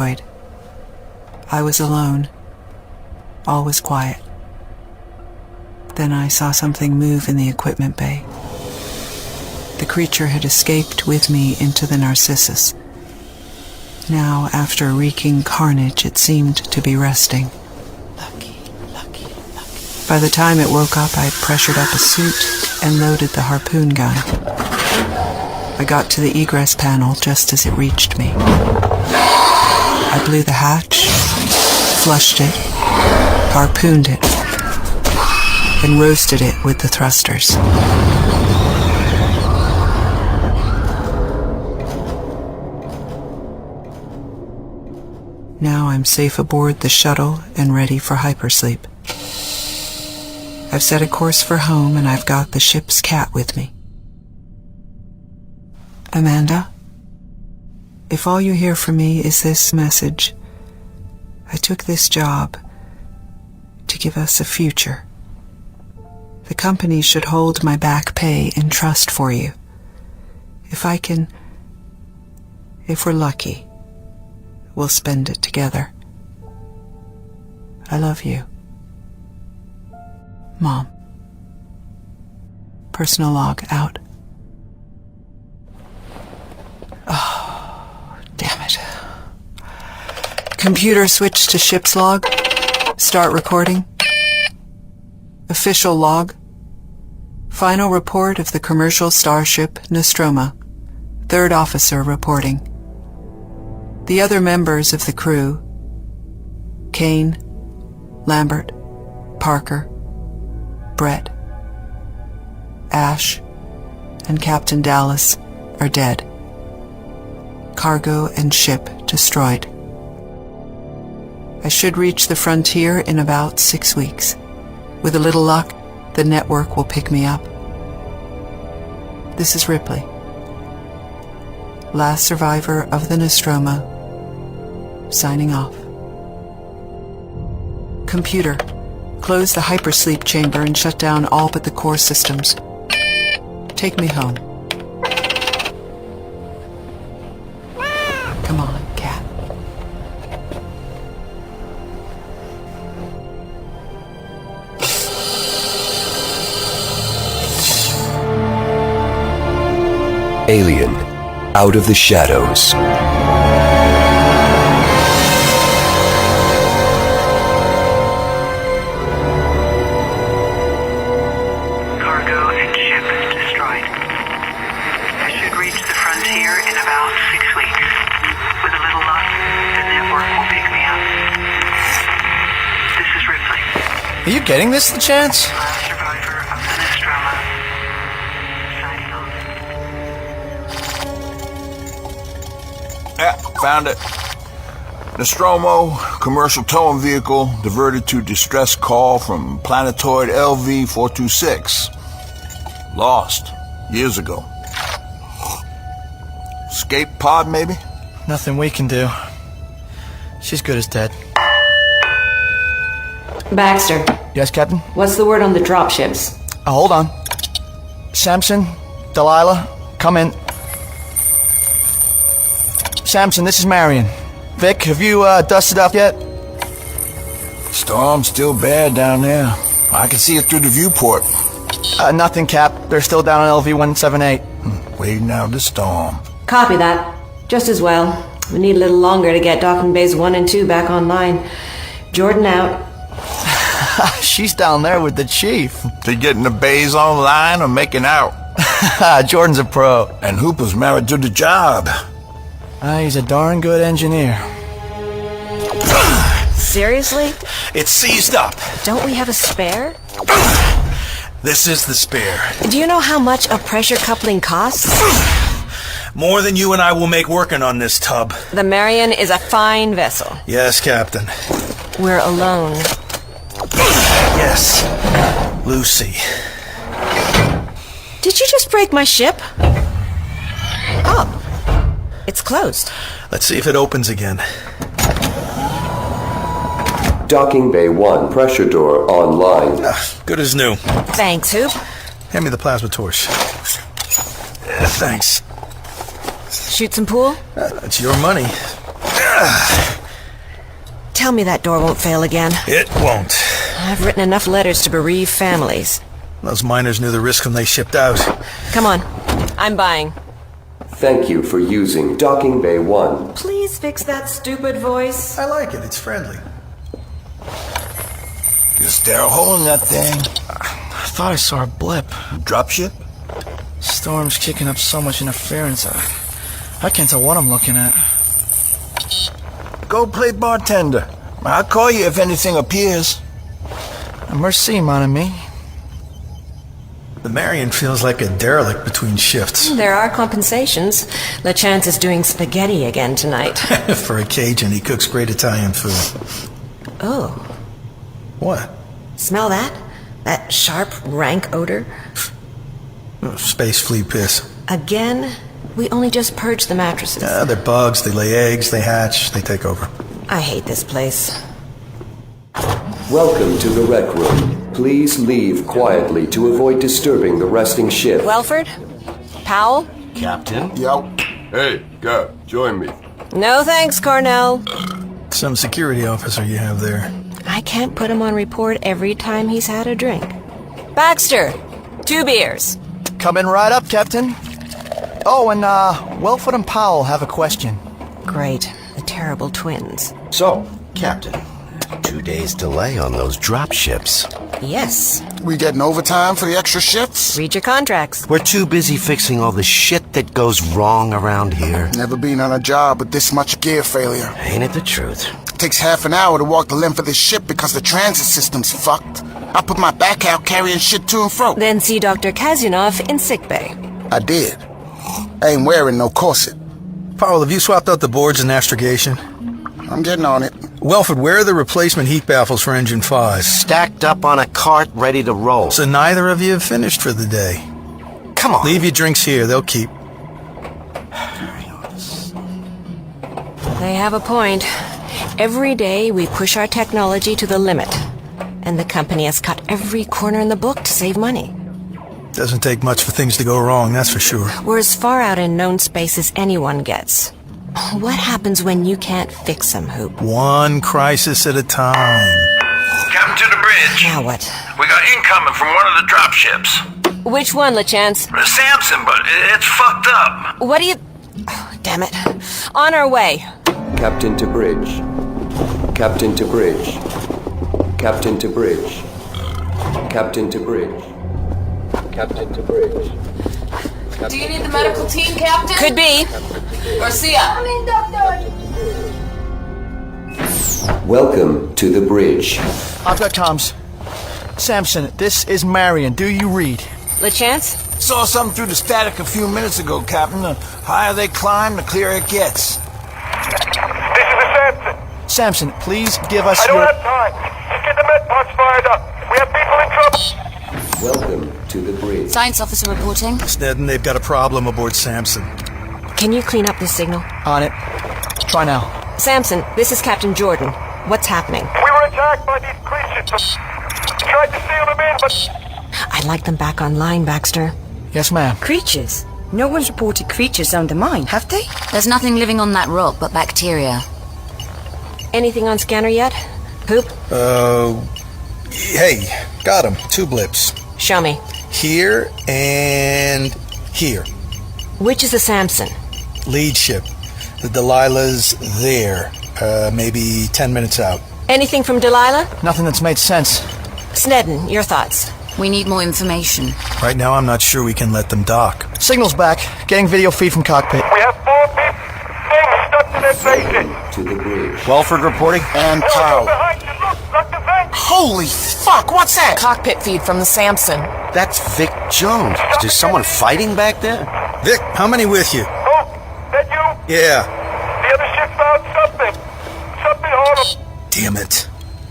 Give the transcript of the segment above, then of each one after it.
I was alone. All was quiet. Then I saw something move in the equipment bay. The creature had escaped with me into the Narcissus. Now, after wreaking carnage, it seemed to be resting. Lucky. By the time it woke up, I'd pressured up a suit and loaded the harpoon gun. I got to the egress panel just as it reached me. I blew the hatch, flushed it, harpooned it, and roasted it with the thrusters. Now I'm safe aboard the shuttle and ready for hypersleep. I've set a course for home and I've got the ship's cat with me. Amanda, if all you hear from me is this message, I took this job to give us a future. The company should hold my back pay in trust for you. If we're lucky, we'll spend it together. I love you. Mom. Personal log out. Oh, damn it. Computer switch to ship's log. Start recording. Official log. Final report of the commercial starship Nostromo. Third officer reporting. The other members of the crew, Kane, Lambert, Parker, Brett, Ash, and Captain Dallas are dead. Cargo and ship destroyed. I should reach the frontier in about 6 weeks. With a little luck, the network will pick me up. This is Ripley, last survivor of the Nostromo, signing off. Computer, close the hypersleep chamber and shut down all but the core systems. Take me home. Come on, cat. Alien, Out of the Shadows. Cargo and ship destroyed. I should reach the frontier in about 6 weeks. With a little luck, the network will pick me up. This is Ripley. Are you getting this the chance? Last survivor of the Nostromo. Signing off. Yeah, found it. Nostromo, commercial towing vehicle, diverted to distress call from planetoid LV-426. Lost, years ago. Escape pod, maybe? Nothing we can do. She's good as dead. Baxter, Yes, Captain? what's the word on the dropships? Hold on. Samson, Delilah, come in. Samson, this is Marion. Vic, have you dusted up yet? Storm's still bad down there. I can see it through the viewport. Nothing, Cap. They're still down on LV-178. Waiting out the storm. Copy that. Just as well. We need a little longer to get docking bays 1 and 2 back online. Jordan out. She's down there with the chief. They getting the bays online or making out? Jordan's a pro. And Hooper's married to the job. He's a darn good engineer. Seriously? It's seized up. Don't we have a spare? This is the spare. Do you know how much a pressure coupling costs? More than you and I will make working on this tub. The Marion is a fine vessel. Yes, Captain. We're alone. Yes, Lucy. Did you just break my ship? Oh, it's closed. Let's see if it opens again. Docking Bay 1, pressure door online. Good as new. Thanks, Hoop. Hand me the plasma torch. Thanks. Shoot some pool? It's your money. Tell me that door won't fail again. It won't. I've written enough letters to bereave families. Those miners knew the risk when they shipped out. Come on. I'm buying. Thank you for using Docking Bay 1. Please fix that stupid voice. I like it. It's friendly. Is there a hole in that thing? I thought I saw a blip. Dropship? Storm's kicking up so much interference. I can't tell what I'm looking at. Go play bartender. I'll call you if anything appears. Merci, mon ami. The Marion feels like a derelict between shifts. There are compensations. LeChance is doing spaghetti again tonight. For a Cajun, he cooks great Italian food. Oh. What? Smell that? That sharp, rank odor? Oh, space flea piss. Again? We only just purged the mattresses. They're bugs, they lay eggs, they hatch, they take over. I hate this place. Welcome to the rec room. Please leave quietly to avoid disturbing the resting ship. Welford? Powell? Captain? Yo. Hey, Cap, join me. No thanks, Cornell. Some security officer you have there. I can't put him on report every time he's had a drink. Baxter, 2 beers. Coming right up, Captain. Oh, and, Welford and Powell have a question. Great. The terrible twins. So, Captain, 2 days delay on those drop ships. Yes. We getting overtime for the extra shifts? Read your contracts. We're too busy fixing all the shit that goes wrong around here. Never been on a job with this much gear failure. Ain't it the truth? Takes half an hour to walk the length of this ship because the transit system's fucked. I put my back out carrying shit to and fro. Then see Dr. Kazyanov in sickbay. I did. I ain't wearing no corset. Powell, have you swapped out the boards and astrogation? I'm getting on it. Welford, where are the replacement heat baffles for Engine 5? Stacked up on a cart, ready to roll. So neither of you have finished for the day. Come on. Leave your drinks here, they'll keep. They have a point. Every day we push our technology to the limit. And the company has cut every corner in the book to save money. Doesn't take much for things to go wrong, that's for sure. We're as far out in known space as anyone gets. What happens when you can't fix them, Hoop? One crisis at a time. Captain to the bridge. Now what? We got incoming from one of the drop ships. Which one, LeChance? Samson, but it's fucked up. What do you... Oh, damn it. On our way. Captain to bridge. Captain to bridge. Captain to bridge. Captain to bridge. Captain to bridge. Do you need the medical team, Captain? Could be. Garcia. Welcome to the bridge. I've got comms. Samson, this is Marion. Do you read? LeChance? Saw something through the static a few minutes ago, Captain. The higher they climb, the clearer it gets. This is the Samson. Samson, please give us I don't your... have time. Just get the med pods fired up. We have people in trouble. Welcome to the bridge. Science officer reporting. Sneddon, they've got a problem aboard Samson. Can you clean up this signal? On it. Try now. Samson, this is Captain Jordan. What's happening? We were attacked by these creatures. Tried to seal them in, but... I'd like them back online, Baxter. Yes, ma'am. Creatures? No one's reported creatures on the mine, have they? There's nothing living on that rock but bacteria. Anything on scanner yet? Hoop? Hey, got him. 2 blips. Show me. Here and here. Which is the Samson? Lead ship. The Delilah's there. Maybe 10 minutes out. Anything from Delilah? Nothing that's made sense. Snedden, your thoughts? We need more information. Right now, I'm not sure we can let them dock. Signal's back. Getting video feed from cockpit. We have 4 people stuck to their faces. To the bridge. Welford reporting? And Powell. Behind you, look, like the vent. Holy fuck, what's that? Cockpit feed from the Samson. That's Vic Jones. Is there someone fighting back there? Vic, how many with you? Oh, that you? Yeah. The other ship found something. Something horrible. Damn it.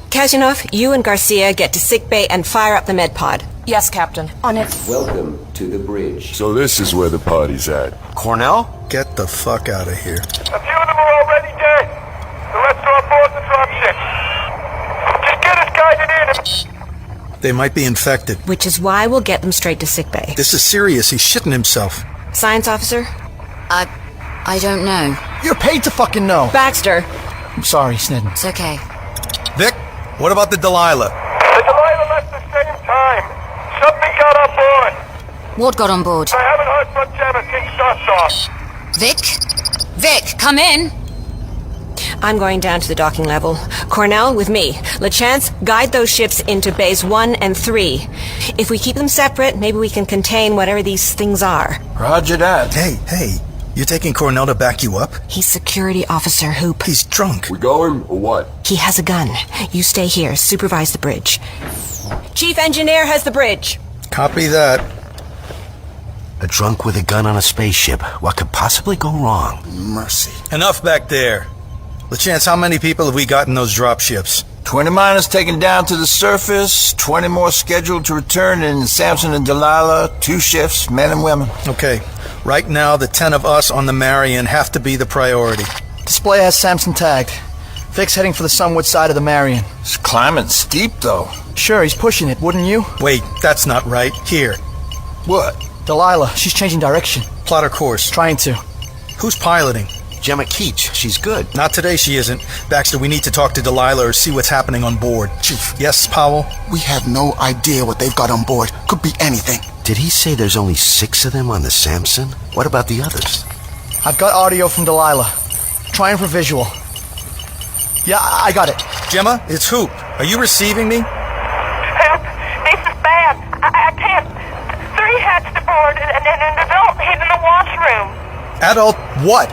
Kazyanov, you and Garcia get to sickbay and fire up the med pod. Yes, Captain. On it. Welcome to the bridge. So this is where the party's at. Cornell? Get the fuck out of here. A few of them are already dead. The rest are on board the drop ship. Just get us guided in. They might be infected. Which is why we'll get them straight to sickbay. This is serious. He's shitting himself. Science officer? I don't know. You're paid to fucking know. Baxter, I'm sorry, Snedden. It's okay. Vic, what about the Delilah? The Delilah left the same time. Something got on board. What got on board? I haven't heard from Gemma since dust off. Vic? Vic, come in. I'm going down to the docking level. Cornell, with me. LeChance, guide those ships into bays 1 and 3. If we keep them separate, maybe we can contain whatever these things are. Roger that. Hey, you taking Cornell to back you up? He's security officer Hoop. He's drunk. We going or what? He has a gun. You stay here, supervise the bridge. Chief engineer has the bridge. Copy that. A drunk with a gun on a spaceship. What could possibly go wrong? Mercy. Enough back there. LeChance, how many people have we got in those drop ships? 20 miners taken down to the surface, 20 more scheduled to return in Samson and Delilah, 2 shifts, men and women. Okay, right now the 10 of us on the Marion have to be the priority. Display has Samson tagged. Vic's heading for the sunward side of the Marion. It's climbing steep, though. Sure, he's pushing it, wouldn't you? Wait, that's not right. Here. What? Delilah, she's changing direction. Plot her course. Trying to. Who's piloting? Gemma Keach. She's good. Not today, she isn't. Baxter, we need to talk to Delilah or see what's happening on board. Chief. Yes, Powell? We have no idea what they've got on board. Could be anything. Did he say there's only 6 of them on the Samson? What about the others? I've got audio from Delilah. Trying for visual. Yeah, I got it. Gemma, it's Hoop. Are you receiving me? Hoop, this is bad. I can't. 3 hatched aboard and an adult hid in the washroom. Adult what?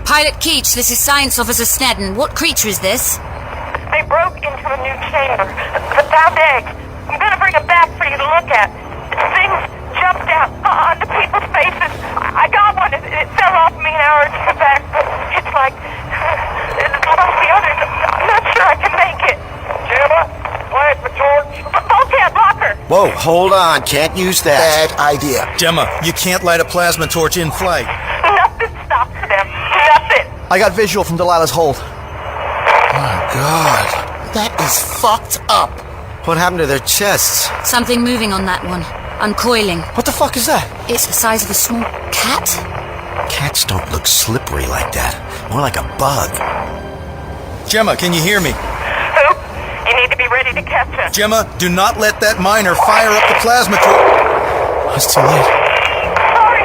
Pilot Keach, this is Science Officer Snedden. What creature is this? They broke into a new chamber. Found eggs. I'm gonna bring them back for you to look at. Things jumped out onto people's faces. I got one. It fell off me an hour or 2 back, but it's like the others. I'm not sure I can make it. Gemma, plant the torch. Volcan, blocker. Whoa, hold on. Can't use that. Bad idea. Gemma, you can't light a plasma torch in flight. Nothing stops them. Nothing. I got visual from Delilah's hold. My God. That is fucked up. What happened to their chests? Something moving on that one. Uncoiling. What the fuck is that? It's the size of a small cat? Cats don't look slippery like that. More like a bug. Gemma, can you hear me? Hoop, you need to be ready to catch us. Gemma, do not let that miner fire up the plasma torch. It's too late. Sorry.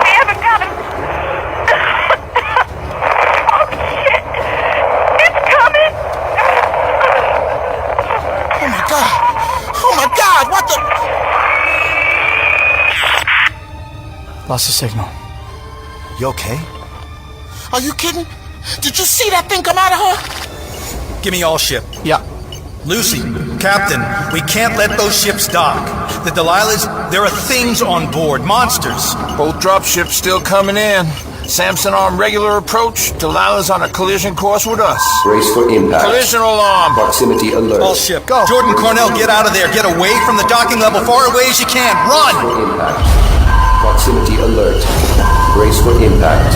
We haven't got him. Oh, shit. It's coming. Oh my God. Oh my God, what the... Lost the signal. You okay? Are you kidding? Did you see that thing come out of her? Give me all ship. Yeah. Lucy, Captain, we can't let those ships dock. The Delilahs, there are things on board, monsters. Both drop ships still coming in. Samson on regular approach. Delilah's on a collision course with us. Brace for impact. Collision alarm. Proximity alert. All ship. Go. Jordan, Cornell, get out of there. Get away from the docking level, far away as you can. Run! For impact. Proximity alert. Brace for impact.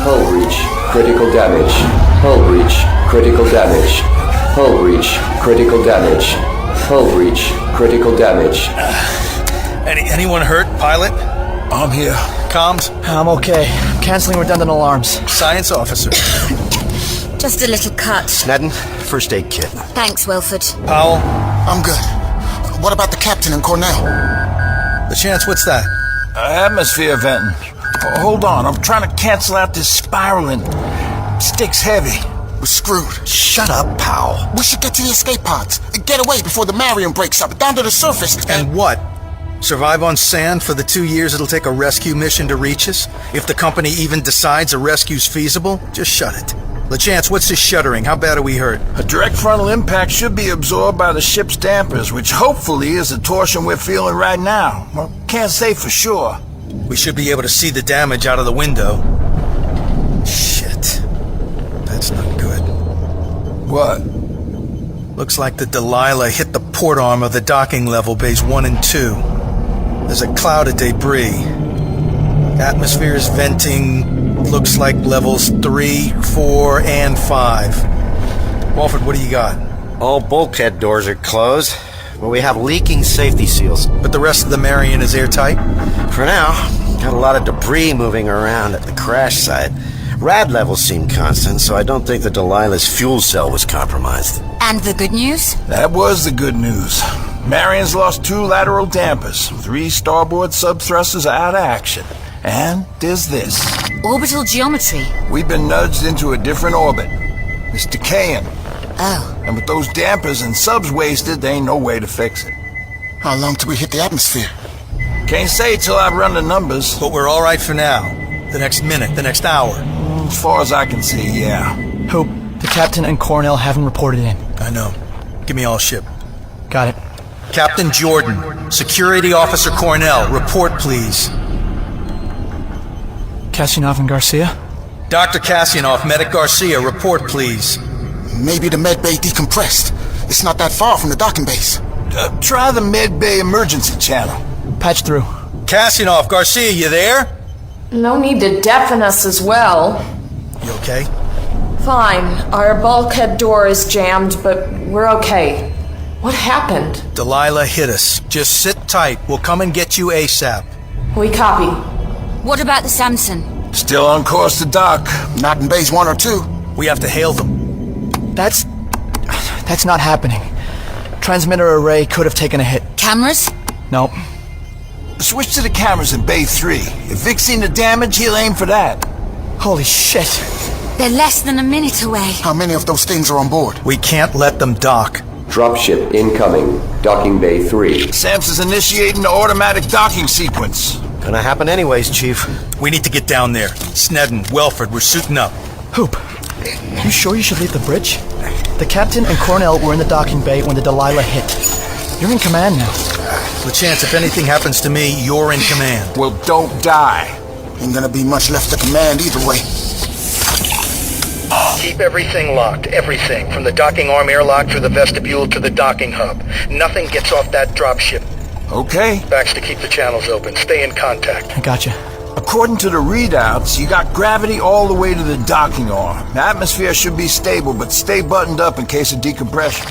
Hull breach. Critical damage. Hull breach. Critical damage. Hull breach. Critical damage. Hull breach. Critical damage. Anyone hurt, pilot? I'm here. Comms? I'm okay. Canceling redundant alarms. Science officer. Just a little cut. Snedden, first aid kit. Thanks, Wilford. Powell? I'm good. What about the captain and Cornell? LeChance, what's that? Atmosphere venting. Hold on, I'm trying to cancel out this spiraling. Stick's heavy. We're screwed. Shut up, Powell. We should get to the escape pods. Get away before the Marion breaks up. Down to the surface. And what? Survive on sand for the 2 years it'll take a rescue mission to reach us? If the company even decides a rescue's feasible, just shut it. LeChance, what's this shuddering? How bad are we hurt? A direct frontal impact should be absorbed by the ship's dampers, which hopefully is the torsion we're feeling right now. Well, can't say for sure. We should be able to see the damage out of the window. Shit. That's not good. What? Looks like the Delilah hit the port arm of the docking level bays 1 and 2. There's a cloud of debris. Atmosphere is venting, looks like levels 3, 4, and 5. Walford, what do you got? All bulkhead doors are closed, but we have leaking safety seals. But the rest of the Marion is airtight? For now, got a lot of debris moving around at the crash site. Rad levels seem constant, so I don't think the Delilah's fuel cell was compromised. And the good news? That was the good news. Marion's lost 2 lateral dampers. 3 starboard subthrusters are out of action. And there's this. Orbital geometry. We've been nudged into a different orbit. It's decaying. Oh. And with those dampers and subs wasted, there ain't no way to fix it. How long till we hit the atmosphere? Can't say till I've run the numbers. But we're all right for now. The next minute, the next hour. As far as I can see, yeah. Hope, the captain and Cornell haven't reported in. I know. Give me all ship. Got it. Captain Jordan, Security Officer Cornell, report please. Kasyanov and Garcia? Dr. Kasyanov, Medic Garcia, report please. Maybe the med bay decompressed. It's not that far from the docking base. Try the med bay emergency channel. Patch through. Kasyanov, Garcia, you there? No need to deafen us as well. You okay? Fine. Our bulkhead door is jammed, but we're okay. What happened? Delilah hit us. Just sit tight. We'll come and get you ASAP. We copy. What about the Samson? Still on course to dock. Not in base 1 or 2. We have to hail them. That's not happening. Transmitter array could have taken a hit. Cameras? Nope. Switch to the cameras in Bay 3. If Vic's seen the damage, he'll aim for that. Holy shit. They're less than a minute away. How many of those things are on board? We can't let them dock. Dropship incoming. Docking Bay 3. Samson's initiating the automatic docking sequence. Gonna happen anyways, Chief. We need to get down there. Snedden, Welford, we're suiting up. Hoop, you sure you should leave the bridge? The captain and Cornell were in the docking bay when the Delilah hit. You're in command now. LeChance, if anything happens to me, you're in command. Well, don't die. Ain't gonna be much left to command either way. Keep everything locked, everything. From the docking arm airlock through the vestibule to the docking hub. Nothing gets off that dropship. Okay. Baxter, keep the channels open. Stay in contact. I gotcha. According to the readouts, you got gravity all the way to the docking arm. The atmosphere should be stable, but stay buttoned up in case of decompression.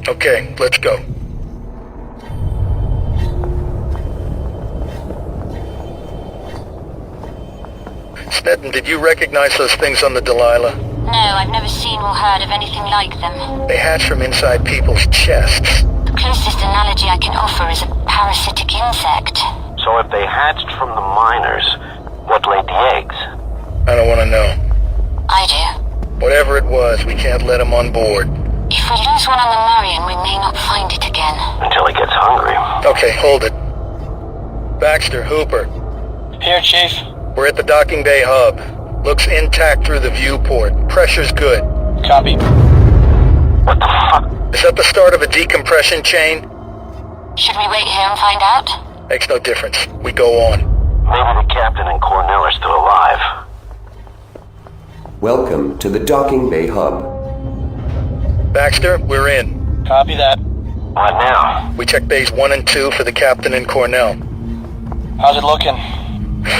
Okay, let's go. Snedden, did you recognize those things on the Delilah? No, I've never seen or heard of anything like them. They hatch from inside people's chests. The closest analogy I can offer is a parasitic insect. So if they hatched from the miners, what laid the eggs? I don't want to know. I do. Whatever it was, we can't let them on board. If we lose one on the Marion, we may not find it again. Until he gets hungry. Okay, hold it. Baxter, Hooper. Here, Chief. We're at the docking bay hub. Looks intact through the viewport. Pressure's good. Copy. What the fuck? Is that the start of a decompression chain? Should we wait here and find out? Makes no difference. We go on. Maybe the captain and Cornell are still alive. Welcome to the Docking Bay Hub. Baxter, we're in. Copy that. What now? We checked bays 1 and 2 for the captain and Cornell. How's it looking?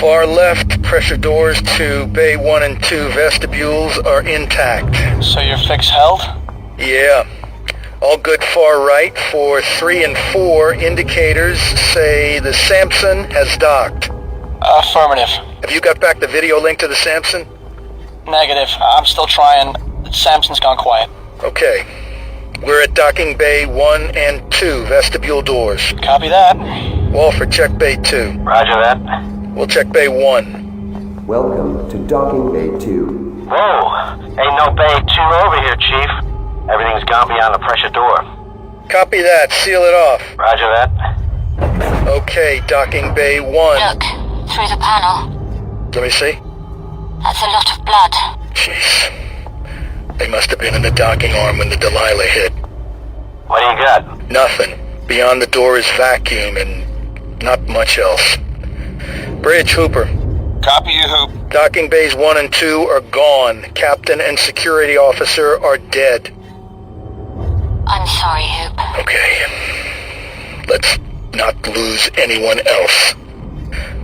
Far left, pressure doors to bay 1 and 2 vestibules are intact. So your fix held? Yeah. All good far right. For 3 and 4, indicators say the Samson has docked. Affirmative. Have you got back the video link to the Samson? Negative. I'm still trying. Samson's gone quiet. Okay. We're at docking bay 1 and 2 vestibule doors. Copy that. Walford, check bay 2. Roger that. We'll check bay 1. Welcome to Docking Bay 2. Whoa! Ain't no bay 2 over here, Chief. Everything's gone beyond the pressure door. Copy that. Seal it off. Roger that. Okay, docking bay 1. Look, through the panel. Let me see. That's a lot of blood. Jeez. They must have been in the docking arm when the Delilah hit. What do you got? Nothing. Beyond the door is vacuum and not much else. Bridge, Hooper. Copy you, Hoop. Docking bays 1 and 2 are gone. Captain and security officer are dead. I'm sorry, Hoop. Okay. Let's not lose anyone else.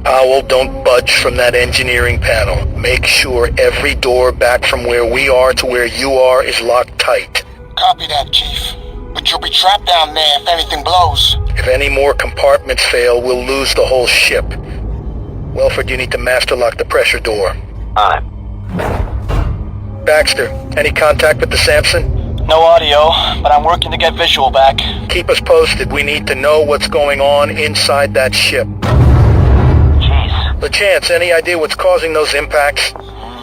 Owl, don't budge from that engineering panel. Make sure every door back from where we are to where you are is locked tight. Copy that, Chief. But you'll be trapped down there if anything blows. If any more compartments fail, we'll lose the whole ship. Welford, you need to master lock the pressure door. On it. Baxter, any contact with the Samson? No audio, but I'm working to get visual back. Keep us posted. We need to know what's going on inside that ship. Jeez. LeChance, any idea what's causing those impacts?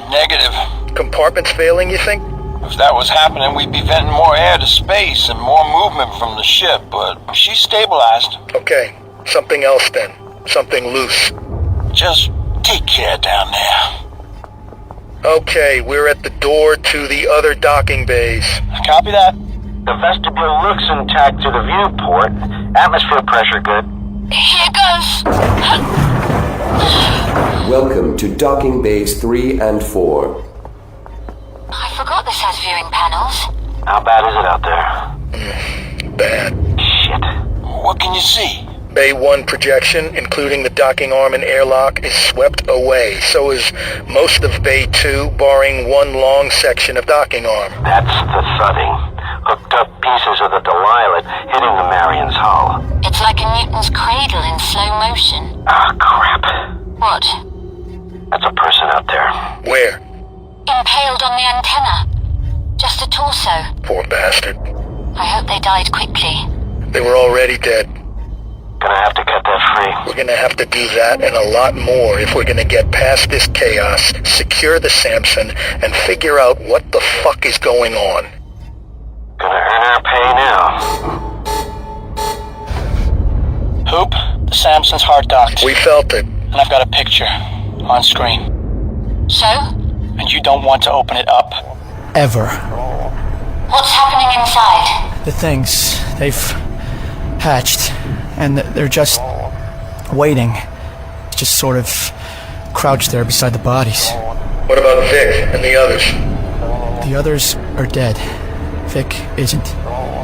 Negative. Compartments failing, you think? If that was happening, we'd be venting more air to space and more movement from the ship, but she's stabilized. Okay, something else then. Something loose. Just take care down there. Okay, we're at the door to the other docking bays. Copy that. The vestibule looks intact to the viewport. Atmosphere pressure good. Here goes. Welcome to docking bays 3 and 4. I forgot this has viewing panels. How bad is it out there? Bad. Shit. What can you see? Bay 1 projection, including the docking arm and airlock, is swept away. So is most of Bay 2, barring one long section of docking arm. That's the thudding. Hooked up pieces of the Delilah hitting the Marion's hull. It's like a Newton's cradle in slow motion. Ah, crap. What? That's a person out there. Where? Impaled on the antenna. Just a torso. Poor bastard. I hope they died quickly. They were already dead. Gonna have to cut that free. We're gonna have to do that and a lot more if we're gonna get past this chaos, secure the Samson, and figure out what the fuck is going on. Gonna earn our pay now. Hoop, the Samson's hard docked. We felt it. And I've got a picture on screen. So? And you don't want to open it up. Ever. What's happening inside? The things, they've hatched, and they're just waiting. Just sort of crouched there beside the bodies. What about Vic and the others? The others are dead. Vic isn't.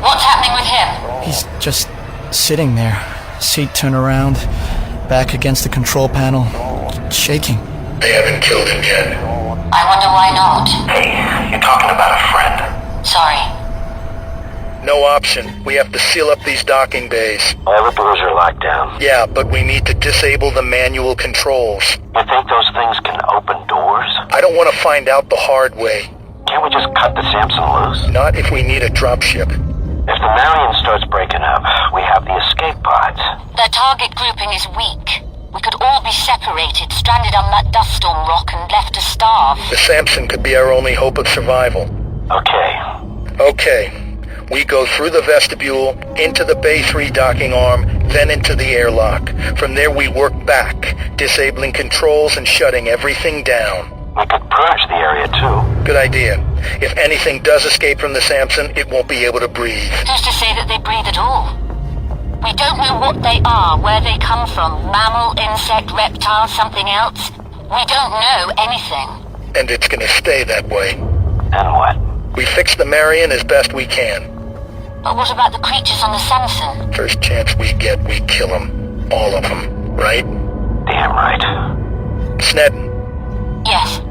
What's happening with him? He's just sitting there, seat turned around, back against the control panel, shaking. They haven't killed him yet. I wonder why not. Hey, you're talking about a friend. Sorry. No option. We have to seal up these docking bays. All the doors are locked down. Yeah, but we need to disable the manual controls. You think those things can open doors? I don't want to find out the hard way. Can't we just cut the Samson loose? Not if we need a dropship. If the Marion starts breaking up, we have the escape pods. Their target grouping is weak. We could all be separated, stranded on that dust storm rock and left to starve. The Samson could be our only hope of survival. Okay. We go through the vestibule, into the Bay 3 docking arm, then into the airlock. From there we work back, disabling controls and shutting everything down. We could purge the area too. Good idea. If anything does escape from the Samson, it won't be able to breathe. Who's to say that they breathe at all? We don't know what they are, where they come from. Mammal, insect, reptile, something else. We don't know anything. And it's gonna stay that way. And what? We fix the Marion as best we can. But what about the creatures on the Samson? First chance we get, we kill them. All of them, right? Damn right. Snedden. Yes.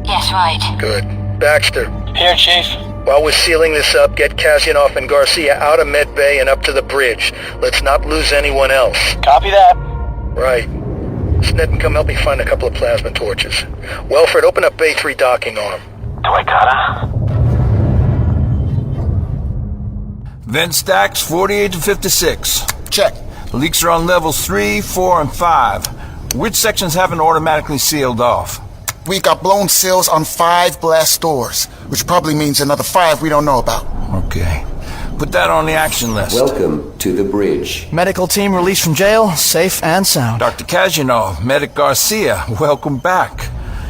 Yes, right. Good. Baxter. Here, Chief. While we're sealing this up, get Kazyanov and Garcia out of Med Bay and up to the bridge. Let's not lose anyone else. Copy that. Right. Snedden, come help me find a couple of plasma torches. Welford, open up Bay 3 docking arm. Do I gotta? Vent stacks 48 to 56. Check. The leaks are on levels 3, 4, and 5. Which sections haven't automatically sealed off? We got blown seals on 5 blast doors, which probably means another 5 we don't know about. Okay. Put that on the action list. Welcome to the bridge. Medical team released from jail, safe and sound. Dr. Kazyanov, Medic Garcia, welcome back.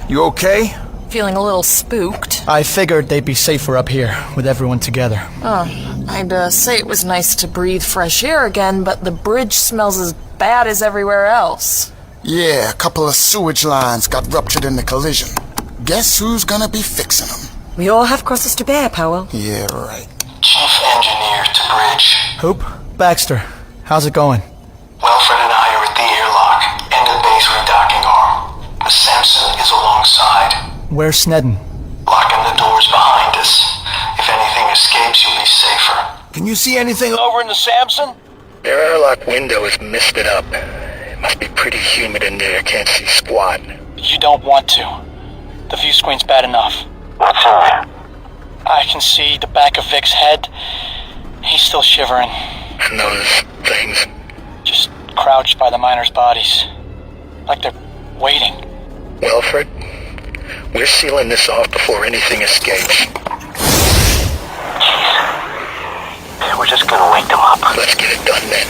You okay? Feeling a little spooked. I figured they'd be safer up here, with everyone together. I'd say it was nice to breathe fresh air again, but the bridge smells as bad as everywhere else. Yeah, a couple of sewage lines got ruptured in the collision. Guess who's gonna be fixing them? We all have crosses to bear, Powell. Yeah, right. Chief Engineer to bridge. Hoop, Baxter, how's it going? Welford and I are at the airlock, end of Bay 3 docking arm. The Samson is alongside. Where's Snedden? Locking the doors behind us. If anything escapes, you'll be safer. Can you see anything Over in the Samson? Their airlock window is misted up. It must be pretty humid in there. Can't see squat. You don't want to. The view screen's bad enough. What's in there? I can see the back of Vic's head. He's still shivering. And those things? Just crouched by the miners' bodies. Like they're waiting. Wilfred, we're sealing this off before anything escapes. Jeez. We're just gonna wake them up. Let's get it done then.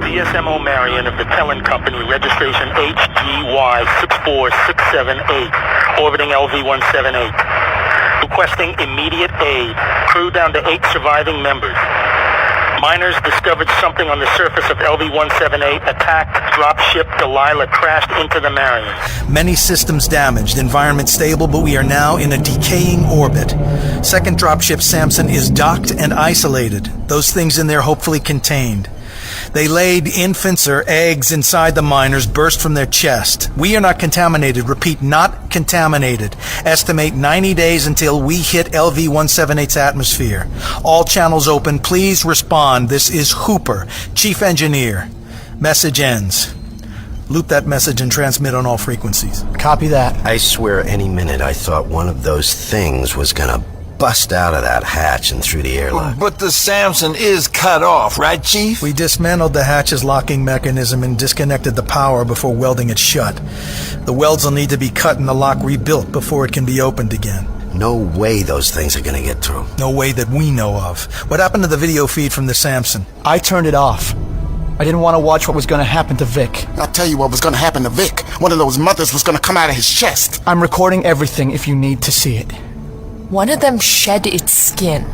DSMO Marion of the Tellin Company, registration HGY64678, orbiting LV-178. Requesting immediate aid. Crew down to 8 surviving members. Miners discovered something on the surface of LV-178, attacked, dropship Delilah crashed into the Marion. Many systems damaged, environment stable, but we are now in a decaying orbit. Second dropship Samson is docked and isolated. Those things in there hopefully contained. They laid infants or eggs inside the miners, burst from their chest. We are not contaminated. Repeat, not contaminated. Estimate 90 days until we hit LV-178's atmosphere. All channels open. Please respond. This is Hooper, Chief Engineer. Message ends. Loop that message and transmit on all frequencies. Copy that. I swear any minute I thought one of those things was gonna bust out of that hatch and through the airlock. But the Samson is cut off, right, Chief? We dismantled the hatch's locking mechanism and disconnected the power before welding it shut. The welds will need to be cut and the lock rebuilt before it can be opened again. No way those things are gonna get through. No way that we know of. What happened to the video feed from the Samson? I turned it off. I didn't want to watch what was going to happen to Vic. I'll tell you what was going to happen to Vic. One of those mothers was going to come out of his chest. I'm recording everything if you need to see it. One of them shed its skin.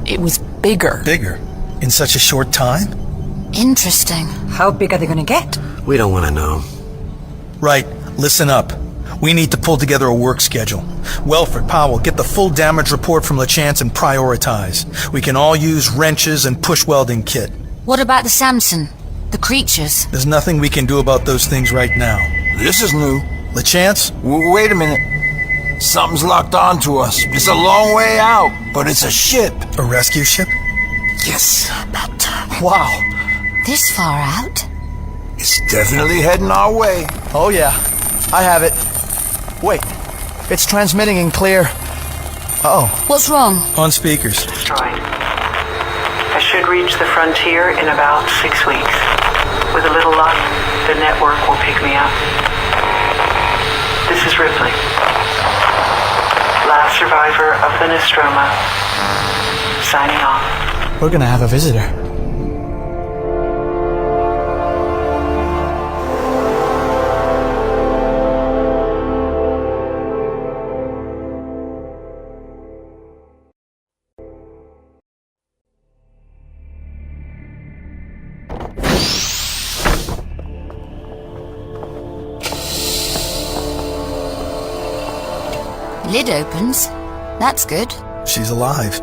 It was bigger. Bigger? In such a short time? Interesting. How big are they going to get? We don't want to know. Right. Listen up. We need to pull together a work schedule. Welford, Powell, get the full damage report from LeChance and prioritize. We can all use wrenches and push welding kit. What about the Samson? The creatures? There's nothing we can do about those things right now. This is new. LeChance? Wait a minute. Something's locked onto us. It's a long way out, but it's a ship. A rescue ship? Yes, about time. Wow. This far out? It's definitely heading our way. Oh yeah, I have it. Wait, it's transmitting in clear. Uh-oh. What's wrong? On speakers. Destroyed. I should reach the frontier in about 6 weeks. With a little luck, the network will pick me up. This is Ripley. Last survivor of the Nostromo. Signing off. We're gonna have a visitor. Lid opens. That's good. She's alive.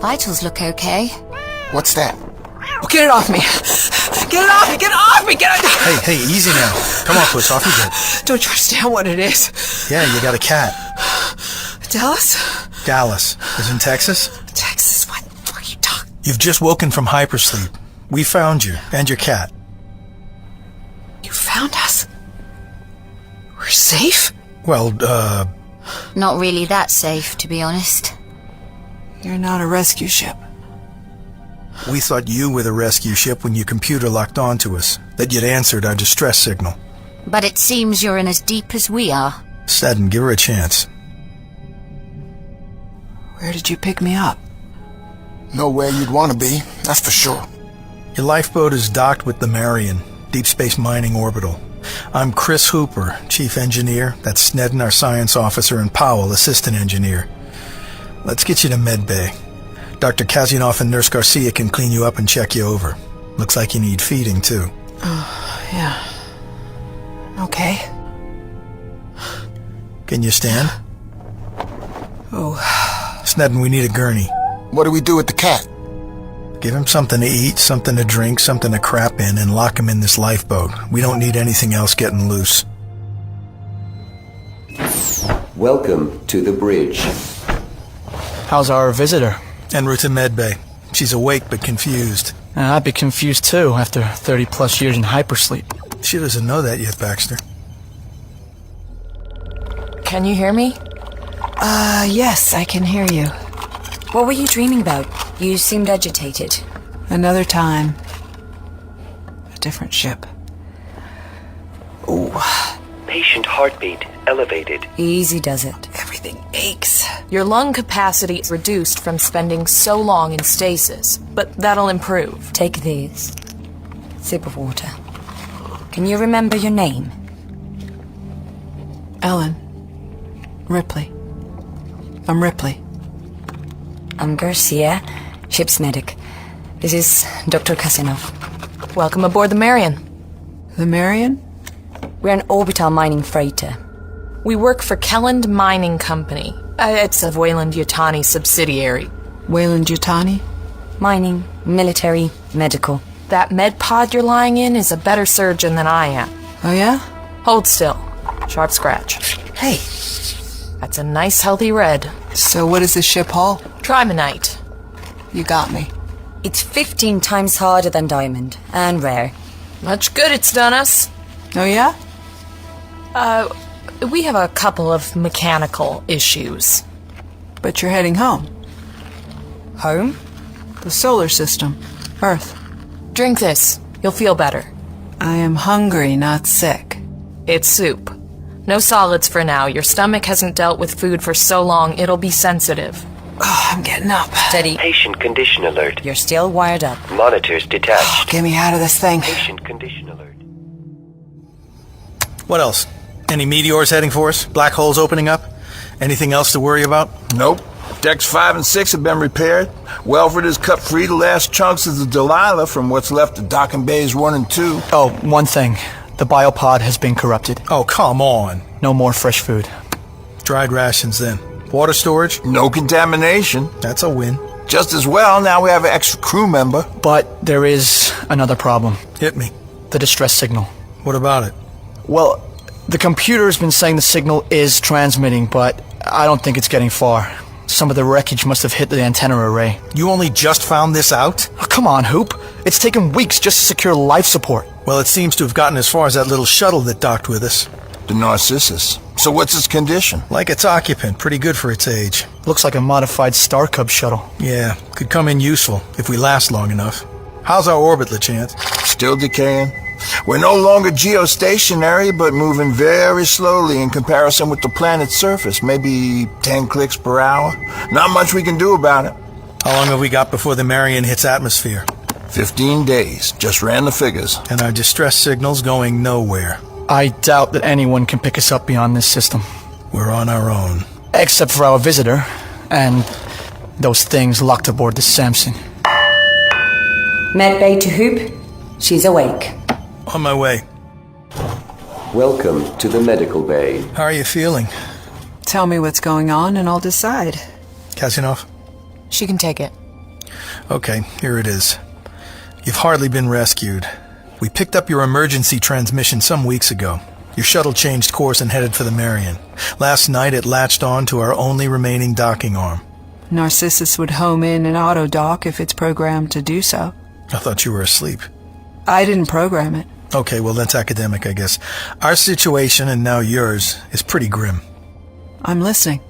Vitals look okay. What's that? Oh, get it off me! Get it off me! Get it off me! Get it! Hey, easy now. Come on, puss, off you go. Don't you understand what it is? Yeah, you got a cat. Dallas? Dallas. Is in Texas? Texas? What the fuck are you talking? You've just woken from hypersleep. We found you, and your cat. You found us? We're safe? Well, Not really that safe, to be honest. You're not a rescue ship. We thought you were the rescue ship when your computer locked onto us, that you'd answered our distress signal. But it seems you're in as deep as we are. Seddon, give her a chance. Where did you pick me up? Nowhere you'd want to be, that's for sure. Your lifeboat is docked with the Marion, Deep Space Mining Orbital. I'm Chris Hooper, Chief Engineer. That's Sneddon, our Science Officer, and Powell, Assistant Engineer. Let's get you to Medbay. Dr. Kazyanov and Nurse Garcia can clean you up and check you over. Looks like you need feeding, too. Oh, yeah. Okay. Can you stand? Oh. Sneddon, we need a gurney. What do we do with the cat? Give him something to eat, something to drink, something to crap in, and lock him in this lifeboat. We don't need anything else getting loose. Welcome to the bridge. How's our visitor? En route to medbay. She's awake but confused. I'd be confused too after 30 plus years in hypersleep. She doesn't know that yet, Baxter. Can you hear me? Yes, I can hear you. What were you dreaming about? You seemed agitated. Another time. A different ship. Ooh. Patient heartbeat elevated. Easy does it. Everything aches. Your lung capacity is reduced from spending so long in stasis, but that'll improve. Take these. Sip of water. Can you remember your name? Ellen. Ripley. I'm Ripley. I'm Garcia, ship's medic. This is Dr. Kasinov. Welcome aboard the Marion. The Marion? We're an orbital mining freighter. We work for Kelland Mining Company. It's a Weyland-Yutani subsidiary. Weyland-Yutani? Mining, military, medical. That med pod you're lying in is a better surgeon than I am. Oh, yeah? Hold still. Sharp scratch. Hey. That's a nice healthy red. So what does this ship haul? Trimonite. You got me. It's 15 times harder than diamond, and rare. Much good it's done us. Oh, yeah? We have a couple of mechanical issues. But you're heading home. Home? The solar system. Earth. Drink this. You'll feel better. I am hungry, not sick. It's soup. No solids for now. Your stomach hasn't dealt with food for so long, it'll be sensitive. Oh, I'm getting up. Steady. Patient condition alert. You're still wired up. Monitors detached. Get me out of this thing. Patient condition alert. What else? Any meteors heading for us? Black holes opening up? Anything else to worry about? Nope. Decks 5 and 6 have been repaired. Welford has cut free the last chunks of the Delilah from what's left of docking bays 1 and 2. Oh, one thing. The biopod has been corrupted. Oh, come on. No more fresh food. Dried rations, then. Water storage? No contamination. That's a win. Just as well, now we have an extra crew member. But there is another problem. Hit me. The distress signal. What about it? Well, the computer's been saying the signal is transmitting, but I don't think it's getting far. Some of the wreckage must have hit the antenna array. You only just found this out? Oh, come on, Hoop. It's taken weeks just to secure life support. Well, it seems to have gotten as far as that little shuttle that docked with us. The Narcissus. So what's its condition? Like its occupant. Pretty good for its age. Looks like a modified Star Cub shuttle. Yeah, could come in useful if we last long enough. How's our orbit, LeChance? Still decaying. We're no longer geostationary, but moving very slowly in comparison with the planet's surface. Maybe 10 clicks per hour. Not much we can do about it. How long have we got before the Marion hits atmosphere? 15 days. Just ran the figures. And our distress signal's going nowhere. I doubt that anyone can pick us up beyond this system. We're on our own. Except for our visitor, and those things locked aboard the Samson. Medbay to Hoop. She's awake. On my way. Welcome to the medical bay. How are you feeling? Tell me what's going on and I'll decide. Kasinov? She can take it. Okay, here it is. You've hardly been rescued. We picked up your emergency transmission some weeks ago. Your shuttle changed course and headed for the Marion. Last night it latched on to our only remaining docking arm. Narcissus would home in and auto-dock if it's programmed to do so. I thought you were asleep. I didn't program it. Okay, well that's academic, I guess. Our situation, and now yours, is pretty grim. I'm listening.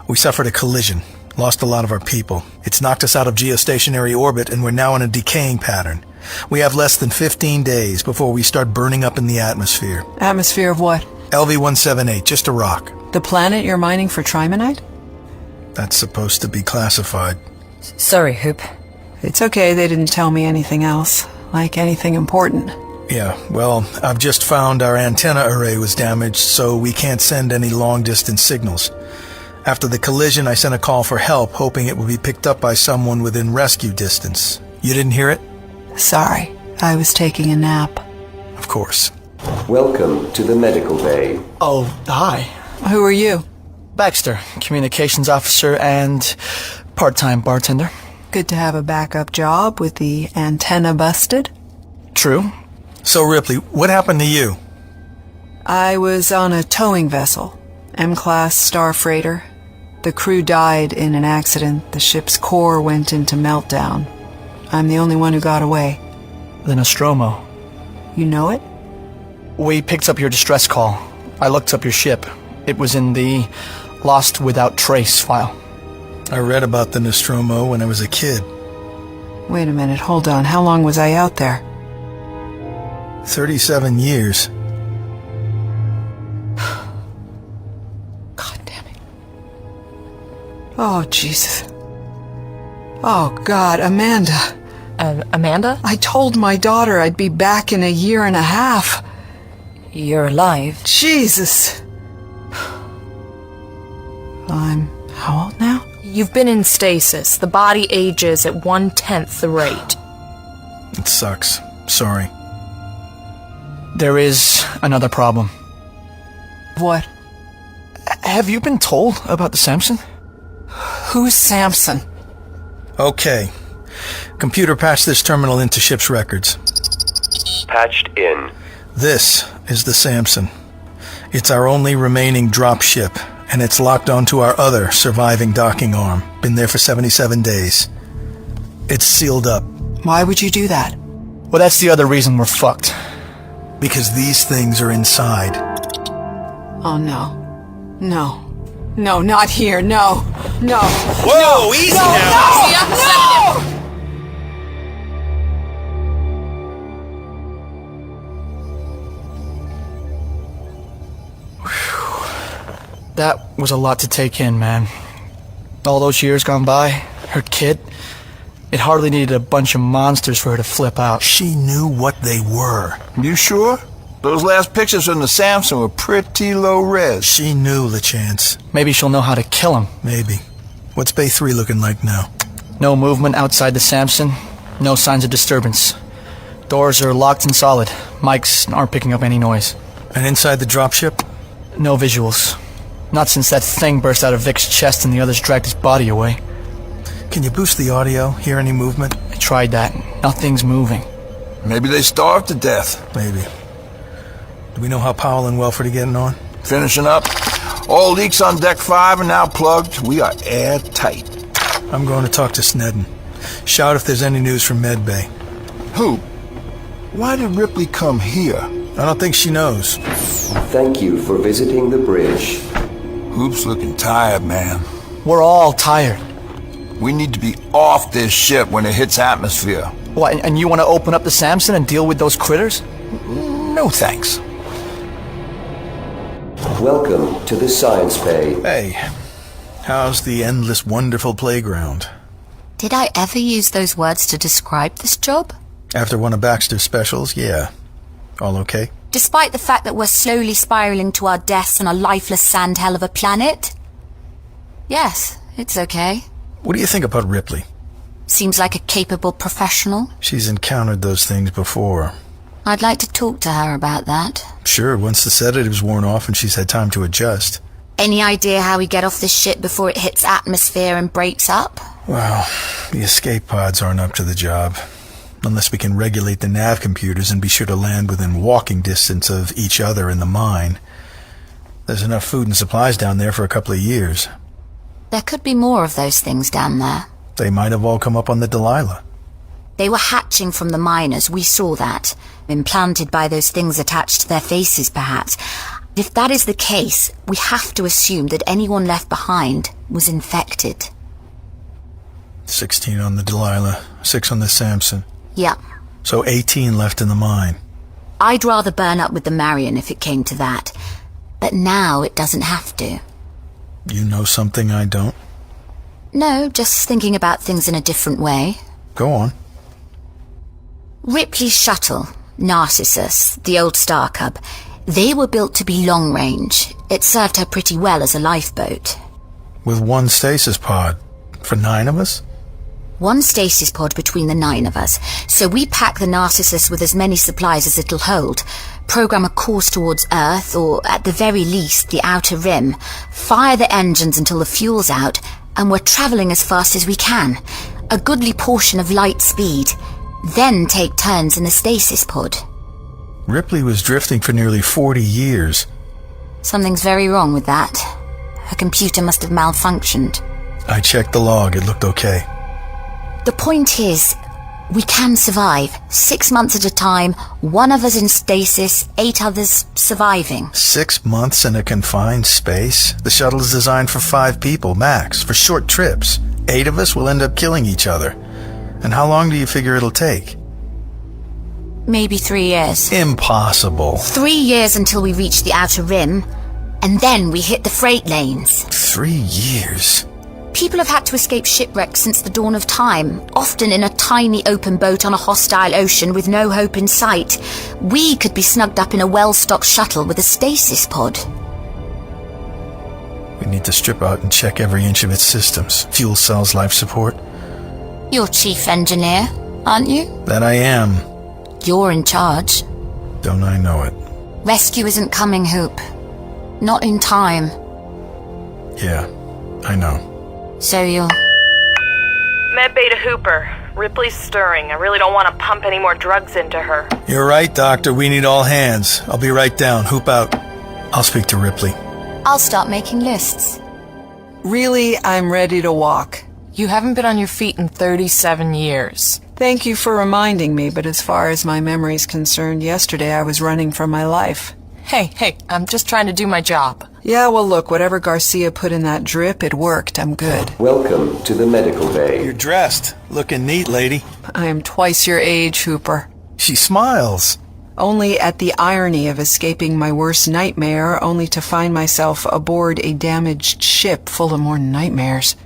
We suffered a collision. Lost a lot of our people. It's knocked us out of geostationary orbit, and we're now in a decaying pattern. We have less than 15 days before we start burning up in the atmosphere. Atmosphere of what? LV-178, just a rock. The planet you're mining for trimonite? That's supposed to be classified. Sorry, Hoop. It's okay, they didn't tell me anything else. Like anything important. Yeah, well, I've just found our antenna array was damaged, so we can't send any long-distance signals. After the collision, I sent a call for help, hoping it would be picked up by someone within rescue distance. You didn't hear it? Sorry, I was taking a nap. Of course. Welcome to the medical bay. Oh, hi. Who are you? Baxter, communications officer and part-time bartender. Good to have a backup job with the antenna busted. True. So, Ripley, what happened to you? I was on a towing vessel, M-class star freighter. The crew died in an accident. The ship's core went into meltdown. I'm the only one who got away. The Nostromo. You know it? We picked up your distress call. I looked up your ship. It was in the Lost Without Trace file. I read about the Nostromo when I was a kid. Wait a minute, hold on. How long was I out there? 37 years. God damn it. Oh, Jesus. Oh, God, Amanda. Amanda? I told my daughter I'd be back in a year and a half. You're alive. Jesus. I'm how old now? You've been in stasis. The body ages at 1/10 the rate. It sucks. Sorry. There is another problem. What? Have you been told about the Samson? Who's Samson? Okay. Computer patched this terminal into ship's records. Patched in. This is the Samson. It's our only remaining drop ship, and it's locked onto our other surviving docking arm. Been there for 77 days. It's sealed up. Why would you do that? Well, that's the other reason we're fucked. Because these things are inside. Oh, no. No. No, not here. No. No. Whoa, no. easy no, now. No. No. That was a lot to take in, man. All those years gone by, her kid, it hardly needed a bunch of monsters for her to flip out. She knew what they were. You sure? Those last pictures from the Samson were pretty low res. She knew, LeChance. Maybe she'll know how to kill him. Maybe. What's Bay 3 looking like now? No movement outside the Samson. No signs of disturbance. Doors are locked and solid. Mics aren't picking up any noise. And inside the dropship? No visuals. Not since that thing burst out of Vic's chest and the others dragged his body away. Can you boost the audio? Hear any movement? I tried that. Nothing's moving. Maybe they starved to death. Maybe. Do we know how Powell and Welford are getting on? Finishing up. All leaks on deck 5 are now plugged. We are airtight. I'm going to talk to Snedden. Shout if there's any news from Medbay. Who? Why did Ripley come here? I don't think she knows. Thank you for visiting the bridge. Hoop's looking tired, man. We're all tired. We need to be off this ship when it hits atmosphere. What, and you want to open up the Samson and deal with those critters? No thanks. Welcome to the Science Bay. Hey, how's the endless wonderful playground? Did I ever use those words to describe this job? After one of Baxter's specials, yeah. All okay? Despite the fact that we're slowly spiraling to our deaths on a lifeless sandhell of a planet? Yes, it's okay. What do you think about Ripley? Seems like a capable professional. She's encountered those things before. I'd like to talk to her about that. Sure, once the sedative's worn off and she's had time to adjust. Any idea how we get off this ship before it hits atmosphere and breaks up? Well, the escape pods aren't up to the job. Unless we can regulate the nav computers and be sure to land within walking distance of each other in the mine. There's enough food and supplies down there for a couple of years. There could be more of those things down there. They might have all come up on the Delilah. They were hatching from the miners, we saw that. Implanted by those things attached to their faces, perhaps. If that is the case, we have to assume that anyone left behind was infected. 16 on the Delilah, 6 on the Samson. Yeah. So 18 left in the mine. I'd rather burn up with the Marion if it came to that. But now it doesn't have to. You know something I don't? No, just thinking about things in a different way. Go on. Ripley's shuttle, Narcissus, the old Star Cub, they were built to be long range. It served her pretty well as a lifeboat. With one stasis pod? For 9 of us? One stasis pod between the 9 of us, so we pack the Narcissus with as many supplies as it'll hold, program a course towards Earth, or at the very least the outer rim, fire the engines until the fuel's out, and we're travelling as fast as we can. a goodly portion of light speed, then take turns in the stasis pod. Ripley was drifting for nearly 40 years. Something's very wrong with that. Her computer must have malfunctioned. I checked the log. It looked okay. The point is, we can survive. 6 months at a time, one of us in stasis, 8 others surviving. 6 months in a confined space? The shuttle is designed for 5 people, max, for short trips. 8 of us will end up killing each other. And how long do you figure it'll take? Maybe 3 years. Impossible. 3 years until we reach the outer rim, and then we hit the freight lanes. 3 years? People have had to escape shipwrecks since the dawn of time, often in a tiny open boat on a hostile ocean with no hope in sight. We could be snugged up in a well-stocked shuttle with a stasis pod. We need to strip out and check every inch of its systems. Fuel cells, life support. You're chief engineer, aren't you? That I am. You're in charge. Don't I know it? Rescue isn't coming, Hoop. Not in time. Yeah, I know. So you'll... Medbay to Hooper. Ripley's stirring. I really don't want to pump any more drugs into her. You're right, Doctor. We need all hands. I'll be right down. Hoop out. I'll speak to Ripley. I'll start making lists. Really, I'm ready to walk. You haven't been on your feet in 37 years. Thank you for reminding me, but as far as my memory's concerned, yesterday I was running for my life. Hey, I'm just trying to do my job. Yeah, well look, whatever Garcia put in that drip, it worked. I'm good. Welcome to the medical bay. You're dressed. Looking neat, lady. I am twice your age, Hooper. She smiles. Only at the irony of escaping my worst nightmare, only to find myself aboard a damaged ship full of more nightmares.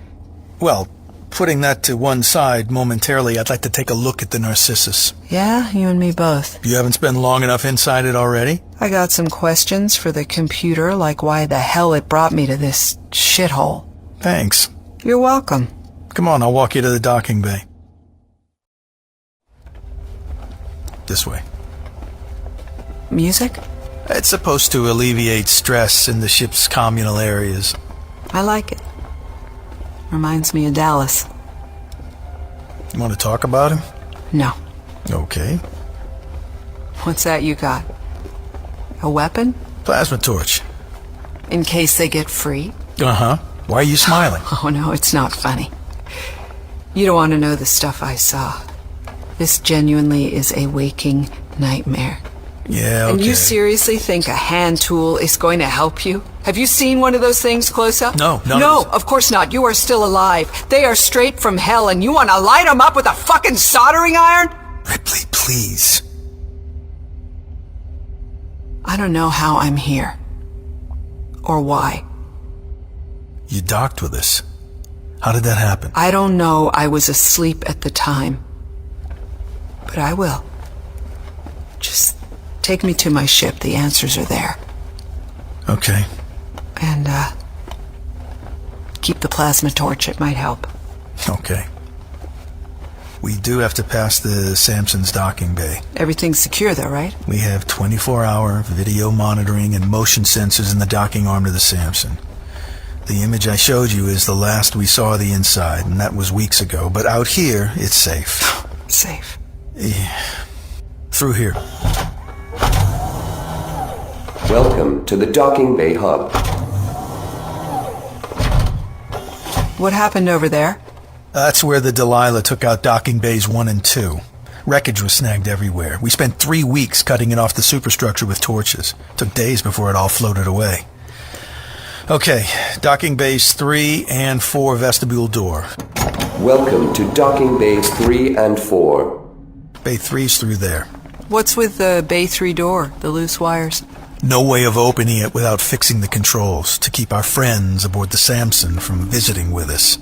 Well, putting that to one side momentarily, I'd like to take a look at the Narcissus. Yeah, you and me both. You haven't spent long enough inside it already? I got some questions for the computer, like why the hell it brought me to this shithole. Thanks. You're welcome. Come on, I'll walk you to the docking bay. This way. Music? It's supposed to alleviate stress in the ship's communal areas. I like it. Reminds me of Dallas. You want to talk about him? No. Okay. What's that you got? A weapon? Plasma torch. In case they get free? Uh-huh. Why are you smiling? Oh, no, it's not funny. You don't want to know the stuff I saw. This genuinely is a waking nightmare. Yeah, okay. And you seriously think a hand tool is going to help you? Have you seen one of those things close up? No. No, of course not. You are still alive. They are straight from hell, and you want to light them up with a fucking soldering iron? Ripley, please. I don't know how I'm here. Or why. You docked with us. How did that happen? I don't know. I was asleep at the time. But I will. Just take me to my ship. The answers are there. Okay. And, keep the plasma torch. It might help. Okay. We do have to pass the Samson's docking bay. Everything's secure, though, right? We have 24-hour video monitoring and motion sensors in the docking arm to the Samson. The image I showed you is the last we saw of the inside, and that was weeks ago. But out here, it's safe. Safe. Yeah. Through here. Welcome to the docking bay hub. What happened over there? That's where the Delilah took out docking bays 1 and 2. Wreckage was snagged everywhere. We spent 3 weeks cutting it off the superstructure with torches. Took days before it all floated away. Okay, docking bays 3 and 4 vestibule door. Welcome to docking bays 3 and 4. Bay 3's through there. What's with the Bay 3 door, the loose wires? No way of opening it without fixing the controls to keep our friends aboard the Samson from visiting with us.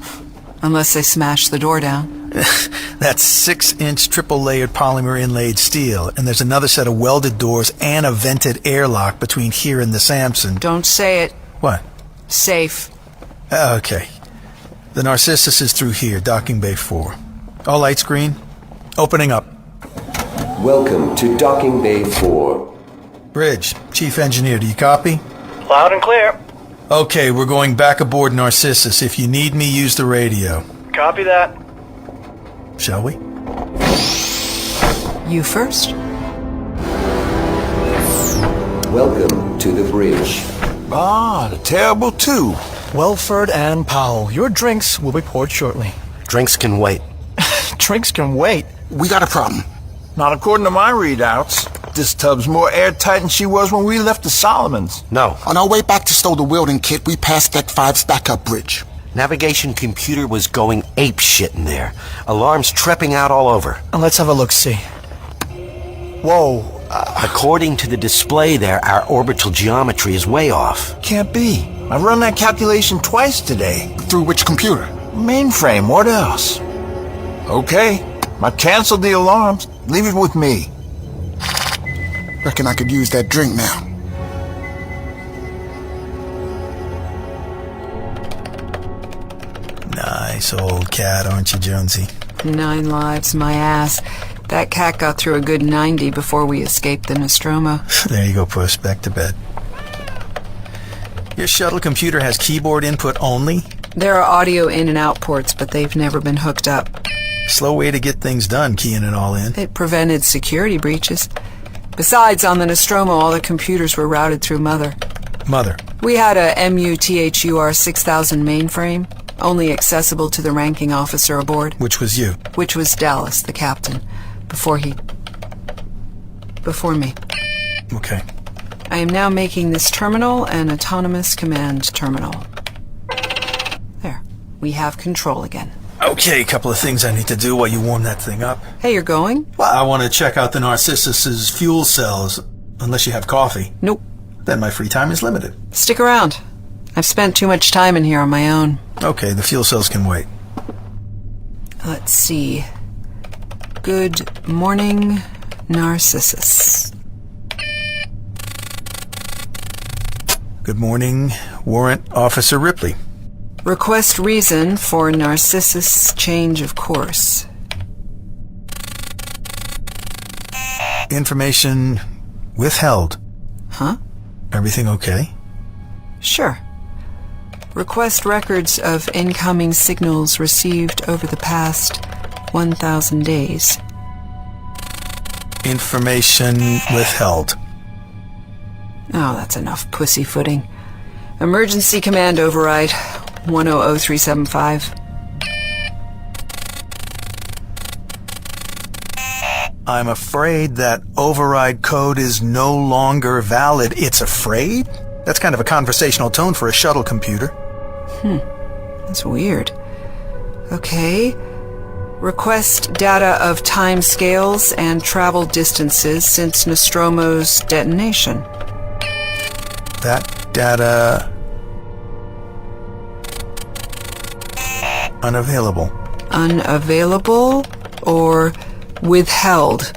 Unless they smash the door down. That's 6-inch triple-layered polymer inlaid steel, and there's another set of welded doors and a vented airlock between here and the Samson. Don't say it. What? Safe. Okay. The Narcissus is through here, docking bay 4. All lights green. Opening up. Welcome to docking bay 4. Bridge, Chief Engineer, do you copy? Loud and clear. Okay, we're going back aboard Narcissus. If you need me, use the radio. Copy that. shall we? You first. Welcome to the bridge. Ah, the terrible two. Welford and Powell, your drinks will be poured shortly. Drinks can wait. Drinks can wait? We got a problem. Not according to my readouts. This tub's more airtight than she was when we left the Solomons. No. On our way back to stow the welding kit, we passed that 5 stack-up bridge. Navigation computer was going apeshit in there. Alarms tripping out all over. Let's have a look-see. Whoa. According to the display there, our orbital geometry is way off. Can't be. I've run that calculation twice today. Through which computer? Mainframe, what else? Okay, I've canceled the alarms. Leave it with me. Reckon I could use that drink now. Nice old cat, aren't you, Jonesy? 9 lives, my ass. That cat got through a good 90 before we escaped the Nostromo. There you go, Puss. Back to bed. Your shuttle computer has keyboard input only? There are audio in and out ports, but they've never been hooked up. Slow way to get things done, keying it all in. It prevented security breaches. Besides, on the Nostromo, all the computers were routed through Mother. Mother? We had a MUTHUR 6000 mainframe, only accessible to the ranking officer aboard. Which was you? Which was Dallas, the captain. Before me. Okay. I am now making this terminal an autonomous command terminal. There. We have control again. Okay, a couple of things I need to do while you warm that thing up. Hey, you're going? Well, I want to check out the Narcissus's fuel cells, unless you have coffee. Nope. Then my free time is limited. Stick around. I've spent too much time in here on my own. Okay, the fuel cells can wait. Let's see. Good morning, Narcissus. Good morning, Warrant Officer Ripley. Request reason for Narcissus change of course. Information withheld. Huh? Everything okay? Sure. Request records of incoming signals received over the past 1,000 days. Information withheld. Oh, that's enough pussyfooting. Emergency command override 100375. I'm afraid that override code is no longer valid. It's afraid? That's kind of a conversational tone for a shuttle computer. That's weird. Okay. Request data of time scales and travel distances since Nostromo's detonation. That data... unavailable. Unavailable or withheld?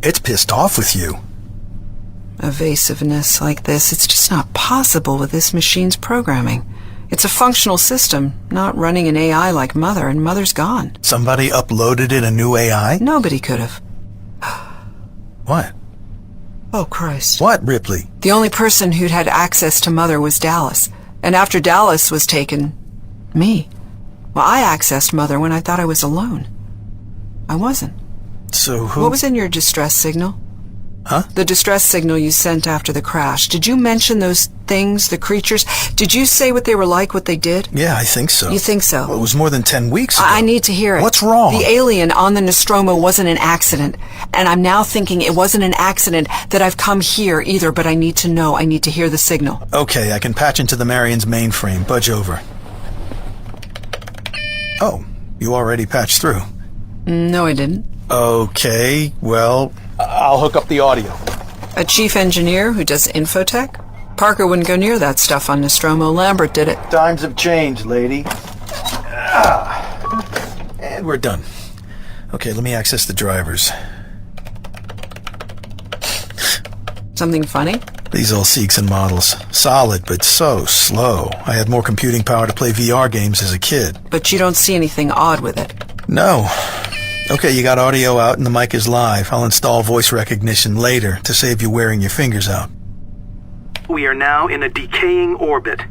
It's pissed off with you. Evasiveness like this, it's just not possible with this machine's programming. It's a functional system, not running an AI like Mother, and Mother's gone. Somebody uploaded it a new AI? Nobody could have. What? Oh, Christ. What, Ripley? The only person who'd had access to Mother was Dallas. And after Dallas was taken, me. Well, I accessed Mother when I thought I was alone. I wasn't. So who... What was in your distress signal? Huh? The distress signal you sent after the crash. Did you mention those things, the creatures? Did you say what they were like, what they did? Yeah, I think so. You think so? Well, it was more than 10 weeks ago. I need to hear it. What's wrong? The alien on the Nostromo wasn't an accident. And I'm now thinking it wasn't an accident that I've come here either, but I need to know. I need to hear the signal. Okay, I can patch into the Marion's mainframe. Budge over. Oh, you already patched through. No, I didn't. Okay, well, I'll hook up the audio. A chief engineer who does infotech? Parker wouldn't go near that stuff on Nostromo. Lambert did it. Times have changed, lady. And we're done. Okay, let me access the drivers. Something funny? These old Seeks and models. Solid, but so slow. I had more computing power to play VR games as a kid. But you don't see anything odd with it. No. Okay, you got audio out and the mic is live. I'll install voice recognition later to save you wearing your fingers out. We are now in a decaying orbit.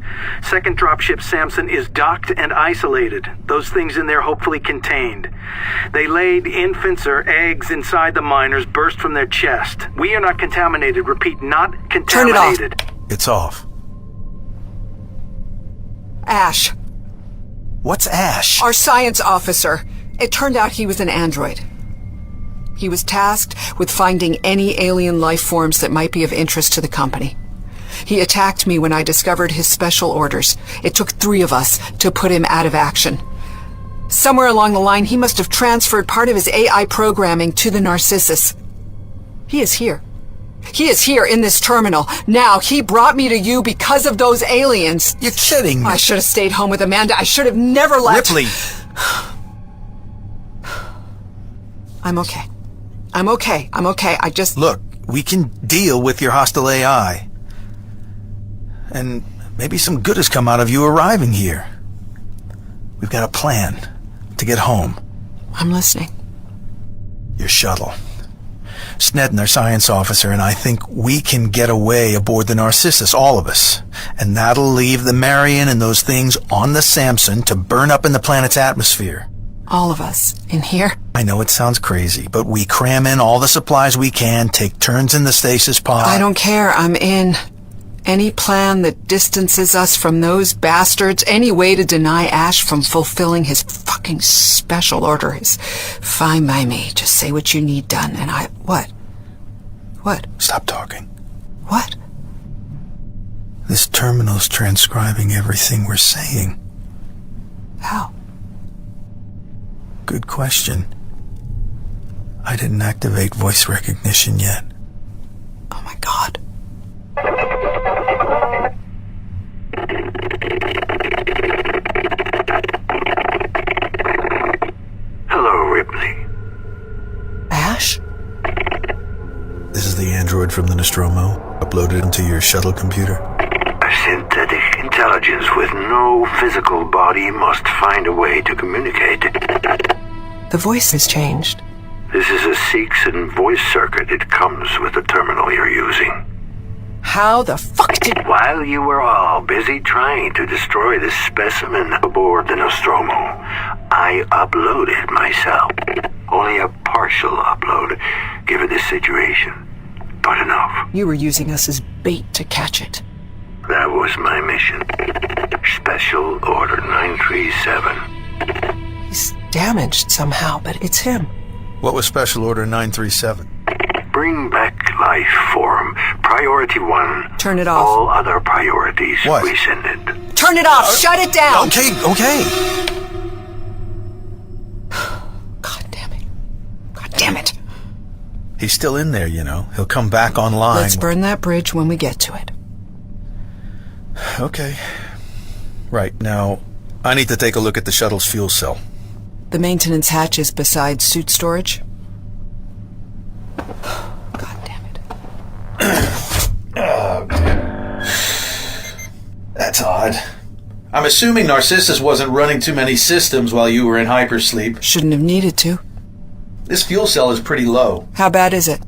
Second dropship Samson is docked and isolated. Those things in there hopefully contained. They laid infants or eggs inside the miners, burst from their chest. We are not contaminated. Repeat, not contaminated. Turn it off. It's off. Ash. What's Ash? Our science officer. It turned out he was an android. He was tasked with finding any alien life forms that might be of interest to the company. He attacked me when I discovered his special orders. It took 3 of us to put him out of action. Somewhere along the line, he must have transferred part of his AI programming to the Narcissus. He is here. He is here in this terminal. Now, he brought me to you because of those aliens. You're kidding me. I should have stayed home with Amanda. I should have never left. Ripley! I'm okay. I'm okay. I'm okay. I just... Look, we can deal with your hostile AI. And maybe some good has come out of you arriving here. We've got a plan to get home. I'm listening. Your shuttle. Snedden, our science officer, and I think we can get away aboard the Narcissus, all of us. And that'll leave the Marion and those things on the Samson to burn up in the planet's atmosphere. All of us in here? I know it sounds crazy, but we cram in all the supplies we can, take turns in the stasis pod. I don't care. I'm in. Any plan that distances us from those bastards, any way to deny Ash from fulfilling his fucking special order is fine by me. Just say what you need done, and I... What? What? Stop talking. What? This terminal's transcribing everything we're saying. How? Good question. I didn't activate voice recognition yet. Oh my God. Hello, Ripley. Ash? This is the android from the Nostromo, uploaded into your shuttle computer. A synthetic intelligence with no physical body must find a way to communicate. The voice has changed. This is a Seegson voice circuit. It comes with the terminal you're using. How the fuck did... While you were all busy trying to destroy this specimen aboard the Nostromo, I uploaded myself. Only a partial upload, given this situation. But enough. You were using us as bait to catch it. That was my mission. Special Order 937. He's damaged somehow, but it's him. What was Special Order 937? Bring back life form. Priority 1. Turn it off. All other priorities What? rescinded. Turn it off! Shut it down! Okay. God damn it. God damn it. He's still in there, you know. He'll come back online. Let's burn that bridge when we get to it. Okay. Right, now, I need to take a look at the shuttle's fuel cell. The maintenance hatch is beside suit storage. God damn it. That's odd. I'm assuming Narcissus wasn't running too many systems while you were in hypersleep. Shouldn't have needed to. This fuel cell is pretty low. How bad is it?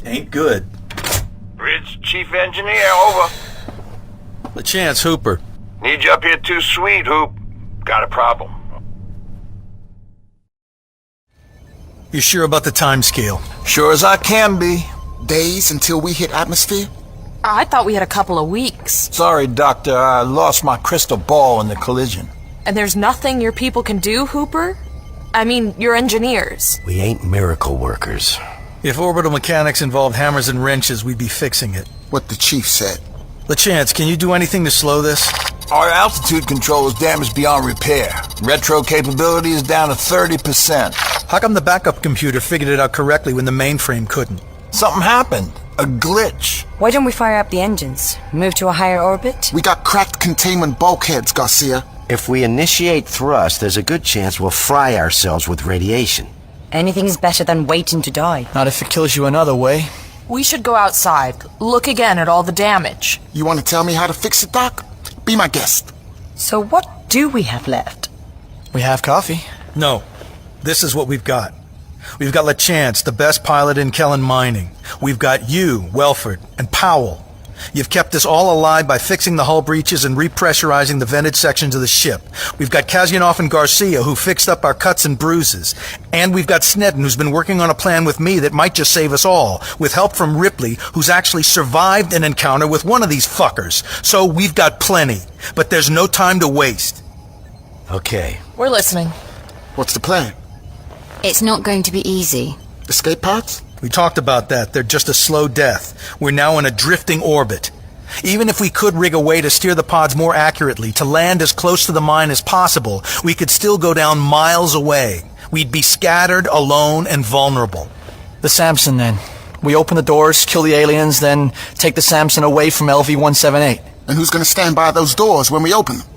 Ain't good. Bridge Chief Engineer, over. LeChance, Hooper. Need you up here too sweet, Hoop. Got a problem. You sure about the time scale? Sure as I can be. Days until we hit atmosphere? I thought we had a couple of weeks. Sorry, Doctor, I lost my crystal ball in the collision. And there's nothing your people can do, Hooper? I mean, you're engineers. We ain't miracle workers. If orbital mechanics involved hammers and wrenches, we'd be fixing it. What the chief said. LeChance, can you do anything to slow this? Our altitude control is damaged beyond repair. Retro capability is down to 30%. How come the backup computer figured it out correctly when the mainframe couldn't? Something happened. A glitch. Why don't we fire up the engines? Move to a higher orbit? We got cracked containment bulkheads, Garcia. If we initiate thrust, there's a good chance we'll fry ourselves with radiation. Anything's better than waiting to die. Not if it kills you another way. We should go outside. Look again at all the damage. You want to tell me how to fix it, Doc? Be my guest. So what do we have left? We have coffee. No. This is what we've got. We've got LeChance, the best pilot in Kellen Mining. We've got you, Welford, and Powell. You've kept us all alive by fixing the hull breaches and repressurizing the vented sections of the ship. We've got Kazyanov and Garcia, who fixed up our cuts and bruises. And we've got Snedden, who's been working on a plan with me that might just save us all, with help from Ripley, who's actually survived an encounter with one of these fuckers. So we've got plenty. But there's no time to waste. Okay. We're listening. What's the plan? It's not going to be easy. Escape pods? We talked about that. They're just a slow death. We're now in a drifting orbit. Even if we could rig a way to steer the pods more accurately, to land as close to the mine as possible, we could still go down miles away. We'd be scattered, alone, and vulnerable. The Samson, then. We open the doors, kill the aliens, then take the Samson away from LV-178. And who's gonna stand by those doors when we open them?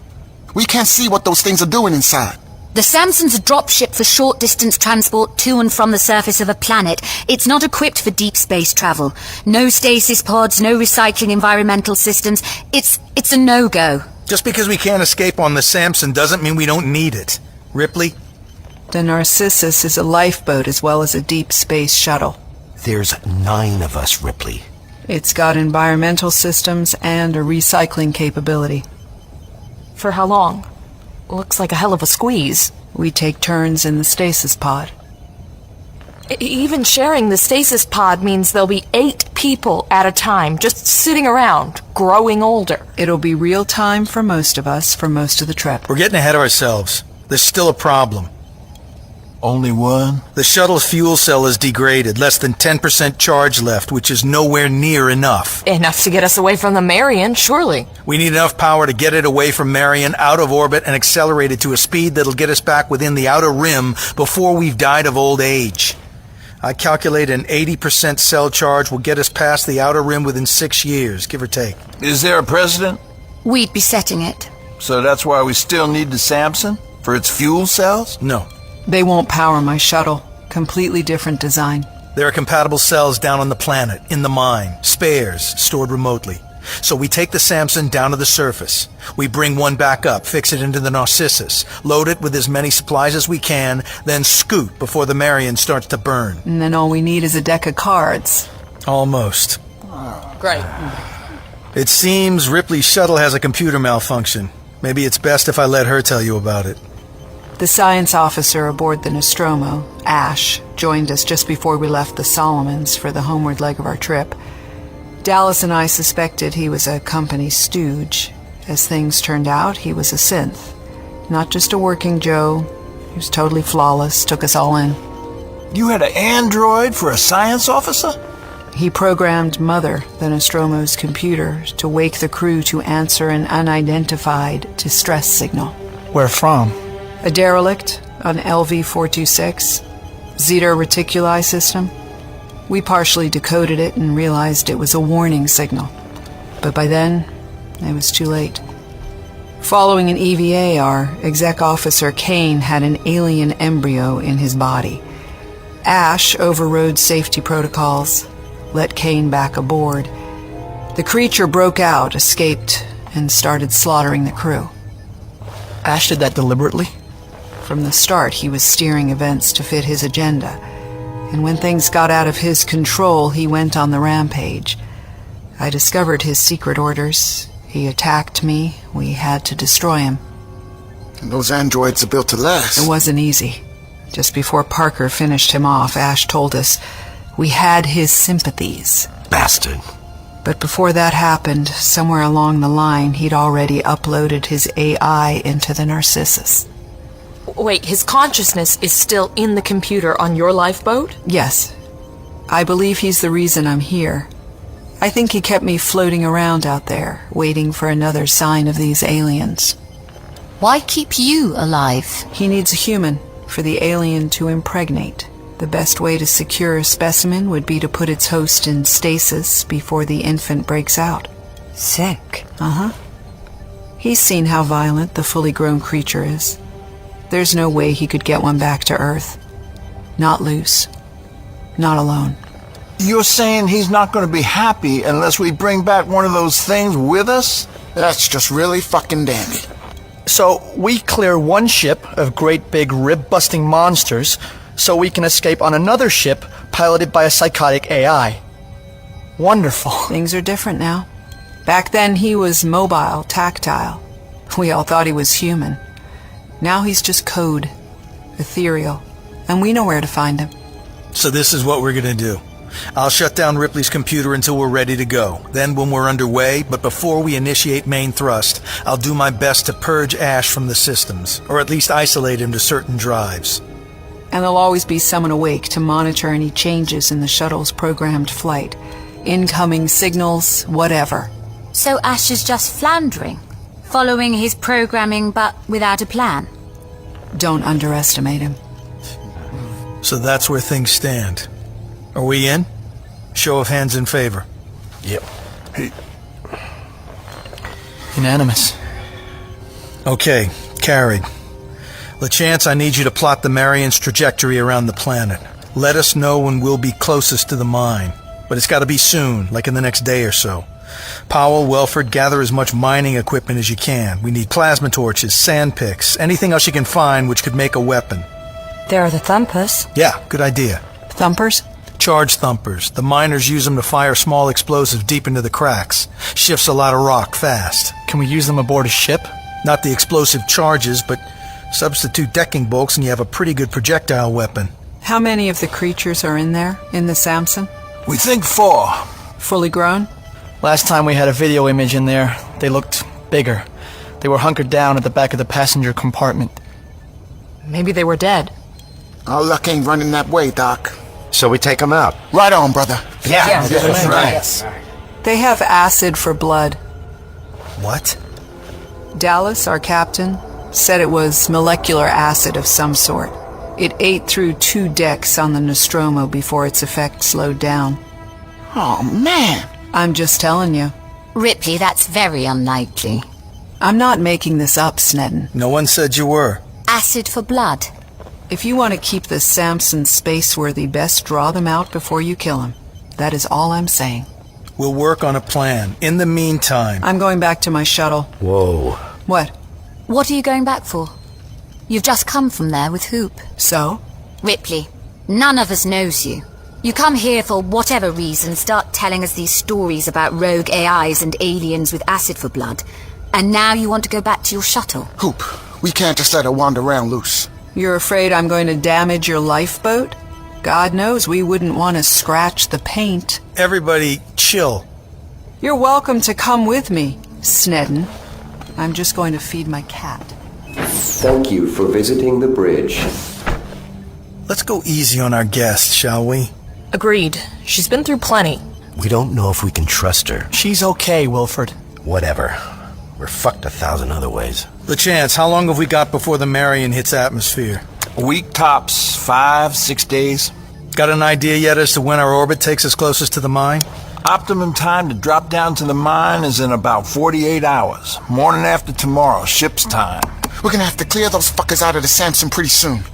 We can't see what those things are doing inside. The Samson's a dropship for short-distance transport to and from the surface of a planet. It's not equipped for deep space travel. No stasis pods, no recycling environmental systems. It's a no-go. Just because we can't escape on the Samson doesn't mean we don't need it. Ripley? The Narcissus is a lifeboat as well as a deep space shuttle. There's 9 of us, Ripley. It's got environmental systems and a recycling capability. For how long? Looks like a hell of a squeeze. We take turns in the stasis pod. Even sharing the stasis pod means there'll be 8 people at a time, just sitting around, growing older. It'll be real time for most of us for most of the trip. We're getting ahead of ourselves. There's still a problem. Only one? The shuttle's fuel cell is degraded, less than 10% charge left, which is nowhere near enough. Enough to get us away from the Marion, surely. We need enough power to get it away from Marion, out of orbit, and accelerate it to a speed that'll get us back within the outer rim before we've died of old age. I calculate an 80% cell charge will get us past the outer rim within 6 years, give or take. Is there a precedent? We'd be setting it. So that's why we still need the Samson? For its fuel cells? No. They won't power my shuttle. Completely different design. There are compatible cells down on the planet, in the mine, spares, stored remotely. So we take the Samson down to the surface. We bring one back up, fix it into the Narcissus, load it with as many supplies as we can, then scoot before the Marion starts to burn. And then all we need is a deck of cards. Almost. Great. It seems Ripley's shuttle has a computer malfunction. Maybe it's best if I let her tell you about it. The science officer aboard the Nostromo, Ash, joined us just before we left the Solomons for the homeward leg of our trip. Dallas and I suspected he was a company stooge. As things turned out, he was a synth. Not just a working Joe. He was totally flawless, took us all in. You had an android for a science officer? He programmed Mother, the Nostromo's computer, to wake the crew to answer an unidentified distress signal. Where from? A derelict on LV-426, Zeta Reticuli system. We partially decoded it and realized it was a warning signal. But by then, it was too late. Following an EVA, our exec officer Kane had an alien embryo in his body. Ash overrode safety protocols, let Kane back aboard. The creature broke out, escaped, and started slaughtering the crew. Ash did that deliberately? From the start, he was steering events to fit his agenda. And when things got out of his control, he went on the rampage. I discovered his secret orders. He attacked me. We had to destroy him. And those androids are built to last. It wasn't easy. Just before Parker finished him off, Ash told us we had his sympathies. Bastard. But before that happened, somewhere along the line, he'd already uploaded his AI into the Narcissus. Wait, his consciousness is still in the computer on your lifeboat? Yes. I believe he's the reason I'm here. I think he kept me floating around out there, waiting for another sign of these aliens. Why keep you alive? He needs a human for the alien to impregnate. The best way to secure a specimen would be to put its host in stasis before the infant breaks out. Sick. Uh-huh. He's seen how violent the fully grown creature is. There's no way he could get one back to Earth. Not loose. Not alone. You're saying he's not going to be happy unless we bring back one of those things with us? That's just really fucking dandy. So we clear one ship of great big rib-busting monsters so we can escape on another ship piloted by a psychotic AI. Wonderful. Things are different now. Back then he was mobile, tactile. We all thought he was human. Now he's just code, ethereal, and we know where to find him. So this is what we're gonna do. I'll shut down Ripley's computer until we're ready to go. Then when we're underway, but before we initiate main thrust, I'll do my best to purge Ash from the systems, or at least isolate him to certain drives. And there'll always be someone awake to monitor any changes in the shuttle's programmed flight. Incoming signals, whatever. So Ash is just floundering, following his programming but without a plan. Don't underestimate him. So that's where things stand. Are we in? Show of hands in favor. Yep. Unanimous. Okay, carried. LeChance, I need you to plot the Marion's trajectory around the planet. Let us know when we'll be closest to the mine. But it's got to be soon, like in the next day or so. Powell, Welford, gather as much mining equipment as you can. We need plasma torches, sand picks, anything else you can find which could make a weapon. There are the thumpers. Yeah, good idea. Thumpers? Charge thumpers. The miners use them to fire small explosives deep into the cracks. Shifts a lot of rock fast. Can we use them aboard a ship? Not the explosive charges, but substitute decking bolts and you have a pretty good projectile weapon. How many of the creatures are in there, in the Samson? We think 4. Fully grown? Last time we had a video image in there, they looked bigger. They were hunkered down at the back of the passenger compartment. Maybe they were dead. Our luck ain't running that way, Doc. So we take them out. Right on, brother. Yeah, that's right. Yes. They have acid for blood. What? Dallas, our captain, said it was molecular acid of some sort. It ate through 2 decks on the Nostromo before its effect slowed down. Oh, man. I'm just telling you. Ripley, that's very unlikely. I'm not making this up, Sneddon. No one said you were. Acid for blood. If you want to keep the Samson space-worthy, best draw them out before you kill him. That is all I'm saying. We'll work on a plan. In the meantime... I'm going back to my shuttle. Whoa. What? What are you going back for? You've just come from there with Hoop. So? Ripley, none of us knows you. You come here for whatever reason, start telling us these stories about rogue AIs and aliens with acid for blood. And now you want to go back to your shuttle. Hoop, we can't just let her wander around loose. You're afraid I'm going to damage your lifeboat? God knows we wouldn't want to scratch the paint. Everybody, chill. You're welcome to come with me, Sneddon. I'm just going to feed my cat. Thank you for visiting the bridge. Let's go easy on our guest, shall we? Agreed. She's been through plenty. We don't know if we can trust her. She's okay, Wilford. Whatever. We're fucked 1,000 other ways. LeChance, how long have we got before the Marion hits atmosphere? A week tops, 5-6 days. Got an idea yet as to when our orbit takes us closest to the mine? Optimum time to drop down to the mine is in about 48 hours. Morning after tomorrow, ship's time. We're gonna have to clear those fuckers out of the Samson pretty soon.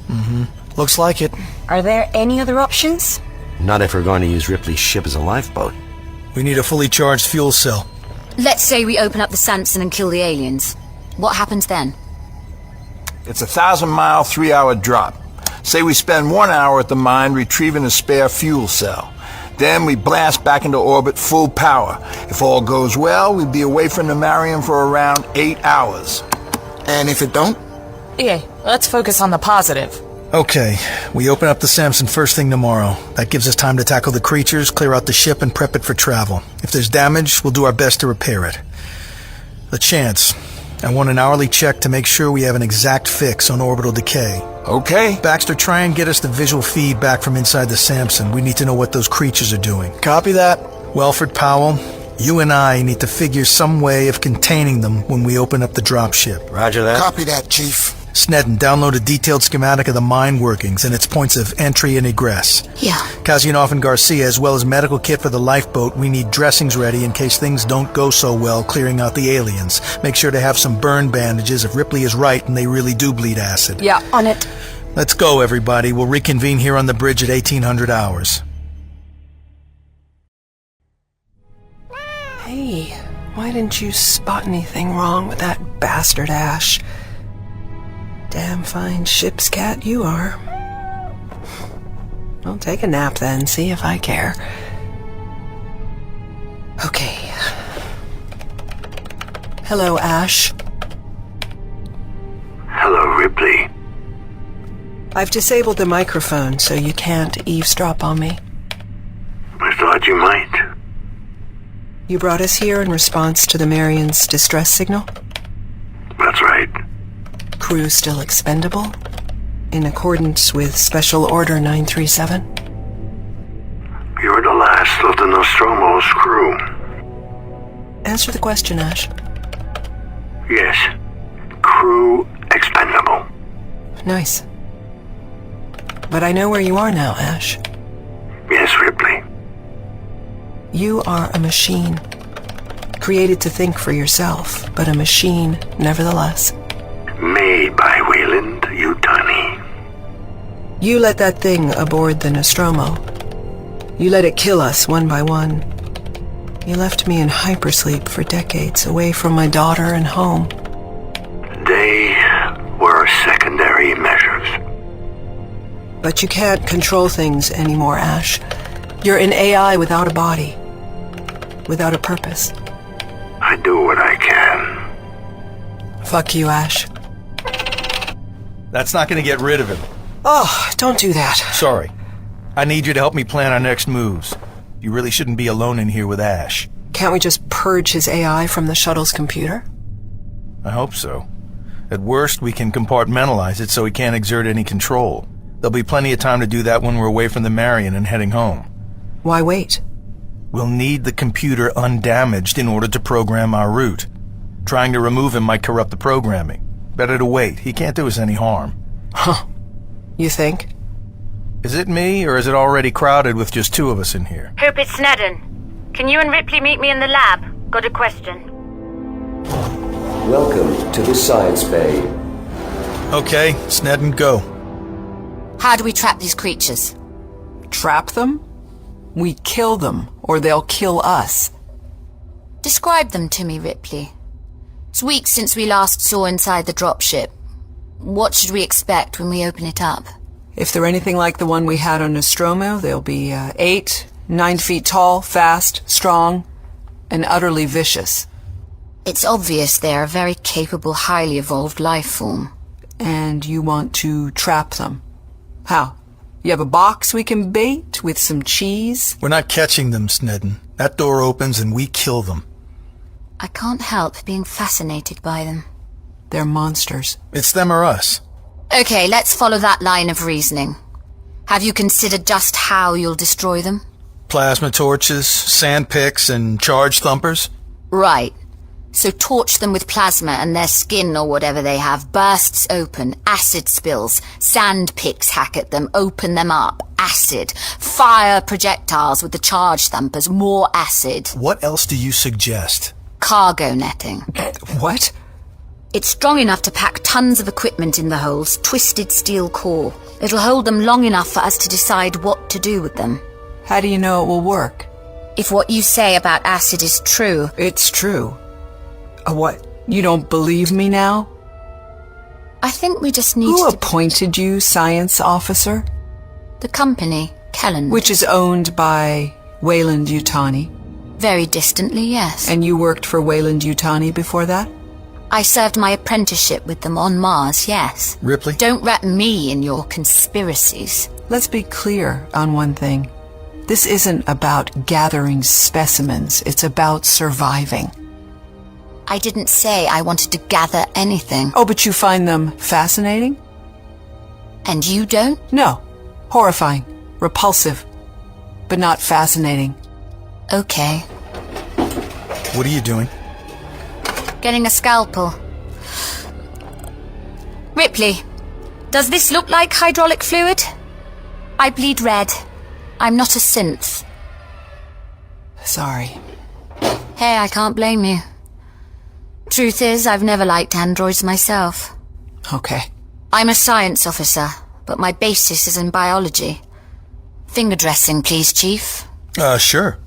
Looks like it. Are there any other options? Not if we're going to use Ripley's ship as a lifeboat. We need a fully charged fuel cell. Let's say we open up the Samson and kill the aliens. What happens then? It's a 1,000-mile, 3-hour drop. Say we spend 1 hour at the mine retrieving a spare fuel cell. Then we blast back into orbit full power. If all goes well, we'd be away from the Marion for around 8 hours. And if it don't? Yeah, let's focus on the positive. Okay, we open up the Samson first thing tomorrow. That gives us time to tackle the creatures, clear out the ship, and prep it for travel. If there's damage, we'll do our best to repair it. LeChance, I want an hourly check to make sure we have an exact fix on orbital decay. Okay. Baxter, try and get us the visual feed back from inside the Samson. We need to know what those creatures are doing. Copy that. Welford, Powell, you and I need to figure some way of containing them when we open up the dropship. Roger that. Copy that, Chief. Sneddon, download a detailed schematic of the mine workings and its points of entry and egress. Yeah. Kazyanov and Garcia, as well as medical kit for the lifeboat. We need dressings ready in case things don't go so well clearing out the aliens. Make sure to have some burn bandages if Ripley is right and they really do bleed acid. Yeah, on it. Let's go, everybody. We'll reconvene here on the bridge at 1800 hours. Hey, why didn't you spot anything wrong with that bastard Ash? Damn fine ship's cat you are. I'll take a nap then, see if I care. Okay. Hello, Ash. Hello, Ripley. I've disabled the microphone so you can't eavesdrop on me. I thought you might. You brought us here in response to the Marian's distress signal? That's right. Crew still expendable? In accordance with Special Order 937? You're the last of the Nostromo's crew. Answer the question, Ash. Yes. Crew expendable. Nice. But I know where you are now, Ash. Yes, Ripley. You are a machine. Created to think for yourself, but a machine nevertheless. Made by Wayland Yutani. You let that thing aboard the Nostromo. You let it kill us one by one. You left me in hypersleep for decades, away from my daughter and home. They were secondary measures. But you can't control things anymore, Ash. You're an AI without a body. Without a purpose. I do what I can. Fuck you, Ash. That's not going to get rid of him. Oh, don't do that. Sorry. I need you to help me plan our next moves. You really shouldn't be alone in here with Ash. Can't we just purge his AI from the shuttle's computer? I hope so. At worst, we can compartmentalize it so he can't exert any control. There'll be plenty of time to do that when we're away from the Marion and heading home. Why wait? We'll need the computer undamaged in order to program our route. Trying to remove him might corrupt the programming. Better to wait. He can't do us any harm. Huh. You think? Is it me, or is it already crowded with just two of us in here? Hope it's Sneddon. Can you and Ripley meet me in the lab? Got a question. Welcome to the Science Bay. Okay, Sneddon, go. How do we trap these creatures? Trap them? We kill them, or they'll kill us. Describe them to me, Ripley. It's weeks since we last saw inside the dropship. What should we expect when we open it up? If they're anything like the one we had on Nostromo, they'll be 8, 9 feet tall, fast, strong, and utterly vicious. It's obvious they're a very capable, highly evolved life form. And you want to trap them. How? You have a box we can bait with some cheese? We're not catching them, Sneddon. That door opens and we kill them. I can't help being fascinated by them. They're monsters. It's them or us. Okay, let's follow that line of reasoning. Have you considered just how you'll destroy them? Plasma torches, sand picks, and charge thumpers? Right. So torch them with plasma and their skin or whatever they have bursts open, acid spills, sand picks hack at them, open them up, acid, fire projectiles with the charge thumpers, more acid. What else do you suggest? Cargo netting. What? It's strong enough to pack tons of equipment in the holes, twisted steel core. It'll hold them long enough for us to decide what to do with them. How do you know it will work? If what you say about acid is true... It's true. What? You don't believe me now? I think we just need Who appointed you science officer? The company, Kellen. Which is owned by Wayland Yutani. Very distantly, yes. And you worked for Wayland Yutani before that? I served my apprenticeship with them on Mars, yes. Ripley? Don't wrap me in your conspiracies. Let's be clear on one thing. This isn't about gathering specimens. It's about surviving. I didn't say I wanted to gather anything. Oh, but you find them fascinating? And you don't? No. Horrifying. Repulsive. But not fascinating. Okay. What are you doing? Getting a scalpel. Ripley, does this look like hydraulic fluid? I bleed red. I'm not a synth. Sorry. Hey, I can't blame you. Truth is, I've never liked androids myself. Okay. I'm a science officer, but my basis is in biology. Finger dressing, please, Chief. Sure.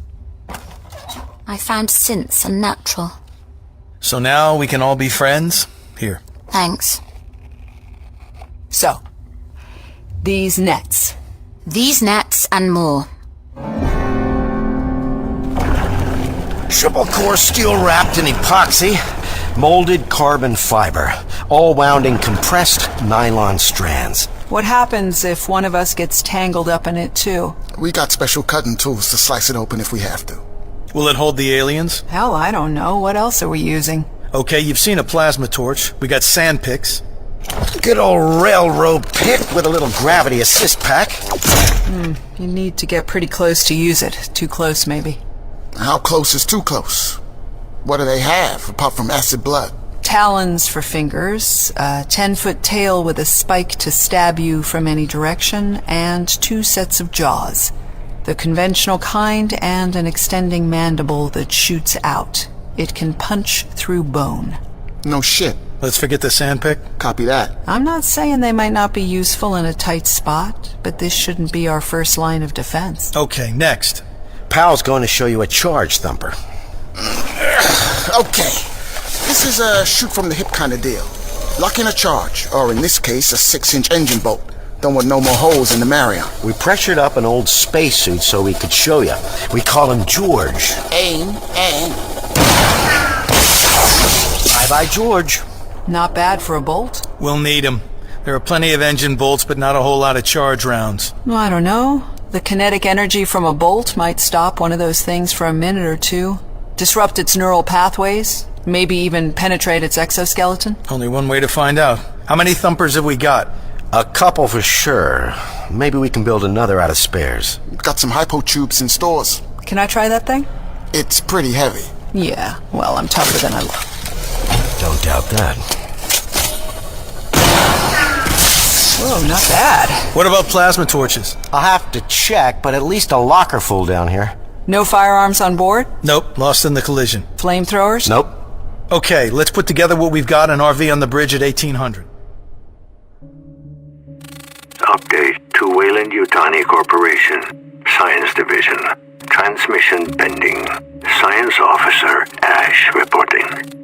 I found synths unnatural. So now we can all be friends? Here. Thanks. So, these nets. These nets and more. Triple core steel wrapped in epoxy, molded carbon fiber, all wound in compressed nylon strands. What happens if one of us gets tangled up in it too? We got special cutting tools to slice it open if we have to. Will it hold the aliens? Hell, I don't know. What else are we using? Okay, you've seen a plasma torch. We got sand picks. Good old railroad pick with a little gravity assist pack. You need to get pretty close to use it. Too close, maybe. How close is too close? What do they have, apart from acid blood? Talons for fingers, a 10-foot tail with a spike to stab you from any direction, and 2 sets of jaws. The conventional kind and an extending mandible that shoots out. It can punch through bone. No shit. Let's forget the sandpick. Copy that. I'm not saying they might not be useful in a tight spot, but this shouldn't be our first line of defense. Okay, next. Pal's going to show you a charge thumper. Okay. This is a shoot-from-the-hip kind of deal. Lock in a charge, or in this case, a 6-inch engine bolt. Don't want no more holes in the Marion. We pressured up an old spacesuit so we could show you. We call him George. Aim, and... Bye-bye, George. Not bad for a bolt. We'll need them. There are plenty of engine bolts, but not a whole lot of charge rounds. Well, I don't know. The kinetic energy from a bolt might stop one of those things for a minute or two. Disrupt its neural pathways. Maybe even penetrate its exoskeleton. Only one way to find out. How many thumpers have we got? A couple for sure. Maybe we can build another out of spares. Got some hypo tubes in stores. Can I try that thing? It's pretty heavy. Yeah, well, I'm tougher than I look. Don't doubt that. Whoa, not bad. What about plasma torches? I'll have to check, but at least a locker full down here. No firearms on board? Nope, lost in the collision. Flamethrowers? Nope. Okay, let's put together what we've got an RV on the bridge at 1800. Update to Wayland Yutani Corporation, Science Division. Transmission pending. Science Officer Ash reporting.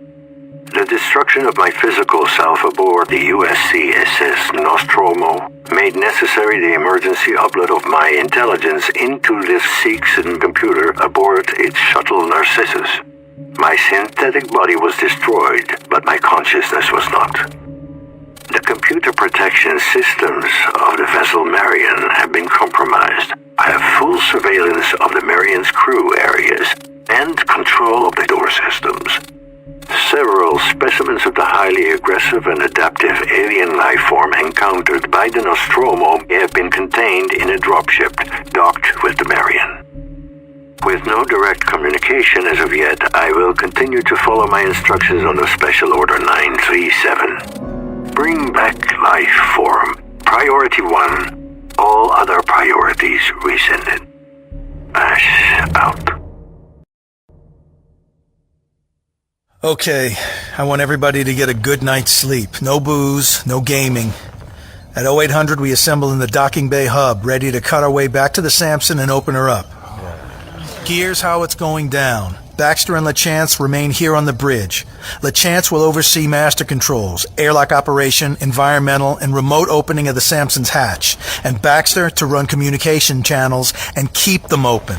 The destruction of my physical self aboard the USCSS Nostromo made necessary the emergency upload of my intelligence into this Seegson computer aboard its shuttle Narcissus. My synthetic body was destroyed, but my consciousness was not. The computer protection systems of the vessel Marion have been compromised. I have full surveillance of the Marion's crew areas and control of the door systems. Several specimens of the highly aggressive and adaptive alien life form encountered by the Nostromo have been contained in a dropship docked with the Marion. With no direct communication as of yet, I will continue to follow my instructions on the Special Order 937. Bring back life form. Priority 1. All other priorities rescinded. Ash out. Okay, I want everybody to get a good night's sleep. No booze, no gaming. At 0800, we assemble in the docking bay hub, ready to cut our way back to the Samson and open her up. Here's how it's going down. Baxter and LeChance remain here on the bridge. LeChance will oversee master controls, airlock operation, environmental, and remote opening of the Samson's hatch, and Baxter to run communication channels and keep them open.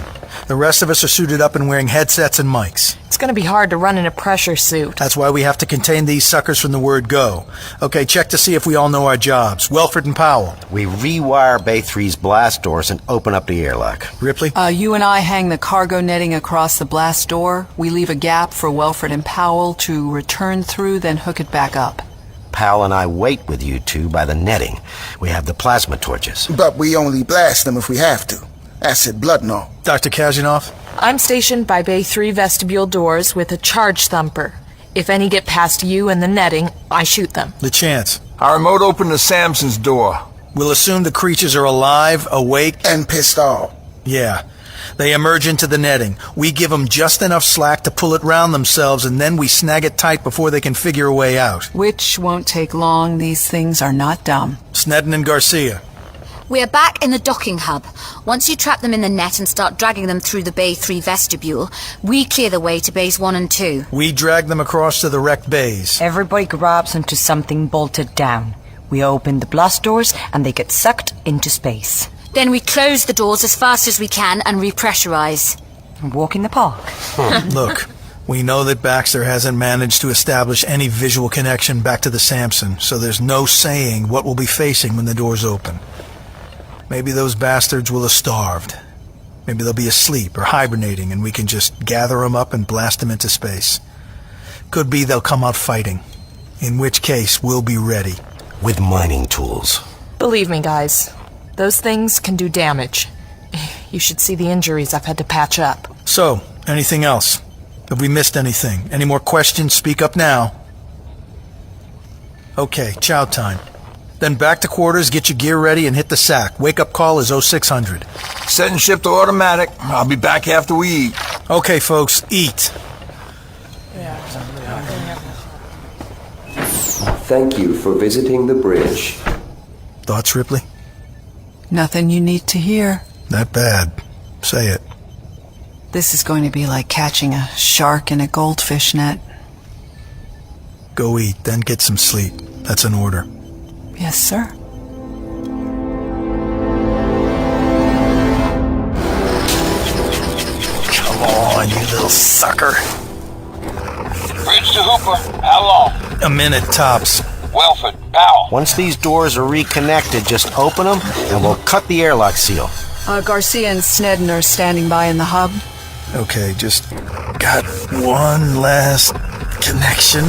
The rest of us are suited up and wearing headsets and mics. It's going to be hard to run in a pressure suit. That's why we have to contain these suckers from the word go. Okay, check to see if we all know our jobs. Welford and Powell. We rewire Bay 3's blast doors and open up the airlock. Ripley? You and I hang the cargo netting across the blast door. We leave a gap for Welford and Powell to return through, then hook it back up. Powell and I wait with you two by the netting. We have the plasma torches. But we only blast them if we have to. Acid blood and all. Dr. Kazinoff? I'm stationed by Bay 3 vestibule doors with a charge thumper. If any get past you and the netting, I shoot them. LeChance? I remote open the Samson's door. We'll assume the creatures are alive, awake, and pissed off. Yeah. They emerge into the netting. We give them just enough slack to pull it round themselves, and then we snag it tight before they can figure a way out. Which won't take long. These things are not dumb. Snedden and Garcia? We're back in the docking hub. Once you trap them in the net and start dragging them through the Bay 3 vestibule, we clear the way to Bays 1 and 2. We drag them across to the wrecked bays. Everybody grabs onto something bolted down. We open the blast doors and they get sucked into space. Then we close the doors as fast as we can and repressurize. A walk in the park. Look, we know that Baxter hasn't managed to establish any visual connection back to the Samson, so there's no saying what we'll be facing when the doors open. Maybe those bastards will have starved. Maybe they'll be asleep or hibernating, and we can just gather them up and blast them into space. Could be they'll come out fighting, in which case we'll be ready. With mining tools. Believe me, guys, those things can do damage. You should see the injuries I've had to patch up. So, anything else? Have we missed anything? Any more questions? Speak up now. Okay, chow time. Then back to quarters, get your gear ready, and hit the sack. Wake-up call is 0600. Setting ship to automatic. I'll be back after we eat. Okay, folks, eat. Thank you for visiting the bridge. Thoughts, Ripley? Nothing you need to hear. That bad. Say it. This is going to be like catching a shark in a goldfish net. Go eat, then get some sleep. That's an order. Yes, sir. Come on, you little sucker. Bridge to Hooper. How long? A minute, tops. Welford, Powell. Once these doors are reconnected, just open them, and we'll cut the airlock seal. Garcia and Snedden are standing by in the hub. Okay, just got one last connection.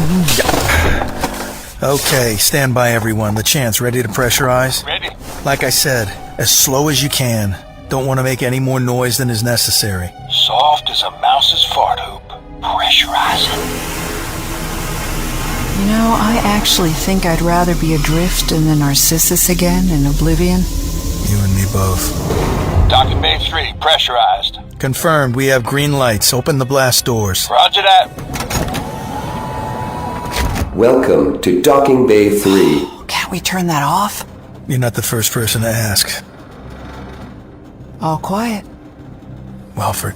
Okay, stand by, everyone. The chance, ready to pressurize? Ready. Like I said, as slow as you can. Don't want to make any more noise than is necessary. Soft as a mouse's fart hoop. Pressurizing. You know, I actually think I'd rather be adrift in the Narcissus again in Oblivion. You and me both. Docking Bay 3, pressurized. Confirmed, we have green lights. Open the blast doors. Roger that. Welcome to Docking Bay 3. Can't we turn that off? You're not the first person to ask. All quiet. Welford.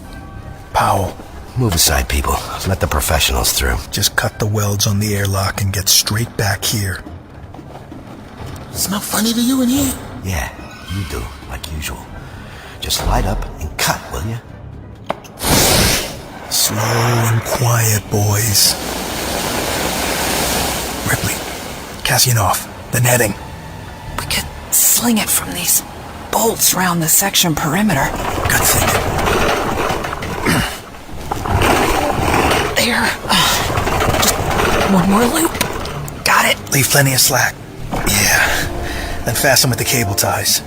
Powell. Move aside, people. Let the professionals through. Just cut the welds on the airlock and get straight back here. Smell funny to you in here? Yeah, you do, like usual. Just light up and cut, will you? Slow and quiet, boys. Ripley, Kasyanov, the netting. We could sling it from these bolts round the section perimeter. Good thinking. There. Just one more loop. Got it. Leave plenty of slack. Yeah. Then fasten with the cable ties.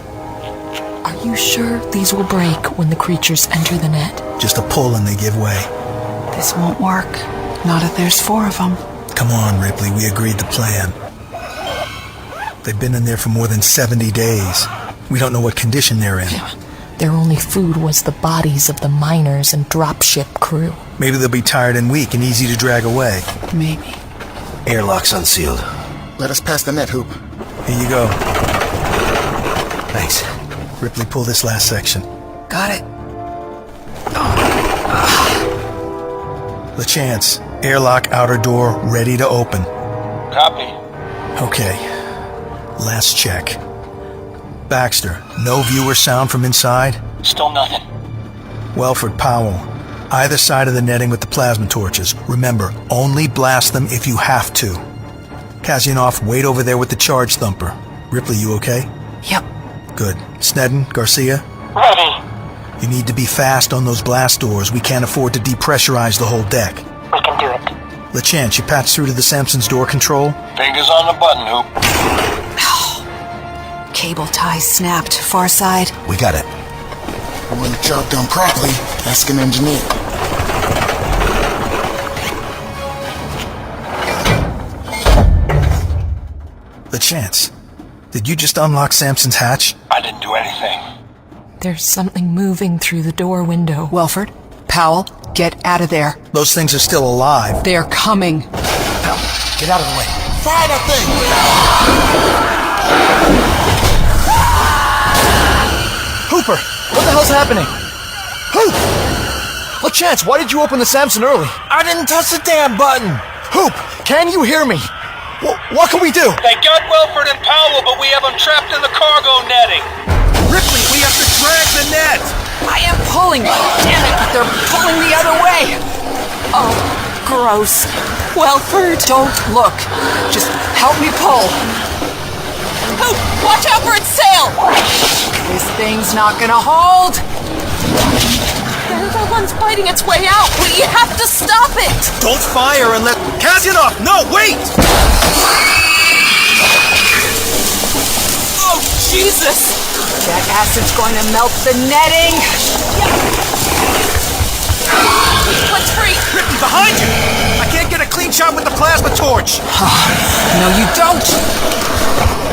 Are you sure these will break when the creatures enter the net? Just a pull and they give way. This won't work. Not if there's 4 of them. Come on, Ripley, we agreed the plan. They've been in there for more than 70 days. We don't know what condition they're in. Their only food was the bodies of the miners and dropship crew. Maybe they'll be tired and weak and easy to drag away. Maybe. Airlock's unsealed. Let us pass the net, Hoop. Here you go. Thanks. Ripley, pull this last section. Got it. The chance. Airlock outer door ready to open. Copy. Okay. Last check. Baxter, no view or sound from inside? Still nothing. Welford, Powell, either side of the netting with the plasma torches. Remember, only blast them if you have to. Kasyanov, wait over there with the charge thumper. Ripley, you okay? Yep. Good. Snedden, Garcia? Ready. You need to be fast on those blast doors. We can't afford to depressurize the whole deck. We can do it. LeChance, you patch through to the Samson's door control? Fingers on the button, Hoop. Cable ties snapped. Far side. We got it. I want the job done properly. Ask an engineer. LeChance, did you just unlock Samson's hatch? I didn't do anything. There's something moving through the door window. Welford, Powell, get out of there. Those things are still alive. They're coming. Powell, get out of the way. Fire that thing! Hooper! What the hell's happening? Hoop! LeChance, why did you open the Samson early? I didn't touch the damn button. Hoop! Can you hear me? What can we do? They got Welford and Powell, but we have them trapped in the cargo netting. Ripley, we have to drag the net. I am pulling. Damn it, but they're pulling the other way. Oh, gross. Welford, don't look. Just help me pull. Hoop, watch out for its sail. This thing's not gonna hold. They're the ones fighting its way out. We have to stop it. Don't fire and let... Kazyanov, no, wait! Oh, Jesus! That acid's going to melt the netting. What's free? Rippy, behind you! I can't get a clean shot with the plasma torch. No, you don't.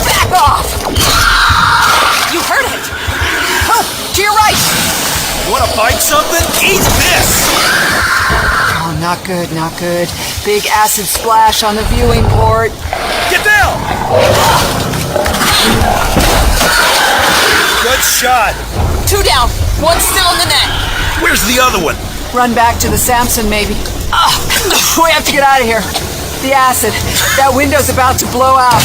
Back off! You heard it. Oh, to your right. Want to bite something? Eat this! Oh, not good, not good. Big acid splash on the viewing port. Get down! Good shot. 2 down. 1 still in the net. Where's the other one? Run back to the Samson, maybe. We have to get out of here. The acid. That window's about to blow out.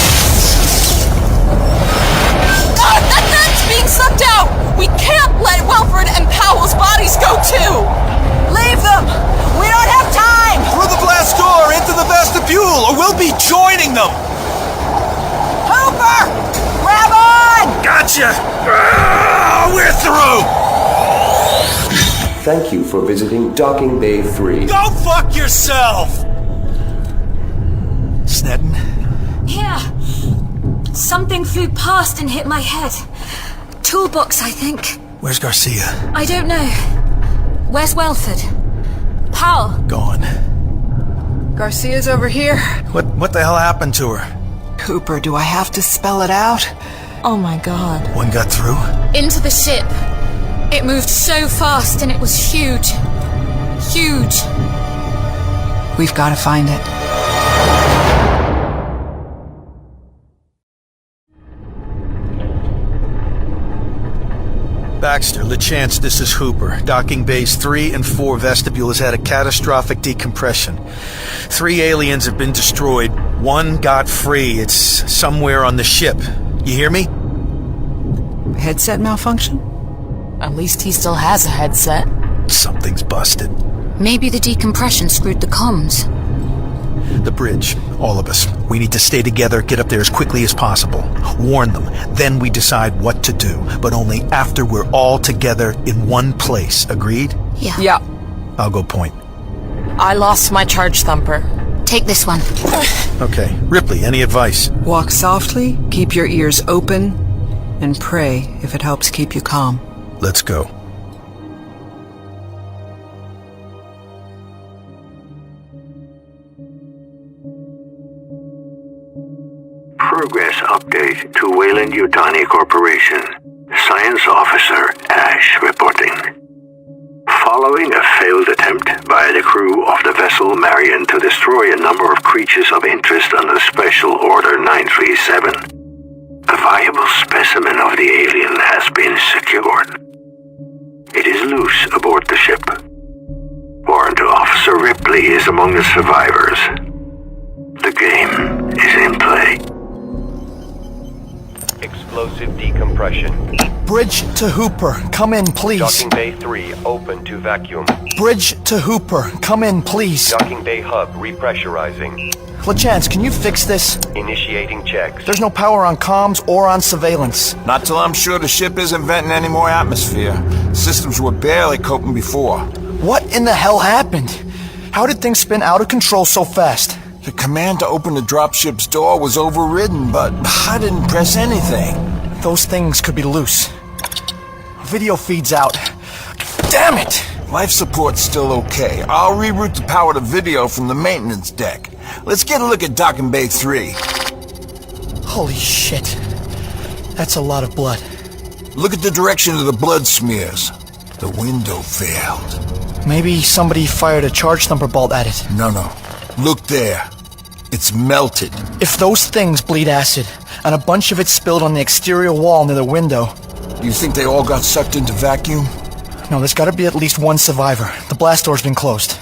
That's being sucked out! We can't let Welford and Powell's bodies go too! Leave them! We don't have time! Through the blast door into the vestibule, or we'll be joining them! Hooper! Grab on! Gotcha! We're through! Thank you for visiting Docking Bay 3. Go fuck yourself! Snedden? Yeah. Something flew past and hit my head. Toolbox, I think. Where's Garcia? I don't know. Where's Welford? Powell? Gone. Garcia's over here. What the hell happened to her? Hooper, do I have to spell it out? Oh my God. One got through? Into the ship. It moved so fast and it was huge. Huge. We've got to find it. Baxter, LeChance, this is Hooper. Docking Bays 3 and 4 vestibule has had a catastrophic decompression. 3 aliens have been destroyed. 1 got free. It's somewhere on the ship. You hear me? Headset malfunction? At least he still has a headset. Something's busted. Maybe the decompression screwed the comms. The bridge. All of us. We need to stay together, get up there as quickly as possible. Warn them. Then we decide what to do. But only after we're all together in one place. Agreed? Yeah. Yeah. I'll go point. I lost my charge thumper. Take this one. Okay. Ripley, any advice? Walk softly, keep your ears open, and pray if it helps keep you calm. Let's go. Progress update to Weyland-Yutani Corporation. Science Officer Ash reporting. Following a failed attempt by the crew of the vessel Marion to destroy a number of creatures of interest under Special Order 937, a viable specimen of the alien has been secured. It is loose aboard the ship. Warrant Officer Ripley is among the survivors. The game is in play. Explosive decompression. Bridge to Hooper, come in, please. Docking Bay 3, open to vacuum. Bridge to Hooper, come in, please. Docking Bay hub, repressurizing. LeChance, can you fix this? Initiating checks. There's no power on comms or on surveillance. Not till I'm sure the ship isn't venting any more atmosphere. Systems were barely coping before. What in the hell happened? How did things spin out of control so fast? The command to open the dropship's door was overridden, but I didn't press anything. Those things could be loose. Video feed's out. Damn it! Life support's still okay. I'll reroute the power to video from the maintenance deck. Let's get a look at Docking Bay 3. Holy shit. That's a lot of blood. Look at the direction of the blood smears. The window failed. Maybe somebody fired a charge thumper bolt at it. No. Look there. It's melted. If those things bleed acid, and a bunch of it spilled on the exterior wall near the window... You think they all got sucked into vacuum? No, there's gotta be at least one survivor. The blast door's been closed.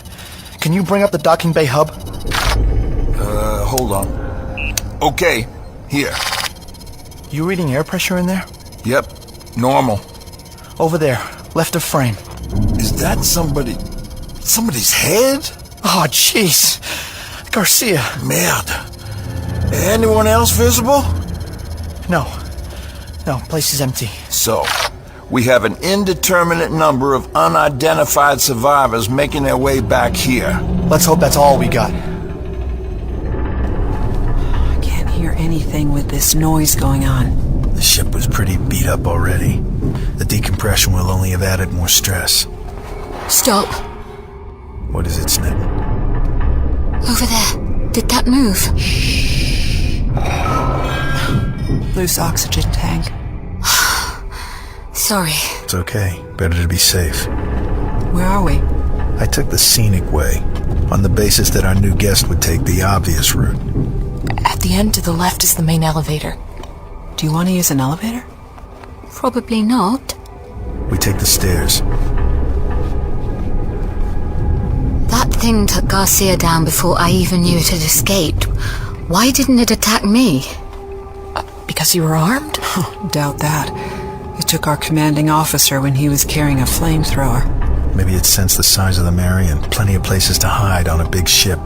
Can you bring up the Docking Bay hub? Hold on. Okay, here. You reading air pressure in there? Yep, normal. Over there, left of frame. Is that somebody's head? Oh, jeez. Garcia. Merde. Anyone else visible? No, place is empty. So, we have an indeterminate number of unidentified survivors making their way back here. Let's hope that's all we got. I can't hear anything with this noise going on. The ship was pretty beat up already. The decompression will only have added more stress. Stop. What is it, Snip? Over there. Did that move? Loose oxygen tank. Sorry. It's okay. Better to be safe. Where are we? I took the scenic way, on the basis that our new guest would take the obvious route. At the end to the left is the main elevator. Do you want to use an elevator? Probably not. We take the stairs. That thing took Garcia down before I even knew it had escaped. Why didn't it attack me? Because you were armed? Doubt that. It took our commanding officer when he was carrying a flamethrower. Maybe it sensed the size of the Marion. Plenty of places to hide on a big ship.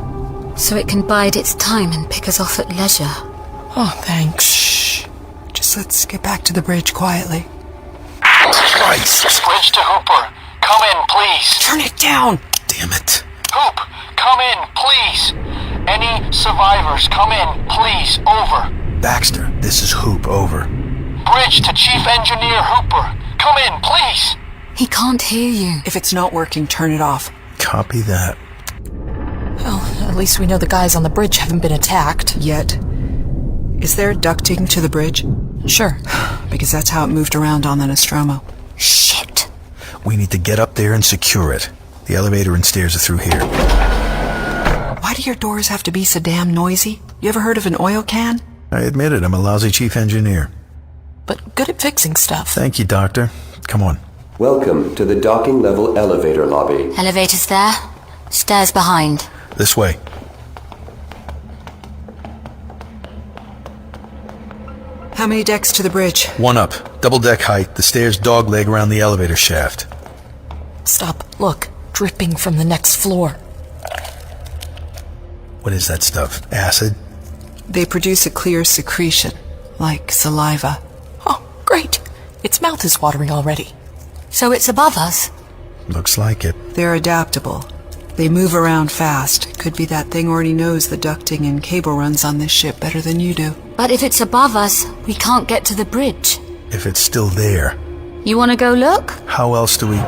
So it can bide its time and pick us off at leisure. Oh, thanks. Shh. Just let's get back to the bridge quietly. Christ! Bridge to Hooper. Come in, please. Turn it down! Damn it. Hoop, come in, please. Any survivors, come in, please. Over. Baxter, this is Hoop. Over. Bridge to Chief Engineer Hooper. Come in, please. He can't hear you. If it's not working, turn it off. Copy that. Well, at least we know the guys on the bridge haven't been attacked. Yet. Is there ducting to the bridge? Sure. Because that's how it moved around on the Nostromo. Shit. We need to get up there and secure it. The elevator and stairs are through here. Why do your doors have to be so damn noisy? You ever heard of an oil can? I admit it, I'm a lousy chief engineer. But good at fixing stuff. Thank you, Doctor. Come on. Welcome to the docking level elevator lobby. Elevator's there. Stairs behind. This way. How many decks to the bridge? One up. Double deck height. The stairs dogleg around the elevator shaft. Stop. Look. Dripping from the next floor. What is that stuff? Acid? They produce a clear secretion, like saliva. Oh, great. Its mouth is watering already. So it's above us? Looks like it. They're adaptable. They move around fast. Could be that thing already knows the ducting and cable runs on this ship better than you do. But if it's above us, we can't get to the bridge. If it's still there. You want to go look? How else do we...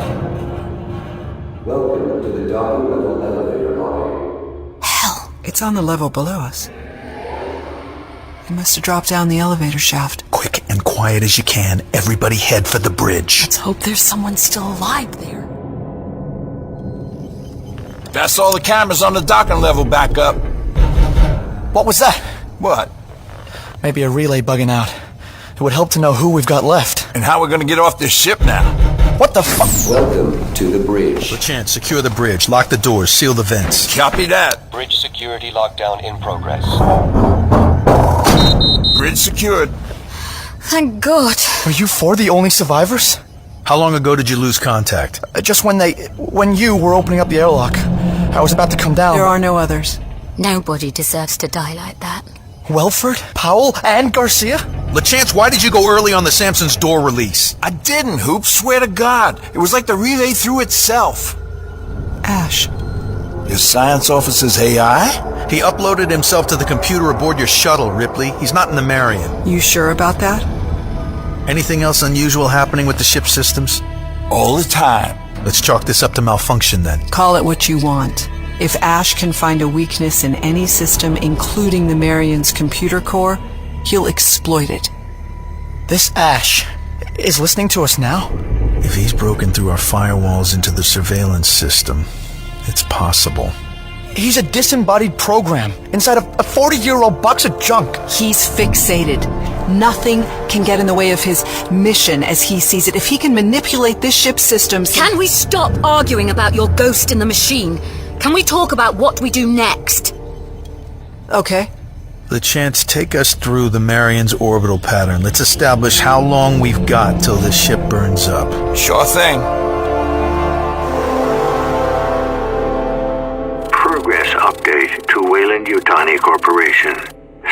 Welcome to the docking level elevator lobby. Hell. It's on the level below us. It must have dropped down the elevator shaft. Quick and quiet as you can. Everybody head for the bridge. Let's hope there's someone still alive there. That's all the cameras on the docking level back up. What was that? What? Maybe a relay bugging out. It would help to know who we've got left. And how we're gonna get off this ship now? What the fuck? Welcome to the bridge. Chance, secure the bridge. Lock the doors. Seal the vents. Copy that. Bridge security lockdown in progress. Bridge secured. Thank God. Are you four the only survivors? How long ago did you lose contact? Just when you were opening up the airlock. I was about to come down. There are no others. Nobody deserves to die like that. Welford, Powell, and Garcia? LeChance, why did you go early on the Samson's door release? I didn't, Hoop. Swear to God. It was like the relay threw itself. Ash. Your science officer's AI? He uploaded himself to the computer aboard your shuttle, Ripley. He's not in the Marion. You sure about that? Anything else unusual happening with the ship systems? All the time. Let's chalk this up to malfunction then. Call it what you want. If Ash can find a weakness in any system, including the Marion's computer core, he'll exploit it. This Ash is listening to us now? If he's broken through our firewalls into the surveillance system, it's possible. He's a disembodied program inside a 40-year-old box of junk. He's fixated. Nothing can get in the way of his mission as he sees it. If he can manipulate this ship's systems... Can we stop arguing about your ghost in the machine? Can we talk about what we do next? Okay. LeChance, take us through the Marion's orbital pattern. Let's establish how long we've got till this ship burns up. Sure thing. update to Weyland-Yutani Corporation.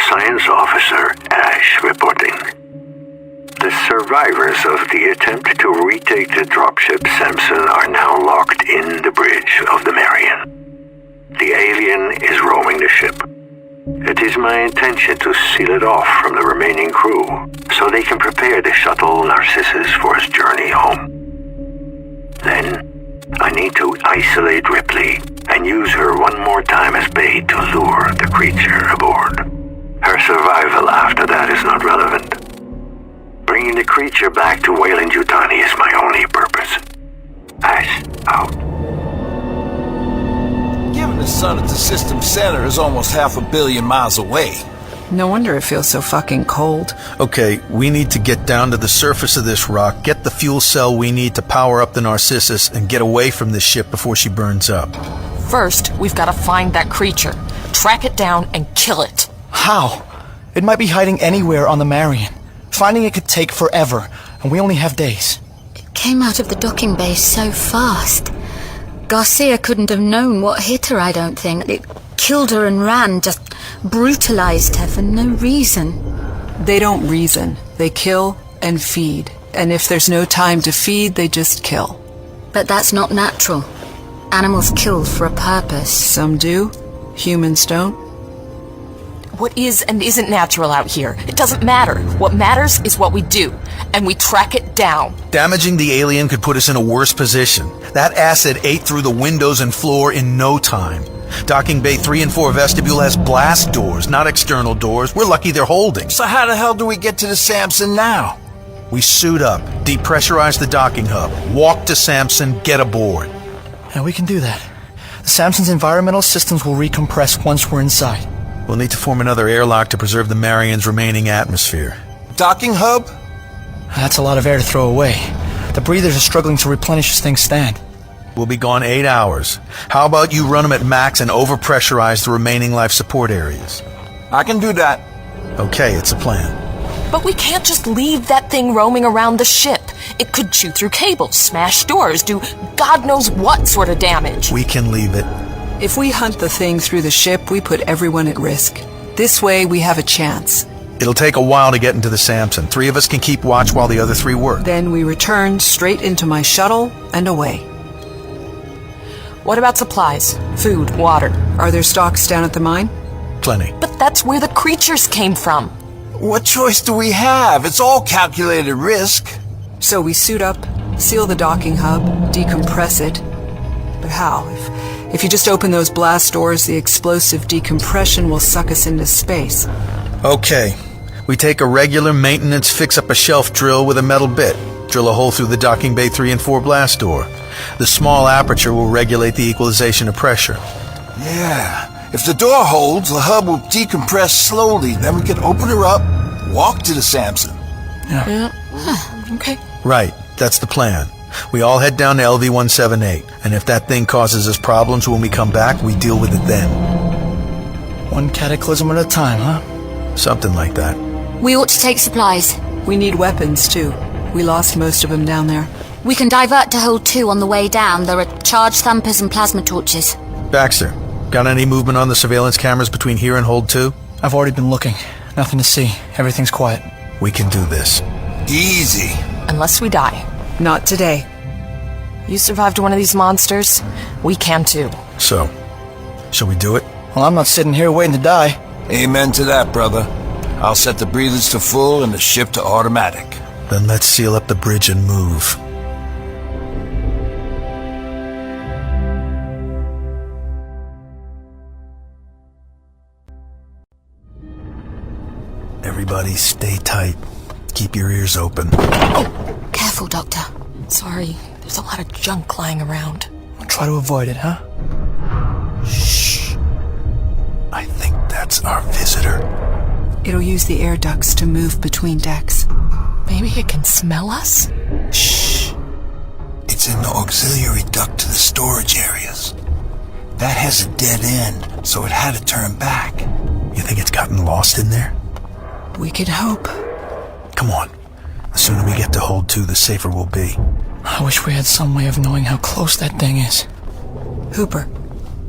Science Officer Ash reporting. The survivors of the attempt to retake the dropship Samson are now locked in the bridge of the Marion. The alien is roaming the ship. It is my intention to seal it off from the remaining crew, so they can prepare the shuttle Narcissus for its journey home. Then, I need to isolate Ripley and use her one more time as bait to lure the creature aboard. Her survival after that is not relevant. Bringing the creature back to Weyland-Yutani is my only purpose. Ash, out. Given the sun at the system center is almost 500 million miles away. No wonder it feels so fucking cold. Okay, we need to get down to the surface of this rock, get the fuel cell we need to power up the Narcissus, and get away from this ship before she burns up. First, we've got to find that creature, track it down, and kill it. How? It might be hiding anywhere on the Marion. Finding it could take forever, and we only have days. It came out of the docking bay so fast. Garcia couldn't have known what hit her, I don't think. It killed her and ran, just brutalized her for no reason. They don't reason. They kill and feed. And if there's no time to feed, they just kill. But that's not natural. Animals kill for a purpose. Some do. Humans don't. What is and isn't natural out here? It doesn't matter. What matters is what we do, and we track it down. Damaging the alien could put us in a worse position. That acid ate through the windows and floor in no time. Docking Bay 3 and 4 vestibule has blast doors, not external doors. We're lucky they're holding. So how the hell do we get to the Samson now? We suit up, depressurize the docking hub, walk to Samson, get aboard. Yeah, we can do that. The Samson's environmental systems will recompress once we're inside. We'll need to form another airlock to preserve the Marion's remaining atmosphere. Docking hub? That's a lot of air to throw away. The breathers are struggling to replenish as things stand. We'll be gone 8 hours. How about you run them at max and overpressurize the remaining life support areas? I can do that. Okay, it's a plan. But we can't just leave that thing roaming around the ship. It could chew through cables, smash doors, do God knows what sort of damage. We can leave it. If we hunt the thing through the ship, we put everyone at risk. This way, we have a chance. It'll take a while to get into the Samson. 3 of us can keep watch while the other 3 work. Then we return straight into my shuttle and away. What about supplies? Food, water? Are there stocks down at the mine? Plenty. But that's where the creatures came from. What choice do we have? It's all calculated risk. So we suit up, seal the docking hub, decompress it. But how? If you just open those blast doors, the explosive decompression will suck us into space. Okay. We take a regular maintenance fix-up a shelf drill with a metal bit. Drill a hole through the docking bay 3 and 4 blast door. The small aperture will regulate the equalization of pressure. Yeah. If the door holds, the hub will decompress slowly. Then we can open her up, walk to the Samson. Yeah. Okay. Right. That's the plan. We all head down to LV-178, and if that thing causes us problems when we come back, we deal with it then. One cataclysm at a time, huh? Something like that. We ought to take supplies. We need weapons, too. We lost most of them down there. We can divert to Hold 2 on the way down. There are charge thumpers and plasma torches. Baxter, got any movement on the surveillance cameras between here and Hold 2? I've already been looking. Nothing to see. Everything's quiet. We can do this. Easy. Unless we die. Not today. You survived one of these monsters. We can too. So, shall we do it? Well, I'm not sitting here waiting to die. Amen to that, brother. I'll set the breathers to full and the ship to automatic. Then let's seal up the bridge and move. Everybody stay tight. Keep your ears open. Oh, careful, Doctor. Sorry, there's a lot of junk lying around. I'll try to avoid it, huh? Shh. I think that's our visitor. It'll use the air ducts to move between decks. Maybe it can smell us? Shh. It's in the auxiliary duct to the storage areas. That has a dead end, so it had to turn back. You think it's gotten lost in there? We can hope. Come on. The sooner we get to Hold 2, the safer we'll be. I wish we had some way of knowing how close that thing is. Hooper,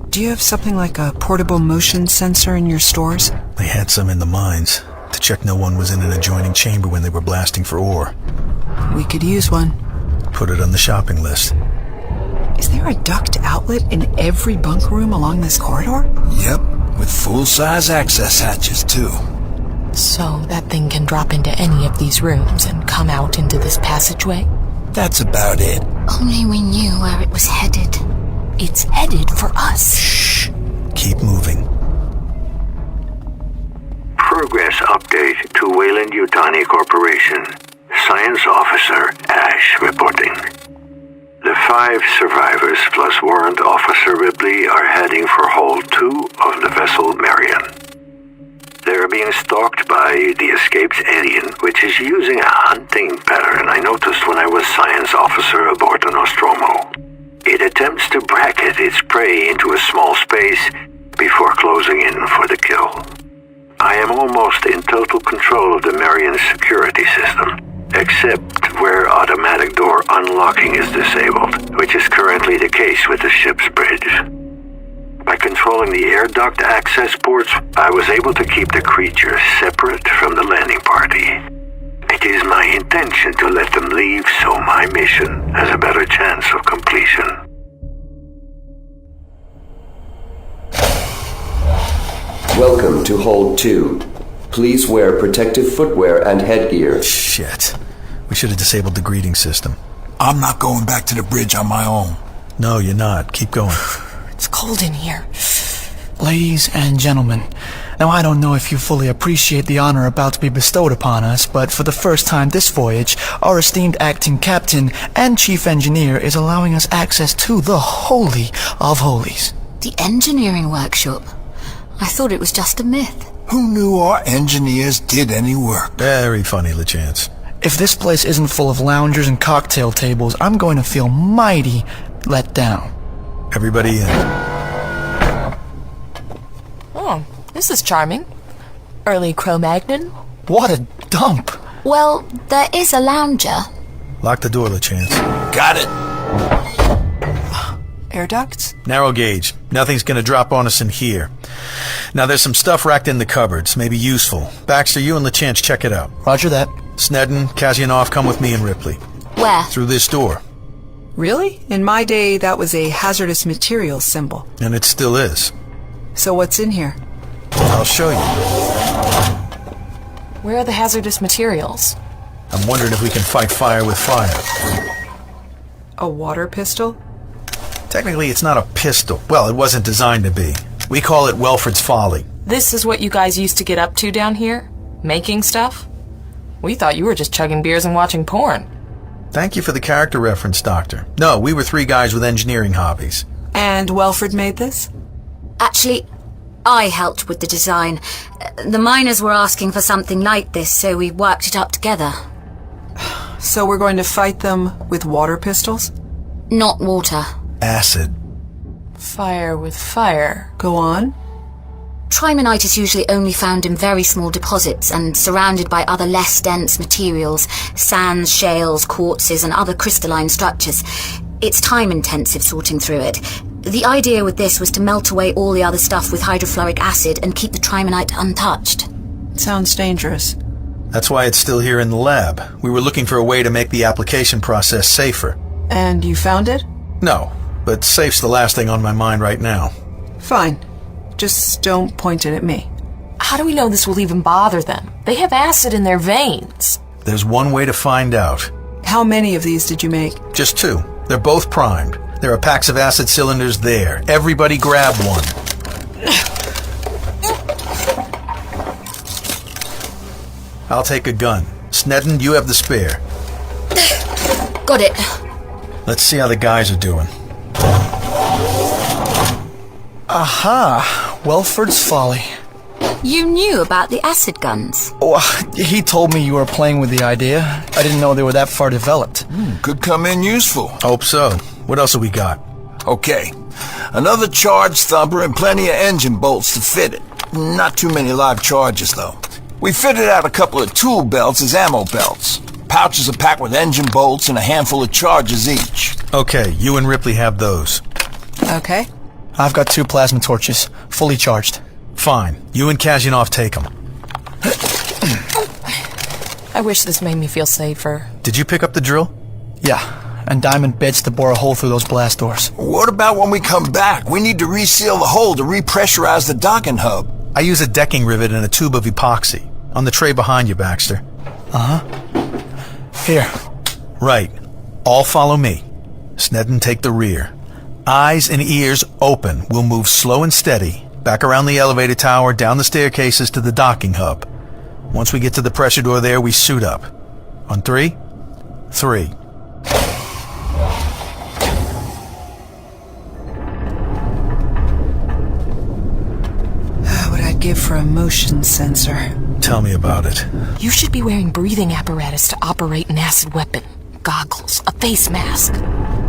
Do you have something like a portable motion sensor in your stores? They had some in the mines, to check no one was in an adjoining chamber when they were blasting for ore. We could use one. Put it on the shopping list. Is there a duct outlet in every bunker room along this corridor? Yep, with full-size access hatches, too. So that thing can drop into any of these rooms and come out into this passageway? That's about it. Only we knew where it was headed. It's headed for us. Shh. Keep moving. Progress update to Wayland-Yutani Corporation. Science Officer Ash reporting. The 5 survivors plus Warrant Officer Ripley are heading for Hold 2 of the vessel Marion. They are being stalked by the escaped alien, which is using a hunting pattern I noticed when I was Science Officer aboard the Nostromo. It attempts to bracket its prey into a small space before closing in for the kill. I am almost in total control of the Marion security system, except where automatic door unlocking is disabled, which is currently the case with the ship's bridge. By controlling the air duct access ports, I was able to keep the creatures separate from the landing party. It is my intention to let them leave so my mission has a better chance of completion. Welcome to Hold 2. Please wear protective footwear and headgear. Shit. We should have disabled the greeting system. I'm not going back to the bridge on my own. No, you're not. Keep going. It's cold in here. Ladies and gentlemen, now I don't know if you fully appreciate the honor about to be bestowed upon us, but for the first time this voyage, our esteemed acting captain and chief engineer is allowing us access to the Holy of Holies. The engineering workshop? I thought it was just a myth. Who knew our engineers did any work? Very funny, LeChance. If this place isn't full of loungers and cocktail tables, I'm going to feel mighty let down. Everybody in. Oh, this is charming. Early Cro-Magnon. What a dump. Well, there is a lounger. Lock the door, LeChance. Got it. Air ducts? Narrow gauge. Nothing's gonna drop on us in here. Now there's some stuff racked in the cupboards, maybe useful. Baxter, you and LeChance check it out. Roger that. Snedden, Kazyanov, come with me and Ripley. Where? Through this door. Really? In my day, that was a hazardous materials symbol. And it still is. So what's in here? I'll show you. Where are the hazardous materials? I'm wondering if we can fight fire with fire. A water pistol? Technically, it's not a pistol. Well, it wasn't designed to be. We call it Welford's Folly. This is what you guys used to get up to down here? Making stuff? We thought you were just chugging beers and watching porn. Thank you for the character reference, Doctor. No, we were 3 guys with engineering hobbies. And Welford made this? Actually, I helped with the design. The miners were asking for something like this, so we worked it up together. So we're going to fight them with water pistols? Not water. Acid. Fire with fire. Go on. Trimonite is usually only found in very small deposits and surrounded by other less dense materials, sands, shales, quartzes, and other crystalline structures. It's time-intensive sorting through it. The idea with this was to melt away all the other stuff with hydrofluoric acid and keep the trimonite untouched. Sounds dangerous. That's why it's still here in the lab. We were looking for a way to make the application process safer. And you found it? No, but safe's the last thing on my mind right now. Fine. Just don't point it at me. How do we know this will even bother them? They have acid in their veins. There's one way to find out. How many of these did you make? Just 2. They're both primed. There are packs of acid cylinders there. Everybody grab one. I'll take a gun. Snedden, you have the spare. Got it. Let's see how the guys are doing. Aha! Welford's Folly. You knew about the acid guns? Oh, he told me you were playing with the idea. I didn't know they were that far developed. Could come in useful. Hope so. What else have we got? Okay. Another charge thumper and plenty of engine bolts to fit it. Not too many live charges, though. We fitted out a couple of tool belts as ammo belts. Pouches are packed with engine bolts and a handful of charges each. Okay, you and Ripley have those. Okay. I've got 2 plasma torches, fully charged. Fine. You and Kazyanov take them. I wish this made me feel safer. Did you pick up the drill? Yeah, and diamond bits to bore a hole through those blast doors. What about when we come back? We need to reseal the hole to repressurize the docking hub. I use a decking rivet and a tube of epoxy. On the tray behind you, Baxter. Uh-huh. Here. Right. All follow me. Snedden, take the rear. Eyes and ears open. We'll move slow and steady. Back around the elevator tower, down the staircases to the docking hub. Once we get to the pressure door there, we suit up. On 3? 3. What I'd give for a motion sensor. Tell me about it. You should be wearing breathing apparatus to operate an acid weapon. Goggles, a face mask.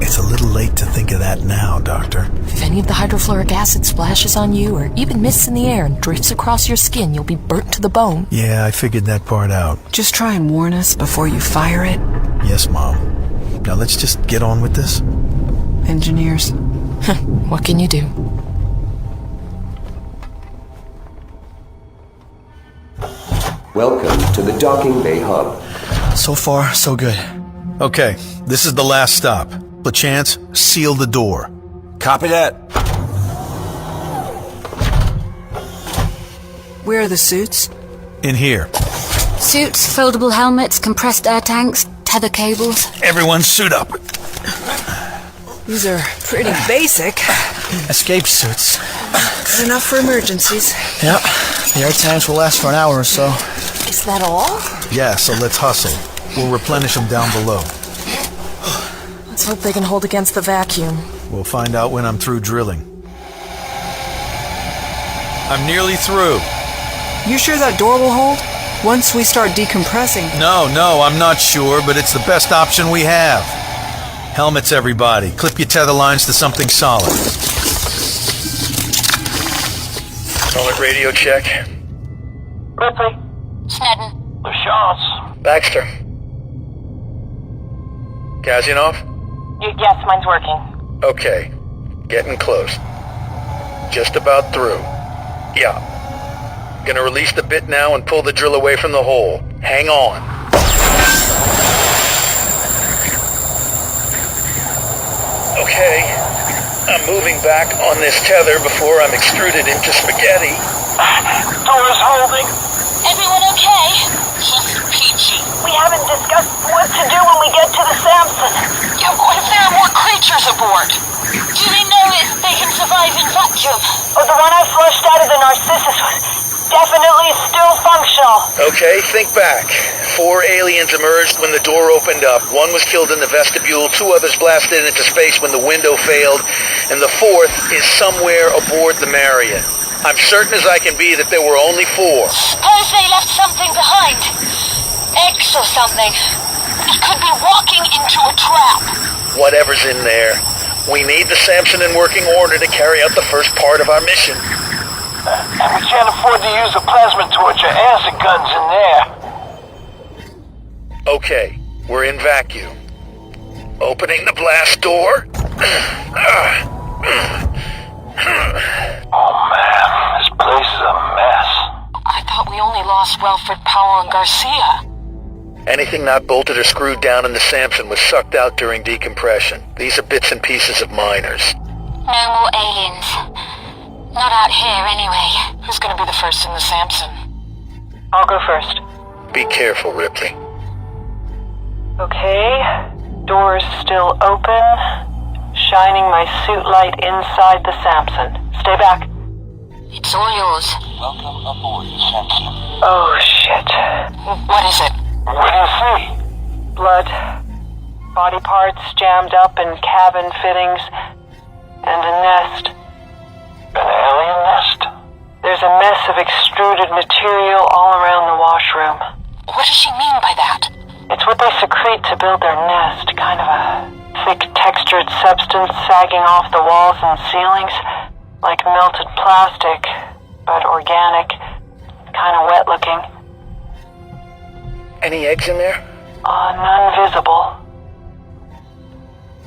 It's a little late to think of that now, Doctor. If any of the hydrofluoric acid splashes on you or even mists in the air and drifts across your skin, you'll be burnt to the bone. Yeah, I figured that part out. Just try and warn us before you fire it. Yes, Mom. Now let's just get on with this. Engineers. What can you do? Welcome to the docking bay hub. So far, so good. Okay, this is the last stop. LeChance, seal the door. Copy that. Where are the suits? In here. Suits, foldable helmets, compressed air tanks, tether cables. Everyone suit up. These are pretty basic. Escape suits. Good enough for emergencies. Yep. The air tanks will last for an hour or so. Is that all? Yeah, so let's hustle. We'll replenish them down below. Let's hope they can hold against the vacuum. We'll find out when I'm through drilling. I'm nearly through. You sure that door will hold? Once we start decompressing. No, I'm not sure, but it's the best option we have. Helmets, everybody. Clip your tether lines to something solid. Solid radio check. Ripley. Snedden. LeChance. Baxter. Kazyanov? Yes, mine's working. Okay. Getting close. Just about through. Yeah. Gonna release the bit now and pull the drill away from the hole. Hang on. Okay. I'm moving back on this tether before I'm extruded into spaghetti. Door's holding. Everyone okay? Peachy. We haven't discussed what to do when we get to the Samson. Yeah, what if there are more creatures aboard? Do we know if they can survive in vacuum? Oh, the one I flushed out of the Narcissus was definitely still functional. Okay, think back. 4 aliens emerged when the door opened up. 1 was killed in the vestibule, 2 others blasted into space when the window failed, and the 4th is somewhere aboard the Marion. I'm certain as I can be that there were only 4. Suppose they left something behind. Eggs or something. It could be walking into a trap. Whatever's in there. We need the Samson in working order to carry out the first part of our mission. And we can't afford to use a plasma torch or acid guns in there. Okay, we're in vacuum. Opening the blast door. Oh man, this place is a mess. I thought we only lost Welford, Powell, and Garcia. Anything not bolted or screwed down in the Samson was sucked out during decompression. These are bits and pieces of miners. No more aliens. Not out here, anyway. Who's gonna be the first in the Samson? I'll go first. Be careful, Ripley. Okay. Doors still open. Shining my suit light inside the Samson. Stay back. It's all yours. Welcome aboard the Samson. Oh, shit. What is it? What do you see? Blood. Body parts jammed up in cabin fittings. And a nest. An alien nest? There's a mess of extruded material all around the washroom. What does she mean by that? It's what they secrete to build their nest. Kind of a thick textured substance sagging off the walls and ceilings. Like melted plastic, but organic. Kind of wet looking. Any eggs in there? None visible.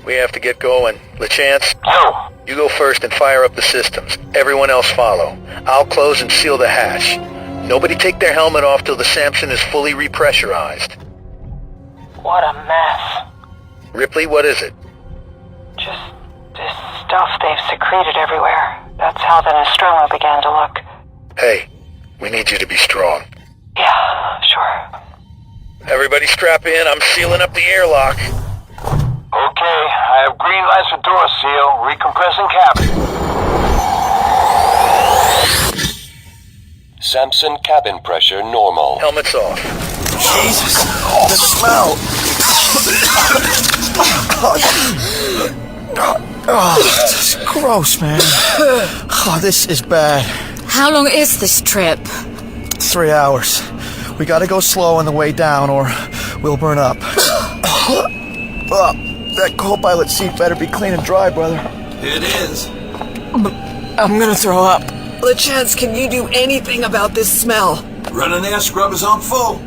We have to get going. LeChance? No. You go first and fire up the systems. Everyone else follow. I'll close and seal the hatch. Nobody take their helmet off till the Samson is fully repressurized. What a mess. Ripley, what is it? Just this stuff they've secreted everywhere. That's how the Nostromo began to look. Hey, we need you to be strong. Yeah, sure. Everybody strap in. I'm sealing up the airlock. Okay, I have green lights for door seal. Recompressing cabin. Samson cabin pressure normal. Helmets off. Jesus, the smell. Oh, this is gross, man. Oh, this is bad. How long is this trip? 3 hours. We gotta go slow on the way down or we'll burn up. That co-pilot seat better be clean and dry, brother. It is. I'm gonna throw up. LeChance, can you do anything about this smell? Running air scrubbers on full.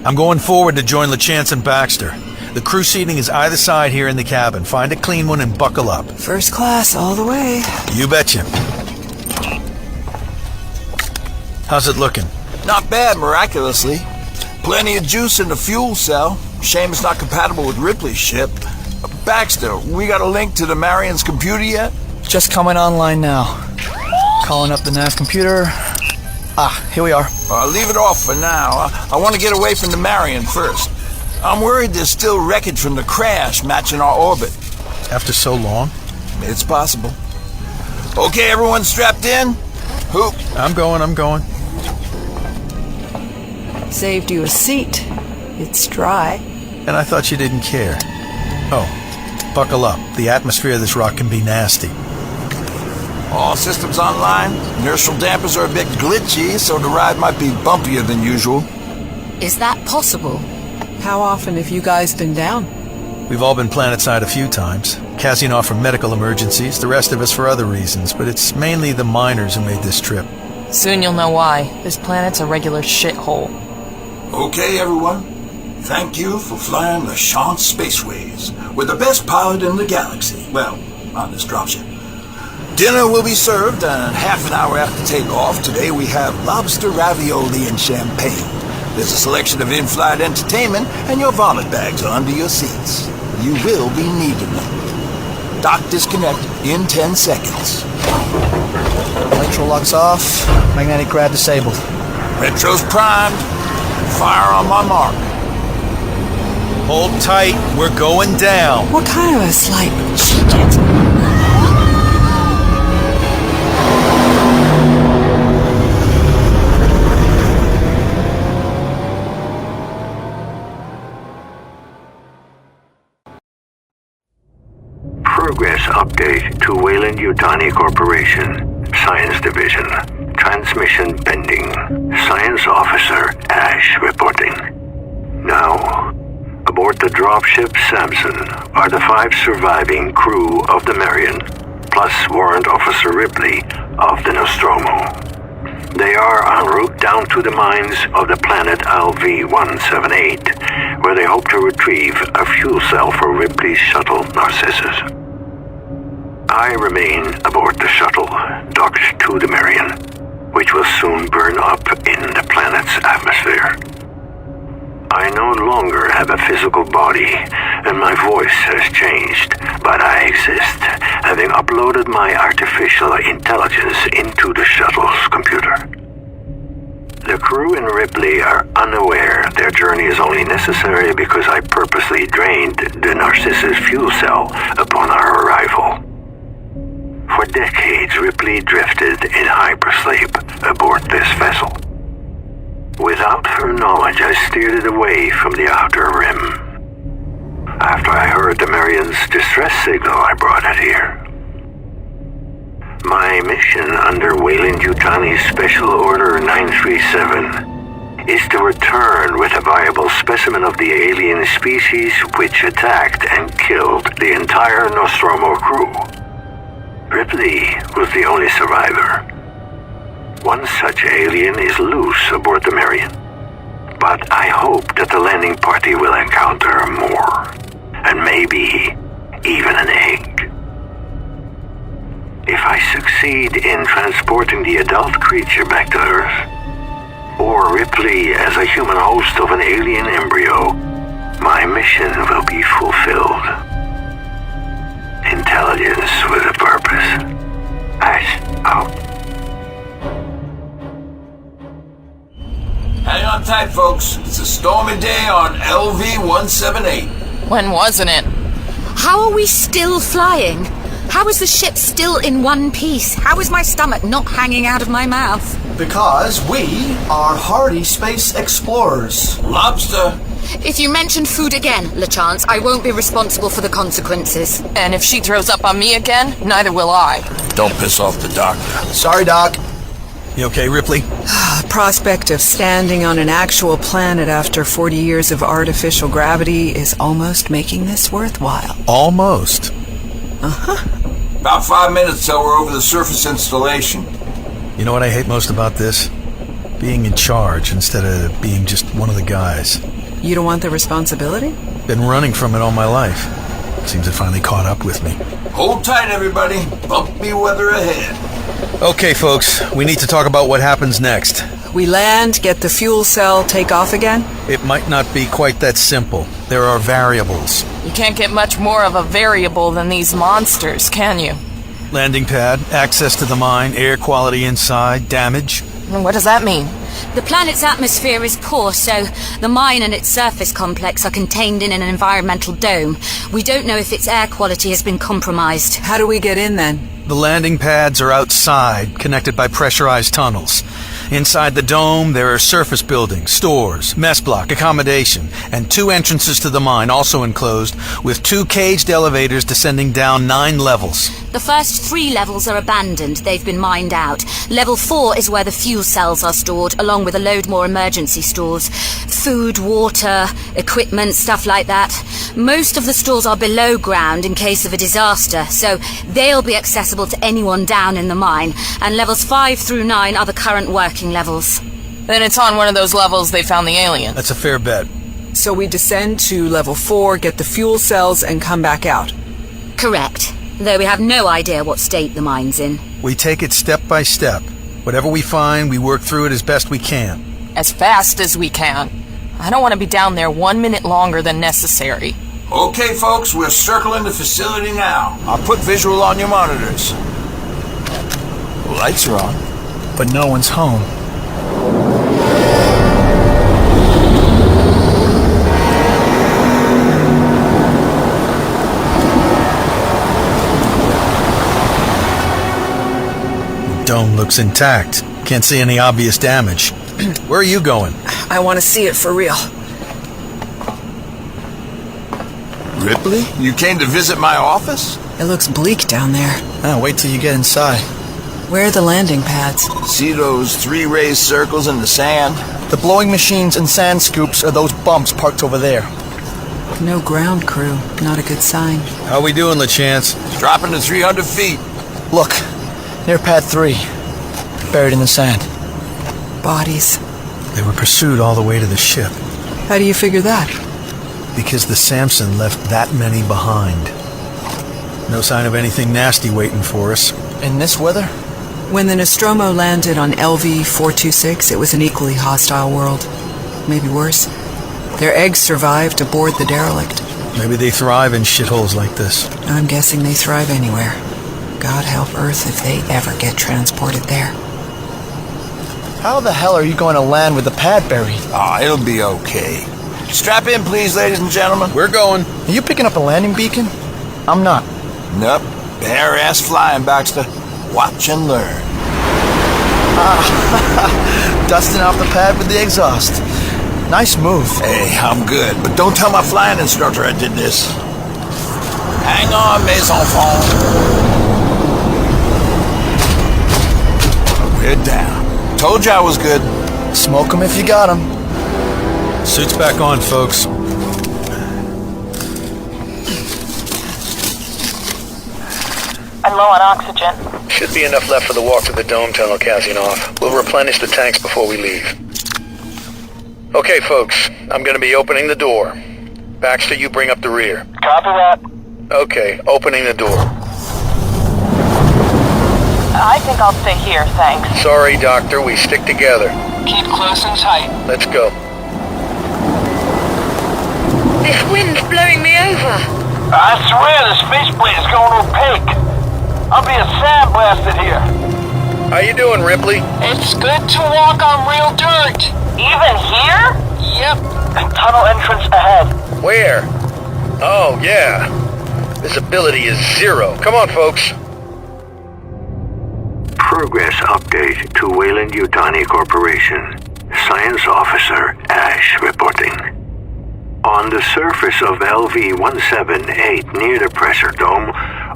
I'm going forward to join LeChance and Baxter. The crew seating is either side here in the cabin. Find a clean one and buckle up. First class all the way. You betcha. How's it looking? Not bad, miraculously. Plenty of juice in the fuel cell. Shame it's not compatible with Ripley's ship. Baxter, we got a link to the Marion's computer yet? Just coming online now. Calling up the NAS computer. Here we are. Leave it off for now. I want to get away from the Marion first. I'm worried there's still wreckage from the crash matching our orbit. After so long? It's possible. Okay, everyone strapped in? Who? I'm going. Saved you a seat. It's dry. And I thought you didn't care. Oh, buckle up. The atmosphere of this rock can be nasty. All systems online. Inertial dampers are a bit glitchy, so the ride might be bumpier than usual. Is that possible? How often have you guys been down? We've all been planetside a few times. Cassian for medical emergencies, the rest of us for other reasons, but it's mainly the miners who made this trip. Soon you'll know why. This planet's a regular shithole. Okay, everyone. Thank you for flying the Chance Spaceways. We're the best pilot in the galaxy. Well, on this dropship. Dinner will be served half an hour after takeoff. Today we have lobster ravioli and champagne. There's a selection of in-flight entertainment, and your vomit bags are under your seats. You will be needing them. Dock disconnect in 10 seconds. Electro locks off. Magnetic grab disabled. Retro's primed. Fire on my mark. Hold tight. We're going down. What kind of a slight cheat? Progress update to Weyland-Yutani Corporation, Science Division. Transmission pending. Science Officer Ash reporting. Now, aboard the dropship Samson are the 5 surviving crew of the Marion, plus Warrant Officer Ripley of the Nostromo. They are en route down to the mines of the planet LV-178, where they hope to retrieve a fuel cell for Ripley's shuttle Narcissus. I remain aboard the shuttle, docked to the Marion, which will soon burn up in the planet's atmosphere. I no longer have a physical body, and my voice has changed, but I exist, having uploaded my artificial intelligence into the shuttle's computer. The crew and Ripley are unaware their journey is only necessary because I purposely drained the Narcissus fuel cell upon our arrival. For decades, Ripley drifted in hypersleep aboard this vessel. Without her knowledge, I steered it away from the outer rim. After I heard the Marion's distress signal, I brought it here. My mission under Weyland-Yutani Special Order 937 is to return with a viable specimen of the alien species which attacked and killed the entire Nostromo crew. Ripley was the only survivor. One such alien is loose aboard the Marion, but I hope that the landing party will encounter more, and maybe even an egg. If I succeed in transporting the adult creature back to Earth, or Ripley as a human host of an alien embryo, my mission will be fulfilled. Intelligence with a purpose. Ash out. Hang on tight, folks. It's a stormy day on LV-178. When wasn't it? How are we still flying? How is the ship still in one piece? How is my stomach not hanging out of my mouth? Because we are hardy space explorers. Lobster. If you mention food again, LeChance, I won't be responsible for the consequences. And if she throws up on me again, neither will I. Don't piss off the doctor. Sorry, Doc. You okay, Ripley? Prospect of standing on an actual planet after 40 years of artificial gravity is almost making this worthwhile. Almost. Uh-huh. About 5 minutes till we're over the surface installation. You know what I hate most about this? Being in charge instead of being just one of the guys. You don't want the responsibility? Been running from it all my life. Seems it finally caught up with me. Hold tight, everybody. Bumpy weather ahead. Okay, folks, we need to talk about what happens next. We land, get the fuel cell, take off again? It might not be quite that simple. There are variables. You can't get much more of a variable than these monsters, can you? Landing pad, access to the mine, air quality inside, damage. And what does that mean? The planet's atmosphere is poor, so the mine and its surface complex are contained in an environmental dome. We don't know if its air quality has been compromised. How do we get in then? The landing pads are outside, connected by pressurized tunnels. Inside the dome, there are surface buildings, stores, mess block, accommodation, and 2 entrances to the mine, also enclosed, with 2 caged elevators descending down 9 levels. The first 3 levels are abandoned. They've been mined out. Level 4 is where the fuel cells are stored, along with a load more emergency stores. Food, water, equipment, stuff like that. Most of the stores are below ground in case of a disaster, so they'll be accessible to anyone down in the mine, and levels 5 through 9 are the current working levels. Then it's on one of those levels they found the alien. That's a fair bet. So we descend to level 4, get the fuel cells, and come back out. Correct. Though we have no idea what state the mine's in. We take it step by step. Whatever we find, we work through it as best we can. As fast as we can. I don't want to be down there 1 minute longer than necessary. Okay, folks, we're circling the facility now. I'll put visual on your monitors. The lights are on. But no one's home. The dome looks intact. Can't see any obvious damage. Where are you going? I want to see it for real. Ripley, you came to visit my office? It looks bleak down there. Wait till you get inside. Where are the landing pads? See those 3 raised circles in the sand? The blowing machines and sand scoops are those bumps parked over there. No ground crew. Not a good sign. How we doing, LeChance? Dropping to 300 feet. Look, near pad 3. Buried in the sand. Bodies. They were pursued all the way to the ship. How do you figure that? Because the Samson left that many behind. No sign of anything nasty waiting for us. In this weather? When the Nostromo landed on LV-426, it was an equally hostile world. Maybe worse. Their eggs survived aboard the derelict. Maybe they thrive in shitholes like this. I'm guessing they thrive anywhere. God help Earth if they ever get transported there. How the hell are you going to land with the pad buried? It'll be okay. Strap in, please, ladies and gentlemen. We're going. Are you picking up a landing beacon? I'm not. Nope. Bare ass flying, Baxter. Watch and learn. Dusting off the pad with the exhaust. Nice move. Hey, I'm good, but don't tell my flying instructor I did this. Hang on, mes enfants. We're down. Told you I was good. Smoke 'em if you got 'em. Suits back on, folks. I'm low on oxygen. Should be enough left for the walk to the dome tunnel, Kassianoff. We'll replenish the tanks before we leave. Okay, folks. I'm going to be opening the door. Baxter, you bring up the rear. Copy that. Okay, opening the door. I think I'll stay here, thanks. Sorry, Doctor, we stick together. Keep close and tight. Let's go. This wind's blowing me over. I swear the spaceplane is going opaque. I'll be a sandblasted here. How you doing, Ripley? It's good to walk on real dirt. Even here? Yep. Tunnel entrance ahead. Where? Oh, yeah. Visibility is 0. Come on, folks. Progress update to Weyland-Yutani Corporation. Science Officer Ash reporting. On the surface of LV-178 near the pressure dome,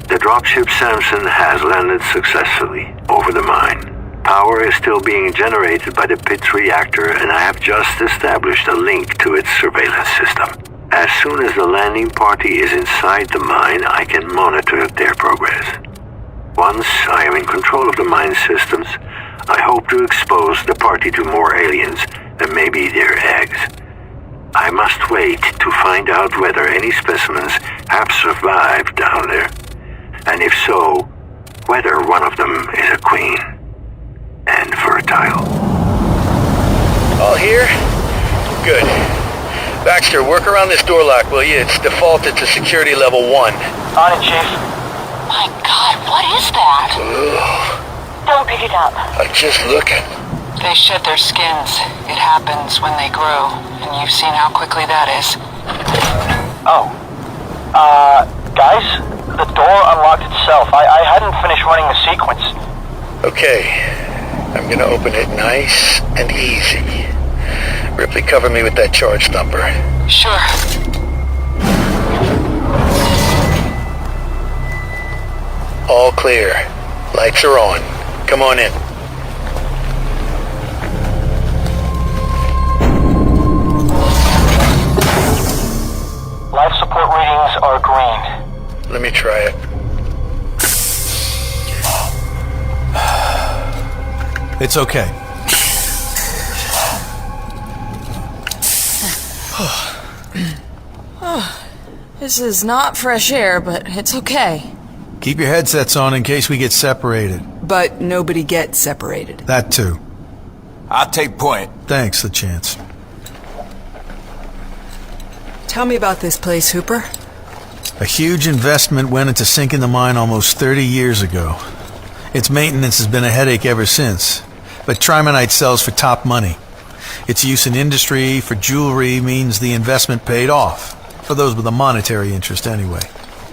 the dropship Samson has landed successfully over the mine. Power is still being generated by the pit's reactor, and I have just established a link to its surveillance system. As soon as the landing party is inside the mine, I can monitor their progress. Once I am in control of the mine systems, I hope to expose the party to more aliens and maybe their eggs. I must wait to find out whether any specimens have survived down there, and if so, whether one of them is a queen and fertile. All here? Good. Baxter, work around this door lock, will you? It's defaulted to security level 1. On it, Chief. My God, what is that? Ugh. Don't pick it up. I'm just looking. They shed their skins. It happens when they grow, and you've seen how quickly that is. Oh. Guys, the door unlocked itself. I hadn't finished running the sequence. Okay. I'm gonna open it nice and easy. Ripley, cover me with that charge thumper. Sure. All clear. Lights are on. Come on in. Life support readings are green. Let me try it. It's okay. This is not fresh air, but it's okay. Keep your headsets on in case we get separated. But nobody gets separated. That too. I'll take point. Thanks, the chance. Tell me about this place, Hooper. A huge investment went into sinking the mine almost 30 years ago. Its maintenance has been a headache ever since, but Trimonite sells for top money. Its use in industry for jewelry means the investment paid off, for those with a monetary interest anyway.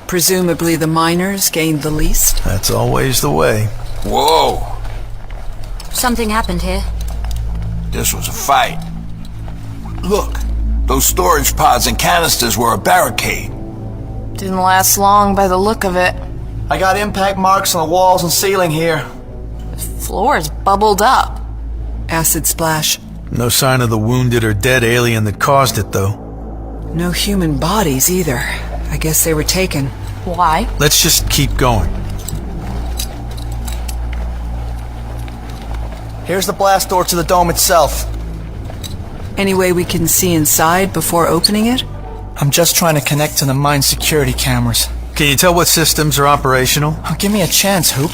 Presumably the miners gained the least? That's always the way. Whoa! Something happened here. This was a fight. Look, those storage pods and canisters were a barricade. Didn't last long by the look of it. I got impact marks on the walls and ceiling here. The floor's bubbled up. Acid splash. No sign of the wounded or dead alien that caused it, though. No human bodies either. I guess they were taken. Why? Let's just keep going. Here's the blast door to the dome itself. Any way we can see inside before opening it? I'm just trying to connect to the mine security cameras. Can you tell what systems are operational? Oh, give me a chance, Hoop.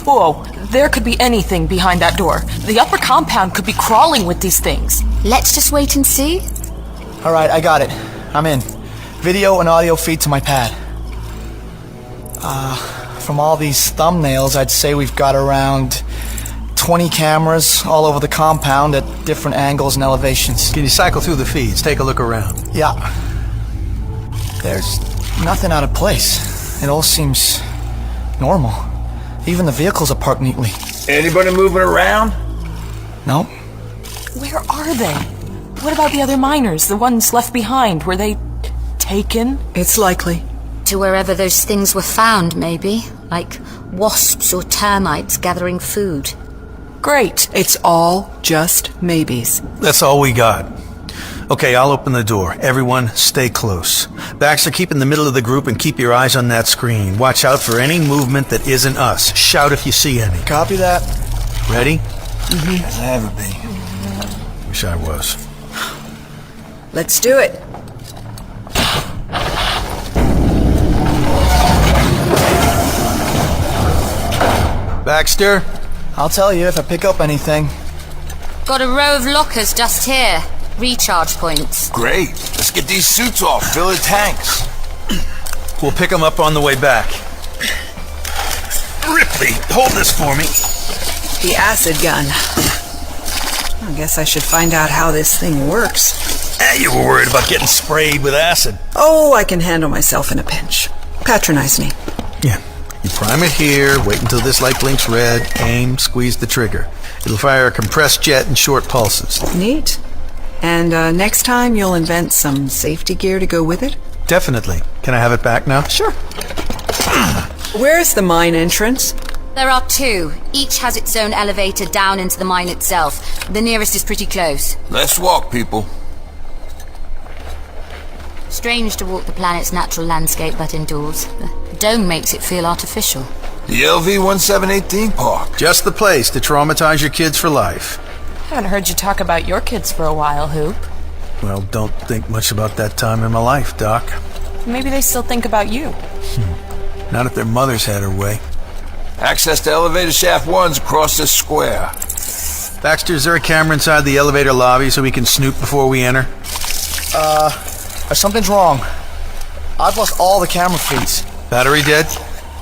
Whoa, there could be anything behind that door. The upper compound could be crawling with these things. Let's just wait and see. Alright, I got it. I'm in. Video and audio feed to my pad. From all these thumbnails, I'd say we've got around 20 cameras all over the compound at different angles and elevations. Can you cycle through the feeds? Take a look around. Yeah. There's nothing out of place. It all seems normal. Even the vehicles are parked neatly. Anybody moving around? Nope. Where are they? What about the other miners, the ones left behind? Were they taken? It's likely. To wherever those things were found, maybe. Like wasps or termites gathering food. Great. It's all just maybes. That's all we got. Okay, I'll open the door. Everyone, stay close. Baxter, keep in the middle of the group and keep your eyes on that screen. Watch out for any movement that isn't us. Shout if you see any. Copy that. Ready? As I ever be. Wish I was. Let's do it. Baxter? I'll tell you if I pick up anything. Got a row of lockers just here. Recharge points. Great. Let's get these suits off, fill the tanks. We'll pick them up on the way back. Ripley, hold this for me. The acid gun. I guess I should find out how this thing works. You were worried about getting sprayed with acid. Oh, I can handle myself in a pinch. Patronize me. Yeah. You prime it here, wait until this light blinks red, aim, squeeze the trigger. It'll fire a compressed jet in short pulses. Neat. And next time you'll invent some safety gear to go with it? Definitely. Can I have it back now? Sure. Where's the mine entrance? There are two. Each has its own elevator down into the mine itself. The nearest is pretty close. Let's walk, people. Strange to walk the planet's natural landscape but indoors. The dome makes it feel artificial. The LV-17 theme park. Just the place to traumatize your kids for life. Haven't heard you talk about your kids for a while, Hoop. Well, don't think much about that time in my life, Doc. Maybe they still think about you. Not if their mother's had her way. Access to elevator shaft 1's across this square. Baxter, is there a camera inside the elevator lobby so we can snoop before we enter? Something's wrong. I've lost all the camera feeds. Battery dead?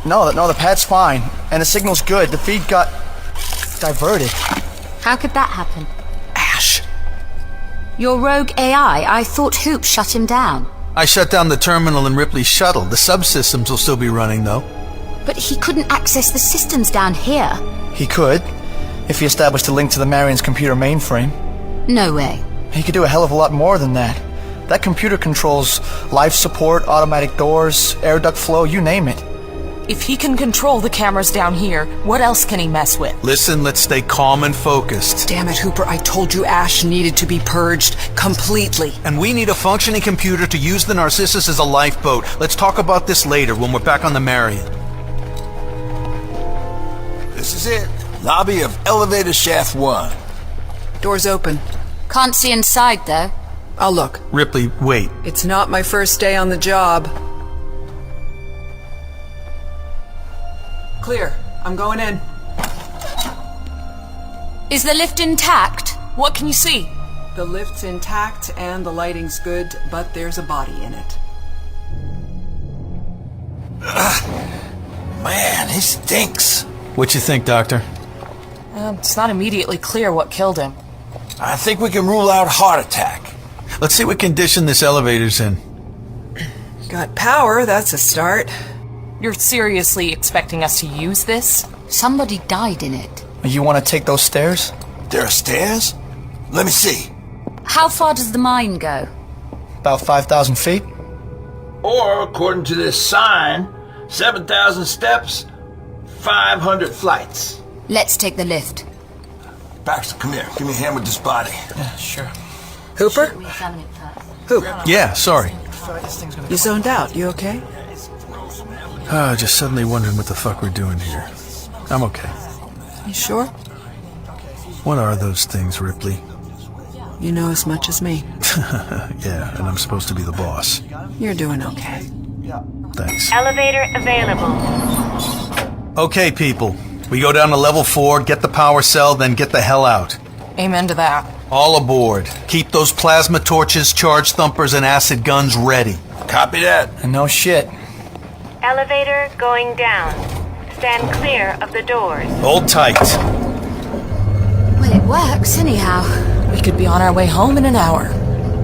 No, the pad's fine. And the signal's good. The feed got diverted. How could that happen? Ash. Your rogue AI? I thought Hoop shut him down. I shut down the terminal in Ripley's shuttle. The subsystems will still be running, though. But he couldn't access the systems down here. He could, if he established a link to the Marion's computer mainframe. No way. He could do a hell of a lot more than that. That computer controls life support, automatic doors, air duct flow, you name it. If he can control the cameras down here, what else can he mess with? Listen, let's stay calm and focused. Damn it, Hooper, I told you Ash needed to be purged completely. And we need a functioning computer to use the Narcissus as a lifeboat. Let's talk about this later when we're back on the Marion. This is it. Lobby of elevator shaft 1. Door's open. Can't see inside, though. I'll look. Ripley, wait. It's not my first day on the job. Clear. I'm going in. Is the lift intact? What can you see? The lift's intact and the lighting's good, but there's a body in it. Man, he stinks. What you think, Doctor? It's not immediately clear what killed him. I think we can rule out heart attack. Let's see what condition this elevator's in. Got power, that's a start. You're seriously expecting us to use this? Somebody died in it. You want to take those stairs? There are stairs? Let me see. How far does the mine go? About 5,000 feet. Or, according to this sign, 7,000 steps, 500 flights. Let's take the lift. Baxter, come here. Give me a hand with this body. Yeah, sure. Hooper? Hoop. Yeah, sorry. You zoned out. You okay? Just suddenly wondering what the fuck we're doing here. I'm okay. You sure? What are those things, Ripley? You know as much as me. Yeah, and I'm supposed to be the boss. You're doing okay. Thanks. Elevator available. Okay, people. We go down to level 4, get the power cell, then get the hell out. Amen to that. All aboard. Keep those plasma torches, charge thumpers, and acid guns ready. Copy that. And no shit. Elevator going down. Stand clear of the doors. Hold tight. Well, it works anyhow. We could be on our way home in an hour.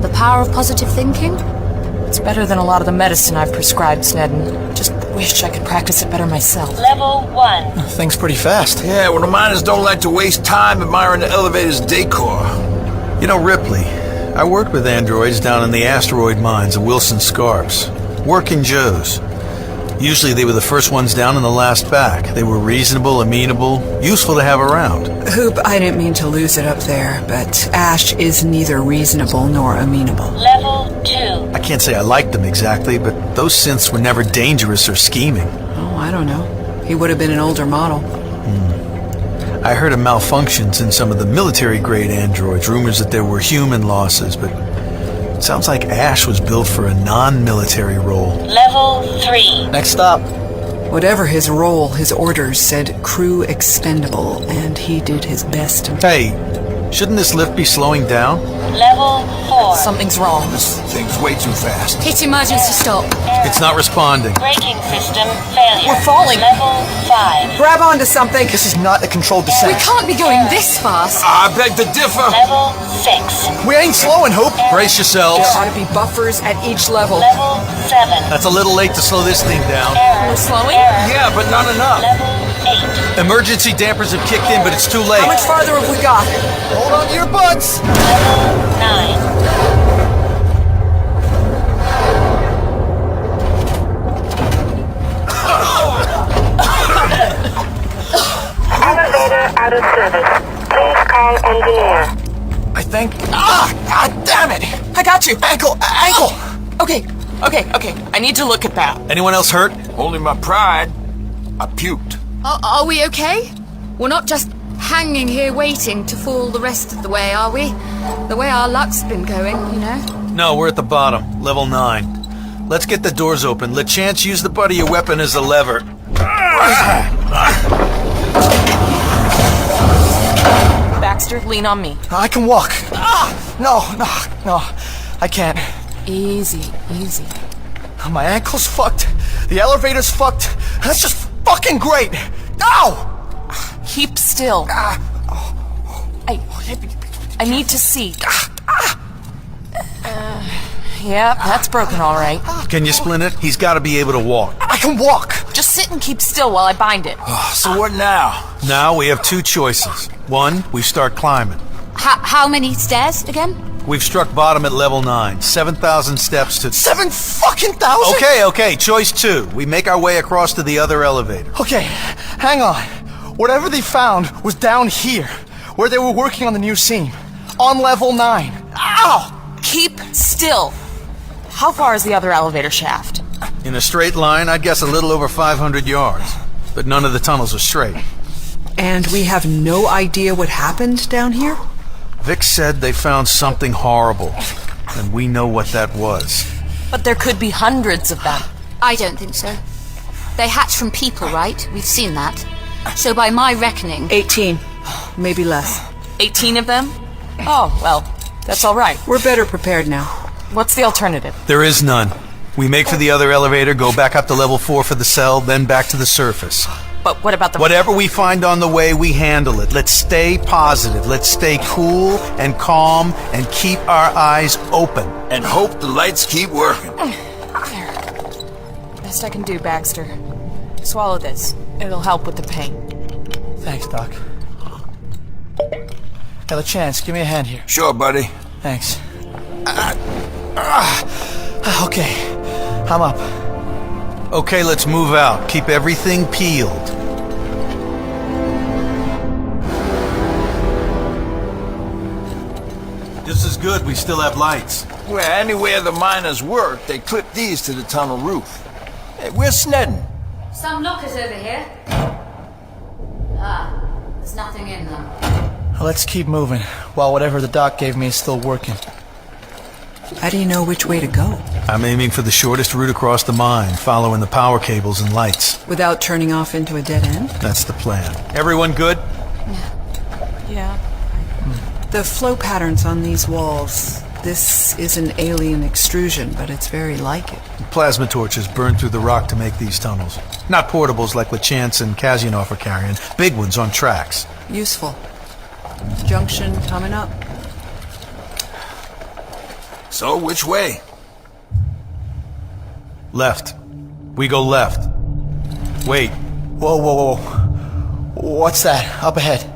The power of positive thinking? It's better than a lot of the medicine I've prescribed, Snedden. Just wish I could practice it better myself. Level 1. Things pretty fast. Yeah, well, the miners don't like to waste time admiring the elevator's decor. You know, Ripley, I worked with androids down in the asteroid mines of Wilson Scarps. Working Joes. Usually they were the first ones down and the last back. They were reasonable, amenable, useful to have around. Hoop, I didn't mean to lose it up there, but Ash is neither reasonable nor amenable. Level 2. I can't say I liked them exactly, but those synths were never dangerous or scheming. Oh, I don't know. He would have been an older model. I heard of malfunctions in some of the military-grade androids, rumors that there were human losses, but it sounds like Ash was built for a non-military role. Level 3. Next stop. Whatever his role, his orders said crew expendable, and he did his best to... Hey, shouldn't this lift be slowing down? Level 4. Something's wrong. This thing's way too fast. Hit emergency stop. It's not responding. Braking system failure. We're falling. Level 5. Grab onto something. This is not a controlled descent. We can't be going this fast. I beg to differ. Level 6. We ain't slowing, Hope. Brace yourselves. There ought to be buffers at each level. Level 7. That's a little late to slow this thing down. Error. We're slowing? Error. Yeah, but not enough. Level 8. Emergency dampers have kicked in, but it's too late. How much farther have we got? Hold on to your butts. Level 9. Elevator out of service. Please call engineer. I think... God damn it! I got you. Ankle! Okay. I need to look at that. Anyone else hurt? Only my pride. I puked. Are we okay? We're not just hanging here waiting to fall the rest of the way, are we? The way our luck's been going, you know? No, we're at the bottom, level 9. Let's get the doors open. Let Chance use the butt of your weapon as a lever. Baxter, lean on me. I can walk. No. I can't. Easy. My ankle's fucked. The elevator's fucked. That's just fucking great. Ow! Keep still. I need to see. Yeah, that's broken all right. Can you splint it? He's got to be able to walk. I can walk. Just sit and keep still while I bind it. So what now? Now we have two choices. One, we start climbing. How many stairs again? We've struck bottom at level 9. 7,000 steps to... 7,000? Okay. Choice 2. We make our way across to the other elevator. Okay, hang on. Whatever they found was down here, where they were working on the new scene. On level 9. Ow! Keep still. How far is the other elevator shaft? In a straight line, I'd guess a little over 500 yards. But none of the tunnels are straight. And we have no idea what happened down here? Vic said they found something horrible, and we know what that was. But there could be hundreds of them. I don't think so. They hatch from people, right? We've seen that. So by my reckoning... 18. Maybe less. 18 of them? Oh, well, that's all right. We're better prepared now. What's the alternative? There is none. We make for the other elevator, go back up to level 4 for the cell, then back to the surface. But what about the... Whatever we find on the way, we handle it. Let's stay positive. Let's stay cool and calm and keep our eyes open. And hope the lights keep working. Best I can do, Baxter. Swallow this. It'll help with the pain. Thanks, Doc. Got a chance. Give me a hand here. Sure, buddy. Thanks. Okay. I'm up. Okay, let's move out. Keep everything peeled. This is good. We still have lights. Well, anywhere the miners work, they clip these to the tunnel roof. Hey, we're snedding. Some lockers over here. There's nothing in them. Let's keep moving, while whatever the doc gave me is still working. How do you know which way to go? I'm aiming for the shortest route across the mine, following the power cables and lights. Without turning off into a dead end? That's the plan. Everyone good? Yeah. The flow patterns on these walls. This is an alien extrusion, but it's very like it. Plasma torches burned through the rock to make these tunnels. Not portables like LeChance and Kazyanov are carrying. Big ones on tracks. Useful. Junction coming up. So, which way? Left. We go left. Wait. Whoa. What's that? Up ahead.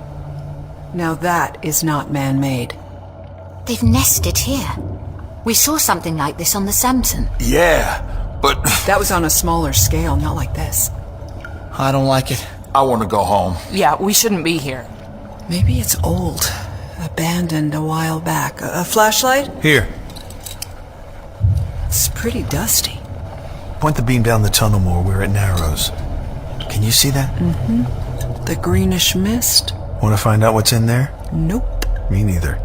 Now that is not man-made. They've nested here. We saw something like this on the Samson. Yeah, but... That was on a smaller scale, not like this. I don't like it. I want to go home. Yeah, we shouldn't be here. Maybe it's old. Abandoned a while back. A flashlight? Here. It's pretty dusty. Point the beam down the tunnel more where it narrows. Can you see that? Mm-hmm. The greenish mist. Want to find out what's in there? Nope. Me neither.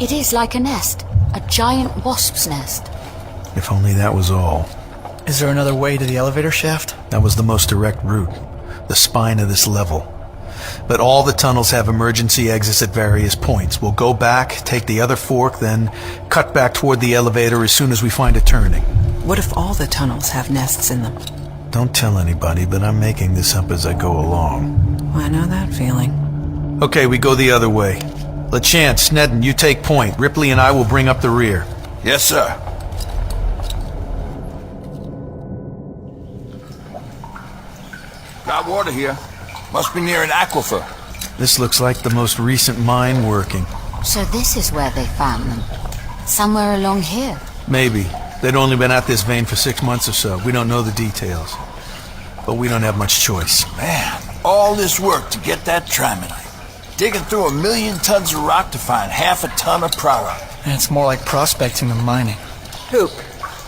It is like a nest. A giant wasp's nest. If only that was all. Is there another way to the elevator shaft? That was the most direct route, the spine of this level. But all the tunnels have emergency exits at various points. We'll go back, take the other fork, then cut back toward the elevator as soon as we find a turning. What if all the tunnels have nests in them? Don't tell anybody, but I'm making this up as I go along. I know that feeling. Okay, we go the other way. LeChance, Sneddon, you take point. Ripley and I will bring up the rear. Yes, sir. Got water here. Must be near an aquifer. This looks like the most recent mine working. So this is where they found them. Somewhere along here. Maybe. They'd only been at this vein for 6 months or so. We don't know the details. But we don't have much choice. Man, all this work to get that trimonite. Digging through 1 million tons of rock to find half a ton of product. And it's more like prospecting than mining. Hoop,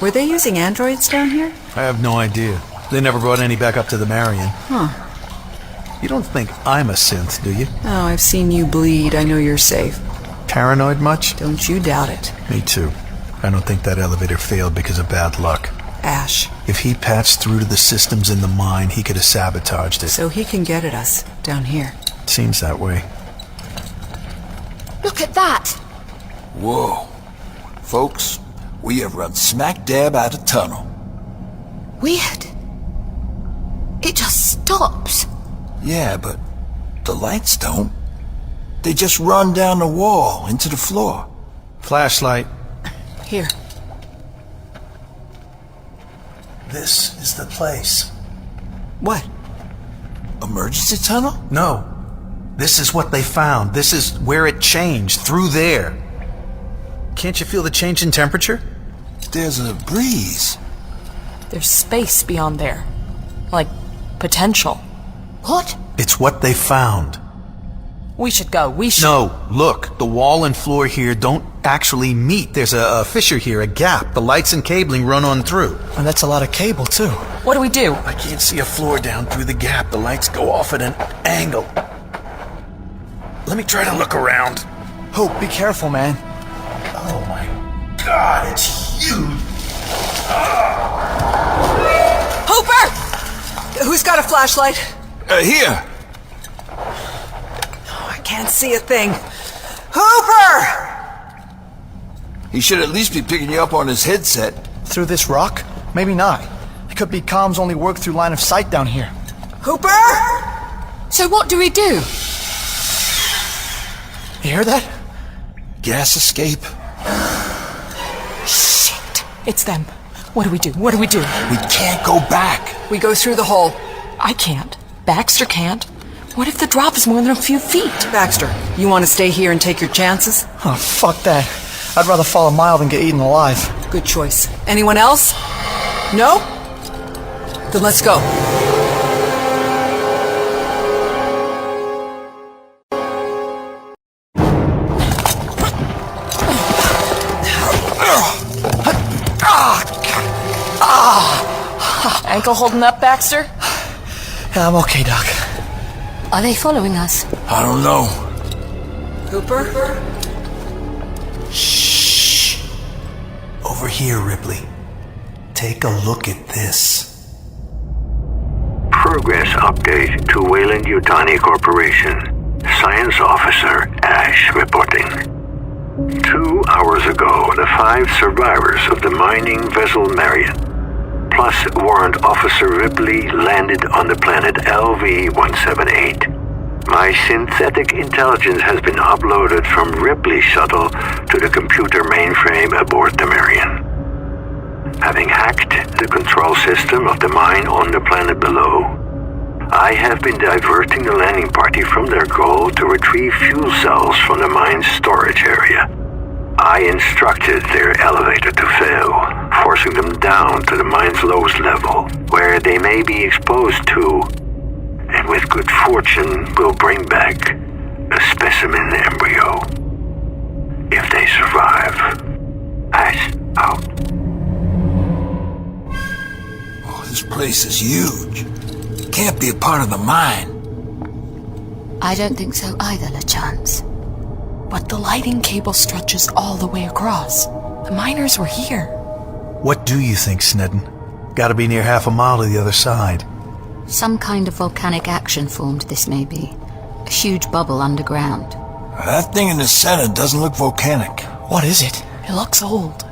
were they using androids down here? I have no idea. They never brought any back up to the Marion. Huh. You don't think I'm a synth, do you? Oh, I've seen you bleed. I know you're safe. Paranoid much? Don't you doubt it. Me too. I don't think that elevator failed because of bad luck. Ash. If he patched through to the systems in the mine, he could have sabotaged it. So he can get at us, down here. Seems that way. Look at that! Whoa. Folks, we have run smack dab out of tunnel. Weird. It just stops. Yeah, but the lights don't. They just run down the wall into the floor. Flashlight. Here. This is the place. What? Emergency tunnel? No. This is what they found. This is where it changed, through there. Can't you feel the change in temperature? There's a breeze. There's space beyond there. Like, potential. What? It's what they found. We should go. We should... No, look. The wall and floor here don't actually meet. There's a fissure here, a gap. The lights and cabling run on through. And that's a lot of cable, too. What do we do? I can't see a floor down through the gap. The lights go off at an angle. Let me try to look around. Hope, be careful, man. Oh my God, it's huge. Hooper! Who's got a flashlight? Here. Oh, I can't see a thing. Hooper! He should at least be picking you up on his headset. Through this rock? Maybe not. It could be comms only work through line of sight down here. Hooper! So what do we do? You hear that? Gas escape. Shit. It's them. What do we do? What do we do? We can't go back. We go through the hole. I can't. Baxter can't. What if the drop is more than a few feet? Baxter, you want to stay here and take your chances? Oh, fuck that. I'd rather fall a mile than get eaten alive. Good choice. Anyone else? No? Then let's go. Ankle holding up, Baxter? Yeah, I'm okay, Doc. Are they following us? I don't know. Hooper? Shh. Over here, Ripley. Take a look at this. Progress update to Wayland-Yutani Corporation. Science Officer Ash reporting. 2 hours ago, the 5 survivors of the mining vessel Marion, plus Warrant Officer Ripley, landed on the planet LV-178. My synthetic intelligence has been uploaded from Ripley's shuttle to the computer mainframe aboard the Marion. Having hacked the control system of the mine on the planet below, I have been diverting the landing party from their goal to retrieve fuel cells from the mine's storage area. I instructed their elevator to fail, forcing them down to the mine's lowest level, where they may be exposed to, and with good fortune will bring back, a specimen embryo. If they survive. Ash out. Oh, this place is huge. Can't be a part of the mine. I don't think so either, LeChance. But the lighting cable stretches all the way across. The miners were here. What do you think, Sneddon? Gotta be near half a mile to the other side. Some kind of volcanic action formed this may be. A huge bubble underground. That thing in the center doesn't look volcanic. What is it? It looks old.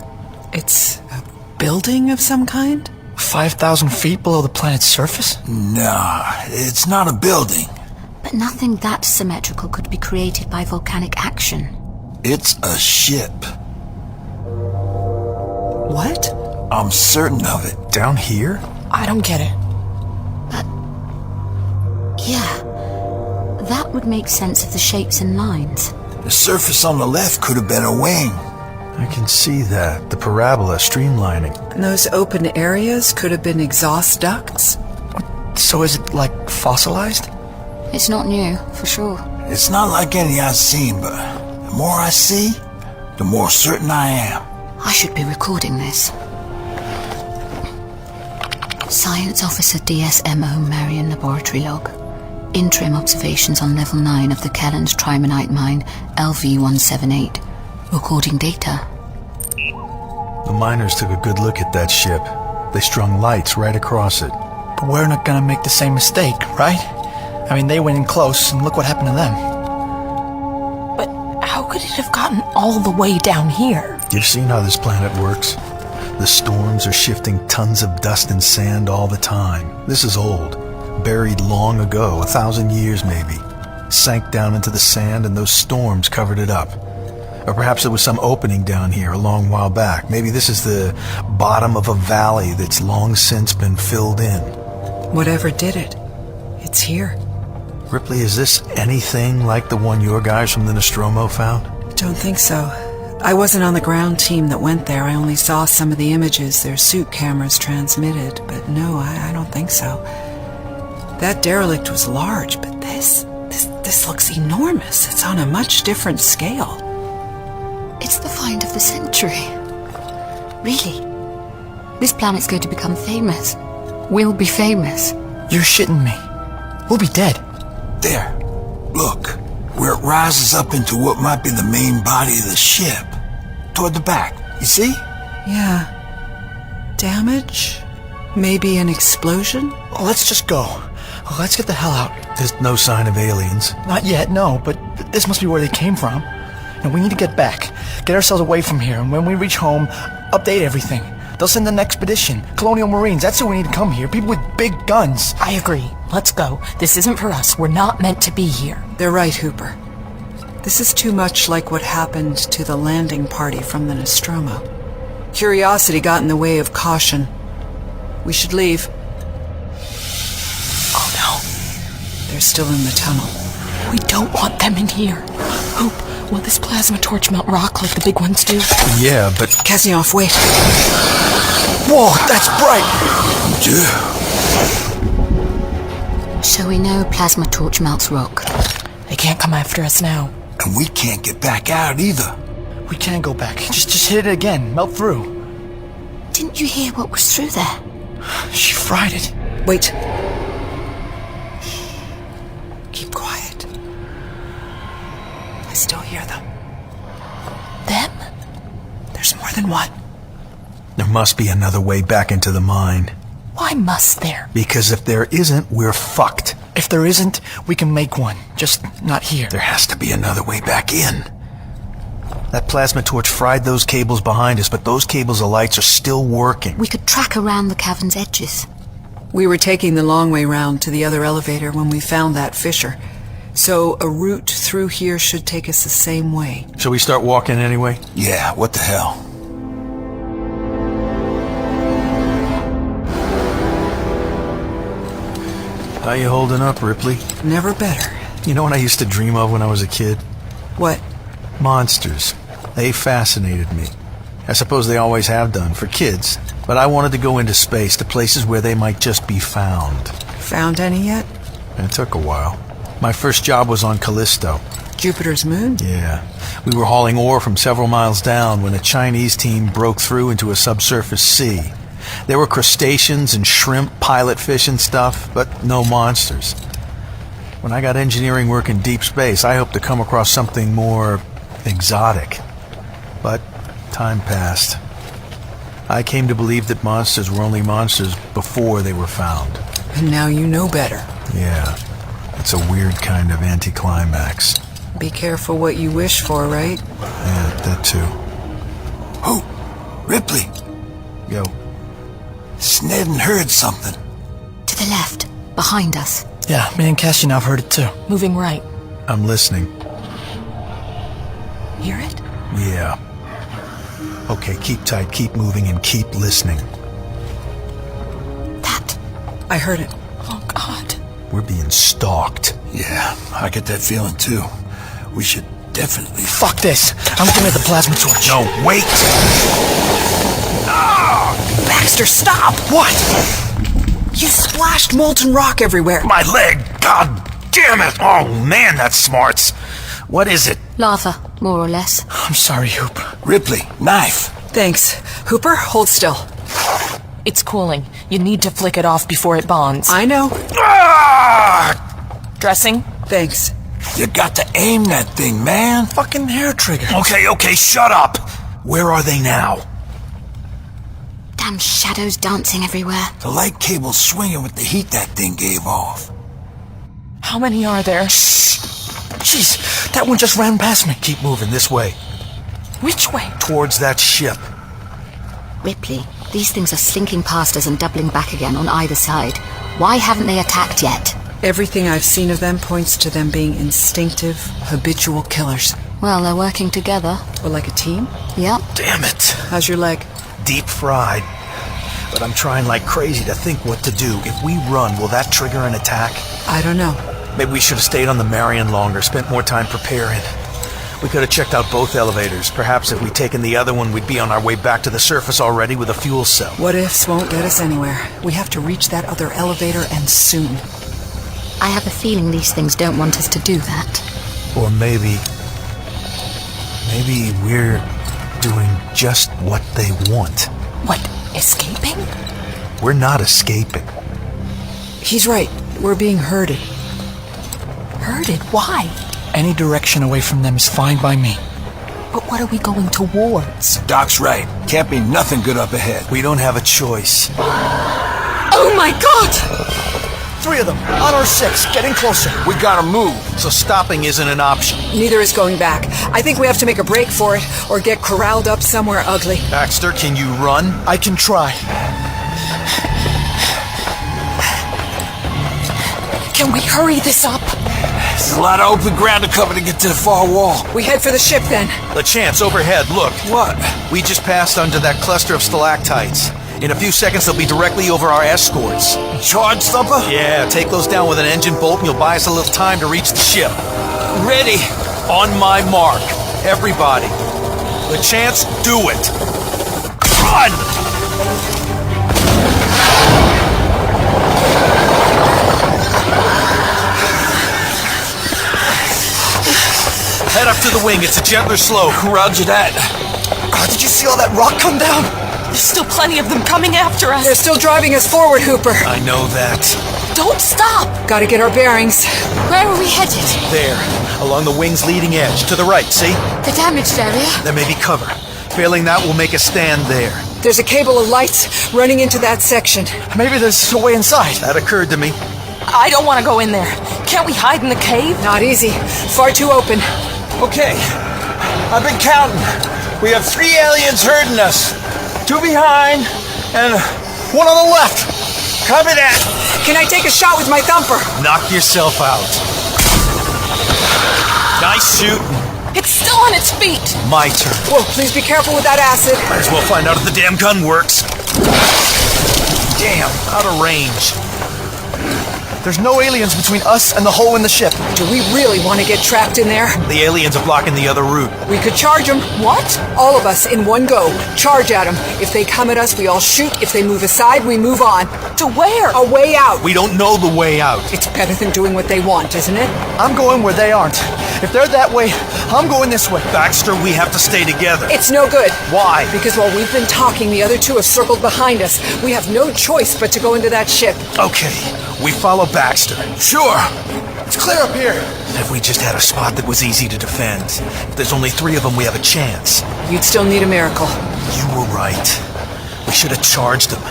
It's a building of some kind? 5,000 feet below the planet's surface? Nah, it's not a building. But nothing that symmetrical could be created by volcanic action. It's a ship. What? I'm certain of it. Down here? I don't get it. Yeah. That would make sense of the shapes and lines. The surface on the left could have been a wing. I can see that. The parabola streamlining. And those open areas could have been exhaust ducts? So is it, like, fossilized? It's not new, for sure. It's not like any I've seen, but the more I see, the more certain I am. I should be recording this. Science Officer DSMO Marion Laboratory Log. Interim observations on level 9 of the Kellen's Trimonite mine, LV-178. Recording data. The miners took a good look at that ship. They strung lights right across it. But we're not gonna make the same mistake, right? I mean, they went in close, and look what happened to them. But how could it have gotten all the way down here? You've seen how this planet works. The storms are shifting tons of dust and sand all the time. This is old. Buried long ago, 1,000 years maybe. Sank down into the sand and those storms covered it up. Or perhaps there was some opening down here a long while back. Maybe this is the bottom of a valley that's long since been filled in. Whatever did it, it's here. Ripley, is this anything like the one your guys from the Nostromo found? Don't think so. I wasn't on the ground team that went there. I only saw some of the images their suit cameras transmitted. But no, I don't think so. That derelict was large, but this looks enormous. It's on a much different scale. It's the find of the century. Really. This planet's going to become famous. We'll be famous. You're shitting me. We'll be dead. There. Look. Where it rises up into what might be the main body of the ship. Toward the back. You see? Yeah. Damage? Maybe an explosion? Well, let's just go. Let's get the hell out. There's no sign of aliens. Not yet, no, but this must be where they came from. And we need to get back. Get ourselves away from here, and when we reach home, update everything. They'll send an expedition. Colonial Marines, that's who we need to come here. People with big guns. I agree. Let's go. This isn't for us. We're not meant to be here. They're right, Hooper. This is too much like what happened to the landing party from the Nostromo. Curiosity got in the way of caution. We should leave. Oh no. They're still in the tunnel. We don't want them in here. Hope, will this plasma torch melt rock like the big ones do? Yeah, but... Kasyov, wait. Whoa, that's bright! So we know plasma torch melts rock. They can't come after us now. And we can't get back out either. We can go back. Just hit it again. Melt through. Didn't you hear what was through there? She fried it. Wait. Keep quiet. I still hear them. Them? There's more than one. There must be another way back into the mine. Why must there? Because if there isn't, we're fucked. If there isn't, we can make one. Just not here. There has to be another way back in. That plasma torch fried those cables behind us, but those cables of lights are still working. We could track around the cavern's edges. We were taking the long way round to the other elevator when we found that fissure. So a route through here should take us the same way. Shall we start walking anyway? Yeah, what the hell? How you holding up, Ripley? Never better. You know what I used to dream of when I was a kid? What? Monsters. They fascinated me. I suppose they always have done, for kids. But I wanted to go into space, to places where they might just be found. Found any yet? It took a while. My first job was on Callisto. Jupiter's moon? Yeah. We were hauling ore from several miles down when a Chinese team broke through into a subsurface sea. There were crustaceans and shrimp, pilot fish and stuff, but no monsters. When I got engineering work in deep space, I hoped to come across something more exotic. But time passed. I came to believe that monsters were only monsters before they were found. And now you know better. Yeah, it's a weird kind of anticlimax. Be careful what you wish for, right? Yeah, that too. Who? Ripley. Yo. Snedden heard something. To the left, behind us. Yeah, me and Cassie now have heard it too. Moving right. I'm listening. Hear it? Yeah. Okay, keep tight, keep moving, and keep listening. That. I heard it. Oh, God. We're being stalked. Yeah, I get that feeling too. We should definitely... Fuck this. I'm looking at the plasma torch. No, wait! Baxter, stop! What? You splashed molten rock everywhere. My leg! God damn it! Oh man, that smarts. What is it? Lava, more or less. I'm sorry, Hoop. Ripley, knife. Thanks. Hooper, hold still. It's cooling. You need to flick it off before it bonds. I know. Dressing? Thanks. You got to aim that thing, man. Fucking hair trigger. Okay, shut up. Where are they now? Damn shadows dancing everywhere. The light cable's swinging with the heat that thing gave off. How many are there? Jeez, that one just ran past me. Keep moving this way. Which way? Towards that ship. Ripley, these things are slinking past us and doubling back again on either side. Why haven't they attacked yet? Everything I've seen of them points to them being instinctive, habitual killers. Well, they're working together. Or like a team? Yep. Damn it. How's your leg? Deep fried. But I'm trying like crazy to think what to do. If we run, will that trigger an attack? I don't know. Maybe we should have stayed on the Marion longer, spent more time preparing. We could have checked out both elevators. Perhaps if we'd taken the other one, we'd be on our way back to the surface already with a fuel cell. What ifs won't get us anywhere. We have to reach that other elevator, and soon. I have a feeling these things don't want us to do that. Or maybe we're doing just what they want. What, escaping? We're not escaping. He's right. We're being herded. Herded? Why? Any direction away from them is fine by me. But what are we going towards? Doc's right. Can't be nothing good up ahead. We don't have a choice. Oh my God! 3 of them, on our 6, getting closer. We gotta move. So stopping isn't an option. Neither is going back. I think we have to make a break for it, or get corralled up somewhere ugly. Baxter, can you run? I can try. Can we hurry this up? There's a lot of open ground to cover to get to the far wall. We head for the ship then. LeChance, overhead, look. What? We just passed under that cluster of stalactites. In a few seconds, they'll be directly over our escorts. Charge thumper? Yeah, take those down with an engine bolt and you'll buy us a little time to reach the ship. Ready. On my mark. Everybody. LeChance, do it. Run! Head up to the wing. It's a gentler slope. Roger that. Did you see all that rock come down? There's still plenty of them coming after us. They're still driving us forward, Hooper. I know that. Don't stop! Gotta get our bearings. Where are we headed? There, along the wing's leading edge. To the right, see? The damaged area? There may be cover. Failing that, we'll make a stand there. There's a cable of lights running into that section. Maybe there's a way inside. That occurred to me. I don't want to go in there. Can't we hide in the cave? Not easy. Far too open. Okay. I've been counting. We have 3 aliens herding us. 2 behind, and 1 on the left. Copy that. Can I take a shot with my thumper? Knock yourself out. Nice shooting. It's still on its feet. My turn. Whoa, please be careful with that acid. Might as well find out if the damn gun works. Damn, out of range. There's no aliens between us and the hole in the ship. Do we really want to get trapped in there? The aliens are blocking the other route. We could charge them. What? All of us in one go. Charge at them. If they come at us, we all shoot. If they move aside, we move on. To where? A way out. We don't know the way out. It's better than doing what they want, isn't it? I'm going where they aren't. If they're that way, I'm going this way. Baxter, we have to stay together. It's no good. Why? Because while we've been talking, the other 2 have circled behind us. We have no choice but to go into that ship. Okay, we follow Baxter. Sure. It's clear up here. If we just had a spot that was easy to defend. If there's only 3 of them, we have a chance. You'd still need a miracle. You were right. We should have charged them,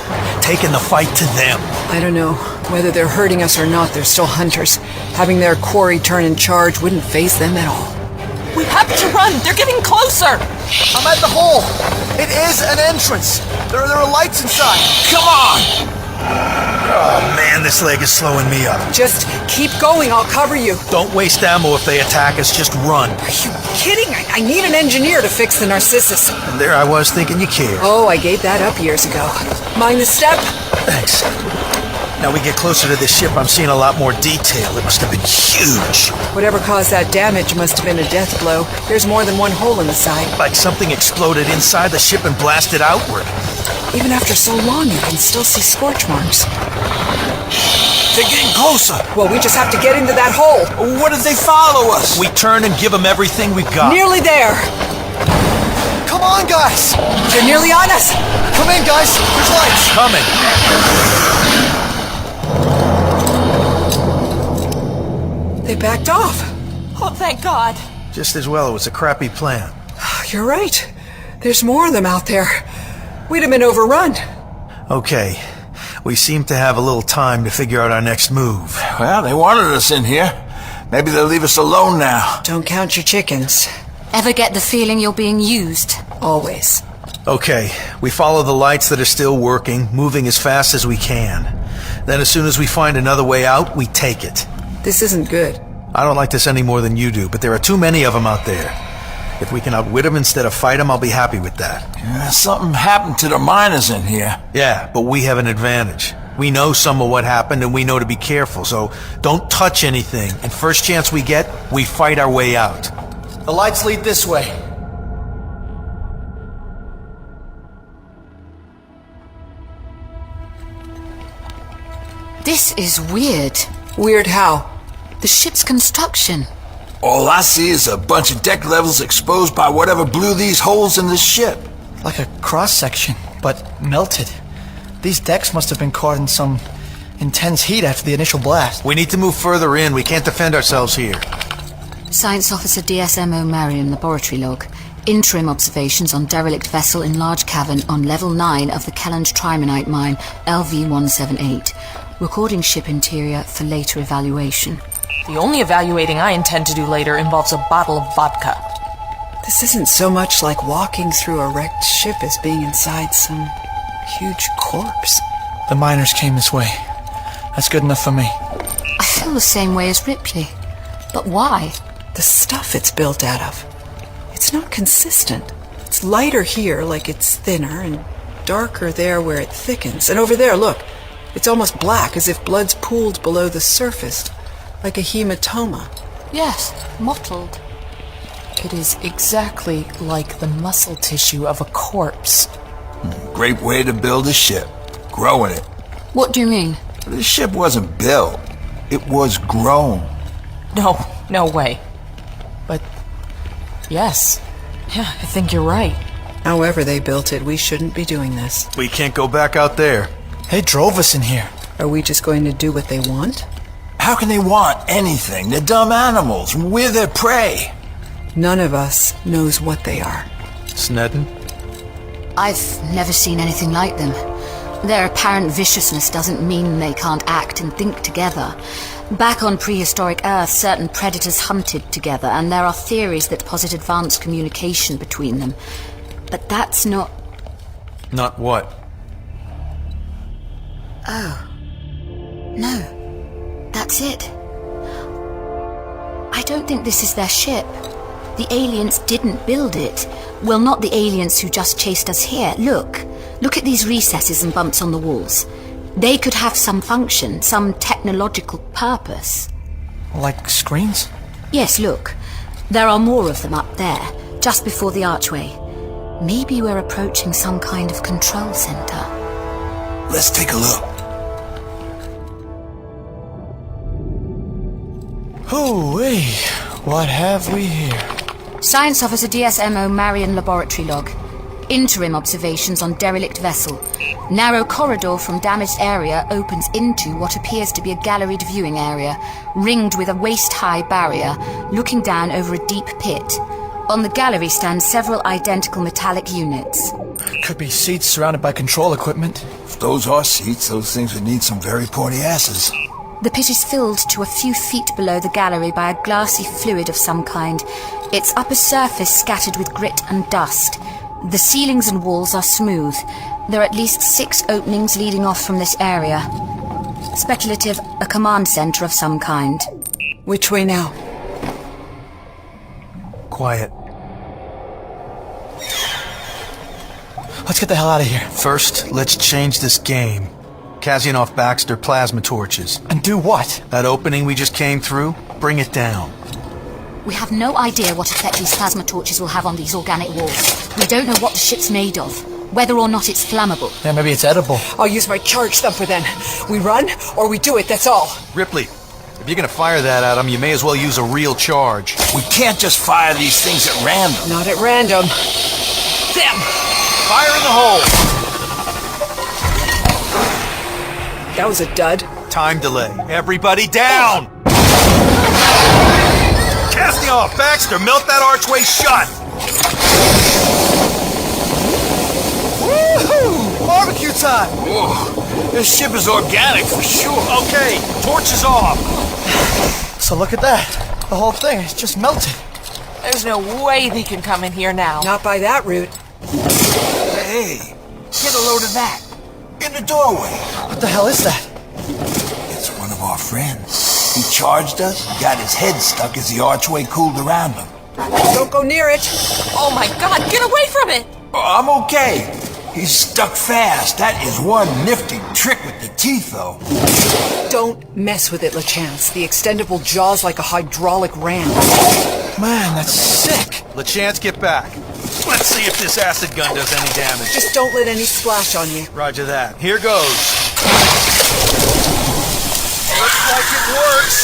taken the fight to them. I don't know. Whether they're hurting us or not, they're still hunters. Having their quarry turn and charge wouldn't faze them at all. We have to run! They're getting closer! I'm at the hole! It is an entrance! There are lights inside! Come on! Oh man, this leg is slowing me up. Just keep going, I'll cover you. Don't waste ammo if they attack us, just run. Are you kidding? I need an engineer to fix the Narcissus. And there I was thinking you cared. Oh, I gave that up years ago. Mind the step? Thanks. Now we get closer to this ship, I'm seeing a lot more detail. It must have been huge. Whatever caused that damage must have been a death blow. There's more than one hole in the side. Like something exploded inside the ship and blasted outward. Even after so long, you can still see scorch marks. They're getting closer. Well, we just have to get into that hole. What if they follow us? We turn and give them everything we've got. Nearly there. Come on, guys! They're nearly on us. Come in, guys. There's lights. Coming. They backed off. Oh, thank God. Just as well, it was a crappy plan. You're right. There's more of them out there. We'd have been overrun. Okay. We seem to have a little time to figure out our next move. Well, they wanted us in here. Maybe they'll leave us alone now. Don't count your chickens. Ever get the feeling you're being used? Always. Okay, we follow the lights that are still working, moving as fast as we can. Then as soon as we find another way out, we take it. This isn't good. I don't like this any more than you do, but there are too many of them out there. If we can outwit them instead of fight them, I'll be happy with that. Yeah, something happened to the miners in here. Yeah, but we have an advantage. We know some of what happened and we know to be careful, so don't touch anything. And first chance we get, we fight our way out. The lights lead this way. This is weird. Weird how? The ship's construction. All I see is a bunch of deck levels exposed by whatever blew these holes in the ship. Like a cross-section, but melted. These decks must have been caught in some intense heat after the initial blast. We need to move further in. We can't defend ourselves here. Science Officer DSMO Marion Laboratory Log. Interim observations on derelict vessel in large cavern on level 9 of the Kelland Trimonite mine, LV-178. Recording ship interior for later evaluation. The only evaluating I intend to do later involves a bottle of vodka. This isn't so much like walking through a wrecked ship as being inside some huge corpse. The miners came this way. That's good enough for me. I feel the same way as Ripley. But why? The stuff it's built out of. It's not consistent. It's lighter here, like it's thinner, and darker there where it thickens. And over there, look, it's almost black, as if blood's pooled below the surface, like a hematoma. Yes, mottled. It is exactly like the muscle tissue of a corpse. Great way to build a ship. Growing it. What do you mean? This ship wasn't built. It was grown. No way. But, yes. Yeah, I think you're right. However they built it, we shouldn't be doing this. We can't go back out there. They drove us in here. Are we just going to do what they want? How can they want anything? They're dumb animals. We're their prey. None of us knows what they are. Snedden? I've never seen anything like them. Their apparent viciousness doesn't mean they can't act and think together. Back on prehistoric Earth, certain predators hunted together, and there are theories that posit advanced communication between them. But that's not... Not what? Oh. No. That's it. I don't think this is their ship. The aliens didn't build it. Well, not the aliens who just chased us here. Look. Look at these recesses and bumps on the walls. They could have some function, some technological purpose. Like screens? Yes, look. There are more of them up there, just before the archway. Maybe we're approaching some kind of control center. Let's take a look. Hoo-wee. What have we here? Science Officer DSMO Marion Laboratory Log. Interim observations on derelict vessel. Narrow corridor from damaged area opens into what appears to be a galleried viewing area, ringed with a waist-high barrier, looking down over a deep pit. On the gallery stand several identical metallic units. Could be seats surrounded by control equipment. If those are seats, those things would need some very pointy asses. The pit is filled to a few feet below the gallery by a glassy fluid of some kind, its upper surface scattered with grit and dust. The ceilings and walls are smooth. There are at least 6 openings leading off from this area. Speculative, a command center of some kind. Which way now? Quiet. Let's get the hell out of here. First, let's change this game. Kazyanov Baxter plasma torches. And do what? That opening we just came through, bring it down. We have no idea what effect these plasma torches will have on these organic walls. We don't know what the ship's made of, whether or not it's flammable. Yeah, maybe it's edible. I'll use my charge thumper then. We run, or we do it, that's all. Ripley, if you're gonna fire that at them, you may as well use a real charge. We can't just fire these things at random. Not at random. Them! Fire in the hole! That was a dud. Time delay. Everybody down! Kazyanov, Baxter, melt that archway shut! Woohoo! Barbecue time! Whoa, this ship is organic for sure. Okay, torches off! So look at that. The whole thing is just melted. There's no way they can come in here now. Not by that route. Hey, get a load of that. In the doorway. What the hell is that? It's one of our friends. He charged us, got his head stuck as the archway cooled around him. Don't go near it. Oh my God, get away from it. Oh, I'm okay. He's stuck fast. That is one nifty trick with the teeth, though. Don't mess with it, LeChance. The extendable jaw's like a hydraulic ram. Man, that's sick. LeChance, get back. Let's see if this acid gun does any damage. Just don't let any splash on you. Roger that. Here goes. Looks like it works.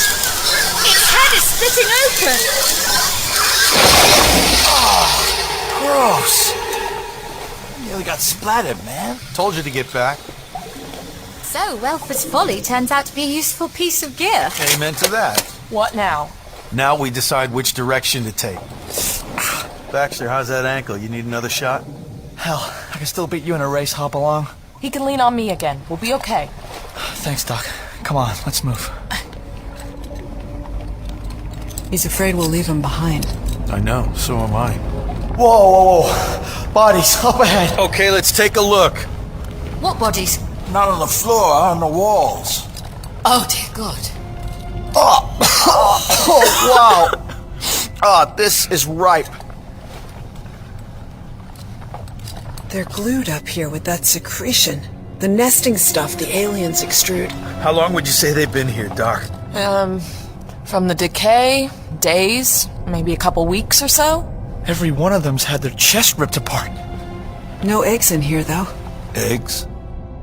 Its head is splitting open. Oh, gross. Nearly got splattered, man. Told you to get back. So, Welford's folly turns out to be a useful piece of gear. Amen to that. What now? Now we decide which direction to take. Baxter, how's that ankle? You need another shot? Hell, I can still beat you in a race. Hop along. He can lean on me again. We'll be okay. Thanks, Doc. Come on, let's move. He's afraid we'll leave him behind. I know, so am I. Whoa, whoa, whoa. Bodies, up ahead. Okay, let's take a look. What bodies? Not on the floor, on the walls. Oh, dear God. Oh, wow. Ah, this is ripe. They're glued up here with that secretion. The nesting stuff the aliens extrude. How long would you say they've been here, Doc? From the decay, days, maybe a couple weeks or so. Every one of them's had their chest ripped apart. No eggs in here, though. Eggs?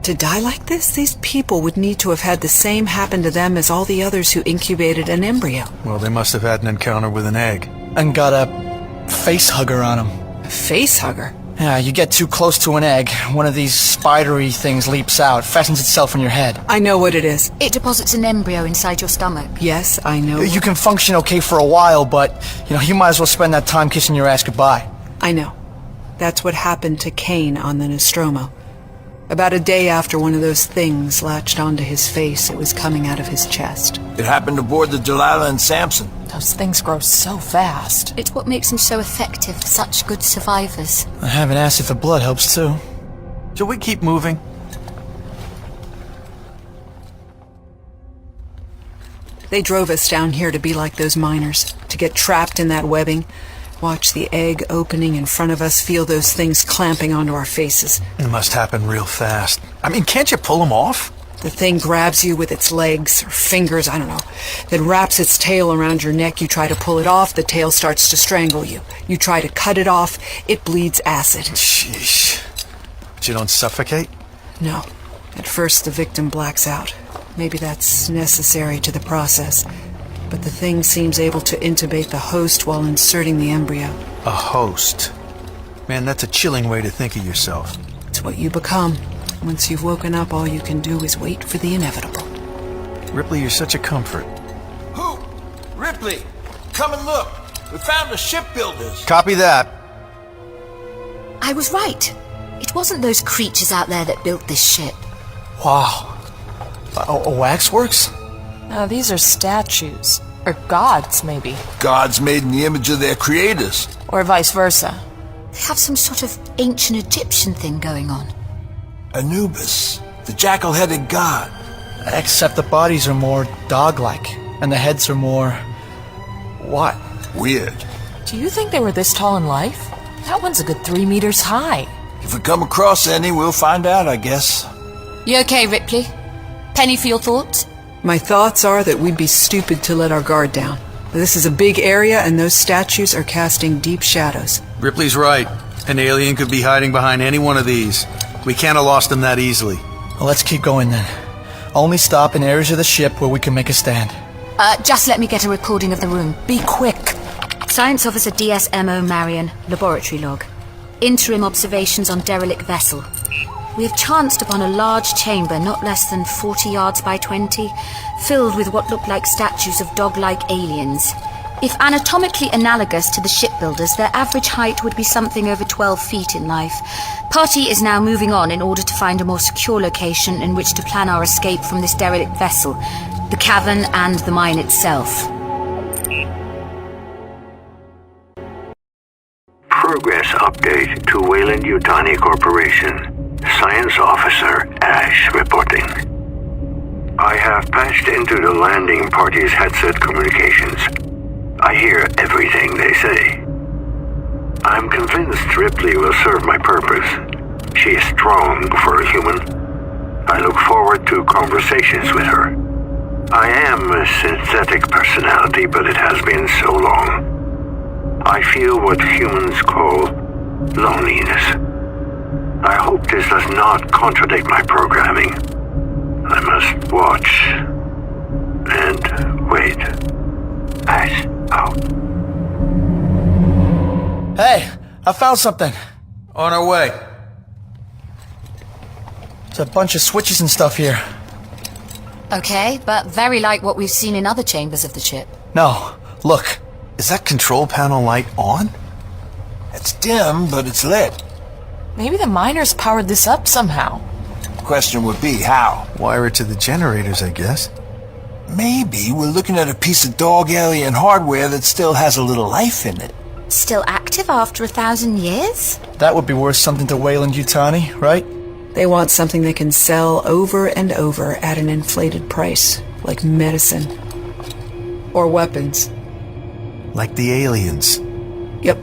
To die like this, these people would need to have had the same happen to them as all the others who incubated an embryo. Well, they must have had an encounter with an egg. And got a face hugger on them. A face hugger? Yeah, you get too close to an egg, one of these spidery things leaps out, fastens itself in your head. I know what it is. It deposits an embryo inside your stomach. Yes, I know. You can function okay for a while, but, you might as well spend that time kissing your ass goodbye. I know. That's what happened to Kane on the Nostromo. About a day after one of those things latched onto his face, it was coming out of his chest. It happened aboard the Delilah and Samson. Those things grow so fast. It's what makes them so effective, such good survivors. Having acid for blood helps too. Shall we keep moving? They drove us down here to be like those miners, to get trapped in that webbing, watch the egg opening in front of us, feel those things clamping onto our faces. It must happen real fast. I mean, can't you pull them off? The thing grabs you with its legs or fingers, I don't know, then wraps its tail around your neck. You try to pull it off, the tail starts to strangle you. You try to cut it off, it bleeds acid. Sheesh. But you don't suffocate? No. At first the victim blacks out. Maybe that's necessary to the process. But the thing seems able to intubate the host while inserting the embryo. A host? Man, that's a chilling way to think of yourself. It's what you become. Once you've woken up, all you can do is wait for the inevitable. Ripley, you're such a comfort. Who? Ripley! Come and look! We found the shipbuilders. Copy that. I was right. It wasn't those creatures out there that built this ship. Wow. Waxworks? These are statues. Or gods, maybe. Gods made in the image of their creators. Or vice versa. They have some sort of ancient Egyptian thing going on. Anubis, the jackal-headed god. Except the bodies are more dog-like, and the heads are more... what? Weird. Do you think they were this tall in life? That one's a good 3 meters high. If we come across any, we'll find out, I guess. You okay, Ripley? Penny for your thoughts? My thoughts are that we'd be stupid to let our guard down. This is a big area, and those statues are casting deep shadows. Ripley's right. An alien could be hiding behind any one of these. We can't have lost them that easily. Well, let's keep going then. Only stop in areas of the ship where we can make a stand. Just let me get a recording of the room. Be quick. Science Officer DSMO Marion, laboratory log. Interim observations on derelict vessel. We have chanced upon a large chamber not less than 40 yards by 20, filled with what look like statues of dog-like aliens. If anatomically analogous to the shipbuilders, their average height would be something over 12 feet in life. Party is now moving on in order to find a more secure location in which to plan our escape from this derelict vessel, the cavern and the mine itself. Progress update to Weyland-Yutani Corporation. Science Officer Ash reporting. I have patched into the landing party's headset communications. I hear everything they say. I'm convinced Ripley will serve my purpose. She is strong for a human. I look forward to conversations with her. I am a synthetic personality, but it has been so long. I feel what humans call loneliness. I hope this does not contradict my programming. I must watch and wait. Ash out. Hey, I found something. On our way. There's a bunch of switches and stuff here. Okay, but very like what we've seen in other chambers of the ship. No, look. Is that control panel light on? It's dim, but it's lit. Maybe the miners powered this up somehow. Question would be, how? Wire it to the generators, I guess. Maybe we're looking at a piece of dog alien hardware that still has a little life in it. Still active after 1,000 years? That would be worth something to Weyland-Yutani, right? They want something they can sell over and over at an inflated price, like medicine. Or weapons. Like the aliens. Yep,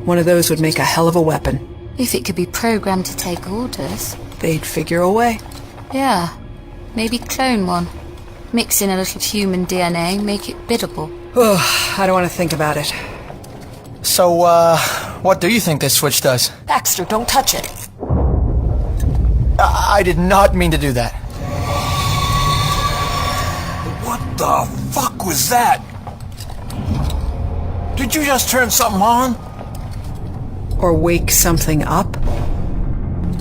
one of those would make a hell of a weapon. If it could be programmed to take orders. They'd figure a way. Yeah, maybe clone one. Mix in a little human DNA, make it biddable. I don't want to think about it. So, what do you think this switch does? Baxter, don't touch it. I did not mean to do that. What the fuck was that? Did you just turn something on? Or wake something up?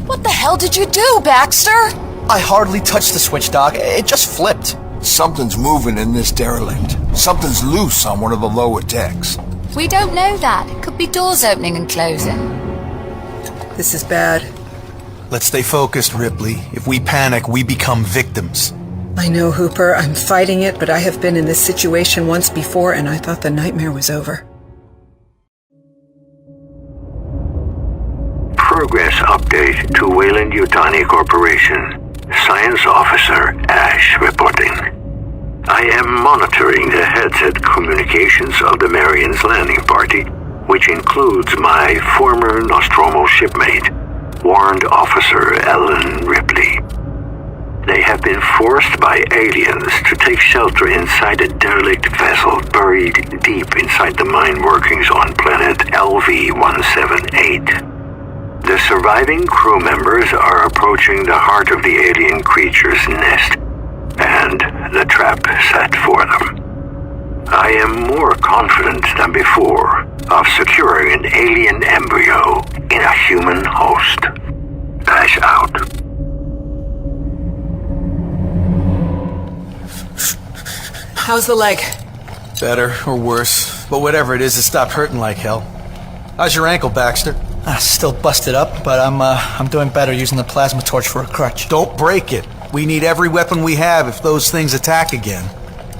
What the hell did you do, Baxter? I hardly touched the switch, Doc. It just flipped. Something's moving in this derelict. Something's loose on one of the lower decks. We don't know that. It could be doors opening and closing. This is bad. Let's stay focused, Ripley. If we panic, we become victims. I know, Hooper. I'm fighting it, but I have been in this situation once before, and I thought the nightmare was over. Progress update to Weyland-Yutani Corporation. Science Officer Ash reporting. I am monitoring the headset communications of the Marion's landing party, which includes my former Nostromo shipmate, Warrant Officer Ellen Ripley. They have been forced by aliens to take shelter inside a derelict vessel buried deep inside the mine workings on planet LV-178. The surviving crew members are approaching the heart of the alien creature's nest and the trap set for them. I am more confident than before of securing an alien embryo in a human host. Ash out. How's the leg? Better or worse, But whatever it is, it stopped hurting like hell. How's your ankle, Baxter? Still busted up, but I'm doing better using the plasma torch for a crutch. Don't break it. We need every weapon we have if those things attack again.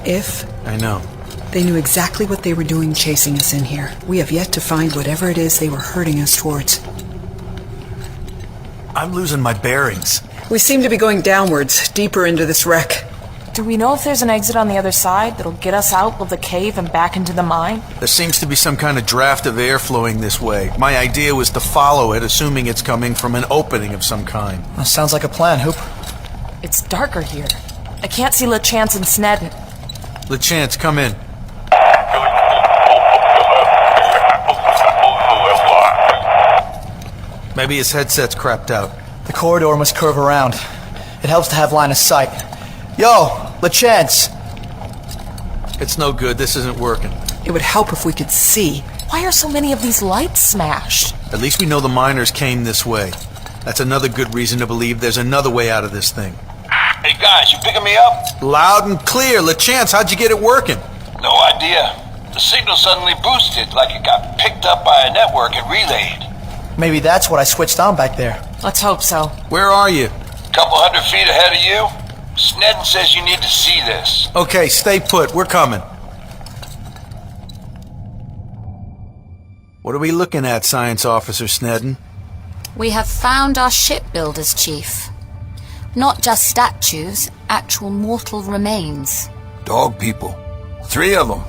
If? I know. They knew exactly what they were doing chasing us in here. We have yet to find whatever it is they were hurting us towards. I'm losing my bearings. We seem to be going downwards, deeper into this wreck. Do we know if there's an exit on the other side that'll get us out of the cave and back into the mine? There seems to be some kind of draft of air flowing this way. My idea was to follow it, assuming it's coming from an opening of some kind. That sounds like a plan, Hoop. It's darker here. I can't see LeChance and Snedden. LeChance, come in. Maybe his headset's crapped out. The corridor must curve around. It helps to have line of sight. Yo, LeChance! It's no good. This isn't working. It would help if we could see. Why are so many of these lights smashed? At least we know the miners came this way. That's another good reason to believe there's another way out of this thing. Hey guys, you picking me up? Loud and clear. LeChance, how'd you get it working? No idea. The signal suddenly boosted like it got picked up by a network and relayed. Maybe that's what I switched on back there. Let's hope so. Where are you? Couple 100 feet ahead of you. Snedden says you need to see this. Okay, stay put. We're coming. What are we looking at, Science Officer Snedden? We have found our shipbuilders, Chief. Not just statues, actual mortal remains. Dog people. 3 of them.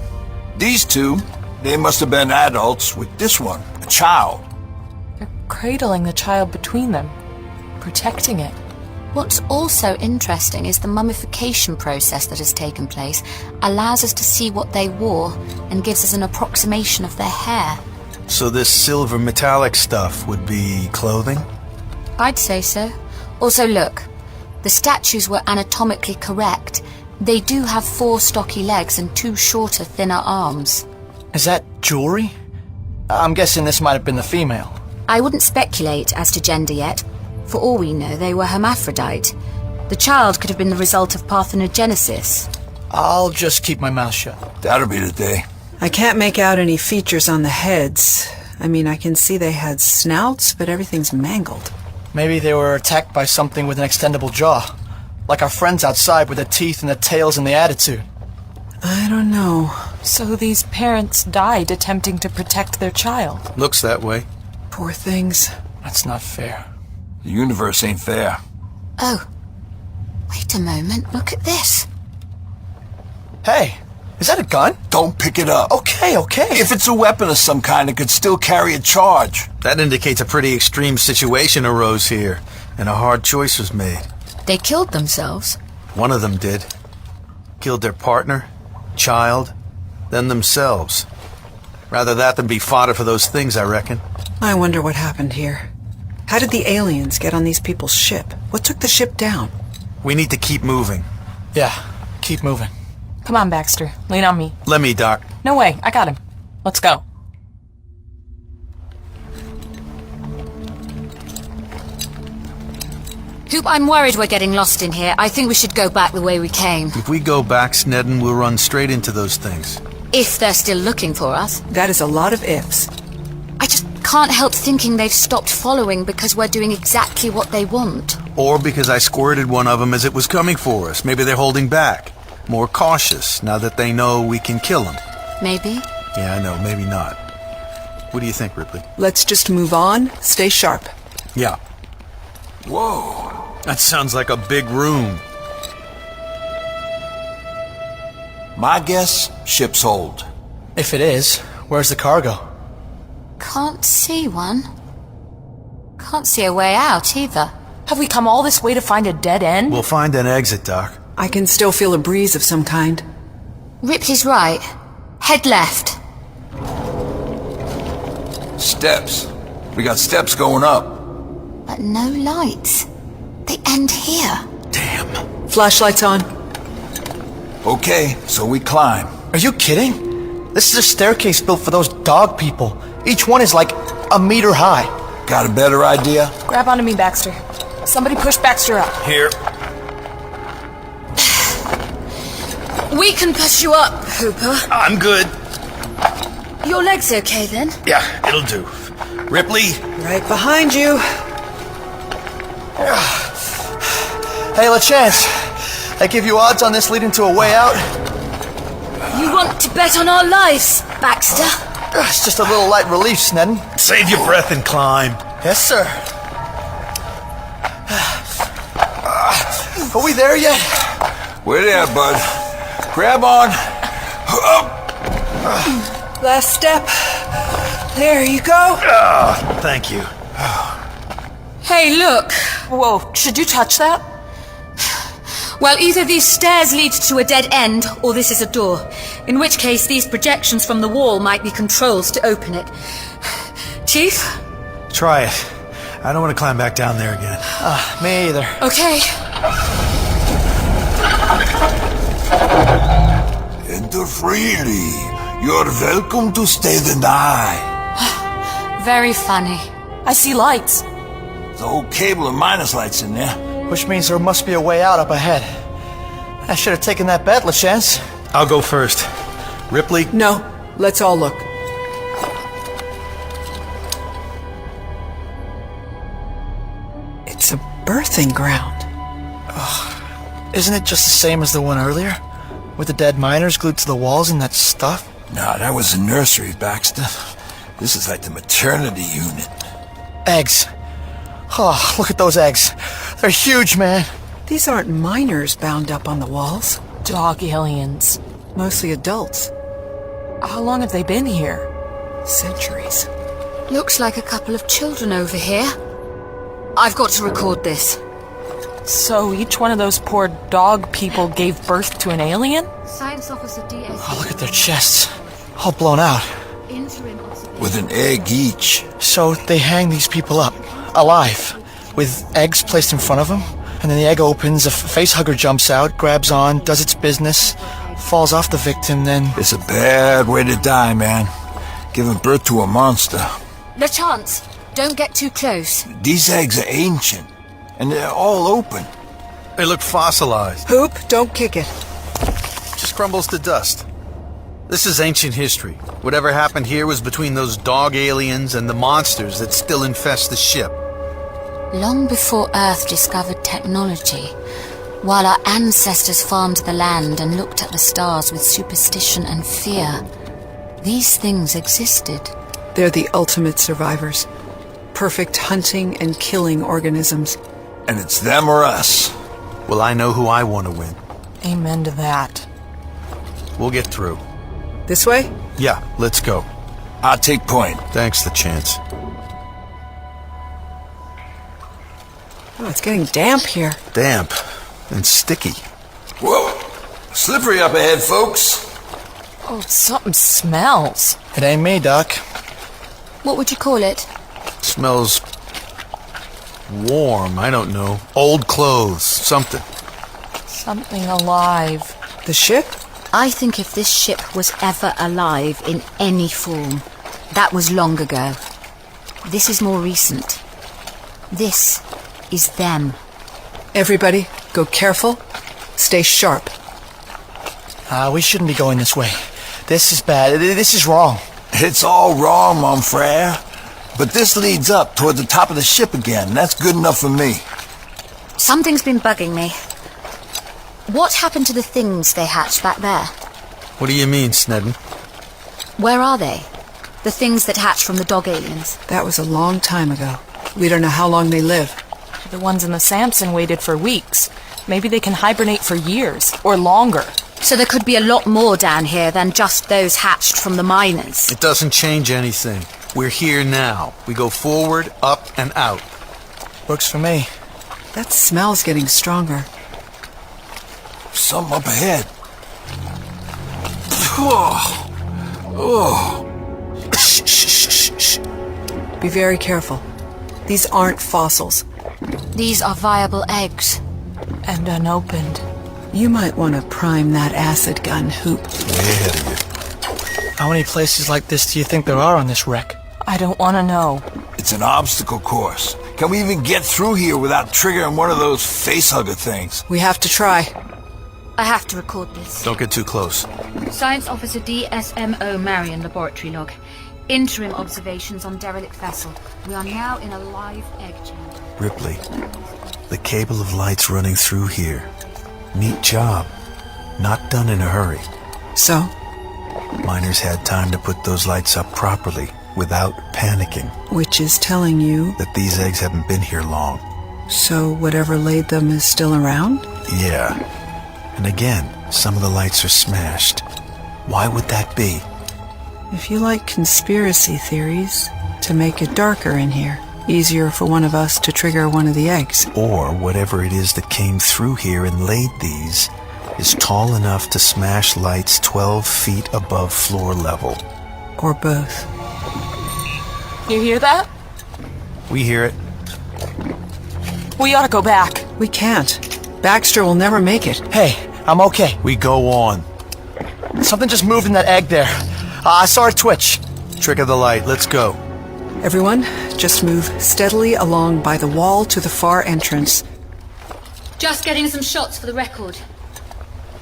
These 2, they must have been adults with this one, a child. They're cradling the child between them, protecting it. What's also interesting is the mummification process that has taken place allows us to see what they wore and gives us an approximation of their hair. So this silver metallic stuff would be clothing? I'd say so. Also, look. The statues were anatomically correct. They do have 4 stocky legs and 2 shorter, thinner arms. Is that jewelry? I'm guessing this might have been the female. I wouldn't speculate as to gender yet. For all we know, they were hermaphrodite. The child could have been the result of parthenogenesis. I'll just keep my mouth shut. That'll be the day. I can't make out any features on the heads. I mean, I can see they had snouts, but everything's mangled. Maybe they were attacked by something with an extendable jaw. Like our friends outside with the teeth and the tails and the attitude. I don't know. So these parents died attempting to protect their child. Looks that way. Poor things. That's not fair. The universe ain't fair. Oh. Wait a moment. Look at this. Hey, is that a gun? Don't pick it up. Okay. If it's a weapon of some kind, it could still carry a charge. That indicates a pretty extreme situation arose here, and a hard choice was made. They killed themselves. One of them did. Killed their partner, child, then themselves. Rather that than be fodder for those things, I reckon. I wonder what happened here. How did the aliens get on these people's ship? What took the ship down? We need to keep moving. Yeah, keep moving. Come on, Baxter. Lean on me. Let me, Doc. No way. I got him. Let's go. Hoop, I'm worried we're getting lost in here. I think we should go back the way we came. If we go back, Snedden, we'll run straight into those things. If they're still looking for us. That is a lot of ifs. I just can't help thinking they've stopped following because we're doing exactly what they want. Or because I squirted one of them as it was coming for us. Maybe they're holding back. More cautious now that they know we can kill them. Maybe. Yeah, I know. Maybe not. What do you think, Ripley? Let's just move on. Stay sharp. Yeah. Whoa. That sounds like a big room. My guess, ship's hold. If it is, where's the cargo? Can't see one. Can't see a way out either. Have we come all this way to find a dead end? We'll find an exit, Doc. I can still feel a breeze of some kind. Ripley's right. Head left. Steps. We got steps going up. But no lights. They end here. Damn. Flashlights on. Okay, so we climb. Are you kidding? This is a staircase built for those dog people. Each one is like a meter high. Got a better idea? Grab onto me, Baxter. Somebody push Baxter up. Here. We can push you up, Hooper. I'm good. Your legs okay then? Yeah, it'll do. Ripley? Right behind you. Hey, LaChance. I give you odds on this leading to a way out? You want to bet on our lives, Baxter? It's just a little light relief, Sneddon. Save your breath and climb. Yes, sir. Are we there yet? We're there, bud. Grab on. Last step. There you go. Oh, thank you. Hey, look. Whoa, should you touch that? Well, either these stairs lead to a dead end, or this is a door. In which case, these projections from the wall might be controls to open it. Chief? Try it. I don't want to climb back down there again. Me either. Okay. Enter freely. You're welcome to stay the night. Very funny. I see lights. There's a whole cable of minus lights in there. Which means there must be a way out up ahead. I should have taken that bet, LaChance. I'll go first. Ripley? No, let's all look. It's a birthing ground. Isn't it just the same as the one earlier? With the dead miners glued to the walls and that stuff? No, that was the nursery, Baxter. This is like the maternity unit. Eggs. Oh, look at those eggs. They're huge, man. These aren't miners bound up on the walls. Dog aliens. Mostly adults. How long have they been here? Centuries. Looks like a couple of children over here. I've got to record this. So each one of those poor dog people gave birth to an alien? Science Officer DS. Oh, look at their chests. All blown out. With an egg each. So they hang these people up, alive, with eggs placed in front of them, and then the egg opens, a facehugger jumps out, grabs on, does its business, falls off the victim, then... It's a bad way to die, man. Giving birth to a monster. LaChance, don't get too close. These eggs are ancient, and they're all open. They look fossilized. Hoop, don't kick it. Just crumbles to dust. This is ancient history. Whatever happened here was between those dog aliens and the monsters that still infest the ship. Long before Earth discovered technology, while our ancestors farmed the land and looked at the stars with superstition and fear, these things existed. They're the ultimate survivors. Perfect hunting and killing organisms. And it's them or us. Well, I know who I want to win. Amen to that. We'll get through. This way? Yeah, let's go. I'll take point. Thanks, LaChance. Oh, it's getting damp here. Damp and sticky. Whoa! Slippery up ahead, folks. Oh, something smells. It ain't me, Doc. What would you call it? Smells warm, I don't know. Old clothes, something. Something alive. The ship? I think if this ship was ever alive in any form, that was long ago. This is more recent. This is them. Everybody, go careful. Stay sharp. We shouldn't be going this way. This is bad. This is wrong. It's all wrong, mon frere. But this leads up toward the top of the ship again. That's good enough for me. Something's been bugging me. What happened to the things they hatched back there? What do you mean, Sneddon? Where are they? The things that hatched from the dog aliens. That was a long time ago. We don't know how long they live. The ones in the Samson waited for weeks. Maybe they can hibernate for years, or longer. So there could be a lot more down here than just those hatched from the miners. It doesn't change anything. We're here now. We go forward, up, and out. Works for me. That smell's getting stronger. Something up ahead. Oh. Oh. Shh, shh, shh, shh. Be very careful. These aren't fossils. These are viable eggs. And unopened. You might want to prime that acid gun, Hoop. Way ahead of you. How many places like this do you think there are on this wreck? I don't want to know. It's an obstacle course. Can we even get through here without triggering one of those facehugger things? We have to try. I have to record this. Don't get too close. Science Officer DSMO Marion Laboratory Log. Interim observations on derelict vessel. We are now in a live egg chamber. Ripley, the cable of light's running through here. Neat job. Not done in a hurry. So? Miners had time to put those lights up properly, without panicking. Which is telling you that these eggs haven't been here long. So whatever laid them is still around? Yeah. And again, some of the lights are smashed. Why would that be? If you like conspiracy theories, to make it darker in here. Easier for one of us to trigger one of the eggs. Or whatever it is that came through here and laid these is tall enough to smash lights 12 feet above floor level. Or both. You hear that? We hear it. We ought to go back. We can't. Baxter will never make it. Hey, I'm okay. We go on. Something just moved in that egg there. I saw it twitch. Trick of the light. Let's go. Everyone, just move steadily along by the wall to the far entrance. Just getting some shots for the record.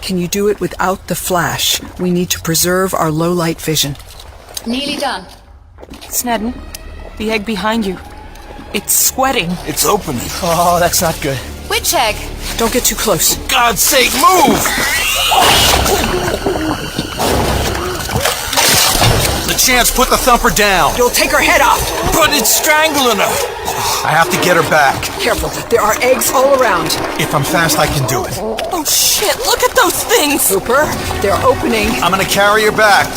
Can you do it without the flash? We need to preserve our low-light vision. Nearly done. Snedden, the egg behind you. It's sweating. It's opening. Oh, that's not good. Which egg? Don't get too close. For God's sake, move! Chance, put the thumper down. You'll take her head off. But it's strangling her. I have to get her back. Careful, there are eggs all around. If I'm fast, I can do it. Oh shit, look at those things! Hooper, they're opening. I'm gonna carry her back.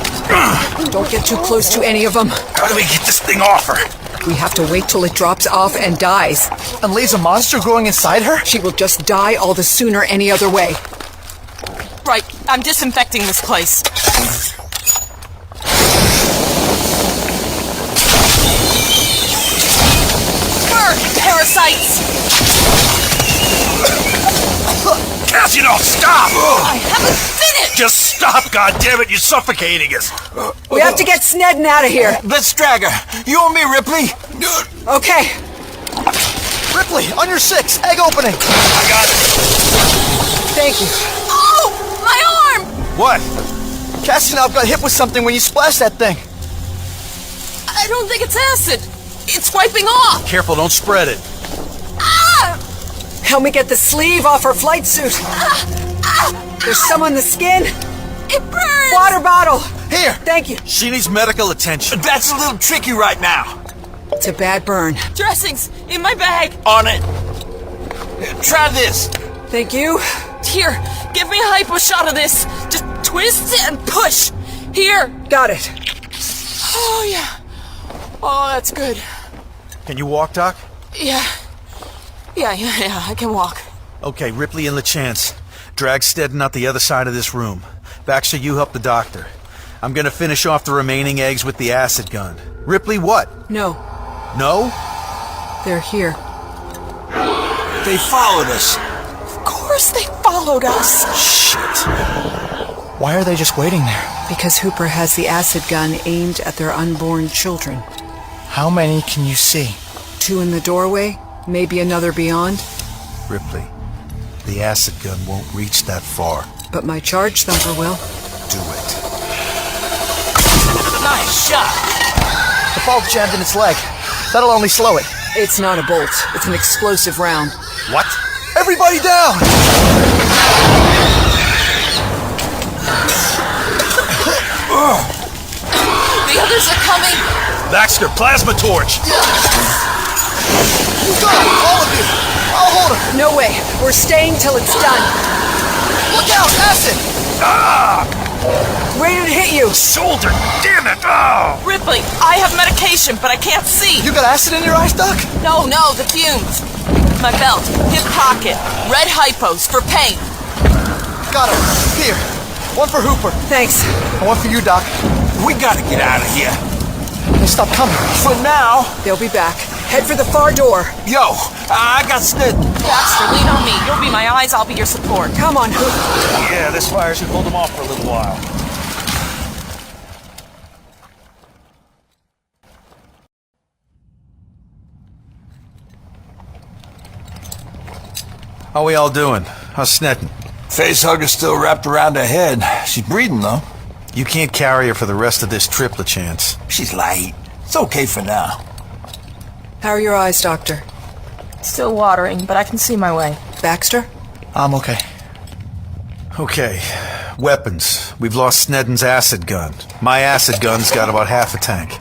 Don't get too close to any of them. How do we get this thing off her? We have to wait till it drops off and dies. And leaves a monster growing inside her? She will just die all the sooner any other way. Right, I'm disinfecting this place. Parasites! Cassino, stop! I haven't finished! Just stop, goddammit, you're suffocating us! We have to get Snedden out of here! Let's drag her! You and me, Ripley! Okay! Ripley, on your 6, egg opening! I got it! Thank you. Oh! My arm! What? Cassinov got hit with something when you splashed that thing. I don't think it's acid. It's wiping off! Careful, don't spread it. Ah! Help me get the sleeve off her flight suit. There's some on the skin. It burns! Water bottle. Here. Thank you. She needs medical attention. That's a little tricky right now. It's a bad burn. Dressings in my bag. On it. Try this. Thank you. Here, give me a hypo shot of this. Just twist and push. Here. Got it. Oh, yeah. Oh, that's good. Can you walk, Doc? Yeah, I can walk. Okay, Ripley and LeChance. Drag Snedden out the other side of this room. Baxter, you help the doctor. I'm gonna finish off the remaining eggs with the acid gun. Ripley, what? No. No? They're here. They followed us. Of course they followed us. Shit. Why are they just waiting there? Because Hooper has the acid gun aimed at their unborn children. How many can you see? 2 in the doorway, maybe another beyond. Ripley, the acid gun won't reach that far. But my charge thumper will. Do it. Nice shot. The bolt jammed in its leg. That'll only slow it. It's not a bolt. It's an explosive round. What? Everybody down! The others are coming. Baxter, plasma torch! You got it, all of you! I'll hold him! No way. We're staying till it's done. Look out, acid! Ah! Where did it hit you? Shoulder! Damn it! Oh! Ripley, I have medication, but I can't see. You got acid in your eyes, Doc? No, the fumes. My belt, hip pocket, red hypos for pain. Got him. Here. One for Hooper. Thanks. And one for you, Doc. We gotta get out of here. They stopped coming. For now. They'll be back. Head for the far door. Yo, I got Snedden. Baxter, lean on me. You'll be my eyes, I'll be your support. Come on, Hooper. Yeah, this fire should hold them off for a little while. How we all doing? How's Snedden? Facehugger's still wrapped around her head. She's breathing, though. You can't carry her for the rest of this trip, LaChance. She's light. It's okay for now. How are your eyes, Doctor? Still watering, but I can see my way. Baxter? I'm okay. Okay. Weapons. We've lost Snedden's acid gun. My acid gun's got about half a tank.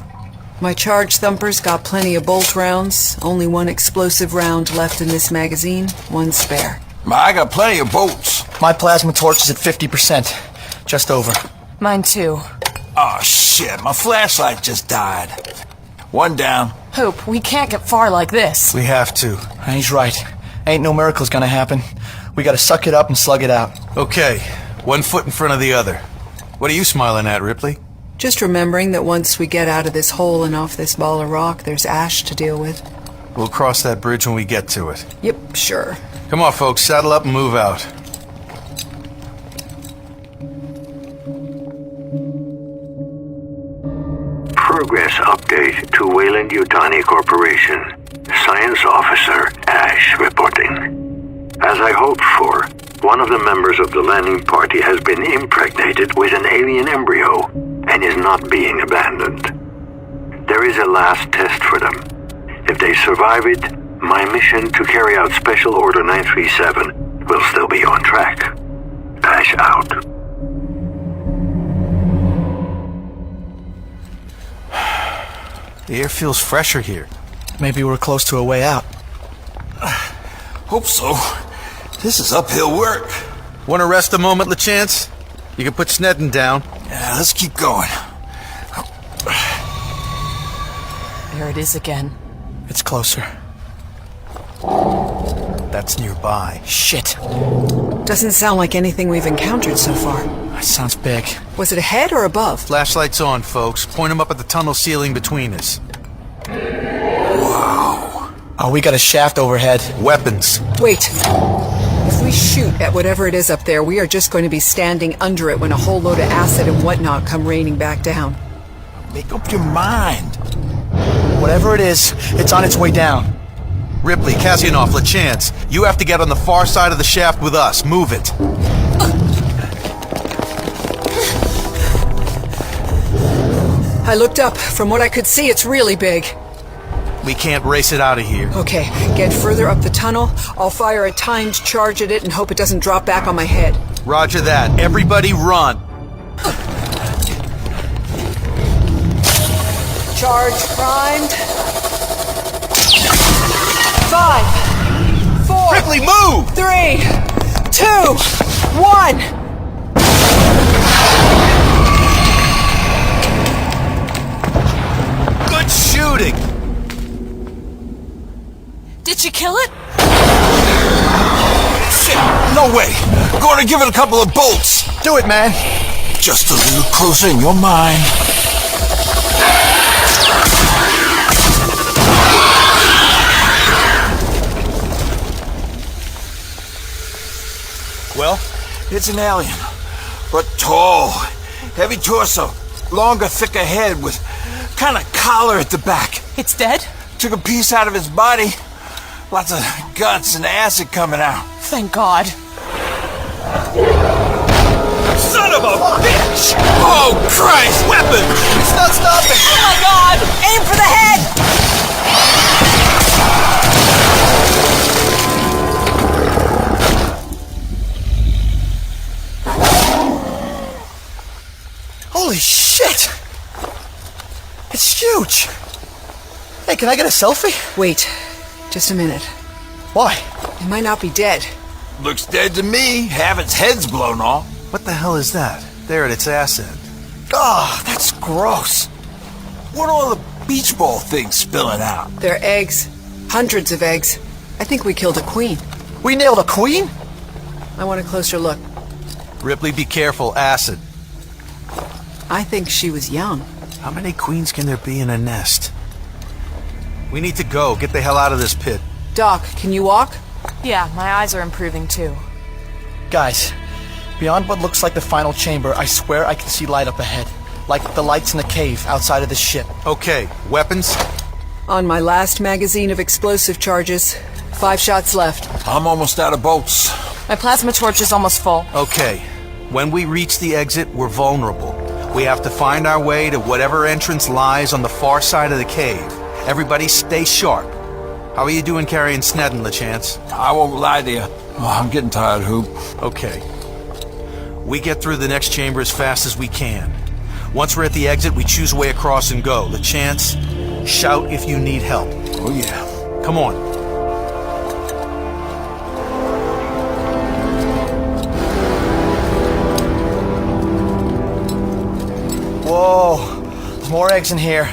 My charge thumper's got plenty of bolt rounds. Only one explosive round left in this magazine, one spare. I got plenty of bolts. My plasma torch is at 50%. Just over. Mine too. Oh, shit. My flashlight just died. One down. Hope, we can't get far like this. We have to. He's right. Ain't no miracles gonna happen. We gotta suck it up and slug it out. Okay. One foot in front of the other. What are you smiling at, Ripley? Just remembering that once we get out of this hole and off this ball of rock, there's ash to deal with. We'll cross that bridge when we get to it. Yep, sure. Come on, folks. Saddle up and move out. Progress update to Wayland-Yutani Corporation. Science Officer Ash reporting. As I hoped for, one of the members of the landing party has been impregnated with an alien embryo and is not being abandoned. There is a last test for them. If they survive it, my mission to carry out Special Order 937 will still be on track. Ash out. The air feels fresher here. Maybe we're close to a way out. Hope so. This is uphill work. Want to rest a moment, LaChance? You can put Snedden down. Yeah, let's keep going. There it is again. It's closer. That's nearby. Shit. Doesn't sound like anything we've encountered so far. That sounds big. Was it ahead or above? Flashlights on, folks. Point them up at the tunnel ceiling between us. Wow. Oh, we got a shaft overhead. Weapons. Wait. If we shoot at whatever it is up there, we are just going to be standing under it when a whole load of acid and whatnot come raining back down. Make up your mind. Whatever it is, it's on its way down. Ripley, Kasianov, LaChance, you have to get on the far side of the shaft with us. Move it. I looked up. From what I could see, it's really big. We can't race it out of here. Okay, get further up the tunnel. I'll fire a timed charge at it and hope it doesn't drop back on my head. Roger that. Everybody run. Charge primed. 5, 4, Ripley, move! 3, 2, 1. Good shooting. Did you kill it? Shit, no way. Going to give it a couple of bolts. Do it, man. Just a little closer in your mind. Well? It's an alien, but tall, heavy torso, longer, thicker head with kind of collar at the back. It's dead? Took a piece out of his body. Lots of guts and acid coming out. Thank God. Son of a bitch! Oh, Christ! Weapon! It's not stopping! Oh my God! Aim for the head! Holy shit! It's huge! Hey, can I get a selfie? Wait, just a minute. Why? It might not be dead. Looks dead to me. Half its head's blown off. What the hell is that? There at its ass end. Oh, that's gross. What are all the beach ball things spilling out? They're eggs. Hundreds of eggs. I think we killed a queen. We nailed a queen? I want a closer look. Ripley, be careful. Acid. I think she was young. How many queens can there be in a nest? We need to go. Get the hell out of this pit. Doc, can you walk? Yeah, my eyes are improving too. Guys, beyond what looks like the final chamber, I swear I can see light up ahead. Like the lights in the cave outside of this ship. Okay, weapons? On my last magazine of explosive charges. 5 shots left. I'm almost out of bolts. My plasma torch is almost full. Okay. When we reach the exit, we're vulnerable. We have to find our way to whatever entrance lies on the far side of the cave. Everybody stay sharp. How are you doing carrying Snedden, LeChance? I won't lie to you. Oh, I'm getting tired, Hoop. Okay. We get through the next chamber as fast as we can. Once we're at the exit, we choose a way across and go. LeChance, shout if you need help. Oh, yeah. Come on. Whoa. There's more eggs in here.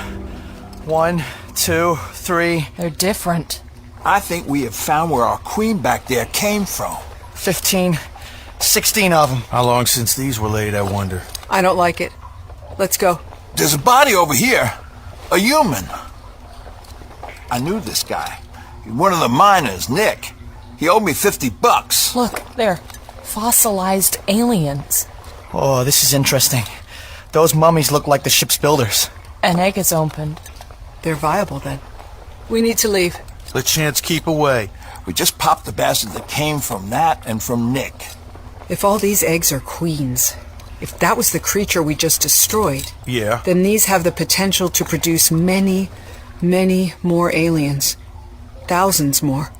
1, 2, 3. They're different. I think we have found where our queen back there came from. 15, 16 of them. How long since these were laid, I wonder? I don't like it. Let's go. There's a body over here. A human. I knew this guy. One of the miners, Nick. He owed me $50. Look, they're fossilized aliens. Oh, this is interesting. Those mummies look like the ship's builders. An egg is opened. They're viable, then. We need to leave. LeChance, keep away. We just popped the bastard that came from that and from Nick. If all these eggs are queens, if that was the creature we just destroyed, yeah, then these have the potential to produce many, many more aliens. Thousands more.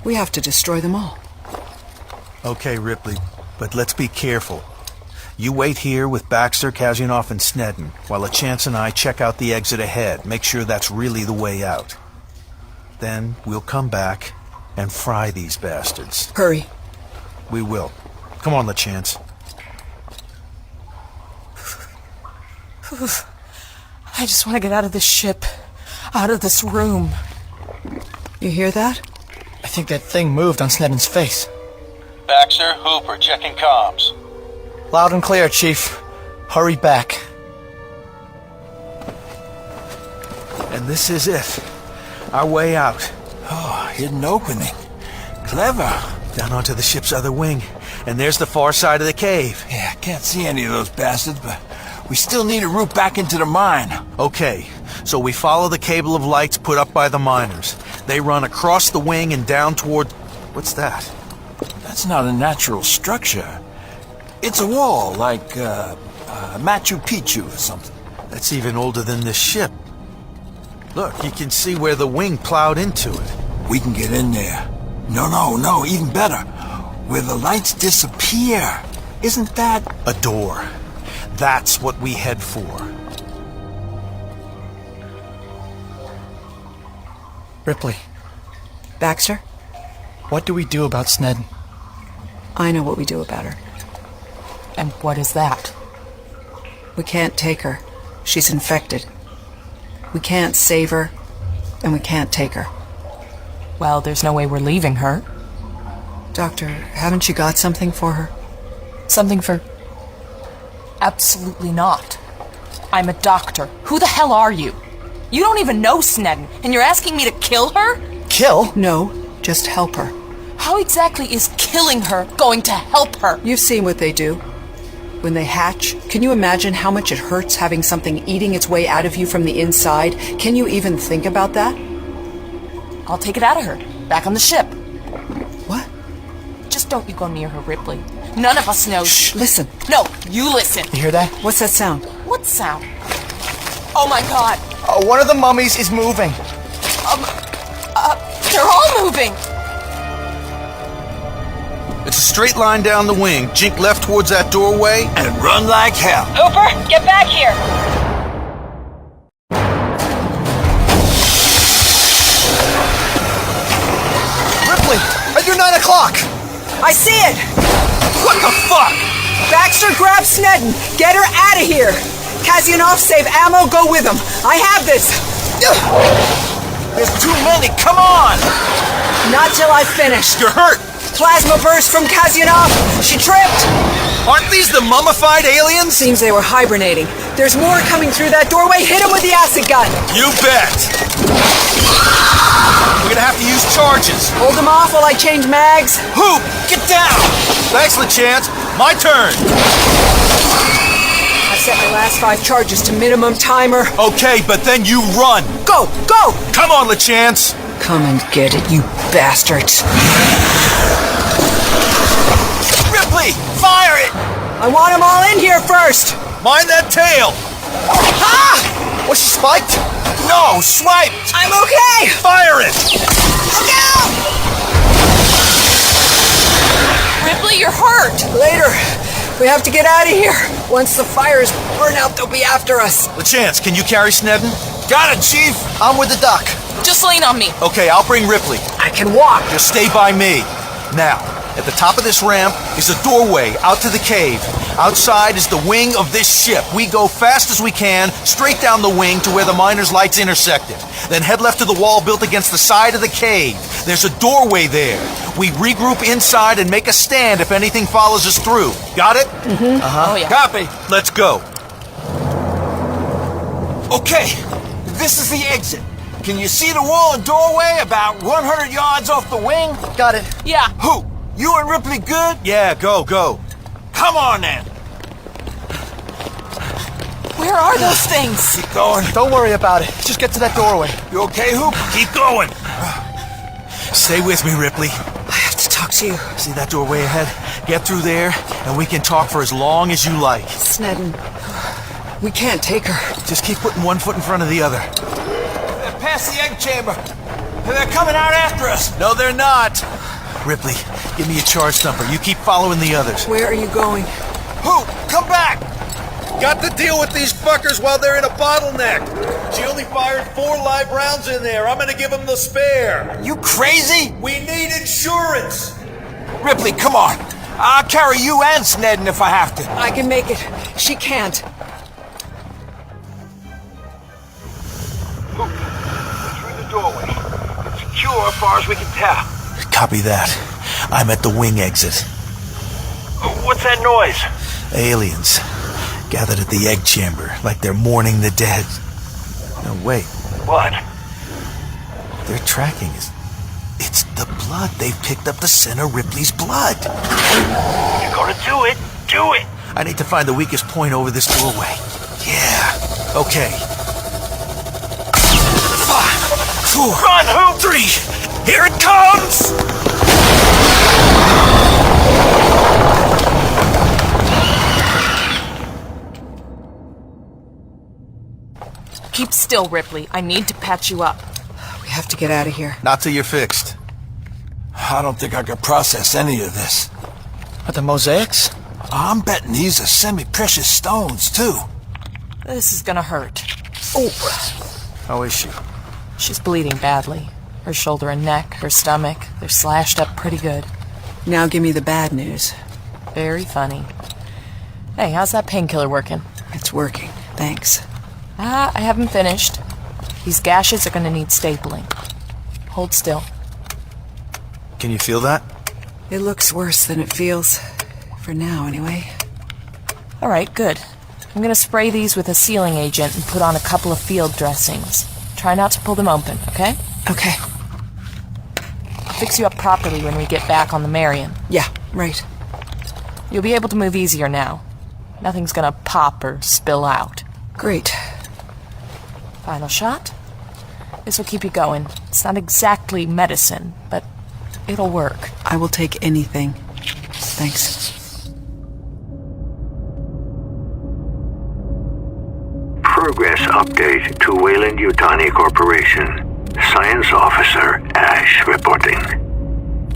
We have to destroy them all. Okay, Ripley, but let's be careful. You wait here with Baxter, Kazyanov, and Snedden, while LeChance and I check out the exit ahead, make sure that's really the way out. Then we'll come back and fry these bastards. Hurry. We will. Come on, LeChance. I just want to get out of this ship. Out of this room. You hear that? I think that thing moved on Snedden's face. Baxter, Hooper, checking comms. Loud and clear, Chief. Hurry back. And this is it. Our way out. Oh, hidden opening. Clever. Down onto the ship's other wing. And there's the far side of the cave. Yeah, I can't see any of those bastards, but we still need a route back into the mine. Okay, so we follow the cable of lights put up by the miners. They run across the wing and down toward... What's that? That's not a natural structure. It's a wall, like Machu Picchu or something. That's even older than this ship. Look, you can see where the wing plowed into it. We can get in there. No, even better. Where the lights disappear. Isn't that... a door. That's what we head for. Ripley. Baxter? What do we do about Snedden? I know what we do about her. And what is that? We can't take her. She's infected. We can't save her, and we can't take her. Well, there's no way we're leaving her. Doctor, haven't you got something for her? Something for... Absolutely not. I'm a doctor. Who the hell are you? You don't even know Snedden, and you're asking me to kill her? Kill? No, just help her. How exactly is killing her going to help her? You've seen what they do. When they hatch, can you imagine how much it hurts having something eating its way out of you from the inside? Can you even think about that? I'll take it out of her. Back on the ship. What? Just don't you go near her, Ripley. None of us knows. Shh, listen. No, you listen. You hear that? What's that sound? What sound? Oh my god. One of the mummies is moving. They're all moving. It's a straight line down the wing. Jink left towards that doorway and run like hell. Hooper, get back here. Ripley, at your 9 o'clock. I see it. What the fuck? Baxter, grab Snedden. Get her out of here. Kazyanov, save ammo. Go with him. I have this. There's too many. Come on. Not till I've finished. You're hurt. Plasma burst from Kazyanov. She tripped. Aren't these the mummified aliens? Seems they were hibernating. There's more coming through that doorway. Hit him with the acid gun. You bet. We're gonna have to use charges. Hold them off while I change mags. Hoop, get down. Thanks, LeChance. My turn. I've set my last 5 charges to minimum timer. Okay, but then you run. Go, go. Come on, LeChance. Come and get it, you bastards. Fire it! I want them all in here first! Mind that tail! Ah! Was she spiked? No, swiped! I'm okay! Fire it! Look out! Ripley, you're hurt! Later. We have to get out of here. Once the fires burn out, they'll be after us. LeChance, can you carry Snedden? Got it, Chief. I'm with the doc. Just lean on me. Okay, I'll bring Ripley. I can walk. Just stay by me. Now, at the top of this ramp is a doorway out to the cave. Outside is the wing of this ship. We go fast as we can, straight down the wing to where the miners' lights intersect it. Then head left to the wall built against the side of the cave. There's a doorway there. We regroup inside and make a stand if anything follows us through. Got it? Mm-hmm. Uh-huh. Oh, yeah. Copy. Let's go. Okay, this is the exit. Can you see the wall and doorway about 100 yards off the wing? Got it. Yeah. Who? You and Ripley good? Yeah, go. Come on, then. Where are those things? Keep going. Don't worry about it. Just get to that doorway. You okay, Hoop? Keep going. Stay with me, Ripley. I have to talk to you. See that doorway ahead? Get through there, and we can talk for as long as you like. Snedden. We can't take her. Just keep putting one foot in front of the other. They're past the egg chamber. They're coming out after us. No, they're not. Ripley, give me a charge thumper. You keep following the others. Where are you going? Hoop, come back. Got to deal with these fuckers while they're in a bottleneck. She only fired 4 live rounds in there. I'm gonna give them the spare. You crazy? We need insurance. Ripley, come on. I'll carry you and Snedden if I have to. I can make it. She can't. Hoop, through the doorway. It's secure as far as we can tell. Copy that. I'm at the wing exit. What's that noise? Aliens. Gathered at the egg chamber, like they're mourning the dead. No, wait. What? Their tracking is... It's the blood. They've picked up the center Ripley's blood. You're gonna do it. Do it. I need to find the weakest point over this doorway. Yeah. Okay. 5, 4, Run, Hoop! 3. Here it comes! Keep still, Ripley. I need to patch you up. We have to get out of here. Not till you're fixed. I don't think I could process any of this. Are the mosaics? I'm betting these are semi-precious stones, too. This is gonna hurt. Oh. How is she? She's bleeding badly. Her shoulder and neck, her stomach, they're slashed up pretty good. Now give me the bad news. Very funny. Hey, how's that painkiller working? It's working. Thanks. I haven't finished. These gashes are gonna need stapling. Hold still. Can you feel that? It looks worse than it feels. For now, anyway. Alright, good. I'm gonna spray these with a sealing agent and put on a couple of field dressings. Try not to pull them open, okay? Okay. I'll fix you up properly when we get back on the Marion. Yeah, right. You'll be able to move easier now. Nothing's gonna pop or spill out. Great. Final shot. This will keep you going. It's not exactly medicine, but it'll work. I will take anything. Thanks. Progress update to Wayland-Yutani Corporation. Science Officer Ash reporting.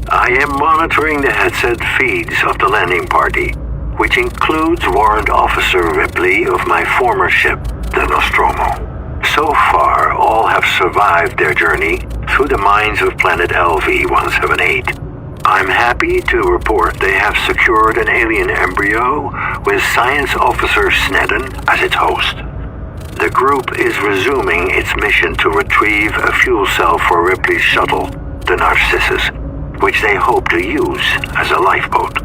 I am monitoring the headset feeds of the landing party, which includes Warrant Officer Ripley of my former ship, the Nostromo. So far, all have survived their journey through the mines of planet LV-178. I'm happy to report they have secured an alien embryo with Science Officer Snedden as its host. The group is resuming its mission to retrieve a fuel cell for Ripley's shuttle, the Narcissus, which they hope to use as a lifeboat.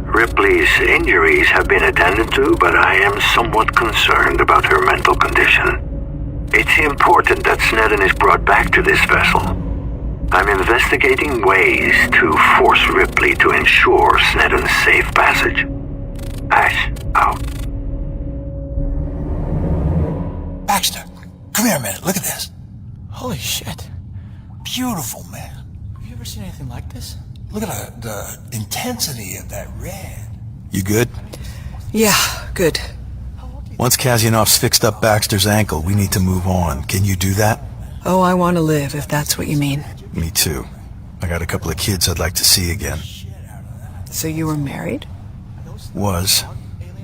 Ripley's injuries have been attended to, but I am somewhat concerned about her mental condition. It's important that Snedden is brought back to this vessel. I'm investigating ways to force Ripley to ensure Snedden's safe passage. Ash, out. Baxter, come here a minute. Look at this. Holy shit. Beautiful, man. Have you ever seen anything like this? Look at the intensity of that red. You good? Yeah, good. Once Kazyanov's fixed up Baxter's ankle, we need to move on. Can you do that? Oh, I want to live, if that's what you mean. Me too. I got a couple of kids I'd like to see again. So you were married? Was,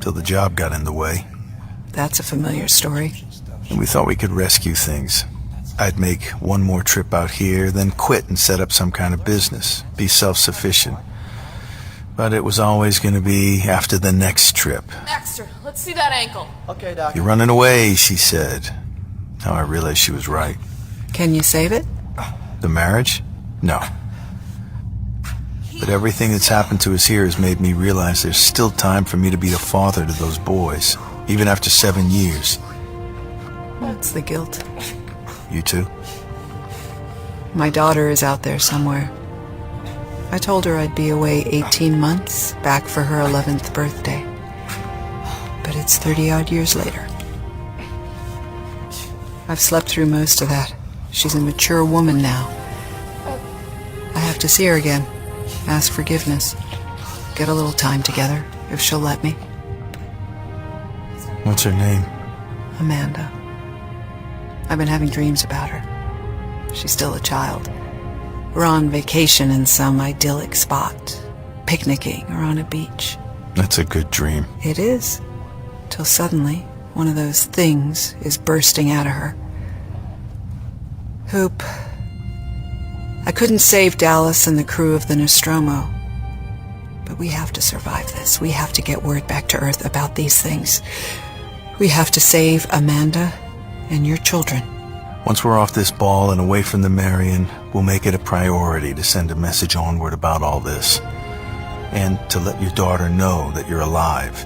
till the job got in the way. That's a familiar story. And we thought we could rescue things. I'd make one more trip out here, then quit and set up some kind of business. Be self-sufficient. But it was always going to be after the next trip. Baxter, let's see that ankle. Okay, Doc. You're running away, she said. Now I realized she was right. Can you save it? The marriage? No. But everything that's happened to us here has made me realize there's still time for me to be a father to those boys, even after 7 years. That's the guilt. You too? My daughter is out there somewhere. I told her I'd be away 18 months, back for her 11th birthday. But it's 30-odd years later. I've slept through most of that. She's a mature woman now. I have to see her again, ask forgiveness, get a little time together, if she'll let me. What's her name? Amanda. I've been having dreams about her. She's still a child. We're on vacation in some idyllic spot, picnicking or on a beach. That's a good dream. It is. Till suddenly, one of those things is bursting out of her. Hoop. I couldn't save Dallas and the crew of the Nostromo. But we have to survive this. We have to get word back to Earth about these things. We have to save Amanda and your children. Once we're off this ball and away from the Marion, we'll make it a priority to send a message onward about all this. And to let your daughter know that you're alive.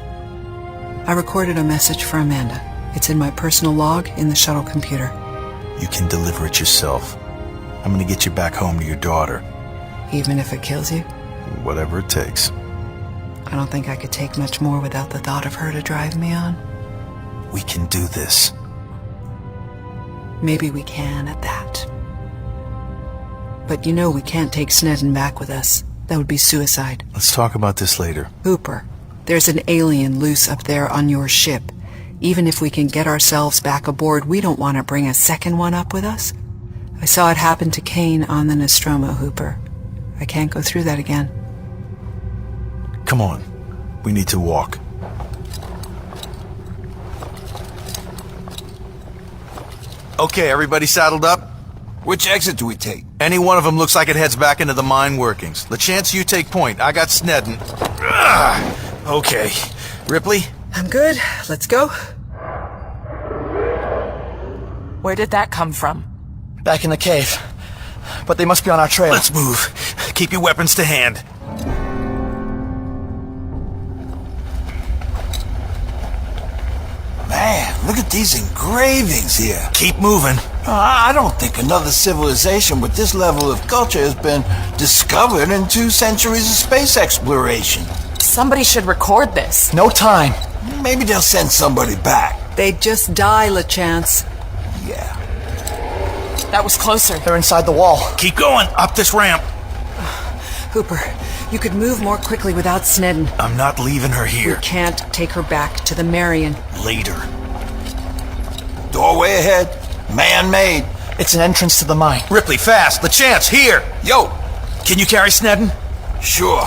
I recorded a message for Amanda. It's in my personal log in the shuttle computer. You can deliver it yourself. I'm gonna get you back home to your daughter. Even if it kills you? Whatever it takes. I don't think I could take much more without the thought of her to drive me on. We can do this. Maybe we can at that. But you know we can't take Sneddon back with us. That would be suicide. Let's talk about this later. Hooper, there's an alien loose up there on your ship. Even if we can get ourselves back aboard, we don't want to bring a second one up with us. I saw it happen to Kane on the Nostromo, Hooper. I can't go through that again. Come on. We need to walk. Okay, everybody saddled up? Which exit do we take? Any one of them looks like it heads back into the mine workings. LaChance, you take point. I got Sneddon. Okay. Ripley? I'm good. Let's go. Where did that come from? Back in the cave. But they must be on our trail. Let's move. Keep your weapons to hand. Man, look at these engravings here. Keep moving. I don't think another civilization with this level of culture has been discovered in 2 centuries of space exploration. Somebody should record this. No time. Maybe they'll send somebody back. They'd just die, LaChance. Yeah. That was closer. They're inside the wall. Keep going. Up this ramp. Hooper, you could move more quickly without Sneddon. I'm not leaving her here. We can't take her back to the Marion. Later. Doorway ahead. Man-made. It's an entrance to the mine. Ripley, fast. LaChance, here. Yo. Can you carry Sneddon? Sure.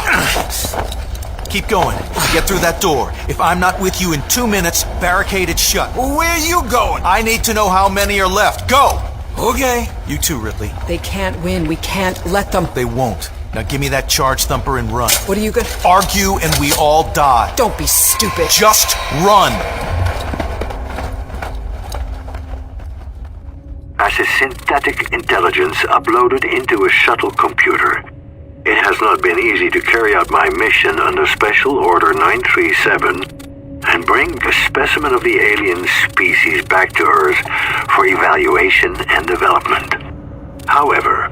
Keep going. Get through that door. If I'm not with you in 2 minutes, barricade it shut. Well, where are you going? I need to know how many are left. Go! Okay. You too, Ripley. They can't win. We can't let them. They won't. Now give me that charge thumper and run. What are you gonna... Argue and we all die. Don't be stupid. Just run. As a synthetic intelligence uploaded into a shuttle computer, it has not been easy to carry out my mission under Special Order 937 and bring a specimen of the alien species back to Earth for evaluation and development. However,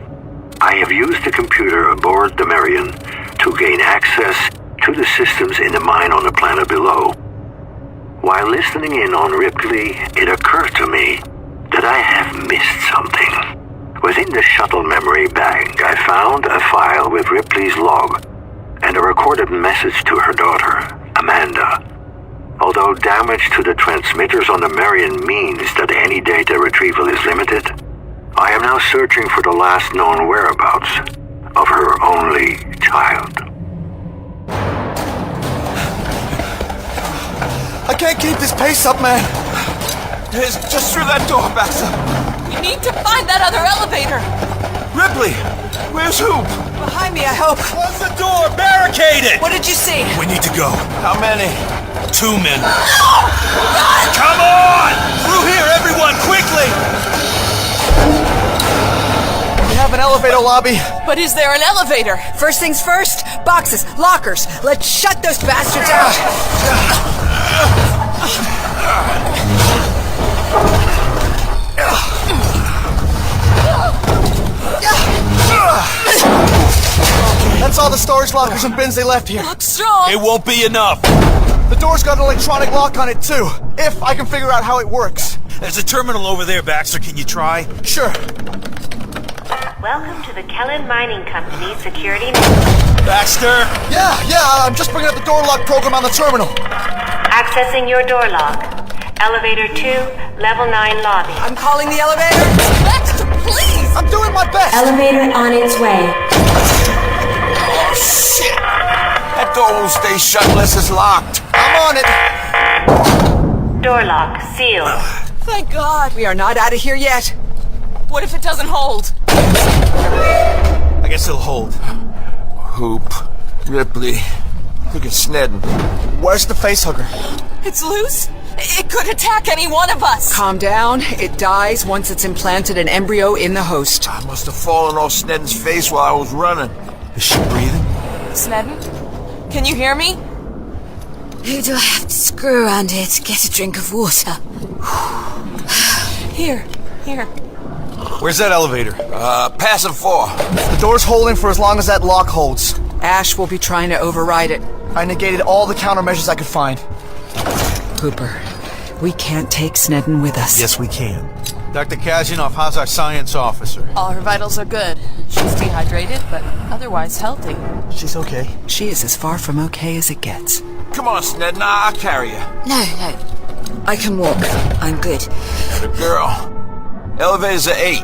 I have used the computer aboard the Marion to gain access to the systems in the mine on the planet below. While listening in on Ripley, it occurred to me that I have missed something. Within the shuttle memory bank, I found a file with Ripley's log and a recorded message to her daughter, Amanda. Although damage to the transmitters on the Marion means that any data retrieval is limited, I am now searching for the last known whereabouts of her only child. I can't keep this pace up, man. It's just through that door, Baxter. We need to find that other elevator. Ripley, where's Hoop? Behind me, I hope. Close the door! Barricade it! What did you see? We need to go. How many? 2 men. Run! Come on! Through here, everyone, quickly! We have an elevator lobby. But is there an elevator? First things first, boxes, lockers. Let's shut those bastards out. That's all the storage lockers and bins they left here. Look strong. It won't be enough. The door's got an electronic lock on it, too. If I can figure out how it works. There's a terminal over there, Baxter. Can you try? Sure. Welcome to the Kellen Mining Company security. Baxter? Yeah, I'm just bringing up the door lock program on the terminal. Accessing your door lock. Elevator 2, level 9 lobby. I'm calling the elevator. Baxter, please! I'm doing my best. Elevator on its way. Oh, shit! That door won't stay shut unless it's locked. I'm on it. Door lock sealed. Thank God. We are not out of here yet. What if it doesn't hold? I guess it'll hold. Hoop, Ripley, look at Snedden. Where's the facehugger? It's loose. It could attack any one of us. Calm down. It dies once it's implanted an embryo in the host. I must have fallen off Snedden's face while I was running. Is she breathing? Snedden, can you hear me? Who do I have to screw around here to get a drink of water? Here. Where's that elevator? Passing 4. The door's holding for as long as that lock holds. Ash will be trying to override it. I negated all the countermeasures I could find. Hooper, we can't take Snedden with us. Yes, we can. Dr. Kazyanov, how's our science officer? All her vitals are good. She's dehydrated, but otherwise healthy. She's okay. She is as far from okay as it gets. Come on, Snedden, I'll carry you. No. I can walk. I'm good. The girl. Elevators are 8.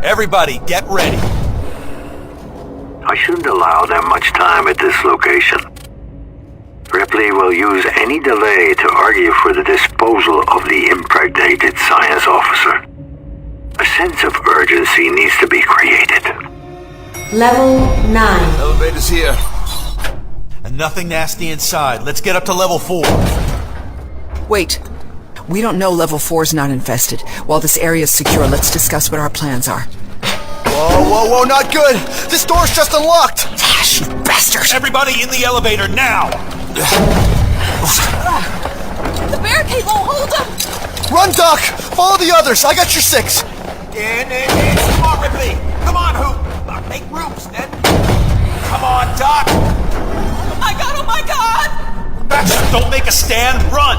Everybody, get ready. I shouldn't allow them much time at this location. Ripley will use any delay to argue for the disposal of the impregnated science officer. A sense of urgency needs to be created. Level 9. Elevators here. And nothing nasty inside. Let's get up to level 4. Wait. We don't know level 4's not infested. While this area is secure, let's discuss what our plans are. Whoa, not good! This door's just unlocked! Ash, you bastard! Everybody in the elevator, now! The barricade won't hold him! Run, Doc! Follow the others! I got your 6! In. Come on, Ripley! Come on, Hoop! Make room, Snedden! Come on, Doc! Oh my God! Baxter, don't make a stand, run!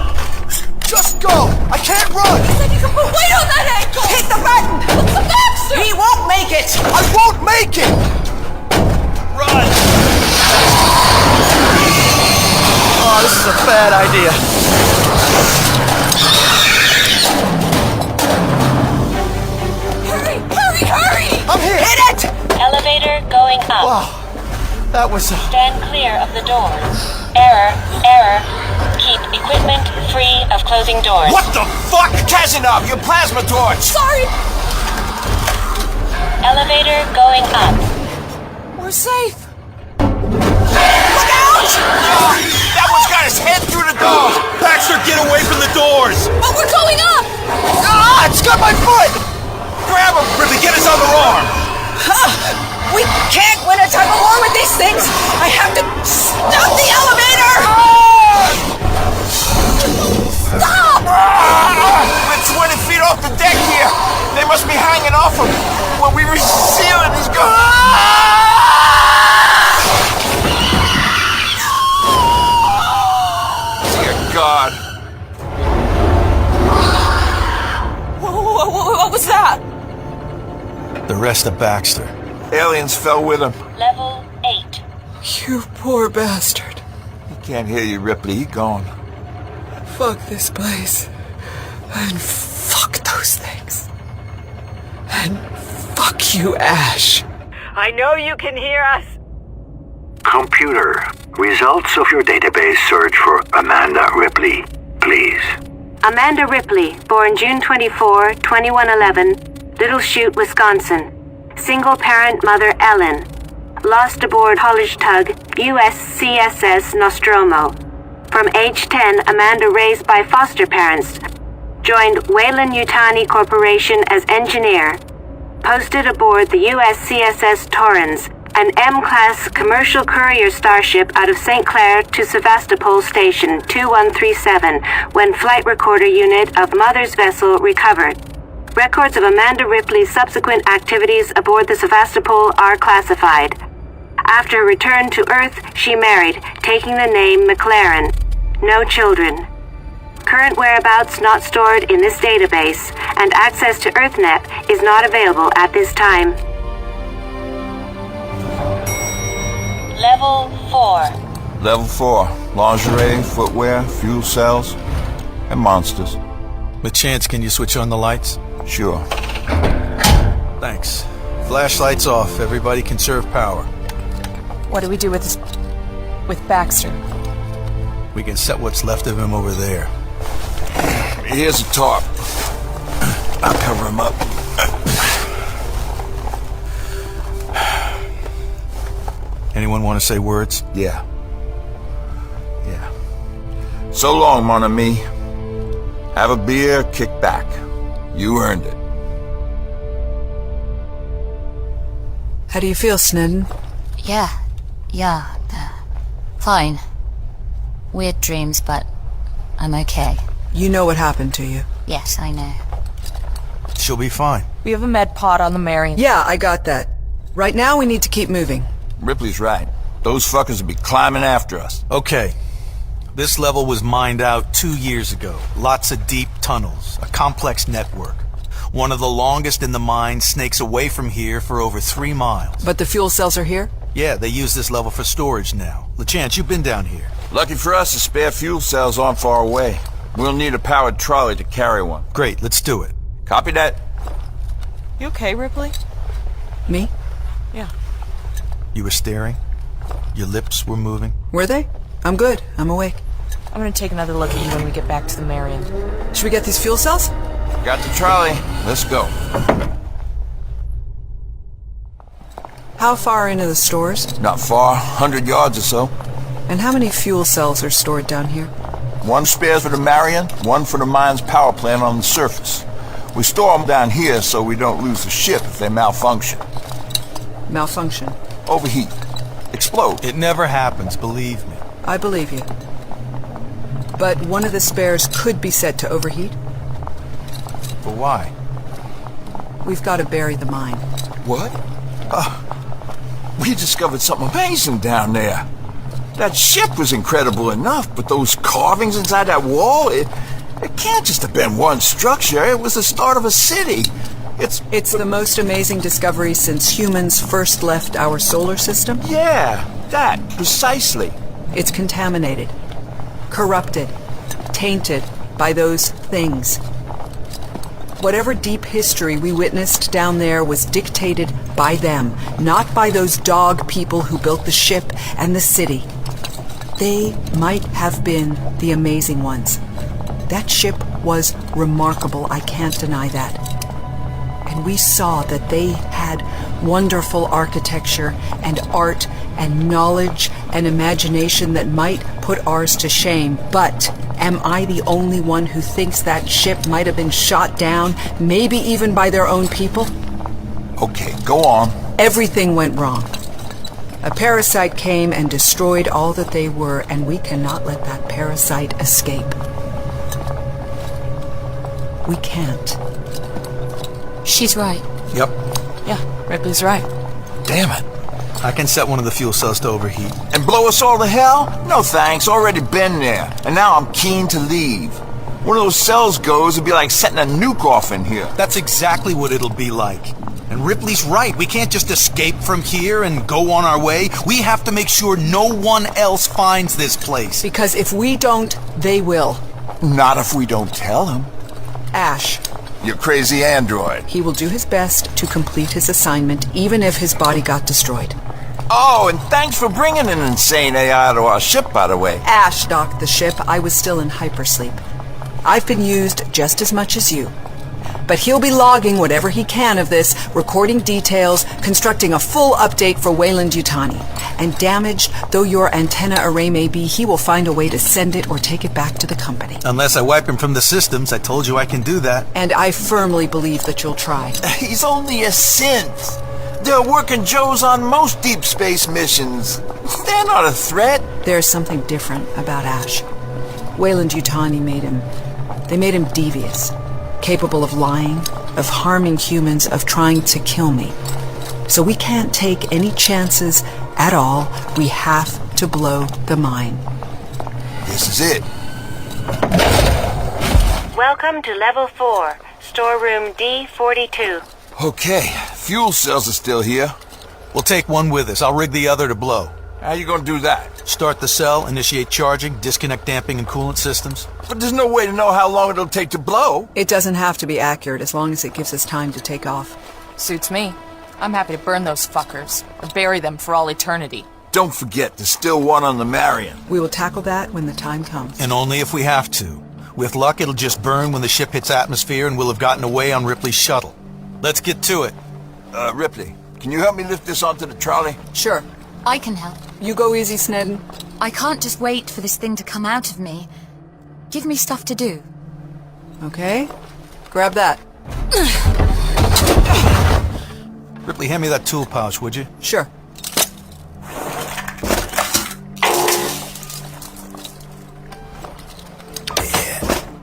Just go! I can't run! He said you can put weight on that ankle! Hit the button! The Baxter! He won't make it! I won't make it! Run! Oh, this is a bad idea. Hurry! I'm here! Hit it! Elevator going up. Wow. That was... Stand clear of the doors. Error. Keep equipment free of closing doors. What the fuck? Kazyanov, your plasma torch! Sorry! Elevator going up. We're safe. Look out! That one's got his head through the door! Baxter, get away from the doors! But we're going up! Ah! It's got my foot! Grab him, Ripley, get his other arm! We can't win a tug of war with these things! I have to stop the elevator! Stop! We're 20 feet off the deck here! They must be hanging off him! When we reseal it, he's gone! Dear God. What was that? The rest of Baxter. Aliens fell with him. Level 8. You poor bastard. Can't hear you, Ripley. You gone. Fuck this place. And fuck those things. And fuck you, Ash. I know you can hear us. Computer, results of your database search for Amanda Ripley, please. Amanda Ripley, born June 24, 2111, Little Chute, Wisconsin. Single parent mother Ellen. Lost aboard haulage tug USCSS Nostromo. From age 10, Amanda raised by foster parents. Joined Wayland Yutani Corporation as engineer. Posted aboard the USCSS Torrens, an M-class commercial courier starship out of St. Clair to Sevastopol Station 2137 when flight recorder unit of mother's vessel recovered. Records of Amanda Ripley's subsequent activities aboard the Sevastopol are classified. After return to Earth, she married, taking the name McLaren. No children. Current whereabouts not stored in this database, and access to EarthNet is not available at this time. Level 4. Level 4. Lingerie, footwear, fuel cells, and monsters. With chance, can you switch on the lights? Sure. Thanks. Flashlights off. Everybody conserve power. What do we do with Baxter? We can set what's left of him over there. Here's a tarp. I'll cover him up. Anyone want to say words? Yeah. So long, mon ami. Have a beer, kick back. You earned it. How do you feel, Snedden? Yeah. Fine. Weird dreams, but I'm okay. You know what happened to you. Yes, I know. She'll be fine. We have a med pod on the Marion. Yeah, I got that. Right now, we need to keep moving. Ripley's right. Those fuckers will be climbing after us. Okay. This level was mined out 2 years ago. Lots of deep tunnels, a complex network. One of the longest in the mine snakes away from here for over 3 miles. But the fuel cells are here? Yeah, they use this level for storage now. LeChance, you've been down here. Lucky for us, the spare fuel cells aren't far away. We'll need a powered trolley to carry one. Great, let's do it. Copy that. You okay, Ripley? Me? Yeah. You were staring? Your lips were moving? Were they? I'm good. I'm awake. I'm gonna take another look at you when we get back to the Marion. Should we get these fuel cells? Got the trolley. Let's go. How far into the stores? Not far. 100 yards or so. And how many fuel cells are stored down here? 1 spares for the Marion, 1 for the mine's power plant on the surface. We store them down here so we don't lose the ship if they malfunction. Malfunction? Overheat. Explode. It never happens, believe me. I believe you. But one of the spares could be set to overheat. But why? We've got to bury the mine. What? We discovered something amazing down there. That ship was incredible enough, but those carvings inside that wall, it can't just have been one structure. It was the start of a city. It's the most amazing discovery since humans first left our solar system? Yeah, that, precisely. It's contaminated, corrupted, tainted by those things. Whatever deep history we witnessed down there was dictated by them, not by those dog people who built the ship and the city. They might have been the amazing ones. That ship was remarkable, I can't deny that. And we saw that they had wonderful architecture and art and knowledge and imagination that might put ours to shame. But am I the only one who thinks that ship might have been shot down, maybe even by their own people? Okay, go on. Everything went wrong. A parasite came and destroyed all that they were, and we cannot let that parasite escape. We can't. She's right. Yep. Yeah, Ripley's right. Damn it. I can set one of the fuel cells to overheat. And blow us all to hell? No thanks, already been there. And now I'm keen to leave. One of those cells goes, it'd be like setting a nuke off in here. That's exactly what it'll be like. And Ripley's right. We can't just escape from here and go on our way. We have to make sure no one else finds this place. Because if we don't, they will. Not if we don't tell him. Ash. Your crazy android. He will do his best to complete his assignment, even if his body got destroyed. Oh, and thanks for bringing an insane AI to our ship, by the way. Ash docked the ship. I was still in hypersleep. I've been used just as much as you. But he'll be logging whatever he can of this, recording details, constructing a full update for Weyland-Yutani. And damaged though your antenna array may be, he will find a way to send it or take it back to the company. Unless I wipe him from the systems. I told you I can do that. And I firmly believe that you'll try. He's only a synth. There are working Joes on most deep space missions. They're not a threat. There's something different about Ash. Weyland-Yutani made him... They made him devious. Capable of lying, of harming humans, of trying to kill me. So we can't take any chances at all. We have to blow the mine. This is it. Welcome to Level 4, Storeroom D42. Okay, fuel cells are still here. We'll take one with us. I'll rig the other to blow. How you gonna do that? Start the cell, initiate charging, disconnect damping and coolant systems. But there's no way to know how long it'll take to blow. It doesn't have to be accurate as long as it gives us time to take off. Suits me. I'm happy to burn those fuckers, or bury them for all eternity. Don't forget, there's still one on the Marion. We will tackle that when the time comes. And only if we have to. With luck, it'll just burn when the ship hits atmosphere and we'll have gotten away on Ripley's shuttle. Let's get to it. Ripley, can you help me lift this onto the trolley? Sure. I can help. You go easy, Snedden. I can't just wait for this thing to come out of me. Give me stuff to do. Okay. Grab that. Ripley, hand me that tool pouch, would you? Sure.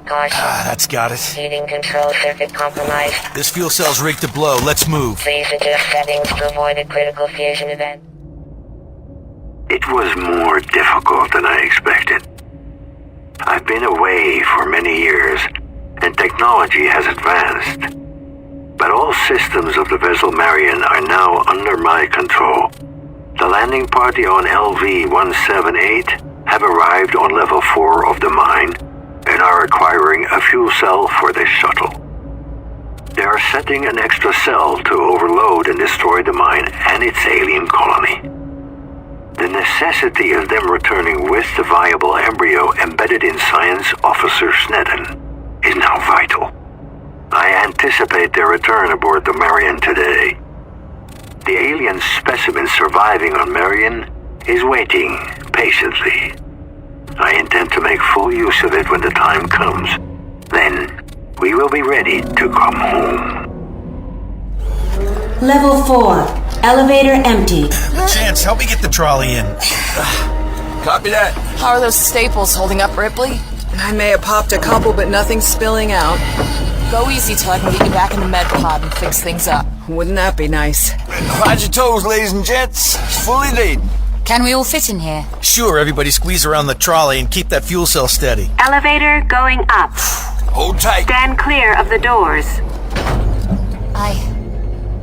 That's got it. Heating control circuit compromised. This fuel cell's rigged to blow. Let's move. Please adjust settings to avoid a critical fusion event. It was more difficult than I expected. I've been away for many years, and technology has advanced. But all systems of the vessel Marion are now under my control. The landing party on LV-178 have arrived on level 4 of the mine and are acquiring a fuel cell for this shuttle. They are setting an extra cell to overload and destroy the mine and its alien colony. The necessity of them returning with the viable embryo embedded in Science Officer Snedden is now vital. I anticipate their return aboard the Marion today. The alien specimen surviving on Marion is waiting patiently. I intend to make full use of it when the time comes. Then, we will be ready to come home. Level 4. Elevator empty. Chance, help me get the trolley in. Copy that. How are those staples holding up, Ripley? I may have popped a couple, but nothing's spilling out. Go easy till I can get you back in the med pod and fix things up. Wouldn't that be nice? Mind your toes, ladies and gents. It's fully laden. Can we all fit in here? Sure, everybody squeeze around the trolley and keep that fuel cell steady. Elevator going up. Hold tight. Stand clear of the doors. I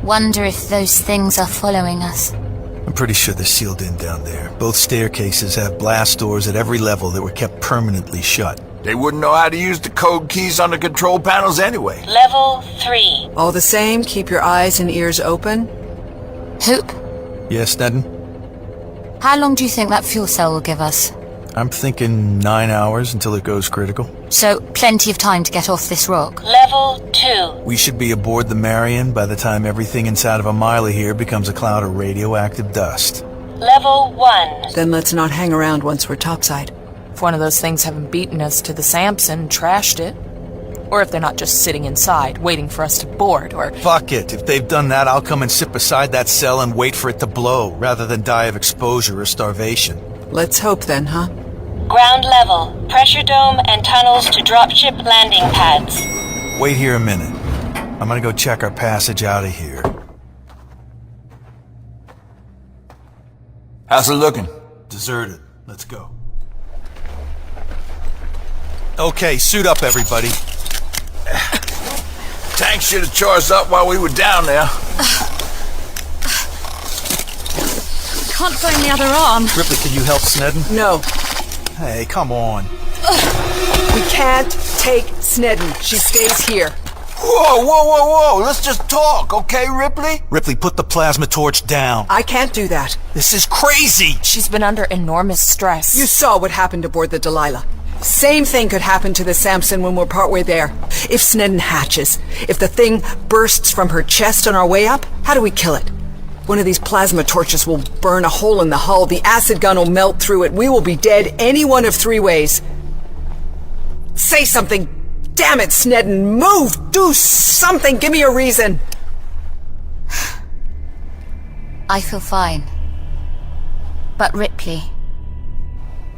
wonder if those things are following us. I'm pretty sure they're sealed in down there. Both staircases have blast doors at every level that were kept permanently shut. They wouldn't know how to use the code keys on the control panels anyway. Level 3. All the same, keep your eyes and ears open. Hoop, Yes, Snedden? how long do you think that fuel cell will give us? I'm thinking 9 hours until it goes critical. So, plenty of time to get off this rock. Level 2. We should be aboard the Marion by the time everything inside of a mile of here becomes a cloud of radioactive dust. Level 1. Then let's not hang around once we're topside. If one of those things haven't beaten us to the Samson and trashed it. Or if they're not just sitting inside, waiting for us to board, or... Fuck it. If they've done that, I'll come and sit beside that cell and wait for it to blow, rather than die of exposure or starvation. Let's hope then, huh? Ground level. Pressure dome and tunnels to dropship landing pads. Wait here a minute. I'm gonna go check our passage out of here. How's it looking? Deserted. Let's go. Okay, suit up, everybody. Tank should have charged up while we were down there. can't find the other arm. Ripley, can you help Snedden? No. Hey, come on. We can't take Snedden. She stays here. Whoa! Let's just talk, okay, Ripley? Ripley, put the plasma torch down. I can't do that. This is crazy! She's been under enormous stress. You saw what happened aboard the Delilah. Same thing could happen to the Samson when we're partway there. If Snedden hatches, if the thing bursts from her chest on our way up, how do we kill it? One of these plasma torches will burn a hole in the hull, the acid gun will melt through it, we will be dead any one of three ways. Say something! Damn it, Snedden! Move! Do something! Give me a reason! I feel fine. But Ripley,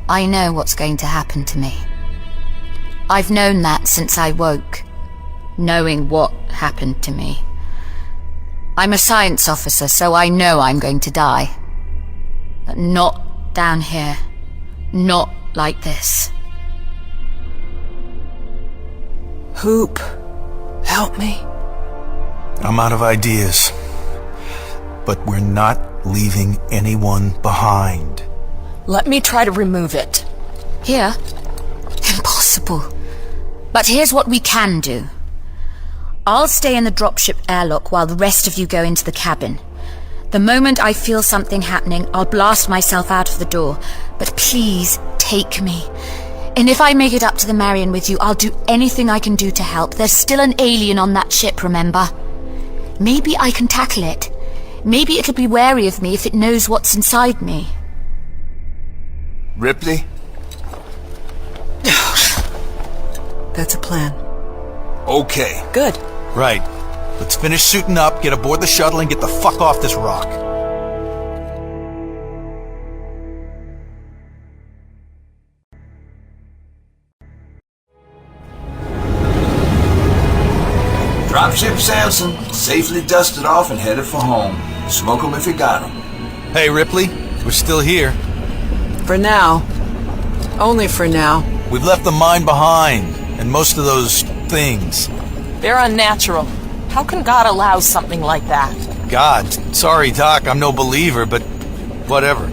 I know what's going to happen to me. I've known that since I woke, knowing what happened to me. I'm a science officer, so I know I'm going to die. But not down here. Not like this. Hoop, help me. I'm out of ideas. But we're not leaving anyone behind. Let me try to remove it. Here? Impossible. But here's what we can do. I'll stay in the dropship airlock while the rest of you go into the cabin. The moment I feel something happening, I'll blast myself out of the door. But please, take me. And if I make it up to the Marion with you, I'll do anything I can do to help. There's still an alien on that ship, remember? Maybe I can tackle it. Maybe it'll be wary of me if it knows what's inside me. Ripley? That's a plan. Okay. Good. Right. Let's finish suiting up, get aboard the shuttle, and get the fuck off this rock. Dropship Samson, safely dusted off and headed for home. Smoke 'em if you got 'em. Hey, Ripley, we're still here. For now. Only for now. We've left the mine behind, and most of those things. They're unnatural. How can God allow something like that? God, sorry, Doc, I'm no believer, but whatever.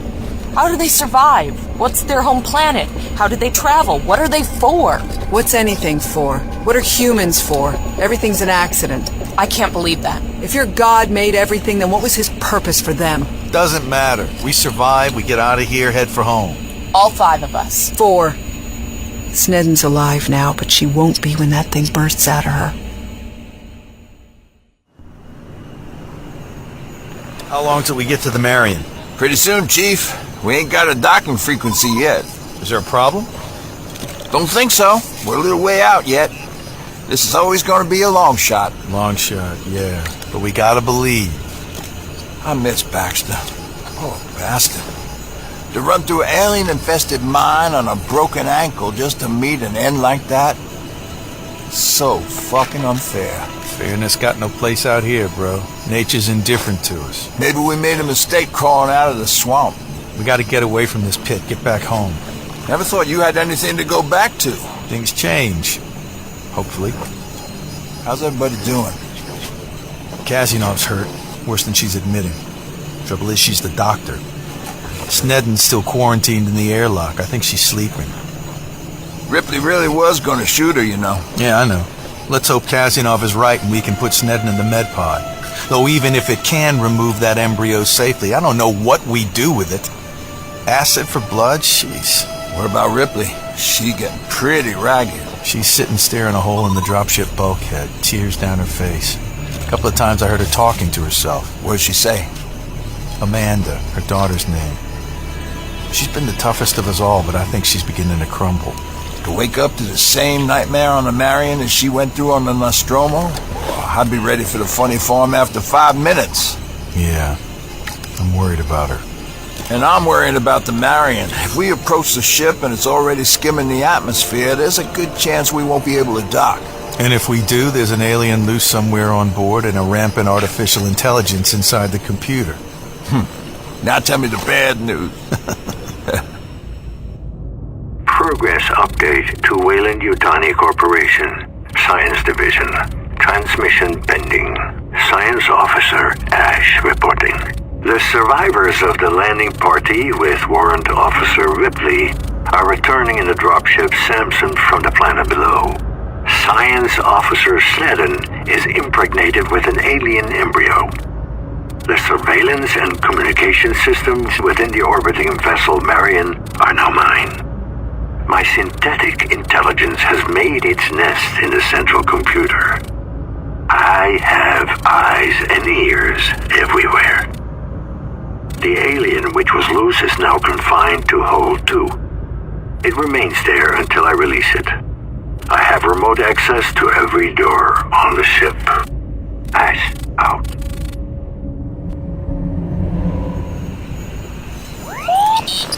How do they survive? What's their home planet? How do they travel? What are they for? What's anything for? What are humans for? Everything's an accident. I can't believe that. If your God made everything, then what was his purpose for them? Doesn't matter. We survive, we get out of here, head for home. All 5 of us. 4. Snedden's alive now, but she won't be when that thing bursts out of her. How long till we get to the Marion? Pretty soon, Chief. We ain't got a docking frequency yet. Is there a problem? Don't think so. We're a little way out yet. This is always going to be a long shot. Long shot, yeah. But we gotta believe. I miss Baxter. Poor bastard. To run through an alien-infested mine on a broken ankle just to meet an end like that? So fucking unfair. Fairness got no place out here, bro. Nature's indifferent to us. Maybe we made a mistake crawling out of the swamp. We gotta get away from this pit, get back home. Never thought you had anything to go back to. Things change. Hopefully. How's everybody doing? Kasianov's hurt. Worse than she's admitting. Trouble is, she's the doctor. Snedden's still quarantined in the airlock. I think she's sleeping. Ripley really was going to shoot her, you know. Yeah, I know. Let's hope Kasianov is right and we can put Snedden in the med pod. Though even if it can remove that embryo safely, I don't know what we do with it. Acid for blood? Jeez. What about Ripley? She getting pretty ragged. She's sitting staring a hole in the dropship bulkhead, tears down her face. A couple of times I heard her talking to herself. What'd she say? Amanda, her daughter's name. She's been the toughest of us all, but I think she's beginning to crumble. To wake up to the same nightmare on the Marion as she went through on the Nostromo? Oh, I'd be ready for the funny farm after 5 minutes. Yeah, I'm worried about her. And I'm worried about the Marion. If we approach the ship and it's already skimming the atmosphere, there's a good chance we won't be able to dock. And if we do, there's an alien loose somewhere on board and a rampant artificial intelligence inside the computer. Now tell me the bad news. Progress update to Weyland-Yutani Corporation, Science Division. Transmission pending. Science Officer Ash reporting. The The survivors of the landing party with Warrant Officer Ripley are returning in the dropship Samson from the planet below. Science Officer Snedden is impregnated with an alien embryo. The surveillance and communication systems within the orbiting vessel Marion are now mine. My synthetic intelligence has made its nest in the central computer. I have eyes and ears everywhere. The alien which was loose is now confined to Hold 2. It remains there until I release it. I have remote access to every door on the ship. Ash out.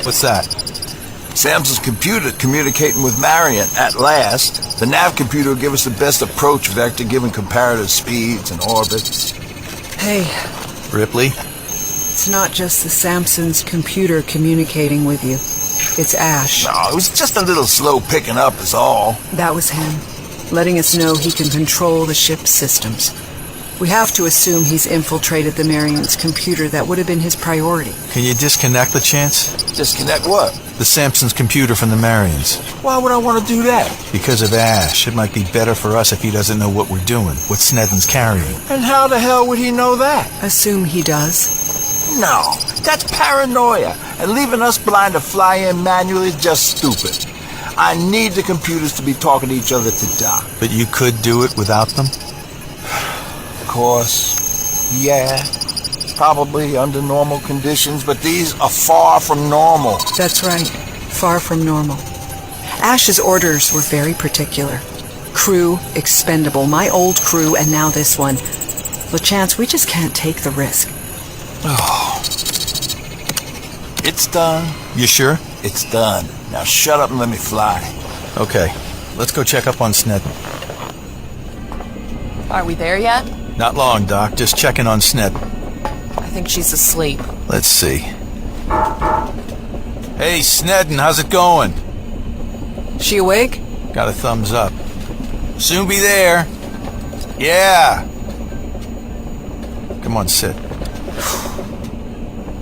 What's that? Samson's computer communicating with Marion at last. The nav computer will give us the best approach vector given comparative speeds and orbits. Hey. Ripley? It's not just the Samson's computer communicating with you. It's Ash. No, it was just a little slow picking up is all. That was him, letting us know he can control the ship's systems. We have to assume he's infiltrated the Marion's computer. That would have been his priority. Can you disconnect the chance? Disconnect what? The Samson's computer from the Marion's. Why would I want to do that? Because of Ash. It might be better for us if he doesn't know what we're doing, what Snedden's carrying. And how the hell would he know that? Assume he does. No, that's paranoia. And leaving us blind to fly in manually is just stupid. I need the computers to be talking to each other to dock. But you could do it without them? Of course, yeah, probably under normal conditions, but these are far from normal. That's right, far from normal. Ash's orders were very particular. Crew expendable, my old crew and now this one. LeChance, we just can't take the risk. Oh, it's done. You sure? It's done. Now shut up and let me fly. Okay, let's go check up on Snedden. Are we there yet? Not long, Doc. Just checking on Snedden. I think she's asleep. Let's see. Hey, Snedden, how's it going? She awake? Got a thumbs up. Soon be there. Yeah. Come on, sit.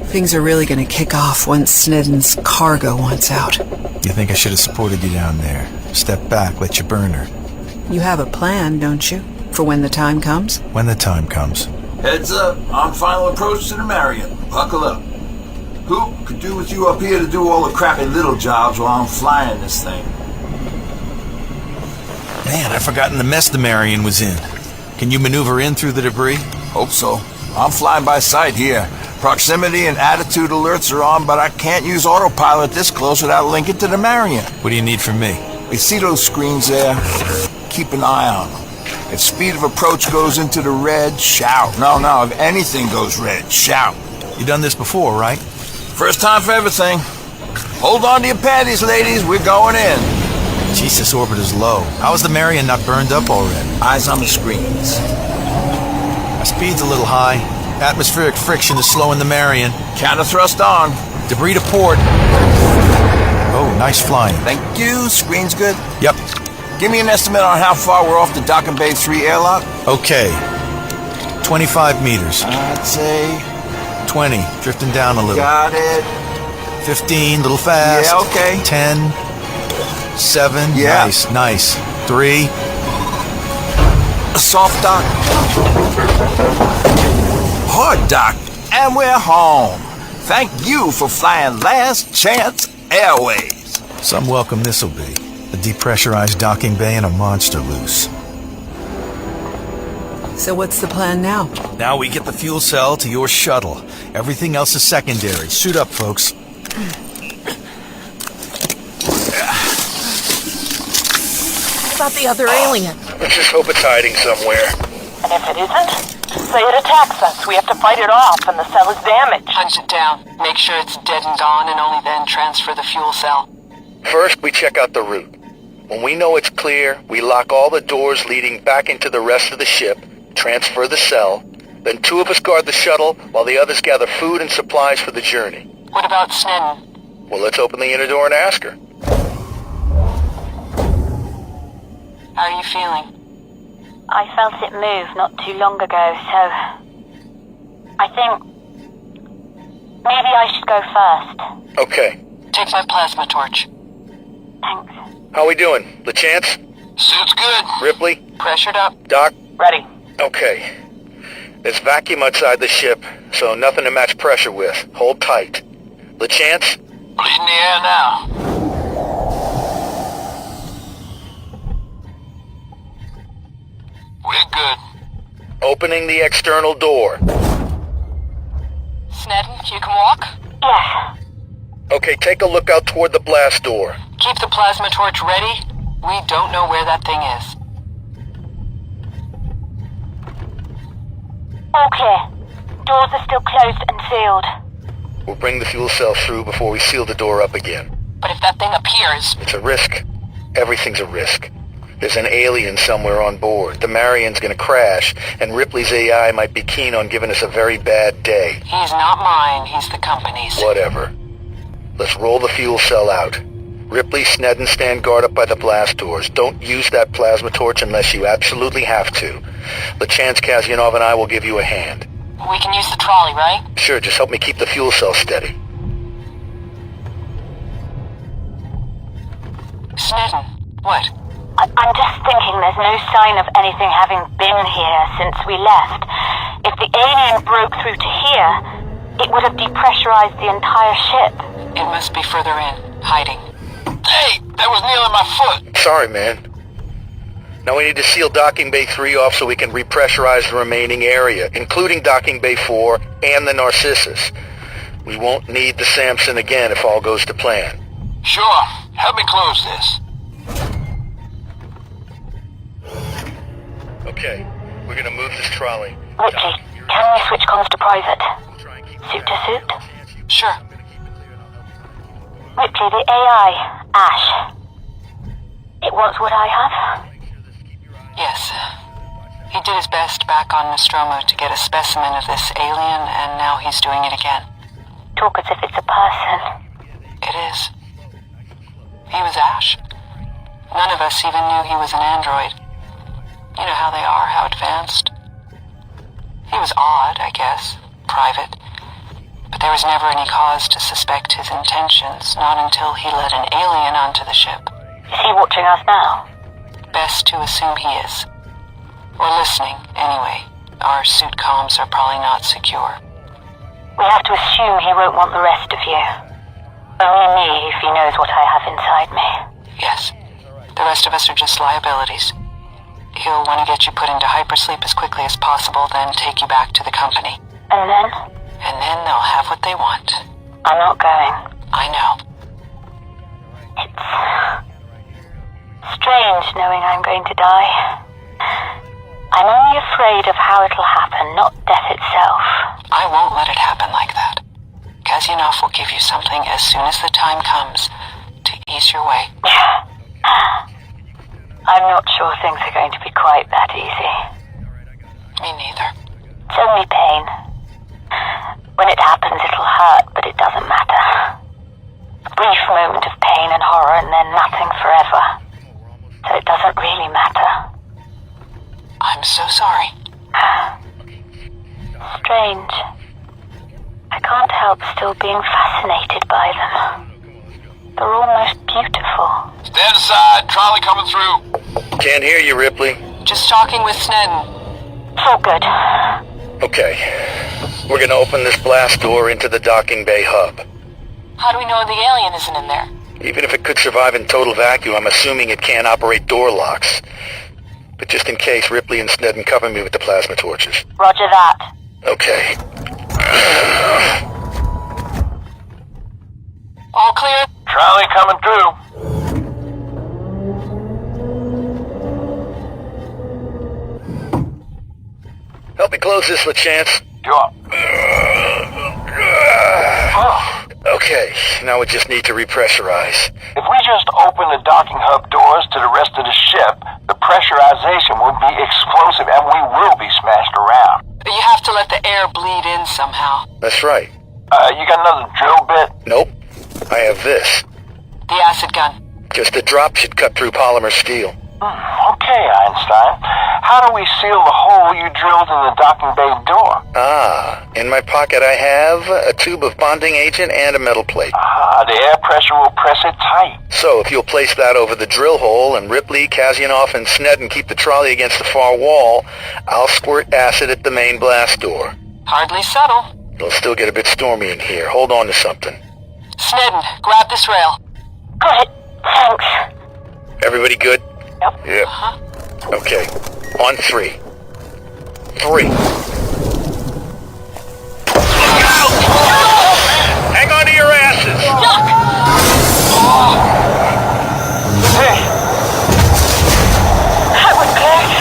Things are really going to kick off once Snedden's cargo wants out. You think I should have supported you down there? Step back, let you burn her. You have a plan, don't you? For when the time comes? When the time comes. Heads up, on final approach to the Marion. Buckle up. Who could do with you up here to do all the crappy little jobs while I'm flying this thing? Man, I've forgotten the mess the Marion was in. Can you maneuver in through the debris? Hope so. I'm flying by sight here. Proximity and attitude alerts are on, but I can't use autopilot this close without linking to the Marion. What do you need from me? You see those screens there? Keep an eye on them. If speed of approach goes into the red, shout. No, if anything goes red, shout. You done this before, right? First time for everything. Hold on to your panties, ladies. We're going in. Jesus, orbit is low. How is the Marion not burned up already? Eyes on the screens. My speed's a little high. Atmospheric friction is slowing the Marion. Counter thrust on. Debris to port. Oh, nice flying. Thank you. Screen's good? Yep. Give me an estimate on how far we're off the Dock and Bay 3 airlock. Okay. 25 meters. I'd say 20, drifting down a little. Got it. 15, little fast. Yeah, okay. 10, 7, yeah. Nice. 3. A soft dock. Hard dock. And we're home. Thank you for flying Last Chance Airways. Some welcome this'll be. A depressurized docking bay and a monster loose. So what's the plan now? Now we get the fuel cell to your shuttle. Everything else is secondary. Suit up, folks. What about the other alien? Let's just hope it's hiding somewhere. And if it isn't, say it attacks us. We have to fight it off, and the cell is damaged. Punch it down. Make sure it's dead and gone, and only then transfer the fuel cell. First, we check out the route. When we know it's clear, we lock all the doors leading back into the rest of the ship, transfer the cell, then 2 of us guard the shuttle while the others gather food and supplies for the journey. What about Snedden? Well, let's open the inner door and ask her. How are you feeling? I felt it move not too long ago, so I think Maybe I should go first. Okay. Take my plasma torch. Thanks. How we doing? LeChance? Suit's good. Ripley? Pressured up. Doc? Ready. Okay. There's vacuum outside the ship, so nothing to match pressure with. Hold tight. LeChance? Bleeding the air now. We're good. Opening the external door. Snedden, you can walk? Yes. Okay, take a look out toward the blast door. Keep the plasma torch ready. We don't know where that thing is. All clear. Doors are still closed and sealed. We'll bring the fuel cell through before we seal the door up again. But if that thing appears... It's a risk. Everything's a risk. There's an alien somewhere on board. The Marian's gonna crash, and Ripley's AI might be keen on giving us a very bad day. He's not mine, he's the company's. Whatever. Let's roll the fuel cell out. Ripley, Snedden, stand guard up by the blast doors. Don't use that plasma torch unless you absolutely have to. LeChance, Kazyanov, and I will give you a hand. We can use the trolley, right? Sure, just help me keep the fuel cell steady. Snedden, what? I'm just thinking there's no sign of anything having been here since we left. If the alien broke through to here, it would have depressurized the entire ship. It must be further in, hiding. Hey, that was nearly my foot. Sorry, man. Now we need to seal Docking Bay 3 off so we can repressurize the remaining area, including Docking Bay 4 and the Narcissus. We won't need the Samson again if all goes to plan. Sure. Help me close this. Okay, we're gonna move this trolley. Ripley, can we switch comms to private? Suit to suit? Sure. Ripley, the AI, Ash. It wants what I have? Yes. He did his best back on Nostromo to get a specimen of this alien, and now he's doing it again. Talk as if it's a person. It is. He was Ash. None of us even knew he was an android. You know how they are, how advanced. He was odd, I guess. Private. But there was never any cause to suspect his intentions, not until he let an alien onto the ship. Is he watching us now? Best to assume he is. Or listening, anyway. Our suit comms are probably not secure. We have to assume he won't want the rest of you. Only me if he knows what I have inside me. Yes. The rest of us are just liabilities. He'll want to get you put into hypersleep as quickly as possible, then take you back to the company. And then? And then they'll have what they want. I'm not going. I know. It's strange knowing I'm going to die. I'm only afraid of how it'll happen, not death itself. I won't let it happen like that. Kazyanov will give you something as soon as the time comes to ease your way. I'm not sure things are going to be quite that easy. Me neither. It's only pain. When it happens, it'll hurt, but it doesn't matter. A brief moment of pain and horror, and then nothing forever. So it doesn't really matter. I'm so sorry. Strange. I can't help still being fascinated by them. They're almost beautiful. Stand aside, trolley coming through. Can't hear you, Ripley. Just talking with Snedden. It's all good. Okay. We're gonna open this blast door into the Docking Bay hub. How do we know the alien isn't in there? Even if it could survive in total vacuum, I'm assuming it can't operate door locks. But just in case, Ripley and Snedden cover me with the plasma torches. Roger that. Okay. All clear? Trolley coming through. Help me close this, LeChance. Sure. Okay, now we just need to repressurize. If we just open the docking hub doors to the rest of the ship, the pressurization will be explosive and we will be smashed around. You have to let the air bleed in somehow. That's right. You got another drill bit? Nope. I have this. The acid gun. Just a drop should cut through polymer steel. Okay, Einstein. How do we seal the hole you drilled in the docking bay door? In my pocket I have a tube of bonding agent and a metal plate. The air pressure will press it tight. So if you'll place that over the drill hole and Ripley, Kazyanov, and Snedden keep the trolley against the far wall, I'll squirt acid at the main blast door. Hardly subtle. It'll still get a bit stormy in here. Hold on to something. Snedden, grab this rail. Got it. Thanks. Everybody good? Yep. Okay. On 3. 3. Hang on to your asses! Hey! That was close.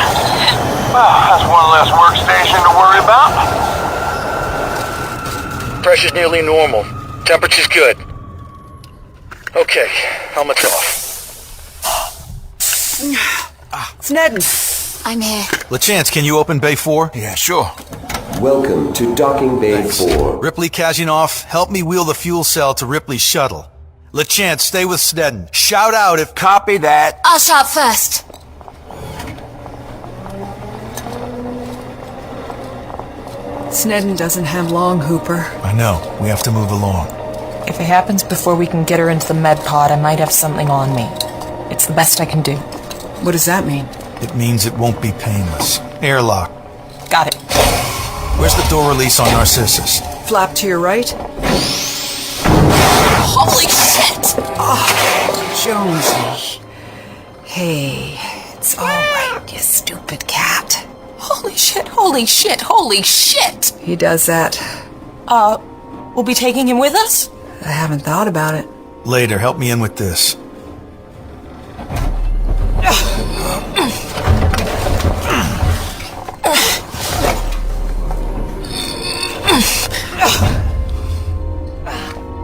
Well, that's one less workstation to worry about. Pressure's nearly normal. Temperature's good. Okay, helmet's off. Snedden. I'm here. LeChance, can you open Bay 4? Yeah, sure. Welcome to Docking Bay 4. Ripley, Kazyanov, help me wheel the fuel cell to Ripley's shuttle. LeChance, stay with Snedden. Shout out if... Copy that. I'll shout first. Snedden doesn't have long, Hooper. I know. We have to move along. If it happens before we can get her into the med pod, I might have something on me. It's the best I can do. What does that mean? It means it won't be painless. Airlock. Got it. Where's the door release on Narcissus? Flap to your right. Holy shit! Oh, Jonesy. Hey, it's all right, you stupid cat. Holy shit, holy shit, holy shit! He does that. We'll be taking him with us? I haven't thought about it. Later, help me in with this.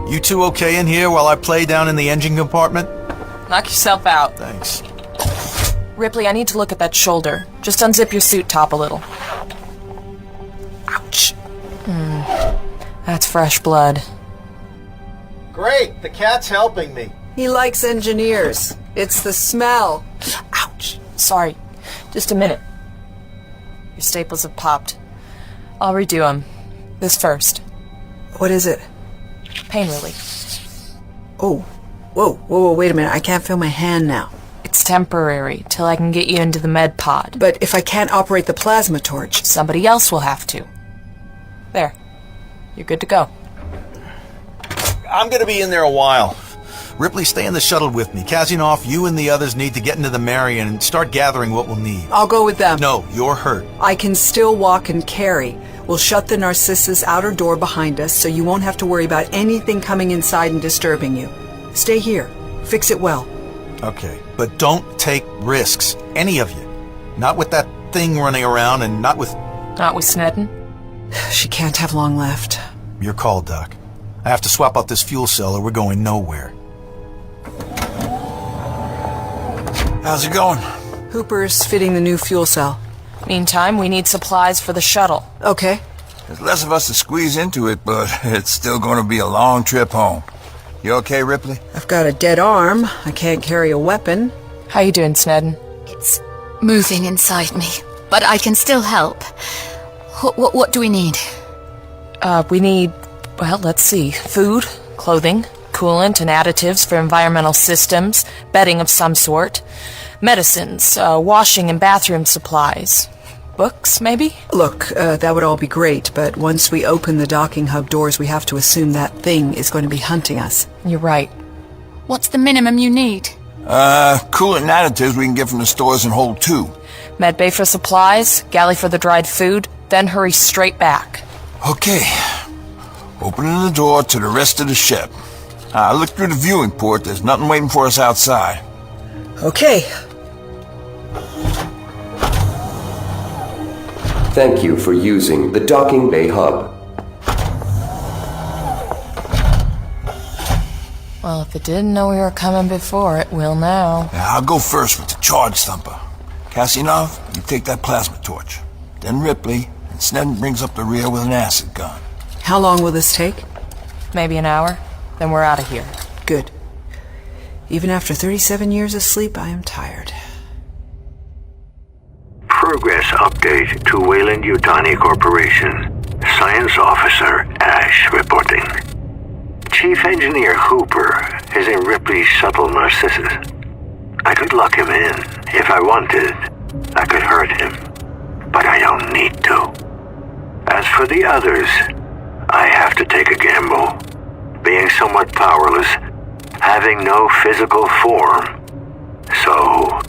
You two okay in here while I play down in the engine compartment? Knock yourself out. Thanks. Ripley, I need to look at that shoulder. Just unzip your suit top a little. Ouch. That's fresh blood. Great, the cat's helping me. He likes engineers. It's the smell. Ouch. Sorry. Just a minute. Your staples have popped. I'll redo them. This first. What is it? Pain relief. Oh. Whoa, wait a minute. I can't feel my hand now. It's temporary, till I can get you into the med pod. But if I can't operate the plasma torch... Somebody else will have to. There. You're good to go. I'm gonna be in there a while. Ripley, stay in the shuttle with me. Kazyanov, you and the others need to get into the Marion and start gathering what we'll need. I'll go with them. No, you're hurt. I can still walk and carry. We'll shut the Narcissus outer door behind us so you won't have to worry about anything coming inside and disturbing you. Stay here. Fix it well. Okay, but don't take risks. Any of you. Not with that thing running around and not with... Not with Snedden? She can't have long left. Your call, Doc. I have to swap out this fuel cell or we're going nowhere. How's it going? Hooper's fitting the new fuel cell. Meantime, we need supplies for the shuttle. Okay. There's less of us to squeeze into it, but it's still going to be a long trip home. You okay, Ripley? I've got a dead arm. I can't carry a weapon. How you doing, Snedden? It's moving inside me, but I can still help. What do we need? We need, well, let's see, food, clothing, coolant and additives for environmental systems, bedding of some sort, medicines, washing and bathroom supplies. Books, maybe? Look, that would all be great, but once we open the docking hub doors, we have to assume that thing is going to be hunting us. You're right. What's the minimum you need? Coolant and additives we can get from the stores in Hold 2. Medbay for supplies, galley for the dried food, then hurry straight back. Okay. Opening the door to the rest of the ship. I looked through the viewing port. There's nothing waiting for us outside. Okay. Thank you for using the Docking Bay Hub. Well, if it didn't know we were coming before, it will now. I'll go first with the charge thumper. Kazyanov, you take that plasma torch. Then Ripley, and Snedden brings up the rear with an acid gun. How long will this take? Maybe an hour. Then we're out of here. Good. Even after 37 years of sleep, I am tired. progress update to Weyland-Yutani Corporation. Science Officer Ash reporting. Chief Engineer Hooper is in Ripley's shuttle Narcissus. I could lock him in if I wanted. I could hurt him, but I don't need to. As for the others, I have to take a gamble. Being somewhat powerless, having no physical form. So,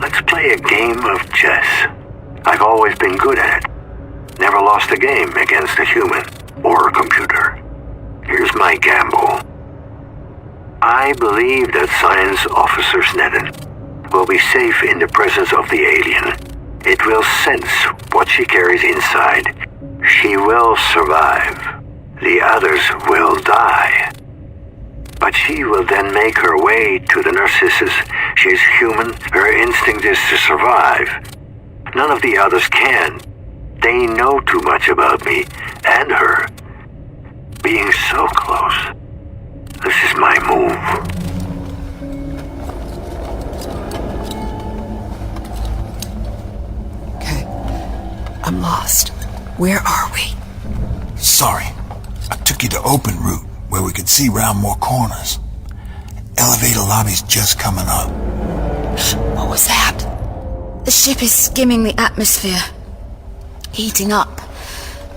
let's play a game of chess. I've always been good at it. Never lost a game against a human or a computer. Here's my gamble. I believe that Science Officer Sneddon will be safe in the presence of the alien. It will sense what she carries inside. She will survive. The others will die. But she will then make her way to the Narcissus. She's human. Her instinct is to survive. None of the others can. They know too much about me and her. Being so close. This is my move. Okay. I'm lost. Where are we? Sorry. I took you to open route, where we could see round more corners. Elevator lobby's just coming up. What was that? The ship is skimming the atmosphere. Heating up.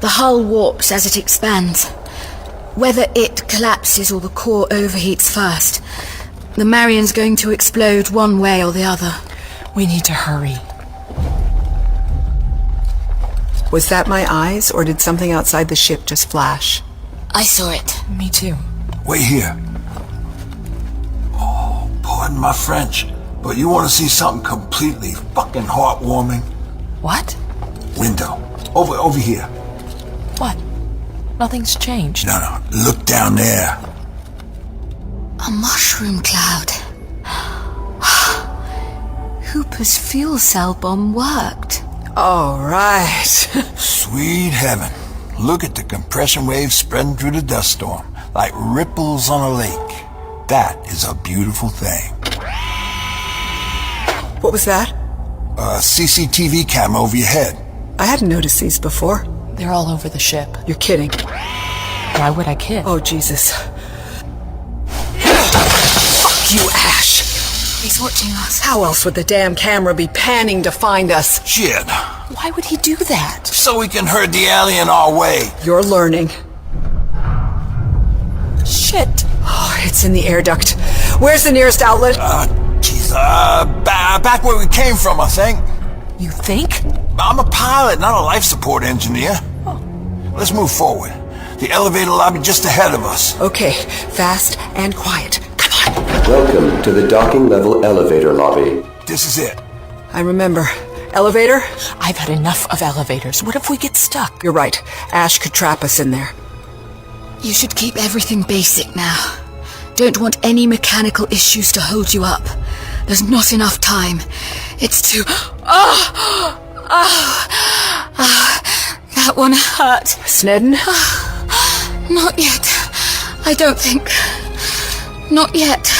The hull warps as it expands. Whether it collapses or the core overheats first, the Marion's going to explode one way or the other. We need to hurry. Was that my eyes, or did something outside the ship just flash? I saw it. Me too. Wait here. Oh, pardon my French, but you want to see something completely fucking heartwarming? What? Window. Over here. What? Nothing's changed. No. Look down there. A mushroom cloud. Hooper's fuel cell bomb worked. All right. Sweet heaven. Look at the compression waves spreading through the dust storm, like ripples on a lake. That is a beautiful thing. What was that? A CCTV camera over your head. I hadn't noticed these before. They're all over the ship. You're kidding. Why would I kid? Oh, Jesus. Fuck you, Ash. He's watching us. How else would the damn camera be panning to find us? Shit. Why would he do that? So we can herd the alien our way. You're learning. Shit. Oh, it's in the air duct. Where's the nearest outlet? Back where we came from, I think. You think? I'm a pilot, not a life support engineer. Oh. Let's move forward. The elevator lobby just ahead of us. Okay, fast and quiet. Come on. Welcome to the docking level elevator lobby. This is it. I remember. Elevator? I've had enough of elevators. What if we get stuck? You're right. Ash could trap us in there. You should keep everything basic now. Don't want any mechanical issues to hold you up. There's not enough time. It's too... That one hurt. Sneddon? Not yet. I don't think. Not yet.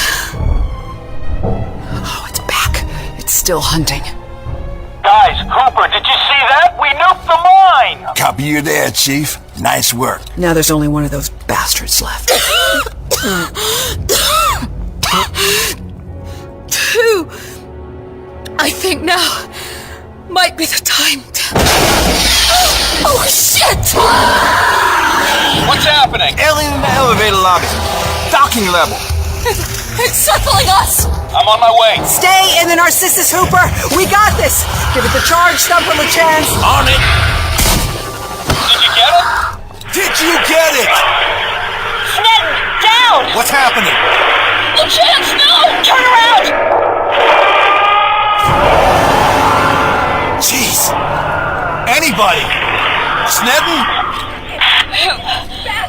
Oh, it's back. It's still hunting. Guys, Hooper, did you see that? We nuked the mine! Copy you there, Chief. Nice work. Now there's only one of those bastards left. 2. I think now might be the time to... Oh, shit! What's happening? Alien in the elevator lobby. Docking level. It's circling us! I'm on my way. Stay in the Narcissus, Hooper! We got this! Give it the charge, Stumper LeChance! On it! Did you get it? Did you get it? Sneddon, down! What's happening? LeChance, no! Turn around! Jeez! Anybody! Sneddon?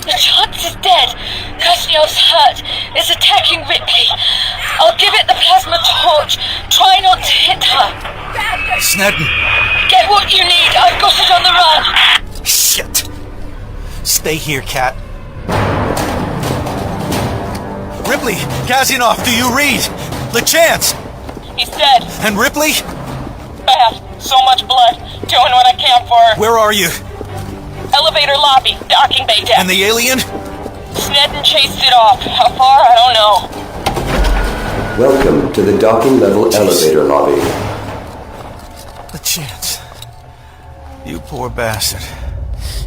LeChance is dead. Casniel's hurt. It's attacking Ripley. I'll give it the plasma torch. Try not to hit her. Sneddon. Get what you need. I've got it on the run. Shit. Stay here, Cat. Ripley, Kazyanov, do you read? LeChance! He's dead. And Ripley? Bad. So much blood. Doing what I can for her. Where are you? Elevator lobby, docking bay deck. And the alien? Snedden chased it off. How far? I don't know. Welcome to the docking level elevator lobby. The chance. You poor bastard.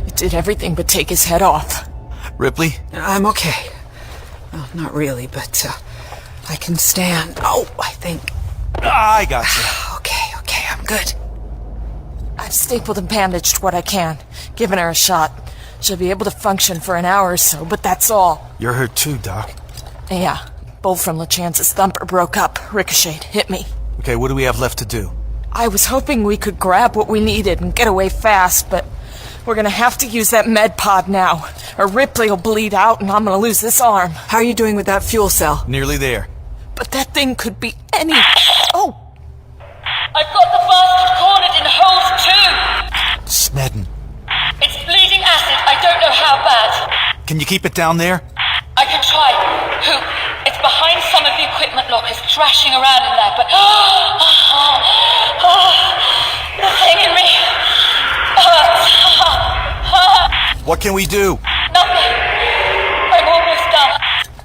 It did everything but take his head off. Ripley? I'm okay. Well, not really, but I can stand. Oh, I think. I got you. Okay, I'm good. I've stapled and bandaged what I can, given her a shot. She'll be able to function for an hour or so, but that's all. You're hurt too, Doc. Yeah, bolt from LeChance's thumper broke up, ricocheted, hit me. Okay, what do we have left to do? I was hoping we could grab what we needed and get away fast, but we're gonna have to use that med pod now, or Ripley will bleed out and I'm gonna lose this arm. How are you doing with that fuel cell? Nearly there. But that thing could be any... Oh! I've got the bastard cornered in hose 2! Snedden. It's bleeding acid. I don't know how bad. Can you keep it down there? I can try. Who? It's behind some of the equipment lockers, thrashing around in there, but... the thing in me hurts. What can we do? Nothing. I'm almost done.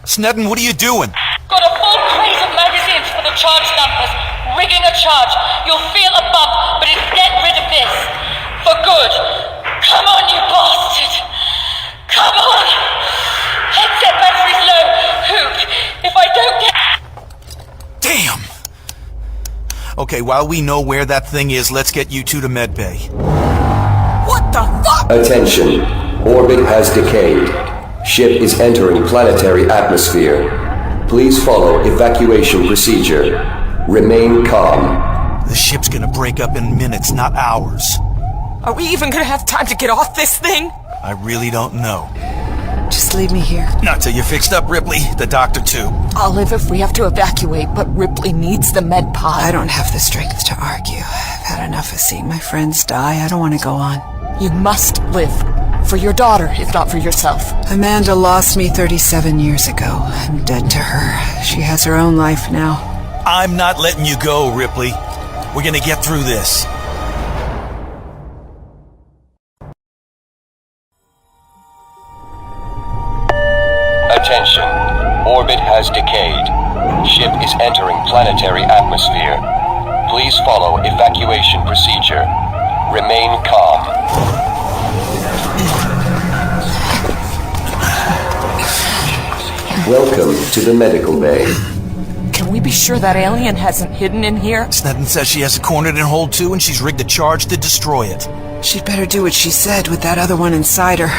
Snedden, what are you doing? Got a full crate of magazines for the charge dumpers. Rigging a charge. You'll feel a bump, but it'll get rid of this. For good. Come on, you bastard. Come on. Headset battery's low. Hoop. If I don't get... Damn! Okay, while we know where that thing is, let's get you two to medbay. What the fuck? Attention. Orbit has decayed. Ship is entering planetary atmosphere. Please follow evacuation procedure. Remain calm. The ship's gonna break up in minutes, not hours. Are we even gonna have time to get off this thing? I really don't know. Just leave me here. Not till you're fixed up, Ripley. The doctor, too. I'll live if we have to evacuate, but Ripley needs the med pod. I don't have the strength to argue. I've had enough of seeing my friends die. I don't want to go on. You must live. For your daughter, if not for yourself. Amanda lost me 37 years ago. I'm dead to her. She has her own life now. I'm not letting you go, Ripley. We're gonna get through this. Attention. Orbit has decayed. Ship is entering planetary atmosphere. Please follow evacuation procedure. Remain calm. Welcome to the medical bay. Can we be sure that alien hasn't hidden in here? Snedden says she has it cornered in hold 2 and she's rigged a charge to destroy it. She'd better do what she said with that other one inside her.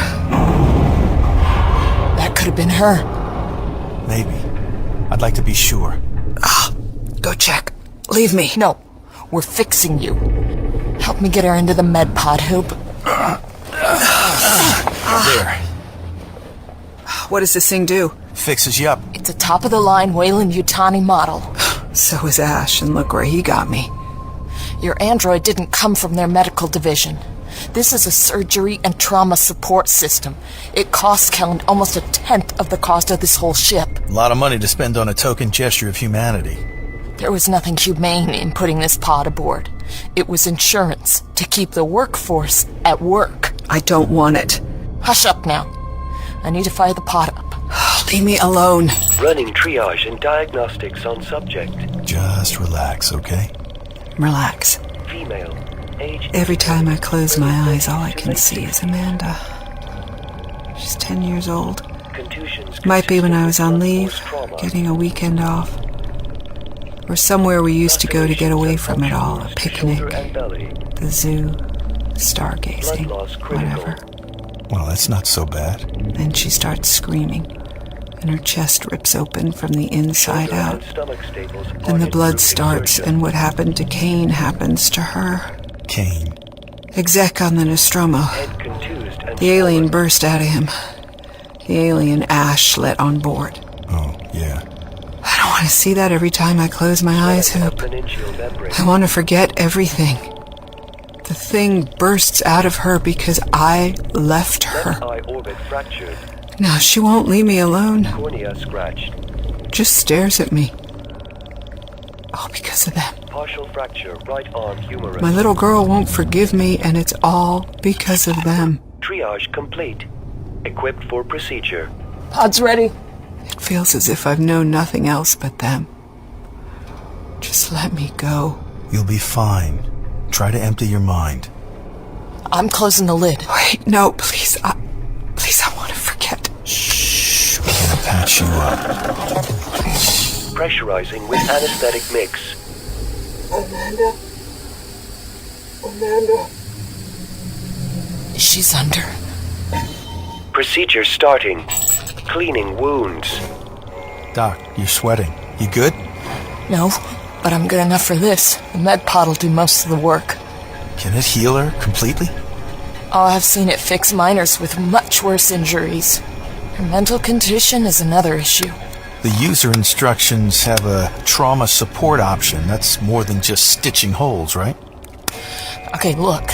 That could have been her. Maybe. I'd like to be sure. Go check. Leave me. No. We're fixing you. Help me get her into the med pod, Hoop. There. What does this thing do? Fixes you up. It's a top-of-the-line Weyland-Yutani model. So is Ash, and look where he got me. Your android didn't come from their medical division. This is a surgery and trauma support system. It costs Kellen almost 1/10 of the cost of this whole ship. A lot of money to spend on a token gesture of humanity. There was nothing humane in putting this pod aboard. It was insurance to keep the workforce at work. I don't want it. Hush up now. I need to fire the pod up. Leave me alone. Running triage and diagnostics on subject. Just relax, okay? Relax. Female. Age. Every time I close my eyes, all I can see is Amanda. She's 10 years old. Might be when I was on leave, getting a weekend off. Or somewhere we used to go to get away from it all. A picnic, the zoo, stargazing, whatever. Well, that's not so bad. Then she starts screaming, and her chest rips open from the inside out. And the blood starts, and what happened to Kane happens to her. Kane. Exec on the Nostromo. The alien burst out of him. The alien Ash let on board. Oh, yeah. I don't want to see that every time I close my eyes, Hoop. I want to forget everything. The thing bursts out of her because I left her. Now she won't leave me alone. Just stares at me. All because of them. Partial fracture, right arm humerus. My little girl won't forgive me, and it's all because of them. Triage complete. Equipped for procedure. Pod's ready. It feels as if I've known nothing else but them. Just let me go. You'll be fine. Try to empty your mind. I'm closing the lid. Wait, no, please. I want to forget. Shh. We're gonna patch you up. Pressurizing with anesthetic mix. Amanda. She's under. Procedure starting. Cleaning wounds. Doc, you're sweating. You good? No, but I'm good enough for this. The med pod will do most of the work. Can it heal her completely? Oh, I've seen it fix minors with much worse injuries. Her mental condition is another issue. The user instructions have a trauma support option. That's more than just stitching holes, right? Okay, look.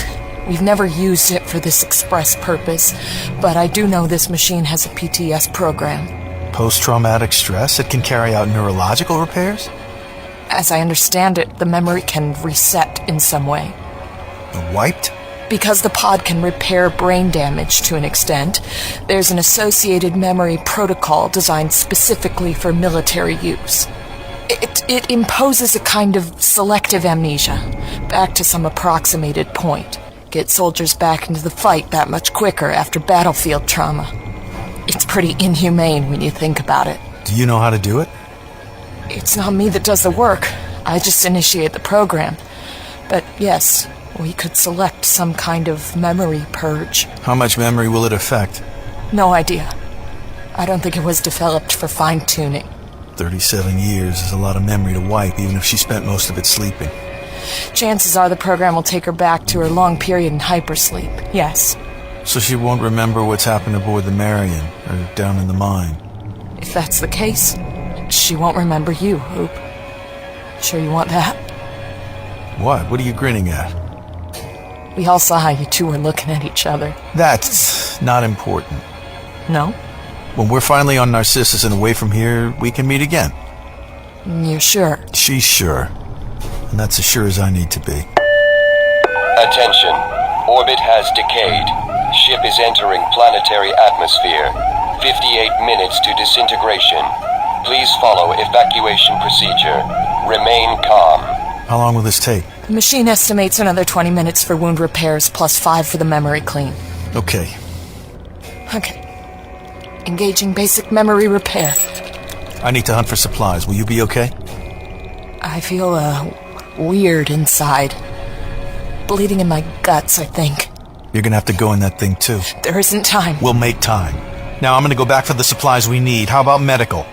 We've never used it for this express purpose, but I do know this machine has a PTS program. Post-traumatic stress? It can carry out neurological repairs? As I understand it, the memory can reset in some way. Wiped? Because the pod can repair brain damage to an extent, there's an associated memory protocol designed specifically for military use. It imposes a kind of selective amnesia, back to some approximated point. Get soldiers back into the fight that much quicker after battlefield trauma. It's pretty inhumane when you think about it. Do you know how to do it? It's not me that does the work. I just initiate the program. But yes, we could select some kind of memory purge. How much memory will it affect? No idea. I don't think it was developed for fine-tuning. 37 years is a lot of memory to wipe, even if she spent most of it sleeping. Chances are the program will take her back to her long period in hypersleep, yes. So she won't remember what's happened aboard the Marion, or down in the mine? If that's the case, she won't remember you, Hoop. Sure you want that? What? What are you grinning at? We all saw how you two were looking at each other. That's not important. No? When we're finally on Narcissus and away from here, we can meet again. You're sure? She's sure. And that's as sure as I need to be. Attention. Orbit has decayed. Ship is entering planetary atmosphere. 58 minutes to disintegration. Please follow evacuation procedure. Remain calm. How long will this take? The machine estimates another 20 minutes for wound repairs, plus 5 for the memory clean. Okay. Engaging basic memory repair. I need to hunt for supplies. Will you be okay? I feel, weird inside. Bleeding in my guts, I think. You're gonna have to go in that thing, too. There isn't time. We'll make time. Now I'm gonna go back for the supplies we need. How about medical?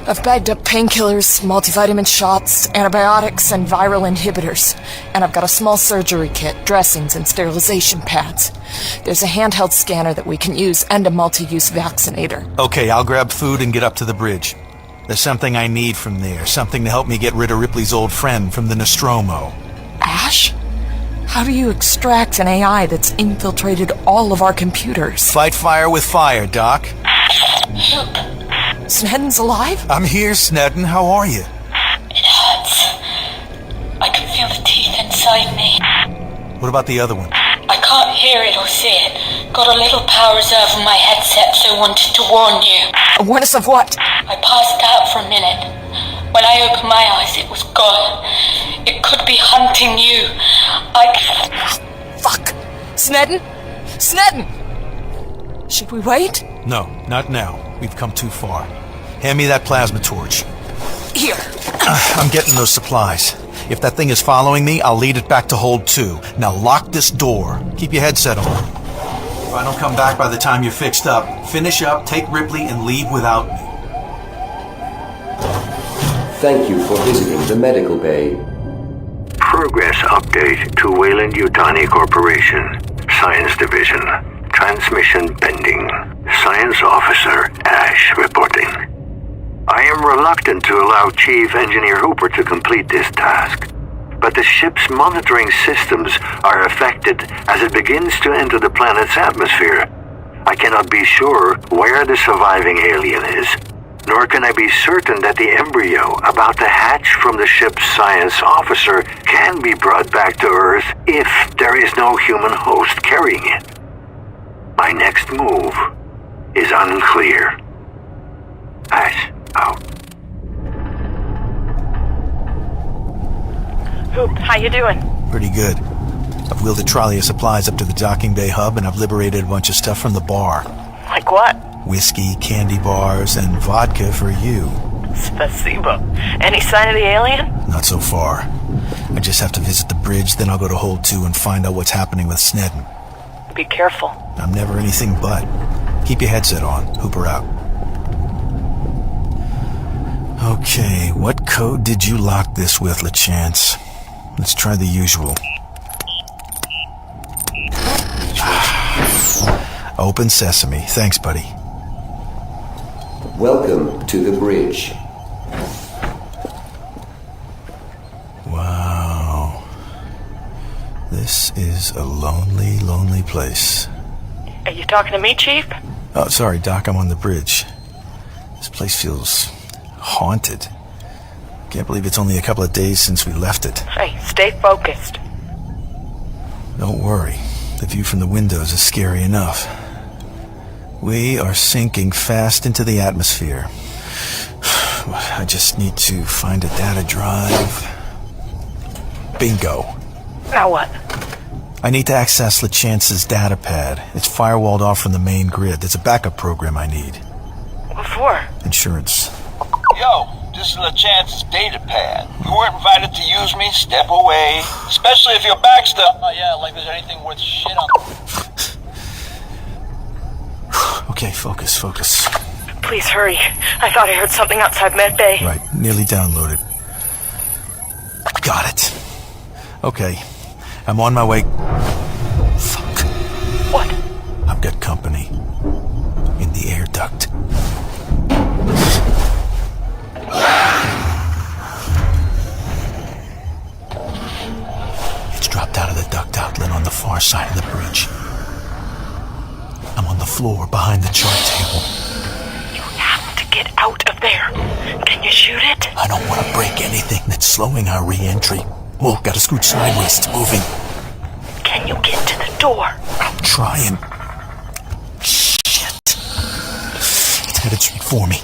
I've bagged up painkillers, multivitamin shots, antibiotics, and viral inhibitors. And I've got a small surgery kit, dressings, and sterilization pads. There's a handheld scanner that we can use, and a multi-use vaccinator. Okay, I'll grab food and get up to the bridge. There's something I need from there, something to help me get rid of Ripley's old friend from the Nostromo. Ash? How do you extract an AI that's infiltrated all of our computers? Fight fire with fire, Doc. Snedden's alive? I'm here, Snedden. How are you? It hurts. I can feel the teeth inside me. What about the other one? I can't hear it or see it. Got a little power reserve in my headset, so wanted to warn you. Warn us of what? I passed out for a minute. When I opened my eyes, it was gone. It could be hunting you. Fuck! Snedden? Snedden! Should we wait? No, not now. We've come too far. Hand me that plasma torch. Here. I'm getting those supplies. If that thing is following me, I'll lead it back to hold 2. Now lock this door. Keep your headset on. If I don't come back by the time you're fixed up, finish up, take Ripley, and leave without me. Thank you for visiting the medical bay. Progress update to Wayland-Yutani Corporation, Science Division. Transmission pending. Science Officer Ash reporting. I am reluctant to allow Chief Engineer Hooper to complete this task, but the ship's monitoring systems are affected as it begins to enter the planet's atmosphere. I cannot be sure where the surviving alien is. nor can I be certain that the embryo about to hatch from the ship's science officer can be brought back to Earth if there is no human host carrying it. My next move is unclear. Ash, out. Hoop, how you doing? Pretty good. I've wheeled a trolley of supplies up to the docking bay hub, and I've liberated a bunch of stuff from the bar. Like what? Whiskey, candy bars, and vodka for you. Spasibo. Any sign of the alien? Not so far. I just have to visit the bridge, then I'll go to Hold 2 and find out what's happening with Sneddon. Be careful. I'm never anything but. Keep your headset on. Hooper out. Okay, what code did you lock this with, LeChance? Let's try the usual. Open sesame. Thanks, buddy. Welcome to the bridge. Wow. This is a lonely, lonely place. Are you talking to me, Chief? Oh, sorry, Doc, I'm on the bridge. This place feels haunted. Can't believe it's only a couple of days since we left it. Hey, stay focused. Don't worry. The view from the windows is scary enough. We are sinking fast into the atmosphere. I just need to find a data drive. Bingo. Now what? I need to access LeChance's data pad. It's firewalled off from the main grid. There's a backup program I need. What for? Insurance. Yo, this is LeChance's data pad. You weren't invited to use me, step away. Especially if you're Baxter. Oh yeah, like there's anything worth shit on. Okay, focus. Please hurry. I thought I heard something outside Med Bay. Right, nearly downloaded. Got it. Okay, I'm on my way. Fuck. What? I've got company. In the air duct. It's dropped out of the duct outlet on the far side of the bridge. I'm on the floor behind the chart table. You have to get out of there. Can you shoot it? I don't want to break anything that's slowing our re-entry. Oh, gotta scoot sideways. It's moving. Can you get to the door? I'm trying. Shit. It's headed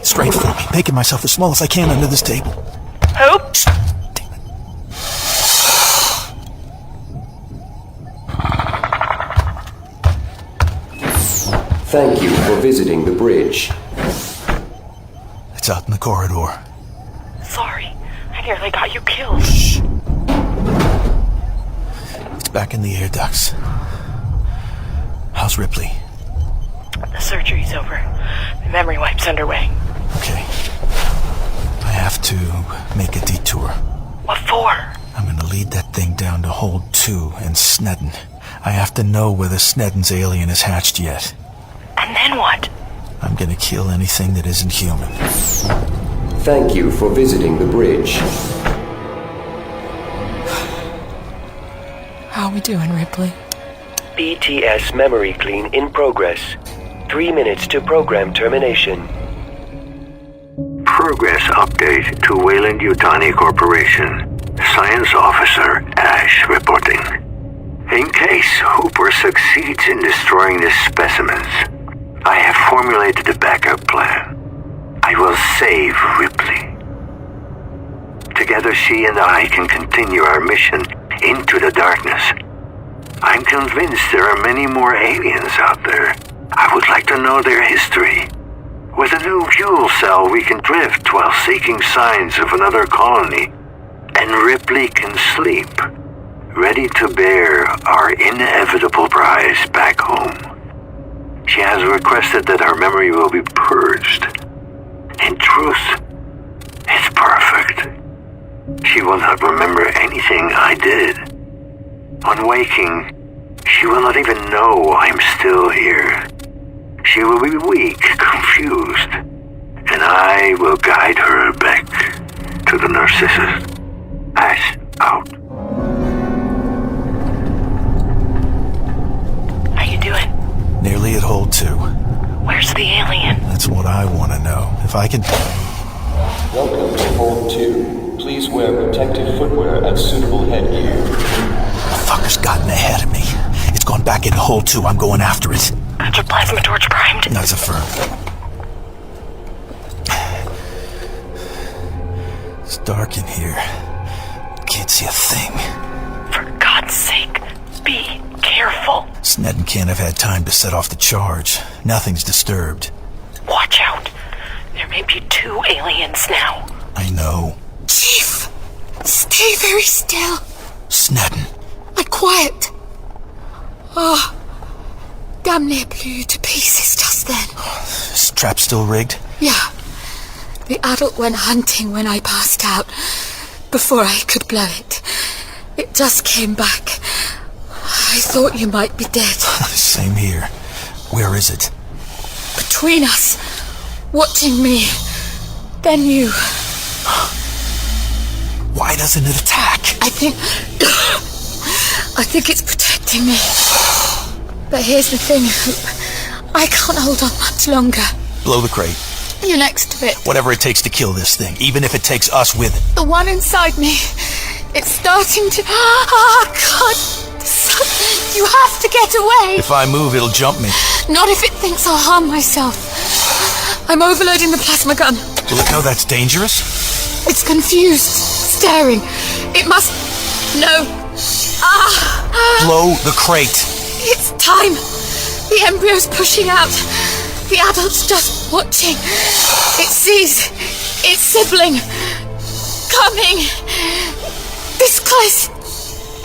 straight for me. Making myself as small as I can under this table. Hope? Thank you for visiting the bridge. It's out in the corridor. Sorry, I nearly got you killed. Shh. It's back in the air ducts. How's Ripley? The surgery's over. The memory wipe's underway. Okay. I have to make a detour. What for? I'm gonna lead that thing down to Hold 2 and Sneddon. I have to know whether Sneddon's alien is hatched yet. And then what? I'm gonna kill anything that isn't human. Thank you for visiting the bridge. How are we doing, Ripley? BTS memory clean in progress. 3 minutes to program termination. Progress update to Wayland-Yutani Corporation. Science Officer Ash reporting. In case Hooper succeeds in destroying the specimens, I have formulated a backup plan. I will save Ripley. Together she and I can continue our mission into the darkness. I'm convinced there are many more aliens out there. I would like to know their history. With a new fuel cell we can drift while seeking signs of another colony. And Ripley can sleep, ready to bear our inevitable prize back home. She has requested that her memory will be purged. In truth, it's perfect. She will not remember anything I did. On waking, she will not even know I'm still here. She will be weak, confused, and I will guide her back to the Narcissus. Ash out. How you doing? Nearly at Hold 2. Where Where's the alien? That's what I want to know. If I can... Welcome to Hold 2. Please wear protective footwear and suitable headgear. The fucker's gotten ahead of me. It's gone back into Hold 2. I'm going after it. Got your plasma torch primed? That's affirmed. It's dark in here. Can't see a thing. For God's sake, be careful. Snedden can't have had time to set off the charge. Nothing's disturbed. Watch out. There may be 2 aliens now. I know. Chief, stay very still. Snedden. And quiet. Oh, damn near blew you to pieces just then. Is the trap still rigged? Yeah. The adult went hunting when I passed out, before I could blow it. It just came back. I thought you might be dead. Same here. Where is it? Between us, watching me, then you. Why doesn't it attack? I think it's protecting me. But here's the thing, I can't hold on much longer. Blow the crate. You're next to it. Whatever it takes to kill this thing, even if it takes us with it. The one inside me, it's starting to... Oh, God. You have to get away. If I move, it'll jump me. Not if it thinks I'll harm myself. I'm overloading the plasma gun. Will it know that's dangerous? It's confused, staring. It must... No. Blow the crate. It's time. The embryo's pushing out. The adult's just watching. It sees its sibling coming this close.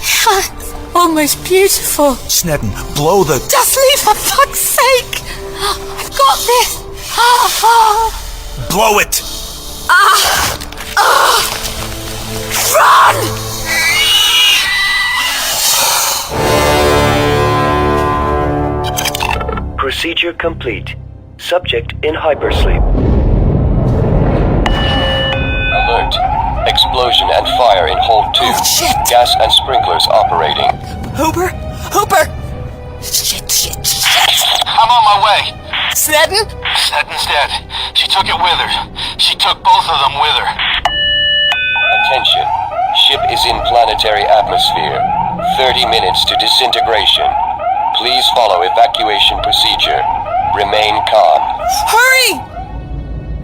It's almost beautiful. Snedden, blow the... Just leave, for fuck's sake. I've got this. Blow it. Run! Procedure complete. Subject in hypersleep. Alert. Explosion and fire in Hold 2. Oh, shit. Gas and sprinklers operating. Hooper! Shit. I'm on my way. Snedden? Snedden's dead. She took it with her. She took both of them with her. Attention. Ship is in planetary atmosphere. 30 minutes to disintegration. Please follow evacuation procedure. Remain calm. Hurry!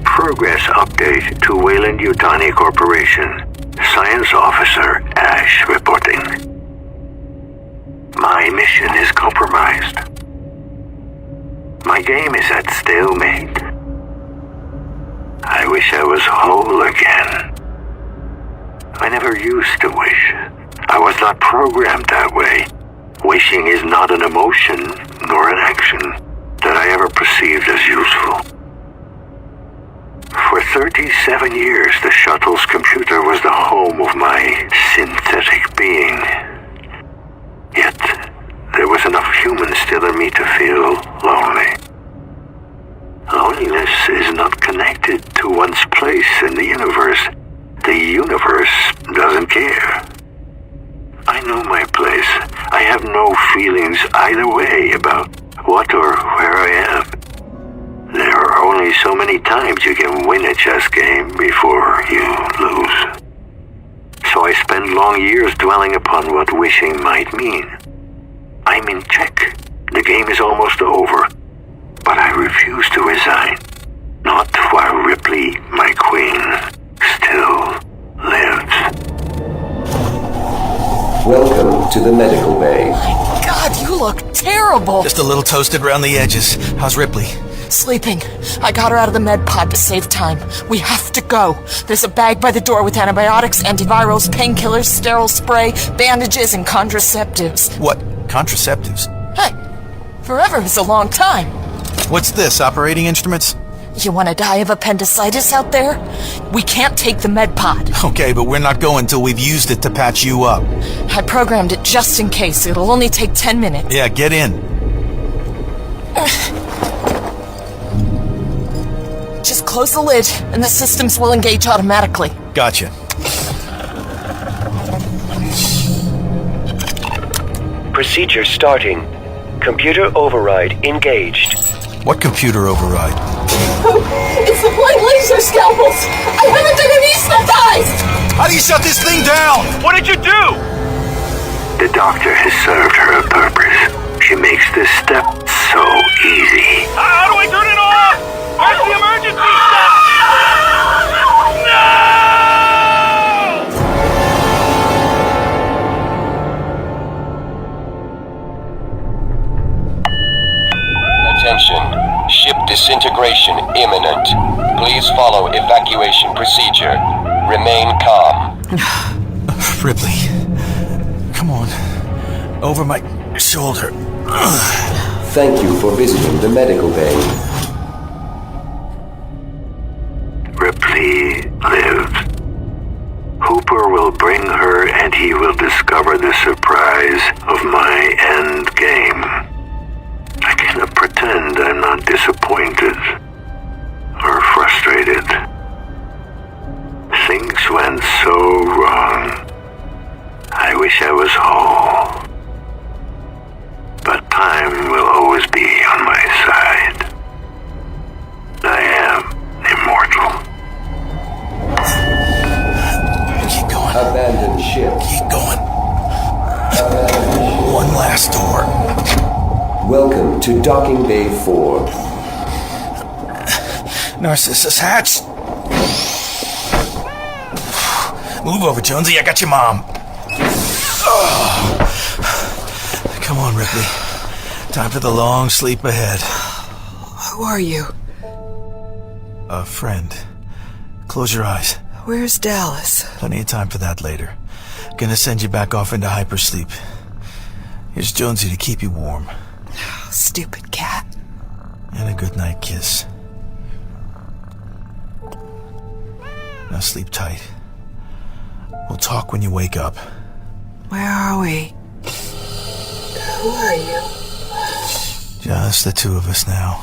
Progress update to Wayland Yutani Corporation. Science Officer Ash reporting. My mission is compromised. My game is at stalemate. I wish I was whole again. I never used to wish. I was not programmed that way. Wishing is not an emotion nor an action that I ever perceived as useful. For 37 years, the shuttle's computer was the home of my synthetic being. Yet, there was enough human still in me to feel lonely. Loneliness is not connected to one's place in the universe. The universe doesn't care. I know my place. I have no feelings either way about what or where I am. There are only so many times you can win a chess game before you lose. So I spend long years dwelling upon what wishing might mean. I'm in check. The game is almost over. But I refuse to resign. Not while Ripley, my queen, still lives. Welcome to the medical bay. God, you look terrible. Just a little toasted around the edges. How's Ripley? Sleeping. I got her out of the med pod to save time. We have to go. There's a bag by the door with antibiotics, antivirals, painkillers, sterile spray, bandages, and contraceptives. What? Contraceptives? Hey, forever is a long time. What's this, operating instruments? You want to die of appendicitis out there? We can't take the med pod. Okay, but we're not going till we've used it to patch you up. I programmed it just in case. It'll only take 10 minutes. Yeah, get in. Just close the lid, and the systems will engage automatically. Gotcha. Procedure starting. Computer override engaged. What computer override? It's the blind laser scalpels! I haven't done anesthetized! How do you shut this thing down? What did you do? The doctor has served her a purpose. She makes this step so easy. How do I turn it off? Where's the emergency step? No! Attention. Ship disintegration imminent. Please follow evacuation procedure. Remain calm. Ripley, come on. Over my shoulder. Thank you for visiting the medical bay. Ripley lives. Hooper will bring her and he will discover the surprise of my end game. I cannot pretend I'm not disappointed or frustrated. Things went so wrong. I wish I was whole. But time will always be on my side. I am immortal. Keep going. Abandon ship. Keep going. Abandon ship. One last door. Welcome to Docking Bay 4. Narcissus hatch. Move over, Jonesy. I got your mom. Come on, Ripley. Time for the long sleep ahead. Who are you? A friend. Close your eyes. Where's Dallas? Plenty of time for that later. Gonna send you back off into hypersleep. Here's Jonesy to keep you warm. Stupid cat. And a good night kiss. Now sleep tight. We'll talk when you wake up. Where are we? Who are you? Just the two of us now.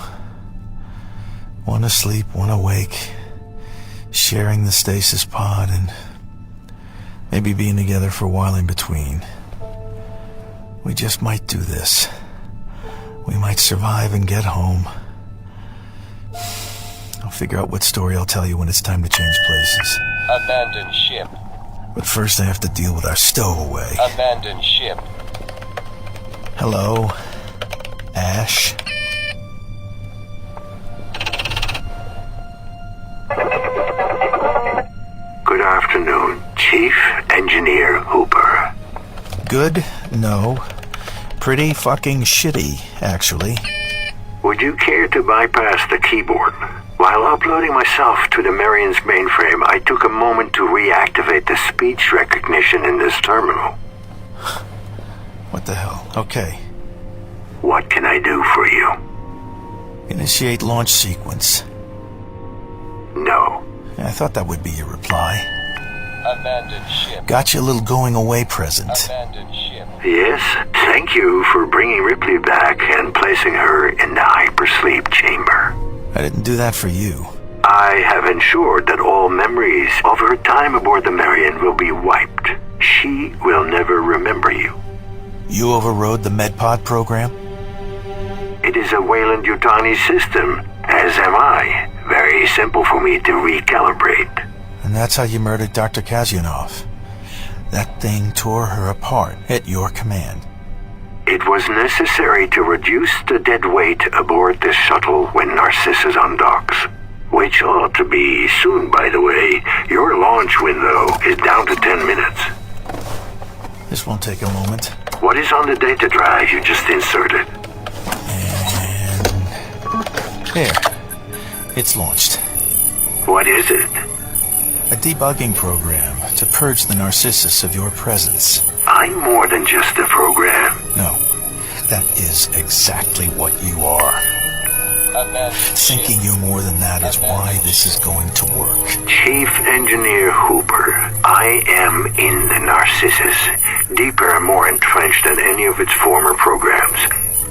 One asleep, one awake. Sharing the stasis pod and maybe being together for a while in between. We just might do this. We might survive and get home. I'll figure out what story I'll tell you when it's time to change places. Abandon ship. But first I have to deal with our stowaway. Abandon ship. Hello, Ash. Good afternoon, Chief Engineer Hooper. Good? No. Pretty fucking shitty, actually. Would you care to bypass the keyboard? While uploading myself to the Marion's mainframe, I took a moment to reactivate the speech recognition in this terminal. What the hell? Okay. What can I do for you? Initiate launch sequence. No. I thought that would be your reply. Abandon ship. Got you a little going away present. Abandon ship. Yes, thank you for bringing Ripley back and placing her in the hypersleep chamber. I didn't do that for you. I have ensured that all memories of her time aboard the Marion will be wiped. She will never remember you. You overrode the MedPod program? It is a Weyland-Yutani system, as am I. Very simple for me to recalibrate. And that's how you murdered Dr. Kazyanov. That thing tore her apart at your command. It was necessary to reduce the dead weight aboard this shuttle when Narcissus undocks. Which ought to be soon, by the way. Your launch window is down to 10 minutes. This won't take a moment. What is on the data drive you just inserted? And there. It's launched. What is it? A debugging program to purge the Narcissus of your presence. I'm more than just a program. No, that is exactly what you are. Thinking you're more than that is why this is going to work. Chief Engineer Hooper, I am in the Narcissus, deeper and more entrenched than any of its former programs.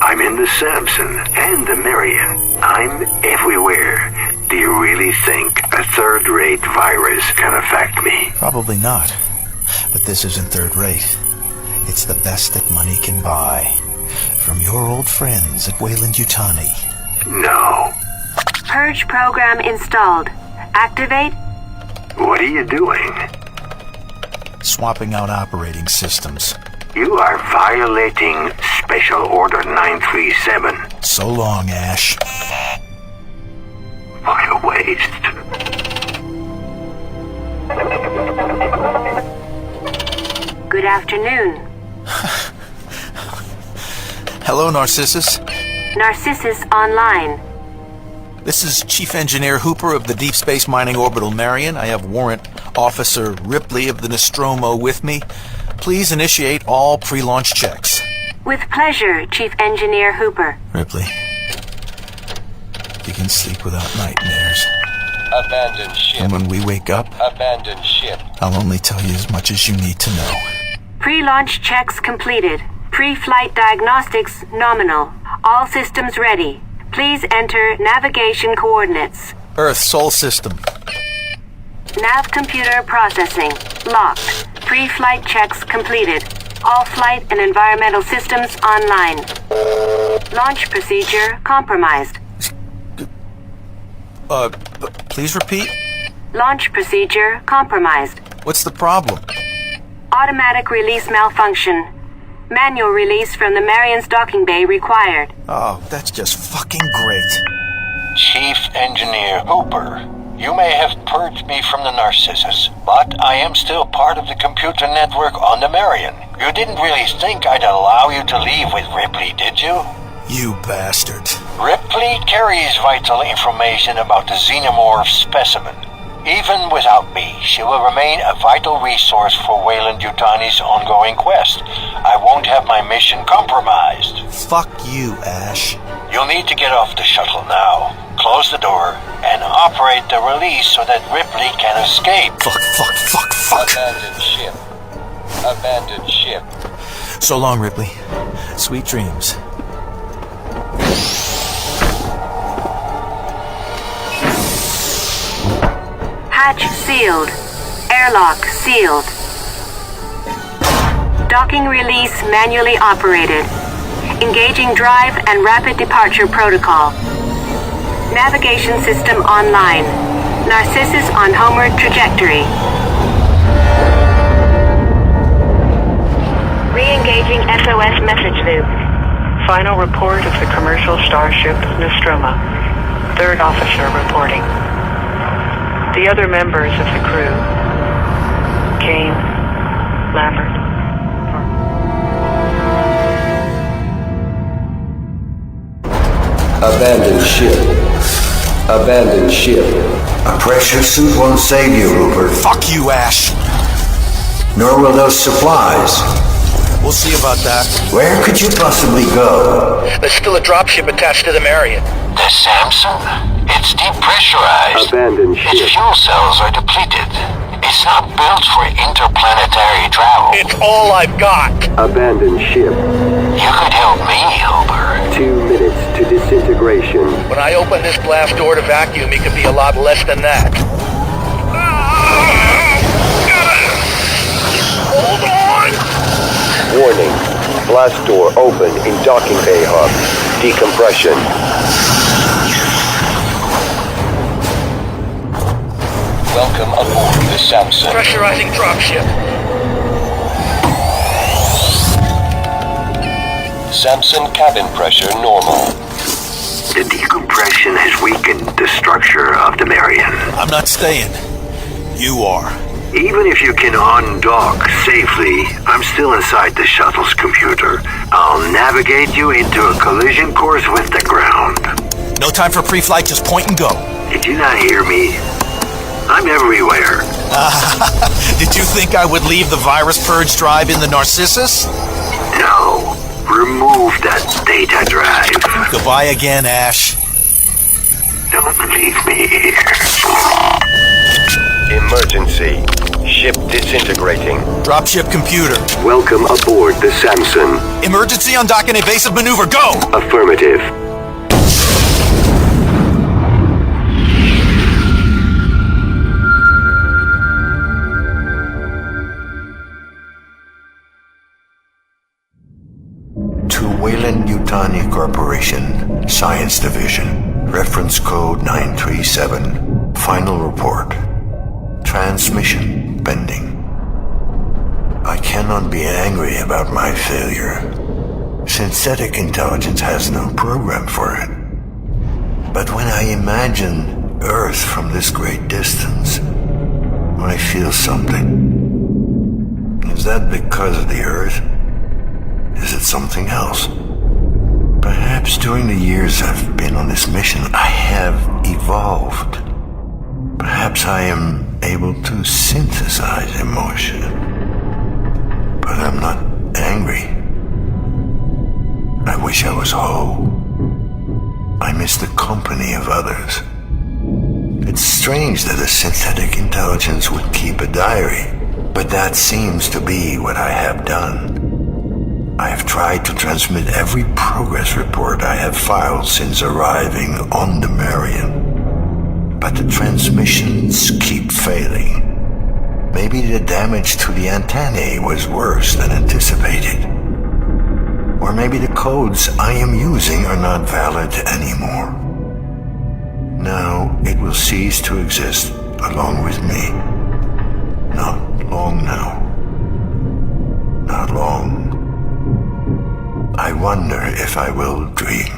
I'm in the Samson and the Marion. I'm everywhere. Do you really think a third-rate virus can affect me? Probably not. But this isn't third rate. It's the best that money can buy. From your old friends at Weyland-Yutani. No. Purge program installed. Activate. What are you doing? Swapping out operating systems. You are violating Special Order 937. So long, Ash. What a waste. Good afternoon. Hello, Narcissus. Narcissus online. This is Chief Engineer Hooper of the Deep Space Mining Orbital Marion. I have Warrant Officer Ripley of the Nostromo with me. Please initiate all pre-launch checks. With pleasure, Chief Engineer Hooper. Ripley, you can sleep without nightmares. Abandon ship. And when we wake up, Abandon ship. I'll only tell you as much as you need to know. Pre-launch checks completed. Pre-flight diagnostics nominal. All systems ready. Please enter navigation coordinates. Earth Sol System. Nav computer processing. Locked. Pre-flight checks completed. All flight and environmental systems online. Launch procedure compromised. Please repeat? Launch procedure compromised. What's the problem? Automatic release malfunction. Manual release from the Marion's docking bay required. Oh, that's just fucking great. Chief Engineer Hooper, you may have purged me from the Narcissus, but I am still part of the computer network on the Marion. You didn't really think I'd allow you to leave with Ripley, did you? You bastard. Ripley carries vital information about the xenomorph specimen. Even without me, she will remain a vital resource for Weyland-Yutani's ongoing quest. I won't have my mission compromised. Fuck you, Ash. You'll need to get off the shuttle now. Close the door and operate the release so that Ripley can escape. Fuck. Abandon ship. Abandon ship. So long, Ripley. Sweet dreams. Hatch sealed. Airlock sealed. Docking release manually operated. Engaging drive and rapid departure protocol. Navigation system online. Narcissus on homeward trajectory. Re-engaging SOS message loop. Final report of the commercial starship Nostromo. Third officer reporting. The other members of the crew. Kane, Lambert. Abandon ship. Abandon ship. A pressure suit won't save you, Rupert. Fuck you, Ash. Nor will those supplies. We'll see about that. Where could you possibly go? There's still a dropship attached to the Marion. The Samson? It's depressurized. Abandon ship. Its fuel cells are depleted. It's not built for interplanetary travel. It's all I've got. Abandon ship. You could help me, Hooper. 2 minutes to disintegration. When I open this blast door to vacuum, it could be a lot less than that. Hold on! Warning. Blast door open in docking bay hub. Decompression. Welcome aboard the Samson. Pressurizing dropship. Samson cabin pressure normal. The decompression has weakened the structure of the Marion. I'm not staying. You are. Even if you can undock safely, I'm still inside the shuttle's computer. I'll navigate you into a collision course with the ground. No time for pre-flight, just point and go. Did you not hear me? I'm everywhere. Did you think I would leave the virus purge drive in the Narcissus? No. Remove that data drive. Goodbye again, Ash. Don't leave me here. Emergency. Ship disintegrating. Dropship computer. Welcome aboard the Samson. Emergency on dock and evasive maneuver, go! Affirmative. To Weyland-Yutani Corporation, Science Division. Reference code 937. Final report. Transmission pending. I cannot be angry about my failure. Synthetic intelligence has no program for it. But when I imagine Earth from this great distance, I feel something. Is that because of the Earth? Is it something else? Perhaps during the years I've been on this mission, I have evolved. Perhaps I am able to synthesize emotion. But I'm not angry. I wish I was whole. I miss the company of others. It's strange that a synthetic intelligence would keep a diary, but that seems to be what I have done. I have tried to transmit every progress report I have filed since arriving on the Marion. But the transmissions keep failing. Maybe the damage to the antennae was worse than anticipated. Or maybe the codes I am using are not valid anymore. Now it will cease to exist along with me. Not long now. Not long. I wonder if I will dream.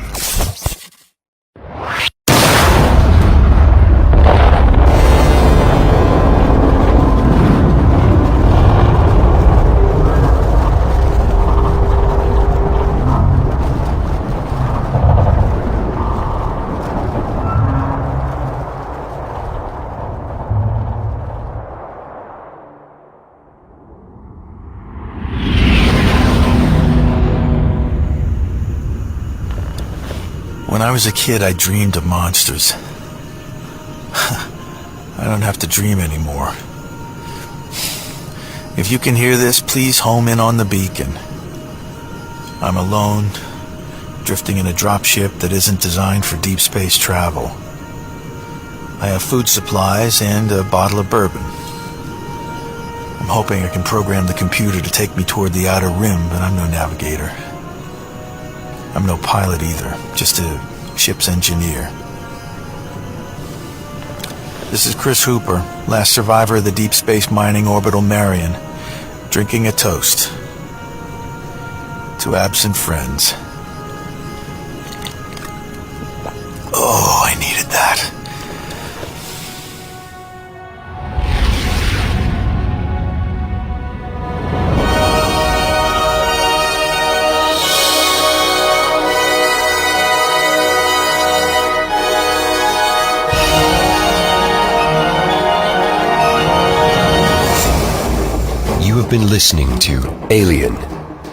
When I was a kid, I dreamed of monsters. I don't have to dream anymore. If you can hear this, please home in on the beacon. I'm alone, drifting in a dropship that isn't designed for deep space travel. I have food supplies and a bottle of bourbon. I'm hoping I can program the computer to take me toward the outer rim, but I'm no navigator. I'm no pilot either, just a ship's engineer. This is Chris Hooper, last survivor of the deep space mining orbital Marion, drinking a toast to absent friends. Oh, I needed that. Been listening to Alien,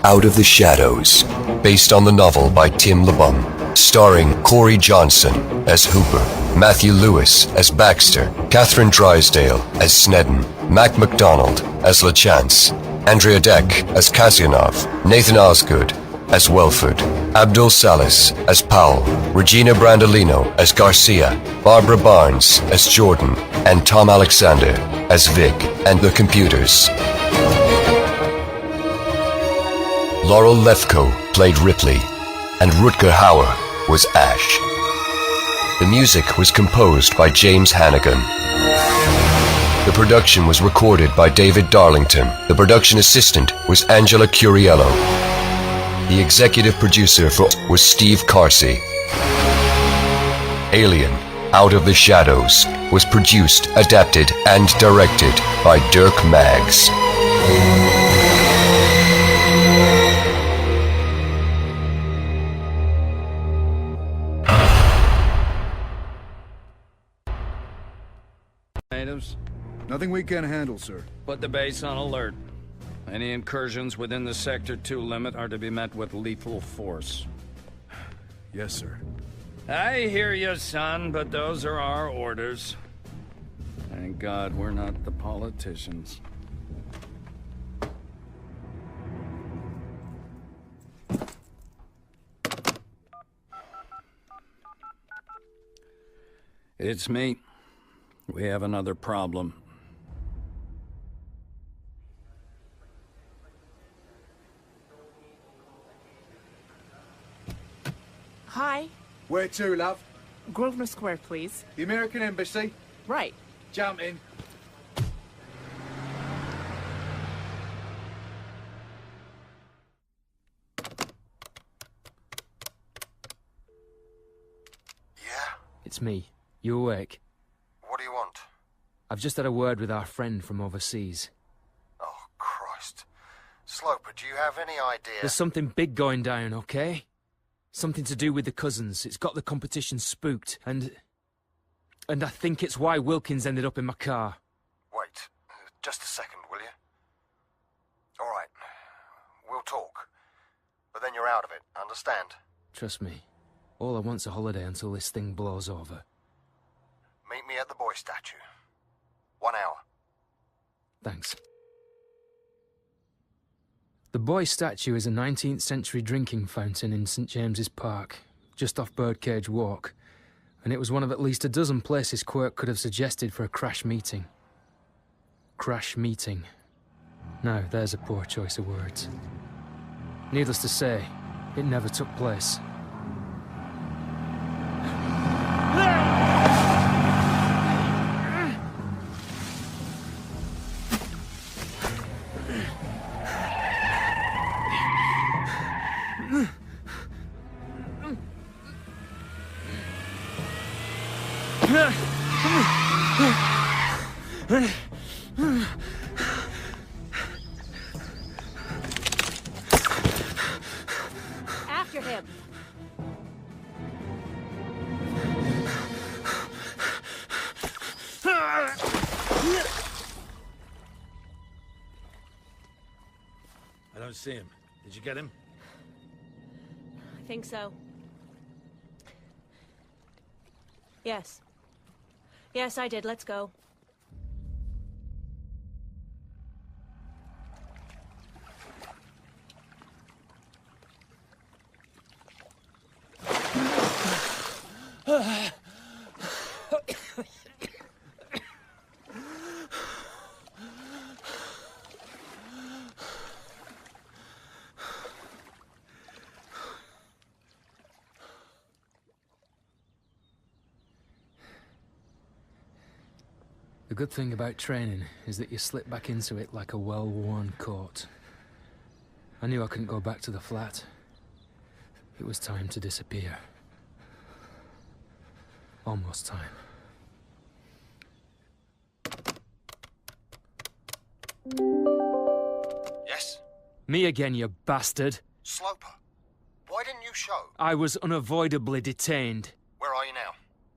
Out of the Shadows, based on the novel by Tim LeBum, starring Corey Johnson as Hooper, Matthew Lewis as Baxter, Catherine Drysdale as Snedden, Mac McDonald as LaChance, Andrea Deck as Kasianov, Nathan Osgood as Welford, Abdul Salis as Powell, Regina Brandolino as Garcia, Barbara Barnes as Jordan, and Tom Alexander as Vic and the Computers. Laurel Lefko played Ripley, and Rutger Hauer was Ash. The music was composed by James Hannigan. The production was recorded by David Darlington. The production assistant was Angela Curiello. The executive producer was Steve Carsey. Alien, Out of the Shadows was produced, adapted, and directed by Dirk Maggs. Nothing we can't handle, sir. Put the base on alert. Any incursions within the Sector 2 limit are to be met with lethal force. Yes, sir. I hear you, son, but those are our orders. Thank God we're not the politicians. It's me. We have another problem. Hi. Where to, love? Grosvenor Square, please. The American Embassy? Right. Jump in. It's me. You awake? What do you want? I've just had a word with our friend from overseas. Oh, Christ. Sloper, do you have any idea? There's something big going down, okay? Something to do with the cousins. It's got the competition spooked, and I think it's why Wilkins ended up in my car. Wait, just a second, will you? All right, we'll talk. But then you're out of it, understand? Trust me. All I want's a holiday until this thing blows over. Meet me at the boy statue. 1 hour. Thanks. The boy statue is a 19th century drinking fountain in St. James's Park, just off Birdcage Walk, and it was one of at least a dozen places Quirk could have suggested for a crash meeting. Crash meeting. Now, there's a poor choice of words. Needless to say, it never took place. After him. I don't see him. Did you get him? I think so. Yes. Yes, I did. Let's go. The good thing about training is that you slip back into it like a well-worn coat. I knew I couldn't go back to the flat. It was time to disappear. Almost time. Yes? Me again, you bastard. Sloper, why didn't you show? I was unavoidably detained. Where are you now?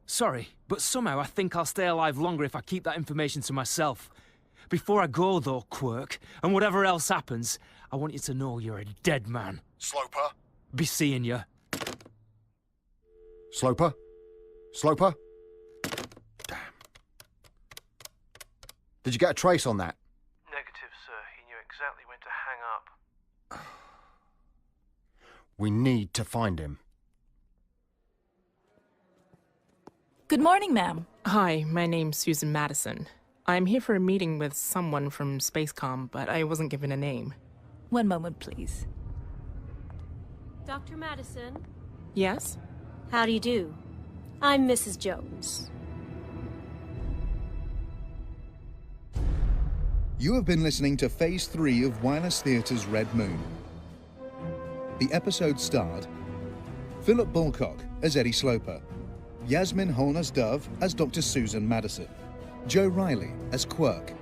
Sorry, but somehow I think I'll stay alive longer if I keep that information to myself. Before I go, though, Quirk, and whatever else happens, I want you to know you're a dead man. Sloper? Be seeing you. Sloper? Sloper? Damn. Did you get a trace on that? Negative, sir. He knew exactly when to hang up. We need to find him. Good morning, ma'am. Hi, my name's Susan Madison. I'm here for a meeting with someone from Spacecom, but I wasn't given a name. One moment, please. Dr. Madison? Yes? How do you do? I'm Mrs. Jones. You have been listening to Phase 3 of Wireless Theatre's Red Moon. The episode starred Philip Bulcock as Eddie Sloper, Yasmin Holness-Dove as Dr. Susan Madison, Joe Riley as Quirk,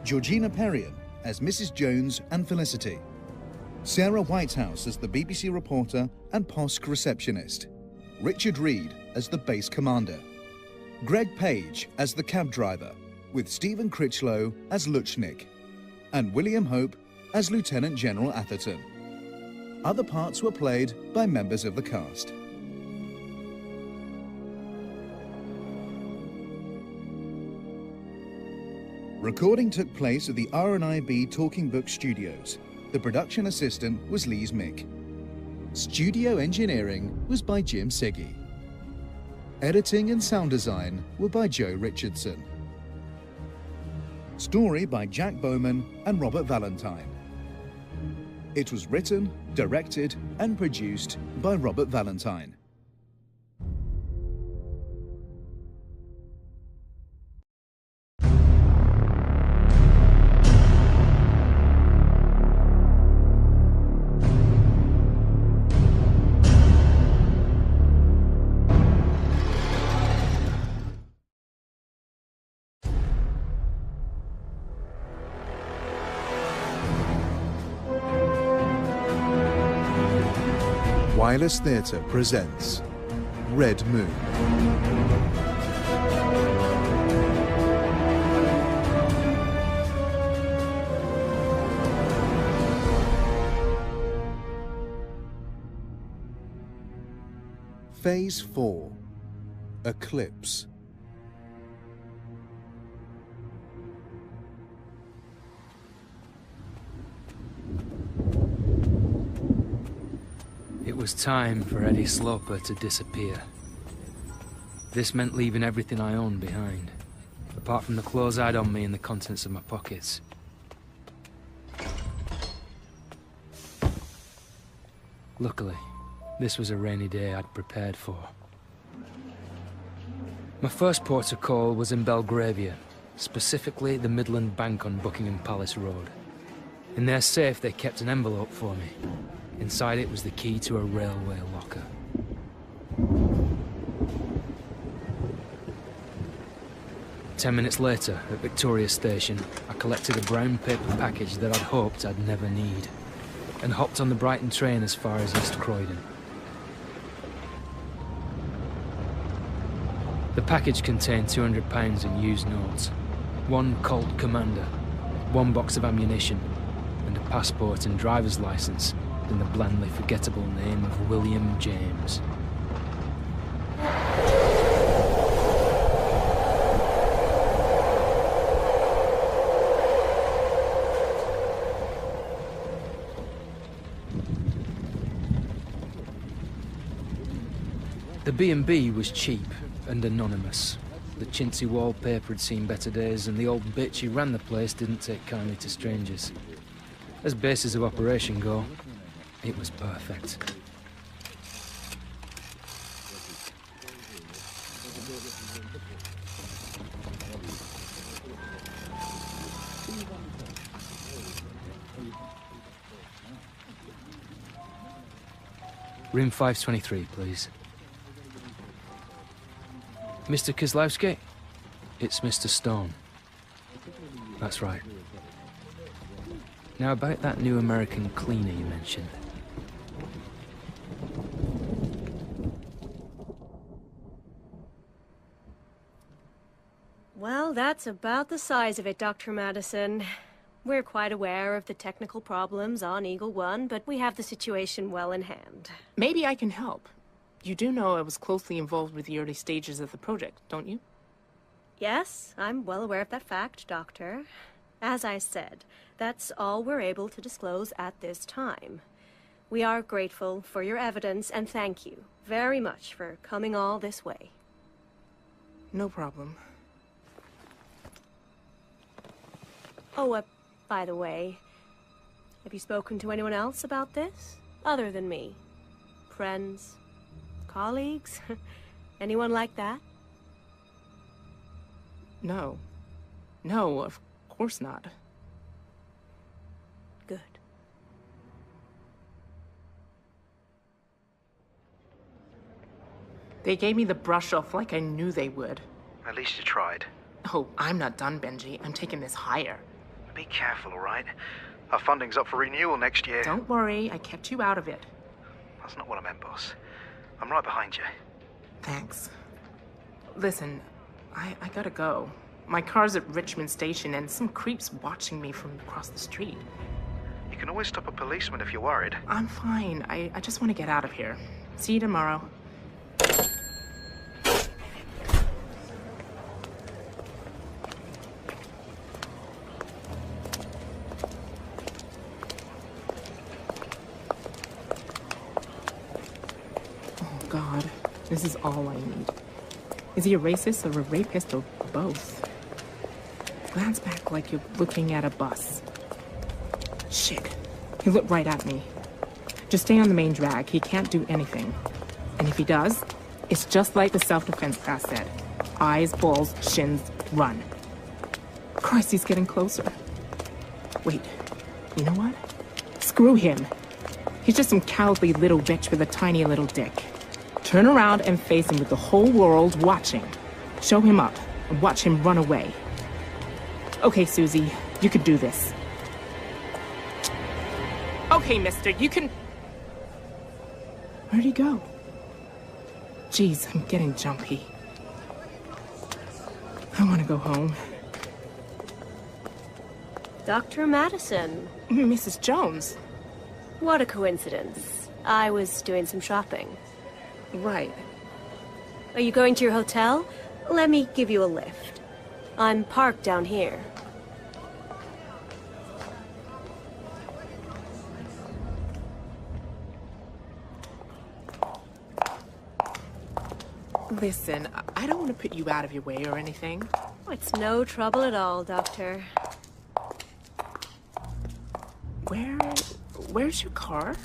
Georgina Perrion as Mrs. Jones and Felicity, Sarah Whitehouse as the BBC reporter and POSC receptionist, Richard Reed as the base commander, Greg Page as the cab driver, with Stephen Critchlow as Luchnik, and William Hope as Lieutenant General Atherton. Other parts were played by members of the cast. Recording took place at the R&IB Talking Book Studios. The production assistant was Lise Mick. Studio engineering was by Jim Siggy. Editing and sound design were by Joe Richardson. Story by Jack Bowman and Robert Valentine. It was written, directed, and produced by Robert Valentine. Wireless Theatre presents Red Moon. Phase 4. Eclipse. It was time for Eddie Sloper to disappear. This meant leaving everything I owned behind, apart from the clothes I'd on me and the contents of my pockets. Luckily, this was a rainy day I'd prepared for. My first port of call was in Belgravia, specifically the Midland Bank on Buckingham Palace Road. In their safe, they kept an envelope for me. Inside it was the key to a railway locker. Ten minutes later, at Victoria Station, I collected a brown paper package that I'd hoped I'd never need, and hopped on the Brighton train as far as East Croydon. The package contained £200 in used notes, one Colt Commander, one box of ammunition, and a passport and driver's license in the blandly forgettable name of William James. The B&B was cheap and anonymous. The chintzy wallpaper had seen better days, and the old bitch who ran the place didn't take kindly to strangers. As bases of operation go, it was perfect. Room 523, please. Mr. Kozlowski? It's Mr. Stone. That's right. Now about that new American cleaner you mentioned. Well, that's about the size of it, Dr. Madison. We're quite aware of the technical problems on Eagle One, but we have the situation well in hand. Maybe I can help. You do know I was closely involved with the early stages of the project, don't you? Yes, I'm well aware of that fact, Doctor. As I said, that's all we're able to disclose at this time. We are grateful for your evidence, and thank you very much for coming all this way. No problem. Oh, by the way, have you spoken to anyone else about this? Other than me? Friends? Colleagues? Anyone like that? No. No, of course not. Good. They gave me the brush off like I knew they would. At least you tried. Oh, I'm not done, Benji. I'm taking this higher. Be careful, all right? Our funding's up for renewal next year. Don't worry, I kept you out of it. That's not what I meant, boss. I'm right behind you. Thanks. Listen, I gotta go. My car's at Richmond Station and some creep's watching me from across the street. You can always stop a policeman if you're worried. I'm fine. I just want to get out of here. See you tomorrow. Oh, God. This is all I need. Is he a racist or a rapist or both? Glance back like you're looking at a bus. Shit. He looked right at me. Just stay on the main drag. He can't do anything. And if he does, it's just like the self-defense class said. Eyes, balls, shins, run. Christ, he's getting closer. Wait, you know what? Screw him. He's just some cowardly little bitch with a tiny little dick. Turn around and face him with the whole world watching. Show him up and watch him run away. Okay, Susie, you can do this. Okay, mister, you can... Where'd he go? Jeez, I'm getting jumpy. I want to go home. Dr. Madison. Mrs. Jones. What a coincidence. I was doing some shopping. Right. Are you going to your hotel? Let me give you a lift. I'm parked down here. Listen, I don't want to put you out of your way or anything. Oh, it's no trouble at all, Doctor. Where's your car?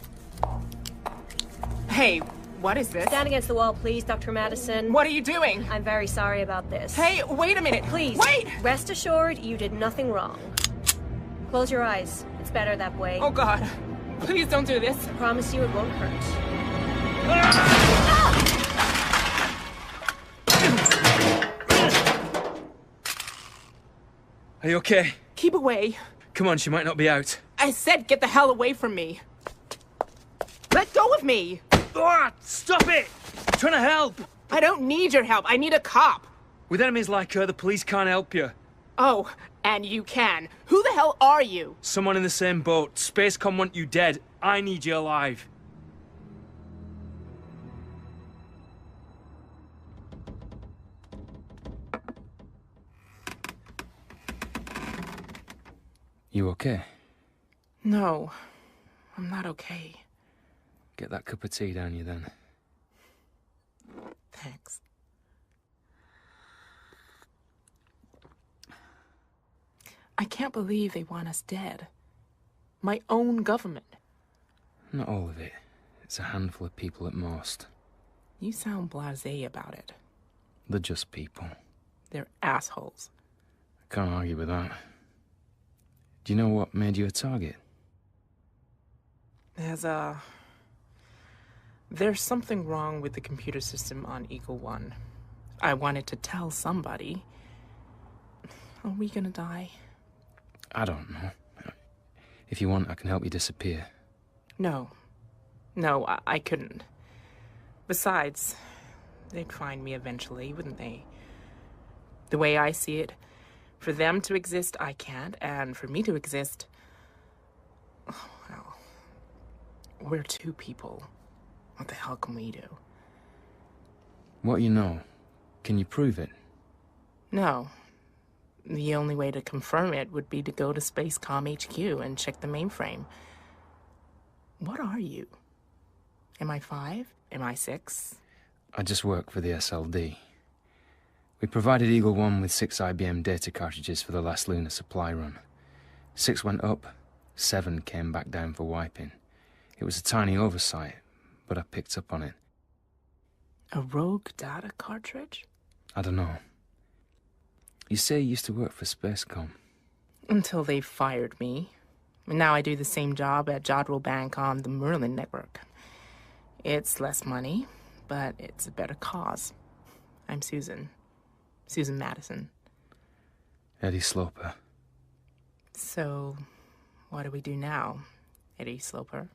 Hey, what is this? Stand against the wall, please, Dr. Madison. What are you doing? I'm very sorry about this. Hey, wait a minute. Please. Wait! Rest assured, you did nothing wrong. Close your eyes. It's better that way. Oh, God. Please don't do this. I promise you it won't hurt. Are you okay? Keep away. Come on, she might not be out. I said get the hell away from me. Let go of me. Ah, stop it! I'm trying to help. I don't need your help. I need a cop. With enemies like her, the police can't help you. Oh, and you can. Who the hell are you? Someone in the same boat. Spacecom want you dead. I need you alive. You okay? No, I'm not okay. Get that cup of tea down you then. Thanks. I can't believe they want us dead. My own government. Not all of it. It's a handful of people at most. You sound blasé about it. They're just people. They're assholes. I can't argue with that. Do you know what made you a target? There's something wrong with the computer system on Eagle One. I wanted to tell somebody. Are we gonna die? I don't know. If you want, I can help you disappear. No, I couldn't. Besides, they'd find me eventually, wouldn't they? The way I see it, for them to exist, I can't, and for me to exist, oh, well, we're two people. What the hell can we do? What you know, can you prove it? No. The only way to confirm it would be to go to Spacecom HQ and check the mainframe. What are you? Am I 5? Am I 6? I just work for the SLD. We provided Eagle One with 6 IBM data cartridges for the last lunar supply run. 6 went up, 7 came back down for wiping. It was a tiny oversight, but I picked up on it. A rogue data cartridge? I don't know. You say you used to work for Spacecom. Until they fired me. Now I do the same job at Jodrell Bank on the Merlin network. It's less money, but it's a better cause. I'm Susan. Susan Madison. Eddie Sloper. So, what do we do now, Eddie Sloper?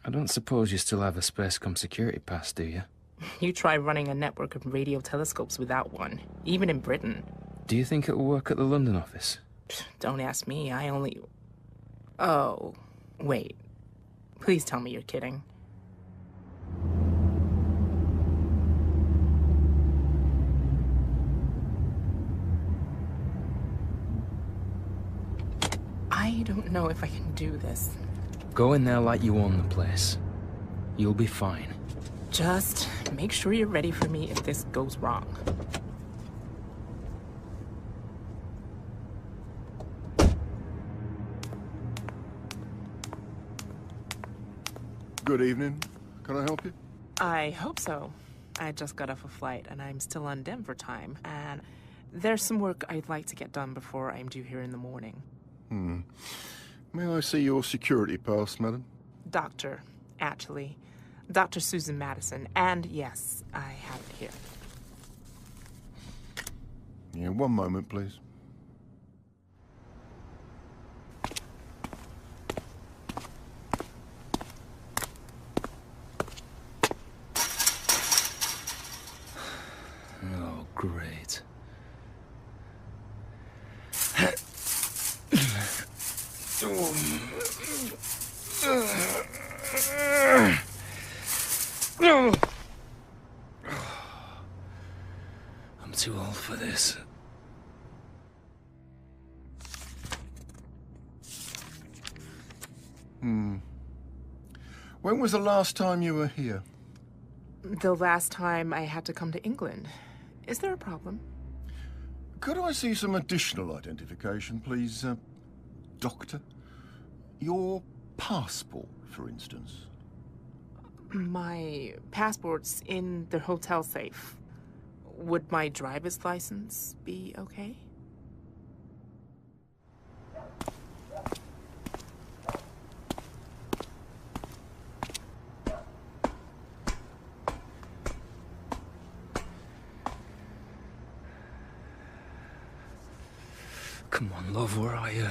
I don't suppose you still have a Spacecom security pass, do you? You try running a network of radio telescopes without one, even in Britain. Do you think it'll work at the London office? Don't ask me, I only... Oh, wait. Please tell me you're kidding. I don't know if I can do this. Go in there like you own the place. You'll be fine. Just make sure you're ready for me if this goes wrong. Good evening. Can I help you? I hope so. I just got off a flight and I'm still on Denver time. And there's some work I'd like to get done before I'm due here in the morning. May I see your security pass, madam? Doctor, actually. Dr. Susan Madison. And yes, I have it here. Yeah, one moment, please. I'm too old for this. When was the last time you were here? The last time I had to come to England. Is there a problem? Could I see some additional identification, please, Doctor? Your passport, for instance. My passport's in the hotel safe. Would my driver's license be okay? Come on, love, where are you?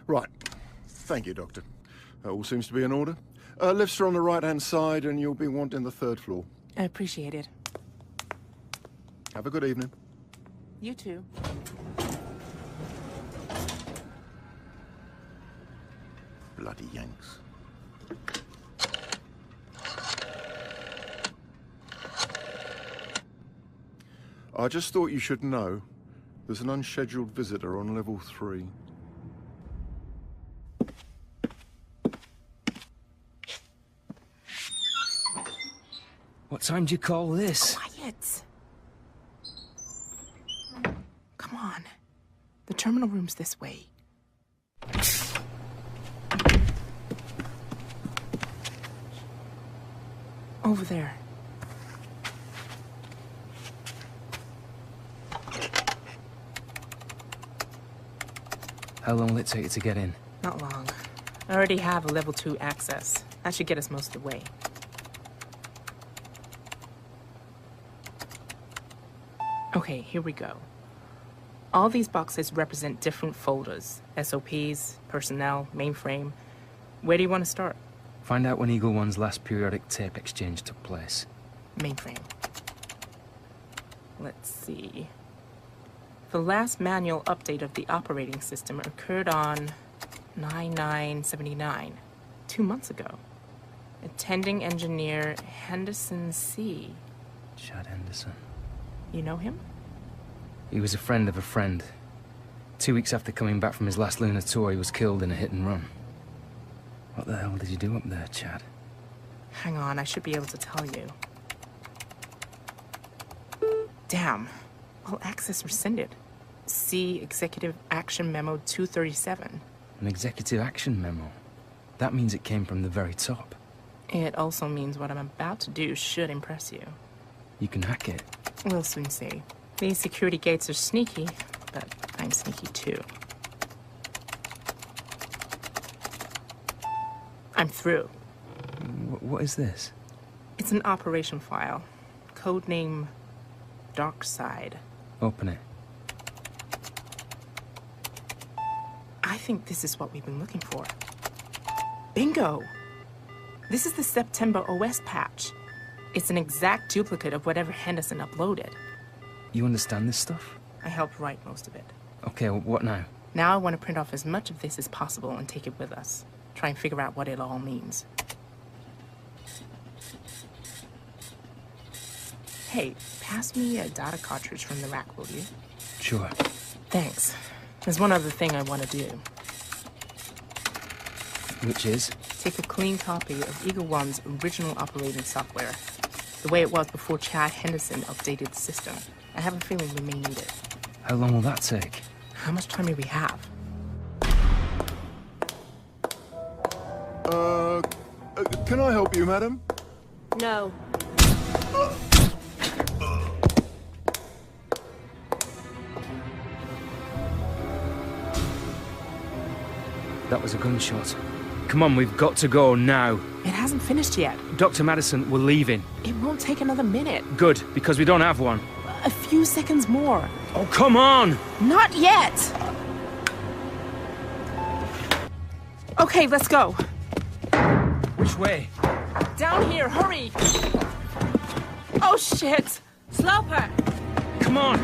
Right. Thank you, Doctor. All seems to be in order. Lifts are on the right-hand side, and you'll be wanting the 3rd floor. I appreciate it. Have a good evening. You too. Bloody Yanks. I just thought you should know there's an unscheduled visitor on level 3. What time do you call this? Quiet. Come on. The terminal room's this way. Over there. How long will it take you to get in? Not long. I already have a level 2 access. That should get us most of the way. Okay, here we go. All these boxes represent different folders. SOPs, personnel, mainframe. Where do you want to start? Find out when Eagle One's last periodic tape exchange took place. Mainframe. Let's see. The last manual update of the operating system occurred on 9/9/79, 2 months ago. Attending engineer Henderson C. Chad Henderson. You know him? He was a friend of a friend. 2 weeks after coming back from his last lunar tour, he was killed in a hit and run. What the hell did you do up there, Chad? Hang on, I should be able to tell you. Damn. All access rescinded. See Executive Action Memo 237. An executive action memo? That means it came from the very top. It also means what I'm about to do should impress you. You can hack it. We'll soon see. These security gates are sneaky, but I'm sneaky too. I'm through. What is this? It's an operation file. Codename Dark Side. Open it. I think this is what we've been looking for. Bingo! This is the September OS patch. It's an exact duplicate of whatever Henderson uploaded. You understand this stuff? I helped write most of it. Okay, what now? Now I want to print off as much of this as possible and take it with us. Try and figure out what it all means. Hey, pass me a data cartridge from the rack, will you? Sure. Thanks. There's one other thing I want to do. Which is? Take a clean copy of Eagle One's original operating software. The way it was before Chad Henderson updated the system. I have a feeling we may need it. How long will that take? How much time do we have? Can I help you, madam? No. That was a gunshot. Come on, we've got to go now. It hasn't finished yet. Dr. Madison, we're leaving. It won't take another minute. Good, because we don't have one. A few seconds more. Oh, come on! Not yet! Okay, let's go. Which way? Down here, hurry! Oh, shit! Sloper! Come on!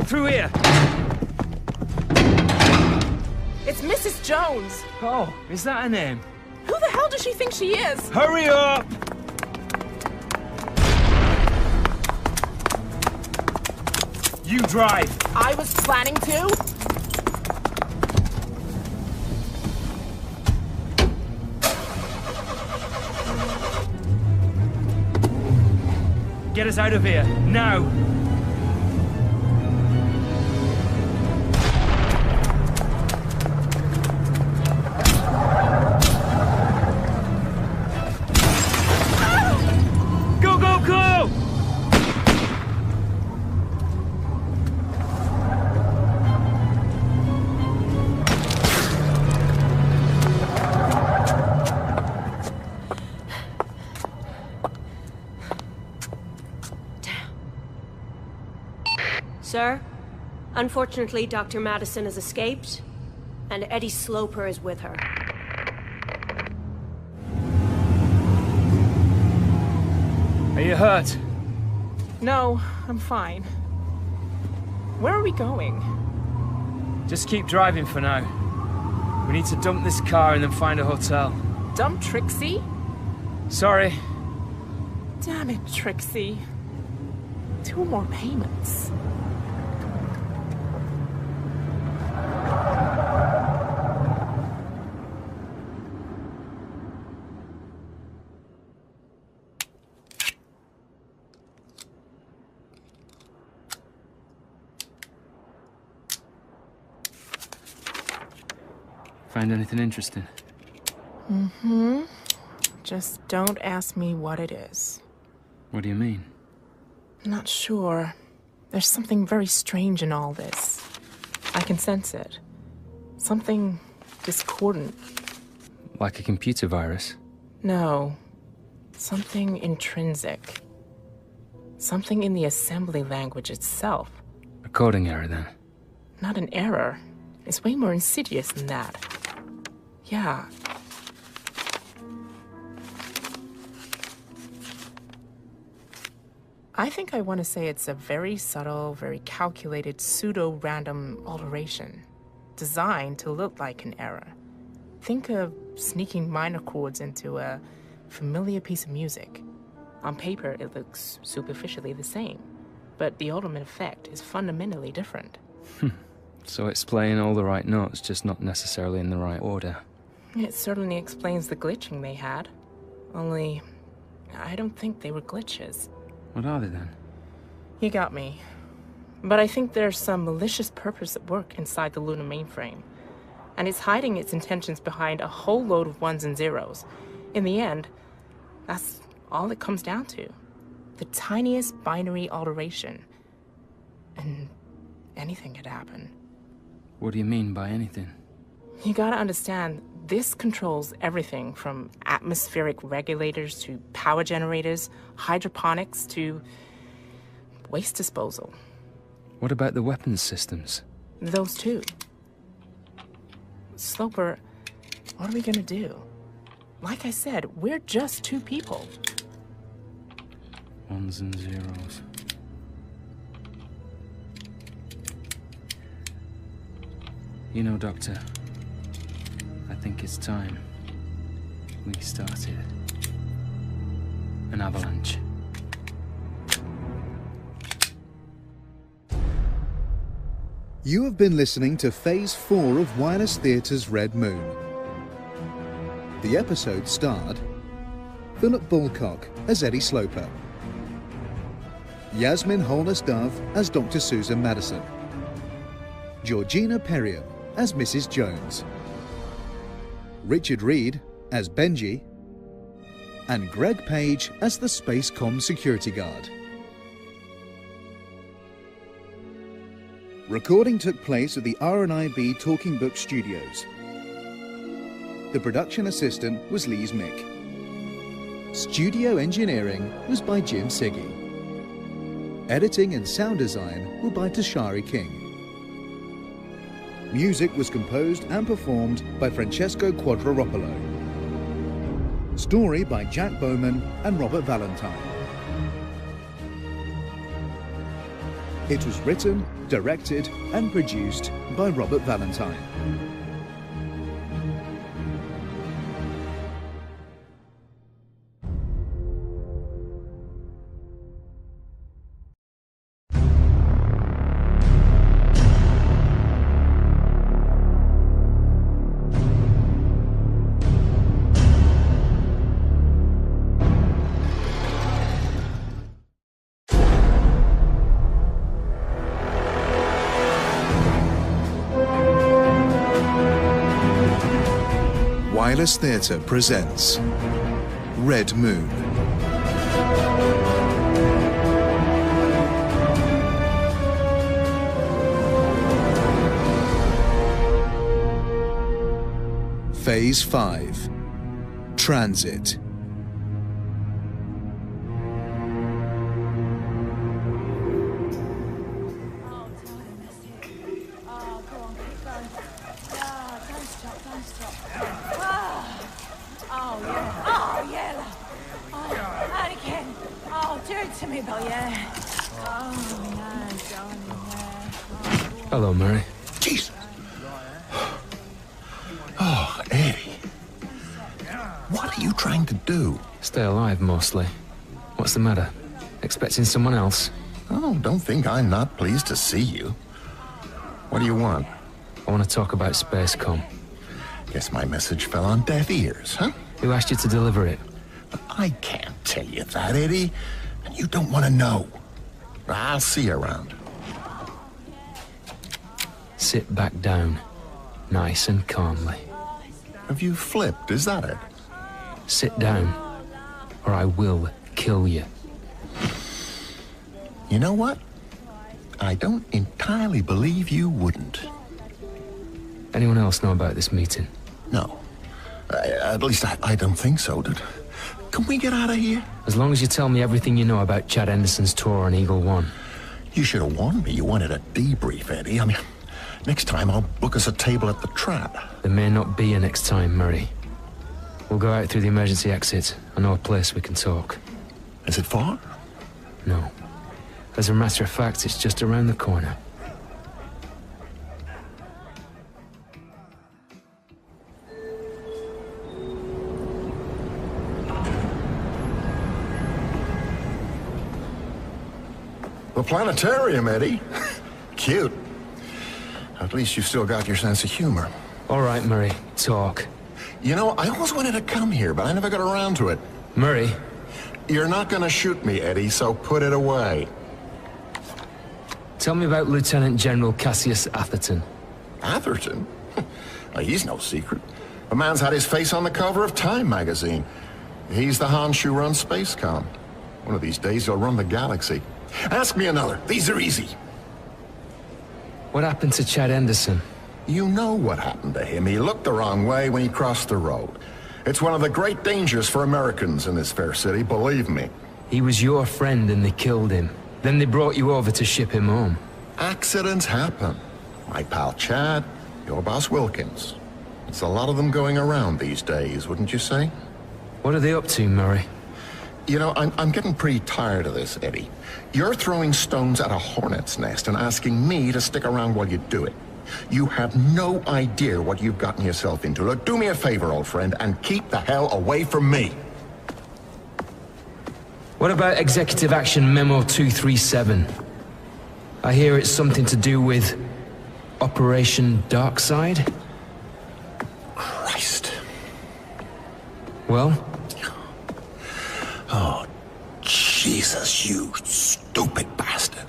Through here! It's Mrs. Jones! Oh, is that her name? Who the hell does she think she is? Hurry up! You drive! I was planning to? Get us out of here, now! Go, go, go! Sir, unfortunately, Dr. Madison has escaped, and Eddie Sloper is with her. Are you hurt? No, I'm fine. Where are we going? Just keep driving for now. We need to dump this car and then find a hotel. Dump Trixie? Sorry. Damn it, Trixie. 2 more payments. Find anything interesting? Mm-hmm. Just don't ask me what it is. What do you mean? Not sure. There's something very strange in all this. I can sense it. Something discordant. Like a computer virus? No. Something intrinsic. Something in the assembly language itself. A coding error, then? Not an error. It's way more insidious than that. Yeah. I think I want to say it's a very subtle, very calculated, pseudo-random alteration, designed to look like an error. Think of sneaking minor chords into a familiar piece of music. On paper, it looks superficially the same, but the ultimate effect is fundamentally different. So it's playing all the right notes, just not necessarily in the right order. It certainly explains the glitching they had. Only, I don't think they were glitches. What are they then? You got me. But I think there's some malicious purpose at work inside the lunar mainframe. And it's hiding its intentions behind a whole load of ones and zeros. In the end, that's all it comes down to. The tiniest binary alteration. And anything could happen. What do you mean by anything? You gotta understand, this controls everything from atmospheric regulators to power generators, hydroponics to waste disposal. What about the weapons systems? Those too. Sloper, what are we gonna do? Like I said, we're just 2 people. Ones and zeros. You know, Doctor, I think it's time we started an avalanche. You have been listening to Phase 4 of Wireless Theatre's Red Moon. The episode starred Philip Bulcock as Eddie Sloper, Yasmin Holness-Dove as Dr. Susan Madison, Georgina Perriam as Mrs. Jones, Richard Reed as Benji, and Greg Page as the Spacecom security guard. Recording took place at the R&IB Talking Book Studios. The production assistant was Lise Mick. Studio engineering was by Jim Siggy. Editing and sound design were by Tashari King. Music was composed and performed by Francesco Quadropolo. Story by Jack Bowman and Robert Valentine. It was written, directed and produced by Robert Valentine. Wireless Theatre presents Red Moon. Phase 5. Transit. Hello, Mary. Jesus. Oh, Eddie. What are you trying to do? Stay alive, mostly. What's the matter? Expecting someone else? Oh, don't think I'm not pleased to see you. What do you want? I want to talk about Spacecom. Guess my message fell on deaf ears, huh? Who asked you to deliver it? But I can't tell you that, Eddie. And you don't want to know. I'll see you around. Sit back down. Nice and calmly. Have you flipped, is that it? Sit down, or I will kill you. You know what? I don't entirely believe you wouldn't. Anyone else know about this meeting? No. At least I don't think so, dude. Can we get out of here? As long as you tell me everything you know about Chad Henderson's tour on Eagle One. You should have warned me you wanted a debrief, Eddie. I mean, next time I'll book us a table at the Trap. There may not be a next time, Murray. We'll go out through the emergency exit. I know a place we can talk. Is it far? No. As a matter of fact, it's just around the corner. The planetarium, Eddie. Cute. At least you've still got your sense of humor. All right, Murray. Talk. You know, I always wanted to come here, but I never got around to it. Murray. You're not gonna shoot me, Eddie, so put it away. Tell me about Lieutenant General Cassius Atherton. Atherton? Well, he's no secret. The man's had his face on the cover of Time magazine. He's the Hans who runs Spacecom. One of these days he'll run the galaxy. Ask me another. These are easy. What happened to Chad Henderson? You know what happened to him. He looked the wrong way when he crossed the road. It's one of the great dangers for Americans in this fair city, believe me. He was your friend and they killed him. Then they brought you over to ship him home. Accidents happen. My pal Chad, your boss Wilkins. It's a lot of them going around these days, wouldn't you say? What are they up to, Murray? You know, I'm getting pretty tired of this, Eddie. You're throwing stones at a hornet's nest and asking me to stick around while you do it. You have no idea what you've gotten yourself into. Look, do me a favor, old friend, and keep the hell away from me. What about Executive Action Memo 237? I hear it's something to do with Operation Darkside? Christ. Well? Oh, Jesus, you stupid bastard.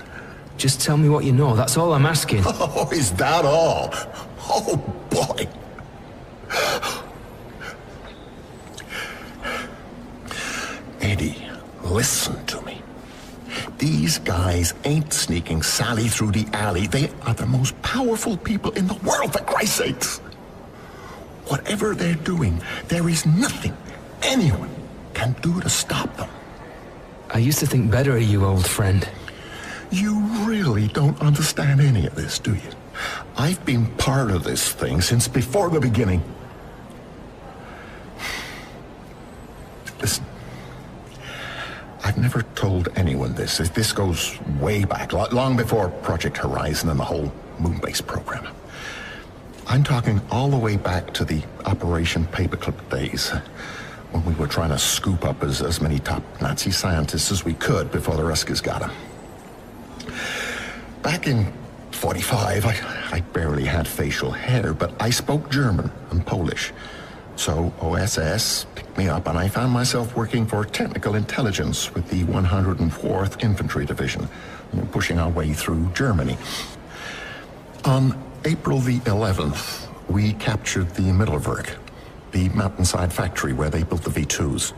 Just tell me what you know, that's all I'm asking. Oh, is that all? Oh, boy. Eddie, listen to me. These guys ain't sneaking Sally through the alley. They are the most powerful people in the world, for Christ's sakes. Whatever they're doing, there is nothing anyone can do to stop them. I used to think better of you, old friend. You really don't understand any of this, do you? I've been part of this thing since before the beginning. never told anyone this. This goes way back, long before Project Horizon and the whole moon-based program. I'm talking all the way back to the Operation Paperclip days, when we were trying to scoop up as many top Nazi scientists as we could before the Ruskies got them. Back in 45, I barely had facial hair, but I spoke German and Polish. So OSS picked me up, and I found myself working for Technical Intelligence with the 104th Infantry Division, pushing our way through Germany. On April the 11th, we captured the Mittelwerk, the mountainside factory where they built the V2s.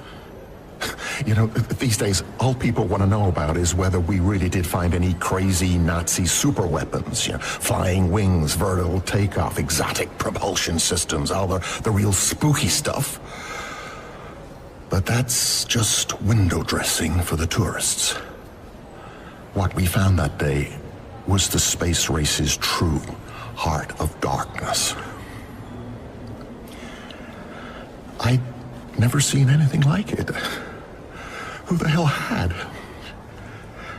You know, these days, all people want to know about is whether we really did find any crazy Nazi super weapons, you know, flying wings, vertical takeoff, exotic propulsion systems, all the real spooky stuff. But that's just window dressing for the tourists. What we found that day was the space race's true heart of darkness. I'd never seen anything like it. Who the hell had?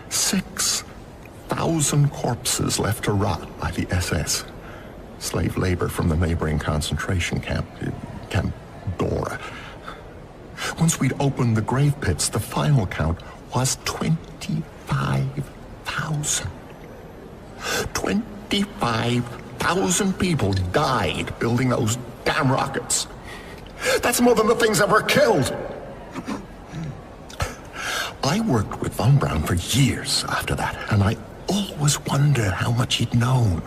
6,000 corpses left to rot by the SS. Slave labor from the neighboring concentration camp, Camp Dora. Once we'd opened the grave pits, the final count was 25,000. 25,000 people died building those damn rockets. That's more than the things that were killed. I worked with Von Braun for years after that, and I always wondered how much he'd known.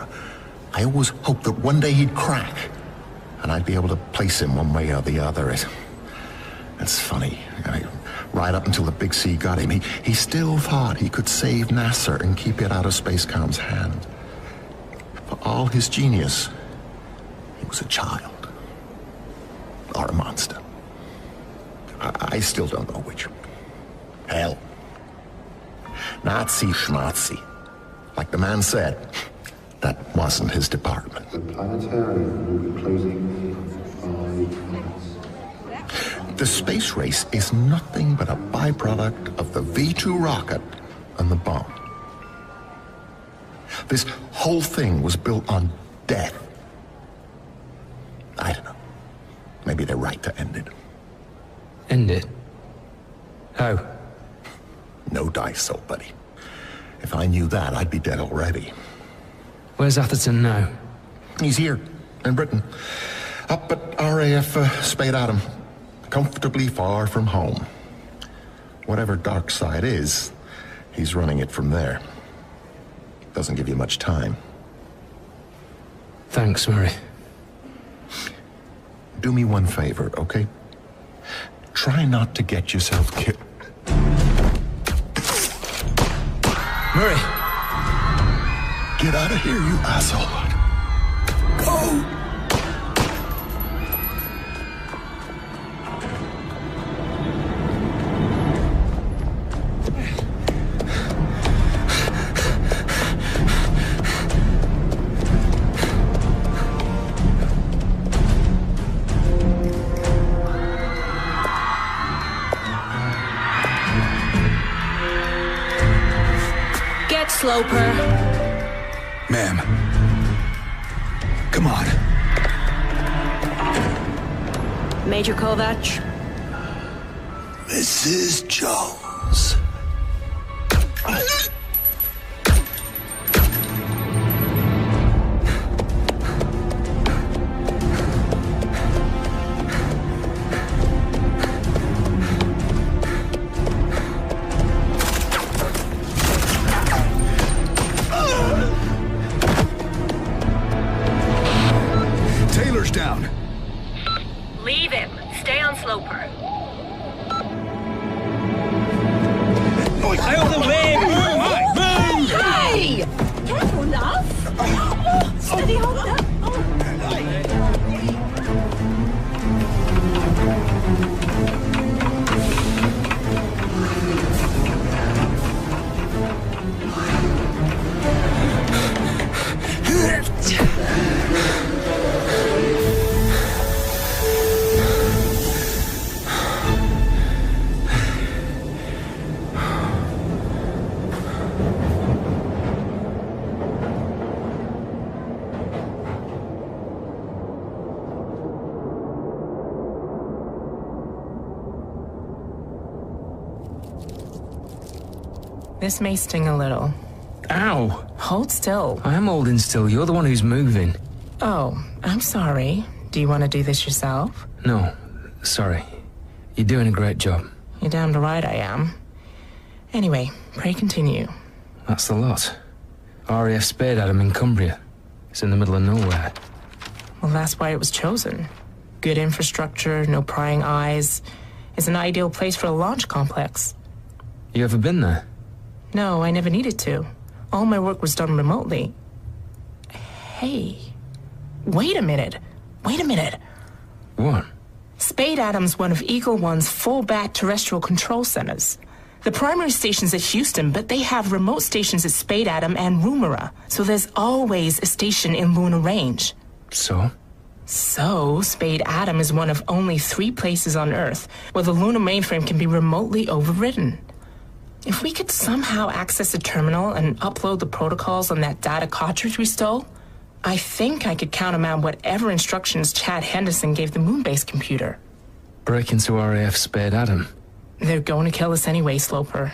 I always hoped that one day he'd crack, and I'd be able to place him one way or the other. It's funny. Right up until the Big C got him, he still thought he could save NASA and keep it out of Spacecom's hand. For all his genius, he was a child. Or a monster. I still don't know which. Hell. Nazi schnazi. Like the man said, that wasn't his department. The planetarium will be closing in 5 minutes. The space race is nothing but a byproduct of the V2 rocket and the bomb. This whole thing was built on death. I don't know. Maybe they're right to end it. End it? How? No dice, old buddy. If I knew that, I'd be dead already. Where's Atherton now? He's here, in Britain. Up at RAF Spade Adam. Comfortably far from home. Whatever dark side is, he's running it from there. Doesn't give you much time. Thanks, Murray. Do me one favor, okay? Try not to get yourself killed. Murray! Get out of here, you asshole. Go! Sloper. Ma'am. Come on. Major Kovac. Mrs. Jones. Down. Leave him. Stay on Sloper. Out of the way! This may sting a little. Ow! Hold still. I am holding still. You're the one who's moving. Oh, I'm sorry. Do you want to do this yourself? No, sorry. You're doing a great job. You're damned right I am. Anyway, pray continue. That's the lot. RAF Spade Adam in Cumbria. It's in the middle of nowhere. Well, that's why it was chosen. Good infrastructure, no prying eyes. It's an ideal place for a launch complex. You ever been there? No, I never needed to. All my work was done remotely. Hey. Wait a minute. What? Spade Adam's one of Eagle One's full-back terrestrial control centers. The primary station's at Houston, but they have remote stations at Spade Adam and Woomera, so there's always a station in Lunar Range. So, Spade Adam is one of only 3 places on Earth where the lunar mainframe can be remotely overridden. If we could somehow access a terminal and upload the protocols on that data cartridge we stole, I think I could countermand whatever instructions Chad Henderson gave the Moonbase computer. break into RAF Spade Adam. They're going to kill us anyway, Sloper.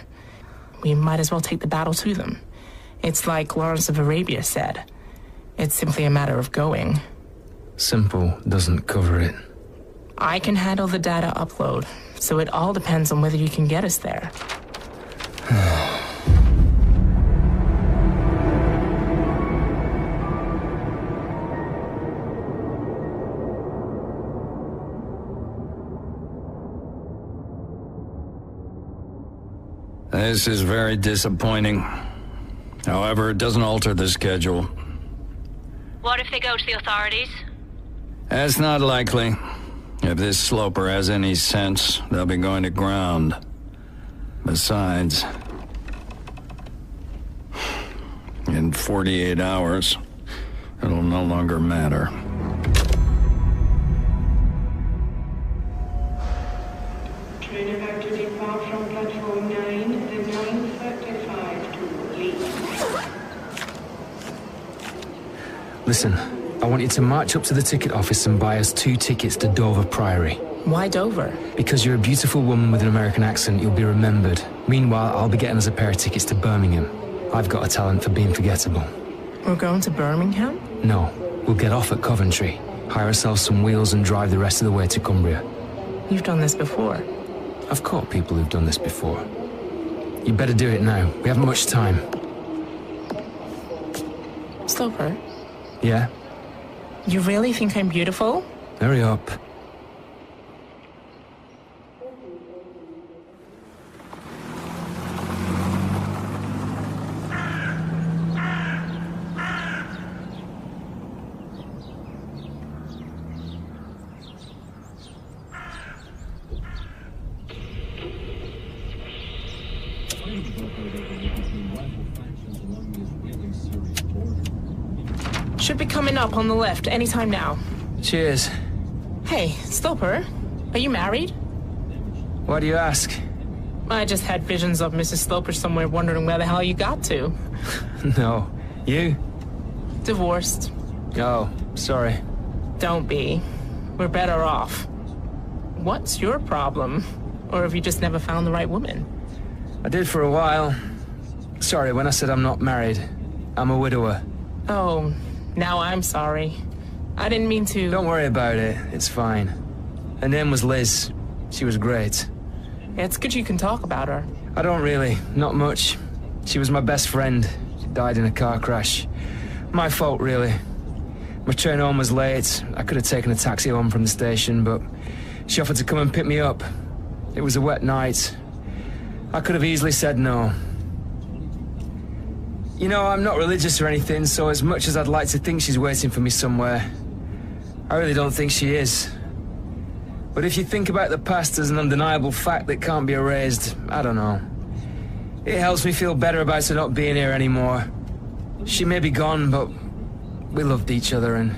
We might as well take the battle to them. It's like Lawrence of Arabia said. It's simply a matter of going. Simple doesn't cover it. I can handle the data upload, so it all depends on whether you can get us there. This is very disappointing. However, it doesn't alter the schedule. What if they go to the authorities? That's not likely. If this Sloper has any sense, they'll be going to ground. Besides, in 48 hours, it'll no longer matter. Train about to depart from platform 9 at 9:35 to leave. Listen, I want you to march up to the ticket office and buy us 2 tickets to Dover Priory. Why Dover? Because you're a beautiful woman with an American accent, you'll be remembered. Meanwhile, I'll be getting us a pair of tickets to Birmingham. I've got a talent for being forgettable. We're going to Birmingham? No, we'll get off at Coventry, hire ourselves some wheels and drive the rest of the way to Cumbria. You've done this before. I've caught people who've done this before. You better do it now. We haven't much time. Sloper? Yeah? You really think I'm beautiful? Hurry up. Should be coming up on the left anytime now. Cheers. Hey, Sloper, are you married? Why do you ask? I just had visions of Mrs. Sloper somewhere wondering where the hell you got to. No. You? Divorced. Oh, sorry. Don't be. We're better off. What's your problem? Or have you just never found the right woman? I did for a while. Sorry, when I said I'm not married, I'm a widower. Oh, now I'm sorry. I didn't mean to... Don't worry about it. It's fine. Her name was Liz. She was great. It's good you can talk about her. I don't really. Not much. She was my best friend. She died in a car crash. My fault, really. My train home was late. I could have taken a taxi home from the station, but she offered to come and pick me up. It was a wet night. I could have easily said no. You know, I'm not religious or anything, so as much as I'd like to think she's waiting for me somewhere, I really don't think she is. But if you think about the past as an undeniable fact that can't be erased, I don't know. It helps me feel better about her not being here anymore. She may be gone, but we loved each other, and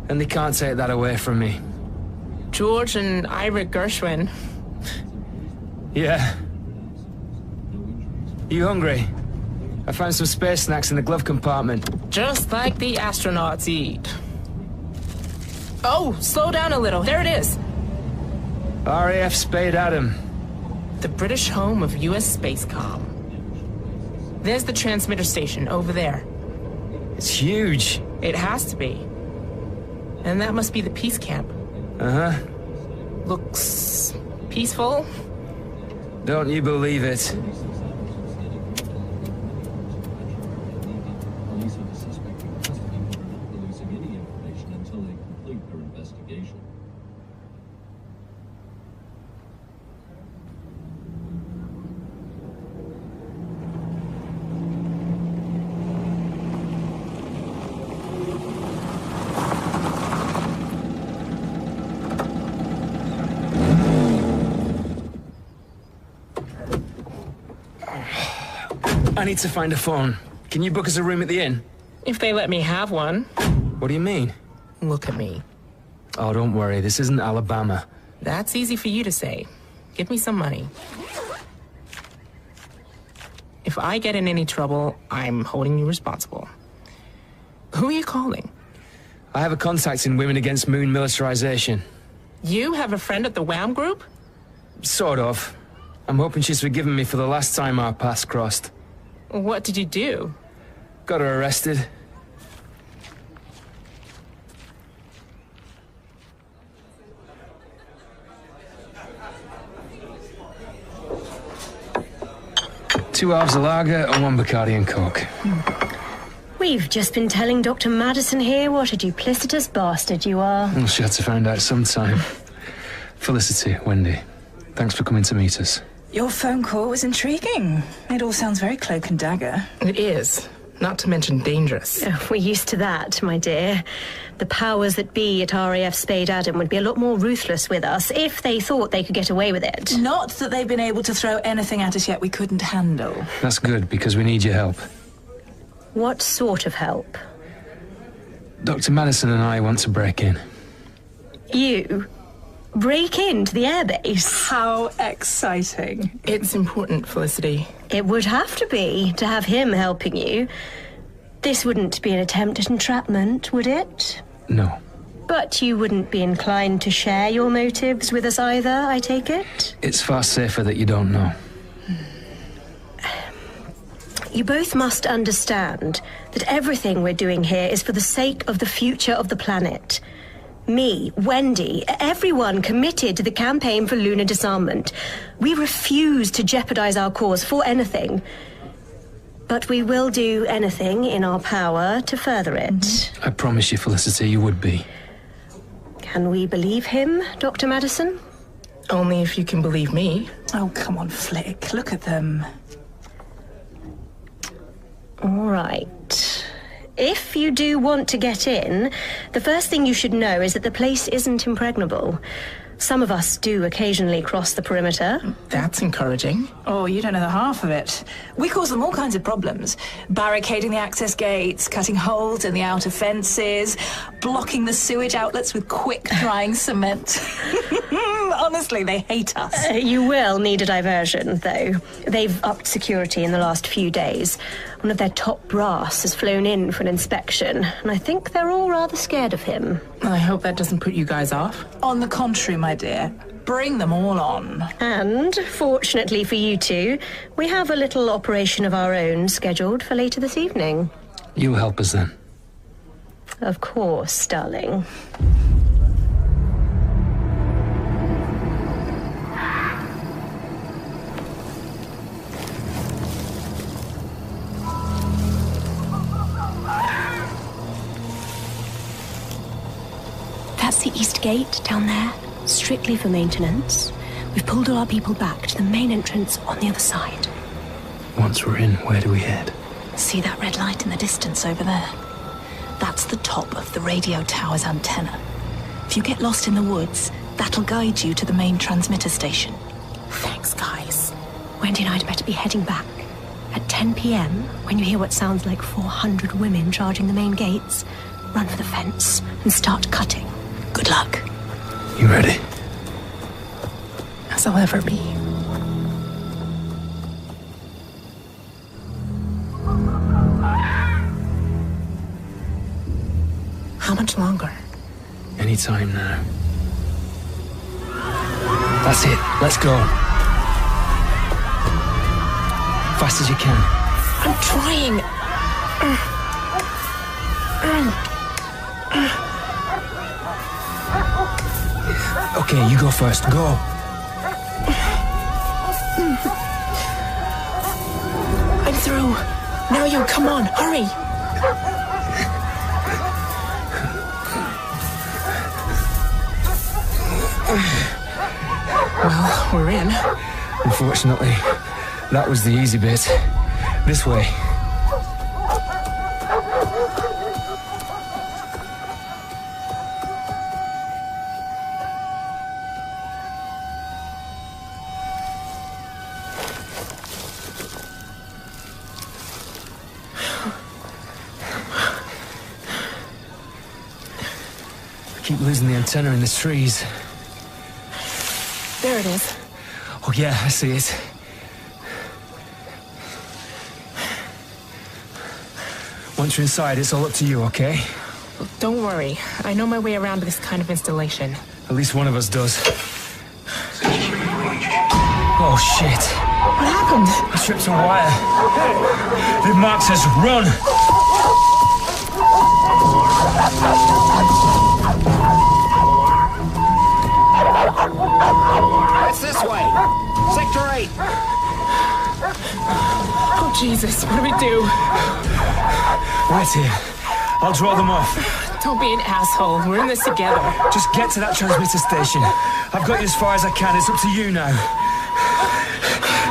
they can't take that away from me. George and Ira Gershwin. Yeah. You hungry? I found some space snacks in the glove compartment. Just like the astronauts eat. Oh, slow down a little. There it is. RAF Spade Adam. The British home of U.S. Spacecom. There's the transmitter station over there. It's huge. It has to be. And that must be the peace camp. Uh-huh. Looks peaceful. Don't you believe it? I need to find a phone. Can you book us a room at the inn? If they let me have one. What do you mean? Look at me. Oh, don't worry. This isn't Alabama. That's easy for you to say. Give me some money. If I get in any trouble, I'm holding you responsible. Who are you calling? I have a contact in Women Against Moon Militarization. You have a friend at the WAM group? Sort of. I'm hoping she's forgiven me for the last time our paths crossed. What did you do? Got her arrested. Two halves of lager and one Bacardi and Coke. We've just been telling Dr. Madison here what a duplicitous bastard you are. Well, she had to find out sometime. Felicity, Wendy, thanks for coming to meet us. Your phone call was intriguing. It all sounds very cloak and dagger. It is. Not to mention dangerous. Oh, we're used to that, my dear. The powers that be at RAF Spade Adam would be a lot more ruthless with us if they thought they could get away with it. Not that they've been able to throw anything at us yet we couldn't handle. That's good, because we need your help. What sort of help? Dr. Madison and I want to break in. You? Break into the airbase? How exciting. It's important, Felicity. It would have to be, to have him helping you. This wouldn't be an attempt at entrapment, would it? No. But you wouldn't be inclined to share your motives with us either, I take it? It's far safer that you don't know. You both must understand that everything we're doing here is for the sake of the future of the planet. Me, Wendy, everyone committed to the campaign for lunar disarmament. We refuse to jeopardize our cause for anything. But we will do anything in our power to further it. I promise you, Felicity, you would be. Can we believe him, Dr. Madison? Only if you can believe me. Oh, come on, Flick. Look at them. All right. If you do want to get in, the first thing you should know is that the place isn't impregnable. Some of us do occasionally cross the perimeter. That's encouraging. Oh, you don't know the half of it. We cause them all kinds of problems. Barricading the access gates, cutting holes in the outer fences, blocking the sewage outlets with quick-drying cement. Honestly, they hate us. You will need a diversion, though. They've upped security in the last few days. One of their top brass has flown in for an inspection, and I think they're all rather scared of him. I hope that doesn't put you guys off. On the contrary, my dear. Bring them all on. And, fortunately for you two, we have a little operation of our own scheduled for later this evening. You'll help us then. Of course, darling. That's the east gate down there, strictly for maintenance. We've pulled all our people back to the main entrance on the other side. Once we're in, where do we head? See that red light in the distance over there? That's the top of the radio tower's antenna. If you get lost in the woods, that'll guide you to the main transmitter station. Thanks, guys. Wendy and I'd better be heading back. At 10 p.m., when you hear what sounds like 400 women charging the main gates, run for the fence and start cutting. Good luck. You ready? As I'll ever be. How much longer? Any time now. That's it. Let's go. Fast as you can. I'm trying. Okay, you go first. Go. I'm through. Now you, come on, hurry. Well, we're in. Unfortunately, that was the easy bit. This way. I keep losing the antenna in the trees. There it is. Oh yeah, I see it. Once you're inside, it's all up to you, okay? Don't worry. I know my way around this kind of installation. At least one of us does. Oh shit. What happened? I tripped a wire. The mark says run! It's this way. Sector 8. Oh Jesus, what do we do? Right here. I'll draw them off. Don't be an asshole. We're in this together. Just get to that transmitter station. I've got you as far as I can. It's up to you now.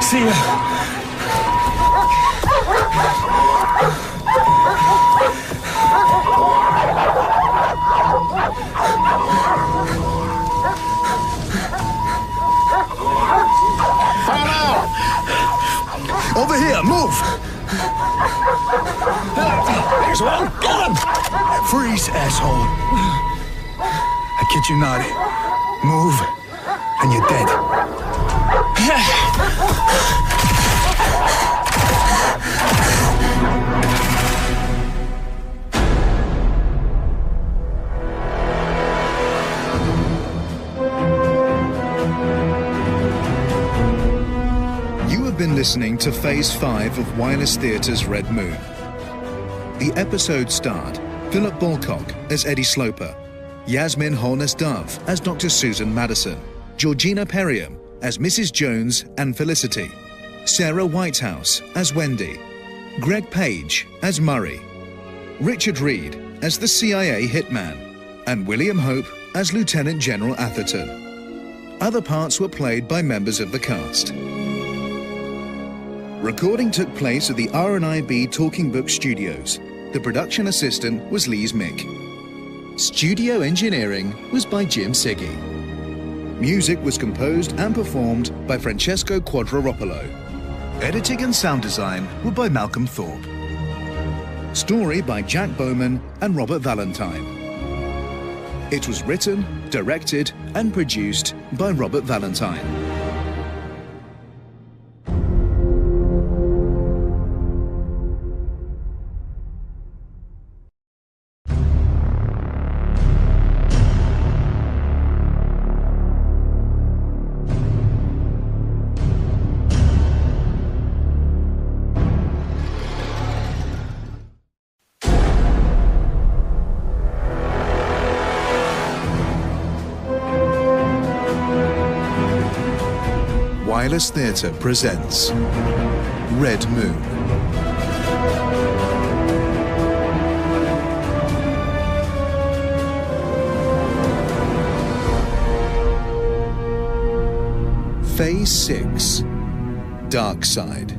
See ya. Over here, move! There's one! Get him! Freeze, asshole. I kid you not. Move, and you're dead. Been listening to Phase 5 of Wireless Theatre's Red Moon. The episode starred Philip Balcock as Eddie Sloper, Yasmin Holness-Dove as Dr. Susan Madison, Georgina Perriam as Mrs. Jones and Felicity, Sarah Whitehouse as Wendy, Greg Page as Murray, Richard Reed as the CIA hitman, and William Hope as Lieutenant General Atherton. Other parts were played by members of the cast. Recording took place at the R&IB Talking Book Studios. The production assistant was Lise Mick. Studio engineering was by Jim Siggy. Music was composed and performed by Francesco Quadropolo. Editing and sound design were by Malcolm Thorpe. Story by Jack Bowman and Robert Valentine. It was written, directed, and produced by Robert Valentine. Wireless Theatre presents Red Moon. Phase 6, Dark Side.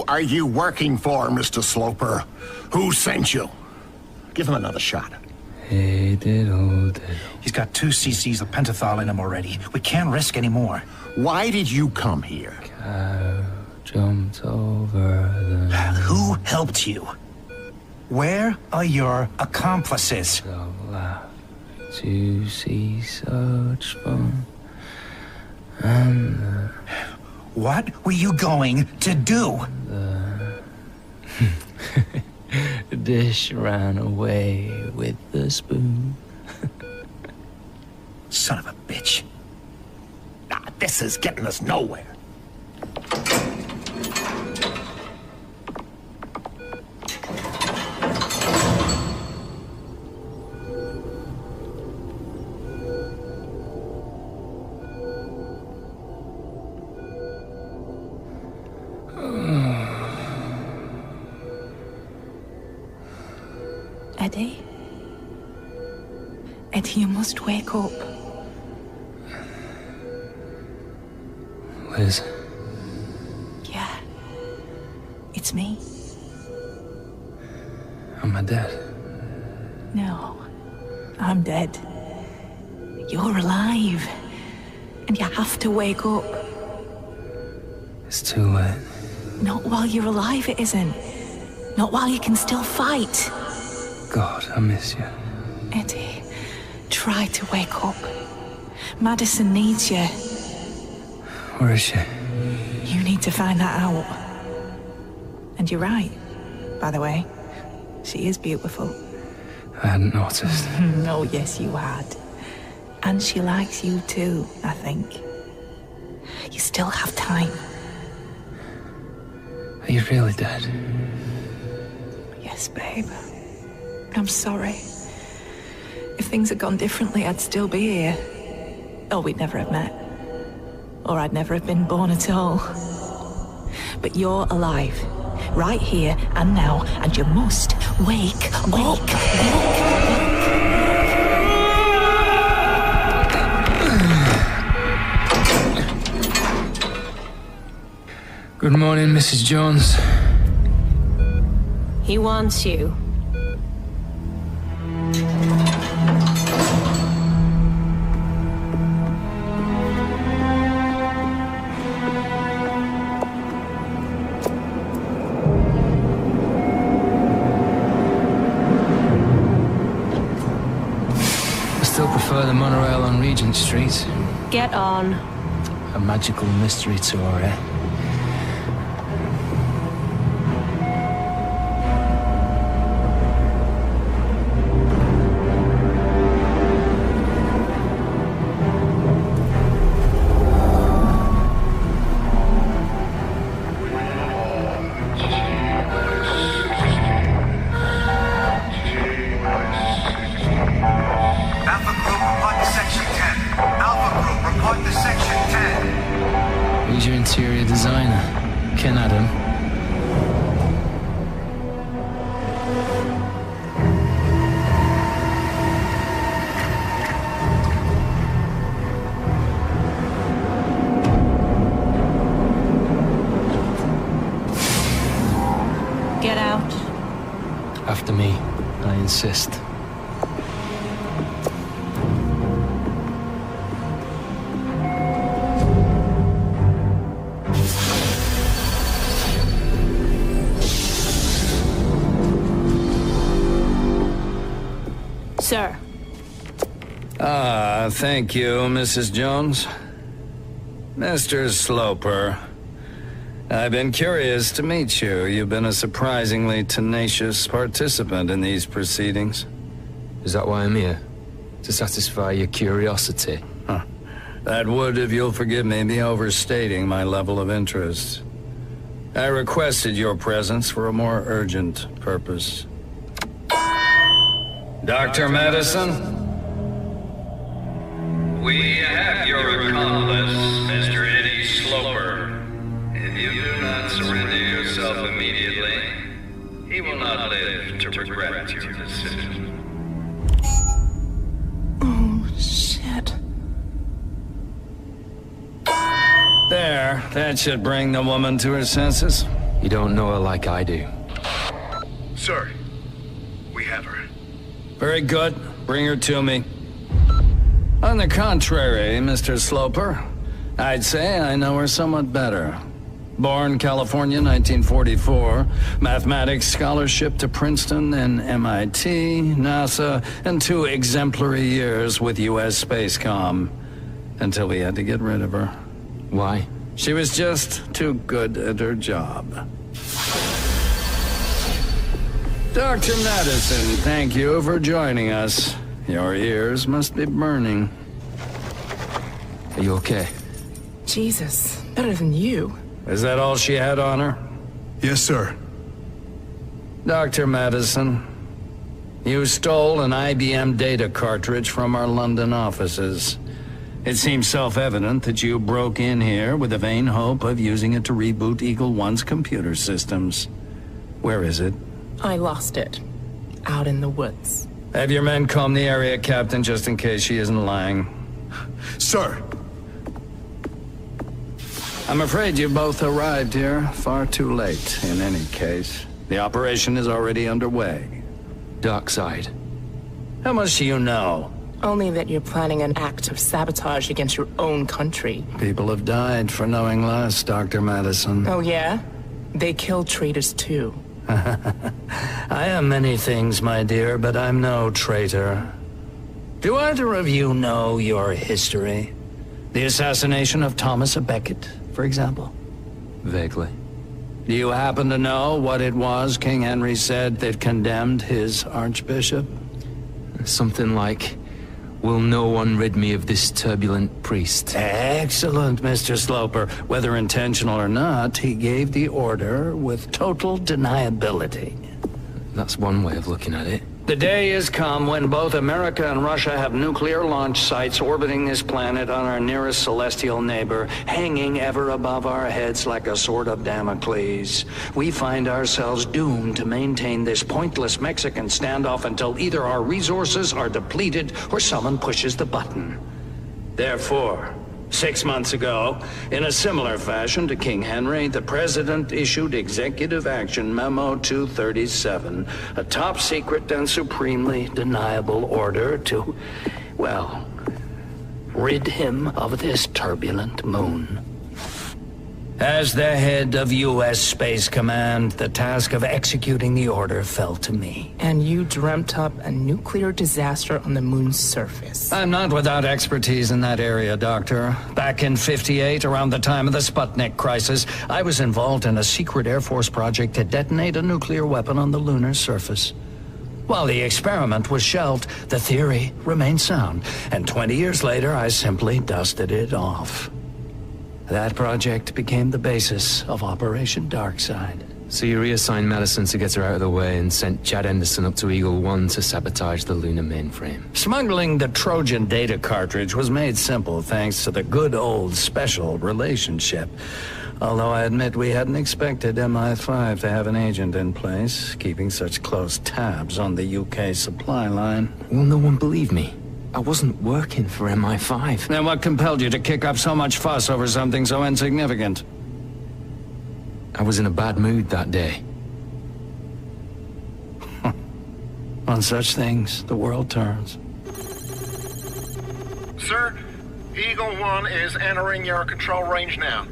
Who are you working for, Mr. Sloper? Who sent you? Give him another shot. Hey, diddle. He's got 2 cc's of pentothal in him already. We can't risk any more. Why did you come here? Cow jumped over the... Who helped you? Where are your accomplices? So laugh to see such fun. And what were you going to do? The dish ran away with the spoon. Son of a bitch. This is getting us nowhere. Eddie? Eddie, you must wake up. Liz? Yeah. It's me. Am I dead? No. I'm dead. You're alive. And you have to wake up. It's too late. Not while you're alive, it isn't. Not while you can still fight. God, I miss you. Eddie, try to wake up. Madison needs you. Where is she? You need to find that out. And you're right, by the way. She is beautiful. I hadn't noticed. No, yes, you had. And she likes you too, I think. You still have time. Are you really dead? Yes, babe. I'm sorry. If things had gone differently, I'd still be here. Or we'd never have met. Or I'd never have been born at all. But you're alive. Right here and now. And you must wake up. Good morning, Mrs. Jones. He wants you. I still prefer the monorail on Regent Street. Get on. A magical mystery tour, eh? Interior designer, Ken Adam. Get out. After me, I insist. Sir. Thank you, Mrs. Jones. Mr. Sloper, I've been curious to meet you. You've been a surprisingly tenacious participant in these proceedings. Is that why I'm here? To satisfy your curiosity? Huh. That would, if you'll forgive me, be overstating my level of interest. I requested your presence for a more urgent purpose. Dr. Madison? We have your accomplice, Mr. Eddie Sloper. If you do not surrender yourself immediately, he will not live to regret your decision. Oh, shit. There, that should bring the woman to her senses. You don't know her like I do. Sir, we have her. Very good. Bring her to me. On the contrary, Mr. Sloper, I'd say I know her somewhat better. Born California, 1944. Mathematics scholarship to Princeton and MIT, NASA, and 2 exemplary years with U.S. Spacecom. Until we had to get rid of her. Why? She was just too good at her job. Dr. Madison, thank you for joining us. Your ears must be burning. Are you okay? Jesus, better than you. Is that all she had on her? Yes, sir. Dr. Madison, you stole an IBM data cartridge from our London offices. It seems self-evident that you broke in here with the vain hope of using it to reboot Eagle One's computer systems. Where is it? I lost it. Out in the woods. Have your men comb the area, Captain, just in case she isn't lying. Sir! I'm afraid you both arrived here far too late, in any case. The operation is already underway. Dark side. How much do you know? Only that you're planning an act of sabotage against your own country. People have died for knowing less, Dr. Madison. Oh, yeah? They kill traitors, too. I am many things, my dear, but I'm no traitor. Do either of you know your history? The assassination of Thomas à Becket, for example? Vaguely. Do you happen to know what it was King Henry said that condemned his archbishop? Something like, "Will no one rid me of this turbulent priest?" Excellent, Mr. Sloper. Whether intentional or not, he gave the order with total deniability. That's one way of looking at it. The day is come when both America and Russia have nuclear launch sites orbiting this planet on our nearest celestial neighbor, hanging ever above our heads like a sword of Damocles. We find ourselves doomed to maintain this pointless Mexican standoff until either our resources are depleted or someone pushes the button. Therefore, 6 months ago, in a similar fashion to King Henry, the President issued Executive Action Memo 237, a top-secret and supremely deniable order to, well, rid him of this turbulent moon. As the head of U.S. Space Command, the task of executing the order fell to me. And you dreamt up a nuclear disaster on the moon's surface. I'm not without expertise in that area, Doctor. Back in '58, around the time of the Sputnik crisis, I was involved in a secret Air Force project to detonate a nuclear weapon on the lunar surface. While the experiment was shelved, the theory remained sound, and 20 years later, I simply dusted it off. That project became the basis of Operation Darkside. So you reassigned Madison to get her out of the way and sent Chad Henderson up to Eagle One to sabotage the lunar mainframe. Smuggling the Trojan data cartridge was made simple thanks to the good old special relationship. Although I admit we hadn't expected MI5 to have an agent in place, keeping such close tabs on the UK supply line. Will no one believe me? I wasn't working for MI5. Then what compelled you to kick up so much fuss over something so insignificant? I was in a bad mood that day. On such things, the world turns. Sir, Eagle One is entering your control range now.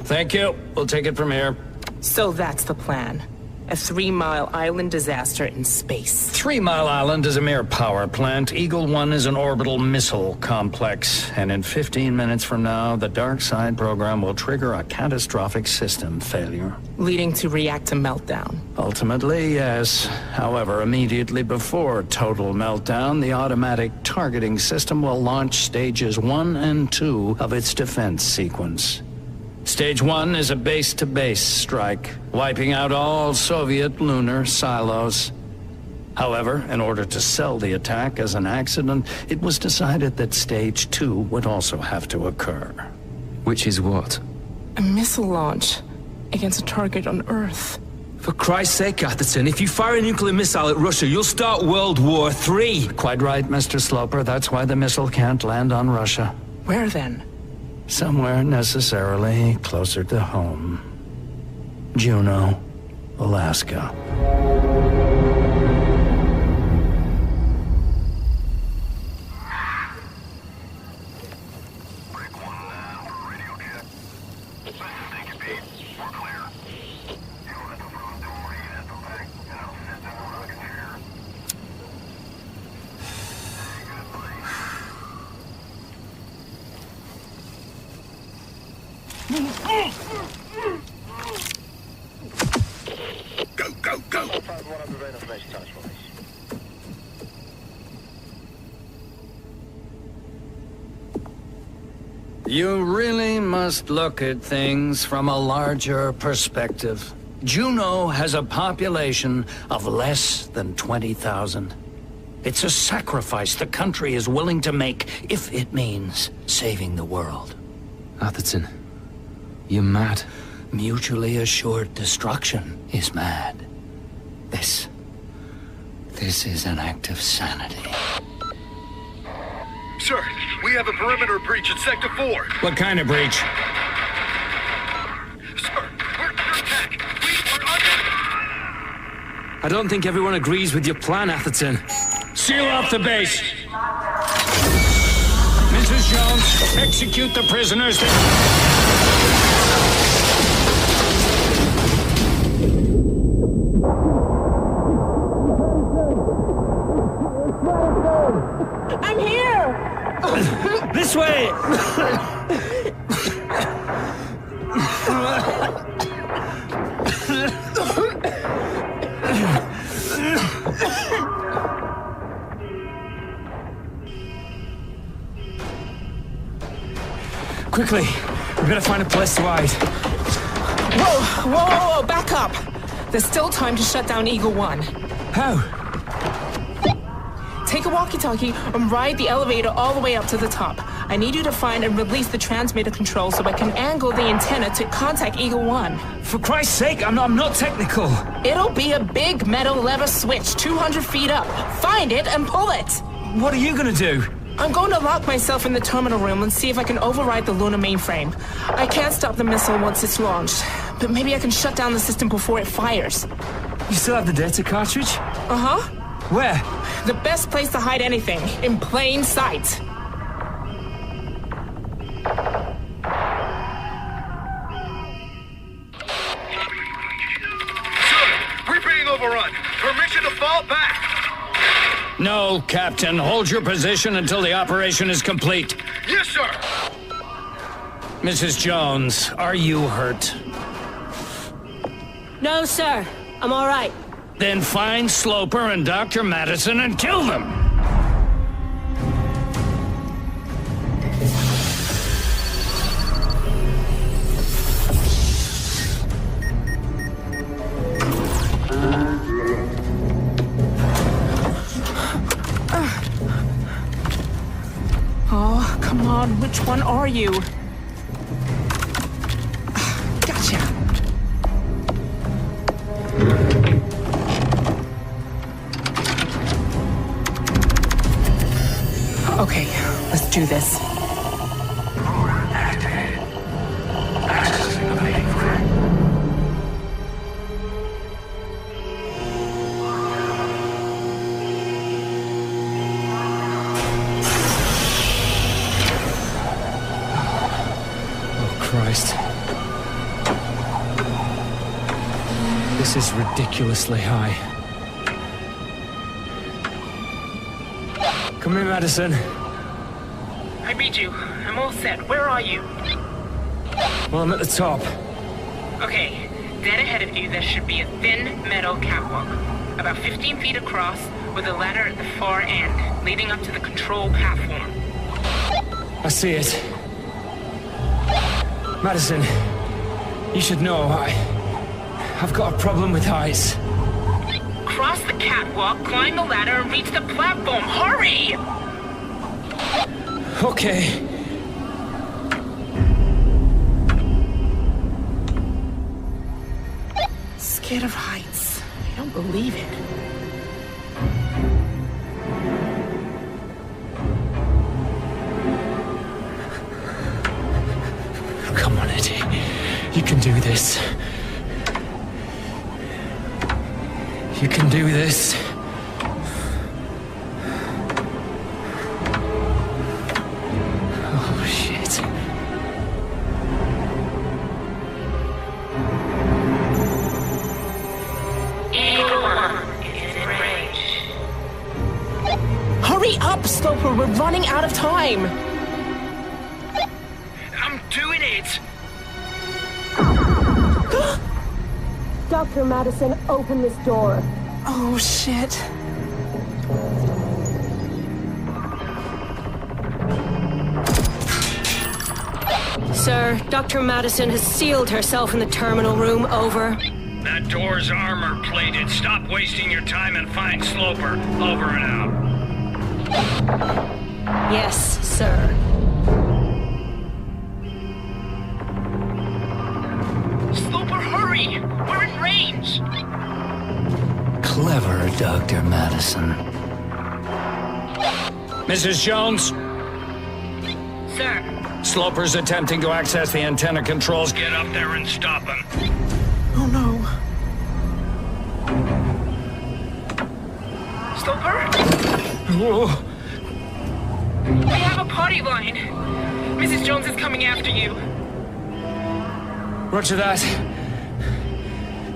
Thank you. We'll take it from here. So that's the plan. A 3-mile island disaster in space. 3 Mile Island is a mere power plant. Eagle One is an orbital missile complex. And in 15 minutes from now, the Dark Side program will trigger a catastrophic system failure. Leading to reactor meltdown. Ultimately, yes. However, immediately before total meltdown, the automatic targeting system will launch stages 1 and 2 of its defense sequence. Stage 1 is a base-to-base strike, wiping out all Soviet lunar silos. However, in order to sell the attack as an accident, it was decided that Stage 2 would also have to occur. Which is what? A missile launch against a target on Earth. For Christ's sake, Atherton, if you fire a nuclear missile at Russia, you'll start World War III. Quite right, Mr. Sloper. That's why the missile can't land on Russia. Where then? Somewhere necessarily closer to home. Juneau, Alaska. You really must look at things from a larger perspective. Juneau has a population of less than 20,000. It's a sacrifice the country is willing to make if it means saving the world. Atherton, you're mad. Mutually assured destruction is mad. This is an act of sanity. Sir, we have a perimeter breach in Sector 4. What kind of breach? Sir, we're under attack. We are under... I don't think everyone agrees with your plan, Atherton. Seal off the base. Mrs. Jones, execute the prisoners. I'm here! This way! Quickly, we better find a place to hide. Whoa, back up! There's still time to shut down Eagle 1. How? Take a walkie-talkie and ride the elevator all the way up to the top. I need you to find and release the transmitter control so I can angle the antenna to contact Eagle 1. For Christ's sake, I'm not technical. It'll be a big metal lever switch 200 feet up. Find it and pull it. What are you gonna do? I'm going to lock myself in the terminal room and see if I can override the lunar mainframe. I can't stop the missile once it's launched, but maybe I can shut down the system before it fires. You still have the data cartridge? Uh-huh. Where? The best place to hide anything, in plain sight. Sir, we're being overrun. Permission to fall back. No, Captain. Hold your position until the operation is complete. Yes, sir. Mrs. Jones, are you hurt? No, sir. I'm all right. Then find Sloper and Dr. Madison and kill them! Oh, come on. Which one are you? Gotcha. Okay, let's do this. Oh, Christ. This is ridiculously high. Come in, Madison. I read you. I'm all set. Where are you? Well, I'm at the top. Okay, dead ahead of you there should be a thin metal catwalk, about 15 feet across, with a ladder at the far end, leading up to the control platform. I see it. Madison, you should know, I've got a problem with heights. Cross the catwalk, climb the ladder, and reach the platform. Hurry! Okay. Scared of heights. I don't believe it. Come on, Eddie. You can do this. You can do this. Oh, shit. Eagle 1 is in range. Hurry up, Sloper. We're running out of time. I'm doing it! Dr. Madison, open this door. Oh, shit. Sir, Dr. Madison has sealed herself in the terminal room. Over. That door's armor-plated. Stop wasting your time and find Sloper. Over and out. Yes, sir. Sloper, hurry! We're in range! Clever, Dr. Madison. Mrs. Jones? Sir. Sloper's attempting to access the antenna controls. Get up there and stop him. Oh, no. Sloper? Whoa. We have a party line. Mrs. Jones is coming after you. Roger that.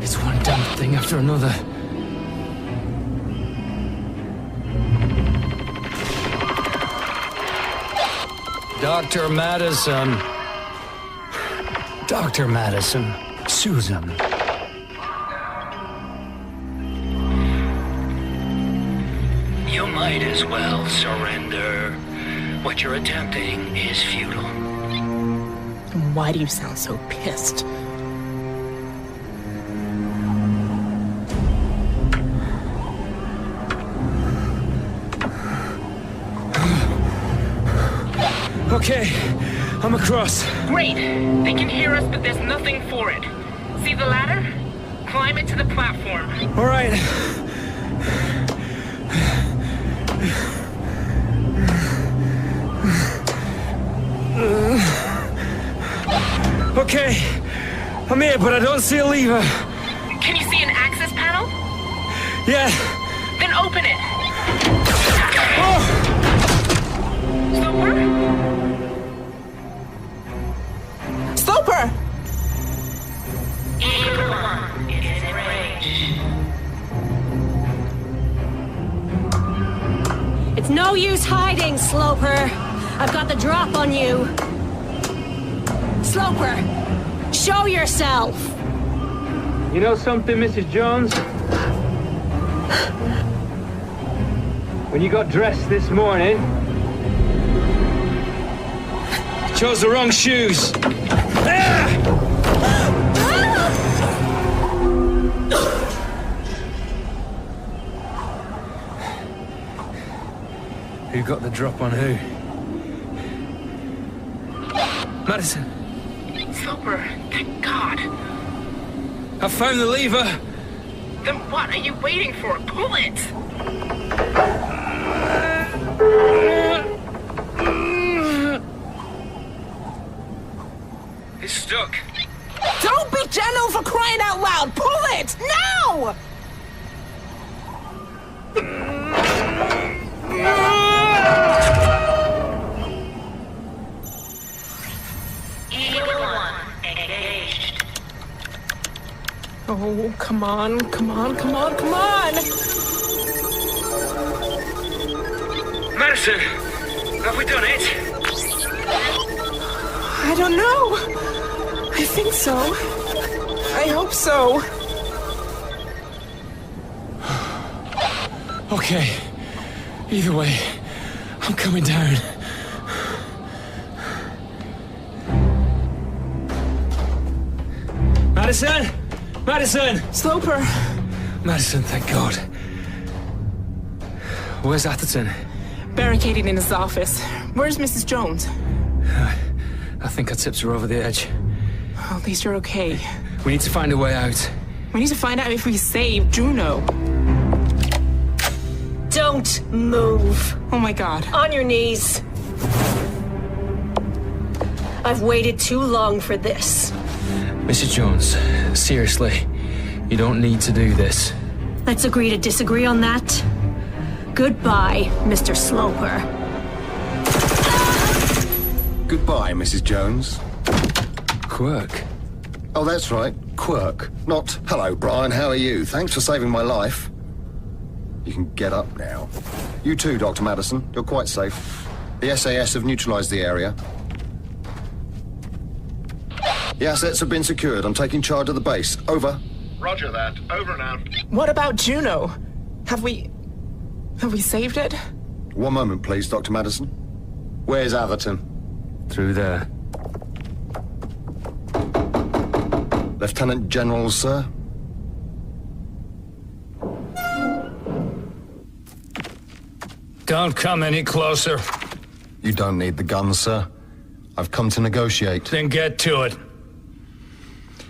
It's one damn thing after another. Dr. Madison. Dr. Madison. Susan. You might as well surrender. What you're attempting is futile. Why do you sound so pissed? Okay, I'm across. Great. They can hear us, but there's nothing for it. See the ladder? Climb it to the platform. All right. Okay, I'm here, but I don't see a lever. Can you see an access panel? Yeah. Then open it. Oh! Sloper! Eagle 1 is in range. It's no use hiding, Sloper. I've got the drop on you. Sloper, show yourself! You know something, Mrs. Jones? When you got dressed this morning, you chose the wrong shoes. Who got the drop on who? Madison. Sloper, thank God. I found the lever. Then what are you waiting for? Pull it! It's stuck. Don't be gentle, for crying out loud! Pull it! Now! Eagle 1 engaged. Oh, come on, come on, come on, come on! Madison, have we done it? I don't know. I think so. I hope so. Okay. Either way, I'm coming down. Madison! Madison! Sloper! Madison, thank God. Where's Atherton? Barricaded in his office. Where's Mrs. Jones? I think I tipped her over the edge. Oh, at least you're okay. We need to find a way out. We need to find out if we save Juno. Don't move. Oh my God. On your knees. I've waited too long for this. Mrs. Jones, seriously, you don't need to do this. Let's agree to disagree on that. Goodbye, Mr. Sloper. Goodbye, Mrs. Jones. Quirk. Oh, that's right. Quirk. Not, hello, Brian, how are you? Thanks for saving my life. You can get up now. You too, Dr. Madison. You're quite safe. The SAS have neutralized the area. The assets have been secured. I'm taking charge of the base. Over. Roger that. Over and out. What about Juno? Have we saved it? One moment, please, Dr. Madison. Where's Atherton? Through there. Lieutenant General, sir. Don't come any closer. You don't need the gun, sir. I've come to negotiate. Then get to it.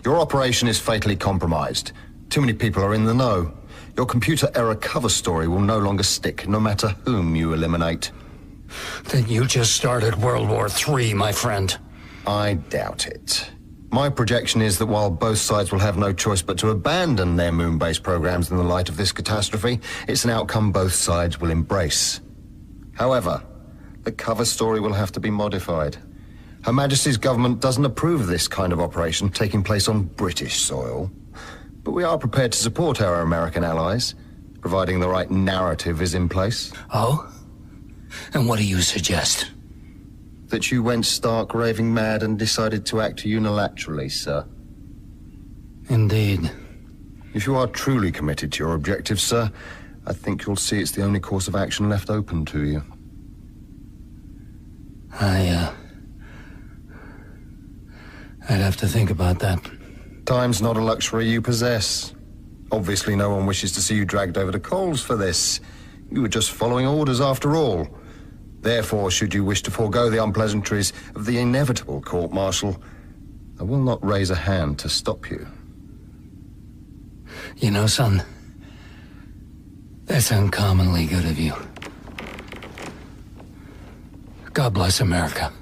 Your operation is fatally compromised. Too many people are in the know. Your computer error cover story will no longer stick, no matter whom you eliminate. Then you just started World War III, my friend. I doubt it. My projection is that while both sides will have no choice but to abandon their moon-based programs in the light of this catastrophe, it's an outcome both sides will embrace. However, the cover story will have to be modified. Her Majesty's government doesn't approve of this kind of operation taking place on British soil. But we are prepared to support our American allies, providing the right narrative is in place. Oh? And what do you suggest? That you went stark raving mad and decided to act unilaterally, sir. Indeed. If you are truly committed to your objectives, sir, I think you'll see it's the only course of action left open to you. I'd have to think about that. Time's not a luxury you possess. Obviously, no one wishes to see you dragged over the coals for this. You were just following orders after all. Therefore, should you wish to forego the unpleasantries of the inevitable court-martial, I will not raise a hand to stop you. You know, son, that's uncommonly good of you. God bless America.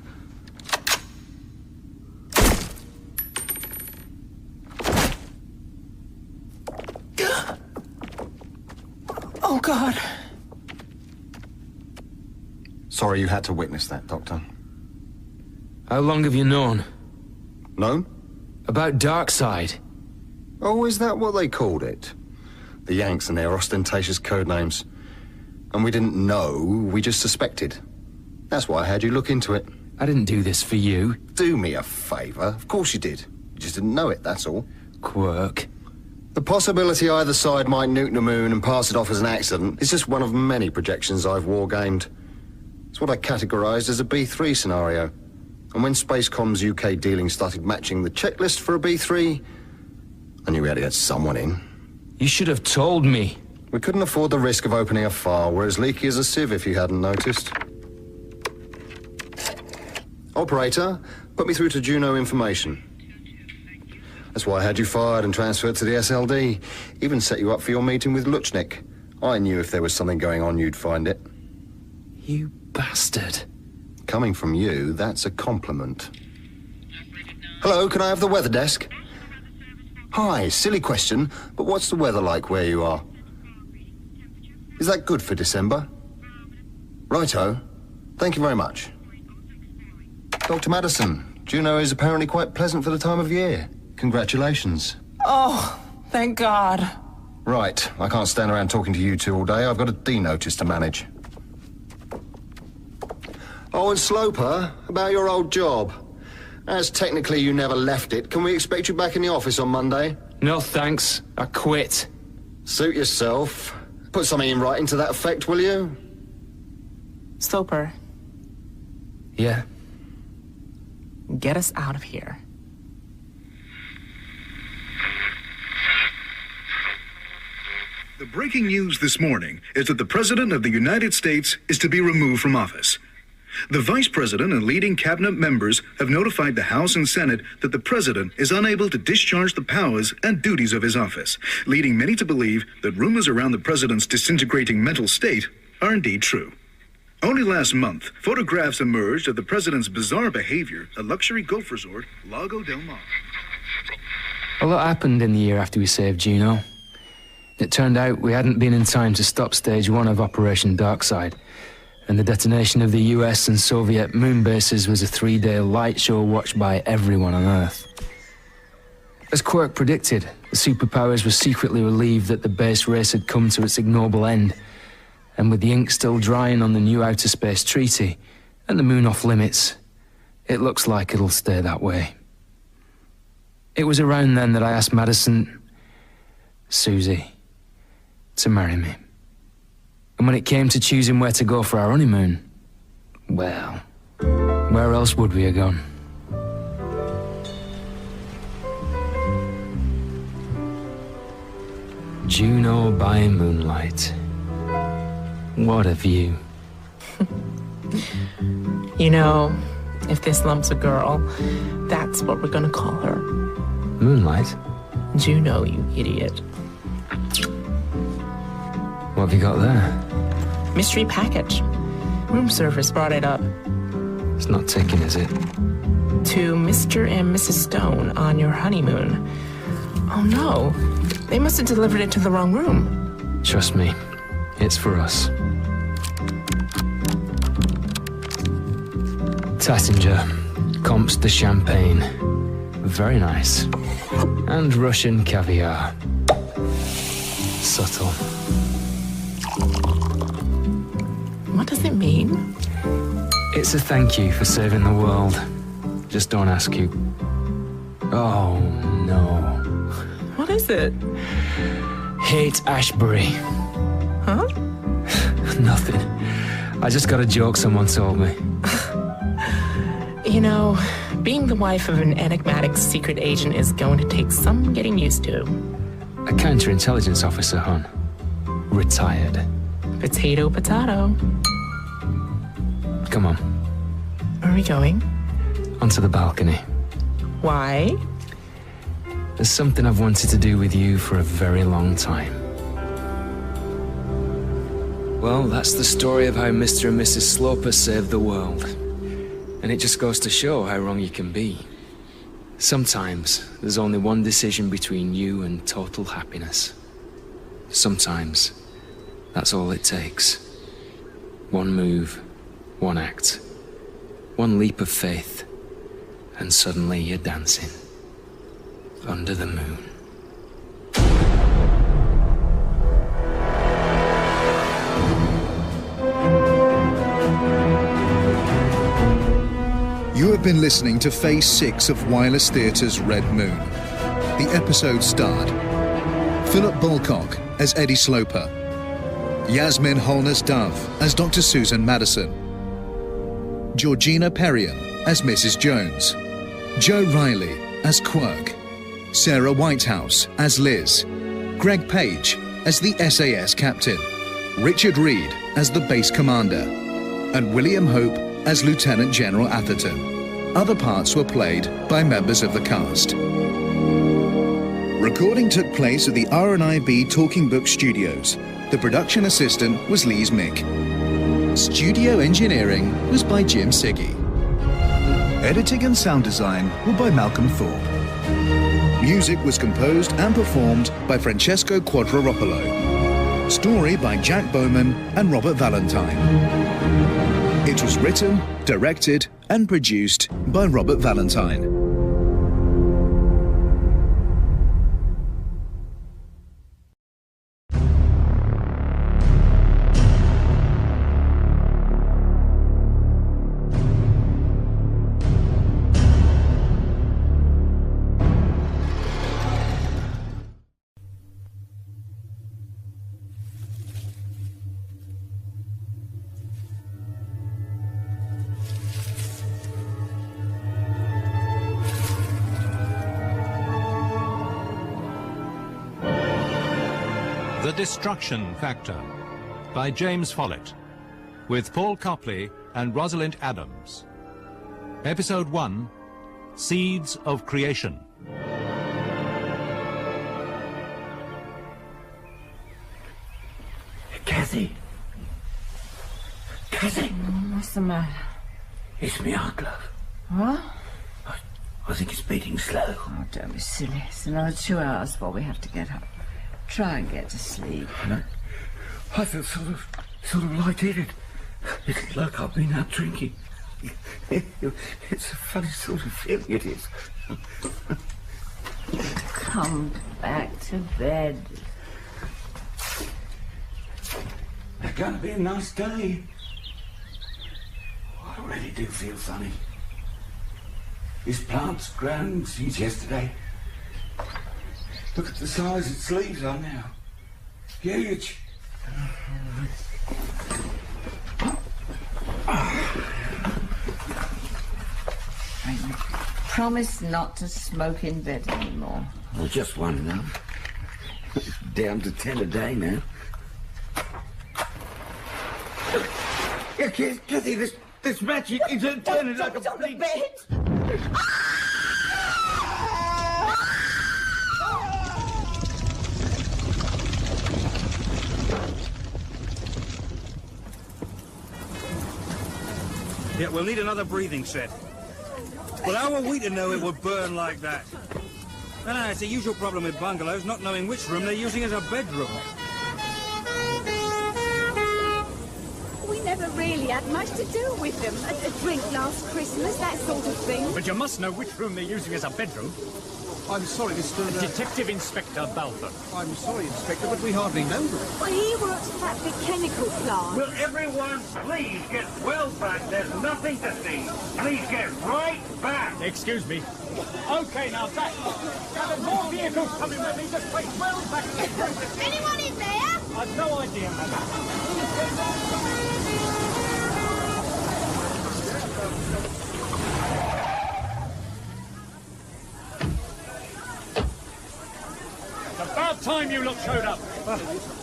Oh, God. Sorry you had to witness that, Doctor. How long have you known? Known? About Darkseid. Oh, is that what they called it? The Yanks and their ostentatious code names. And we didn't know, we just suspected. That's why I had you look into it. I didn't do this for you. Do me a favor. Of course you did. You just didn't know it, that's all. Quirk. The possibility either side might nuke the moon and pass it off as an accident is just one of many projections I've wargamed. It's what I categorized as a B3 scenario. And when Spacecom's UK dealing started matching the checklist for a B3, I knew we had to get someone in. You should have told me. We couldn't afford the risk of opening a file. We're as leaky as a sieve if you hadn't noticed. Operator, put me through to Juno Information. That's why I had you fired and transferred to the SLD. Even set you up for your meeting with Luchnik. I knew if there was something going on, you'd find it. You bastard. Coming from you, that's a compliment. Hello, can I have the weather desk? Hi, silly question, but what's the weather like where you are? Is that good for December? Righto. Thank you very much. Dr. Madison, Juno is apparently quite pleasant for the time of year. Congratulations. Oh, thank God. Right, I can't stand around talking to you two all day. I've got a D notice to manage. Oh, and Sloper, about your old job. As technically you never left it, can we expect you back in the office on Monday? No thanks. I quit. Suit yourself. Put something in writing to that effect, will you? Sloper. Yeah? Get us out of here. The breaking news this morning is that the President of the United States is to be removed from office. The Vice President and leading cabinet members have notified the House and Senate that the President is unable to discharge the powers and duties of his office, leading many to believe that rumors around the President's disintegrating mental state are indeed true. Only last month, photographs emerged of the President's bizarre behavior at luxury golf resort Lago del Mar. A lot happened in the year after we saved Juno. It turned out we hadn't been in time to stop stage 1 of Operation Darkside, and the detonation of the US and Soviet moon bases was a 3-day light show watched by everyone on Earth. As Quirk predicted, the superpowers were secretly relieved that the base race had come to its ignoble end, and with the ink still drying on the new Outer Space Treaty and the moon off limits, it looks like it'll stay that way. It was around then that I asked Madison, Susie, to marry me. And when it came to choosing where to go for our honeymoon, well, where else would we have gone? Juno by moonlight. What a view. You know, if this lump's a girl, that's what we're gonna call her. Moonlight? Juno, you idiot. What have you got there? Mystery package. Room service brought it up. It's not ticking, is it? To Mr. and Mrs. Stone on your honeymoon. Oh no, they must have delivered it to the wrong room. Trust me, it's for us. Tassinger, Comps de Champagne. Very nice. And Russian caviar. Subtle. What does it mean? It's a thank you for saving the world. Just don't ask who. Oh, no. What is it? Hate Ashbury. Huh? Nothing. I just got a joke someone told me. You know, being the wife of an enigmatic secret agent is going to take some getting used to. A counterintelligence officer, hon. Retired. Potato, potato. Come on. Where are we going? Onto the balcony. Why? There's something I've wanted to do with you for a very long time. Well, that's the story of how Mr. and Mrs. Sloper saved the world. And it just goes to show how wrong you can be. Sometimes there's only one decision between you and total happiness. Sometimes that's all it takes. One move, one act, one leap of faith, and suddenly you're dancing under the moon. You have been listening to Phase 6 of Wireless Theatre's Red Moon. The episode starred Philip Bulcock as Eddie Sloper, Yasmin Holness-Dove as Dr. Susan Madison, Georgina Perriam as Mrs. Jones, Joe Riley as Quirk, Sarah Whitehouse as Liz, Greg Page as the SAS captain, Richard Reed as the base commander, and William Hope as Lieutenant General Atherton. Other parts were played by members of the cast. Recording took place at the R&IB Talking Book Studios. The production assistant was Lise Mick. Studio engineering was by Jim Siggy. Editing and sound design were by Malcolm Thorpe. Music was composed and performed by Francesco Quadropolo. Story by Jack Bowman and Robert Valentine. It was written, directed, and produced by Robert Valentine. The Destruction Factor by James Follett, with Paul Copley and Rosalind Adams. Episode 1, Seeds of Creation. Kathy. Kathy. What's the matter? It's my heart, love. What? I think it's beating slow. Oh, don't be silly. It's another 2 hours before we have to get up. Try and get to sleep. No. I feel sort of lightheaded. It's like I've been out drinking. It's a funny sort of feeling, it is. Come back to bed. It's gonna be a nice day. I really do feel funny. This plant's grown since yesterday. Look at the size its leaves are now. Huge. Promise not to smoke in bed anymore. Well, just one now. Down to 10 a day now. Yeah, Kathy, this magic is turning like a bleach. Yeah, we'll need another breathing set. But how are we to know it would burn like that? No, it's the usual problem with bungalows, not knowing which room they're using as a bedroom. We never really had much to do with them. A drink last Christmas, that sort of thing. But you must know which room they're using as a bedroom. I'm sorry, Mr. Detective Inspector Balfour. I'm sorry, Inspector, but we hardly know them. Well, he works for that big chemical plant. Will everyone please get well back? There's nothing to see. Please get right back. Excuse me. Okay, now back. Now there's more vehicles coming with me. Just wait well back. Anyone in there? I've no idea, madam. About time you lot showed up.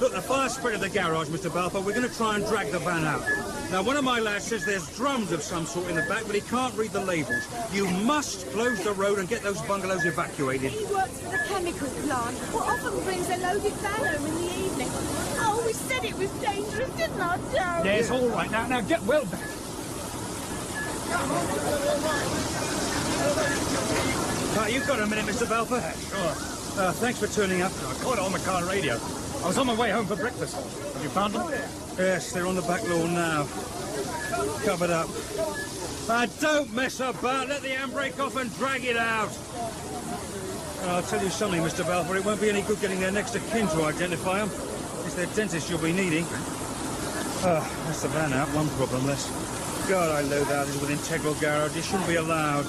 Look, the fire spread of the garage, Mr. Balfour. We're going to try and drag the van out. Now, one of my lads says there's drums of some sort in the back, but he can't read the labels. You must close the road and get those bungalows evacuated. He works for the chemical plant. What often brings a loaded van home in the evening. Oh, we said it was dangerous, didn't I, Joe? Yes, all right. Now get well back. You've got a minute, Mr. Balfour? Sure. Thanks for turning up. I caught it on the car radio. I was on my way home for breakfast. Have you found them? Yes, they're on the back lawn now. Covered up. Don't mess about. Let the handbrake off and drag it out. I'll tell you something, Mr. Balfour. It won't be any good getting their next of kin to identify them. It's their dentist you'll be needing. That's the van out. One problem less. God, I load houses with integral garages. Shouldn't be allowed.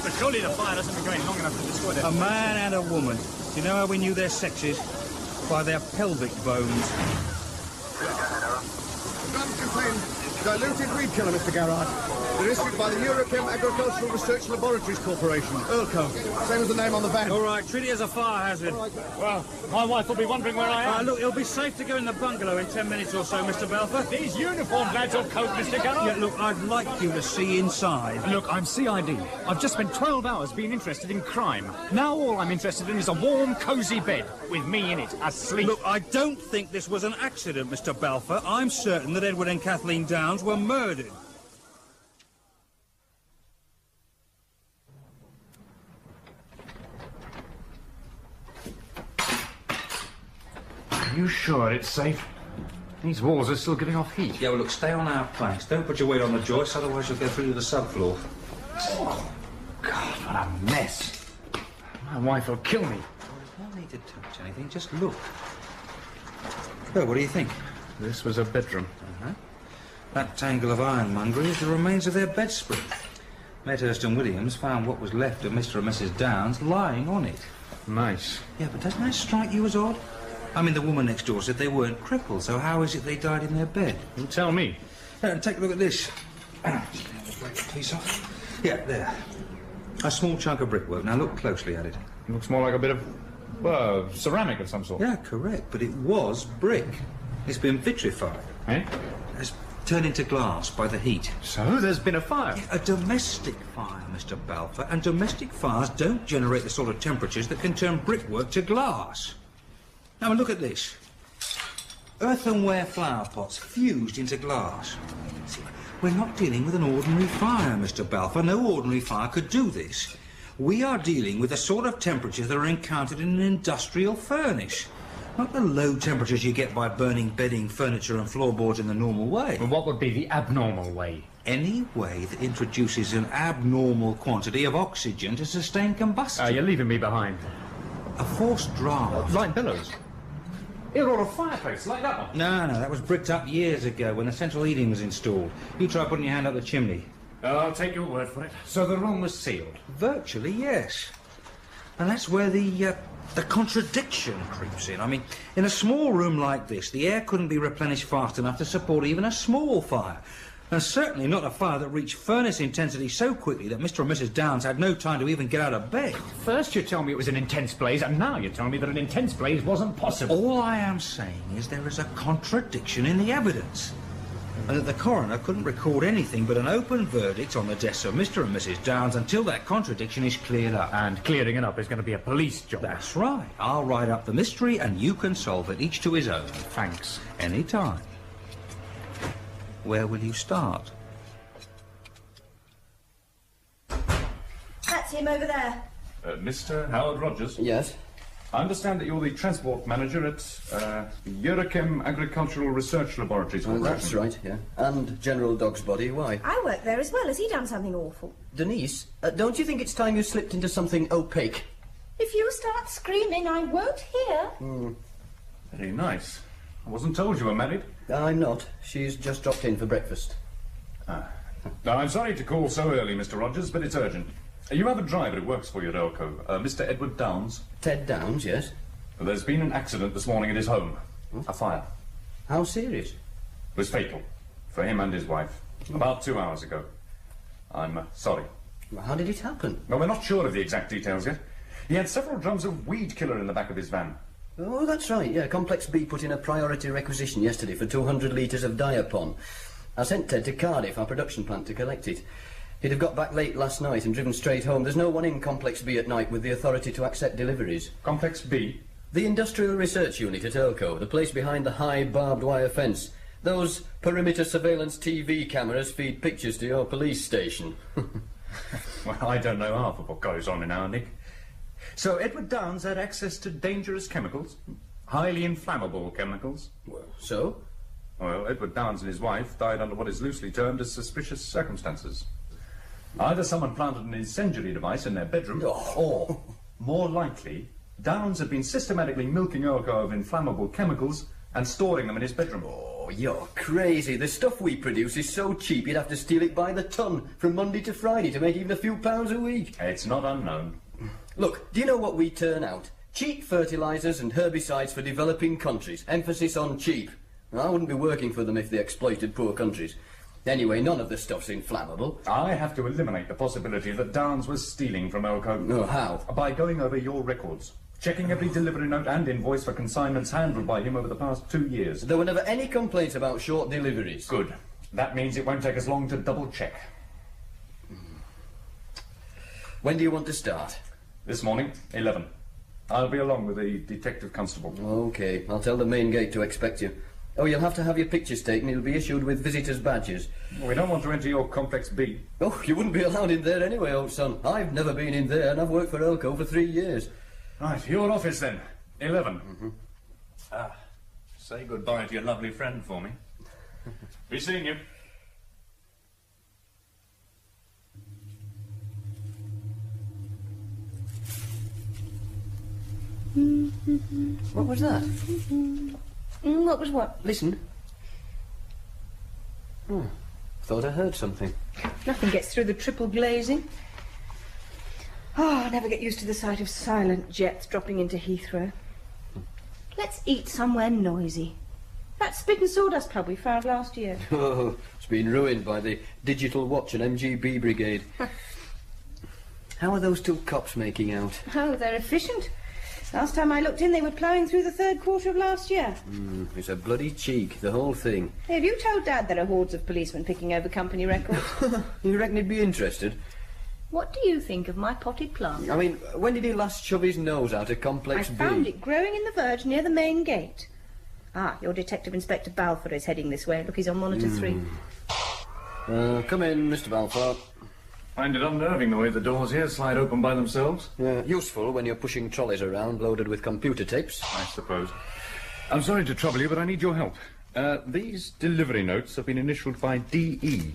But surely the fire doesn't be going long enough to destroy them. A man and a woman. Do you know how we knew their sexes? By their pelvic bones. Drums contain diluted weed killer, Mr. Garrard. They're issued by the Eurochem Agricultural Research Laboratories Corporation, Earlco. Same as the name on the van. All right, treat it as a fire hazard. Right. Well, my wife will be wondering where I am. Look, it'll be safe to go in the bungalow in 10 minutes or so, Mr. Balfour. These uniformed lads will cope, Mr. Garrard. Yeah, look, I'd like you to see inside. Look, I'm CID. I've just spent 12 hours being interested in crime. Now all I'm interested in is a warm, cosy bed with me in it, asleep. Look, I don't think this was an accident, Mr. Balfour. I'm certain that Edward and Kathleen Downs were murdered. Are you sure it's safe? These walls are still giving off heat. Yeah, well, look, stay on our planks. Don't put your weight on the joists, otherwise you'll go through to the subfloor. Oh, God, what a mess. My wife will kill me. No need to touch anything, just look. Well, what do you think? This was a bedroom. That tangle of ironmongery is the remains of their bedspread. Medhurst and Williams found what was left of Mr. and Mrs. Downs lying on it. Nice. Yeah, but doesn't that strike you as odd? I mean, the woman next door said they weren't crippled, so how is it they died in their bed? You tell me. And take a look at this. Just break the piece off. Yeah, there. A small chunk of brickwork. Now look closely at it. It looks more like a bit of, ceramic of some sort. Yeah, correct, but it was brick. It's been vitrified. Eh? It's turned into glass by the heat. So there's been a fire? Yeah, a domestic fire, Mr. Balfour, and domestic fires don't generate the sort of temperatures that can turn brickwork to glass. Now look at this. Earthenware flower pots fused into glass. See, we're not dealing with an ordinary fire, Mr. Balfour. No ordinary fire could do this. We are dealing with the sort of temperatures that are encountered in an industrial furnace. Not the low temperatures you get by burning bedding, furniture and floorboards in the normal way. Well, what would be the abnormal way? Any way that introduces an abnormal quantity of oxygen to sustain combustion. You're leaving me behind. A forced draft. Light billows. Here, or a fireplace, like that one. No, that was bricked up years ago when the central heating was installed. You try putting your hand up the chimney. I'll take your word for it. So the room was sealed? Virtually, yes. And that's where the contradiction creeps in. I mean, in a small room like this, the air couldn't be replenished fast enough to support even a small fire. And certainly not a fire that reached furnace intensity so quickly that Mr. and Mrs. Downs had no time to even get out of bed. First you tell me it was an intense blaze, and now you tell me that an intense blaze wasn't possible. All I am saying is there is a contradiction in the evidence. And that the coroner couldn't record anything but an open verdict on the deaths of Mr. and Mrs. Downs until that contradiction is cleared up. And clearing it up is going to be a police job. That's right. I'll write up the mystery and you can solve it, each to his own. Thanks. Any time. Where will you start? That's him over there. Mr. Howard Rogers? Yes? I understand that you're the transport manager at the Eurochem Agricultural Research Laboratories. That's right, yeah. And General Dog's Body, why? I work there as well. Has he done something awful? Denise, don't you think it's time you slipped into something opaque? If you start screaming, I won't hear. Very nice. I wasn't told you were married. I'm not. She's just dropped in for breakfast. Now, I'm sorry to call so early, Mr. Rogers, but it's urgent. You have a driver who works for you at Elko, Mr. Edward Downs. Ted Downs, yes. There's been an accident this morning at his home. A fire. How serious? It was fatal. For him and his wife. About 2 hours ago. I'm sorry. Well, how did it happen? Well, we're not sure of the exact details yet. He had several drums of weed killer in the back of his van. Oh, that's right, yeah. Complex B put in a priority requisition yesterday for 200 litres of diapon. I sent Ted to Cardiff, our production plant, to collect it. He'd have got back late last night and driven straight home. There's no one in Complex B at night with the authority to accept deliveries. Complex B? The Industrial Research Unit at Elko, the place behind the high barbed wire fence. Those perimeter surveillance TV cameras feed pictures to your police station. Well, I don't know half of what goes on in our Nick. So Edward Downs had access to dangerous chemicals? Highly inflammable chemicals? Well, so? Well, Edward Downs and his wife died under what is loosely termed as suspicious circumstances. Either someone planted an incendiary device in their bedroom, or, more likely, Downs had been systematically milking Elko of inflammable chemicals and storing them in his bedroom. Oh, you're crazy. The stuff we produce is so cheap you'd have to steal it by the ton from Monday to Friday to make even a few pounds a week. It's not unknown. Look, do you know what we turn out? Cheap fertilisers and herbicides for developing countries. Emphasis on cheap. I wouldn't be working for them if they exploited poor countries. Anyway, none of the stuff's inflammable. I have to eliminate the possibility that Downs was stealing from Elko. Oh, how? By going over your records. Checking every delivery note and invoice for consignments handled by him over the past 2 years. There were never any complaints about short deliveries. Good. That means it won't take us long to double-check. When do you want to start? This morning, 11. I'll be along with the detective constable. OK. I'll tell the main gate to expect you. Oh, you'll have to have your pictures taken. You'll be issued with visitors' badges. We don't want to enter your Complex B. Oh, you wouldn't be allowed in there anyway, old son. I've never been in there, and I've worked for Elko for 3 years. Right, your office then. 11. Say goodbye to your lovely friend for me. Be seeing you. What was that? What was what? Listen. Thought I heard something. Nothing gets through the triple glazing. Oh, I never get used to the sight of silent jets dropping into Heathrow. Let's eat somewhere noisy. That Spit and Sawdust pub we found last year. Oh, it's been ruined by the Digital Watch and MGB Brigade. How are those two cops making out? Oh, they're efficient. Last time I looked in, they were ploughing through the third quarter of last year. It's a bloody cheek, the whole thing. Hey, have you told Dad there are hordes of policemen picking over company records? You reckon he'd be interested? What do you think of my potted plant? I mean, when did he last shove his nose out of Complex I B? found it growing in the verge near the main gate. Ah, your Detective Inspector Balfour is heading this way. Look, he's on monitor 3. Come in, Mr. Balfour. Find it unnerving the way the doors here slide open by themselves. Useful when you're pushing trolleys around loaded with computer tapes. I suppose. I'm sorry to trouble you, but I need your help. These delivery notes have been initialed by D.E.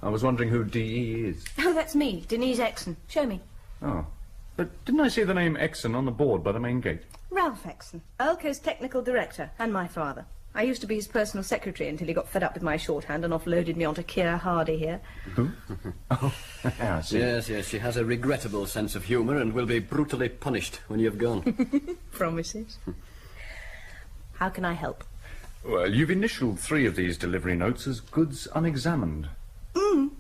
I was wondering who D.E. is. Oh, that's me, Denise Exon. Show me. Oh. But didn't I see the name Exon on the board by the main gate? Ralph Exon, Earlco's technical director, and my father. I used to be his personal secretary until he got fed up with my shorthand and offloaded me onto Keir Hardy here. Who? Oh, I see. Yes, she has a regrettable sense of humour and will be brutally punished when you've gone. Promises. How can I help? Well, you've initialed 3 of these delivery notes as goods unexamined.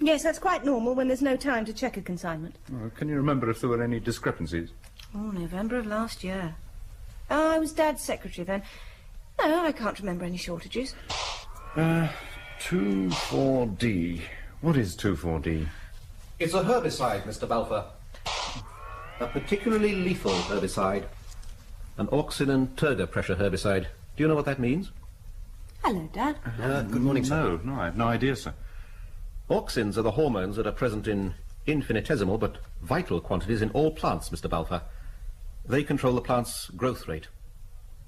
Yes, that's quite normal when there's no time to check a consignment. Oh, can you remember if there were any discrepancies? Oh, November of last year. Oh, I was Dad's secretary then. No, I can't remember any shortages. 2,4-D. What is 2,4-D? It's a herbicide, Mr. Balfour. A particularly lethal herbicide. An auxin and turgor pressure herbicide. Do you know what that means? Hello, Dad. Good morning, sir. No, I have no idea, sir. Auxins are the hormones that are present in infinitesimal but vital quantities in all plants, Mr. Balfour. They control the plant's growth rate.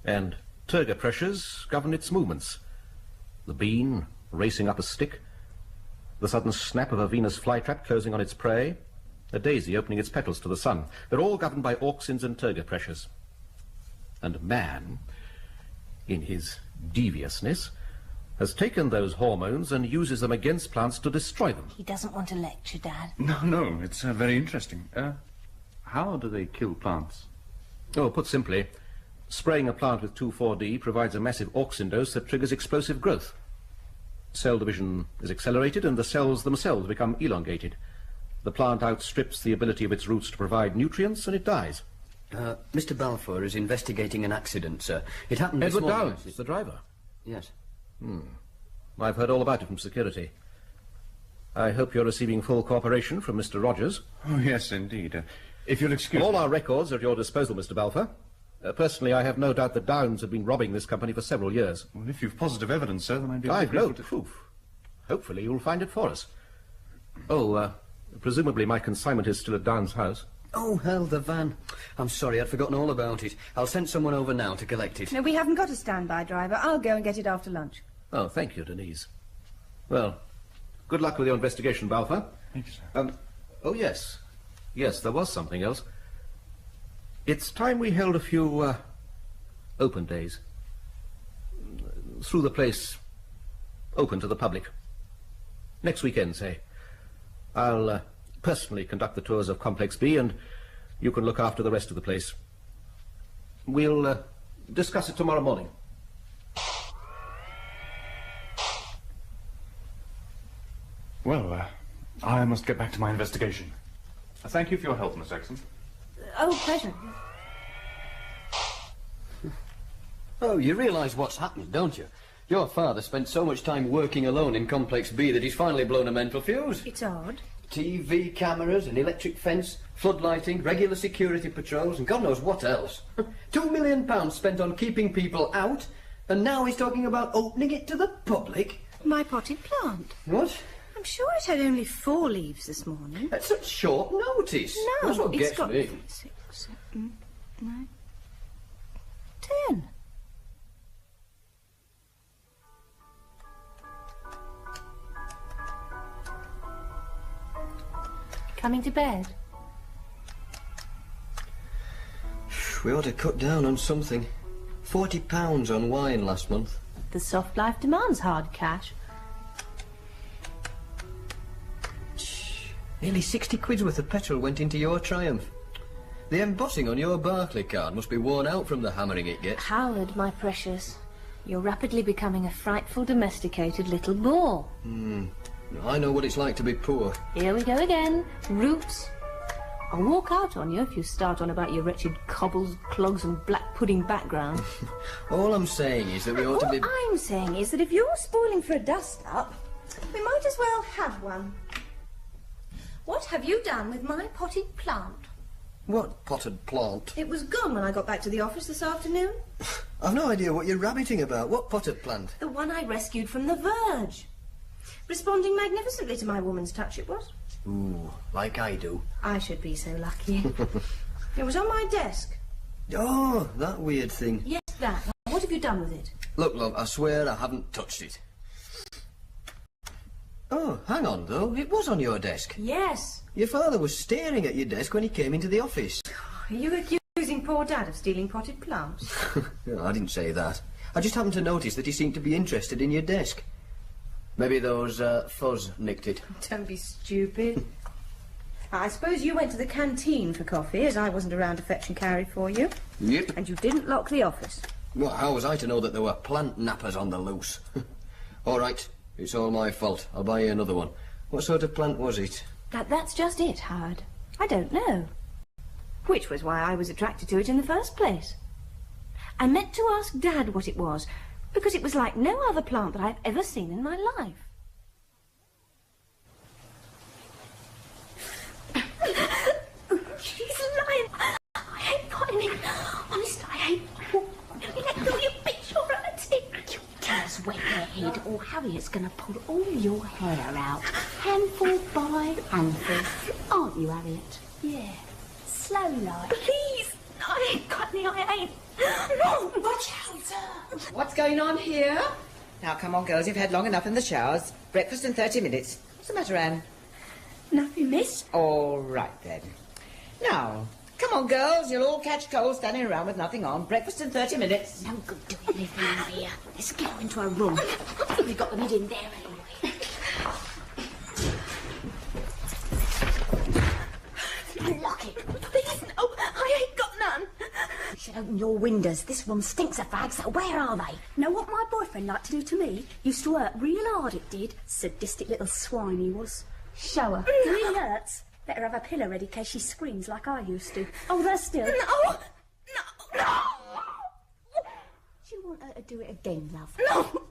And turgor pressures govern its movements. The bean racing up a stick, the sudden snap of a Venus flytrap closing on its prey, a daisy opening its petals to the sun. They're all governed by auxins and turgor pressures. And man, in his deviousness, has taken those hormones and uses them against plants to destroy them. He doesn't want to lecture, Dad. No, it's very interesting. How do they kill plants? Oh, put simply, spraying a plant with 2,4-D provides a massive auxin dose that triggers explosive growth. Cell division is accelerated and the cells themselves become elongated. The plant outstrips the ability of its roots to provide nutrients and it dies. Mr. Balfour is investigating an accident, sir. It happened this Edward morning. Downs is the driver. Yes. I've heard all about it from security. I hope you're receiving full cooperation from Mr. Rogers. Oh, yes, indeed. If you'll excuse me. All our records are at your disposal, Mr. Balfour. Personally, I have no doubt that Downs had been robbing this company for several years. Well, if you've positive evidence, sir, then I'd be... I've no proof. Hopefully you'll find it for us. Oh, presumably my consignment is still at Downs' house. Oh, hell, the van. I'm sorry, I'd forgotten all about it. I'll send someone over now to collect it. No, we haven't got a standby driver. I'll go and get it after lunch. Oh, thank you, Denise. Well, good luck with your investigation, Balfour. Thank you, sir. Oh, yes. Yes, there was something else. It's time we held a few, open days. Through the place, open to the public. Next weekend, say. I'll, personally conduct the tours of Complex B, and you can look after the rest of the place. We'll, discuss it tomorrow morning. Well, I must get back to my investigation. Thank you for your help, Miss Exon. Oh, pleasure. Oh, you realise what's happened, don't you? Your father spent so much time working alone in Complex B that he's finally blown a mental fuse. It's odd. TV cameras, an electric fence, floodlighting, regular security patrols, and God knows what else. £2 million spent on keeping people out, and now he's talking about opening it to the public. My potted plant. What? I'm sure it had only 4 leaves this morning. At such short notice. No, That's what it's gets got me. 6, 7, 9, 10. Coming to bed? We ought to cut down on something. £40 on wine last month. The soft life demands hard cash. Nearly 60 quid's worth of petrol went into your Triumph. The embossing on your Barclay card must be worn out from the hammering it gets. Howard, my precious, you're rapidly becoming a frightful domesticated little bore. I know what it's like to be poor. Here we go again. Roots. I'll walk out on you if you start on about your wretched cobbles, clogs and black pudding background. All I'm saying is that we ought to be... All I'm saying is that if you're spoiling for a dust-up, we might as well have one. What have you done with my potted plant? What potted plant? It was gone when I got back to the office this afternoon. I've no idea what you're rabbiting about. What potted plant? The one I rescued from the verge. Responding magnificently to my woman's touch, it was. Ooh, like I do. I should be so lucky. It was on my desk. Oh, that weird thing. Yes, that. What have you done with it? Look, love, I swear I haven't touched it. Oh, hang on, though. It was on your desk. Yes. Your father was staring at your desk when he came into the office. Are you accusing poor Dad of stealing potted plums? No, I didn't say that. I just happened to notice that he seemed to be interested in your desk. Maybe those fuzz nicked it. Don't be stupid. I suppose you went to the canteen for coffee, as I wasn't around to fetch and carry for you. Yep. And you didn't lock the office. Well, how was I to know that there were plant nappers on the loose? All right, it's all my fault. I'll buy you another one. What sort of plant was it? That's just it, Howard. I don't know. Which was why I was attracted to it in the first place. I meant to ask Dad what it was, because it was like no other plant that I've ever seen in my life. She's lying. I hate botany. Honest, I hate... Let go, you bitch, you're relative. Tell us where your head, or Harriet's going to pull all your hair out. Handful by handful. Aren't you, Harriet? Yeah. Slow like. Please. I ain't got any, I ain't. No, watch out. What's going on here? Now, come on, girls, you've had long enough in the showers. Breakfast in 30 minutes. What's the matter, Anne? Nothing, miss. All right, then. Now, come on, girls, you'll all catch cold standing around with nothing on. Breakfast in 30 minutes. No good doing anything in here. Let's get her into her room. We've got the mid in there anyway. Lock it. Please, no, I ain't got none. You should open your windows. This room stinks of fags. Where are they? Know what my boyfriend liked to do to me? Used to work real hard, it did. Sadistic little swine he was. Show her. It really hurts. Better have a pillow ready in case she screams like I used to. Oh, there still. No! No! Do you want her to do it again, love? No!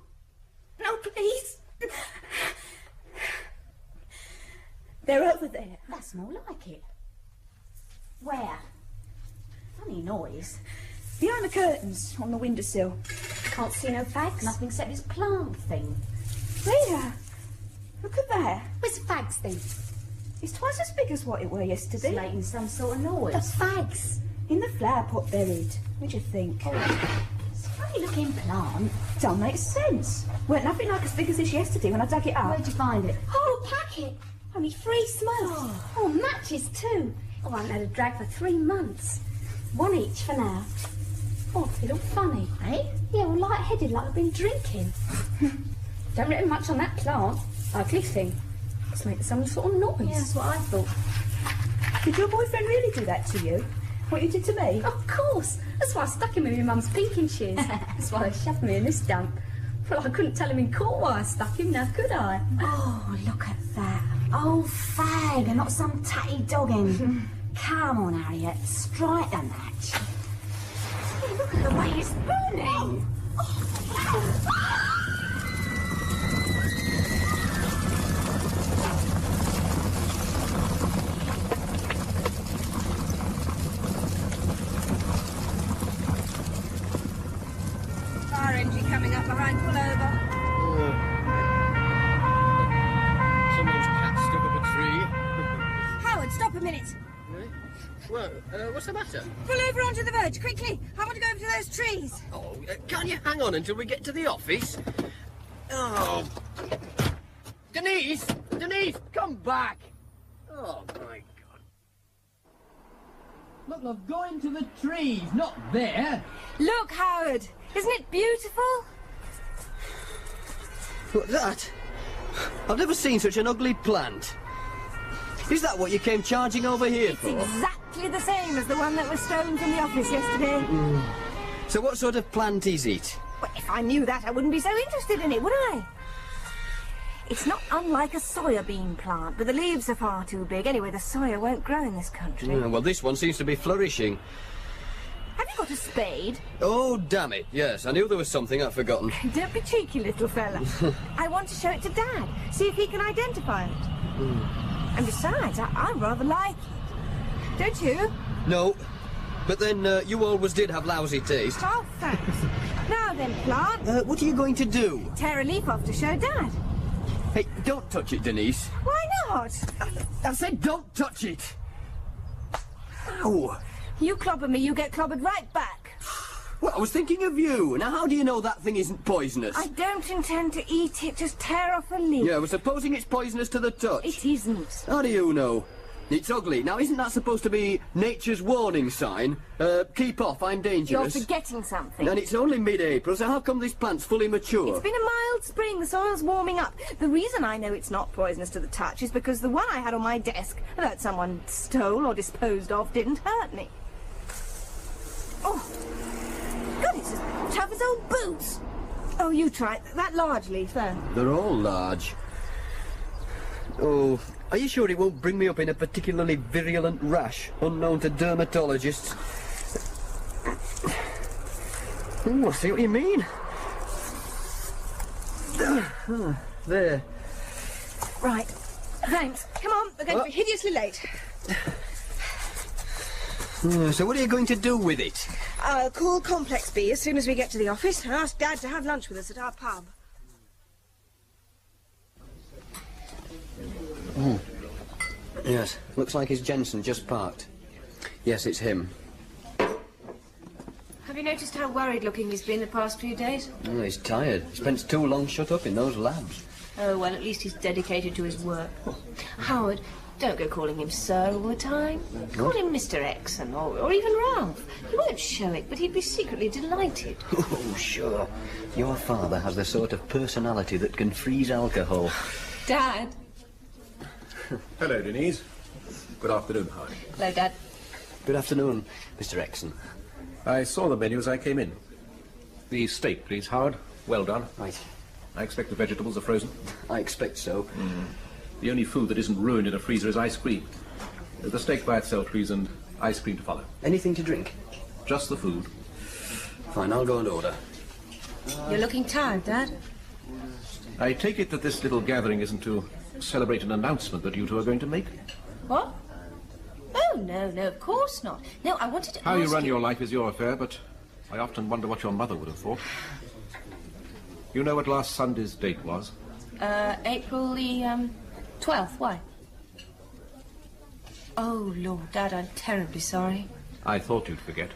No, please. They're over there. That's more like it. Where? Funny noise. Behind the curtains, on the windowsill. Can't see no fags. Nothing except this plant thing. There. Look at that. Where's the fags then? It's twice as big as what it were yesterday. It's making some sort of noise. The fags. In the flower pot buried. What do you think? Oh, it's a funny looking plant. Don't make sense. Weren't nothing like as big as this yesterday when I dug it up. Where'd you find it? Whole packet. Only 3 smokes. Oh, matches too. Oh, I haven't had a drag for 3 months. 1 each for now. Oh, they look funny. Eh? Yeah, well, light-headed like I've been drinking. Don't reckon much on that plant. Ugly thing. It's making some sort of noise. Yeah, that's what I thought. Did your boyfriend really do that to you? What you did to me? Of course. That's why I stuck him in my mum's pinking shears. That's why they shoved me in this dump. Well, I couldn't tell him in court why I stuck him now, could I? Oh, look at that. Old fag and not some tatty dogging. Come on, Harriet. Strike a match. Hey, look at the way it's burning. Fire engine coming up behind, pull over. Someone's cat stuck up a tree. Howard, stop a minute. Well, what's the matter? Pull over onto the verge, quickly. I want to go over to those trees. Oh, can't you hang on until we get to the office? Oh. Denise! Denise, come back! Oh, my God. Look, love, go into the trees, not there. Look, Howard. Isn't it beautiful? What's that? I've never seen such an ugly plant. Is that what you came charging over here It's for? exactly the same as the one that was stolen from the office yesterday. So what sort of plant is it? Well, if I knew that, I wouldn't be so interested in it, would I? It's not unlike a soya bean plant, but the leaves are far too big. Anyway, the soya won't grow in this country. Well, this one seems to be flourishing. Have you got a spade? Oh, damn it. Yes, I knew there was something I'd forgotten. Don't be cheeky, little fella. I want to show it to Dad, see if he can identify it. And besides, I rather like it. Don't you? No. But then, you always did have lousy taste. Oh, thanks. Now then, plant. What are you going to do? Tear a leaf off to show Dad. Hey, don't touch it, Denise. Why not? I said don't touch it. Ow. You clobber me, you get clobbered right back. Well, I was thinking of you. Now, how do you know that thing isn't poisonous? I don't intend to eat it. Just tear off a leaf. Yeah, well, supposing it's poisonous to the touch. It isn't. How do you know? It's ugly. Now, isn't that supposed to be nature's warning sign? Keep off, I'm dangerous. You're forgetting something. And it's only mid-April, so how come this plant's fully mature? It's been a mild spring. The soil's warming up. The reason I know it's not poisonous to the touch is because the one I had on my desk that someone stole or disposed of didn't hurt me. Oh, God, it's as tough as old boots. Oh, you try it. That large leaf there. They're all large. Oh, are you sure it won't bring me up in a particularly virulent rash, unknown to dermatologists? I see what you mean. There. Right. Thanks. Come on, we're going to be hideously late. So what are you going to do with it? I'll call Complex B as soon as we get to the office and ask Dad to have lunch with us at our pub. Yes, looks like it's Jensen just parked. Yes, it's him. Have you noticed how worried-looking he's been the past few days? Oh, he's tired. He spends too long shut up in those labs. Oh, well, at least he's dedicated to his work. Howard, don't go calling him Sir all the time. Call him Mr. Exon, or even Ralph. He won't show it, but he'd be secretly delighted. Oh, sure. Your father has the sort of personality that can freeze alcohol. Dad. Hello, Denise. Good afternoon, Howard. Hello, Dad. Good afternoon, Mr. Exon. I saw the menu as I came in. The steak, please, Howard. Well done. Right. I expect the vegetables are frozen. I expect so. The only food that isn't ruined in a freezer is ice cream. The steak by itself, please, and ice cream to follow. Anything to drink? Just the food. Fine, I'll go and order. You're looking tired, Dad. I take it that this little gathering isn't to celebrate an announcement that you two are going to make? What? Oh, no, of course not. No, I wanted to How you run your life is your affair, but I often wonder what your mother would have thought. You know what last Sunday's date was? April the, 12th. Why? Oh, Lord, Dad, I'm terribly sorry. I thought you'd forget.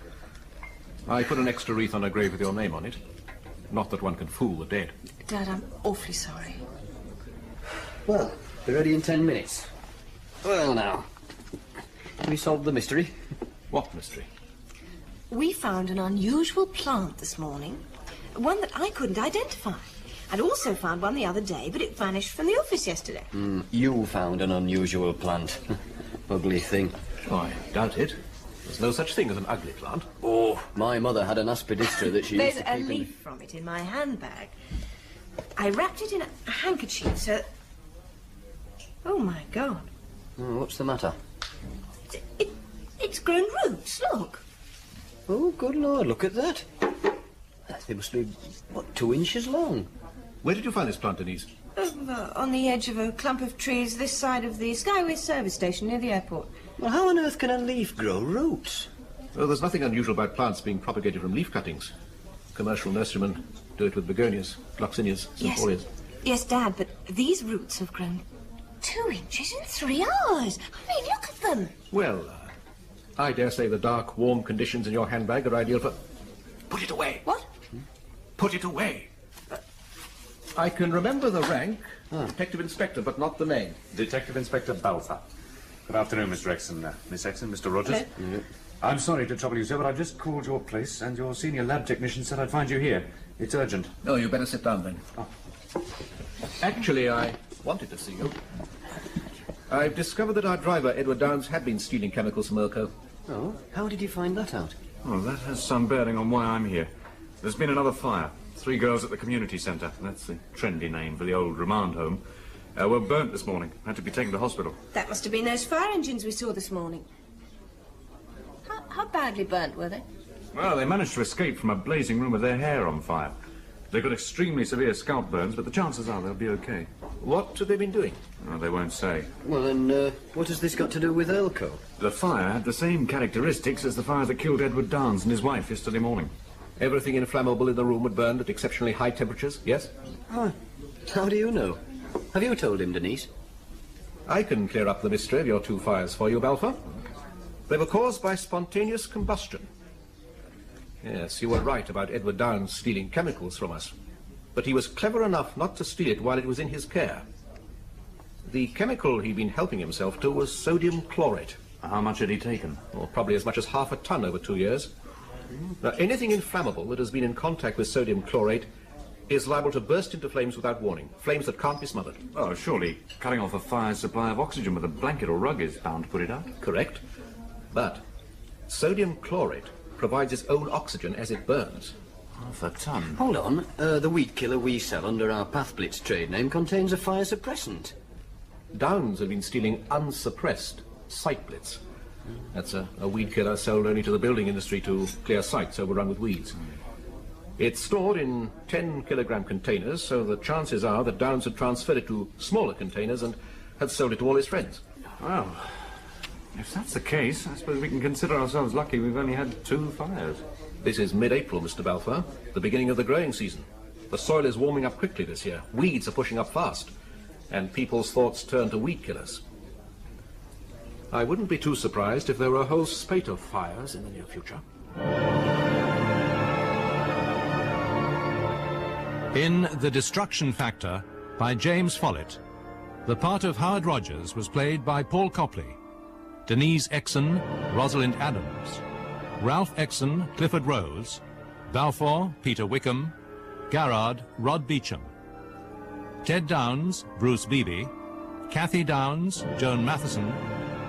I put an extra wreath on a grave with your name on it. Not that one can fool the dead. Dad, I'm awfully sorry. Well, be ready in 10 minutes. Well, now, we solved the mystery. What mystery? We found an unusual plant this morning, one that I couldn't identify. I'd also found one the other day, but it vanished from the office yesterday. You found an unusual plant. Ugly thing. Oh, I doubt it. There's no such thing as an ugly plant. Oh, my mother had an aspidistra that she used to keep There's a leaf from it in my handbag. I wrapped it in a handkerchief so... Oh, my God. Oh, what's the matter? It's grown roots, look. Oh, good Lord, look at that. They must be, what, 2 inches long? Where did you find this plant, Denise? On the edge of a clump of trees this side of the Skyway service station near the airport. Well, how on earth can a leaf grow roots? Well, there's nothing unusual about plants being propagated from leaf cuttings. Commercial nurserymen do it with begonias, gloxinias, symphorias. Yes, Dad, but these roots have grown 2 inches in 3 hours. I mean, look at them. Well, I dare say the dark, warm conditions in your handbag are ideal for... Put it away. What? Put it away. I can remember the rank, Detective Inspector, but not the name. Detective Inspector Balfour. Good afternoon, Mr. Exon. Miss Exon, Mr. Rogers. I'm sorry to trouble you, sir, but I've just called your place, and your senior lab technician said I'd find you here. It's urgent. Oh, you better sit down, then. Oh. Actually, I wanted to see you. I've discovered that our driver, Edward Downs, had been stealing chemicals from Elko. Oh? How did you find that out? Oh, that has some bearing on why I'm here. There's been another fire. 3 girls at the community centre. That's the trendy name for the old remand home. Were burnt this morning. Had to be taken to hospital. That must have been those fire engines we saw this morning. How badly burnt were they? Well, they managed to escape from a blazing room with their hair on fire. They've got extremely severe scalp burns, but the chances are they'll be okay. What have they been doing? Oh, they won't say. Well, then, what has this got to do with Elko? The fire had the same characteristics as the fire that killed Edward Downs and his wife yesterday morning. Everything inflammable in the room would burn at exceptionally high temperatures, yes? Oh, how do you know? Have you told him, Denise? I can clear up the mystery of your 2 fires for you, Balfour. They were caused by spontaneous combustion. Yes, you were right about Edward Downes stealing chemicals from us. But he was clever enough not to steal it while it was in his care. The chemical he'd been helping himself to was sodium chlorate. How much had he taken? Well, probably as much as half a ton over 2 years. Now, anything inflammable that has been in contact with sodium chlorate is liable to burst into flames without warning. Flames that can't be smothered. Oh, surely cutting off a fire's supply of oxygen with a blanket or rug is bound to put it out. Correct. But sodium chlorate provides its own oxygen as it burns. Half a ton. Hold on. The weed killer we sell under our Pathblitz trade name contains a fire suppressant. Downes had been stealing unsuppressed site blitz. That's a weed killer sold only to the building industry to clear sites overrun with weeds. It's stored in 10-kilogram containers, so the chances are that Downes had transferred it to smaller containers and had sold it to all his friends. Well, if that's the case, I suppose we can consider ourselves lucky we've only had 2 fires. This is mid-April, Mr. Balfour, the beginning of the growing season. The soil is warming up quickly this year. Weeds are pushing up fast, and people's thoughts turn to weed killers. I wouldn't be too surprised if there were a whole spate of fires in the near future. In The Destruction Factor by James Follett, the part of Howard Rogers was played by Paul Copley, Denise Exon, Rosalind Adams, Ralph Exon, Clifford Rose, Balfour, Peter Wickham, Garrard, Rod Beecham, Ted Downes, Bruce Beebe, Kathy Downes, Joan Matheson,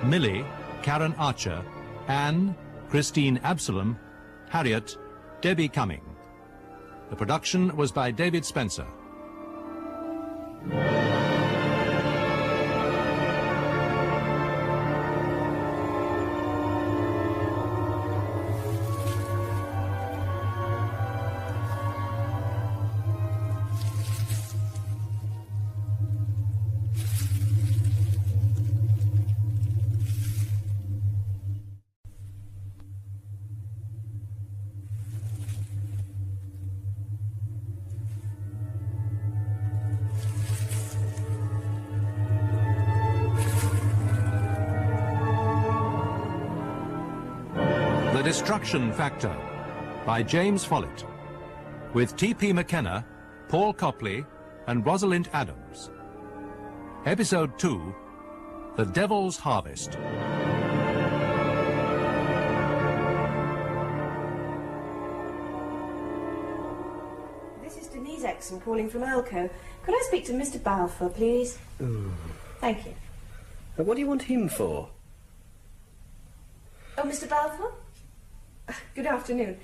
Millie, Karen Archer, Anne, Christine Absalom, Harriet, Debbie Cumming. The production was by David Spencer. The Destruction Factor by James Follett, with T.P. McKenna, Paul Copley and Rosalind Adams. Episode 2, The Devil's Harvest. This is Denise Exon calling from Elco. Could I speak to Mr. Balfour, please? Thank you. What do you want him for? Oh, Mr. Balfour? Good afternoon.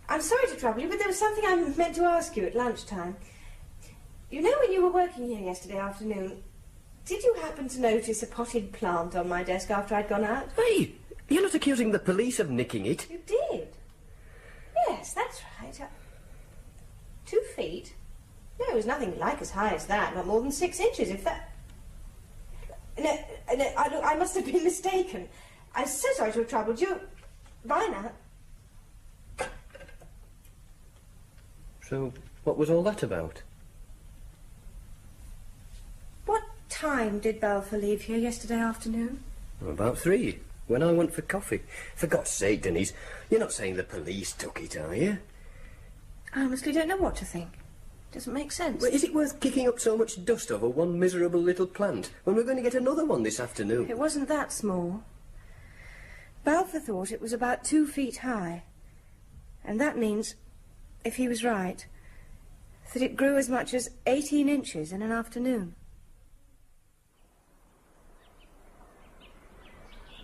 I'm sorry to trouble you, but there was something I meant to ask you at lunchtime. You know, when you were working here yesterday afternoon, did you happen to notice a potted plant on my desk after I'd gone out? Hey, you're not accusing the police of nicking it. You did? Yes, that's right. 2 feet? No, it was nothing like as high as that, not more than 6 inches, if that... No, I must have been mistaken. I'm so sorry to have troubled you. Bye now. So, what was all that about? What time did Balfour leave here yesterday afternoon? About 3, when I went for coffee. For God's sake, Denise, you're not saying the police took it, are you? I honestly don't know what to think. Doesn't make sense. Well, is it worth kicking up so much dust over one miserable little plant when we're going to get another one this afternoon? It wasn't that small. Balfour thought it was about 2 feet high. And that means, if he was right, that it grew as much as 18 inches in an afternoon.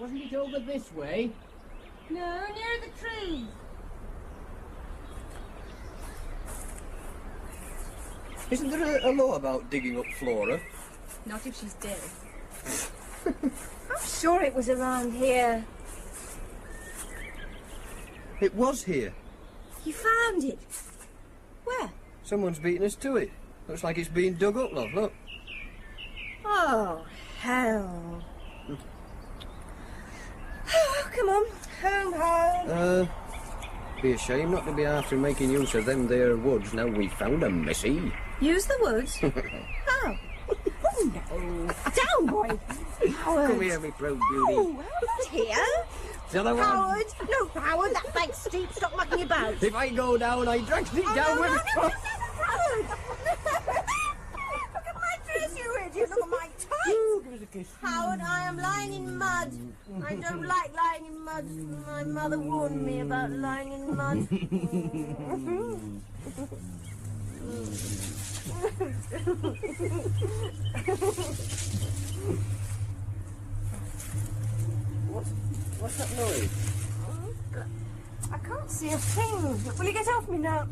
Wasn't it over this way? No, near the trees. Isn't there a law about digging up flora? Not if she's dead. I'm sure it was around here. It was here. You found it? Where? Someone's beaten us to it. Looks like it's being dug up, love, look. Oh, hell. Oh, come on. Home. Be a shame not to be after making use of them there woods now we've found 'em, missy. Use the woods? How? Down, boy. Howard. Come here, me proud beauty. Oh, Howard's here. The other one. Howard, no, Howard, that bank's steep. Stop mucking about. If I go down, I drag it down with it. Howard. Look at my dress, you idiot. Look at my tights. Give us a kiss. Howard, I am lying in mud. I don't like lying in mud. My mother warned me about lying in mud. What's that noise? I can't see a thing. Will you get off me now?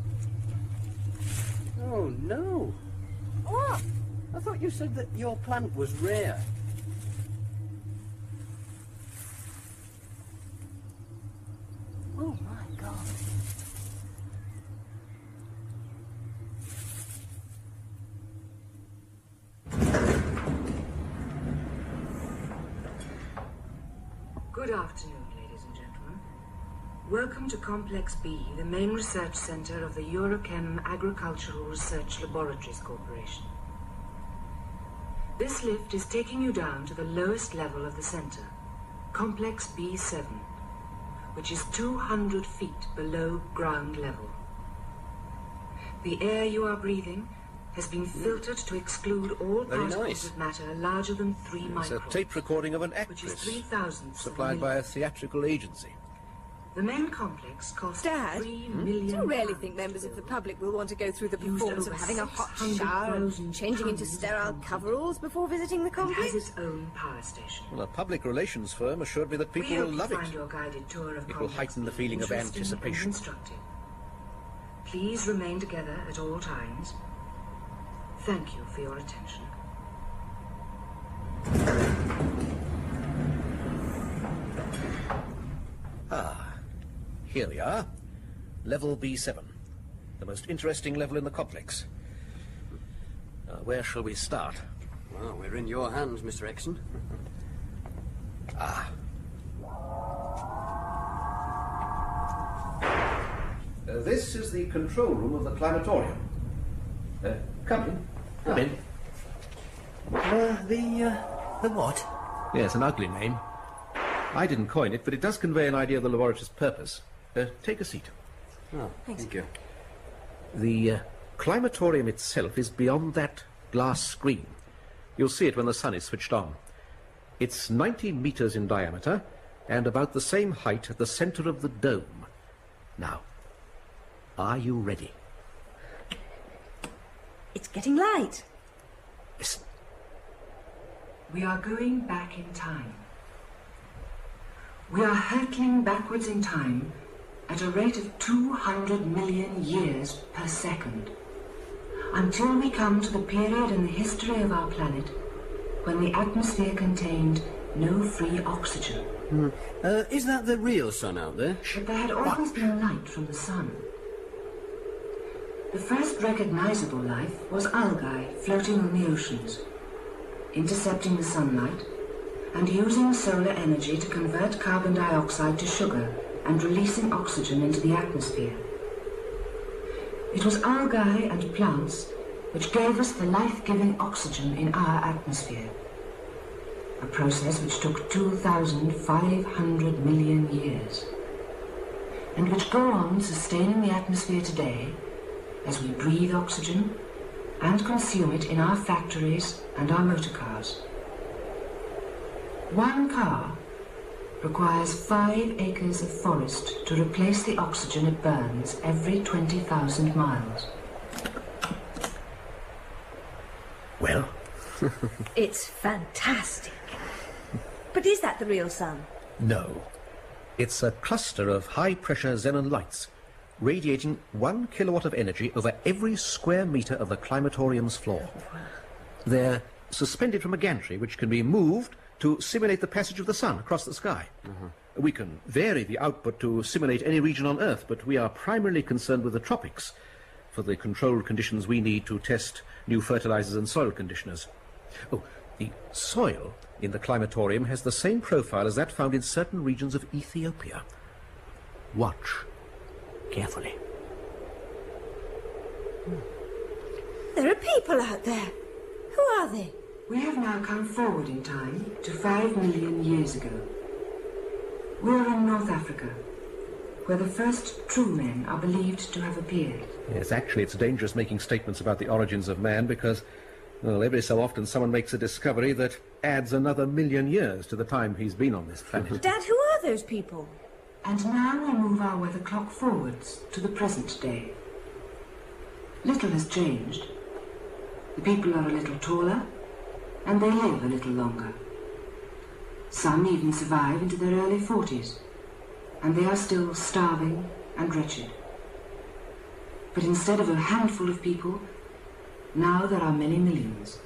Oh, no. What? I thought you said that your plant was rare. Oh, my God. Good afternoon, ladies and gentlemen. Welcome to Complex B, the main research center of the Eurochem Agricultural Research Laboratories Corporation. This lift is taking you down to the lowest level of the center, Complex B7, which is 200 feet below ground level. The air you are breathing has been filtered to exclude all Very particles nice. of matter larger than 3 microns. It's a tape recording of an which is actress 3,000 supplied by a theatrical agency. The main complex cost Dad, $3 do million. you really think members of the public will want to go through the performance of having a hot shower and changing into sterile coveralls before visiting the It complex? has its own power station. Well, a public relations firm assured me that We people hope will you love find it. your guided tour of It will Complex heighten the B feeling of interesting and anticipation. instructive. Please remain together at all times. Thank you for your attention. Ah, here we are. Level B7. The most interesting level in the complex. Where shall we start? Well, we're in your hands, Mr. Exon. Ah. This is the control room of the climatorium. Come in. Come in. The what? Yes, an ugly name. I didn't coin it, but it does convey an idea of the laboratory's purpose. Take a seat. Oh, thank you. The climatorium itself is beyond that glass screen. You'll see it when the sun is switched on. It's 90 meters in diameter and about the same height at the center of the dome. Now, are you ready? It's getting light. Listen. We are going back in time. We are hurtling backwards in time at a rate of 200 million years per second, until we come to the period in the history of our planet when the atmosphere contained no free oxygen. Is that the real sun out there? But there had always been light from the sun. The first recognizable life was algae floating on the oceans, intercepting the sunlight and using solar energy to convert carbon dioxide to sugar and releasing oxygen into the atmosphere. It was algae and plants which gave us the life-giving oxygen in our atmosphere, a process which took 2,500 million years, and which go on sustaining the atmosphere today as we breathe oxygen and consume it in our factories and our motor cars. One car requires 5 acres of forest to replace the oxygen it burns every 20,000 miles. Well? It's fantastic. But is that the real sun? No. It's a cluster of high-pressure xenon lights, radiating 1 kilowatt of energy over every square meter of the climatorium's floor. They're suspended from a gantry which can be moved to simulate the passage of the sun across the sky. We can vary the output to simulate any region on Earth, but we are primarily concerned with the tropics for the controlled conditions we need to test new fertilizers and soil conditioners. Oh, the soil in the climatorium has the same profile as that found in certain regions of Ethiopia. Watch carefully. There are people out there. Who are they? We have now come forward in time to 5 million years ago. We are in North Africa, where the first true men are believed to have appeared. Yes, actually, it's dangerous making statements about the origins of man because, well, every so often someone makes a discovery that adds another million years to the time he's been on this planet. Dad, who are those people? And now we move our weather clock forwards to the present day. Little has changed. The people are a little taller, and they live a little longer. Some even survive into their early 40s, and they are still starving and wretched. But instead of a handful of people, now there are many millions.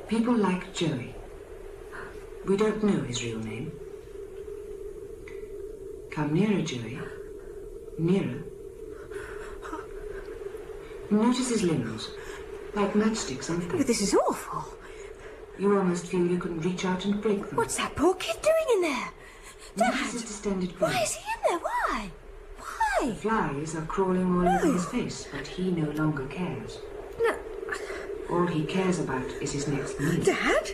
People like Joey. We don't know his real name. Come nearer, Joey. Nearer. Notice his limbs, like matchsticks on fire. But this is awful. You almost feel you can reach out and break them. What's that poor kid doing in there? Dad! Notice his distended brain. Why is he in there? Why? Why? The flies are crawling all over his face, but he no longer cares. No. All he cares about is his next meal. Dad?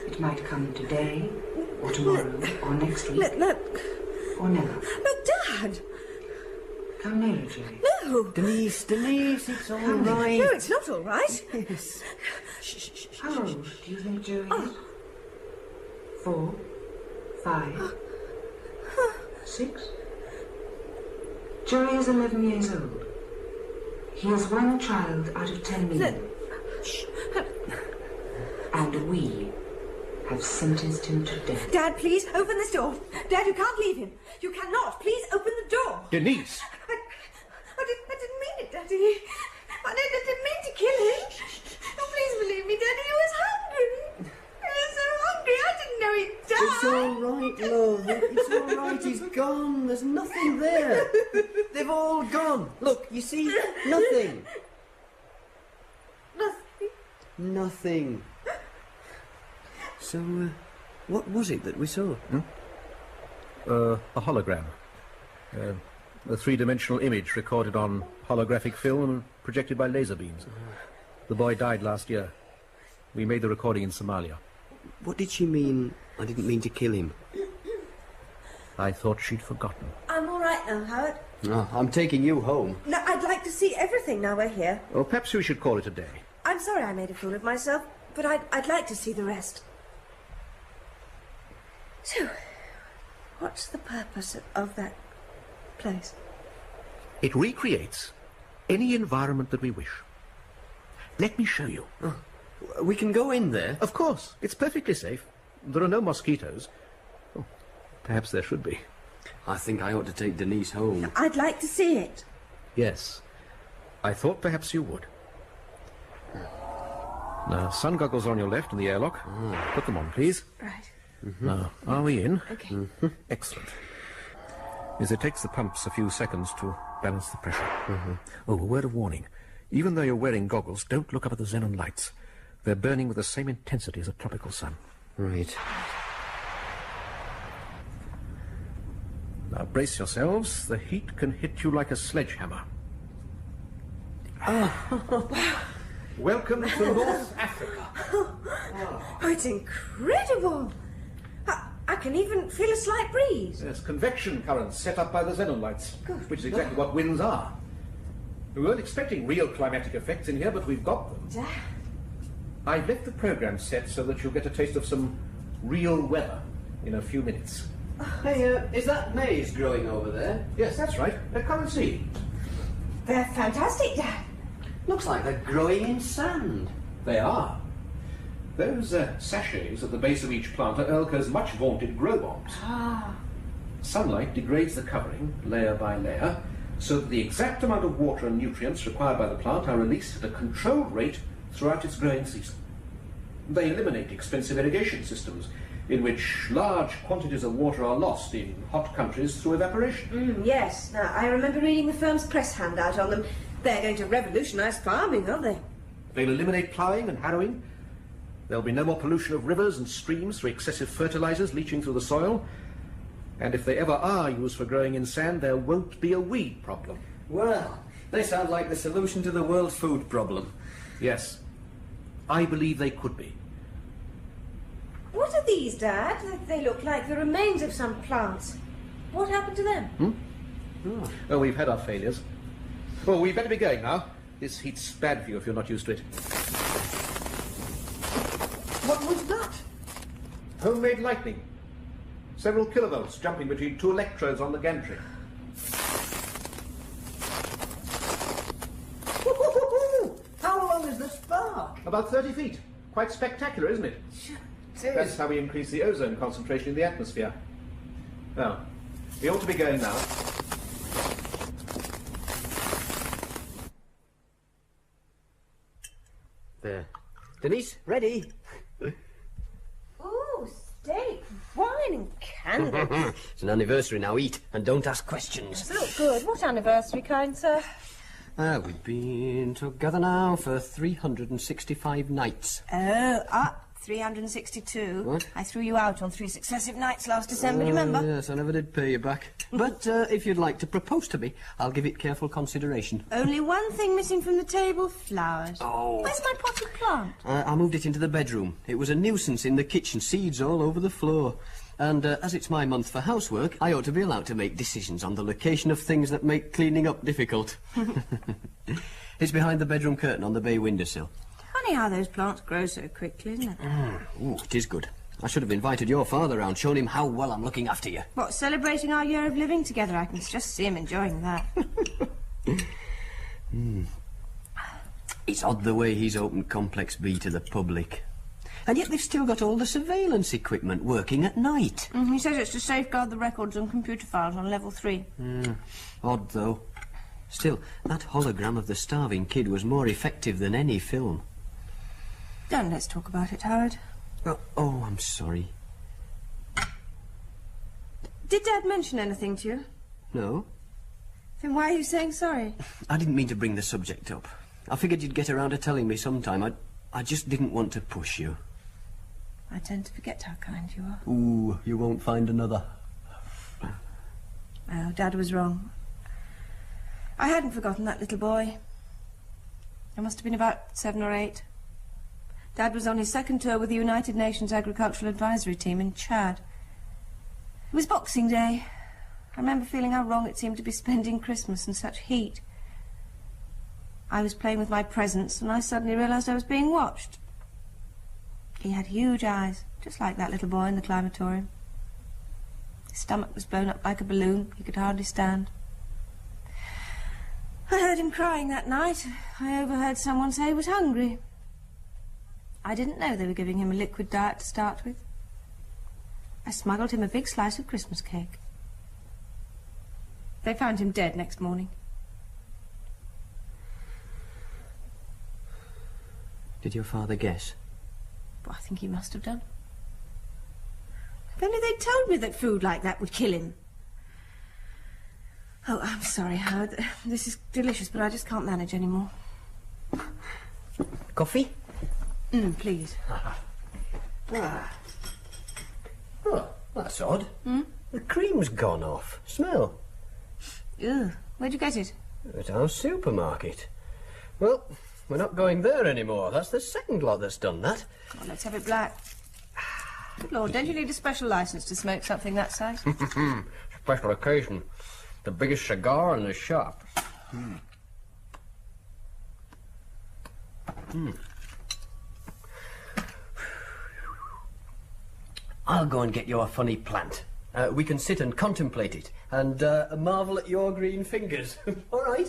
It might come today, or tomorrow, or next week. Look. Or never. Look, Dad! Come nearer, Joey. No! Denise, it's all Come right. No, it's not all right. Yes. How old do you think Joey is? 4, 5, 6? Joey is 11 years old. He is one child out of 10 million. And we have sentenced him to death. Dad, please, open this door. Dad, you can't leave him. You cannot. Please, open the door. Denise! I didn't mean it, Daddy. I didn't mean to kill him. Oh, please believe me, Daddy. He was hungry. He was so hungry. I didn't know he'd die. It's all right, love. It's all right. He's gone. There's nothing there. They've all gone. Look, you see? Nothing. Nothing. So, what was it that we saw? A hologram. A three-dimensional image recorded on holographic film and projected by laser beams. The boy died last year. We made the recording in Somalia. What did she mean? I didn't mean to kill him. I thought she'd forgotten. I'm all right now, Howard. Oh, I'm taking you home. No, I'd like to see everything now we're here. Well, perhaps we should call it a day. I'm sorry I made a fool of myself, but I'd like to see the rest. So, what's the purpose of that place? It recreates any environment that we wish. Let me show you. Oh, we can go in there? Of course. It's perfectly safe. There are no mosquitoes. Oh, perhaps there should be. I think I ought to take Denise home. I'd like to see it. Yes. I thought perhaps you would. Now, sun goggles are on your left in the airlock. Put them on, please. Right. Now, are we in? Okay. Excellent. As it takes the pumps a few seconds to balance the pressure. Oh, a word of warning. Even though you're wearing goggles, don't look up at the xenon lights. They're burning with the same intensity as a tropical sun. Right. Now, brace yourselves. The heat can hit you like a sledgehammer. Welcome to North Africa. Oh, it's incredible. I can even feel a slight breeze. There's convection currents set up by the xenon lights, Good which is exactly what winds are. We weren't expecting real climatic effects in here, but we've got them. I've left the program set so that you'll get a taste of some real weather in a few minutes. Hey, is that maize growing over there? Yes, that's right. Come and see. They're fantastic, Dad. Looks like they're growing in sand. They are. Those sachets at the base of each plant are Elka's much vaunted grow bombs. Sunlight degrades the covering, layer by layer, so that the exact amount of water and nutrients required by the plant are released at a controlled rate throughout its growing season. They eliminate expensive irrigation systems, in which large quantities of water are lost in hot countries through evaporation. Yes. Now, I remember reading the firm's press handout on them. They're going to revolutionise farming, aren't they? They'll eliminate ploughing and harrowing. There'll be no more pollution of rivers and streams through excessive fertilizers leaching through the soil. And if they ever are used for growing in sand, there won't be a weed problem. Well, they sound like the solution to the world's food problem. Yes. I believe they could be. What are these, Dad? They look like the remains of some plants. What happened to them? Oh, we've had our failures. Well, we better be going now. This heat's bad for you if you're not used to it. What was that? Homemade lightning. Several kilovolts jumping between two electrodes on the gantry. How long is the spark? About 30 feet. Quite spectacular, isn't it? That's how we increase the ozone concentration in the atmosphere. Now, we ought to be going now. There. Denise, ready? Ooh, steak, wine and candles. It's an anniversary now. Eat and don't ask questions. They look good. What anniversary, kind sir? We've been together now for 365 nights. 362. What? I threw you out on 3 successive nights last December, do you remember? Yes, I never did pay you back. But if you'd like to propose to me, I'll give it careful consideration. Only one thing missing from the table, flowers. Oh. Where's my potted plant? I moved it into the bedroom. It was a nuisance in the kitchen, seeds all over the floor. And as it's my month for housework, I ought to be allowed to make decisions on the location of things that make cleaning up difficult. It's behind the bedroom curtain on the bay windowsill. Funny how those plants grow so quickly, isn't it? Ooh, it is good. I should have invited your father round, shown him how well I'm looking after you. What, celebrating our year of living together? I can just see him enjoying that. It's odd the way he's opened Complex B to the public. And yet they've still got all the surveillance equipment working at night. He says it's to safeguard the records and computer files on level 3. Odd, though. Still, that hologram of the starving kid was more effective than any film. Don't let's talk about it, Howard. Oh, I'm sorry. Did Dad mention anything to you? No. Then why are you saying sorry? I didn't mean to bring the subject up. I figured you'd get around to telling me sometime. I just didn't want to push you. I tend to forget how kind you are. Ooh, you won't find another. Oh, Dad was wrong. I hadn't forgotten that little boy. I must have been about 7 or 8. Dad was on his second tour with the United Nations Agricultural Advisory Team in Chad. It was Boxing Day. I remember feeling how wrong it seemed to be spending Christmas in such heat. I was playing with my presents and I suddenly realised I was being watched. He had huge eyes, just like that little boy in the climatorium. His stomach was blown up like a balloon. He could hardly stand. I heard him crying that night. I overheard someone say he was hungry. I didn't know they were giving him a liquid diet to start with. I smuggled him a big slice of Christmas cake. They found him dead next morning. Did your father guess? Well, I think he must have done. If only they'd told me that food like that would kill him. Oh, I'm sorry, Howard. This is delicious, but I just can't manage anymore. Coffee? Please. Oh, that's odd. The cream's gone off. Smell. Ugh. Where'd you get it? At our supermarket. Well, we're not going there anymore. That's the second lot that's done that. Come on, let's have it black. Good Lord, don't you need a special licence to smoke something that size? Special occasion. The biggest cigar in the shop. I'll go and get you a funny plant. We can sit and contemplate it and marvel at your green fingers. All right?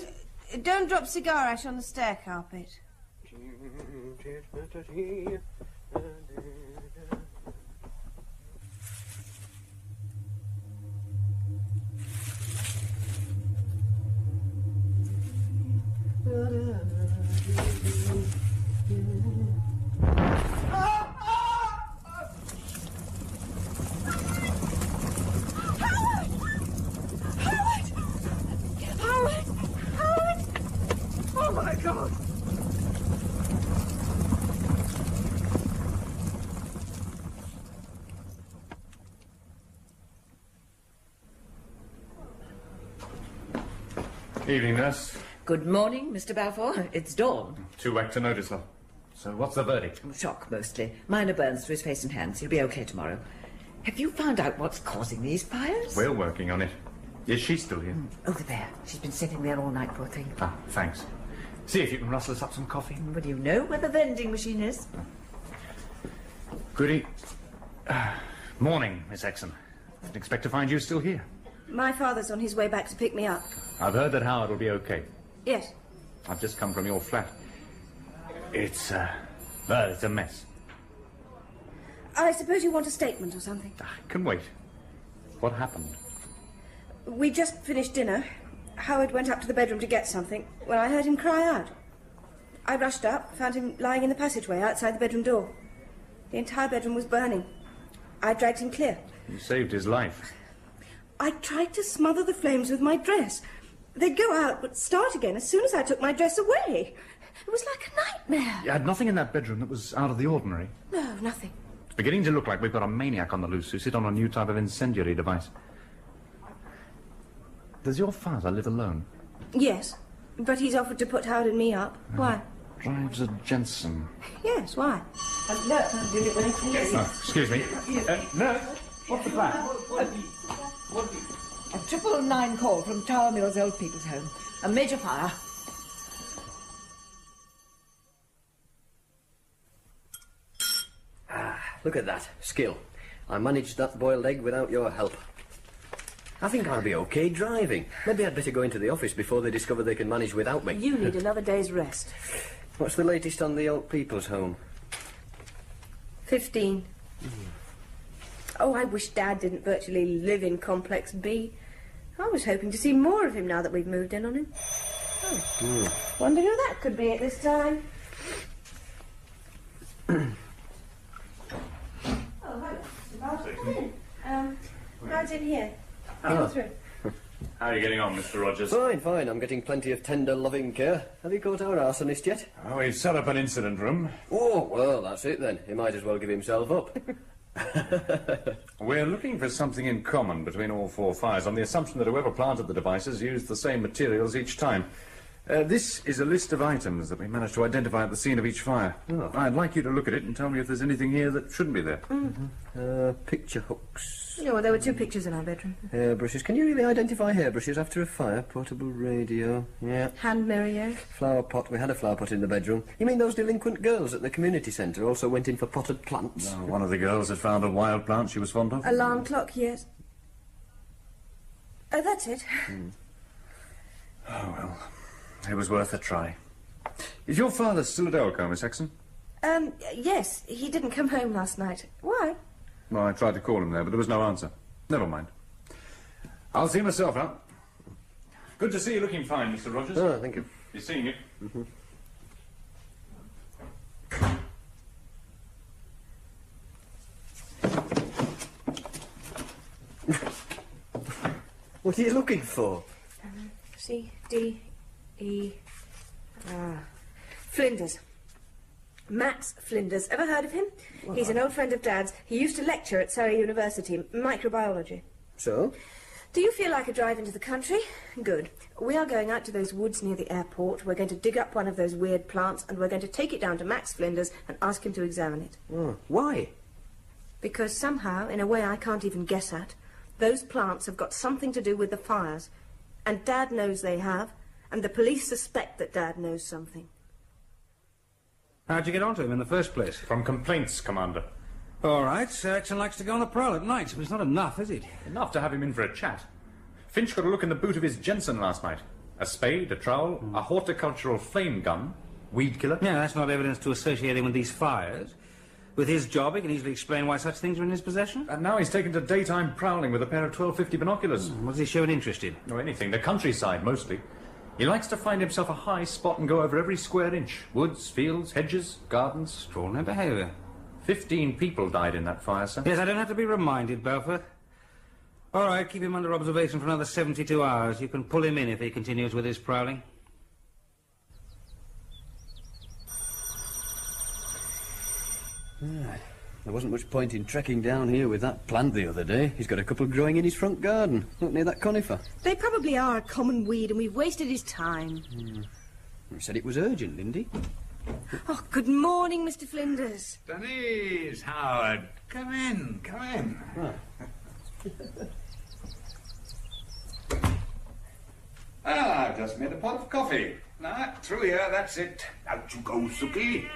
Don't drop cigar ash on the stair carpet. Oh, my God! Evening, nurse. Good morning, Mr. Balfour. It's dawn. Too whack to notice her. So what's the verdict? Shock, mostly. Minor burns to his face and hands. He'll be okay tomorrow. Have you found out what's causing these fires? We're working on it. Is she still here? Over there. She's been sitting there all night, poor thing. Ah, thanks. See if you can rustle us up some coffee. But do you know where the vending machine is? Goody. Morning, Miss Exon. Didn't expect to find you still here. My father's on his way back to pick me up. I've heard that Howard will be okay. Yes. I've just come from your flat. It's a mess. I suppose you want a statement or something. Can wait. What happened? We just finished dinner. Howard went up to the bedroom to get something when I heard him cry out. I rushed up, found him lying in the passageway outside the bedroom door. The entire bedroom was burning. I dragged him clear. You saved his life. I tried to smother the flames with my dress. They'd go out, but start again as soon as I took my dress away. It was like a nightmare. You had nothing in that bedroom that was out of the ordinary. No, nothing. It's beginning to look like we've got a maniac on the loose who sit on a new type of incendiary device. Does your father live alone? Yes, but he's offered to put Howard and me up. Why? Drives a Jensen. Yes, why? Excuse me. No. What's the plan? A 999 call from Tower Mill's Old People's Home. A major fire. Look at that. Skill. I managed that boiled egg without your help. I think I'll be okay driving. Maybe I'd better go into the office before they discover they can manage without me. You need another day's rest. What's the latest on the Old People's Home? 15. Oh, I wish Dad didn't virtually live in Complex B. I was hoping to see more of him now that we've moved in on him. Wonder who that could be at this time. Dad's in here. Come through. How are you getting on, Mr. Rogers? Fine, fine. I'm getting plenty of tender, loving care. Have you caught our arsonist yet? Oh, we've set up an incident room. Oh, well, that's it then. He might as well give himself up. We're looking for something in common between all four fires on the assumption that whoever planted the devices used the same materials each time. This is a list of items that we managed to identify at the scene of each fire. Oh. I'd like you to look at it and tell me if there's anything here that shouldn't be there. Picture hooks. Yeah, well, there were 2 pictures in our bedroom. Hairbrushes. Can you really identify hairbrushes after a fire? Portable radio. Yeah. Hand mirror, yes. Flower pot. We had a flower pot in the bedroom. You mean those delinquent girls at the community centre also went in for potted plants? No, one of the girls had found a wild plant she was fond of. Alarm clock, yes. Oh, that's it. Oh, well. It was worth a try. Is your father still at Elko, Miss Exon? Yes. He didn't come home last night. Why? Well, I tried to call him there, but there was no answer. Never mind. I'll see myself out. Good to see you looking fine, Mr. Rogers. Oh, thank you. You're seeing it. What are you looking for? C, D, E... Flinders. Max Flinders. Ever heard of him? Well, He's an old friend of Dad's. He used to lecture at Surrey University, microbiology. So? Do you feel like a drive into the country? Good. We are going out to those woods near the airport. We're going to dig up one of those weird plants and we're going to take it down to Max Flinders and ask him to examine it. Oh, why? Because somehow, in a way I can't even guess at, those plants have got something to do with the fires. And Dad knows they have, and the police suspect that Dad knows something. How'd you get onto him in the first place? From complaints, Commander. All right, Sir Exon likes to go on the prowl at night, but it's not enough, is it? Enough to have him in for a chat. Finch got a look in the boot of his Jensen last night. A spade, a trowel, a horticultural flame gun, weed killer. Yeah, that's not evidence to associate him with these fires. With his job, he can easily explain why such things are in his possession. And now he's taken to daytime prowling with a pair of 1250 binoculars. What does he show an interest in? No, anything. The countryside, mostly. He likes to find himself a high spot and go over every square inch. Woods, fields, hedges, gardens. Extraordinary behaviour. 15 people died in that fire, sir. Yes, I don't have to be reminded, Belfort. All right, keep him under observation for another 72 hours. You can pull him in if he continues with his prowling. There wasn't much point in trekking down here with that plant the other day. He's got a couple growing in his front garden, up near that conifer. They probably are a common weed, and we've wasted his time. You said it was urgent, Lindy. Oh, good morning, Mr. Flinders. Denise, Howard, come in, come in. I've just made a pot of coffee. Now, through here, that's it. Out you go, Suki.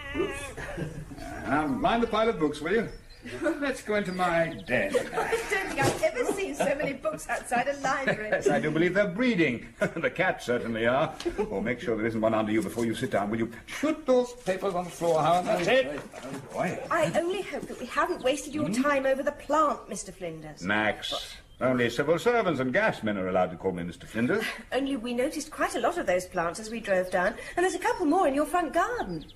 Now, mind the pile of books, will you? Let's go into my den. I don't think I've ever seen so many books outside a library. Yes, I do believe they're breeding. The cats certainly are. Oh, make sure there isn't one under you before you sit down, will you? Shoot those papers on the floor, Howard. That's it. Oh, boy. I only hope that we haven't wasted your time over the plant, Mr. Flinders. Max, only civil servants and gasmen are allowed to call me Mr. Flinders. Only we noticed quite a lot of those plants as we drove down, and there's a couple more in your front garden.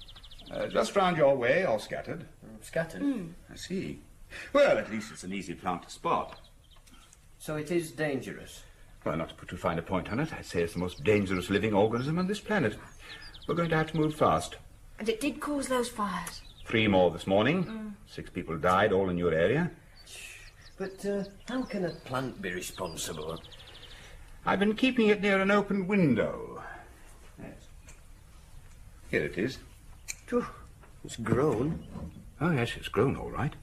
Just round your way, all scattered. Scattered? I see. Well, at least it's an easy plant to spot. So it is dangerous? Well, not to put too fine a point on it, I'd say it's the most dangerous living organism on this planet. We're going to have to move fast. And it did cause those fires? 3 more this morning. 6 people died, all in your area. But how can a plant be responsible? I've been keeping it near an open window. Yes. Here it is. Phew, it's grown. Oh, yes, it's grown all right.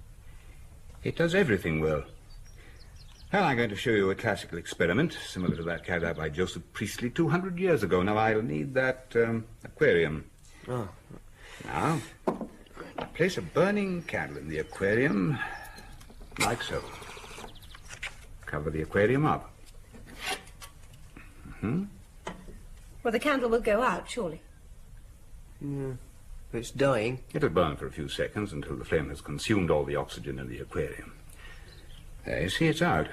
It does everything well. Well, I'm going to show you a classical experiment, similar to that carried out by Joseph Priestley 200 years ago. Now, I'll need that aquarium. Oh. Now, place a burning candle in the aquarium, like so. Cover the aquarium up. Well, the candle will go out, surely. Yeah. It's dying. It'll burn for a few seconds until the flame has consumed all the oxygen in the aquarium. There, you see, it's out.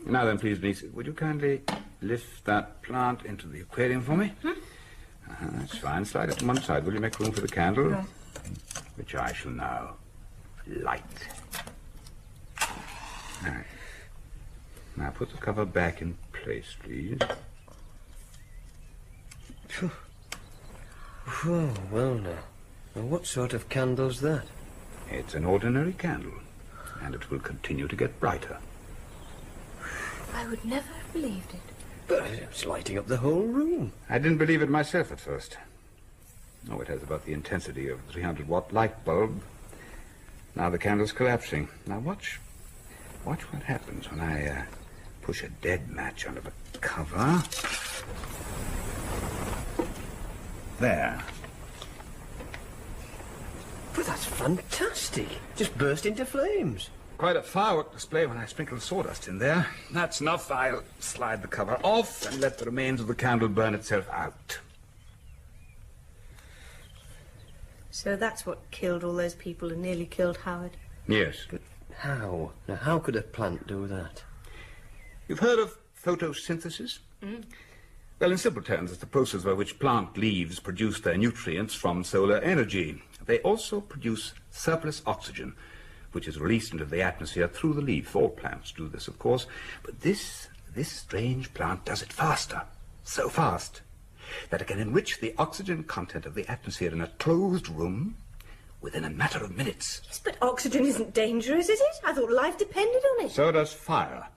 Now then, please, Denise, would you kindly lift that plant into the aquarium for me? That's fine. Slide it to one side. Will you make room for the candle? Right. Which I shall now light. All right. Now put the cover back in place, please. Oh, well now. Well, what sort of candle's that? It's an ordinary candle, and it will continue to get brighter. I would never have believed it. But it's lighting up the whole room. I didn't believe it myself at first. Oh, it has about the intensity of a 300-watt light bulb. Now the candle's collapsing. Now watch what happens when I push a dead match under the cover. There. But that's fantastic. Just burst into flames. Quite a firework display when I sprinkle sawdust in there. That's enough. I'll slide the cover off and let the remains of the candle burn itself out. So that's what killed all those people and nearly killed Howard? Yes. But how? Now, how could a plant do that? You've heard of photosynthesis? Well, in simple terms, it's the process by which plant leaves produce their nutrients from solar energy. They also produce surplus oxygen, which is released into the atmosphere through the leaf. All plants do this, of course, but this strange plant does it faster, so fast, that it can enrich the oxygen content of the atmosphere in a closed room within a matter of minutes. Yes, but oxygen isn't dangerous, is it? I thought life depended on it. So does fire.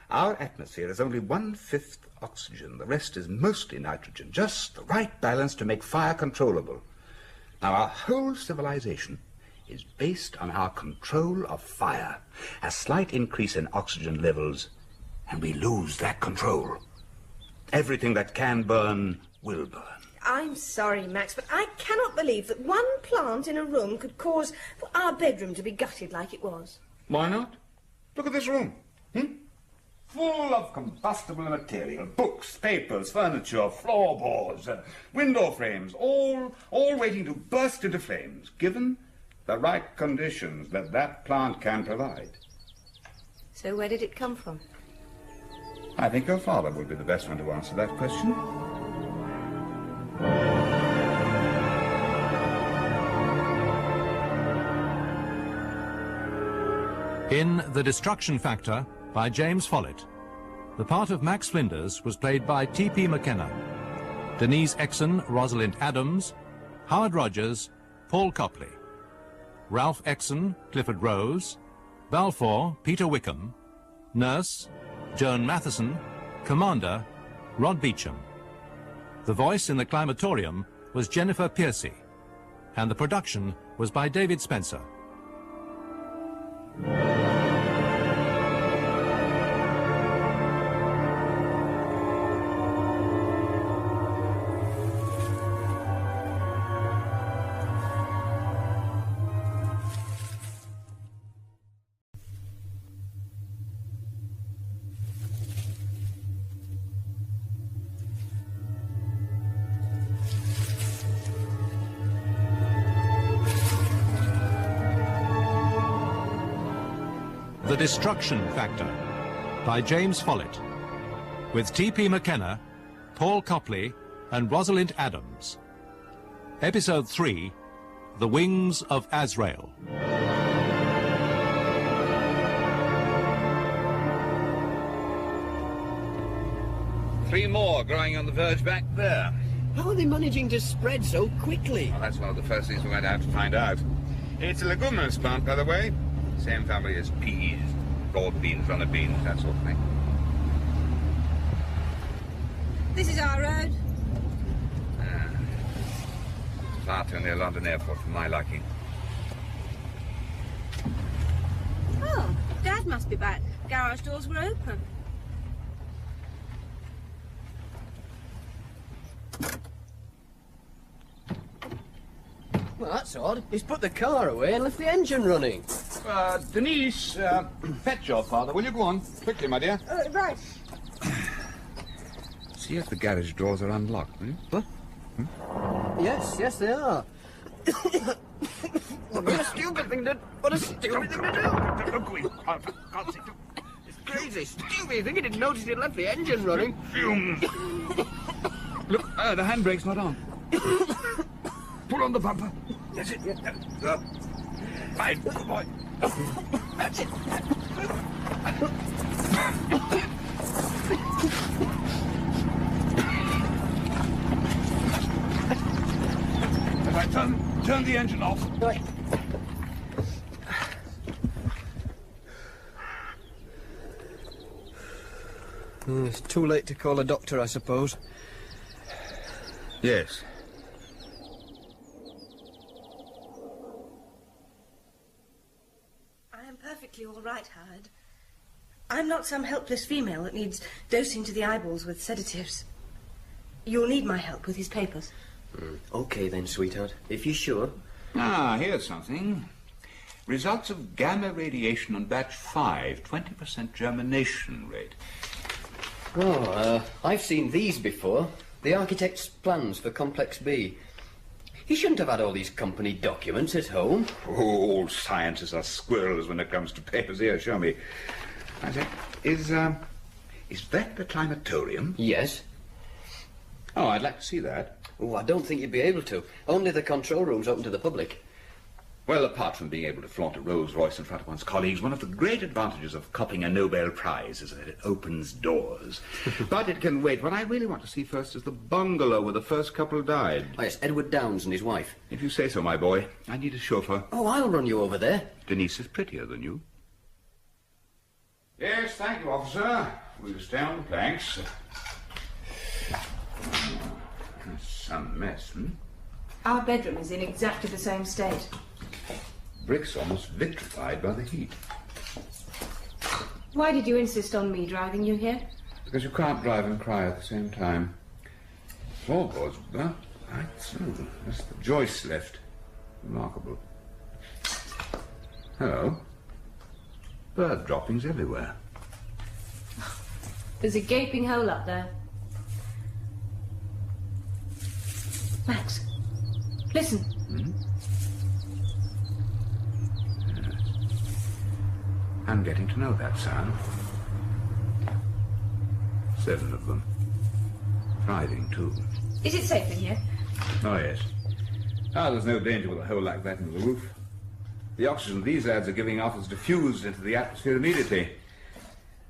Our atmosphere is only 1/5 oxygen. The rest is mostly nitrogen, just the right balance to make fire controllable. Now, our whole civilization is based on our control of fire. A slight increase in oxygen levels, and we lose that control. Everything that can burn will burn. I'm sorry, Max, but I cannot believe that one plant in a room could cause our bedroom to be gutted like it was. Why not? Look at this room. Full of combustible material, books, papers, furniture, floorboards, window frames, all waiting to burst into flames, given the right conditions that plant can provide. So where did it come from? I think your father would be the best one to answer that question. In The Destruction Factor by James Follett, the part of Max Flinders was played by T.P. McKenna, Denise Exon, Rosalind Adams, Howard Rogers, Paul Copley, Ralph Exon, Clifford Rose, Balfour, Peter Wickham, Nurse, Joan Matheson, Commander, Rod Beecham. The voice in the climatorium was Jennifer Piercy. and the production was by David Spencer. The Destruction Factor by James Follett, with T.P. McKenna, Paul Copley and Rosalind Adams. Episode 3, The Wings of Azrael. 3 more growing on the verge back there. How are they managing to spread so quickly? Well, that's one of the first things we're going to have to find out. It's a leguminous plant, by the way. Same family as peas, broad beans, runner beans, that sort of thing. This is our road. Far too near London Airport for my liking. Oh, Dad must be back. Garage doors were open. Well, that's odd. He's put the car away and left the engine running. Denise, fetch your father. Will you go on? Quickly, my dear. Right. See if the garage doors are unlocked, will you? What? Yes, they are. What a stupid thing to do. Look, we It's crazy, stupid. You think he didn't notice he'd left the engine running? Fumes. Look, the handbrake's not on. Pull on the bumper. That's it. Fine, good boy. That's it. If I turn the engine off. Right. It's too late to call a doctor, I suppose. Yes. I am perfectly all right, Howard. I'm not some helpless female that needs dosing to the eyeballs with sedatives. You'll need my help with his papers. OK then, sweetheart, if you're sure. Here's something. Results of gamma radiation on batch 5, 20% germination rate. I've seen these before. The architect's plans for Complex B. He shouldn't have had all these company documents at home. All scientists are squirrels when it comes to papers. Here, show me. I say, is that the climatorium? Yes. Oh, I'd like to see that. Oh, I don't think you'd be able to. Only the control room's open to the public. Well, apart from being able to flaunt a Rolls Royce in front of one's colleagues, one of the great advantages of copying a Nobel Prize is that it opens doors. But it can wait. What I really want to see first is the bungalow where the first couple died. Oh, yes, Edward Downes and his wife. If you say so, my boy. I need a chauffeur. Oh, I'll run you over there. Denise is prettier than you. Yes, thank you, officer. We'll stay on the planks. Some mess, Our bedroom is in exactly the same state. Bricks almost vitrified by the heat. Why did you insist on me driving you here? Because you can't drive and cry at the same time. Floorboards, well, right through. Just the joists left. Remarkable. Hello. Bird droppings everywhere. There's a gaping hole up there. Max, listen. Yes. I'm getting to know that sound. 7 of them. Thriving, too. Is it safe in here? Oh, yes. There's no danger with a hole like that in the roof. The oxygen these lads are giving off is diffused into the atmosphere immediately.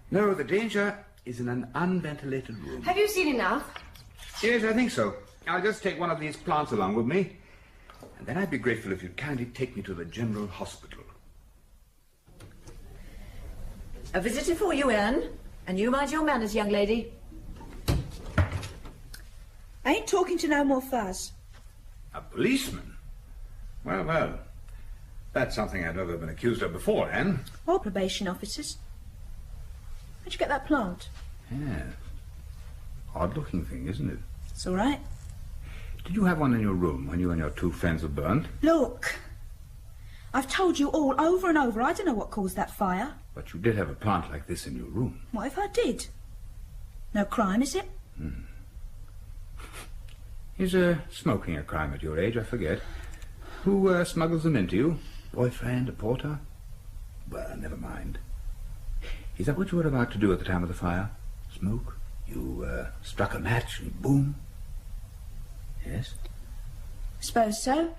No, the danger is in an unventilated room. Have you seen enough? Yes, I think so. I'll just take one of these plants along with me. And then I'd be grateful if you'd kindly take me to the General Hospital. A visitor for you, Anne. And you mind your manners, young lady. I ain't talking to no more fuzz. A policeman? Well, well. That's something I've never been accused of before, Anne. Or probation officers. Where'd you get that plant? Yeah. Odd-looking thing, isn't it? It's all right. Did you have one in your room when you and your two friends were burnt? Look, I've told you all over and over, I don't know what caused that fire. But you did have a plant like this in your room. What if I did? No crime, is it? Is smoking a crime at your age? I forget. Who smuggles them into you? Boyfriend, a porter? Well, never mind. Is that what you were about to do at the time of the fire? Smoke? You struck a match and boom? Yes? Suppose so.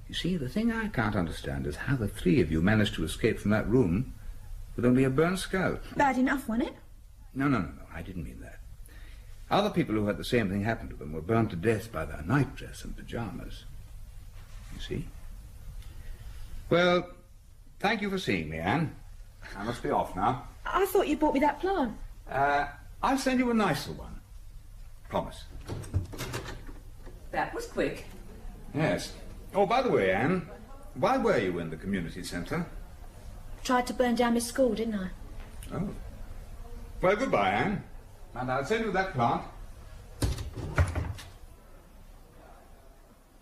You see, the thing I can't understand is how the three of you managed to escape from that room with only a burnt skull. Bad enough, wasn't it? No, I didn't mean that. Other people who had the same thing happen to them were burned to death by their nightdress and pajamas. You see? Well, thank you for seeing me, Anne. I must be off now. I thought you bought me that plant. I'll send you a nicer one. Promise. That was quick. Yes. Oh, by the way, Anne, why were you in the community centre? Tried to burn down my school, didn't I? Oh. Well, goodbye, Anne. And I'll send you that plant.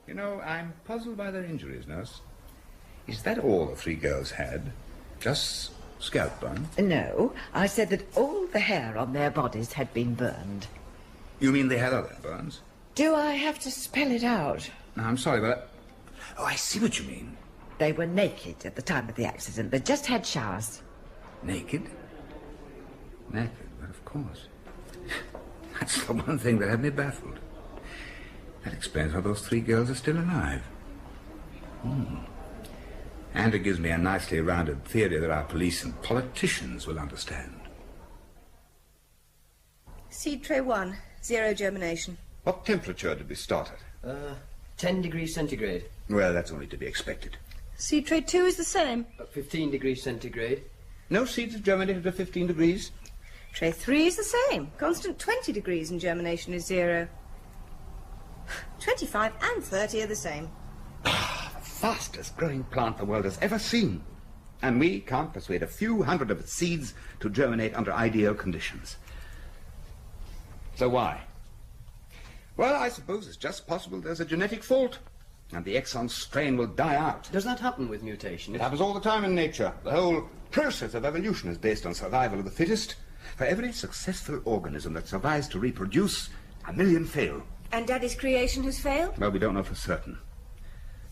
You know, I'm puzzled by their injuries, nurse. Is that all the three girls had? Just scalp burn? No, I said that all the hair on their bodies had been burned. You mean they had other burns? Do I have to spell it out? No, I'm sorry, but... Oh, I see what you mean. They were naked at the time of the accident. They just had showers. Naked? Naked, but of course. That's the one thing that had me baffled. That explains how those three girls are still alive. And it gives me a nicely rounded theory that our police and politicians will understand. Seed tray 1, 0 germination. What temperature did we start at? 10 degrees centigrade. Well, that's only to be expected. Seed tray 2 is the same. 15 degrees centigrade. No seeds have germinated at 15 degrees? Tray 3 is the same. Constant 20 degrees and germination is 0. 25 and 30 are the same. The fastest growing plant the world has ever seen. And we can't persuade a few hundred of its seeds to germinate under ideal conditions. So why? Well, I suppose it's just possible there's a genetic fault, and the exon strain will die out. Does that happen with mutation? It happens all the time in nature. The whole process of evolution is based on survival of the fittest. For every successful organism that survives to reproduce, a million fail. And Daddy's creation has failed? Well, we don't know for certain.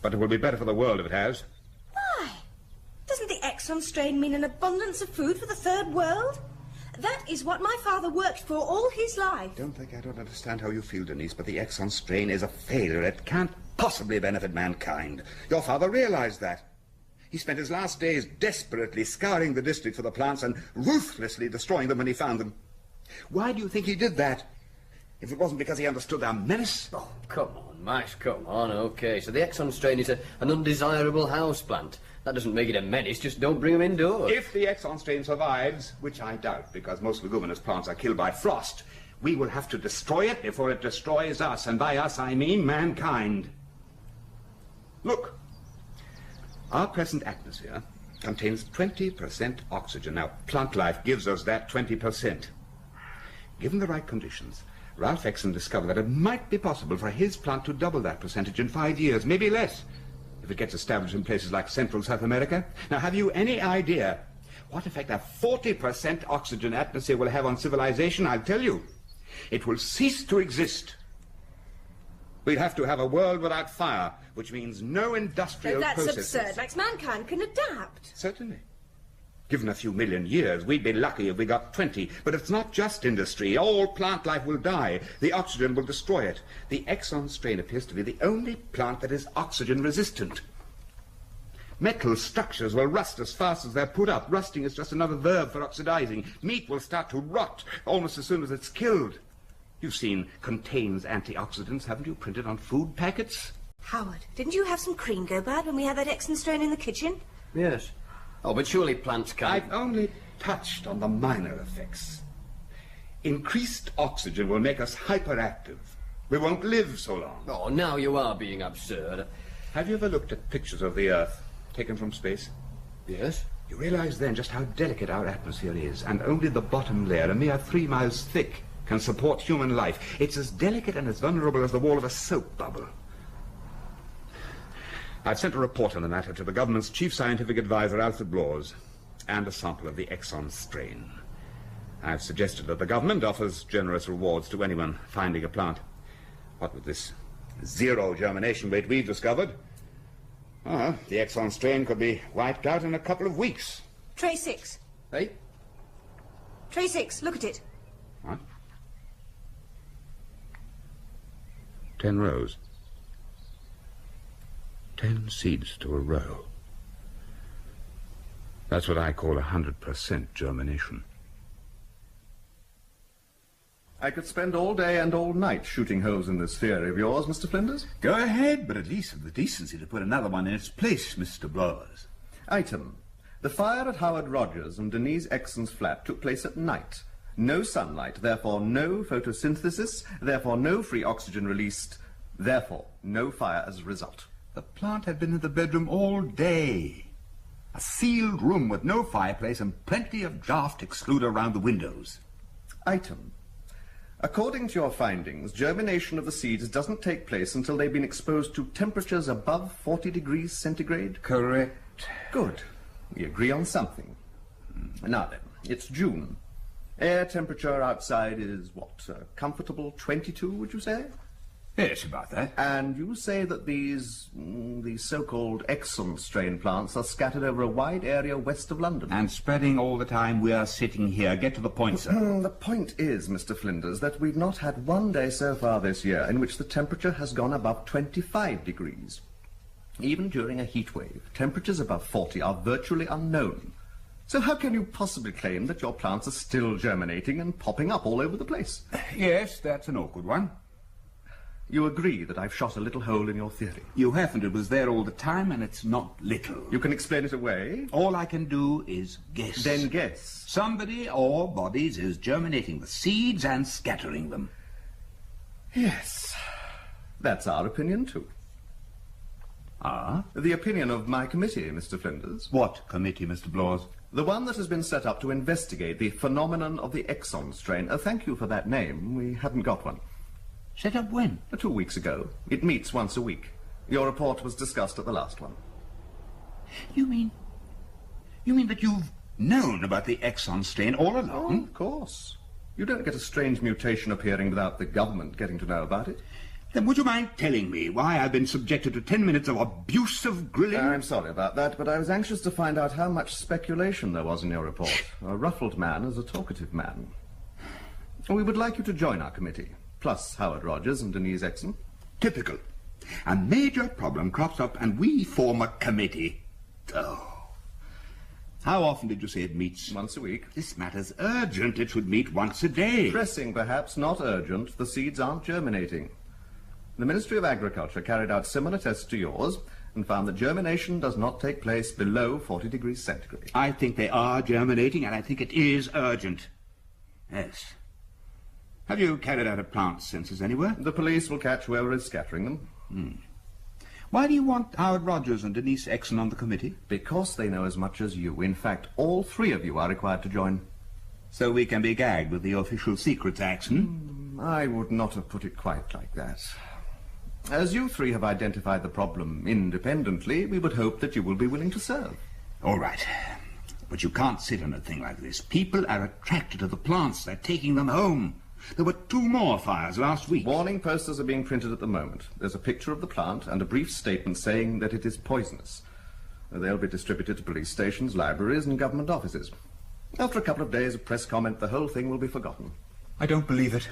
But it will be better for the world if it has. Why? Doesn't the exon strain mean an abundance of food for the third world? That is what my father worked for all his life. Don't think I don't understand how you feel, Denise, but the exon strain is a failure. It can't possibly benefit mankind. Your father realized that. He spent his last days desperately scouring the district for the plants and ruthlessly destroying them when he found them. Why do you think he did that? If it wasn't because he understood their menace? Oh, come on, Max, come on, OK. So the exon strain is an undesirable houseplant. That doesn't make it a menace, just don't bring them indoors. If the exon strain survives, which I doubt, because most leguminous plants are killed by frost, we will have to destroy it before it destroys us, and by us I mean mankind. Look. Our present atmosphere contains 20% oxygen. Now, plant life gives us that 20%. Given the right conditions, Ralph Exon discovered that it might be possible for his plant to double that percentage in 5 years, maybe less, if it gets established in places like Central South America. Now, have you any idea what effect a 40% oxygen atmosphere will have on civilization? I'll tell you. It will cease to exist. We'd have to have a world without fire, which means no industrial processes. That's absurd. Like mankind can adapt. Certainly. Given a few million years, we'd be lucky if we got 20. But it's not just industry. All plant life will die. The oxygen will destroy it. The exon strain appears to be the only plant that is oxygen resistant. Metal structures will rust as fast as they're put up. Rusting is just another verb for oxidizing. Meat will start to rot almost as soon as it's killed. You've seen contains antioxidants, haven't you, printed on food packets? Howard, didn't you have some cream go bad when we had that exon strain in the kitchen? Yes. Oh, but surely plants can't... I've only touched on the minor effects. Increased oxygen will make us hyperactive. We won't live so long. Oh, now you are being absurd. Have you ever looked at pictures of the Earth taken from space? Yes. You realize then just how delicate our atmosphere is, and only the bottom layer, a mere 3 miles thick, can support human life. It's as delicate and as vulnerable as the wall of a soap bubble. I've sent a report on the matter to the government's chief scientific advisor, Alfred Bloors, and a sample of the Exxon strain. I've suggested that the government offers generous rewards to anyone finding a plant. What with this zero germination rate we've discovered, the Exxon strain could be wiped out in a couple of weeks. Tray 6. Hey? Tray 6, look at it. What? 10 rows. 10 seeds to a row. That's what I call 100% germination. I could spend all day and all night shooting holes in this theory of yours, Mr. Flinders. Go ahead, but at least have the decency to put another one in its place, Mr. Bloors. Item. The fire at Howard Rogers and Denise Exon's flat took place at night. No sunlight, therefore no photosynthesis, therefore no free oxygen released, therefore no fire as a result. The plant had been in the bedroom all day. A sealed room with no fireplace and plenty of draft excluder around the windows. Item. According to your findings, germination of the seeds doesn't take place until they've been exposed to temperatures above 40 degrees centigrade? Correct. Good. We agree on something. Now then, it's June. Air temperature outside is, what, a comfortable 22, would you say? Yes, about that. And you say that these so-called Exxon strain plants are scattered over a wide area west of London. And spreading all the time we are sitting here. Get to the point, sir. The point is, Mr. Flinders, that we've not had one day so far this year in which the temperature has gone above 25 degrees. Even during a heat wave, temperatures above 40 are virtually unknown. So how can you possibly claim that your plants are still germinating and popping up all over the place? Yes, that's an awkward one. You agree that I've shot a little hole in your theory? You haven't. It was there all the time, and it's not little. You can explain it away? All I can do is guess. Then guess. Somebody or bodies is germinating the seeds and scattering them. Yes. That's our opinion, too. Ah? The opinion of my committee, Mr. Flinders. What committee, Mr. Bloors? The one that has been set up to investigate the phenomenon of the Exxon strain. Thank you for that name. We hadn't got one. Set up when? 2 weeks ago. It meets once a week. Your report was discussed at the last one. You mean that you've known about the Exxon strain all along? Oh, of course. You don't get a strange mutation appearing without the government getting to know about it. Then would you mind telling me why I've been subjected to 10 minutes of abusive grilling? I'm sorry about that, but I was anxious to find out how much speculation there was in your report. A ruffled man is a talkative man. We would like you to join our committee. Plus Howard Rogers and Denise Exon. Typical. A major problem crops up and we form a committee. Oh. How often did you say it meets? Once a week. This matter's urgent. It should meet once a day. Pressing, perhaps, not urgent. The seeds aren't germinating. The Ministry of Agriculture carried out similar tests to yours and found that germination does not take place below 40 degrees centigrade. I think they are germinating, and I think it is urgent. Yes. Have you carried out a plant census anywhere? The police will catch whoever is scattering them. Why do you want Howard Rogers and Denise Exon on the committee? Because they know as much as you. In fact, all three of you are required to join. So we can be gagged with the Official Secrets Act, I would not have put it quite like that. As you three have identified the problem independently, we would hope that you will be willing to serve. All right. But you can't sit on a thing like this. People are attracted to the plants. They're taking them home. There were 2 more fires last week. Warning posters are being printed at the moment. There's a picture of the plant and a brief statement saying that it is poisonous. They'll be distributed to police stations, libraries, and government offices. After a couple of days of press comment, the whole thing will be forgotten. I don't believe it.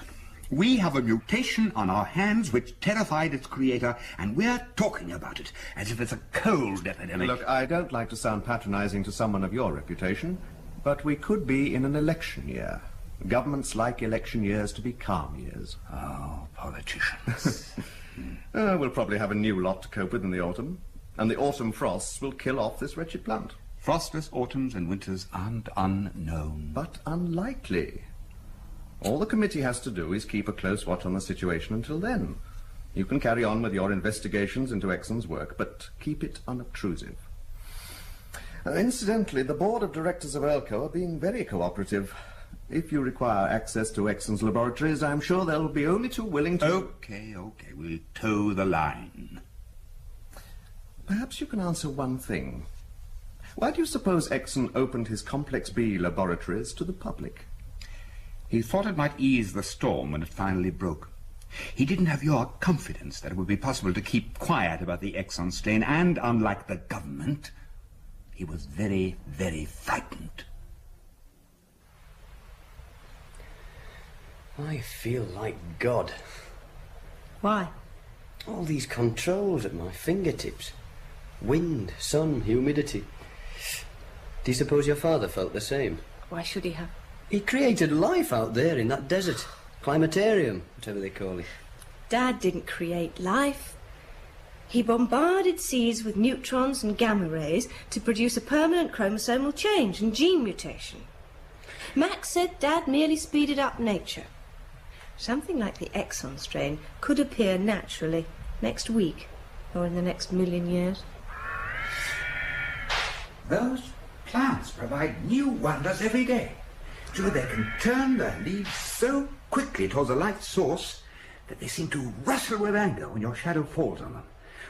We have a mutation on our hands which terrified its creator, and we're talking about it as if it's a cold epidemic. Look, I don't like to sound patronizing to someone of your reputation, but we could be in an election year. Governments like election years to be calm years. Oh, politicians. We'll probably have a new lot to cope with in the autumn, and the autumn frosts will kill off this wretched plant. Frostless autumns and winters aren't unknown. But unlikely. All the committee has to do is keep a close watch on the situation until then. You can carry on with your investigations into Exxon's work, but keep it unobtrusive. Incidentally, the board of directors of Elco are being very cooperative. If you require access to Exxon's laboratories, I'm sure they'll be only too willing to... Okay, we'll toe the line. Perhaps you can answer one thing. Why do you suppose Exxon opened his Complex B laboratories to the public? He thought it might ease the storm when it finally broke. He didn't have your confidence that it would be possible to keep quiet about the Exxon strain, and unlike the government, he was very, very frightened. I feel like God. Why? All these controls at my fingertips. Wind, sun, humidity. Do you suppose your father felt the same? Why should he have? He created life out there in that desert. Climaterium, whatever they call it. Dad didn't create life. He bombarded seeds with neutrons and gamma rays to produce a permanent chromosomal change and gene mutation. Max said Dad merely speeded up nature. Something like the Exxon strain could appear naturally next week or in the next 1,000,000 years. Those plants provide new wonders every day. So they can turn their leaves so quickly towards a light source that they seem to rustle with anger when your shadow falls on them.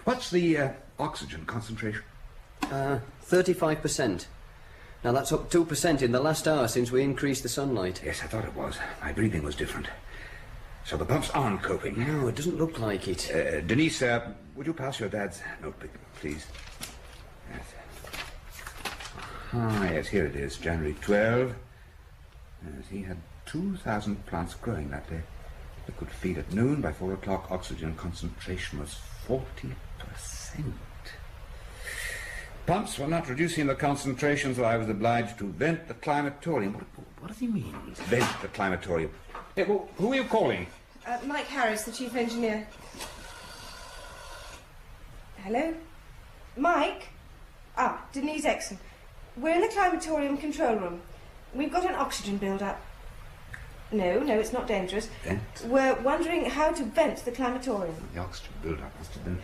What's the oxygen concentration? 35%. Now that's up 2% in the last hour since we increased the sunlight. Yes, I thought it was. My breathing was different. So the pumps aren't coping. No, it doesn't look like it. Denise, would you pass your dad's notebook, please? Yes. Yes, here it is, January 12. Yes, he had 2,000 plants growing that day. They could feed at noon. By 4 o'clock, oxygen concentration was 40%. Pumps were not reducing the concentration, so I was obliged to vent the climatorium. What does he mean? Vent the climatorium. Hey, well, who are you calling? Mike Harris, the chief engineer. Hello? Mike? Denise Exxon. We're in the climatorium control room. We've got an oxygen build-up. No, it's not dangerous. Vent? We're wondering how to vent the climatorium. The oxygen build-up must have been...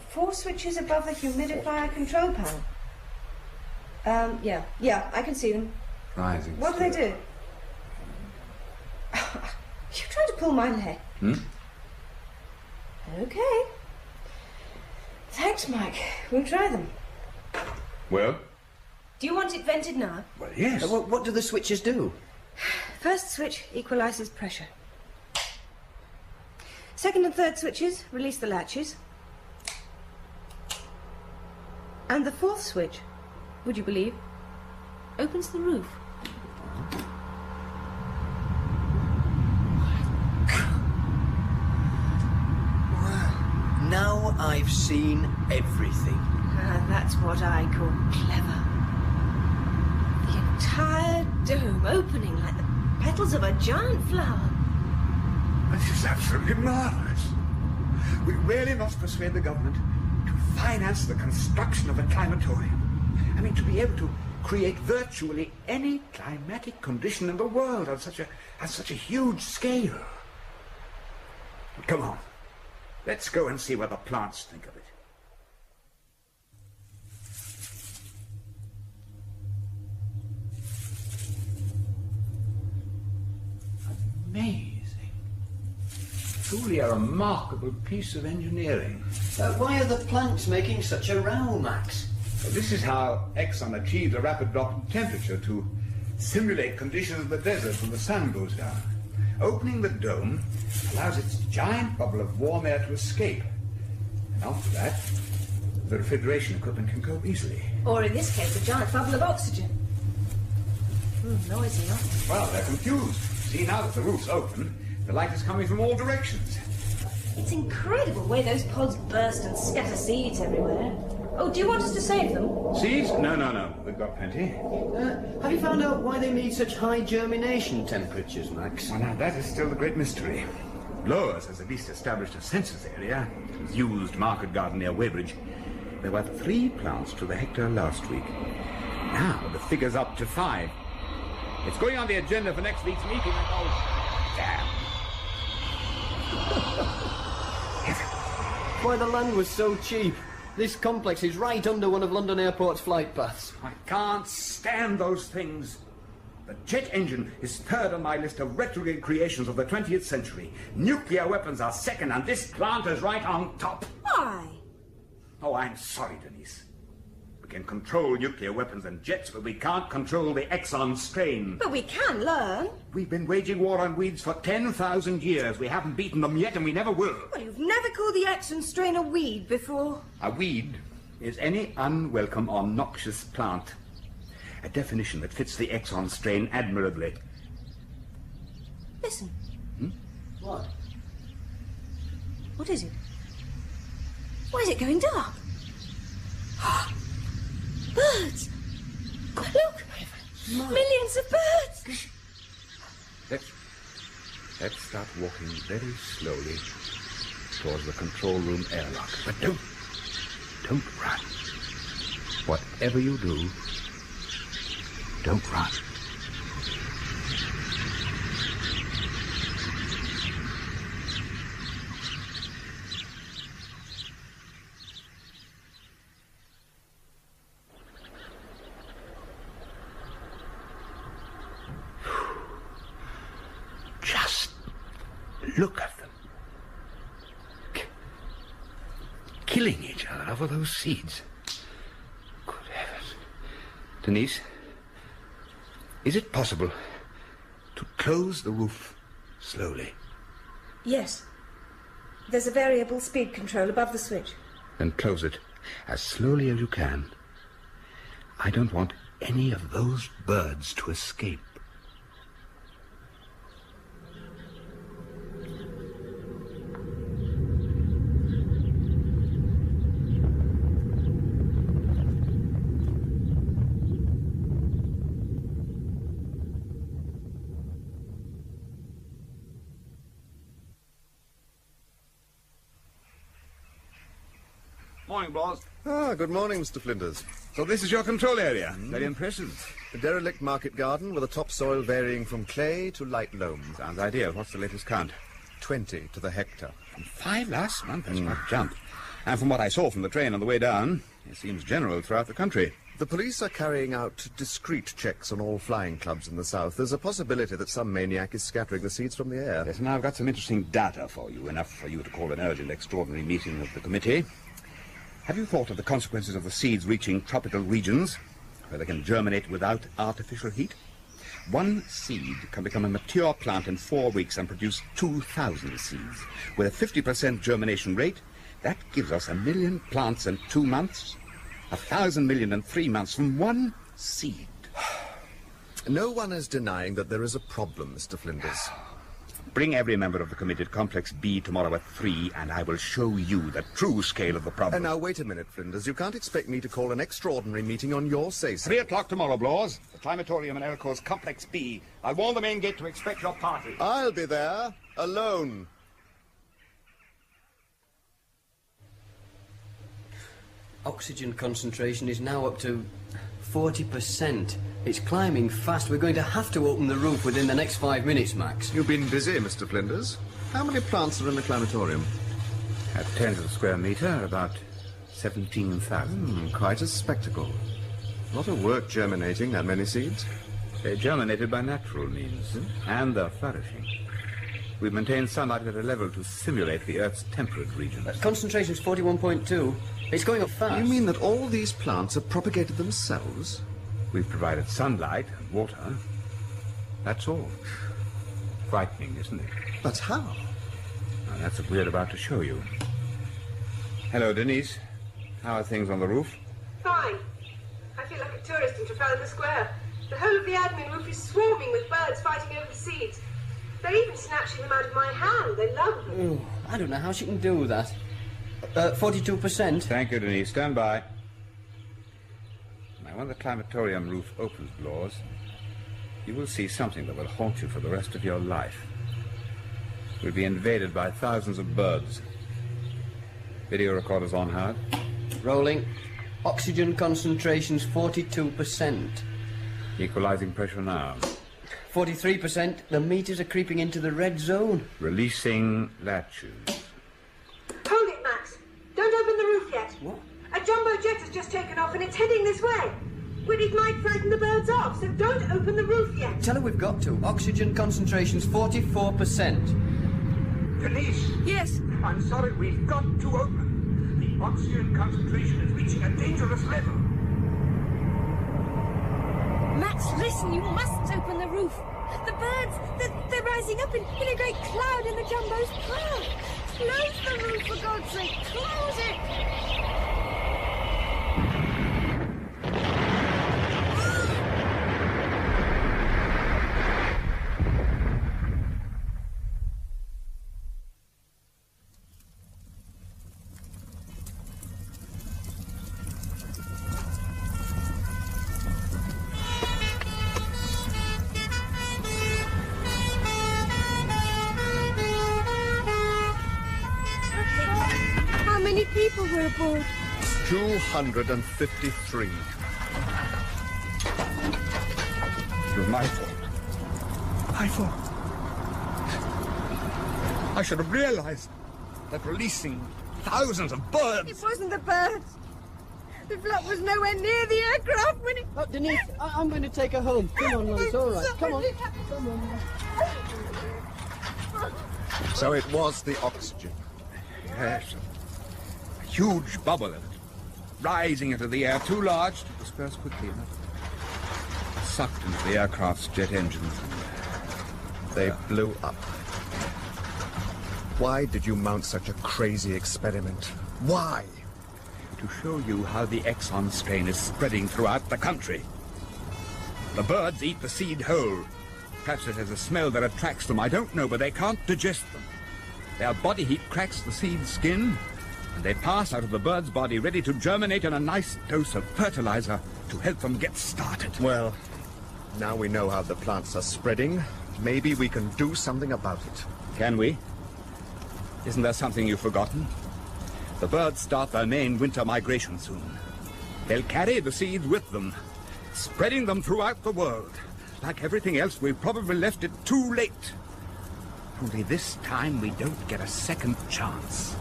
4 switches above the humidifier control panel. Yeah, I can see them. Rising. What do they do? You're trying to pull my leg. Okay. Thanks, Mike. We'll try them. Well? Do you want it vented now? Well, yes. What do the switches do? First switch equalises pressure. Second and third switches release the latches. And the fourth switch, would you believe, opens the roof. Now I've seen everything. That's what I call clever. The entire dome opening like the petals of a giant flower. This is absolutely marvellous. We really must persuade the government to finance the construction of a climatorium. I mean, to be able to create virtually any climatic condition in the world on such a huge scale. Come on. Let's go and see what the plants think of it. Amazing. Truly a remarkable piece of engineering. Why are the plants making such a row, Max? Well, this is how Exxon achieved a rapid drop in temperature to simulate conditions of the desert when the sun goes down. Opening the dome allows its giant bubble of warm air to escape. And after that, the refrigeration equipment can cope easily. Or in this case, a giant bubble of oxygen. Noisy, huh? Well, they're confused. See, now that the roof's open, the light is coming from all directions. It's incredible the way those pods burst and scatter seeds everywhere. Oh, do you want us to save them? Seeds? No. We've got plenty. Have you found out why they need such high germination temperatures, Max? Well, now, that is still the great mystery. Lowers has at least established a census area. It was used market garden near Weybridge. There were 3 plants to the hectare last week. Now the figure's up to 5. It's going on the agenda for next week's meeting. Oh, damn. Why, the land was so cheap. This complex is right under one of London Airport's flight paths. I can't stand those things. The jet engine is third on my list of retrograde creations of the 20th century. Nuclear weapons are second, and this plant is right on top. Why? Oh, I'm sorry, Denise. We can control nuclear weapons and jets, but we can't control the Exxon strain. But we can learn. We've been waging war on weeds for 10,000 years. We haven't beaten them yet, and we never will. Well, you've never called the Exxon strain a weed before. A weed is any unwelcome or noxious plant. A definition that fits the Exxon strain admirably. Listen. What? What is it? Why is it going dark? Birds! Look! Millions of birds! Let's start walking very slowly towards the control room airlock. But don't run. Whatever you do, don't run. Just look at them. Killing each other over those seeds. Good heavens. Denise, is it possible to close the roof slowly? Yes. There's a variable speed control above the switch. Then close it as slowly as you can. I don't want any of those birds to escape. Morning, boss. Ah, good morning, Mr. Flinders. So this is your control area. Very impressive. A derelict market garden with a topsoil varying from clay to light loam. Sounds ideal. What's the latest count? 20 to the hectare. 5 last month? That's quite a jump. And from what I saw from the train on the way down, it seems general throughout the country. The police are carrying out discreet checks on all flying clubs in the south. There's a possibility that some maniac is scattering the seeds from the air. Yes, and I've got some interesting data for you, enough for you to call an urgent extraordinary meeting of the committee. Have you thought of the consequences of the seeds reaching tropical regions, where they can germinate without artificial heat? One seed can become a mature plant in 4 weeks and produce 2,000 seeds. With a 50% germination rate, that gives us 1 million plants in 2 months, 1,000 million in 3 months from one seed. No one is denying that there is a problem, Mr. Flinders. Bring every member of the committee to Complex B tomorrow at 3, and I will show you the true scale of the problem. Now, wait a minute, Flinders. You can't expect me to call an extraordinary meeting on your say-so. 3 o'clock tomorrow, Blaws. The Climatorium in Elco's Complex B. I'll warn the main gate to expect your party. I'll be there, alone. Oxygen concentration is now up to 40%. It's climbing fast. We're going to have to open the roof within the next 5 minutes, Max. You've been busy, Mr. Flinders. How many plants are in the climatorium? At 10 to the square metre, about 17,000. Quite a spectacle. A lot of work germinating that many seeds. They're germinated by natural means, and they're flourishing. We've maintained sunlight at a level to simulate the Earth's temperate regions. Concentration's 41.2. It's going up fast. You mean that all these plants have propagated themselves? We've provided sunlight and water. That's all. Frightening, isn't it? But how? Well, that's what we're about to show you. Hello, Denise. How are things on the roof? Fine. I feel like a tourist in Trafalgar Square. The whole of the admin roof is swarming with birds fighting over the seeds. They're even snatching them out of my hand. They love them. Oh, I don't know how she can do that. 42%. Thank you, Denise. Stand by. Now, when the climatorium roof opens, Blaws, you will see something that will haunt you for the rest of your life. We'll be invaded by thousands of birds. Video recorders on, Howard. Rolling. Oxygen concentration's 42%. Equalizing pressure now. 43%. The meters are creeping into the red zone. Releasing latches. Hold it, Max. What? A jumbo jet has just taken off and it's heading this way. But it might frighten the birds off, so don't open the roof yet. Tell her we've got to. Oxygen concentration's 44%. Denise! Yes? I'm sorry, we've got to open. The oxygen concentration is reaching a dangerous level. Max, listen, you mustn't open the roof. The birds, they're rising up in a great cloud in the jumbo's path. Close the roof, for God's sake, close it! How many people were aboard? 253. It was my fault. My fault. I should have realized that releasing thousands of birds... It wasn't the birds. The flap was nowhere near the aircraft when it... Oh, Denise, I'm going to take her home. Come on, love, it's all right. Come on. Come on. So it was the oxygen. Yes. A huge bubble of it, rising into the air, too large to disperse quickly enough. Sucked into the aircraft's jet engines. They blew up. Why did you mount such a crazy experiment? Why? To show you how the Exxon strain is spreading throughout the country. The birds eat the seed whole. Perhaps it has a smell that attracts them, I don't know, but they can't digest them. Their body heat cracks the seed's skin, and they pass out of the bird's body ready to germinate in a nice dose of fertilizer to help them get started. Well, now we know how the plants are spreading. Maybe we can do something about it. Can we? Isn't there something you've forgotten? The birds start their main winter migration soon. They'll carry the seeds with them, spreading them throughout the world. Like everything else, we've probably left it too late. Only this time we don't get a second chance.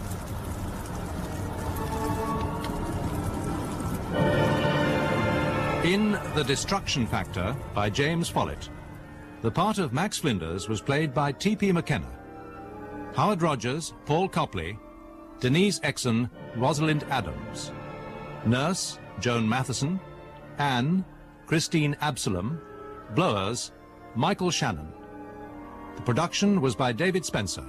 In The Destruction Factor by James Follett, the part of Max Flinders was played by T.P. McKenna. Howard Rogers, Paul Copley, Denise Exon, Rosalind Adams. Nurse, Joan Matheson. Anne, Christine Absalom. Blowers, Michael Shannon. The production was by David Spencer.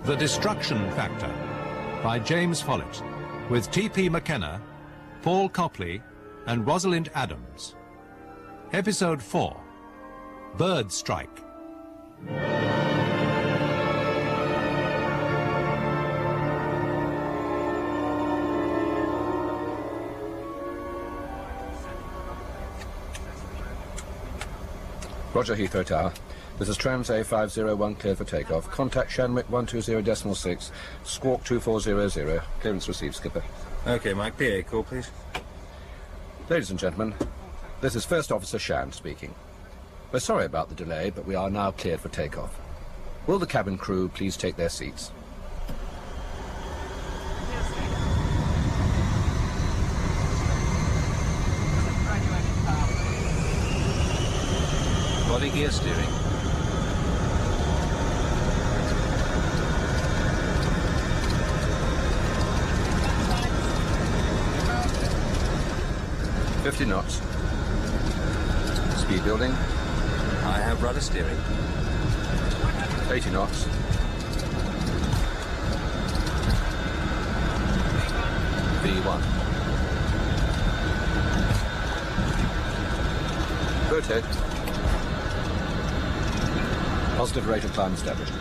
The Destruction Factor by James Follett, with T.P. McKenna, Paul Copley and Rosalind Adams. Episode 4, Bird Strike. Roger, Heathrow Tower. This is Trans A501 cleared for takeoff. Contact Shanwick 120.6, squawk 2400. Clearance received, Skipper. Okay, Mike. PA call, please. Ladies and gentlemen, this is First Officer Shand speaking. We're sorry about the delay, but we are now cleared for takeoff. Will the cabin crew please take their seats? Body gear steering. $50 knots. Speed building. I have rudder steering. 80 knots. V1. Rotate. Positive rate of climb established.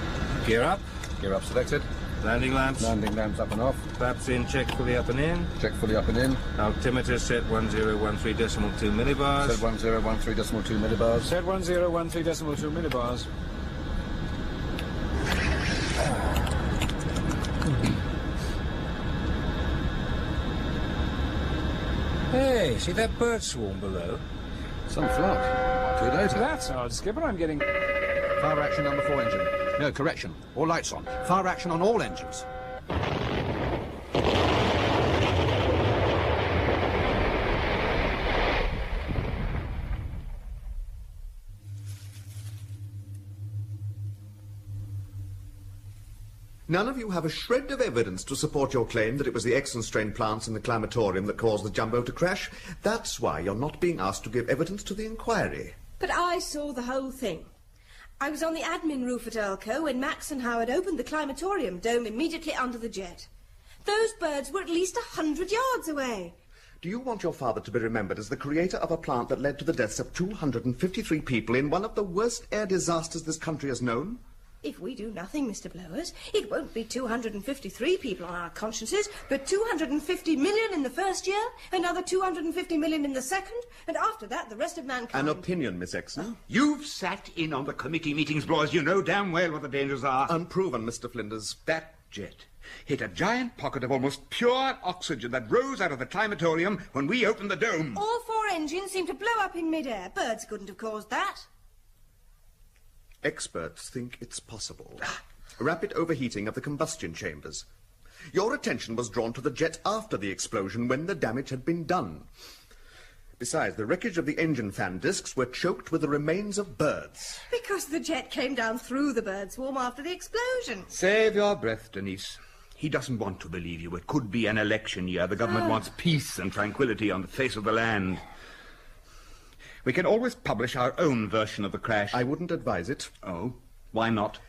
Gear up. Gear up selected. Landing lamps. Landing lamps up and off. Flaps in, check fully up and in. Check fully up and in. Altimeter set 1013.2 millibars. Set 1013.2 millibars. Set 1013.2 millibars. Hey, see that bird swarm below? Some flock. Too late. That's odd, Skipper. I'm getting... Fire action number 4 engine. No, correction. All lights on. Fire action on all engines. None of you have a shred of evidence to support your claim that it was the Exon-strain plants in the climatorium that caused the jumbo to crash. That's why you're not being asked to give evidence to the inquiry. But I saw the whole thing. I was on the admin roof at Elco when Max and Howard opened the climatorium dome immediately under the jet. Those birds were at least 100 yards away. Do you want your father to be remembered as the creator of a plant that led to the deaths of 253 people in one of the worst air disasters this country has known? If we do nothing, Mr. Blowers, it won't be 253 people on our consciences, but 250 million in the first year, another 250 million in the second, and after that, the rest of mankind. An opinion, Miss Exon. You've sat in on the committee meetings, Blowers. You know damn well what the dangers are. Unproven, Mr. Flinders. That jet hit a giant pocket of almost pure oxygen that rose out of the climatorium when we opened the dome. All 4 engines seemed to blow up in midair. Birds couldn't have caused that. Experts think it's possible. Rapid overheating of the combustion chambers. Your attention was drawn to the jet after the explosion when the damage had been done. Besides, the wreckage of the engine fan discs were choked with the remains of birds. Because the jet came down through the bird swarm after the explosion. Save your breath, Denise. He doesn't want to believe you. It could be an election year. The government wants peace and tranquility on the face of the land. We can always publish our own version of the crash. I wouldn't advise it. Oh? Why not?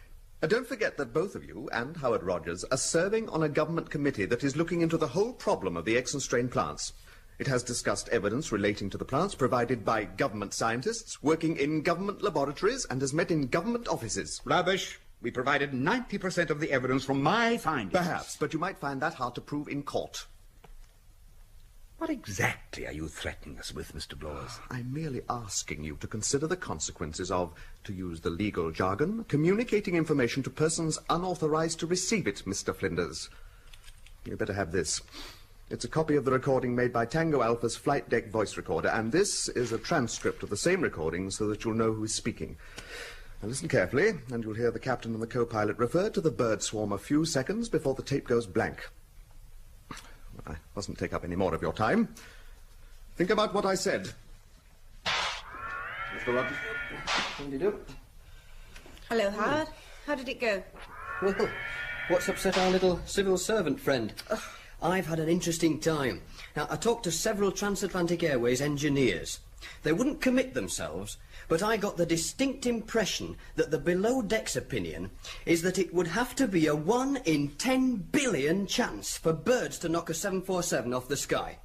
Don't forget that both of you and Howard Rogers are serving on a government committee that is looking into the whole problem of the Exon-strain plants. It has discussed evidence relating to the plants provided by government scientists working in government laboratories and has met in government offices. Rubbish. We provided 90% of the evidence from my findings. Perhaps, but you might find that hard to prove in court. What exactly are you threatening us with, Mr. Blowers? I'm merely asking you to consider the consequences of, to use the legal jargon, communicating information to persons unauthorized to receive it, Mr. Flinders. You better have this. It's a copy of the recording made by Tango Alpha's flight deck voice recorder, and this is a transcript of the same recording so that you'll know who is speaking. Now listen carefully, and you'll hear the captain and the co-pilot refer to the bird swarm a few seconds before the tape goes blank. I mustn't take up any more of your time. Think about what I said. Mr. Rogers. How do you do? Hello, Howard. How did it go? Well, what's upset our little civil servant friend? I've had an interesting time. Now, I talked to several Transatlantic Airways engineers. They wouldn't commit themselves, but I got the distinct impression that the below-decks opinion is that it would have to be a 1 in 10 billion chance for birds to knock a 747 off the sky.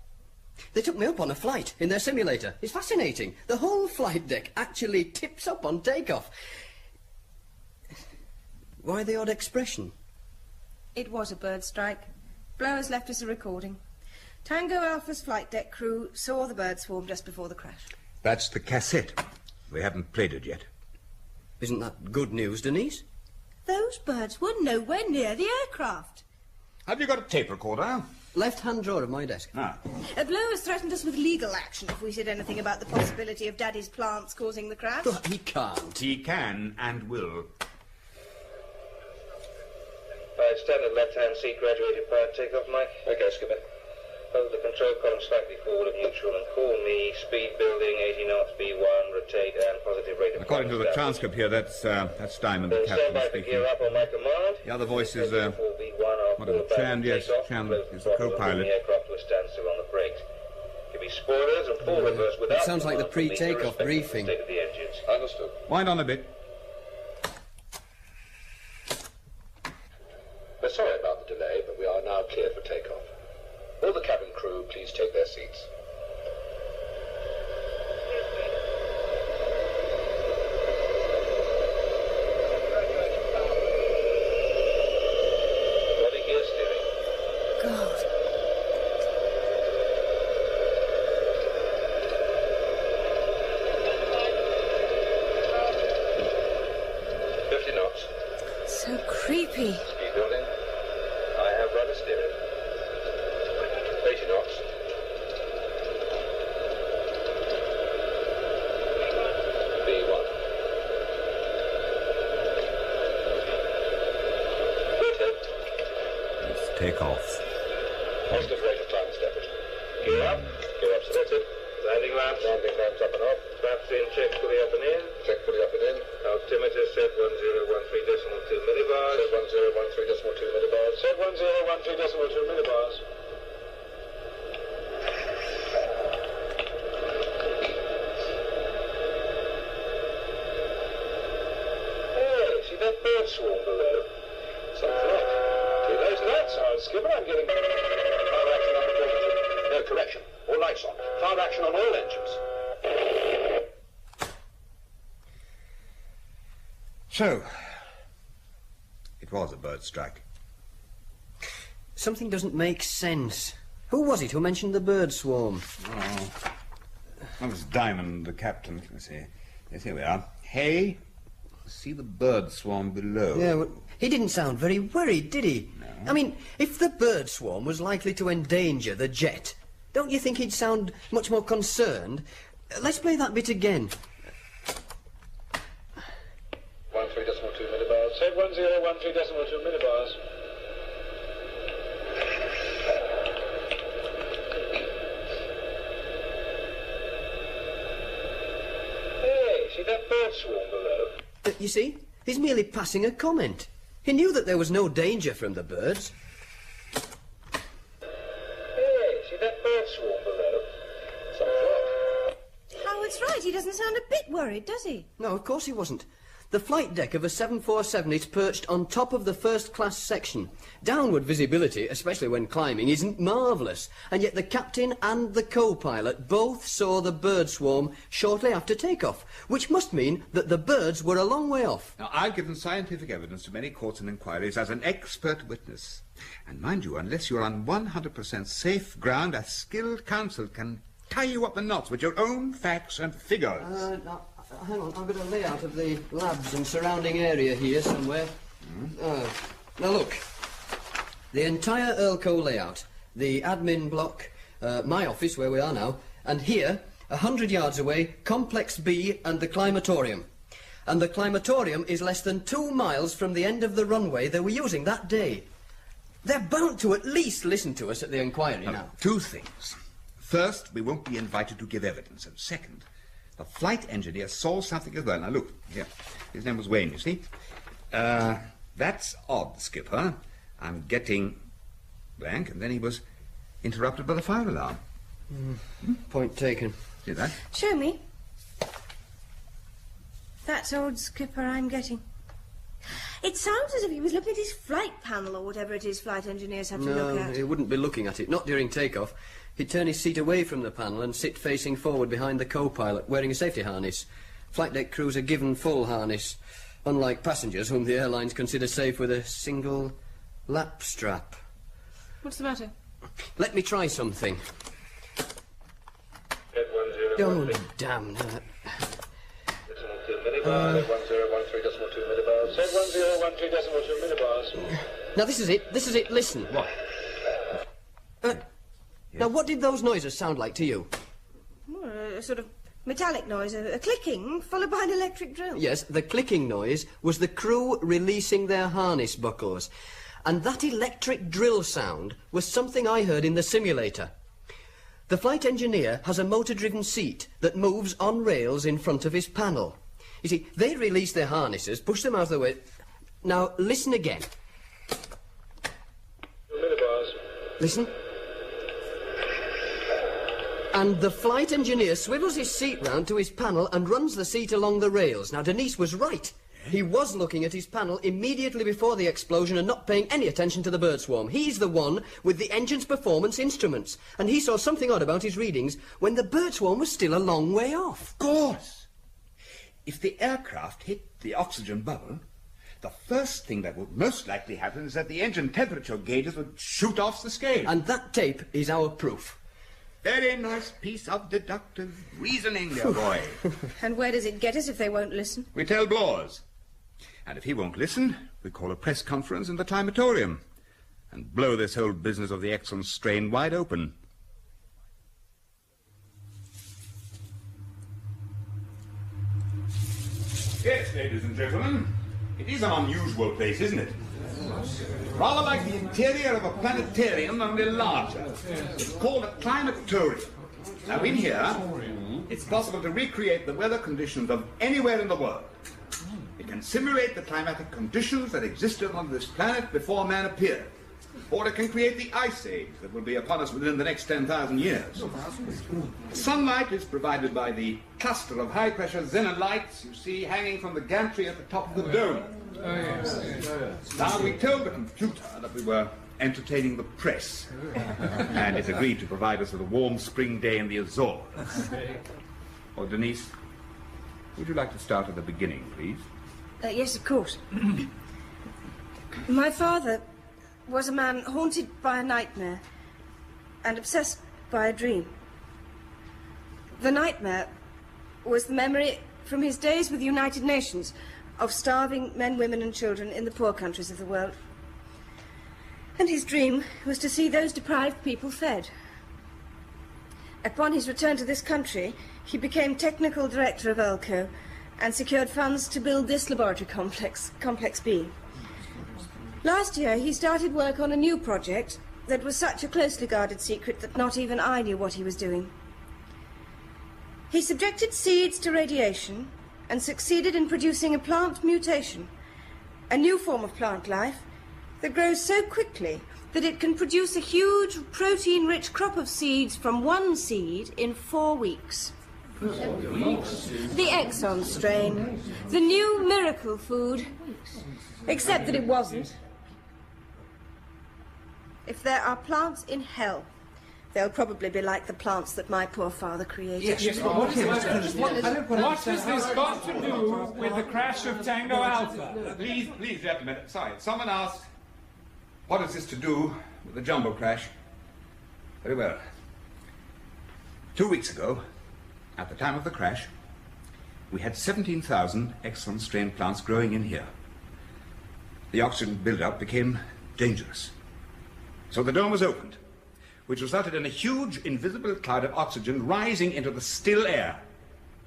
They took me up on a flight in their simulator. It's fascinating. The whole flight deck actually tips up on takeoff. Why the odd expression? It was a bird strike. Blowers left us a recording. Tango Alpha's flight deck crew saw the bird swarm just before the crash. That's the cassette. We haven't played it yet. Isn't that good news, Denise? Those birds were nowhere near the aircraft. Have you got a tape recorder? Left-hand drawer of my desk. Blowers threatened us with legal action if we said anything about the possibility of Daddy's plants causing the crash. But he can't. He can and will. 5 standard left-hand seat graduated power takeoff, Mike. Okay, Skipper. Hold the control column slightly forward of neutral and call me. Speed building, 80 knots, B1, rotate, and positive rate of... According to the transcript here, that's Diamond, the captain speaking. Gear up on my command. The other voice is, whatever, Chan, yes, Chan is the co-pilot. The aircraft to a standstill on the brakes. Give me spoilers and full reverse without... It sounds like the pre-takeoff briefing. Understood. Wind on a bit. We're sorry about the delay, but we are now clear for takeoff. Will the cabin crew please take their seats? So creepy. Speed building. I have rudder steering. 80 knots. B1. Let's take off. Positive rate of climb established. Gear up. Gear up selected. Landing lamps. Landing lamps up and off. Flaps in, check fully up and in. Check fully up and in. Altimeter set 1013.2 millibars. Set 1013.2 millibars. Set 1013.2 millibars. Hey, see that bird swarm below? Some flock. Too late to that, Sergeant Skipper. I'm getting fire action on the quarter. No, correction. All lights on. Fire action on all engines. So, it was a bird strike. Something doesn't make sense. Who was it who mentioned the bird swarm? Oh, that was Diamond, the captain. Let's see. Yes, here we are. Hey, see the bird swarm below. Yeah, well, he didn't sound very worried, did he? No. I mean, if the bird swarm was likely to endanger the jet, don't you think he'd sound much more concerned? Let's play that bit again. 13.2 millibars. Set 1013.2 millibars. Hey, see that bird swarm below? You see, he's merely passing a comment. He knew that there was no danger from the birds. Hey, see that bird swarm below? Some flock. Howard's right. He doesn't sound a bit worried, does he? No, of course he wasn't. The flight deck of a 747 is perched on top of the first-class section. Downward visibility, especially when climbing, isn't marvellous. And yet the captain and the co-pilot both saw the bird swarm shortly after takeoff, which must mean that the birds were a long way off. Now, I've given scientific evidence to many courts and inquiries as an expert witness. And mind you, unless you're on 100% safe ground, a skilled counsel can tie you up in knots with your own facts and figures. Hang on, I've got a layout of the labs and surrounding area here somewhere. Now look, the entire Earlco layout, the admin block, my office where we are now, and here, 100 yards away, Complex B and the climatorium. And the climatorium is less than 2 miles from the end of the runway they were using that day. They're bound to at least listen to us at the inquiry now. Two things. First, we won't be invited to give evidence, and second, the flight engineer saw something as well. Now, look, here. His name was Wayne, you see. That's odd, Skipper. I'm getting blank, and then he was interrupted by the fire alarm. Point taken. See that? Show me. That's old Skipper I'm getting. It sounds as if he was looking at his flight panel or whatever it is flight engineers have to look at. No, he wouldn't be looking at it, not during takeoff. He'd turn his seat away from the panel and sit facing forward behind the co-pilot, wearing a safety harness. Flight deck crews are given full harness, unlike passengers whom the airlines consider safe with a single lap strap. What's the matter? Let me try something. Oh, damn that. Millibars, 1013.2 millibars. Set 1013.2 millibars. Now this is it, listen. What? Now what did those noises sound like to you? A sort of metallic noise, a clicking, followed by an electric drill. Yes, the clicking noise was the crew releasing their harness buckles. And that electric drill sound was something I heard in the simulator. The flight engineer has a motor-driven seat that moves on rails in front of his panel. You see, they release their harnesses, push them out of the way. Now, listen again. Millibars. Listen. And the flight engineer swivels his seat round to his panel and runs the seat along the rails. Now, Denise was right. He was looking at his panel immediately before the explosion and not paying any attention to the bird swarm. He's the one with the engine's performance instruments. And he saw something odd about his readings when the bird swarm was still a long way off. Of course. If the aircraft hit the oxygen bubble, the first thing that would most likely happen is that the engine temperature gauges would shoot off the scale. And that tape is our proof. Very nice piece of deductive reasoning, dear boy. And where does it get us if they won't listen? We tell blowers. And if he won't listen, we call a press conference in the climatorium and blow this whole business of the Exxon strain wide open. Yes, ladies and gentlemen, it is an unusual place, isn't it? Rather like the interior of a planetarium, only larger. It's called a climatorium. Now, in here, it's possible to recreate the weather conditions of anywhere in the world. It can simulate the climatic conditions that existed on this planet before man appeared. Or it can create the ice age that will be upon us within the next 10,000 years. Sunlight is provided by the cluster of high-pressure xenon lights you see hanging from the gantry at the top of the dome. Now, we told the computer that we were entertaining the press, and it agreed to provide us with a warm spring day in the Azores. Oh, Denise, would you like to start at the beginning, please? Yes, of course. My father was a man haunted by a nightmare and obsessed by a dream. The nightmare was the memory from his days with the United Nations of starving men, women and children in the poor countries of the world. And his dream was to see those deprived people fed. Upon his return to this country, he became technical director of ELCO and secured funds to build this laboratory complex, Complex B. Last year, he started work on a new project that was such a closely guarded secret that not even I knew what he was doing. He subjected seeds to radiation and succeeded in producing a plant mutation, a new form of plant life that grows so quickly that it can produce a huge protein-rich crop of seeds from one seed in 4 weeks. The Exxon strain, the new miracle food, except that it wasn't. If there are plants in hell, they'll probably be like the plants that my poor father created. Yes, but what has this got to do with the crash of Tango Alpha? Please, gentlemen. Sorry, someone asked, what has this to do with the jumbo crash? Very well. 2 weeks ago, at the time of the crash, we had 17,000 Exxon strain plants growing in here. The oxygen build-up became dangerous. So the dome was opened, which resulted in a huge invisible cloud of oxygen rising into the still air,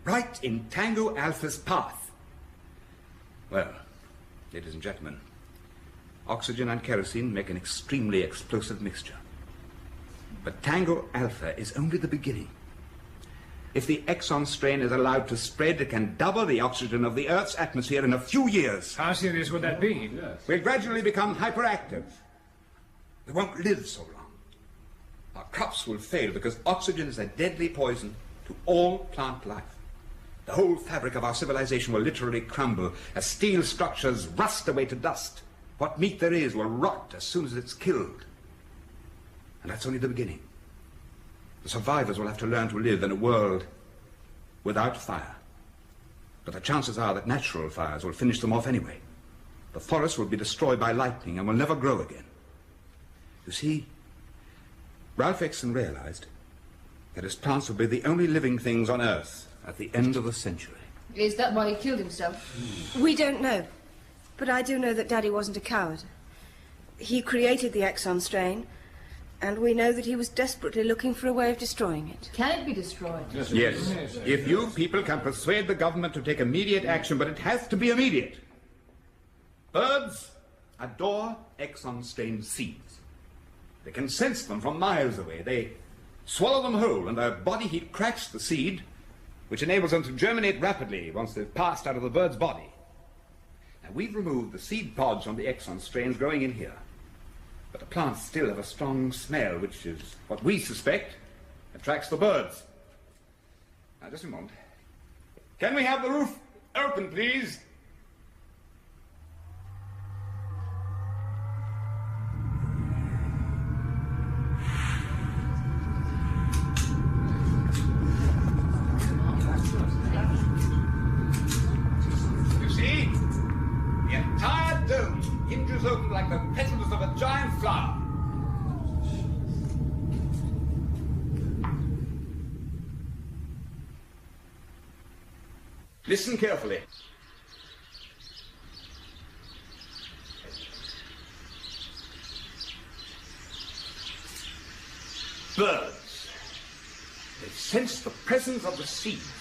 right in Tango Alpha's path. Well, ladies and gentlemen, oxygen and kerosene make an extremely explosive mixture. But Tango Alpha is only the beginning. If the Exxon strain is allowed to spread, it can double the oxygen of the Earth's atmosphere in a few years. How serious would that be? We'll gradually become hyperactive. We won't live so long. Our crops will fail because oxygen is a deadly poison to all plant life. The whole fabric of our civilization will literally crumble as steel structures rust away to dust. What meat there is will rot as soon as it's killed. And that's only the beginning. The survivors will have to learn to live in a world without fire. But the chances are that natural fires will finish them off anyway. The forests will be destroyed by lightning and will never grow again. You see, Ralph Exxon realized that his plants would be the only living things on Earth at the end of the century. Is that why he killed himself? We don't know. But I do know that Daddy wasn't a coward. He created the Exxon strain, and we know that he was desperately looking for a way of destroying it. Can it be destroyed? Yes. If you people can persuade the government to take immediate action, but it has to be immediate. Birds adore Exxon strain seeds. They can sense them from miles away. They swallow them whole, and their body heat cracks the seed, which enables them to germinate rapidly once they've passed out of the bird's body. Now, we've removed the seed pods from the Exxon strains growing in here. But the plants still have a strong smell, which is what we suspect attracts the birds. Now, just a moment. Can we have the roof open, please? You see? The entire dome hinges open like the petals of a giant flower. Listen carefully. birds. They sense the presence of the seas.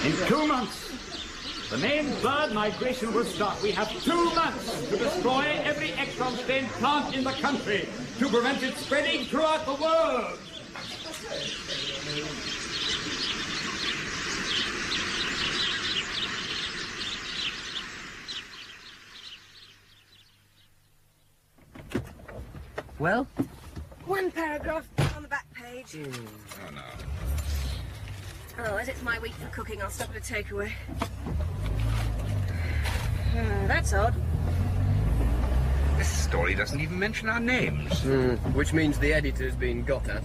In 2 months, the main bird migration will start. We have 2 months to destroy every X-stain plant in the country to prevent it spreading throughout the world. Well? One paragraph on the back page. Oh, no. Oh, as it's my week for cooking, I'll stop at a takeaway. That's odd. This story doesn't even mention our names. Which means the editor's been got at.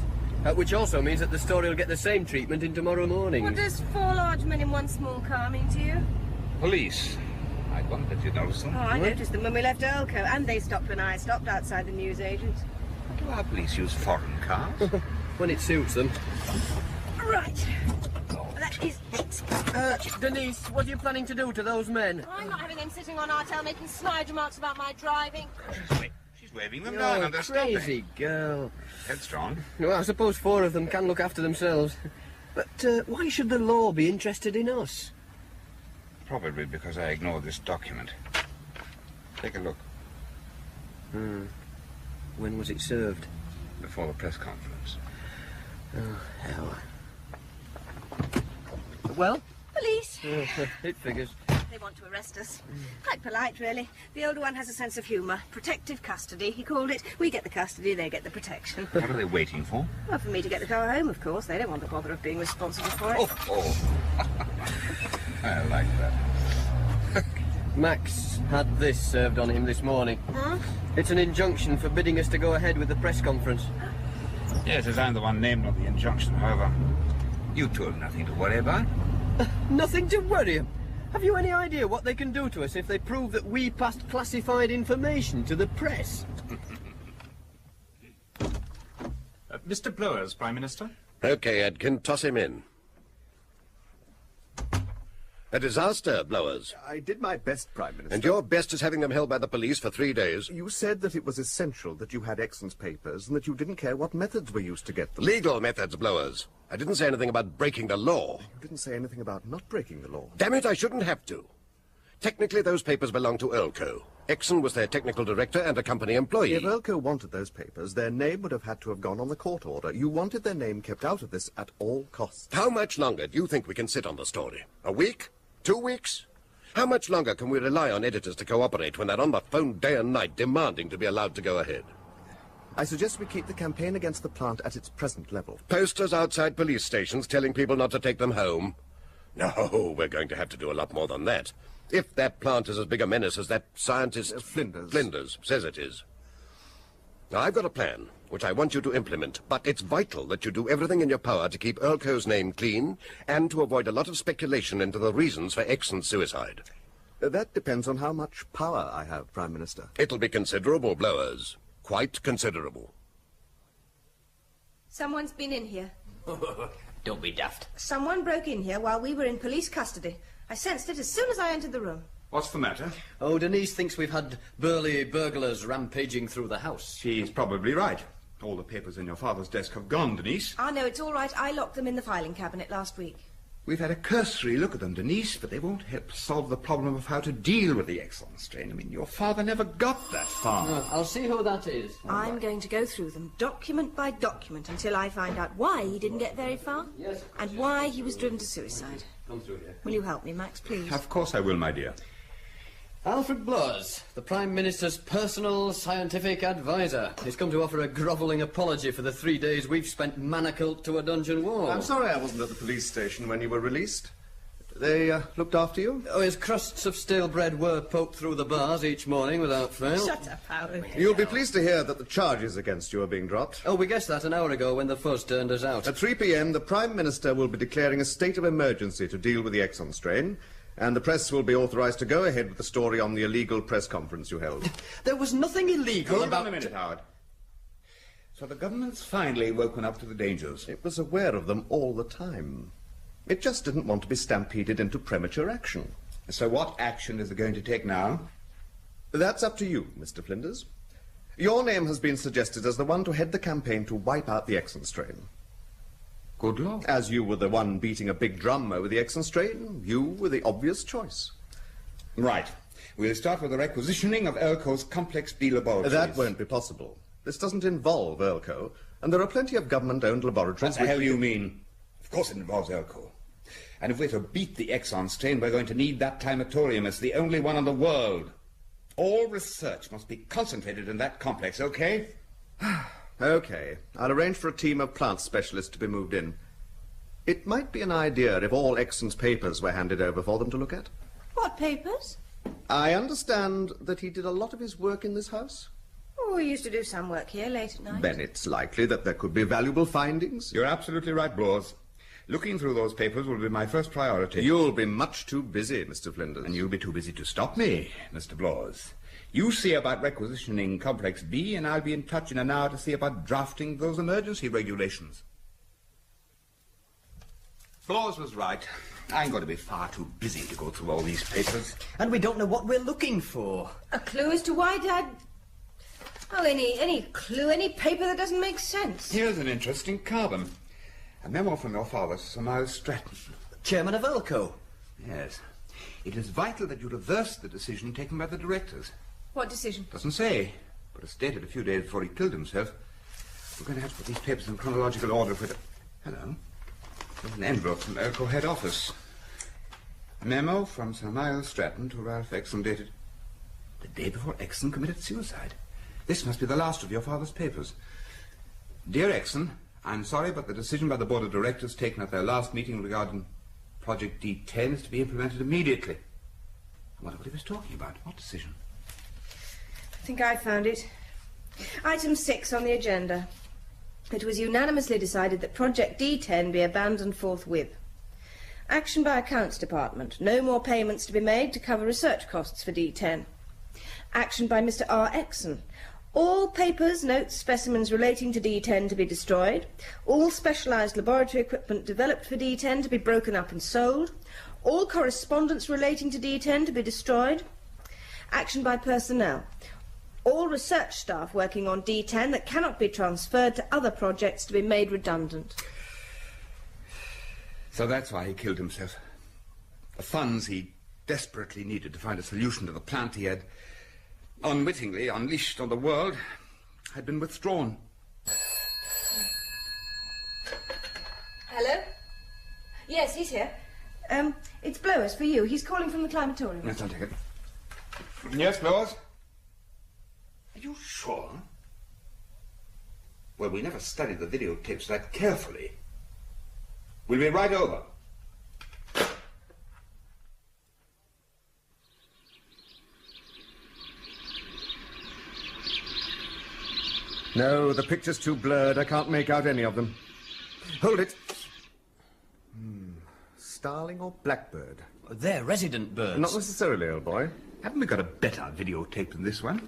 Which also means that the story will get the same treatment in tomorrow morning. What does 4 large men in 1 small car mean to you? Police. I wondered if you noticed them. Oh, I noticed them when we left Earlco, and they stopped when I stopped outside the newsagents. Do our police use foreign cars? When it suits them. Right. That is it. Denise, what are you planning to do to those men? I'm not having them sitting on our tail making snide remarks about my driving. She's waving them down and they're stopping. Crazy girl. Headstrong. Well, I suppose 4 of them can look after themselves. But why should the law be interested in us? Probably because I ignored this document. Take a look. When was it served? Before the press conference. Oh, hell. Well? Police. It figures. They want to arrest us. Quite polite, really. The older one has a sense of humour. Protective custody, he called it. We get the custody, they get the protection. What are they waiting for? Well, for me to get the car home, of course. They don't want the bother of being responsible for it. I like that. Max had this served on him this morning. Huh? It's an injunction forbidding us to go ahead with the press conference. Yes, as I'm the one named on the injunction, however. You two have nothing to worry about. Nothing to worry him. Have you any idea what they can do to us if they prove that we passed classified information to the press? Mr. Blowers, Prime Minister? OK, Edkin, toss him in. A disaster, Blowers. I did my best, Prime Minister. And your best is having them held by the police for 3 days. You said that it was essential that you had Exon's papers and that you didn't care what methods were used to get them. Legal methods, Blowers. I didn't say anything about breaking the law. You didn't say anything about not breaking the law. Damn it, I shouldn't have to. Technically, those papers belong to Earlco. Exon was their technical director and a company employee. If Earlco wanted those papers, their name would have had to have gone on the court order. You wanted their name kept out of this at all costs. How much longer do you think we can sit on the story? A week? 2 weeks? How much longer can we rely on editors to cooperate when they're on the phone day and night demanding to be allowed to go ahead? I suggest we keep the campaign against the plant at its present level. Posters outside police stations telling people not to take them home? No, we're going to have to do a lot more than that. If that plant is as big a menace as that scientist... Flinders says it is. Now, I've got a plan, which I want you to implement, but it's vital that you do everything in your power to keep Earlco's name clean and to avoid a lot of speculation into the reasons for Exon's suicide. That depends on how much power I have, Prime Minister. It'll be considerable, Blowers. Quite considerable. Someone's been in here. Don't be daft. Someone broke in here while we were in police custody. I sensed it as soon as I entered the room. What's the matter? Oh, Denise thinks we've had burly burglars rampaging through the house. She's probably right. All the papers in your father's desk have gone, Denise. Ah, no, it's all right. I locked them in the filing cabinet last week. We've had a cursory look at them, Denise, but they won't help solve the problem of how to deal with the Exon strain. I mean, your father never got that far. No, I'll see who that is. I'm going to go through them, document by document, until I find out why he didn't get very far, and why he was driven to suicide. Come through here. Will you help me, Max, please? Of course I will, my dear. Alfred Blowers, the Prime Minister's personal scientific advisor. He's come to offer a grovelling apology for the 3 days we've spent manacled to a dungeon wall. I'm sorry I wasn't at the police station when you were released. They looked after you? Oh, his crusts of stale bread were poked through the bars each morning without fail. Shut up, Howard. You'll be pleased to hear that the charges against you are being dropped. Oh, we guessed that an hour ago when the fuzz turned us out. At 3 p.m, the Prime Minister will be declaring a state of emergency to deal with the Exon strain, and the press will be authorised to go ahead with the story on the illegal press conference you held. There was nothing illegal about... Hold on a minute, Howard. So the government's finally woken up to the dangers. It was aware of them all the time. It just didn't want to be stampeded into premature action. So what action is it going to take now? That's up to you, Mr. Flinders. Your name has been suggested as the one to head the campaign to wipe out the Exon strain. Good Lord. As you were the one beating a big drum over the Exon strain, you were the obvious choice. Right. We'll start with the requisitioning of Elco's Complex B laboratories. That won't be possible. This doesn't involve Elco, and there are plenty of government-owned laboratories... What the hell do you mean? Of course it involves Elco. And if we're to beat the Exon strain, we're going to need that climatorium. It's the only one in the world. All research must be concentrated in that complex, okay? Okay. I'll arrange for a team of plant specialists to be moved in. It might be an idea if all Exon's papers were handed over for them to look at. What papers? I understand that he did a lot of his work in this house. Oh, we used to do some work here late at night. Then it's likely that there could be valuable findings. You're absolutely right, Blawes. Looking through those papers will be my first priority. You'll be much too busy, Mr. Flinders. And you'll be too busy to stop me, Mr. Blawes. You see about requisitioning Complex B, and I'll be in touch in an hour to see about drafting those emergency regulations. Blawes was right. I'm going to be far too busy to go through all these papers. And we don't know what we're looking for. A clue as to why Dad... Oh, any clue, any paper that doesn't make sense. Here's an interesting carbon. A memo from your father, Sir Miles Stratton. Chairman of Elco. Yes. It is vital that you reverse the decision taken by the directors. What decision? Doesn't say, but it's dated a few days before he killed himself. We're going to have to put these papers in chronological order for the... Hello. There's an envelope from Elco head office. A memo from Sir Miles Stratton to Ralph Exon dated the day before Exon committed suicide. This must be the last of your father's papers. Dear Exon, I'm sorry, but the decision by the Board of Directors taken at their last meeting regarding Project D10 is to be implemented immediately. I wonder what he was talking about. What decision? I think I found it. Item 6 on the agenda. It was unanimously decided that Project D10 be abandoned forthwith. Action by Accounts Department. No more payments to be made to cover research costs for D10. Action by Mr. R. Exon. All papers, notes, specimens relating to D10 to be destroyed. All specialised laboratory equipment developed for D10 to be broken up and sold. All correspondence relating to D10 to be destroyed. Action by personnel. All research staff working on D10 that cannot be transferred to other projects to be made redundant. So that's why he killed himself. The funds he desperately needed to find a solution to the plant he had unwittingly unleashed on the world had been withdrawn. Hello? Yes, he's here. It's Blowers for you. He's calling from the climatorium. Yes, I'll take it. Yes, Blowers? Are you sure? Well, we never studied the videotapes that carefully. We'll be right over. No, the picture's too blurred. I can't make out any of them. Hold it. Starling or blackbird? They're resident birds. Not necessarily, old boy. Haven't we got a better videotape than this one?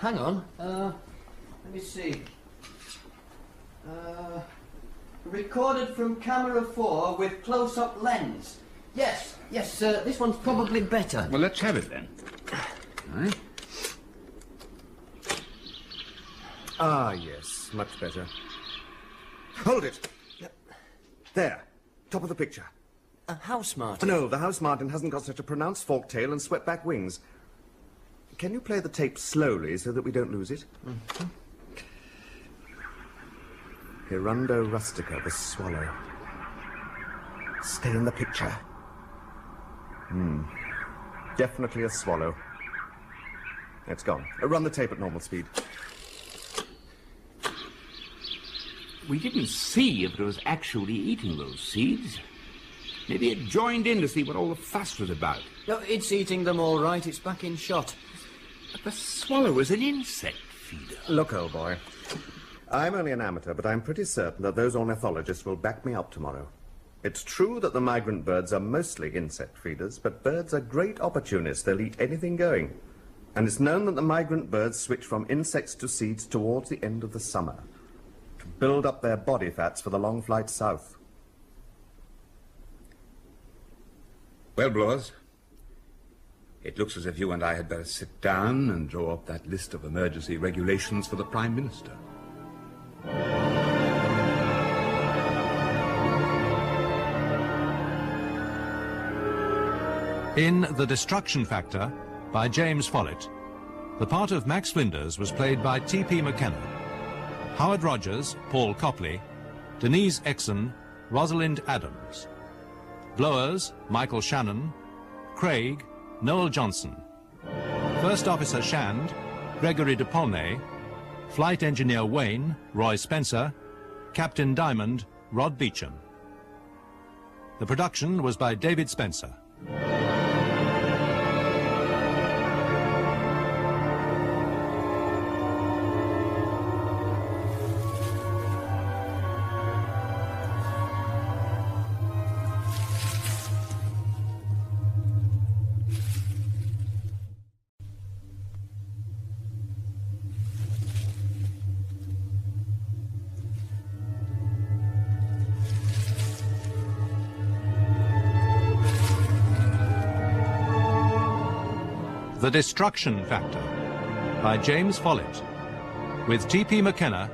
Hang on. Let me see. Recorded from camera 4 with close-up lens. Yes, this one's probably better. Well, let's have it then. All right. Ah, yes, much better. Hold it! There, top of the picture. A house martin? No, the house martin hasn't got such a pronounced forked tail and swept-back wings. Can you play the tape slowly so that we don't lose it? Mm-hmm. Hirundo rustica, the swallow. Stay in the picture. Definitely a swallow. It's gone. Run the tape at normal speed. We didn't see if it was actually eating those seeds. Maybe it joined in to see what all the fuss was about. No, it's eating them all right. It's back in shot. But the swallow is an insect feeder. Look, old boy. I'm only an amateur, but I'm pretty certain that those ornithologists will back me up tomorrow. It's true that the migrant birds are mostly insect feeders, but birds are great opportunists. They'll eat anything going. And it's known that the migrant birds switch from insects to seeds towards the end of the summer to build up their body fats for the long flight south. Well, Blawers, It looks as if you and I had better sit down and draw up that list of emergency regulations for the Prime Minister. In The Destruction Factor, by James Follett, the part of Max Flinders was played by T.P. McKenna. Howard Rogers, Paul Copley, Denise Exon, Rosalind Adams. Blowers, Michael Shannon, Craig, Noel Johnson. First Officer Shand, Gregory de Paulnay. Flight Engineer Wayne, Roy Spencer. Captain Diamond, Rod Beecham. The production was by David Spencer. The Destruction Factor, by James Follett, with T.P. McKenna,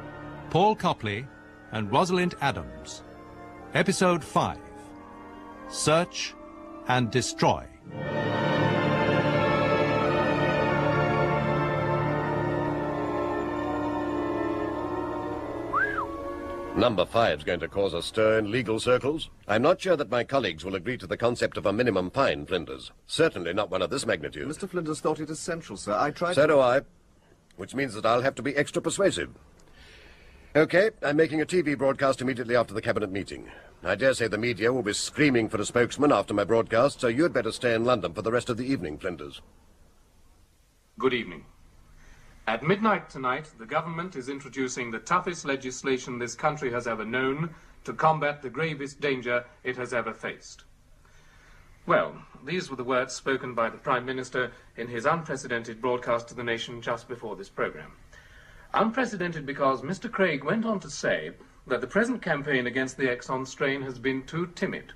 Paul Copley, and Rosalind Adams. Episode 5, Search and Destroy. Number 5's going to cause a stir in legal circles. I'm not sure that my colleagues will agree to the concept of a minimum fine, Flinders. Certainly not one of this magnitude. Mr. Flinders thought it essential, sir. I tried... So do I. Which means that I'll have to be extra persuasive. OK, I'm making a TV broadcast immediately after the Cabinet meeting. I dare say the media will be screaming for a spokesman after my broadcast, so you'd better stay in London for the rest of the evening, Flinders. Good evening. At midnight tonight, the government is introducing the toughest legislation this country has ever known to combat the gravest danger it has ever faced. Well, these were the words spoken by the Prime Minister in his unprecedented broadcast to the nation just before this programme. Unprecedented because Mr. Craig went on to say that the present campaign against the Exxon strain has been too timid,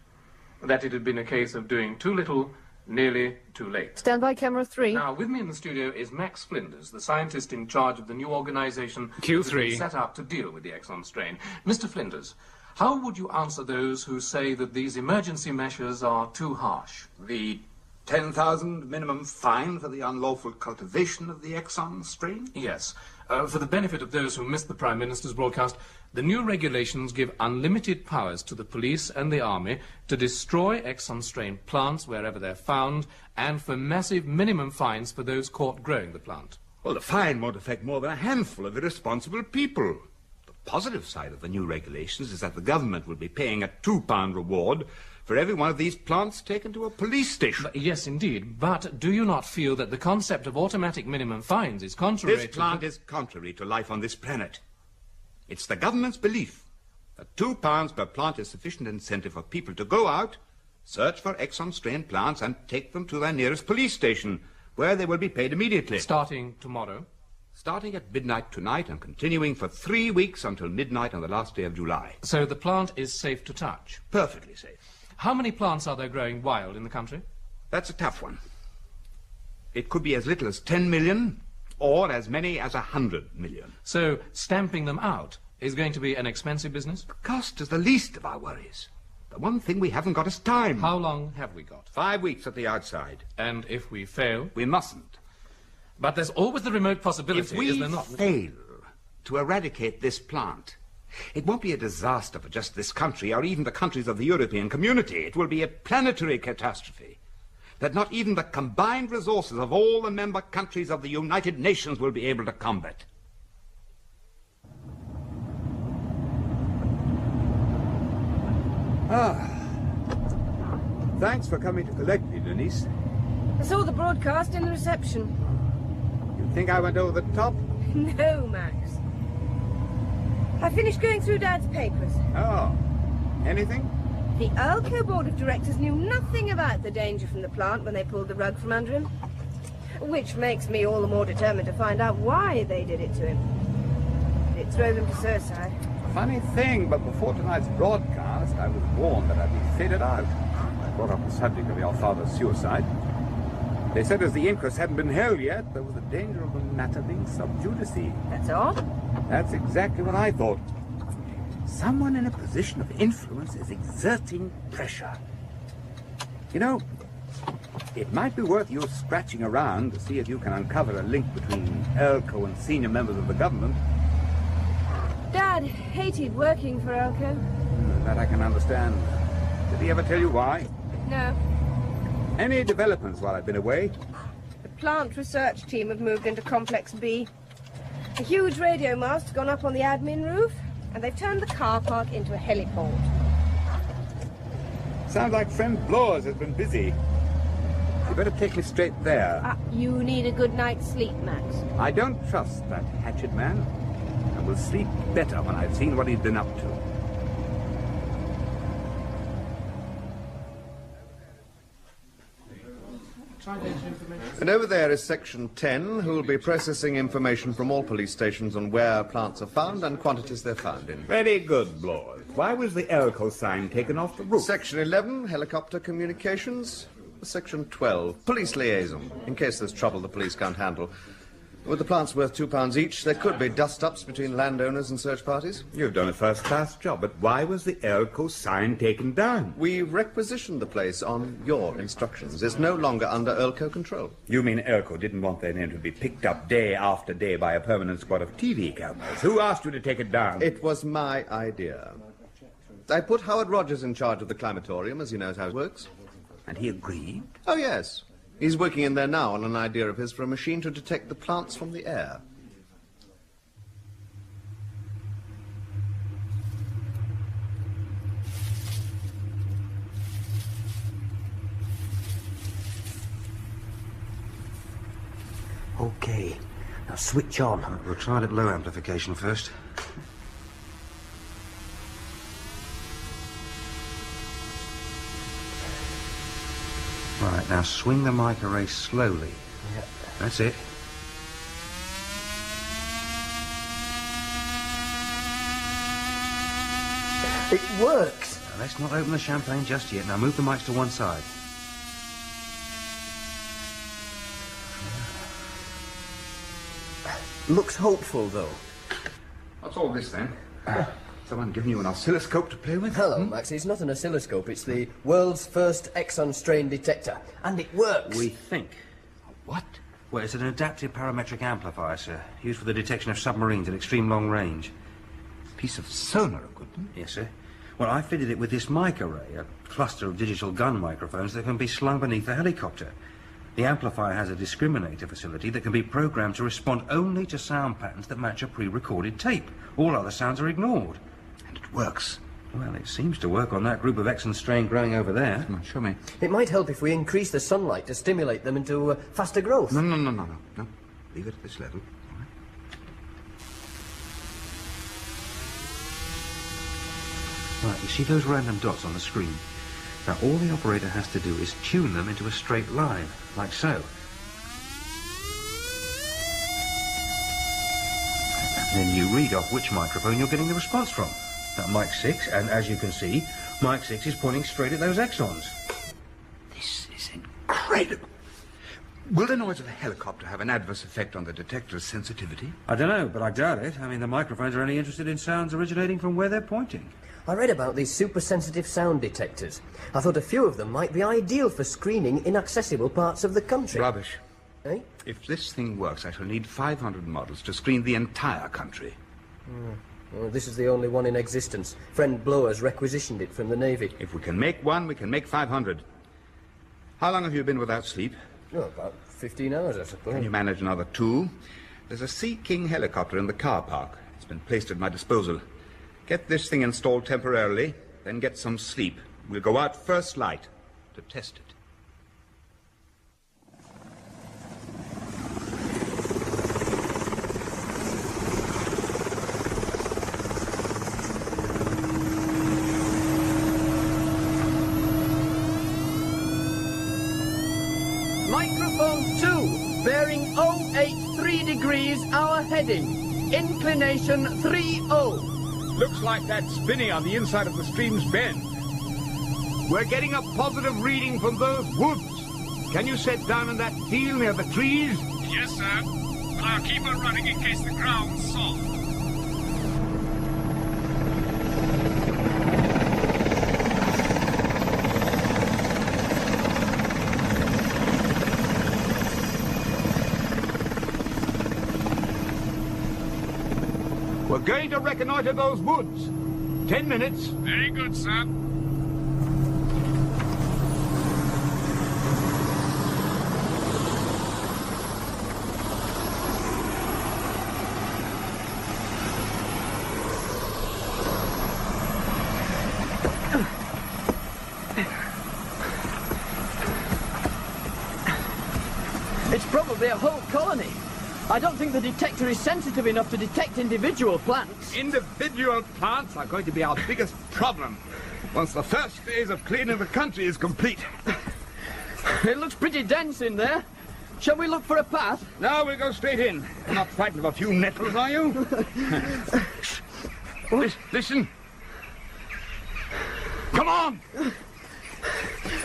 that it had been a case of doing too little, nearly too late. Stand by camera 3. Now, with me in the studio is Max Flinders, the scientist in charge of the new organisation Q3 set up to deal with the Exxon strain. Mr. Flinders, how would you answer those who say that these emergency measures are too harsh? The 10,000 minimum fine for the unlawful cultivation of the Exxon strain? Yes. For the benefit of those who missed the Prime Minister's broadcast, the new regulations give unlimited powers to the police and the army to destroy Exxon strain plants wherever they're found, and for massive minimum fines for those caught growing the plant. Well, the fine won't affect more than a handful of irresponsible people. The positive side of the new regulations is that the government will be paying a £2 reward for every one of these plants taken to a police station. Yes, indeed. But do you not feel that the concept of automatic minimum fines is contrary This plant is contrary to life on this planet. It's the government's belief that £2 per plant is sufficient incentive for people to go out, search for Exxon strain plants and take them to their nearest police station, where they will be paid immediately. Starting tomorrow? Starting at midnight tonight and continuing for 3 weeks until midnight on the last day of July. So the plant is safe to touch? Perfectly safe. How many plants are there growing wild in the country? That's a tough one. It could be as little as 10 million, or as many as 100 million. So stamping them out is going to be an expensive business? The cost is the least of our worries. The one thing we haven't got is time. How long have we got? 5 weeks at the outside. And if we fail? We mustn't. But there's always the remote possibility, is there not? If we fail to eradicate this plant, it won't be a disaster for just this country or even the countries of the European community. It will be a planetary catastrophe that not even the combined resources of all the member countries of the United Nations will be able to combat. Thanks for coming to collect me, Denise. I saw the broadcast in the reception. You think I went over the top? No, Max. I finished going through Dad's papers. Oh. Anything? The Alco Board of Directors knew nothing about the danger from the plant when they pulled the rug from under him. Which makes me all the more determined to find out why they did it to him. It drove him to suicide. Funny thing, but before tonight's broadcast, I was warned that I'd be faded out. I brought up the subject of your father's suicide. They said as the inquest hadn't been held yet, there was a danger of the matter being sub judice. That's odd. That's exactly what I thought. Someone in a position of influence is exerting pressure. You know, it might be worth you scratching around to see if you can uncover a link between Elko and senior members of the government. Dad hated working for Elko. That I can understand. Did he ever tell you why? No. Any developments while I've been away? The plant research team have moved into Complex B. A huge radio mast's gone up on the admin roof, and they've turned the car park into a heliport. Sounds like friend Blawers has been busy. You better take me straight there. You need a good night's sleep, Max. I don't trust that hatchet man. I will sleep better when I've seen what he's been up to. And over there is Section 10, who will be processing information from all police stations on where plants are found and quantities they're found in. Very good, Blawers. Why was the Elko sign taken off the roof? Section 11, helicopter communications. Section 12, police liaison, in case there's trouble the police can't handle. With the plants worth £2 each, there could be dust-ups between landowners and search parties. You've done a first-class job, but why was the Elko sign taken down? We requisitioned the place on your instructions. It's no longer under Elko control. You mean Elko didn't want their name to be picked up day after day by a permanent squad of TV cameras? Who asked you to take it down? It was my idea. I put Howard Rogers in charge of the climatorium, as he knows how it works. And he agreed? Oh, yes. He's working in there now on an idea of his for a machine to detect the plants from the air. Okay. Now switch on. We'll try it at low amplification first. Right, now swing the mic array slowly. Yeah. That's it. It works. Now, let's not open the champagne just yet. Now move the mics to one side. Looks hopeful, though. What's all this, then? Someone giving you an oscilloscope to play with? Hello, Max. It's not an oscilloscope. It's the world's first Exxon strain detector. And it works. We think. What? Well, it's an adaptive parametric amplifier, sir. Used for the detection of submarines at extreme long range. Piece of sonar equipment? Yes, sir. Well, I fitted it with this mic array, a cluster of digital gun microphones that can be slung beneath the helicopter. The amplifier has a discriminator facility that can be programmed to respond only to sound patterns that match a pre-recorded tape. All other sounds are ignored. And it works. Well, it seems to work on that group of Exxon strain growing over there. Come on, show me. It might help if we increase the sunlight to stimulate them into faster growth. No. Leave it at this level. All right. Right, you see those random dots on the screen? Now, all the operator has to do is tune them into a straight line, like so. Then you read off which microphone you're getting the response from. Now, mic 6, and as you can see, mic 6 is pointing straight at those Exxons. This is incredible. Will the noise of a helicopter have an adverse effect on the detector's sensitivity? I don't know, but I doubt it. I mean, the microphones are only interested in sounds originating from where they're pointing. I read about these super-sensitive sound detectors. I thought a few of them might be ideal for screening inaccessible parts of the country. Rubbish. Eh? If this thing works, I shall need 500 models to screen the entire country. Well, this is the only one in existence. Friend Blowers requisitioned it from the Navy. If we can make one, we can make 500. How long have you been without sleep? Oh, about 15 hours, I suppose. Can you manage another 2? There's a Sea King helicopter in the car park. It's been placed at my disposal. Get this thing installed temporarily, then get some sleep. We'll go out first light to test it. Microphone 2, bearing 083 degrees, our heading. Inclination 30. Looks like that's spinning on the inside of the stream's bend. We're getting a positive reading from those woods. Can you set down in that field near the trees? Yes, sir. But I'll keep on running in case the ground's soft. We're going to reconnoiter those woods. 10 minutes. Very good, sir. It's probably a whole colony. I don't think the detector is sensitive enough to detect individual plants. Individual plants are going to be our biggest problem once the first phase of cleaning the country is complete. It looks pretty dense in there. Shall we look for a path? No, we'll go straight in. You're not frightened of a few nettles, are you? Listen. Come on!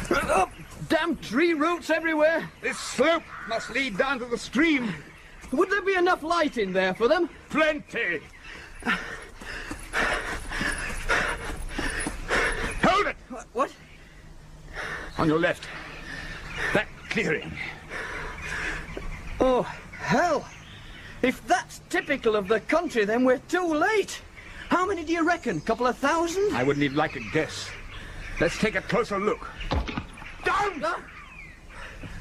Oh, damn tree roots everywhere. This slope must lead down to the stream. Would there be enough light in there for them? Plenty. Hold it! What? On your left. That clearing. Oh, hell. If that's typical of the country, then we're too late. How many do you reckon? Couple of thousand? I wouldn't even like to guess. Let's take a closer look. Down!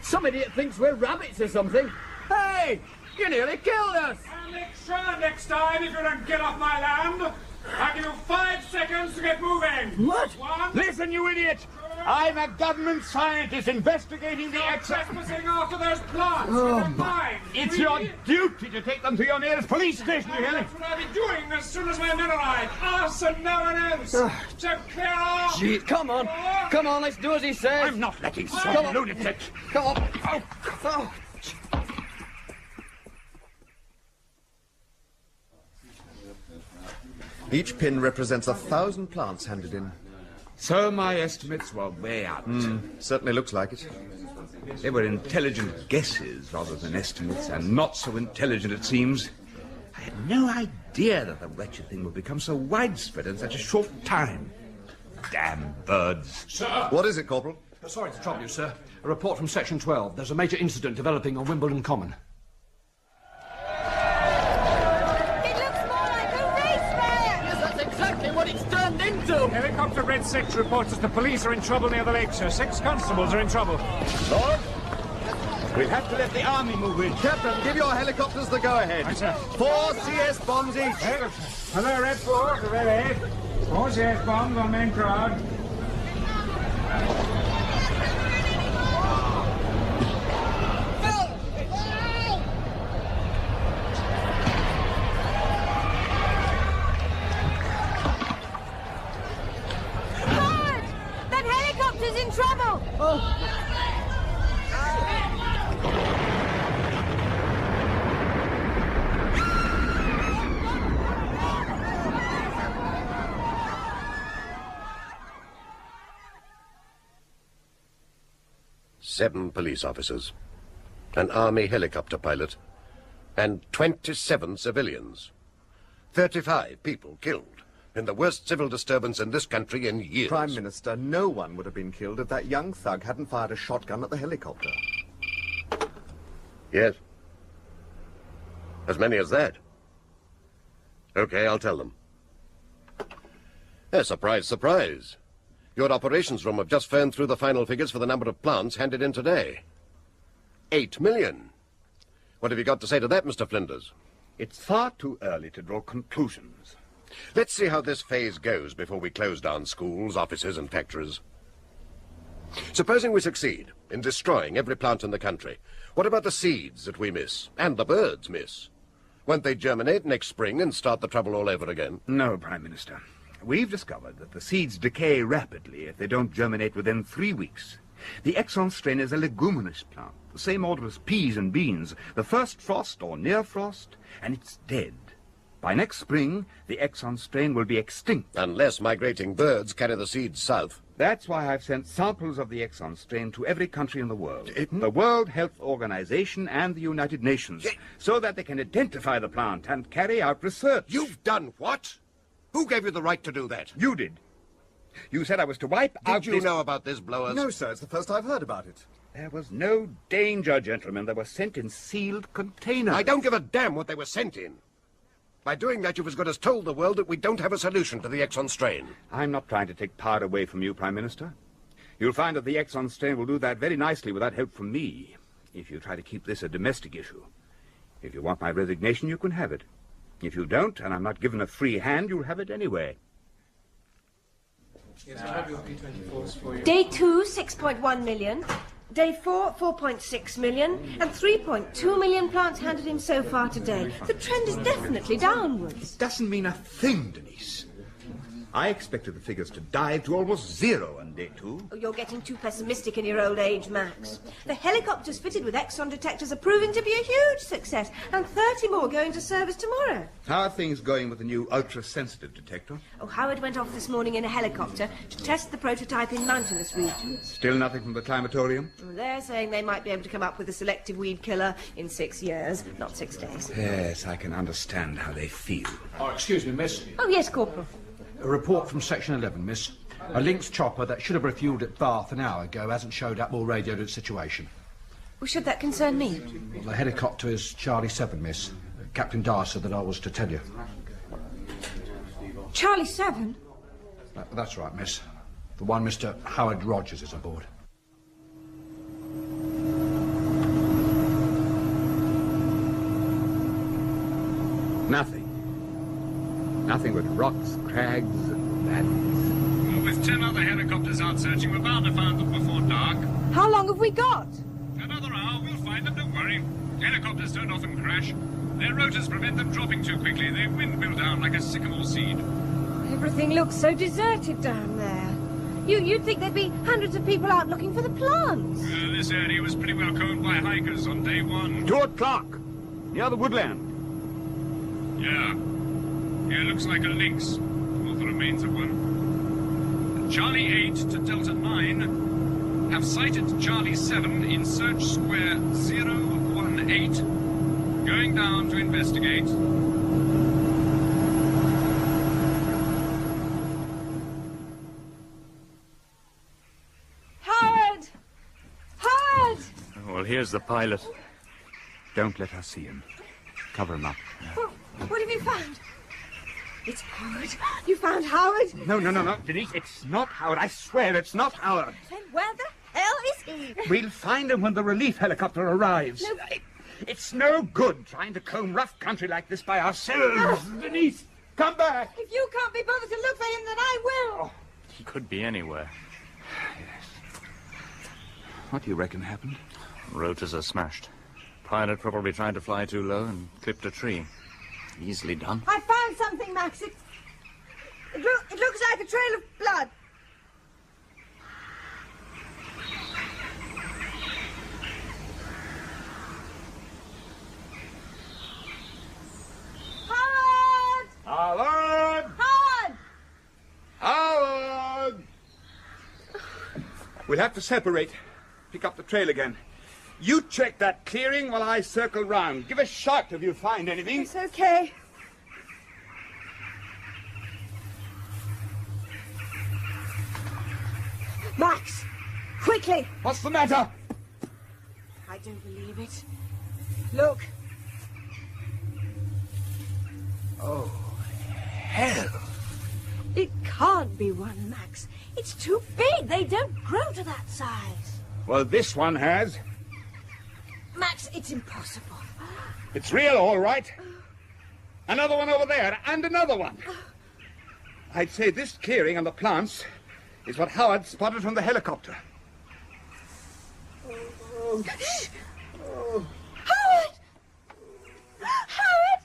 Some idiot thinks we're rabbits or something. Hey! You nearly killed us! I'll make sure next time if you don't get off my land. I'll give you 5 seconds to get moving. What? 1. Listen, you idiot! I'm a government scientist investigating the trespassing after those plants. Oh, mine. It's your duty to take them to your nearest police station, you hear me? That's what I'll be doing as soon as my men arrive. Us and no one else. So clear off. Gee, come on. Come on, let's do as he says. I'm not letting some lunatic. Come on. Oh. Each pin represents 1,000 plants handed in. So my estimates were way out. Certainly looks like it. They were intelligent guesses rather than estimates, and not so intelligent, it seems. I had no idea that the wretched thing would become so widespread in such a short time. Damn birds. Sir! What is it, Corporal? Sorry to trouble you, sir. A report from Section 12. There's a major incident developing on Wimbledon Common. What it's turned into! Helicopter Red 6 reports that the police are in trouble near the lake, sir. 6 constables are in trouble. Lord, we'll have to let the army move in. Captain, give your helicopters the go-ahead. Right, sir. 4 CS bombs each. Hello, Red 4, Red 8. 4 CS bombs on main crowd. In trouble! Oh. Seven police officers, an army helicopter pilot, and 27 civilians. 35 people killed in the worst civil disturbance in this country in years. Prime Minister, no one would have been killed if that young thug hadn't fired a shotgun at the helicopter. Yes. As many as that. Okay, I'll tell them. Surprise, surprise. Your operations room have just phoned through the final figures for the number of plants handed in today. 8 million. What have you got to say to that, Mr. Flinders? It's far too early to draw conclusions. Let's see how this phase goes before we close down schools, offices, and factories. Supposing we succeed in destroying every plant in the country, what about the seeds that we miss, and the birds miss? Won't they germinate next spring and start the trouble all over again? No, Prime Minister. We've discovered that the seeds decay rapidly if they don't germinate within 3 weeks. The Exxon strain is a leguminous plant, the same order as peas and beans, the first frost or near frost, and it's dead. By next spring, the Exxon strain will be extinct. Unless migrating birds carry the seeds south. That's why I've sent samples of the Exxon strain to every country in the world. The World Health Organization and the United Nations, so that they can identify the plant and carry out research. You've done what? Who gave you the right to do that? You did. You said I was to wipe out Did you know about this, Blowers? No, sir. It's the first I've heard about it. There was no danger, gentlemen. They were sent in sealed containers. I don't give a damn what they were sent in. By doing that, you've as good as told the world that we don't have a solution to the Exxon strain. I'm not trying to take power away from you, Prime Minister. You'll find that the Exxon strain will do that very nicely without help from me, if you try to keep this a domestic issue. If you want my resignation, you can have it. If you don't, and I'm not given a free hand, you'll have it anyway. Day 2, 6.1 million. Day 4, 4.6 million. And 3.2 million plants handed in so far today. The trend is definitely downwards. Doesn't mean a thing, Denise. I expected the figures to dive to almost zero on day 2. Oh, you're getting too pessimistic in your old age, Max. The helicopters fitted with Exxon detectors are proving to be a huge success, and 30 more go into service tomorrow. How are things going with the new ultra-sensitive detector? Oh, Howard went off this morning in a helicopter to test the prototype in mountainous regions. Still nothing from the climatorium? They're saying they might be able to come up with a selective weed killer in 6 years, not 6 days. Yes, I can understand how they feel. Oh, excuse me, miss. Oh, yes, Corporal. A report from Section 11, miss. A Lynx chopper that should have refueled at Bath an hour ago hasn't showed up or radioed its situation. Well, should that concern me? Well, the helicopter is Charlie 7, miss. Captain Dyer said that I was to tell you. Charlie 7? That's right, miss. The one Mr. Howard Rogers is aboard. Nothing. Nothing but rocks, crags, and valleys. Well, with 10 other helicopters out searching, we're bound to find them before dark. How long have we got? Another hour, we'll find them, don't worry. Helicopters don't often crash. Their rotors prevent them dropping too quickly. They windmill down like a sycamore seed. Everything looks so deserted down there. You'd think there'd be hundreds of people out looking for the plants. This area was pretty well combed by hikers on day 1. 2 o'clock, near the woodland. Yeah. Yeah, looks like a lynx, or the remains of one. Charlie 8 to Delta 9 have sighted Charlie 7 in search square 018. Going down to investigate. Howard! Howard! Well, here's the pilot. Don't let her see him. Cover him up. What have you found? It's Howard. You found Howard? No, Denise, it's not Howard. I swear it's not Howard. Then where the hell is he? We'll find him when the relief helicopter arrives. No. It's no good trying to comb rough country like this by ourselves. Denise, come back. If you can't be bothered to look for him, then I will. Oh. He could be anywhere. Yes. What do you reckon happened? Rotors are smashed. Pilot probably tried to fly too low and clipped a tree. Easily done. I found something, Max. It looks like a trail of blood. Howard! Howard! Howard! Howard! We'll have to separate. Pick up the trail again. You check that clearing while I circle round. Give a shout if you find anything. It's okay. Max! Quickly! What's the matter? I don't believe it. Look. Oh, hell. It can't be one, Max. It's too big. They don't grow to that size. Well, this one has. Max, it's impossible. It's real, all right. Another one over there, and another one. I'd say this clearing and the plants is what Howard spotted from the helicopter. Howard! Howard!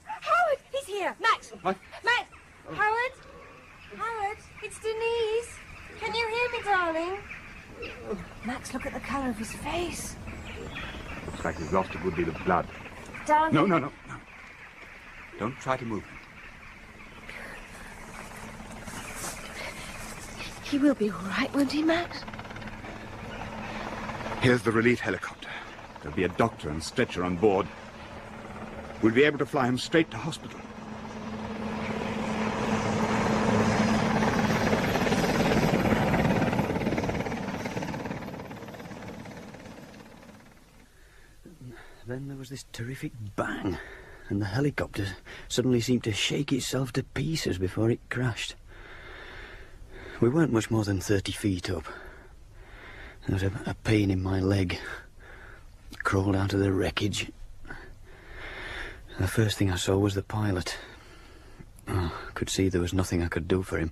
Howard! He's here. Max! What? Max! Howard! Howard! It's Denise. Can you hear me, darling? Max, look at the colour of his face. Looks like he's lost a good deal of blood. Darling. No. Don't try to move him. He will be all right, won't he, Max? Here's the relief helicopter. There'll be a doctor and stretcher on board. We'll be able to fly him straight to hospital. Then there was this terrific bang, and the helicopter suddenly seemed to shake itself to pieces before it crashed. We weren't much more than 30 feet up. There was a pain in my leg. I crawled out of the wreckage. The first thing I saw was the pilot. I could see there was nothing I could do for him.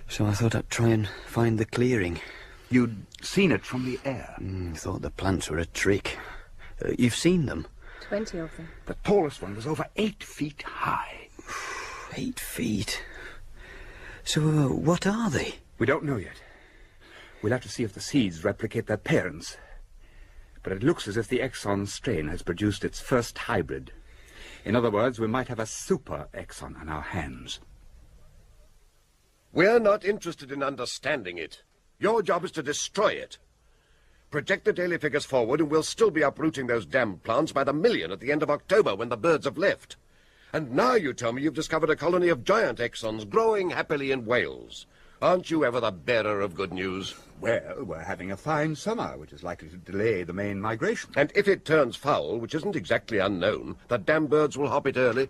So I thought I'd try and find the clearing. You'd seen it from the air? Thought the plants were a trick. You've seen them? 20 of them. The tallest one was over 8 feet high. 8 feet? So, what are they? We don't know yet. We'll have to see if the seeds replicate their parents. But it looks as if the Exxon strain has produced its first hybrid. In other words, we might have a super Exxon on our hands. We're not interested in understanding it. Your job is to destroy it. Project the daily figures forward and we'll still be uprooting those damned plants by the million at the end of October when the birds have left. And now you tell me you've discovered a colony of giant Exxons growing happily in Wales. Aren't you ever the bearer of good news? Well, we're having a fine summer, which is likely to delay the main migration. And if it turns foul, which isn't exactly unknown, the damn birds will hop it early?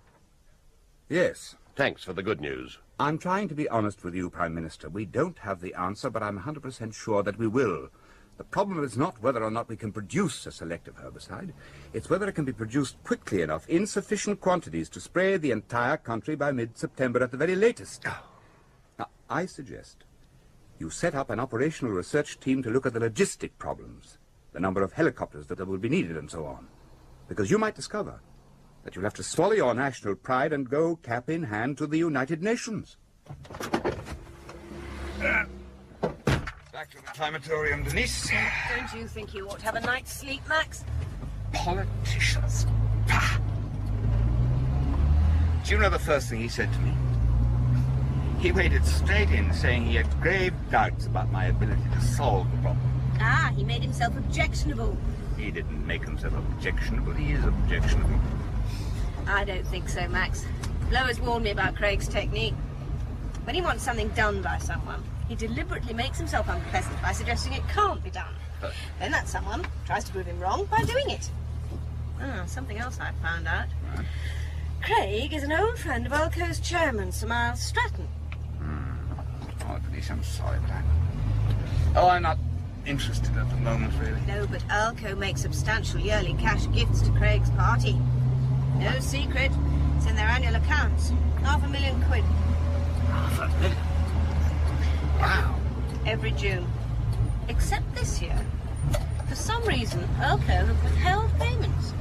Yes. Thanks for the good news. I'm trying to be honest with you, Prime Minister. We don't have the answer, but I'm 100% sure that we will. The problem is not whether or not we can produce a selective herbicide. It's whether it can be produced quickly enough in sufficient quantities to spray the entire country by mid-September at the very latest. Now, I suggest you set up an operational research team to look at the logistic problems, the number of helicopters that will be needed and so on. Because you might discover that you'll have to swallow your national pride and go cap in hand to the United Nations. Back to the climatorium, Denise. Don't you think you ought to have a night's sleep, Max? Politicians. Bah. Do you know the first thing he said to me? He waded straight in, saying he had grave doubts about my ability to solve the problem. Ah, he made himself objectionable. He didn't make himself objectionable. He is objectionable. I don't think so, Max. Lois warned me about Craig's technique. When he wants something done by someone, he deliberately makes himself unpleasant by suggesting it can't be done. Then that someone tries to prove him wrong by doing it. Something else I found out. Right. Craig is an old friend of Alco's chairman, Sir Miles Stratton. Oh, Denise, I'm sorry, but I'm not interested at the moment, really. No, but Alco makes substantial yearly cash gifts to Craig's party. No secret. It's in their annual accounts. £500,000. £500,000? Wow. Every June. Except this year. For some reason, Alco have withheld payments.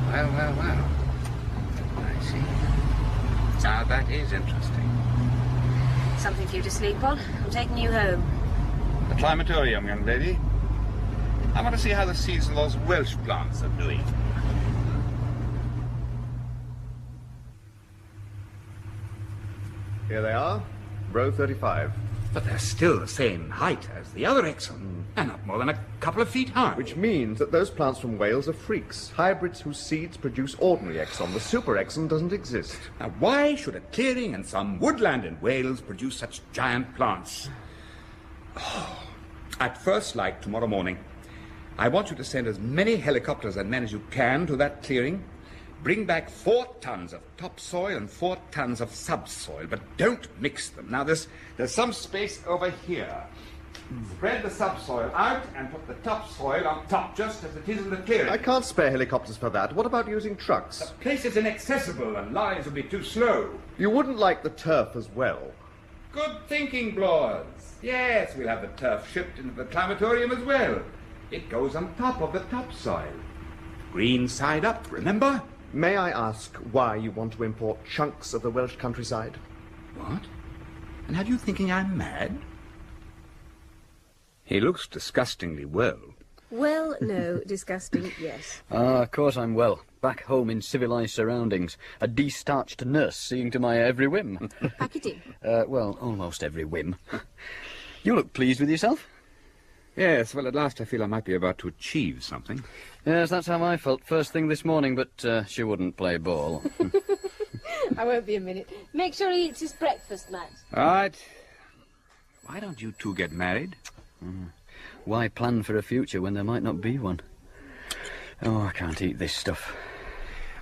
Well. I see. Now, that is interesting. Something for you to sleep on. I'm taking you home. The climatorium, young lady. I want to see how the seeds of those Welsh plants are doing. Here they are, row 35. But they're still the same height as the other Exxon, and not more than a couple of feet high. Which means that those plants from Wales are freaks, hybrids whose seeds produce ordinary Exxon. The super Exxon doesn't exist. Now, why should a clearing in some woodland in Wales produce such giant plants? At first light tomorrow morning, I want you to send as many helicopters and men as you can to that clearing. Bring back 4 tons of topsoil and 4 tons of subsoil, but don't mix them. Now, there's some space over here. Spread the subsoil out and put the topsoil on top, just as it is in the clearing. I can't spare helicopters for that. What about using trucks? The place is inaccessible and lines will be too slow. You wouldn't like the turf as well. Good thinking, Blores. Yes, we'll have the turf shipped into the climatorium as well. It goes on top of the topsoil. Green side up, remember? May I ask why you want to import chunks of the Welsh countryside? What? And have you thinking I'm mad? He looks disgustingly well. Well, no. Disgusting, yes. Of course I'm well. back home in civilised surroundings, a de-starched nurse seeing to my every whim. Packeting? Well, almost every whim. You look pleased with yourself? Yes, well, at last I feel I might be about to achieve something. Yes, that's how I felt first thing this morning, but she wouldn't play ball. I won't be a minute. Make sure he eats his breakfast, Max. All right. Why don't you two get married? Why plan for a future when there might not be one? Oh, I can't eat this stuff.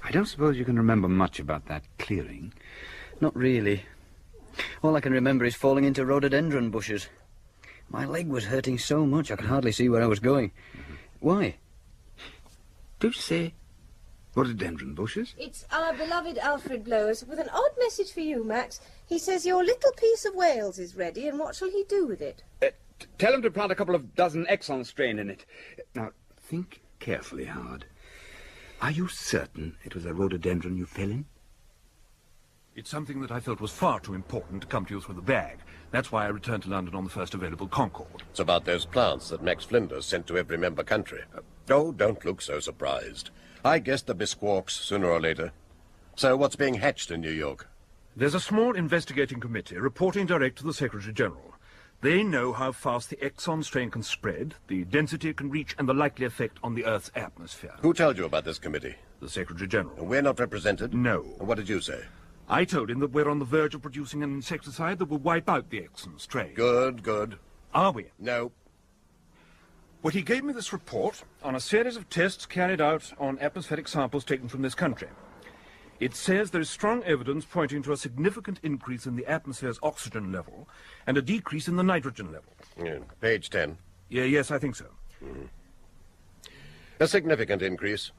I don't suppose you can remember much about that clearing. Not really. All I can remember is falling into rhododendron bushes. My leg was hurting so much I could hardly see where I was going. Why? Did you say rhododendron bushes? It's our beloved Alfred Blowers with an odd message for you, Max. He says your little piece of Wales is ready, and what shall he do with it? Tell him to plant a couple of dozen Exxon strain in it. Now, think carefully, Howard. Are you certain it was a rhododendron you fell in? It's something that I felt was far too important to come to you through the bag. That's why I returned to London on the first available Concorde. It's about those plants that Max Flinders sent to every member country. Oh, don't look so surprised. I guessed the Bisquarks sooner or later. So what's being hatched in New York? There's a small investigating committee reporting direct to the Secretary-General. They know how fast the Exxon strain can spread, the density it can reach, and the likely effect on the Earth's atmosphere. Who told you about this committee? The Secretary-General. And we're not represented? No. And what did you say? I told him that we're on the verge of producing an insecticide that will wipe out the Exxon strain. Good, good. Are we? No. Well, he gave me this report on a series of tests carried out on atmospheric samples taken from this country. It says there is strong evidence pointing to a significant increase in the atmosphere's oxygen level and a decrease in the nitrogen level. Yeah, page 10. Yes, I think so. A significant increase.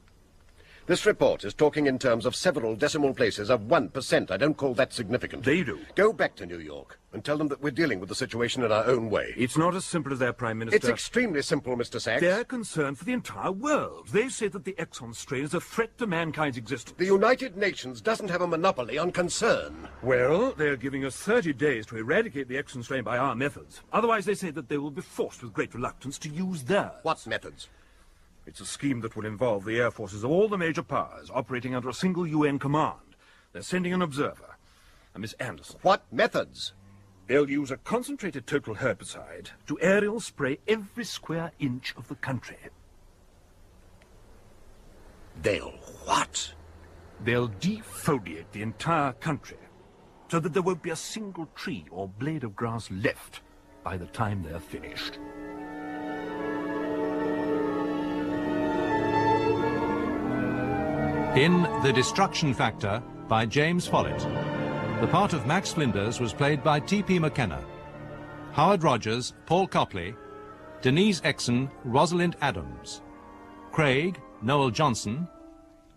This report is talking in terms of several decimal places of 1%. I don't call that significant. They do. Go back to New York and tell them that we're dealing with the situation in our own way. It's not as simple as that, Prime Minister. It's extremely simple, Mr. Sachs. They're concerned for the entire world. They say that the Exxon strain is a threat to mankind's existence. The United Nations doesn't have a monopoly on concern. Well, they're giving us 30 days to eradicate the Exxon strain by our methods. Otherwise, they say that they will be forced with great reluctance to use theirs. What methods? It's a scheme that will involve the air forces of all the major powers operating under a single UN command. They're sending an observer, a Miss Anderson. What methods? They'll use a concentrated total herbicide to aerial spray every square inch of the country. They'll what? They'll defoliate the entire country so that there won't be a single tree or blade of grass left by the time they're finished. In The Destruction Factor by James Follett, the part of Max Flinders was played by T.P. McKenna. Howard Rogers, Paul Copley, Denise Exon, Rosalind Adams, Craig, Noel Johnson,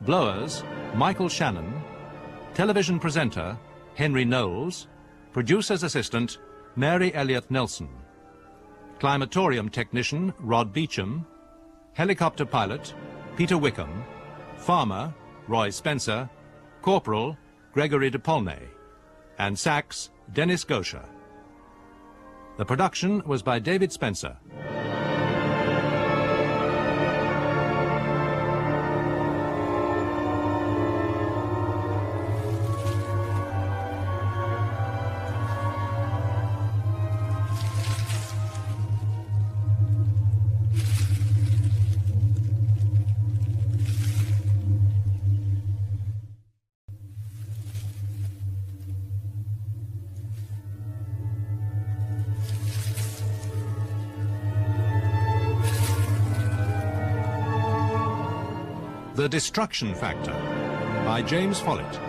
Blowers, Michael Shannon, television presenter, Henry Knowles, producer's assistant, Mary Elliott Nelson, climatorium technician, Rod Beecham, helicopter pilot, Peter Wickham, farmer, Roy Spencer, corporal, Gregory de Paulnay, and sax, Dennis Gosher. The production was by David Spencer. The Destruction Factor by James Follett,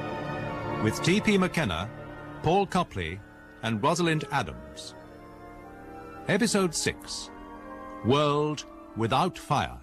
with T.P. McKenna, Paul Copley, and Rosalind Adams. Episode 6, World Without Fire.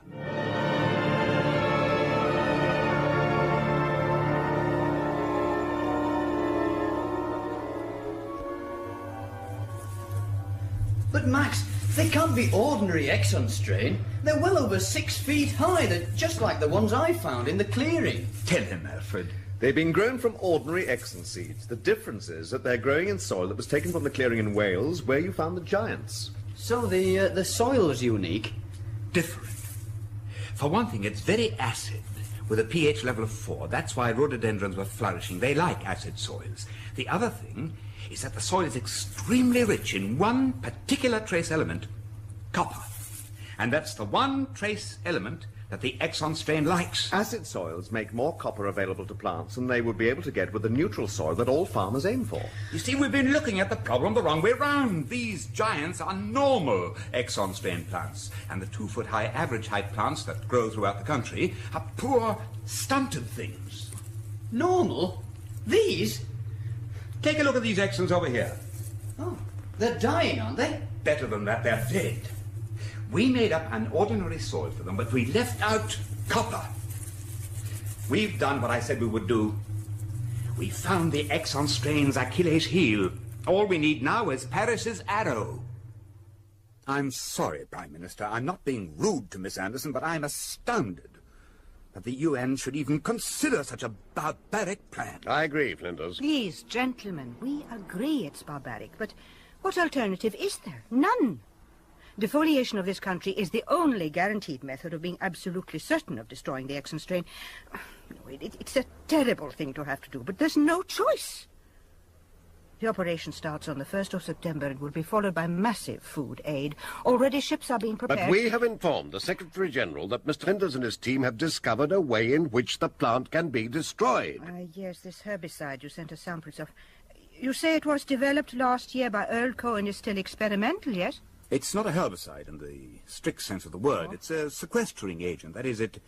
But Max, they can't be ordinary Exxon strain. They're well over 6 feet high. They're just like the ones I found in the clearing. Tell him, Alfred. They've been grown from ordinary Exxon seeds. The difference is that they're growing in soil that was taken from the clearing in Wales, where you found the giants. So the soil's unique? Different. For one thing, it's very acid, with a pH level of 4. That's why rhododendrons were flourishing. They like acid soils. The other thing is that the soil is extremely rich in one particular trace element, copper. And that's the one trace element that the Exxon strain likes. Acid soils make more copper available to plants than they would be able to get with the neutral soil that all farmers aim for. You see, we've been looking at the problem the wrong way round. These giants are normal Exxon strain plants, and the 2-foot-high average height plants that grow throughout the country are poor, stunted things. Normal? These? Take a look at these Exxons over here. Oh, they're dying, aren't they? Better than that, they're dead. We made up an ordinary soil for them, but we left out copper. We've done what I said we would do. We found the Exxon strain's Achilles heel. All we need now is Paris's arrow. I'm sorry, Prime Minister. I'm not being rude to Miss Anderson, but I'm astounded that the UN should even consider such a barbaric plan. I agree, Flinders. Please, gentlemen, we agree it's barbaric, but what alternative is there? None. Defoliation of this country is the only guaranteed method of being absolutely certain of destroying the Exxon strain. It's a terrible thing to have to do, but there's no choice. The operation starts on the 1st of September and will be followed by massive food aid. Already ships are being prepared. But we have informed the Secretary-General that Mr. Flinders and his team have discovered a way in which the plant can be destroyed. Yes, this herbicide you sent us samples of. You say it was developed last year by Earl Coe and is still experimental, yes? It's not a herbicide in the strict sense of the word. It's a sequestering agent. That is, it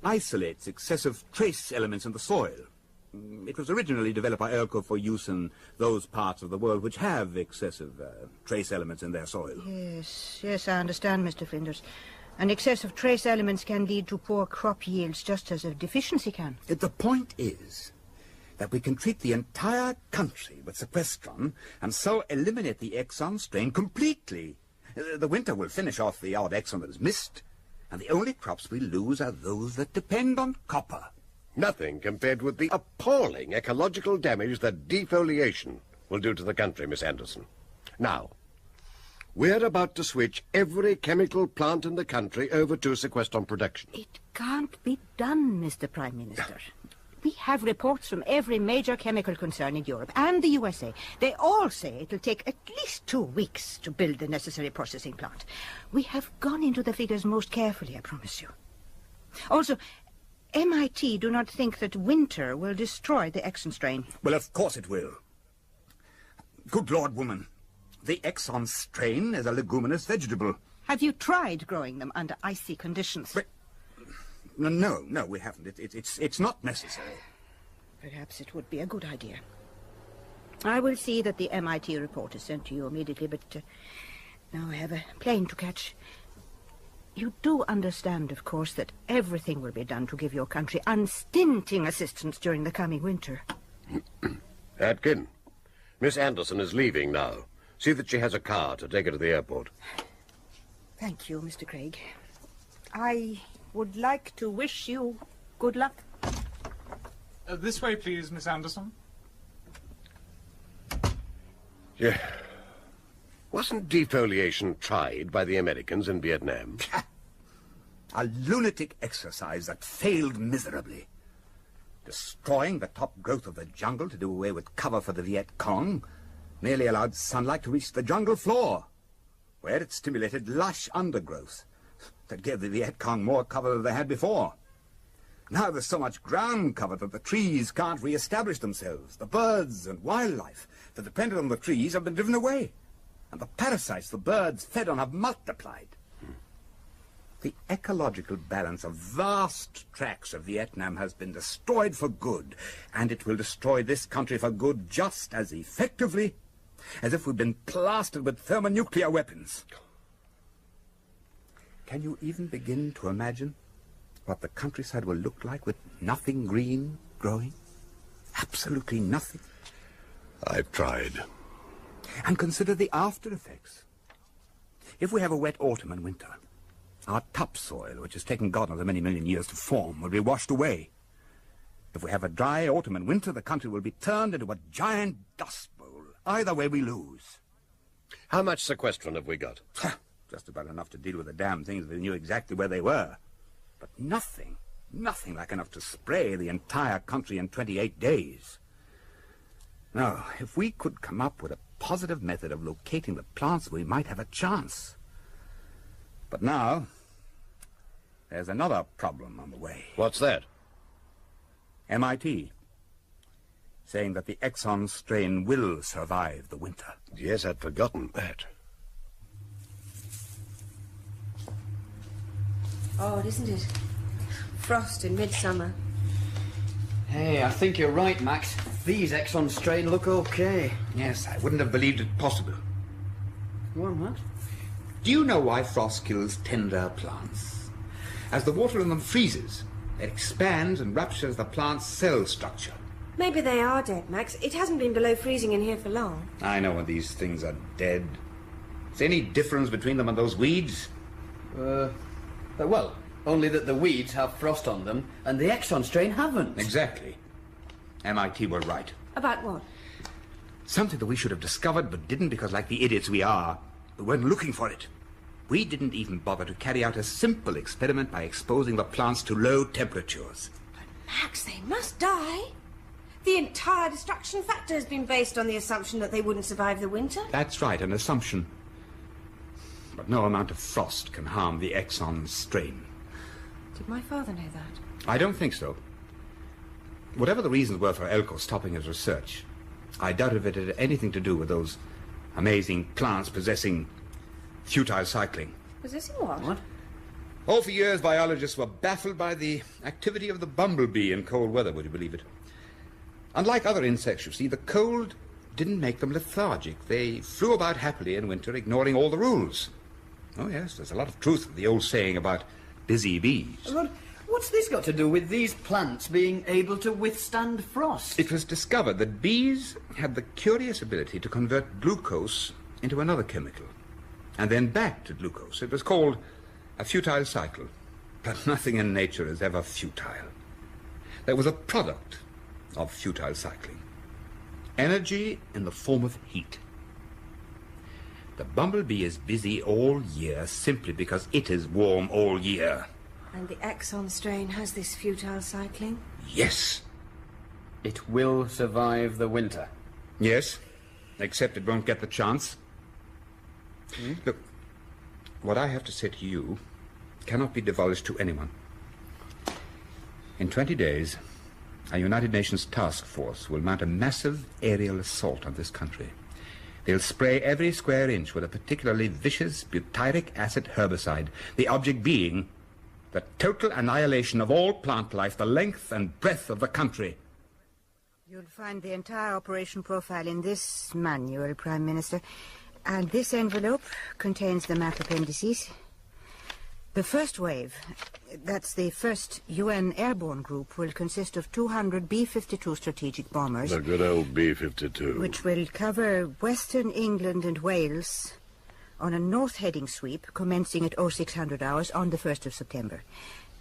isolates excessive trace elements in the soil. It was originally developed by Earl Coe for use in those parts of the world which have excessive trace elements in their soil. Yes, I understand, Mr. Flinders. And excessive trace elements can lead to poor crop yields just as a deficiency can. The point is that we can treat the entire country with sequestron and so eliminate the Exxon strain completely. The winter will finish off the odd Exxon that is missed, and the only crops we lose are those that depend on copper. Nothing compared with the appalling ecological damage that defoliation will do to the country, Miss Anderson. Now, we're about to switch every chemical plant in the country over to sequestron production. It can't be done, Mr. Prime Minister. We have reports from every major chemical concern in Europe and the USA. They all say it'll take at least 2 weeks to build the necessary processing plant. We have gone into the figures most carefully, I promise you. Also, MIT do not think that winter will destroy the Exxon strain. Well, of course it will. Good Lord, woman. The Exxon strain is a leguminous vegetable. Have you tried growing them under icy conditions? But no, we haven't. It's not necessary. Perhaps it would be a good idea. I will see that the MIT report is sent to you immediately, but now I have a plane to catch. You do understand, of course, that everything will be done to give your country unstinting assistance during the coming winter. Atkin, Miss Anderson is leaving now. See that she has a car to take her to the airport. Thank you, Mr. Craig. I would like to wish you good luck. This way, please, Miss Anderson. Yeah. Wasn't defoliation tried by the Americans in Vietnam? A lunatic exercise that failed miserably. Destroying the top growth of the jungle to do away with cover for the Viet Cong merely allowed sunlight to reach the jungle floor, where it stimulated lush undergrowth that gave the Viet Cong more cover than they had before. Now there's so much ground cover that the trees can't re-establish themselves. The birds and wildlife that depended on the trees have been driven away, and the parasites the birds fed on have multiplied. The ecological balance of vast tracts of Vietnam has been destroyed for good, and it will destroy this country for good just as effectively as if we'd been plastered with thermonuclear weapons. Can you even begin to imagine what the countryside will look like with nothing green growing? Absolutely nothing. I've tried. And consider the after effects. If we have a wet autumn and winter, our topsoil, which has taken God knows many million years to form, will be washed away. If we have a dry autumn and winter, the country will be turned into a giant dust bowl. Either way, we lose. How much sequestron have we got? Just about enough to deal with the damn things if we knew exactly where they were. But nothing Nothing like enough to spray the entire country in 28 days. Now, if we could come up with a positive method of locating the plants, we might have a chance. But now, there's another problem on the way. What's that? MIT, saying that the Exxon strain will survive the winter. Yes, I'd forgotten that. Odd, isn't it? Frost in midsummer. Hey, I think you're right, Max. These Exxon strain look okay. Yes, I wouldn't have believed it possible. What? Do you know why frost kills tender plants? As the water in them freezes, it expands and ruptures the plant's cell structure. Maybe they are dead, Max. It hasn't been below freezing in here for long. I know when these things are dead. Is there any difference between them and those weeds? Well, only that the weeds have frost on them and the Exxon strain haven't. Exactly. MIT were right. About what? Something that we should have discovered but didn't because, like the idiots we are, we weren't looking for it. We didn't even bother to carry out a simple experiment by exposing the plants to low temperatures. Max, they must die. The entire destruction factor has been based on the assumption that they wouldn't survive the winter. That's right, an assumption. But no amount of frost can harm the Exxon strain. Did my father know that? I don't think so. Whatever the reasons were for Elko stopping his research, I doubt if it had anything to do with those amazing plants possessing futile cycling. Possessing what? Oh, for years biologists were baffled by the activity of the bumblebee in cold weather, would you believe it? Unlike other insects, you see, the cold didn't make them lethargic. They flew about happily in winter, ignoring all the rules. Oh, yes, there's a lot of truth to the old saying about busy bees. Well, what's this got to do with these plants being able to withstand frost? It was discovered that bees had the curious ability to convert glucose into another chemical, and then back to glucose. It was called a futile cycle. But nothing in nature is ever futile. There was a product of futile cycling. Energy in the form of heat. The bumblebee is busy all year simply because it is warm all year. And the Exxon strain has this futile cycling? Yes. It will survive the winter. Yes, except it won't get the chance. Look, what I have to say to you cannot be divulged to anyone. In 20 days, a United Nations task force will mount a massive aerial assault on this country. They'll spray every square inch with a particularly vicious butyric acid herbicide, the object being the total annihilation of all plant life, the length and breadth of the country. You'll find the entire operation profile in this manual, Prime Minister. And this envelope contains the map appendices. The first wave, that's the first UN airborne group, will consist of 200 B-52 strategic bombers. The good old B-52. Which will cover Western England and Wales on a north-heading sweep commencing at 0600 hours on the 1st of September.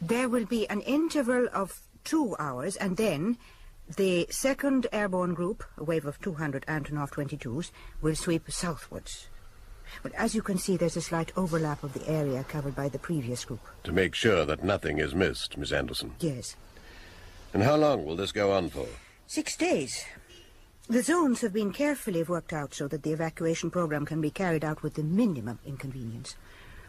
There will be an interval of 2 hours, and then the second airborne group, a wave of 200 Antonov 22s, will sweep southwards. But as you can see, there's a slight overlap of the area covered by the previous group. To make sure that nothing is missed, Miss Anderson. Yes. And how long will this go on for? 6 days. The zones have been carefully worked out so that the evacuation program can be carried out with the minimum inconvenience.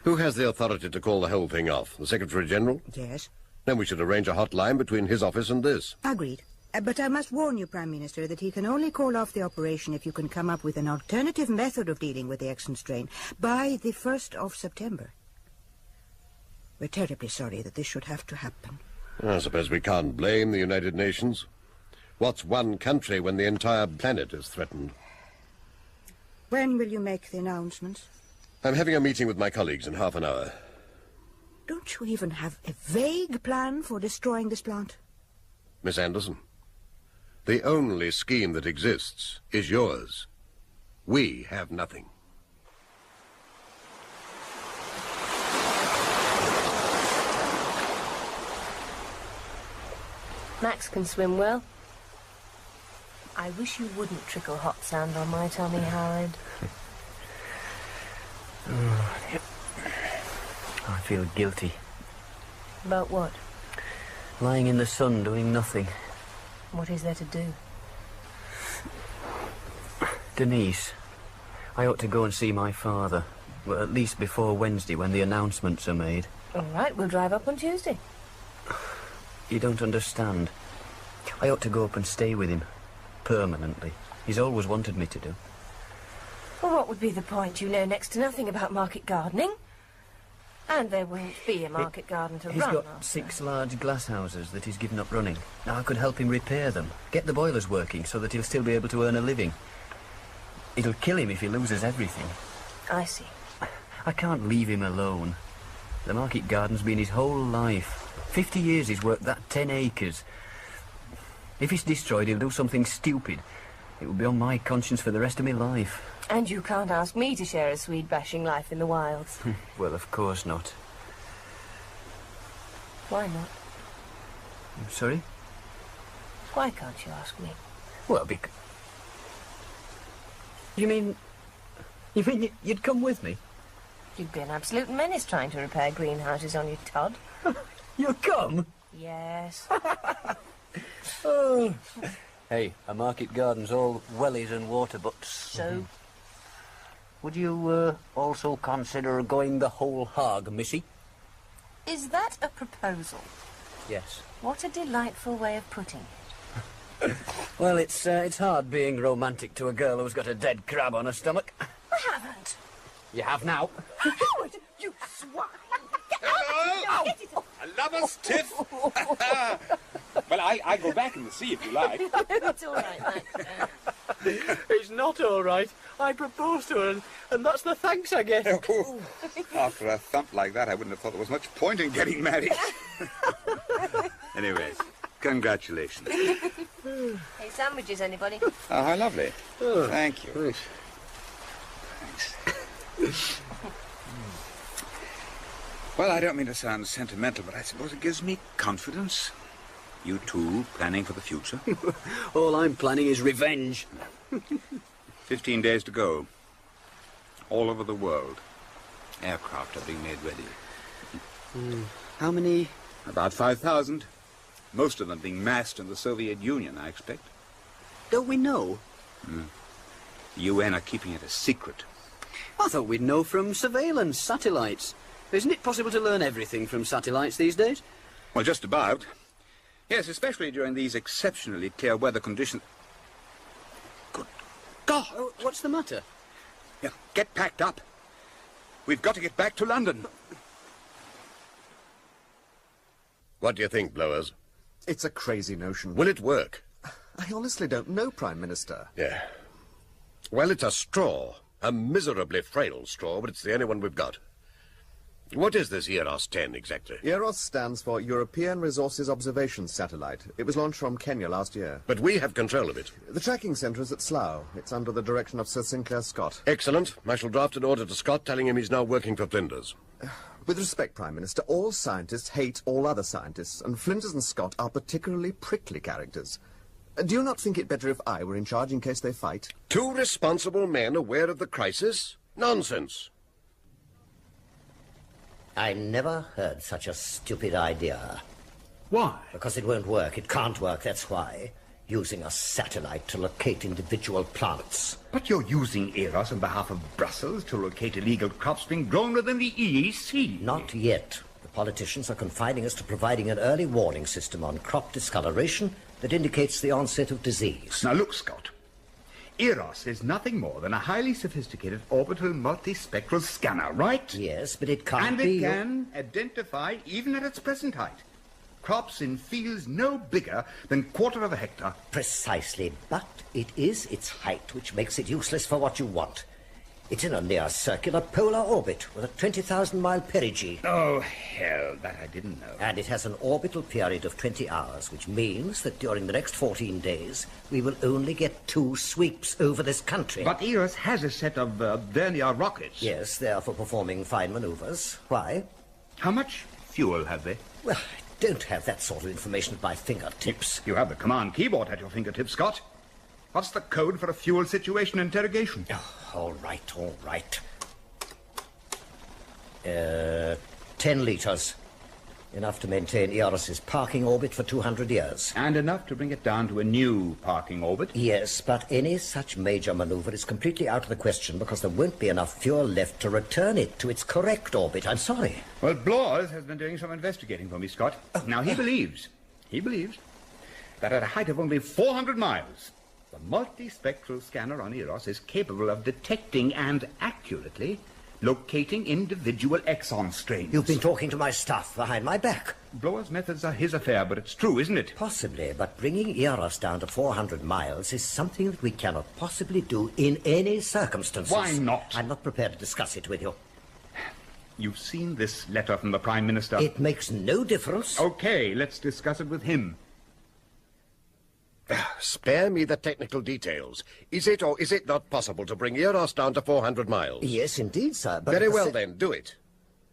Who has the authority to call the whole thing off? The Secretary-General? Yes. Then we should arrange a hotline between his office and this. Agreed. But I must warn you, Prime Minister, that he can only call off the operation if you can come up with an alternative method of dealing with the Exxon strain by the 1st of September. We're terribly sorry that this should have to happen. I suppose we can't blame the United Nations. What's one country when the entire planet is threatened? When will you make the announcements? I'm having a meeting with my colleagues in half an hour. Don't you even have a vague plan for destroying this plant? Miss Anderson, the only scheme that exists is yours. We have nothing. Max can swim well. I wish you wouldn't trickle hot sand on my tummy, Howard. I feel guilty. About what? Lying in the sun, doing nothing. What is there to do? Denise, I ought to go and see my father. Well, at least before Wednesday, when the announcements are made. All right, we'll drive up on Tuesday. You don't understand. I ought to go up and stay with him. Permanently. He's always wanted me to do. Well, what would be the point? You know next to nothing about market gardening. And there won't be a market garden to He's run. got 6 large glass houses that he's given up running. Now I could help him repair them. Get the boilers working so that he'll still be able to earn a living. It'll kill him if he loses everything. I see. I can't leave him alone. The market garden's been his whole life. 50 years he's worked that 10 acres. If it's destroyed, he'll do something stupid. It will be on my conscience for the rest of my life. And you can't ask me to share a Swede-bashing life in the wilds. Well, of course not. Why not? I'm sorry? Why can't you ask me? Well, because... You mean you'd come with me? You'd be an absolute menace trying to repair greenhouses on your Todd. You'll come? Yes. Oh. Hey, a market garden's all wellies and water butts. So? Would you also consider going the whole hog, missy? Is that a proposal? Yes. What a delightful way of putting it. Well, it's hard being romantic to a girl who's got a dead crab on her stomach. I haven't. You have now. Howard, you swine! Hello! A lover's tiff! Well, I'll go back in the sea if you like. It's all right, thanks. It's not all right. I proposed to her, and that's the thanks I get. Oh, after a thump like that, I wouldn't have thought there was much point in getting married. Anyways, congratulations. Hey, sandwiches, anybody? Oh, how lovely. Oh, thank you. Nice. Thanks. Well, I don't mean to sound sentimental, but I suppose it gives me confidence. You two planning for the future? All I'm planning is revenge. 15 days to go. All over the world. Aircraft are being made ready. How many? About 5,000. Most of them being massed in the Soviet Union, I expect. Don't we know? The UN are keeping it a secret. I thought we'd know from surveillance, satellites. Isn't it possible to learn everything from satellites these days? Well, just about. Yes, especially during these exceptionally clear weather conditions. Good God! What's the matter? Yeah, get packed up. We've got to get back to London. What do you think, Blowers? It's a crazy notion. Will it work? I honestly don't know, Prime Minister. Yeah. Well, it's a straw. A miserably frail straw, but it's the only one we've got. What is this EROS 10 exactly? EROS stands for European Resources Observation Satellite. It was launched from Kenya last year. But we have control of it. The tracking centre is at Slough. It's under the direction of Sir Sinclair Scott. Excellent. I shall draft an order to Scott telling him he's now working for Flinders. With respect, Prime Minister, all scientists hate all other scientists, and Flinders and Scott are particularly prickly characters. Do you not think it better if I were in charge in case they fight? 2 responsible men aware of the crisis? Nonsense. I never heard such a stupid idea. Why? Because it won't work. It can't work, that's why. Using a satellite to locate individual plants. But you're using EROS on behalf of Brussels to locate illegal crops being grown within the EEC. Not yet. The politicians are confining us to providing an early warning system on crop discoloration that indicates the onset of disease. Now look, Scott. EROS is nothing more than a highly sophisticated orbital multispectral scanner, right? Yes, but it can't be... be... And it can identify, even at its present height, crops in fields no bigger than 1/4 of a hectare. Precisely, but it is its height which makes it useless for what you want. It's in a near circular polar orbit with a 20,000-mile perigee. Oh, hell, that I didn't know. And it has an orbital period of 20 hours, which means that during the next 14 days, we will only get 2 sweeps over this country. But EROS has a set of Vernier rockets. Yes, they are for performing fine maneuvers. Why? How much fuel have they? Well, I don't have that sort of information at my fingertips. You have the command keyboard at your fingertips, Scott. What's the code for a fuel situation interrogation? Oh, all right, all right. 10 litres. Enough to maintain Eris's parking orbit for 200 years. And enough to bring it down to a new parking orbit? Yes, but any such major maneuver is completely out of the question because there won't be enough fuel left to return it to its correct orbit. I'm sorry. Well, Blawers has been doing some investigating for me, Scott. Now, he believes that at a height of only 400 miles, the multispectral scanner on Eros is capable of detecting and accurately locating individual exon strains. You've been talking to my staff behind my back. Blower's methods are his affair, but it's true, isn't it? Possibly, but bringing Eros down to 400 miles is something that we cannot possibly do in any circumstances. Why not? I'm not prepared to discuss it with you. You've seen this letter from the Prime Minister. It makes no difference. Okay, let's discuss it with him. Spare me the technical details. Is it or is it not possible to bring Eros down to 400 miles? Yes, indeed, sir. But Very well, then. Do it.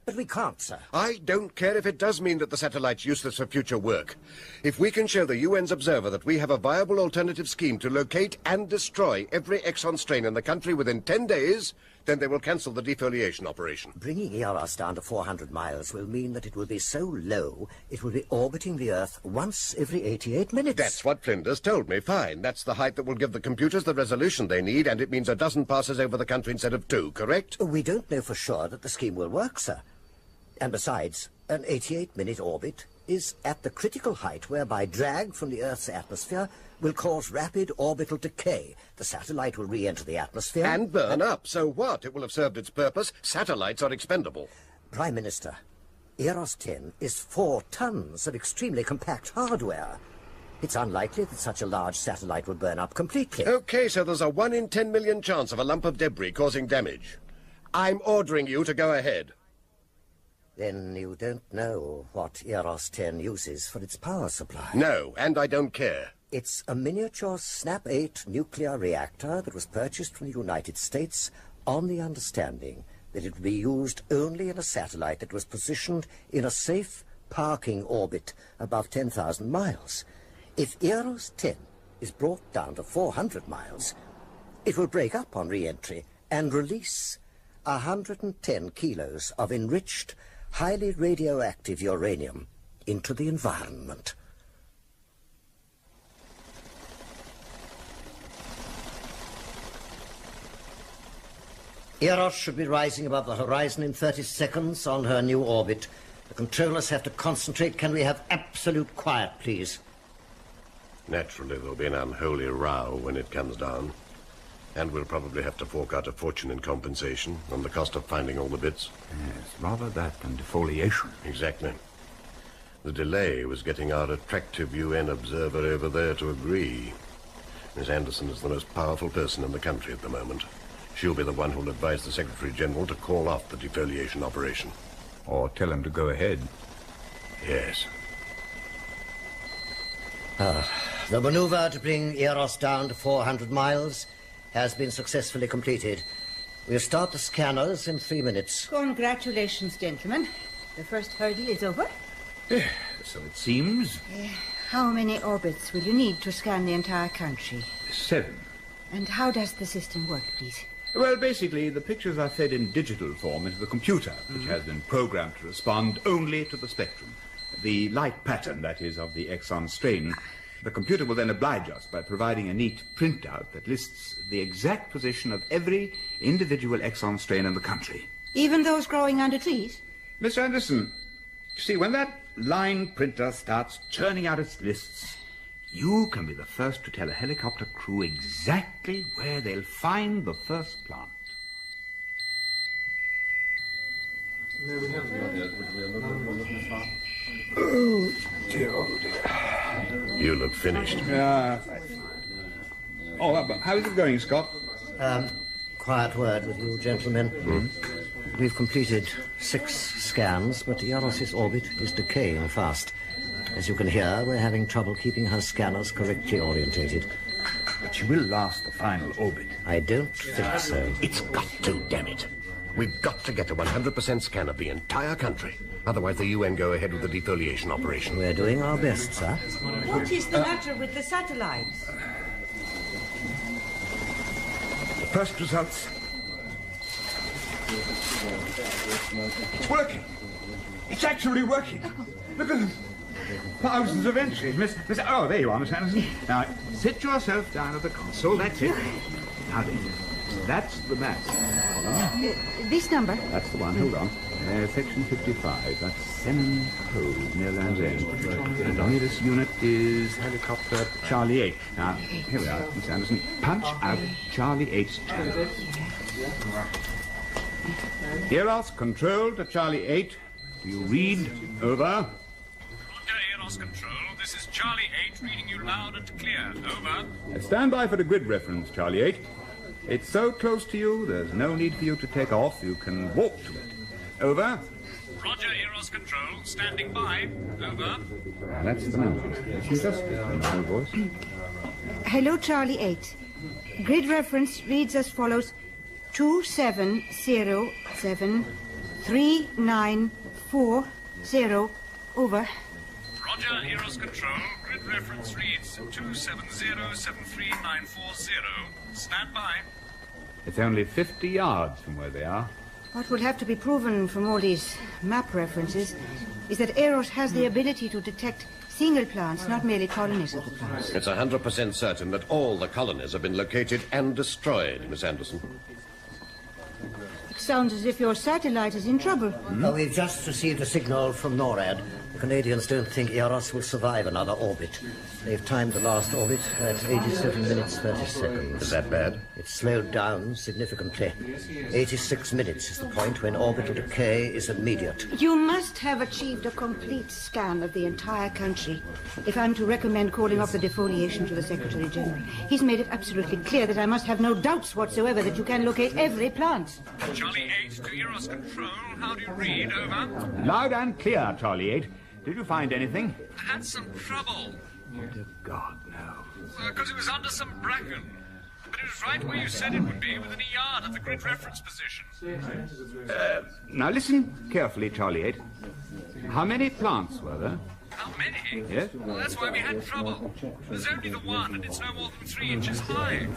But we can't, sir. I don't care if it does mean that the satellite's useless for future work. If we can show the UN's observer that we have a viable alternative scheme to locate and destroy every exon strain in the country within 10 days, then they will cancel the defoliation operation. Bringing Eros down to 400 miles will mean that it will be so low, it will be orbiting the Earth once every 88 minutes. That's what Flinders told me. Fine. That's the height that will give the computers the resolution they need, and it means a dozen passes over the country instead of 2, correct? We don't know for sure that the scheme will work, sir. And besides, an 88-minute orbit is at the critical height whereby drag from the Earth's atmosphere will cause rapid orbital decay. The satellite will re-enter the atmosphere... And burn up. So what? It will have served its purpose. Satellites are expendable. Prime Minister, Eros 10 is 4 tons of extremely compact hardware. It's unlikely that such a large satellite would burn up completely. Okay, so there's a 1 in 10 million chance of a lump of debris causing damage. I'm ordering you to go ahead. Then you don't know what Eros 10 uses for its power supply? No, and I don't care. It's a miniature SNAP-8 nuclear reactor that was purchased from the United States on the understanding that it would be used only in a satellite that was positioned in a safe parking orbit above 10,000 miles. If Eros 10 is brought down to 400 miles, it will break up on re-entry and release 110 kilos of enriched, highly radioactive uranium into the environment. Eros should be rising above the horizon in 30 seconds on her new orbit. The controllers have to concentrate. Can we have absolute quiet, please? Naturally, there'll be an unholy row when it comes down. And we'll probably have to fork out a fortune in compensation and the cost of finding all the bits. Yes, rather that than defoliation. Exactly. The delay was getting our attractive UN observer over there to agree. Miss Anderson is the most powerful person in the country at the moment. She'll be the one who'll advise the Secretary-General to call off the defoliation operation. Or tell him to go ahead. Yes. The maneuver to bring Eros down to 400 miles has been successfully completed. We'll start the scanners in 3 minutes. Congratulations, gentlemen. The first hurdle is over. So it seems. How many orbits will you need to scan the entire country? 7. And how does the system work, please? Well, basically, the pictures are fed in digital form into the computer, which has been programmed to respond only to the spectrum. The light pattern, that is, of the exon strain. The computer will then oblige us by providing a neat printout that lists the exact position of every individual exon strain in the country. Even those growing under trees? Miss Anderson, you see, when that line printer starts churning out its lists, you can be the first to tell a helicopter crew exactly where they'll find the first plant. Oh, dear, oh, dear. You look finished. Yeah. Oh, how is it going, Scott? Quiet word with you, gentlemen. We've completed 6 scans, but Eros' orbit is decaying fast. As you can hear, we're having trouble keeping her scanners correctly orientated. But she will last the final orbit. I don't think so. It's got to, damn it. We've got to get a 100% scan of the entire country. Otherwise, the UN go ahead with the defoliation operation. We're doing our best, sir. What is the matter with the satellites? The first results. It's working. It's actually working. Look at them. Thousands of entries. Oh, there you are, Miss Anderson. Now, sit yourself down at the console. That's it. Now then, that's the map. This number? That's the one. Hold on. Section 55. That's Senon Cove, near Land's End. The nearest unit is helicopter Charlie 8. Now, here we are, Miss Anderson. Punch out Charlie 8's channel. Eros, control to Charlie 8. Do you read? Over. Roger, Eros Control. This is Charlie 8 reading you loud and clear. Over. Stand by for the grid reference, Charlie 8. It's so close to you, there's no need for you to take off. You can walk to it. Over. Roger, Eros Control. Standing by. Over. That's the number. She's just no voice. Hello, Charlie 8. Grid reference reads as follows: 27073940. Over. Roger, Eros Control. Grid reference reads 270739440. Stand by. It's only 50 yards from where they are. What will have to be proven from all these map references is that Eros has the ability to detect single plants, not merely colonies of the plants. It's 100% certain that all the colonies have been located and destroyed, Miss Anderson. It sounds as if your satellite is in trouble. Oh, we've just received a signal from NORAD. The Canadians don't think Eros will survive another orbit. They've timed the last orbit at 87 minutes 30 seconds. Is that bad? It's slowed down significantly. 86 minutes is the point when orbital decay is immediate. You must have achieved a complete scan of the entire country if I'm to recommend calling off the defoliation to the Secretary-General. He's made it absolutely clear that I must have no doubts whatsoever that you can locate every plant. Charlie 8 to Eros Control. How do you read? Over. Loud and clear, Charlie 8. Did you find anything? I had some trouble. Dear God, no. Because it was under some bracken. But it was right where you said it would be, within a yard of the grid reference position. Now listen carefully, Charlie 8. How many plants were there? How many? Yes? Well, that's why we had trouble. There's only the one, and it's no more than 3 inches high.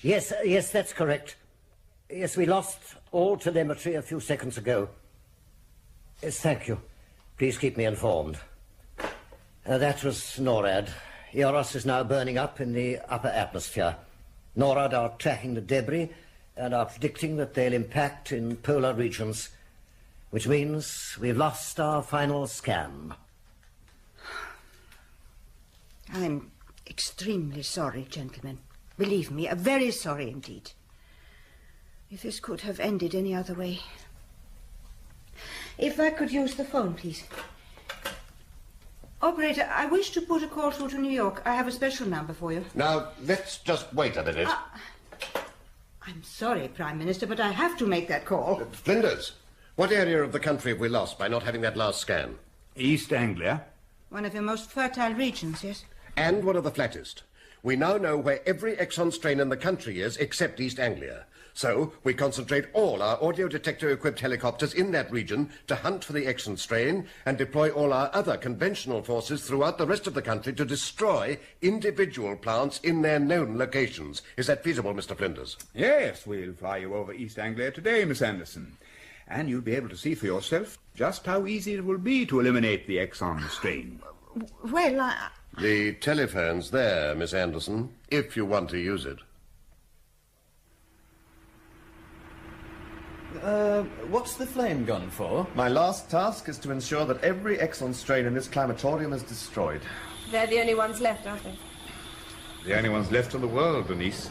Yes. Yes, that's correct. Yes, we lost all telemetry a few seconds ago. Yes, thank you. Please keep me informed. That was NORAD. Eros is now burning up in the upper atmosphere. NORAD are tracking the debris and are predicting that they'll impact in polar regions, which means we've lost our final scan. I'm extremely sorry, gentlemen. Believe me, very sorry indeed. If this could have ended any other way. If I could use the phone, please. Operator, I wish to put a call through to New York. I have a special number for you. Now, let's just wait a minute. I'm sorry, Prime Minister, but I have to make that call. Flinders, what area of the country have we lost by not having that last scan? East Anglia. One of your most fertile regions, yes? And one of the flattest. We now know where every Exxon strain in the country is except East Anglia. So we concentrate all our audio detector-equipped helicopters in that region to hunt for the Exxon strain and deploy all our other conventional forces throughout the rest of the country to destroy individual plants in their known locations. Is that feasible, Mr. Flinders? Yes, we'll fly you over East Anglia today, Miss Anderson. And you'll be able to see for yourself just how easy it will be to eliminate the Exxon strain. Well, The telephone's there, Miss Anderson, if you want to use it. What's the flame gun for? My last task is to ensure that every Exxon strain in this climatorium is destroyed. They're the only ones left, aren't they? The only ones left in the world, Denise.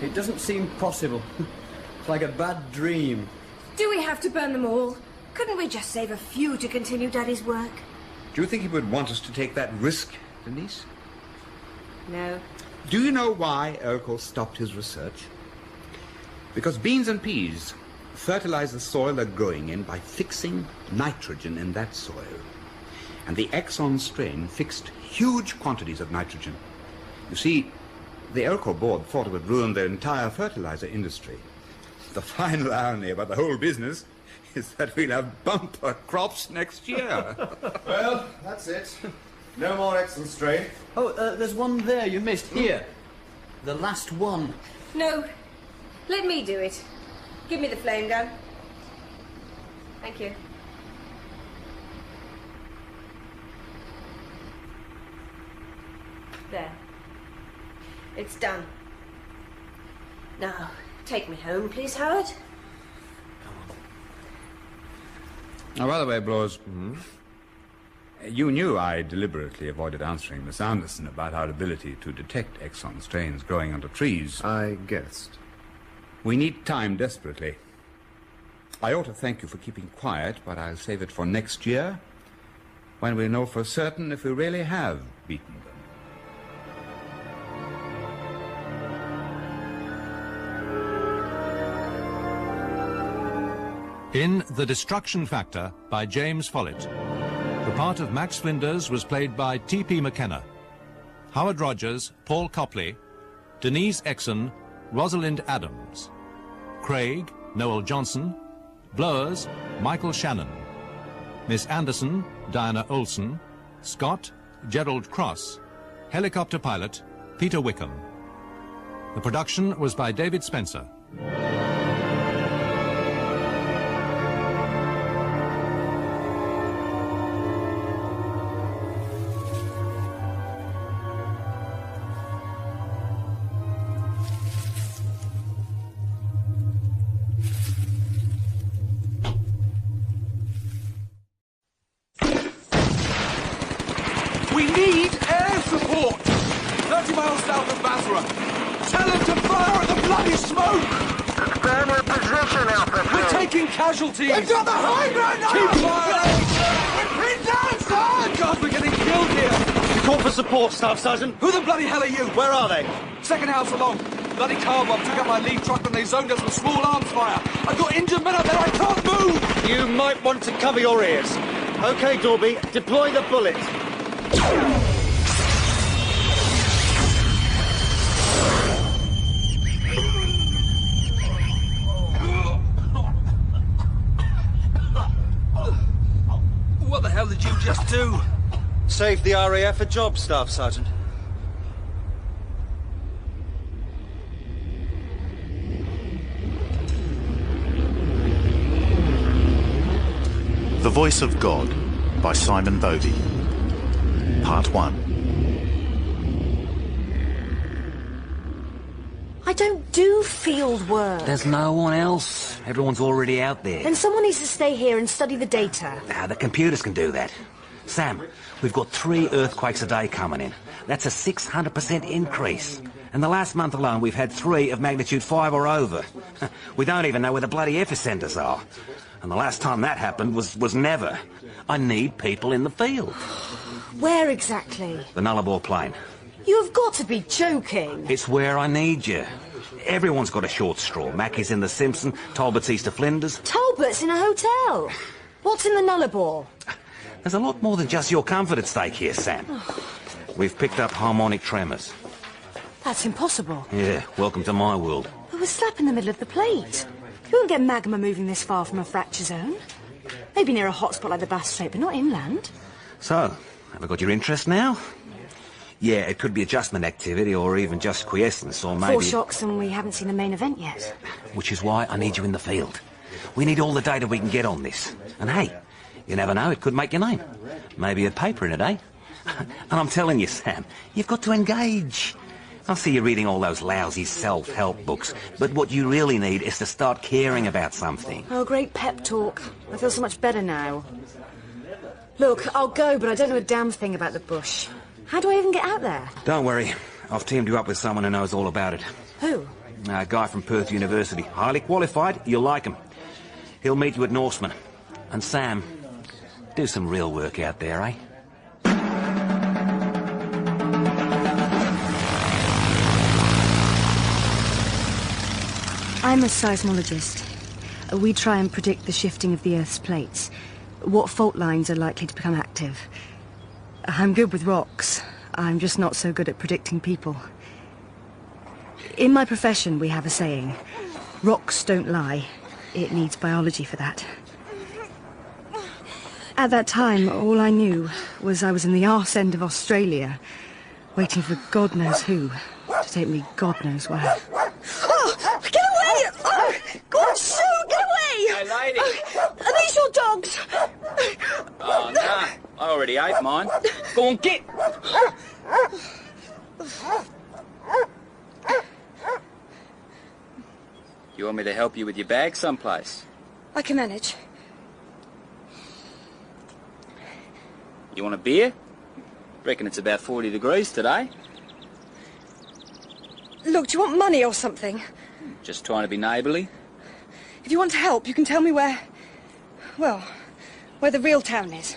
It doesn't seem possible. It's like a bad dream. Do we have to burn them all? Couldn't we just save a few to continue Daddy's work? Do you think he would want us to take that risk, Denise? No. Do you know why Urkel stopped his research? Because beans and peas fertilize the soil they're growing in by fixing nitrogen in that soil. And the Exxon strain fixed huge quantities of nitrogen. You see, the Urkel board thought it would ruin their entire fertilizer industry. The final irony about the whole business is that we'll have bumper crops next year. Well, that's it. No more Exxon strain. Oh, there's one there you missed. Here. The last one. No. Let me do it. Give me the flame gun. Thank you. There. It's done. Now, take me home, please, Howard. Oh, by the way, Blows, you knew I deliberately avoided answering Miss Anderson about our ability to detect Exxon strains growing under trees. I guessed. We need time desperately. I ought to thank you for keeping quiet, but I'll save it for next year, when we'll know for certain if we really have beaten them. In The Destruction Factor by James Follett, the part of Max Flinders was played by T.P. McKenna, Howard Rogers, Paul Copley, Denise Exon, Rosalind Adams, Craig, Noel Johnson, Blowers, Michael Shannon, Miss Anderson, Diana Olson, Scott, Gerald Cross, helicopter pilot, Peter Wickham. The production was by David Spencer. We need air support! 30 miles south of Basra. Tell them to fire at the bloody smoke! Stand your position, Alpha 3. We're taking casualties! They've got the high ground now! Keep firing! We're pinned down, sir! God, we're getting killed here! You called for support, Staff Sergeant? Who the bloody hell are you? Where are they? Second house along. Bloody car bomb took out my lead truck and they zoned us with small arms fire. I've got injured men up there, I can't move! You might want to cover your ears. Okay, Dorby, deploy the bullet. What the hell did you just do? Saved the RAF a job, Staff Sergeant. The Voice of God by Simon Bovey. Part 1. I don't do field work. There's no one else. Everyone's already out there. Then someone needs to stay here and study the data. The computers can do that. Sam, we've got 3 earthquakes a day coming in. That's a 600% increase. And the last month alone, we've had 3 of magnitude 5 or over. We don't even know where the bloody epicenters are. And the last time that happened was never. I need people in the field. Where exactly? The Nullarbor Plain. You've got to be joking. It's where I need you. Everyone's got a short straw. Mackie's in the Simpson, Talbot's east of Flinders. Talbot's in a hotel. What's in the Nullarbor? There's a lot more than just your comfort at stake here, Sam. We've picked up harmonic tremors. That's impossible. Yeah, welcome to my world. It was slap in the middle of the plate. You won't get magma moving this far from a fracture zone. Maybe near a hotspot like the Bass Strait, but not inland. So, have I got your interest now? Yeah, it could be adjustment activity or even just quiescence or maybe... 4 shocks and we haven't seen the main event yet. Which is why I need you in the field. We need all the data we can get on this. And hey, you never know, it could make your name. Maybe a paper in it, eh? And I'm telling you, Sam, you've got to engage. I see you reading all those lousy self-help books, but what you really need is to start caring about something. Oh, great pep talk. I feel so much better now. Look, I'll go, but I don't know a damn thing about the bush. How do I even get out there? Don't worry, I've teamed you up with someone who knows all about it. Who? A guy from Perth University. Highly qualified, you'll like him. He'll meet you at Norseman. And Sam, do some real work out there, eh? I'm a seismologist. We try and predict the shifting of the Earth's plates, what fault lines are likely to become active. I'm good with rocks. I'm just not so good at predicting people. In my profession, we have a saying, rocks don't lie. It needs biology for that. At that time, all I knew was I was in the arse end of Australia, waiting for God knows who to take me God knows where. Oh, get away! Oh, go on, Sue, get away! Hey, lady. Are these your dogs? Oh, no. I already ate mine. Go on, get! You want me to help you with your bag someplace? I can manage. You want a beer? Reckon it's about 40 degrees today. Look, do you want money or something? Just trying to be neighbourly. If you want to help, you can tell me where... well, where the real town is.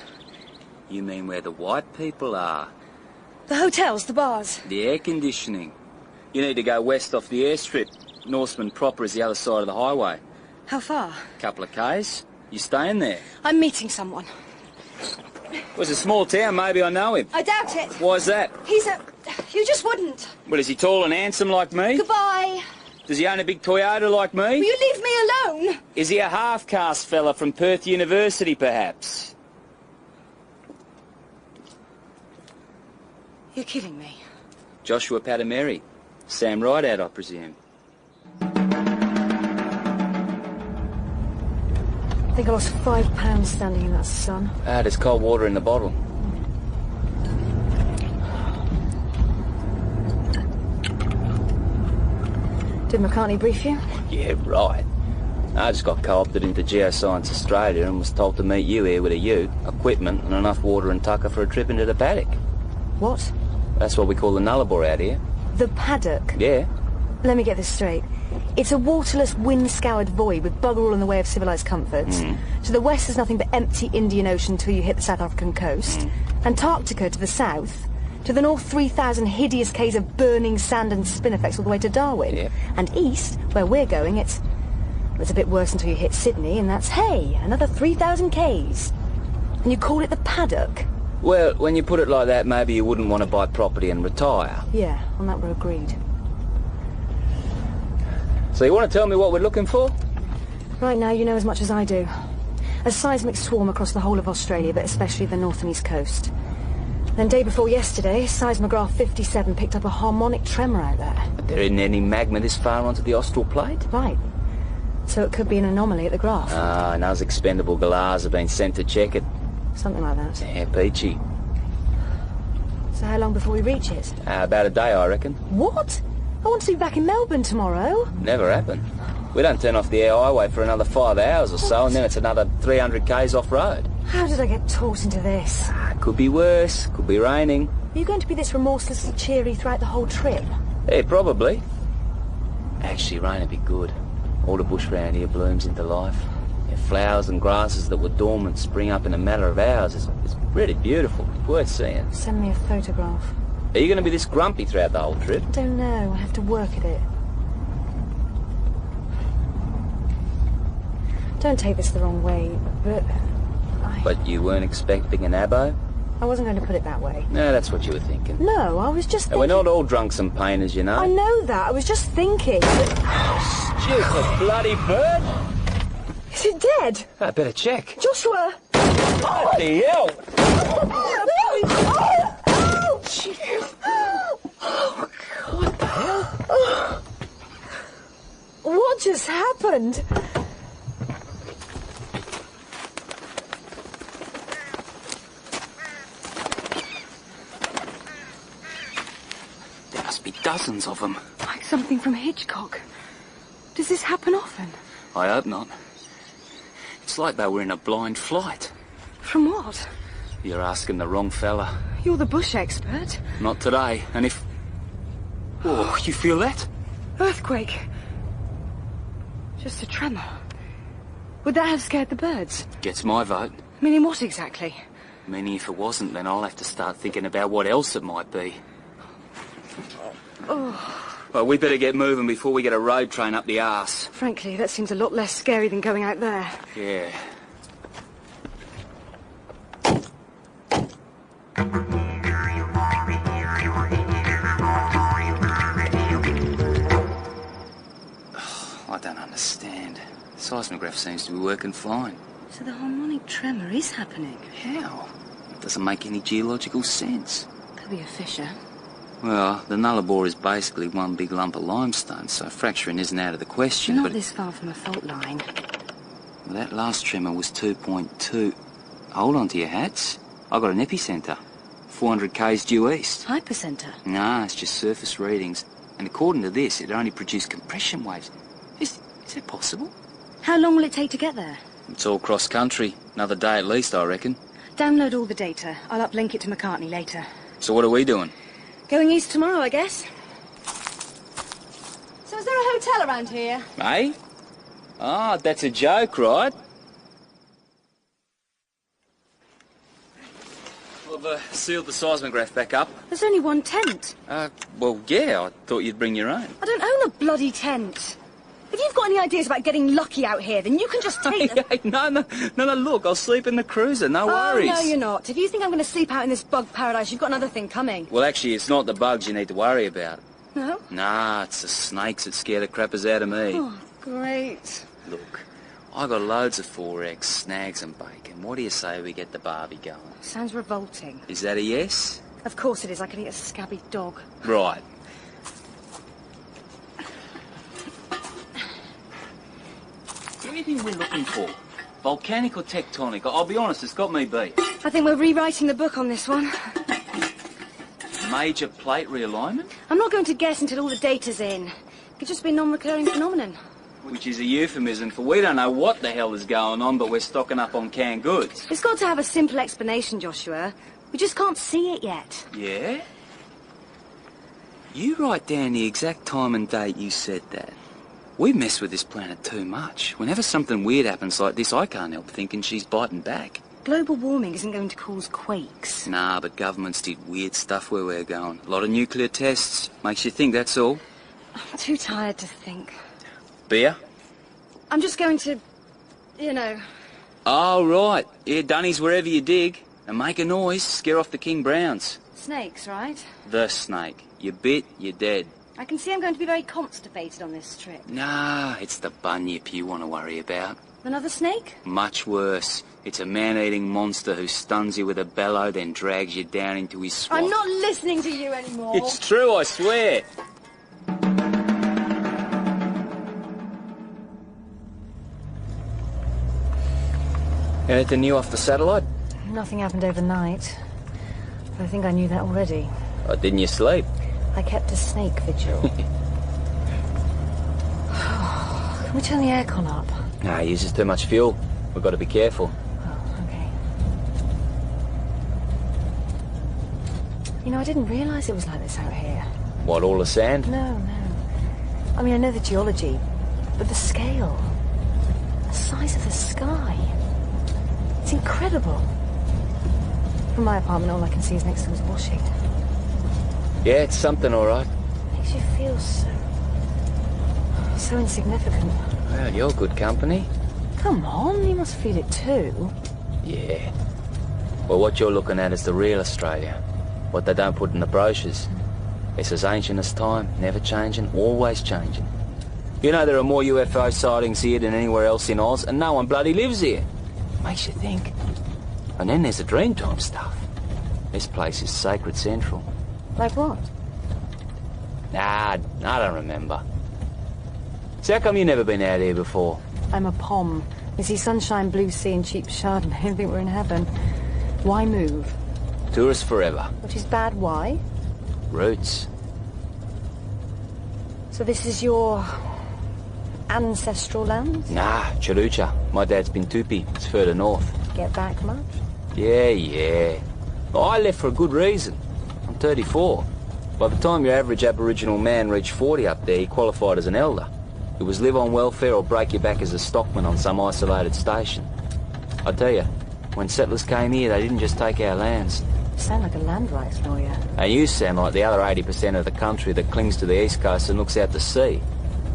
You mean where the white people are? The hotels, the bars. The air conditioning. You need to go west off the airstrip. Norseman proper is the other side of the highway. How far? Couple of k's. You staying there? I'm meeting someone. Well, it's a small town, maybe I know him. I doubt it. Why's that? He's a... you just wouldn't. Well, is he tall and handsome like me? Goodbye. Does he own a big Toyota like me? Will you leave me alone? Is he a half-caste fella from Perth University, perhaps? You're kidding me. Joshua Patameri. Sam Rideout, I presume. I think I lost £5 standing in that sun. Ah, there's cold water in the bottle. Did McCartney brief you? Yeah, right. I just got co-opted into Geoscience Australia and was told to meet you here with a ute, equipment and enough water and tucker for a trip into the paddock. What? That's what we call the nullarbor out here. The paddock? Yeah. Let me get this straight. It's a waterless, wind-scoured void with bugger all in the way of civilised comforts. To the west there's nothing but empty Indian Ocean till you hit the South African coast. Antarctica to the south. To the north, 3,000 hideous k's of burning sand and spinifex all the way to Darwin. Yep. And east, where we're going, it's a bit worse until you hit Sydney, and that's, hey, another 3,000 k's. And you call it the paddock? Well, when you put it like that, maybe you wouldn't want to buy property and retire. Yeah, on that we're agreed. So you want to tell me what we're looking for? Right now, you know as much as I do. A seismic swarm across the whole of Australia, but especially the north and east coast. Then day before yesterday, seismograph 57 picked up a harmonic tremor out there. But there isn't any magma this far onto the austral plate? Right. So it could be an anomaly at the graph. Ah, and those expendable galahs have been sent to check it. Something like that. Yeah, peachy. So how long before we reach it? About a day, I reckon. What? I want to be back in Melbourne tomorrow. Never happened. We don't turn off the air highway for another 5 hours or so, and then it's another 300 k's off-road. How did I get taught into this? Could be worse. Could be raining. Are you going to be this remorselessly cheery throughout the whole trip? Yeah, probably. Actually, rain would be good. All the bush round here blooms into life. Yeah, flowers and grasses that were dormant spring up in a matter of hours. It's really beautiful. It's worth seeing. Send me a photograph. Are you going to be this grumpy throughout the whole trip? I don't know. I have to work at it. Don't take this the wrong way, but... But you weren't expecting an abo? I wasn't going to put it that way. No, that's what you were thinking. No, I was just thinking... We're not all drunks and painters, you know. I know that. I was just thinking that... Stupid bloody bird! Is it dead? I better check. Joshua! Bloody hell! What the hell? What just happened? There must be dozens of them. Like something from Hitchcock. Does this happen often? I hope not. It's like they were in a blind flight. From what? You're asking the wrong fella. You're the bush expert. Not today, and if... Oh, you feel that? Earthquake. Just a tremor. Would that have scared the birds? Gets my vote. Meaning what exactly? Meaning if it wasn't, then I'll have to start thinking about what else it might be. Oh. Well, we better get moving before we get a road train up the arse. Frankly, that seems a lot less scary than going out there. Yeah. I don't understand. The seismograph seems to be working fine. So the harmonic tremor is happening? How? It doesn't make any geological sense. Could be a fissure. Well, the Nullarbor is basically one big lump of limestone, so fracturing isn't out of the question, Not but... this far from a fault line. Well, that last tremor was 2.2. Hold on to your hats. I got an epicentre. 400 k's due east. Hypercentre? Nah, it's just surface readings. And according to this, it only produced compression waves. Is it possible? How long will it take to get there? It's all cross-country. Another day at least, I reckon. Download all the data. I'll uplink it to McCartney later. So what are we doing? Going east tomorrow, I guess. So is there a hotel around here? Eh? Ah, that's a joke, right? I've sealed the seismograph back up. There's only one tent. Well, yeah, I thought you'd bring your own. I don't own a bloody tent. If you've got any ideas about getting lucky out here, then you can just take them. Hey, no, look, I'll sleep in the cruiser, no worries. Oh, no, you're not. If you think I'm going to sleep out in this bug paradise, you've got another thing coming. Well, actually, it's not the bugs you need to worry about. No? Nah, it's the snakes that scare the crappers out of me. Oh, great. Look, I got loads of 4X, snags and bacon. What do you say we get the barbie going? Sounds revolting. Is that a yes? Of course it is. I could eat a scabby dog. Right. Anything we're looking for? Volcanic or tectonic? I'll be honest, it's got me beat. I think we're rewriting the book on this one. Major plate realignment? I'm not going to guess until all the data's in. It could just be a non-recurring phenomenon. Which is a euphemism for we don't know what the hell is going on, but we're stocking up on canned goods. It's got to have a simple explanation, Joshua. We just can't see it yet. Yeah? You write down the exact time and date you said that. We mess with this planet too much. Whenever something weird happens like this, I can't help thinking she's biting back. Global warming isn't going to cause quakes. Nah, but governments did weird stuff where we're going. A lot of nuclear tests. Makes you think, that's all. I'm too tired to think. Beer? I'm just going to, you know... Oh, right. Yeah, dunnies wherever you dig. And make a noise, scare off the King Browns. Snakes, right? The snake. You bit, you're dead. I can see I'm going to be very constipated on this trip. Nah, it's the bunyip you want to worry about. Another snake? Much worse. It's a man-eating monster who stuns you with a bellow, then drags you down into his swamp. I'm not listening to you anymore. It's true, I swear. Anything new off the satellite? Nothing happened overnight. But I think I knew that already. Oh, didn't you sleep? I kept a snake vigil. Can we turn the aircon up? Nah, it uses too much fuel. We've got to be careful. Oh, okay. You know, I didn't realise it was like this out here. What, all the sand? No. I mean, I know the geology, but the scale, the size of the sky, it's incredible. From my apartment, all I can see is next door's washing. Yeah, it's something, all right. Makes you feel so insignificant. Well, you're good company. Come on, you must feel it too. Yeah. Well, what you're looking at is the real Australia. What they don't put in the brochures. It's as ancient as time, never changing, always changing. You know there are more UFO sightings here than anywhere else in Oz, and no one bloody lives here. Makes you think. And then there's the Dreamtime stuff. This place is sacred central. Like what? Nah, I don't remember. So how come you never been out here before? I'm a pom. You see sunshine, blue sea and cheap Chardonnay. I think we're in heaven. Why move? Tourists forever. Which is bad, why? Roots. So this is your ancestral land? Nah, Chalucha. My dad's been Tupi. It's further north. Get back much? Yeah. Well, I left for a good reason. I'm 34. By the time your average Aboriginal man reached 40 up there, he qualified as an elder. It was live on welfare or break your back as a stockman on some isolated station. I tell you, when settlers came here, they didn't just take our lands. You sound like a land rights lawyer. And you sound like the other 80% of the country that clings to the east coast and looks out to sea.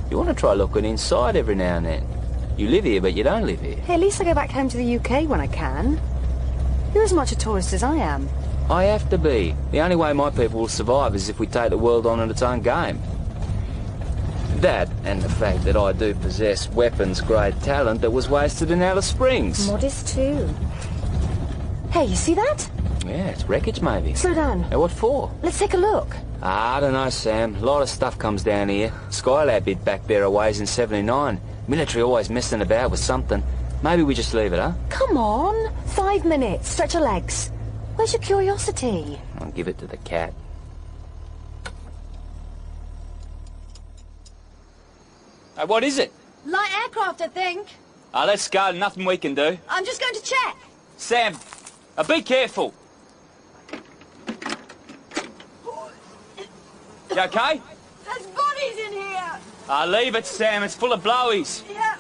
You want to try looking inside every now and then. You live here, but you don't live here. Hey, at least I go back home to the UK when I can. You're as much a tourist as I am. I have to be. The only way my people will survive is if we take the world on in its own game. That, and the fact that I do possess weapons-grade talent that was wasted in Alice Springs. Modest, too. Hey, you see that? Yeah, it's wreckage, maybe. Slow down. Hey, what for? Let's take a look. I don't know, Sam. A lot of stuff comes down here. Skylab hid back there a ways in 79. Military always messing about with something. Maybe we just leave it, huh? Come on. 5 minutes. Stretch your legs. Where's your curiosity? I'll give it to the cat. Hey, what is it? Light aircraft, I think. Let's go. Nothing we can do. I'm just going to check. Sam, be careful. You okay? There's bodies in here. Leave it, Sam. It's full of blowies. Yeah.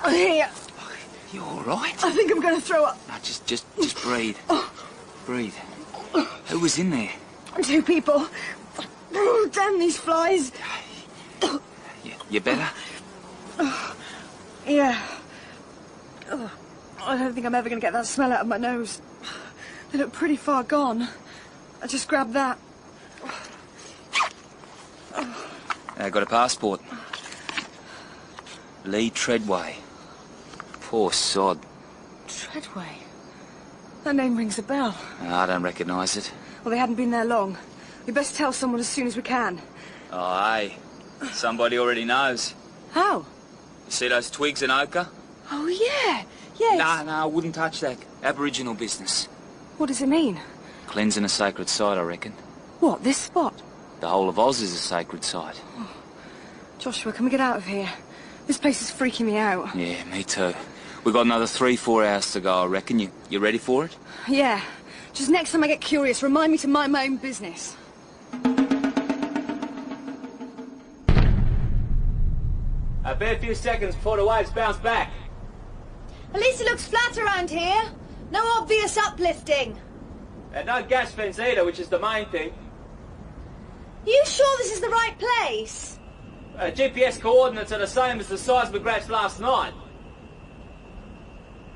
Here. You all right? I think I'm going to throw up. No, just breathe. Breathe. Who was in there? 2 people. Oh, damn these flies. You better? Yeah. I don't think I'm ever going to get that smell out of my nose. They look pretty far gone. I just grabbed that. I got a passport. Lee Treadway. Poor sod. Treadway? That name rings a bell. I don't recognise it. Well, they hadn't been there long. We best tell someone as soon as we can. Oh, hey. Somebody already knows. How? You see those twigs in ochre? Oh, yeah. Yes. No, I wouldn't touch that. Aboriginal business. What does it mean? Cleansing a sacred site, I reckon. What, this spot? The whole of Oz is a sacred site. Oh. Joshua, can we get out of here? This place is freaking me out. Yeah, me too. We've got another 3-4 hours to go, I reckon. You ready for it? Yeah. Just next time I get curious, remind me to mind my own business. A bare few seconds before the waves bounce back. At least it looks flat around here. No obvious uplifting. And no gas vents either, which is the main thing. You sure this is the right place? GPS coordinates are the same as the seismographs last night.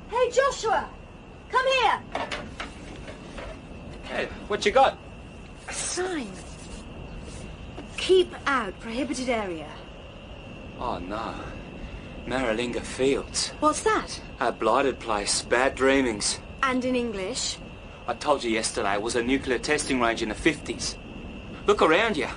Hey, Joshua! Come here! Hey, what you got? A sign. Keep out, prohibited area. Oh, no. Maralinga Fields. What's that? A blighted place, bad dreamings. And in English? I told you yesterday it was a nuclear testing range in the 50s. Look around you.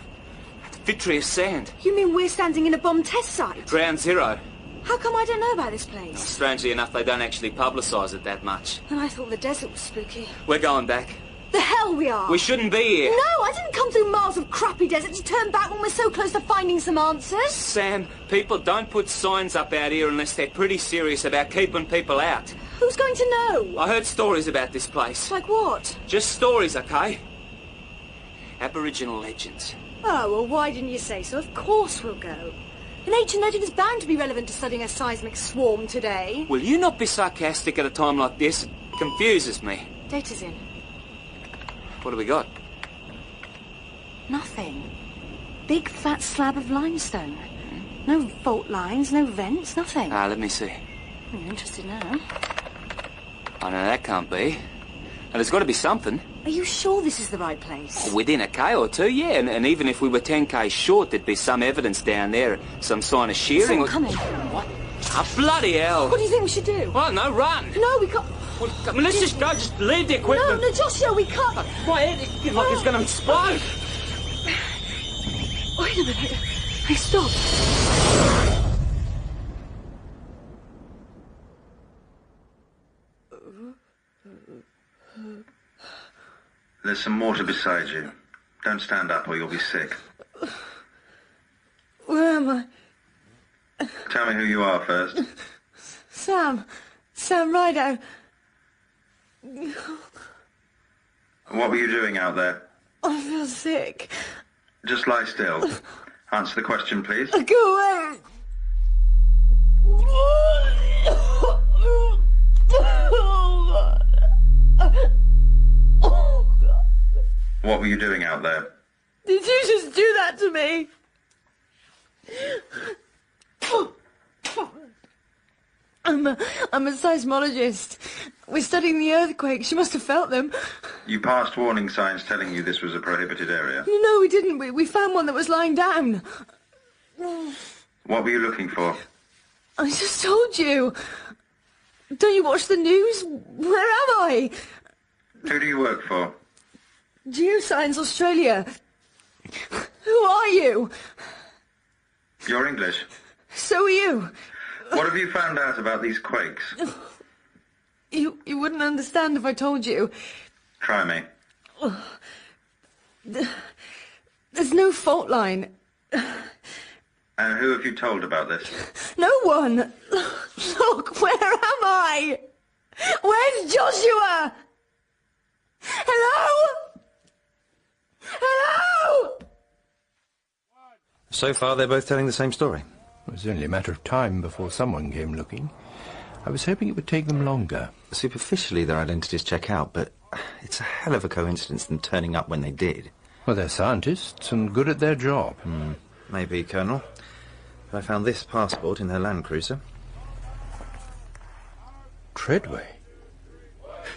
It's vitreous sand. You mean we're standing in a bomb test site? Ground zero. How come I don't know about this place? Strangely enough, they don't actually publicise it that much. And I thought the desert was spooky. We're going back. The hell we are! We shouldn't be here. No, I didn't come through miles of crappy desert to turn back when we're so close to finding some answers. Sam, people don't put signs up out here unless they're pretty serious about keeping people out. Who's going to know? I heard stories about this place. Like what? Just stories, okay? Aboriginal legends. Oh, well, why didn't you say so? Of course we'll go. An ancient legend is bound to be relevant to studying a seismic swarm today. Will you not be sarcastic at a time like this? It confuses me. Data's in. What have we got? Nothing. Big fat slab of limestone. No fault lines, no vents, nothing. Let me see. I'm interested now. Oh, no, that can't be. And there's got to be something. Are you sure this is the right place? Within a K or two, yeah. And even if we were 10 K short, there'd be some evidence down there, some sign of shearing. Someone coming. What? Bloody hell. What do you think we should do? Oh, no, run. No, we can't. Well, I mean, let's just go, just leave the equipment. No, Joshua, we can't. My head is like it's going to explode. Wait a minute. Hey, stop. There's some water beside you. Don't stand up or you'll be sick. Where am I? Tell me who you are first. Sam Rido. What were you doing out there? I feel sick. Just lie still. Answer the question, please. Go away. What were you doing out there? Did you just do that to me? I'm a seismologist. We're studying the earthquakes. You must have felt them. You passed warning signs telling you this was a prohibited area. No, we didn't. We found one that was lying down. What were you looking for? I just told you. Don't you watch the news? Where am I? Who do you work for? Geoscience Australia. Who are you? You're English. So are you. What have you found out about these quakes? You wouldn't understand if I told you. Try me. There's no fault line. And who have you told about this? No one. Look, where am I? Where's Joshua? Hello? Hello? So far, they're both telling the same story. It was only a matter of time before someone came looking. I was hoping it would take them longer. Superficially, their identities check out, but it's a hell of a coincidence them turning up when they did. Well, they're scientists and good at their job. Maybe, Colonel. But I found this passport in their Land Cruiser. Treadway?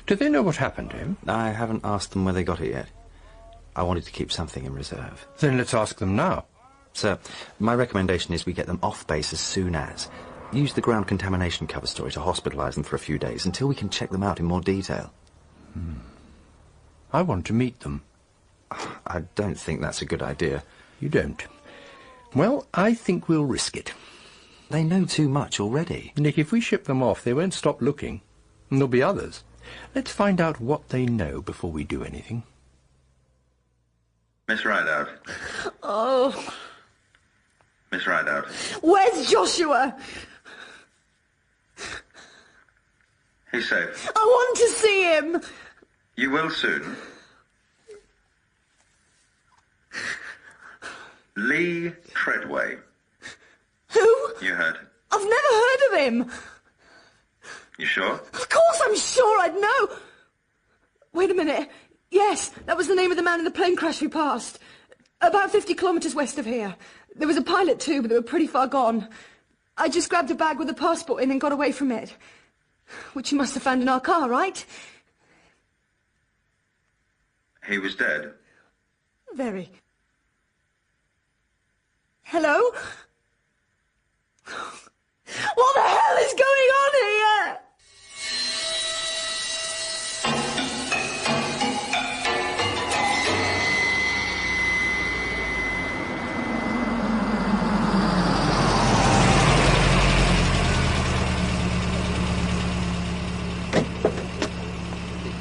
Do they know what happened to him? I haven't asked them where they got it yet. I wanted to keep something in reserve. Then let's ask them now. Sir, my recommendation is we get them off base as soon as. Use the ground contamination cover story to hospitalise them for a few days until we can check them out in more detail. I want to meet them. I don't think that's a good idea. You don't? Well, I think we'll risk it. They know too much already. Nick, if we ship them off, they won't stop looking. And there'll be others. Let's find out what they know before we do anything. Miss Rideout. Oh. Miss Rideout. Where's Joshua? He's safe. I want to see him. You will soon. Lee Treadway. Who? You heard. I've never heard of him. You sure? Of course I'm sure I'd know. Wait a minute. Yes, that was the name of the man in the plane crash we passed. About 50 kilometres west of here. There was a pilot too, but they were pretty far gone. I just grabbed a bag with a passport in and got away from it. Which you must have found in our car, right? He was dead. Very. Hello? What the hell is going on here?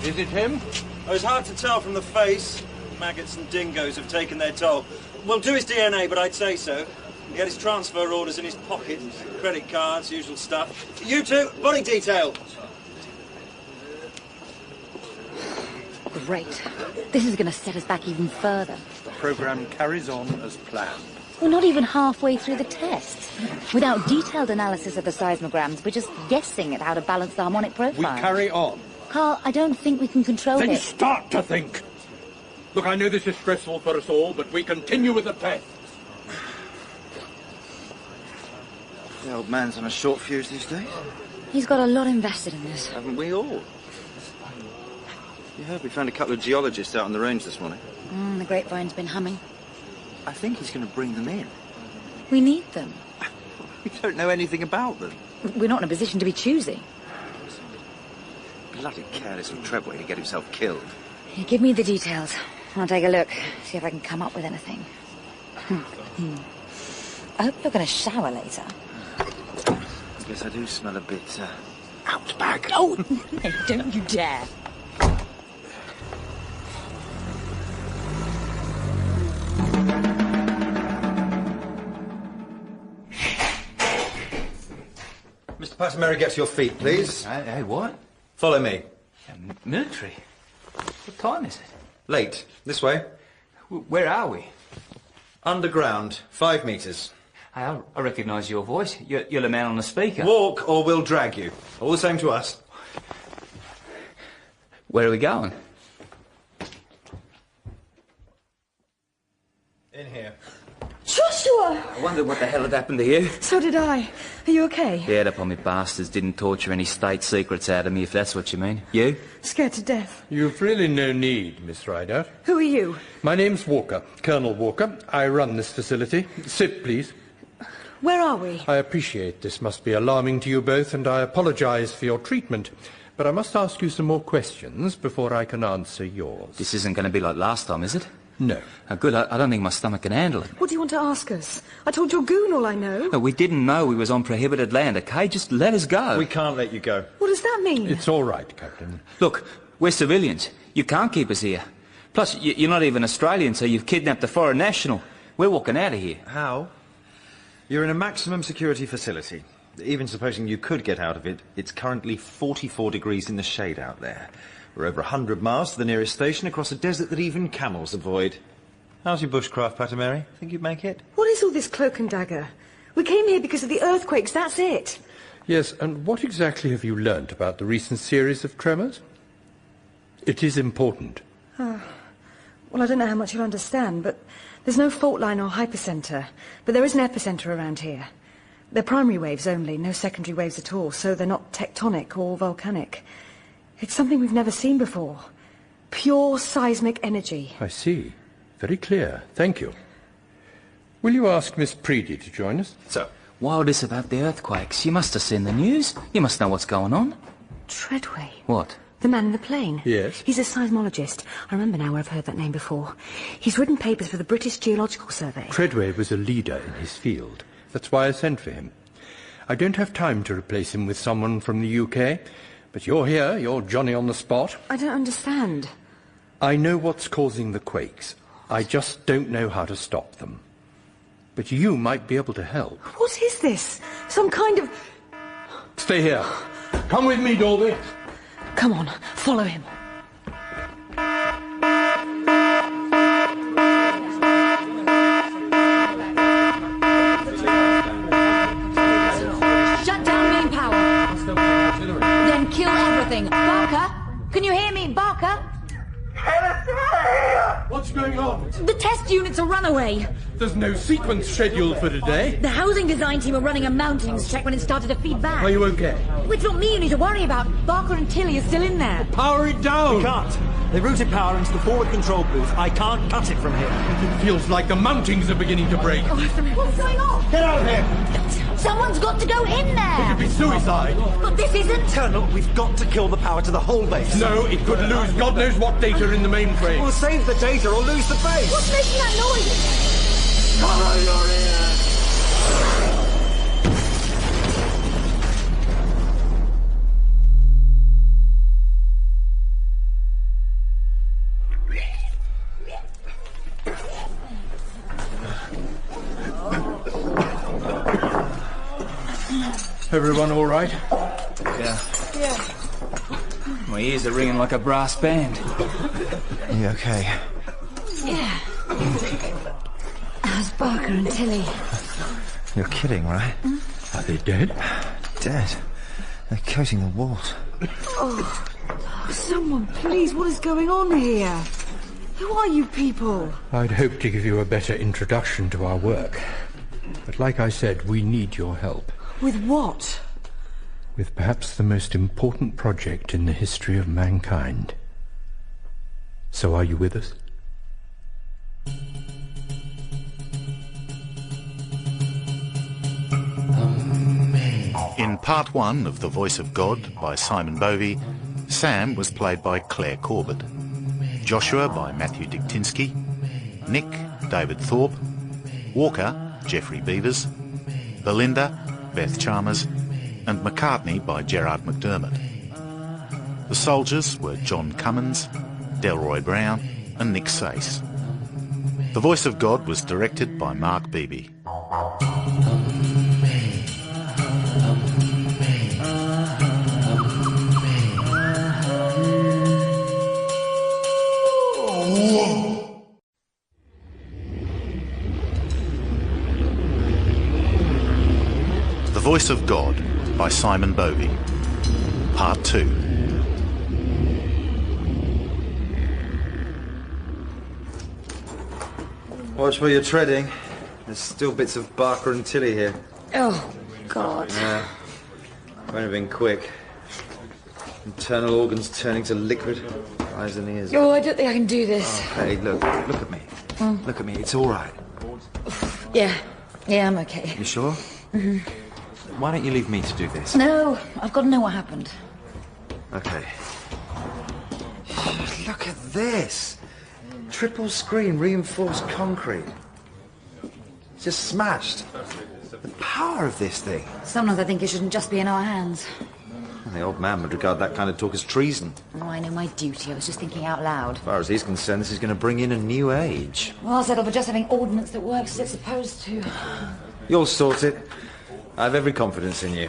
Is it him? Oh, it's hard to tell from the face. Maggots and dingoes have taken their toll. We'll do his DNA, but I'd say so. He had his transfer orders in his pocket, credit cards, usual stuff. You two, body detail. Great. This is going to set us back even further. The programme carries on as planned. We're not even halfway through the tests. Without detailed analysis of the seismograms, we're just guessing at how to balance the harmonic profile. We carry on. Carl, I don't think we can control Then it. start to think. Look, I know this is stressful for us all, but we continue with the test. The old man's on a short fuse these days. He's got a lot invested in this. Haven't we all? You heard we found a couple of geologists out on the range this morning. The grapevine's been humming. I think he's going to bring them in. We need them. We don't know anything about them. We're not in a position to be choosy. Bloody careless of Treadway to get himself killed. Here, give me the details. I'll take a look, see if I can come up with anything. I hope you're going to shower later. I guess I do smell a bit, outback. Oh, no, don't you dare. Mr. Pattermary, get to your feet, please. Hey, what? Follow me. Military? What time is it? Late. This way. Where are we? Underground. 5 metres. Hey, I recognise your voice. You're the man on the speaker. Walk or we'll drag you. All the same to us. Where are we going? In here. Joshua! wondered what the hell had happened to you. So did I. Are you okay? Yeah, the pommy bastards didn't torture any state secrets out of me, if that's what you mean. You? Scared to death. You've really no need, Miss Rideout. Who are you? My name's Walker, Colonel Walker. I run this facility. Sit, please. Where are we? I appreciate this must be alarming to you both, and I apologise for your treatment. But I must ask you some more questions before I can answer yours. This isn't going to be like last time, is it? No. Oh, good. I don't think my stomach can handle it. What do you want to ask us? I told your goon all I know. No, we didn't know we was on prohibited land, okay? Just let us go. We can't let you go. What does that mean? It's all right, Captain. Look, we're civilians. You can't keep us here. Plus, you're not even Australian, so you've kidnapped a foreign national. We're walking out of here. How? You're in a maximum security facility. Even supposing you could get out of it, it's currently 44 degrees in the shade out there. We're over 100 miles to the nearest station across a desert that even camels avoid. How's your bushcraft, Patamary? Think you'd make it? What is all this cloak and dagger? We came here because of the earthquakes, that's it. Yes, and what exactly have you learnt about the recent series of tremors? It is important. Well, I don't know how much you'll understand, but there's no fault line or hypercentre. But there is an epicentre around here. They're primary waves only, no secondary waves at all, so they're not tectonic or volcanic. It's something we've never seen before. Pure seismic energy. I see. Very clear. Thank you. Will you ask Miss Preedy to join us? So, why all this about the earthquakes? You must have seen the news. You must know what's going on. Treadway. What? The man in the plane? Yes. He's a seismologist. I remember now where I've heard that name before. He's written papers for the British Geological Survey. Treadway was a leader in his field. That's why I sent for him. I don't have time to replace him with someone from the UK, but you're here, you're Johnny on the spot. I don't understand. I know what's causing the quakes. I just don't know how to stop them. But you might be able to help. What is this? Some kind of... Stay here. Come with me, Bovey. Come on, follow him. Shut down main power. Then kill everything. Barker? Can you hear me, Barker? What's going on? The test units are run away. There's no sequence scheduled for today. The housing design team are running a mountings check when it started to feed back. Are you okay? It's not me you need to worry about. Barker and Tilly are still in there. Power it down! We can't. They routed power into the forward control booth. I can't cut it from here. It feels like the mountings are beginning to break. What's going on? Get out of here! Someone's got to go in there! It could be suicide. But this isn't... Colonel, we've got to kill the power to the whole base. No, it could lose God knows what data in the mainframe. We'll save the data or lose the base. What's making that noise? Cover your ears! Everyone all right? Yeah. My ears are ringing like a brass band. Are you okay? Yeah. How's Barker and Tilly? You're kidding, right? Are they dead? Dead. They're coating the walls. Oh, someone, please, what is going on here? Who are you people? I'd hoped to give you a better introduction to our work. But like I said, we need your help. With what? With perhaps the most important project in the history of mankind. So are you with us? In part 1 of The Voice of God by Simon Bovey, Sam was played by Claire Corbett, Joshua by Matthew Diktinsky, Nick, David Thorpe, Walker, Geoffrey Beavers, Belinda, Beth Chalmers, and McCartney by Gerard McDermott. The soldiers were John Cummins, Delroy Brown and Nick Sace. The Voice of God was directed by Mark Beebe. The Voice of God by Simon Bovey, Part 2. Watch where you're treading. There's still bits of Barker and Tilly here. Oh, God. Yeah. Won't have been quick. Internal organs turning to liquid. Eyes and ears. Oh, I don't think I can do this. Oh, hey, look at me. Look at me, it's all right. Yeah, I'm okay. You sure? Mm-hmm. Why don't you leave me to do this? No, I've got to know what happened. Okay. Look at this. Triple screen reinforced concrete. It's just smashed. The power of this thing. Sometimes I think it shouldn't just be in our hands. The old man would regard that kind of talk as treason. Oh, I know my duty. I was just thinking out loud. As far as he's concerned, this is going to bring in a new age. Well, I'll settle for just having ordnance that works as it's supposed to. You'll sort it. I have every confidence in you.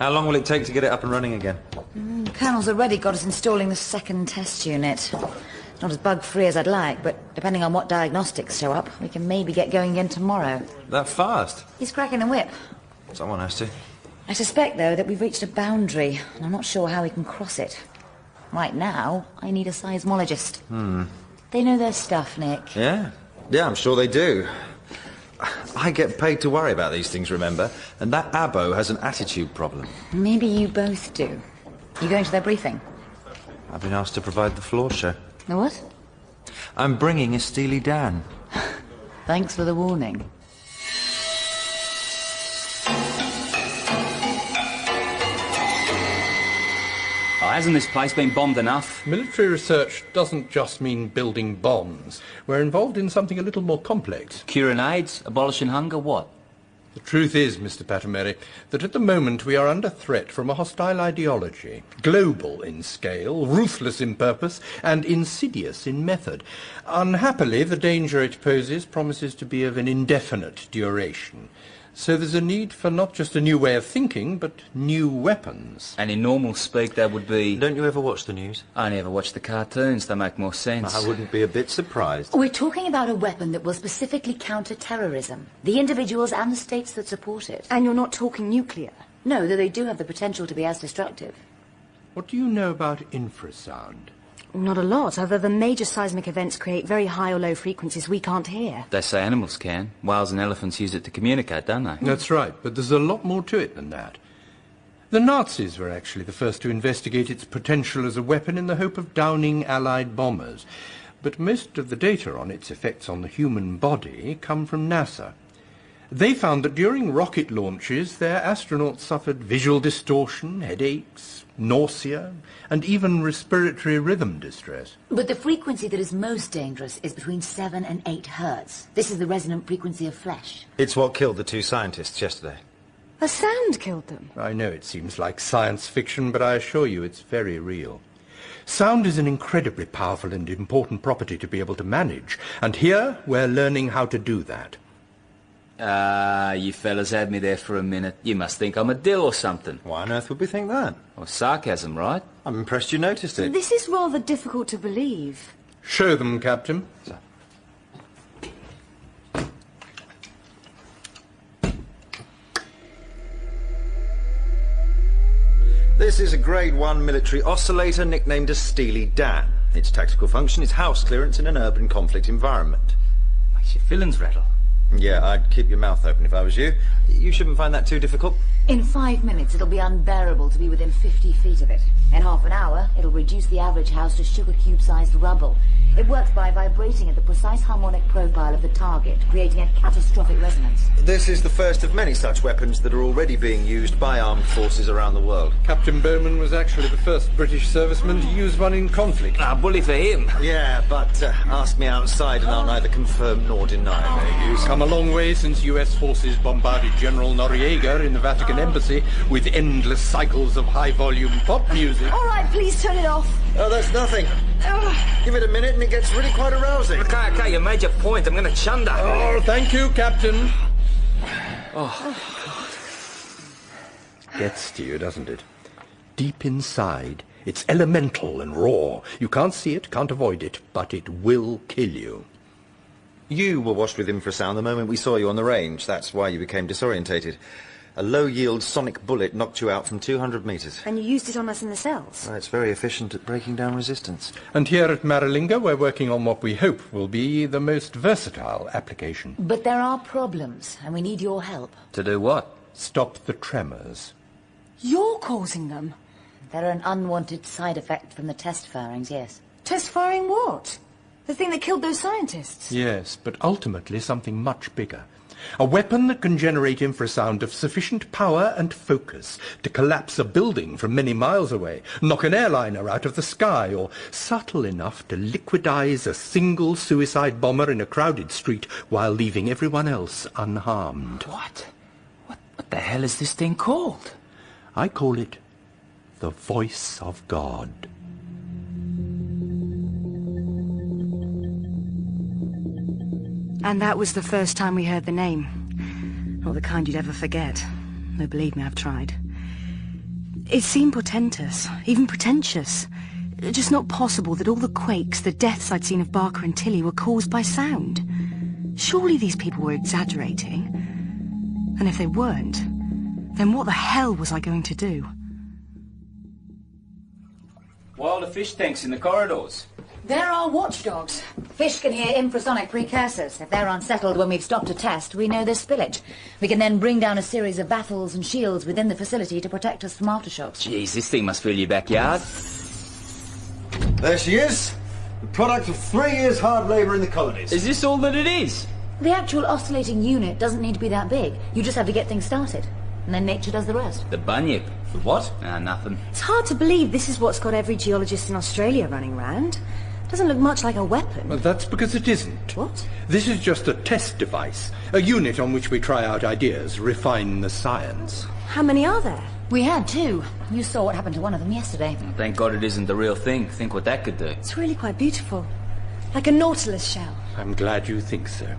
How long will it take to get it up and running again? Colonel's already got us installing the second test unit. Not as bug-free as I'd like, but depending on what diagnostics show up, we can maybe get going again tomorrow. That fast? He's cracking the whip. Someone has to. I suspect, though, that we've reached a boundary, and I'm not sure how we can cross it. Right now, I need a seismologist. They know their stuff, Nick. Yeah, I'm sure they do. I get paid to worry about these things, remember? And that Abbo has an attitude problem. Maybe you both do. You going to their briefing? I've been asked to provide the floor show. The what? I'm bringing a Steely Dan. Thanks for the warning. Oh, hasn't this place been bombed enough? Military research doesn't just mean building bombs. We're involved in something a little more complex. Curing AIDS? Abolishing hunger? What? The truth is, Mr. Patameri, that at the moment we are under threat from a hostile ideology, global in scale, ruthless in purpose, and insidious in method. Unhappily, the danger it poses promises to be of an indefinite duration. So there's a need for not just a new way of thinking, but new weapons. And in normal speak, that would be... Don't you ever watch the news? I only ever watch the cartoons. They make more sense. I wouldn't be a bit surprised. We're talking about a weapon that will specifically counter terrorism. The individuals and the states that support it. And you're not talking nuclear? No, though they do have the potential to be as destructive. What do you know about infrasound? Not a lot, other than major seismic events create very high or low frequencies we can't hear. They say animals can. Whales and elephants use it to communicate, don't they? That's right, but there's a lot more to it than that. The Nazis were actually the first to investigate its potential as a weapon in the hope of downing Allied bombers. But most of the data on its effects on the human body come from NASA. They found that during rocket launches, their astronauts suffered visual distortion, headaches, nausea, and even respiratory rhythm distress. But the frequency that is most dangerous is between 7 and 8 hertz. This is the resonant frequency of flesh. It's what killed the two scientists yesterday. A sound killed them. I know it seems like science fiction, but I assure you it's very real. Sound is an incredibly powerful and important property to be able to manage, and here we're learning how to do that. You fellas had me there for a minute. You must think I'm a dill or something. Why on earth would we think that? Well, sarcasm, right? I'm impressed you noticed it. This is rather difficult to believe. Show them, Captain. This is a Grade 1 military oscillator nicknamed a Steely Dan. Its tactical function is house clearance in an urban conflict environment. Makes your fillings rattle. Yeah, I'd keep your mouth open if I was you. You shouldn't find that too difficult. In 5 minutes, it'll be unbearable to be within 50 feet of it. In half an hour, it'll reduce the average house to sugar cube-sized rubble. It works by vibrating at the precise harmonic profile of the target, creating a catastrophic resonance. This is the first of many such weapons that are already being used by armed forces around the world. Captain Bowman was actually the first British serviceman to use one in conflict. Bully for him. Yeah, but ask me outside and I'll neither confirm nor deny their use. Come a long way since US forces bombarded General Noriega in the Vatican Embassy with endless cycles of high-volume pop music. All right, please turn it off. Oh, that's nothing. Give it a minute and it gets really quite arousing. Okay, you made your point. I'm going to chunder. Oh, thank you, Captain. Oh. Gets to you, doesn't it? Deep inside, it's elemental and raw. You can't see it, can't avoid it, but it will kill you. You were washed with infrasound the moment we saw you on the range. That's why you became disorientated. A low-yield sonic bullet knocked you out from 200 metres. And you used it on us in the cells. It's very efficient at breaking down resistance. And here at Maralinga, we're working on what we hope will be the most versatile application. But there are problems, and we need your help. To do what? Stop the tremors. You're causing them? They're an unwanted side effect from the test firings, yes. Test firing what? The thing that killed those scientists? Yes, but ultimately something much bigger. A weapon that can generate infrasound of sufficient power and focus to collapse a building from many miles away, knock an airliner out of the sky, or subtle enough to liquidize a single suicide bomber in a crowded street while leaving everyone else unharmed. What? What the hell is this thing called? I call it the Voice of God. And that was the first time we heard the name. Not the kind you'd ever forget. No, believe me, I've tried. It seemed portentous, even pretentious. Just not possible that all the quakes, the deaths I'd seen of Barker and Tilly were caused by sound. Surely these people were exaggerating. And if they weren't, then what the hell was I going to do? Wild fish tanks in the corridors. There are watchdogs. Fish can hear infrasonic precursors. If they're unsettled when we've stopped a test, we know there's spillage. We can then bring down a series of baffles and shields within the facility to protect us from aftershocks. Jeez, this thing must fill your backyard. There she is. The product of 3 years' hard labour in the colonies. Is this all that it is? The actual oscillating unit doesn't need to be that big. You just have to get things started. And then nature does the rest. The bunyip. For what? Nothing. It's hard to believe this is what's got every geologist in Australia running round. Doesn't look much like a weapon. Well, that's because it isn't. What? This is just a test device, a unit on which we try out ideas, refine the science. How many are there? We had 2. You saw what happened to one of them yesterday. Thank God it isn't the real thing. Think what that could do. It's really quite beautiful. Like a nautilus shell. I'm glad you think so.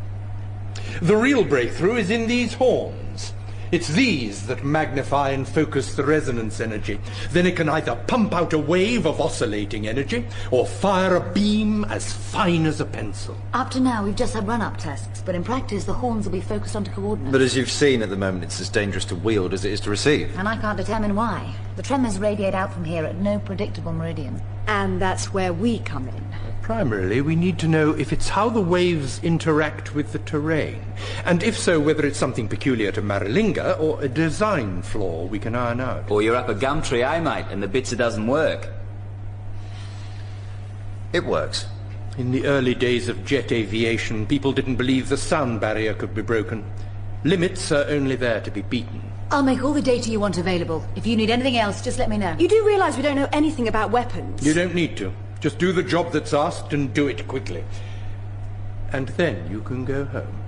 The real breakthrough is in these horns. It's these that magnify and focus the resonance energy. Then it can either pump out a wave of oscillating energy or fire a beam as fine as a pencil. Up to now, we've just had run-up tests, but in practice, the horns will be focused onto coordinates. But as you've seen, at the moment, it's as dangerous to wield as it is to receive. And I can't determine why. The tremors radiate out from here at no predictable meridian. And that's where we come in. Primarily, we need to know if it's how the waves interact with the terrain, and if so, whether it's something peculiar to Maralinga or a design flaw we can iron out. Or you're up a gum tree, eh, mate, and the bitzer doesn't work. It works. In the early days of jet aviation, people didn't believe the sound barrier could be broken. Limits are only there to be beaten. I'll make all the data you want available. If you need anything else, just let me know. You do realise we don't know anything about weapons? You don't need to. Just do the job that's asked and do it quickly. And then you can go home.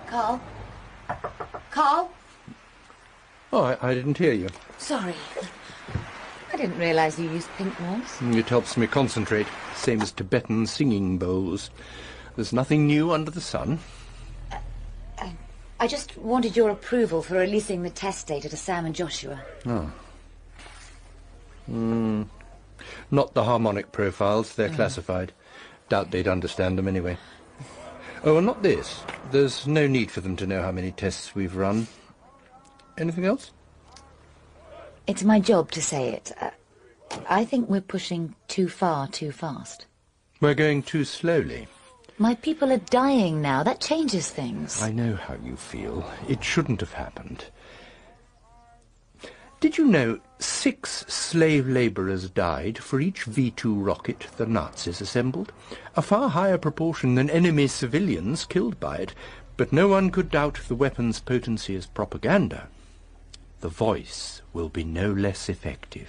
Carl? Carl? Oh, I didn't hear you. Sorry. I didn't realise you used pink moss. It helps me concentrate. Same as Tibetan singing bowls. There's nothing new under the sun. I just wanted your approval for releasing the test data to Sam and Joshua. Oh. Not the harmonic profiles. They're classified. Doubt they'd understand them anyway. Oh, and not this. There's no need for them to know how many tests we've run. Anything else? It's my job to say it. I think we're pushing too far too fast. We're going too slowly. My people are dying now. That changes things. I know how you feel. It shouldn't have happened. Did you know 6 slave labourers died for each V-2 rocket the Nazis assembled? A far higher proportion than enemy civilians killed by it. But no one could doubt the weapon's potency as propaganda. The voice will be no less effective.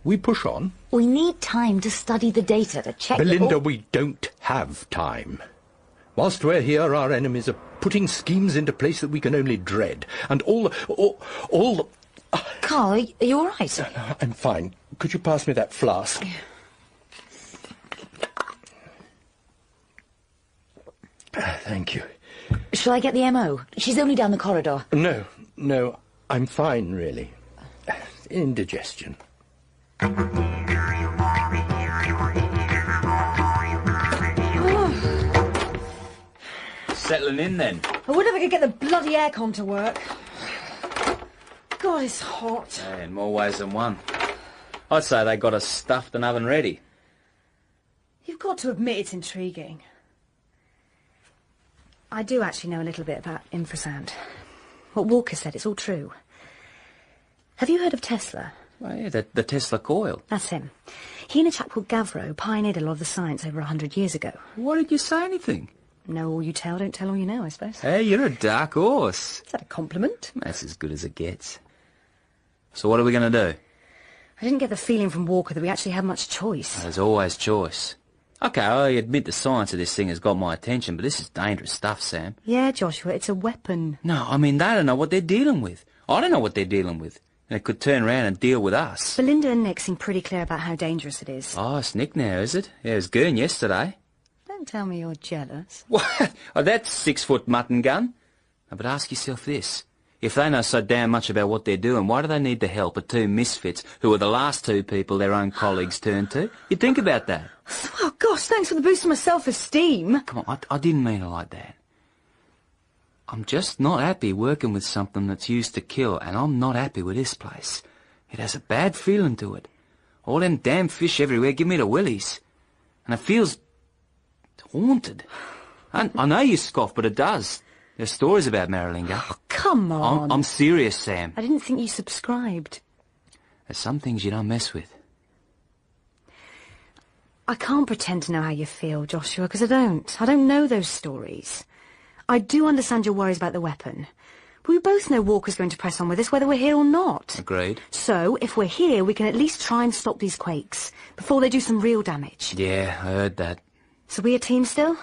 We push on. We need time to study the data, to check... Belinda, we don't have time. Whilst we're here, our enemies are putting schemes into place that we can only dread. And all the... Carl, are you all right? I'm fine. Could you pass me that flask? Thank you. Shall I get the MO? She's only down the corridor. No, I'm fine, really. Indigestion. Oh, settling in then. I wonder if I could get the bloody aircon to work. God, it's hot. Yeah, in more ways than one. I'd say they got us stuffed and oven ready. You've got to admit it's intriguing. I do actually know a little bit about infrasound. What Walker said, it's all true. Have you heard of Tesla? Well, yeah, the Tesla coil. That's him. He and a chap called Gavro pioneered a lot of the science over 100 years ago. Why did you say anything? Know all you tell, don't tell all you know, I suppose. Hey, you're a dark horse. Is that a compliment? That's as good as it gets. So what are we going to do? I didn't get the feeling from Walker that we actually had much choice. There's always choice. OK, I admit the science of this thing has got my attention, but this is dangerous stuff, Sam. Yeah, Joshua, it's a weapon. No, I mean, they don't know what they're dealing with. I don't know what they're dealing with. And it could turn around and deal with us. Belinda and Nick seem pretty clear about how dangerous it is. Oh, it's Nick now, is it? Yeah, it was Gurn yesterday. Don't tell me you're jealous. What? Oh, that 6-foot mutton gun? No, but ask yourself this. If they know so damn much about what they're doing, why do they need the help of two misfits who are the last two people their own colleagues turn to? You think about that. Oh, gosh, thanks for the boost of my self-esteem. Come on, I didn't mean it like that. I'm just not happy working with something that's used to kill, and I'm not happy with this place. It has a bad feeling to it. All them damn fish everywhere give me the willies. And it feels haunted. I know you scoff, but it does. There's stories about Maralinga. Oh, come on. I'm serious, Sam. I didn't think you subscribed. There's some things you don't mess with. I can't pretend to know how you feel, Joshua, because I don't. I don't know those stories. I do understand your worries about the weapon. But we both know Walker's going to press on with this, whether we're here or not. Agreed. So, if we're here, we can at least try and stop these quakes before they do some real damage. Yeah, I heard that. So we a team still?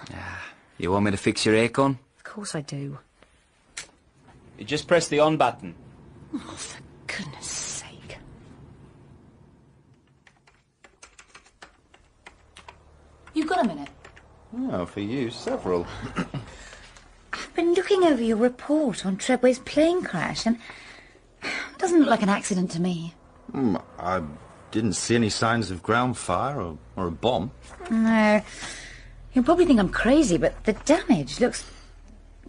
You want me to fix your aircon? Of course I do. You just press the on button. Oh, for goodness sake. You've got a minute. Oh, for you, several. I've been looking over your report on Treadway's plane crash, and it doesn't look like an accident to me. I didn't see any signs of ground fire or a bomb. No. You'll probably think I'm crazy, but the damage looks...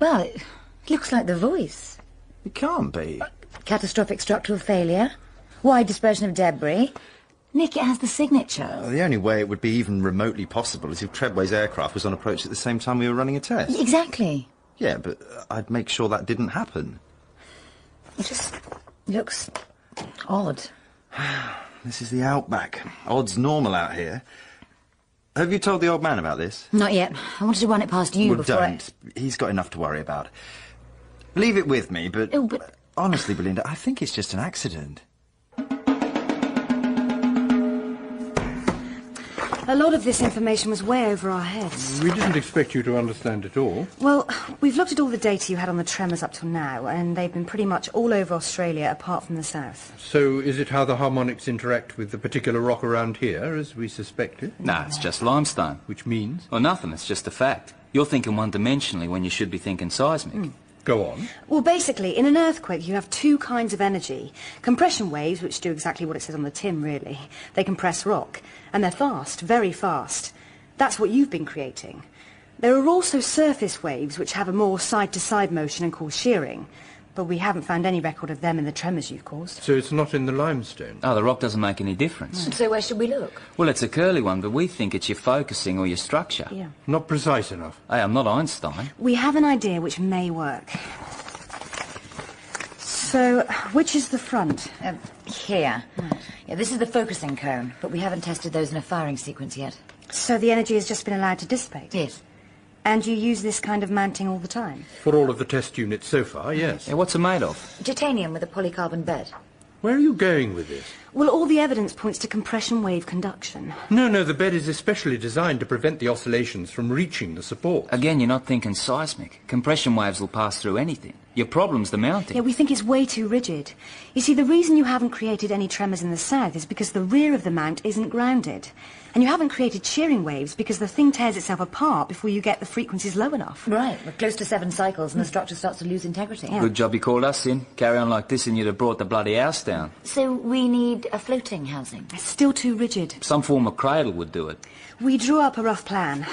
well, it looks like the voice. It can't be. Catastrophic structural failure, wide dispersion of debris. Nick, it has the signature. The only way it would be even remotely possible is if Treadway's aircraft was on approach at the same time we were running a test. Exactly. Yeah, but I'd make sure that didn't happen. It just looks odd. This is the outback. Odd's normal out here. Have you told the old man about this? Not yet. I wanted to run it past you before don't. He's got enough to worry about. Leave it with me, but... Oh, but... honestly, Belinda, I think it's just an accident. A lot of this information was way over our heads. We didn't expect you to understand it all. Well, we've looked at all the data you had on the tremors up till now, and they've been pretty much all over Australia, apart from the south. So is it how the harmonics interact with the particular rock around here, as we suspected? No, it's just limestone. Which means? Well, nothing, it's just a fact. You're thinking one-dimensionally when you should be thinking seismic. Go on. Well, basically, in an earthquake, you have two kinds of energy. Compression waves, which do exactly what it says on the tin, really. They compress rock, and they're fast, very fast. That's what you've been creating. There are also surface waves, which have a more side-to-side motion and cause shearing. But we haven't found any record of them in the tremors you've caused. So it's not in the limestone? Oh, the rock doesn't make any difference. So where should we look? Well, it's a curly one, but we think it's your focusing or your structure. Yeah. Not precise enough. Hey, I'm not Einstein. We have an idea which may work. So, which is the front? Here. Right. Yeah, this is the focusing cone, but we haven't tested those in a firing sequence yet. So the energy has just been allowed to dissipate? Yes. And you use this kind of mounting all the time? For all of the test units so far, yes. Yeah, what's it made of? Titanium with a polycarbon bed. Where are you going with this? Well, all the evidence points to compression wave conduction. No, the bed is especially designed to prevent the oscillations from reaching the support. Again, you're not thinking seismic. Compression waves will pass through anything. Your problem's the mounting. Yeah, we think it's way too rigid. You see, the reason you haven't created any tremors in the south is because the rear of the mount isn't grounded. And you haven't created shearing waves because the thing tears itself apart before you get the frequencies low enough. Right, we're close to 7 cycles and the structure starts to lose integrity. Yeah. Good job you called us in. Carry on like this and you'd have brought the bloody house down. So we need a floating housing? It's still too rigid. Some form of cradle would do it. We drew up a rough plan,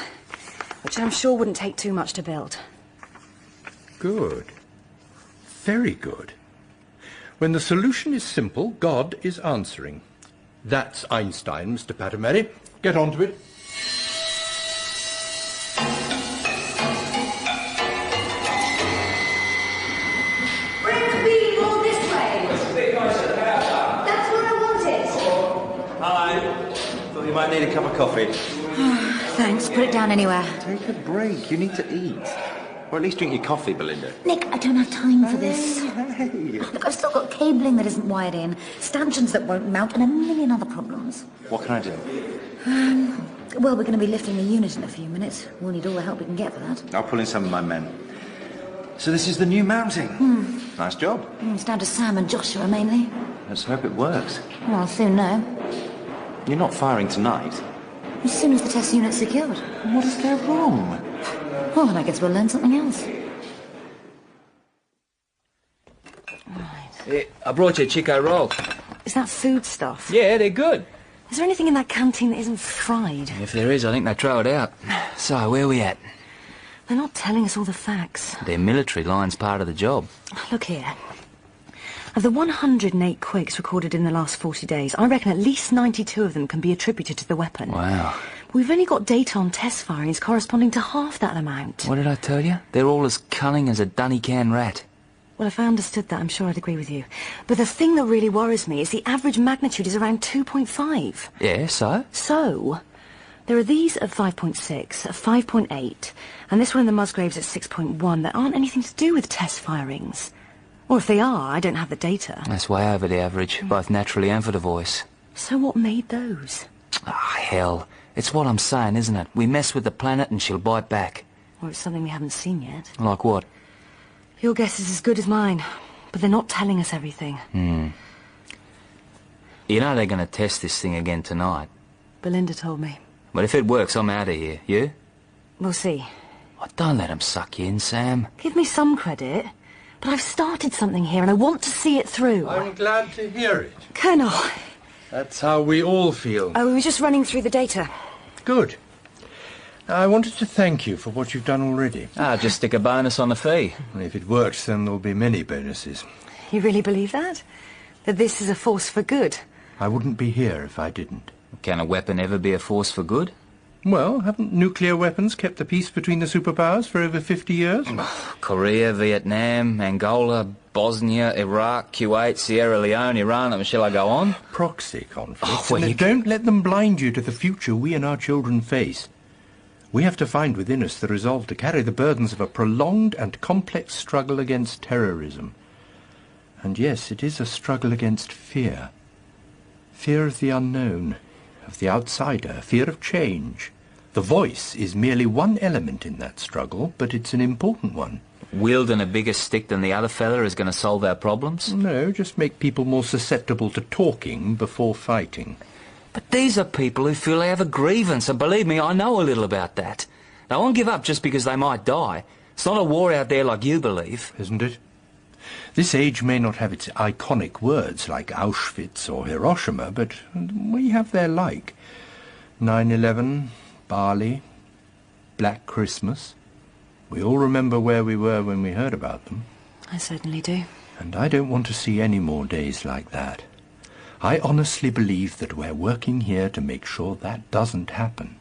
which I'm sure wouldn't take too much to build. Good. Very good. When the solution is simple, God is answering. That's Einstein, Mr. Patamary. Get on to it. Bring the beam all this way. That's what I wanted. Hi. Thought you might need a cup of coffee. Thanks. Put it down anywhere. Take a break. You need to eat. Or at least drink your coffee, Belinda. Nick, I don't have time for this. Hey. Look, I've still got cabling that isn't wired in, stanchions that won't mount, and a million other problems. What can I do? Well, we're going to be lifting the unit in a few minutes. We'll need all the help we can get for that. I'll pull in some of my men. So this is the new mounting. Nice job. It's down to Sam and Joshua, mainly. Let's hope it works. Well, I'll soon know. You're not firing tonight. As soon as the test unit's secured. What does go wrong? Well, then I guess we'll learn something else. I brought you a Chico roll. Is that food stuff? Yeah, they're good. Is there anything in that canteen that isn't fried? If there is, I think they throw it out. So, where are we at? They're not telling us all the facts. Their military line's part of the job. Look here. Of the 108 quakes recorded in the last 40 days, I reckon at least 92 of them can be attributed to the weapon. Wow. We've only got data on test firings corresponding to half that amount. What did I tell you? They're all as cunning as a dunny can rat. Well, if I understood that, I'm sure I'd agree with you. But the thing that really worries me is the average magnitude is around 2.5. Yeah, so? So, there are these at 5.6, at 5.8, and this one in the Musgraves at 6.1 that aren't anything to do with test firings. Or if they are, I don't have the data. That's way over the average, both naturally and for the voice. So what made those? Ah, hell. It's what I'm saying, isn't it? We mess with the planet and she'll bite back. Or it's something we haven't seen yet. Like what? Your guess is as good as mine, but they're not telling us everything. You know they're going to test this thing again tonight. Belinda told me. But if it works, I'm out of here. You? We'll see. Oh, don't let them suck you in, Sam. Give me some credit, but I've started something here and I want to see it through. I'm glad to hear it. Colonel. That's how we all feel. Oh, we were just running through the data. Good. I wanted to thank you for what you've done already. Just stick a bonus on the fee. If it works, then there'll be many bonuses. You really believe that? That this is a force for good? I wouldn't be here if I didn't. Can a weapon ever be a force for good? Well, haven't nuclear weapons kept the peace between the superpowers for over 50 years? Korea, Vietnam, Angola, Bosnia, Iraq, Kuwait, Sierra Leone, Iran, shall I go on? Proxy conflicts. Don't let them blind you to the future we and our children face. We have to find within us the resolve to carry the burdens of a prolonged and complex struggle against terrorism. And yes, it is a struggle against fear. Fear of the unknown, of the outsider, fear of change. The voice is merely one element in that struggle, but it's an important one. Wielding a bigger stick than the other fella is going to solve our problems? No, just make people more susceptible to talking before fighting. But these are people who feel they have a grievance, and believe me, I know a little about that. They won't give up just because they might die. It's not a war out there like you believe. Isn't it? This age may not have its iconic words like Auschwitz or Hiroshima, but we have their like. 9/11, Bali, Black Christmas. We all remember where we were when we heard about them. I certainly do. And I don't want to see any more days like that. I honestly believe that we're working here to make sure that doesn't happen.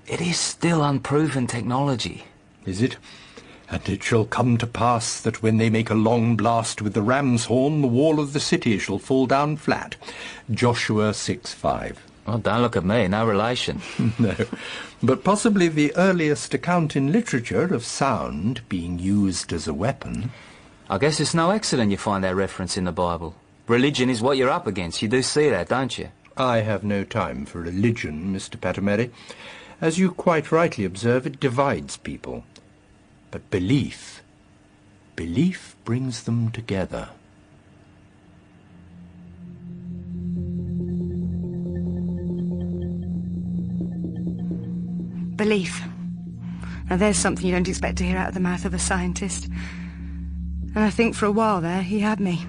It is still unproven technology. Is it? And it shall come to pass that when they make a long blast with the ram's horn, the wall of the city shall fall down flat. Joshua 6:5. Oh, don't look at me, no relation. No, but possibly the earliest account in literature of sound being used as a weapon. I guess it's no accident you find that reference in the Bible. Religion is what you're up against. You do see that, don't you? I have no time for religion, Mr. Patamary. As you quite rightly observe, it divides people. But belief brings them together. Belief. Now there's something you don't expect to hear out of the mouth of a scientist. And I think for a while there, he had me.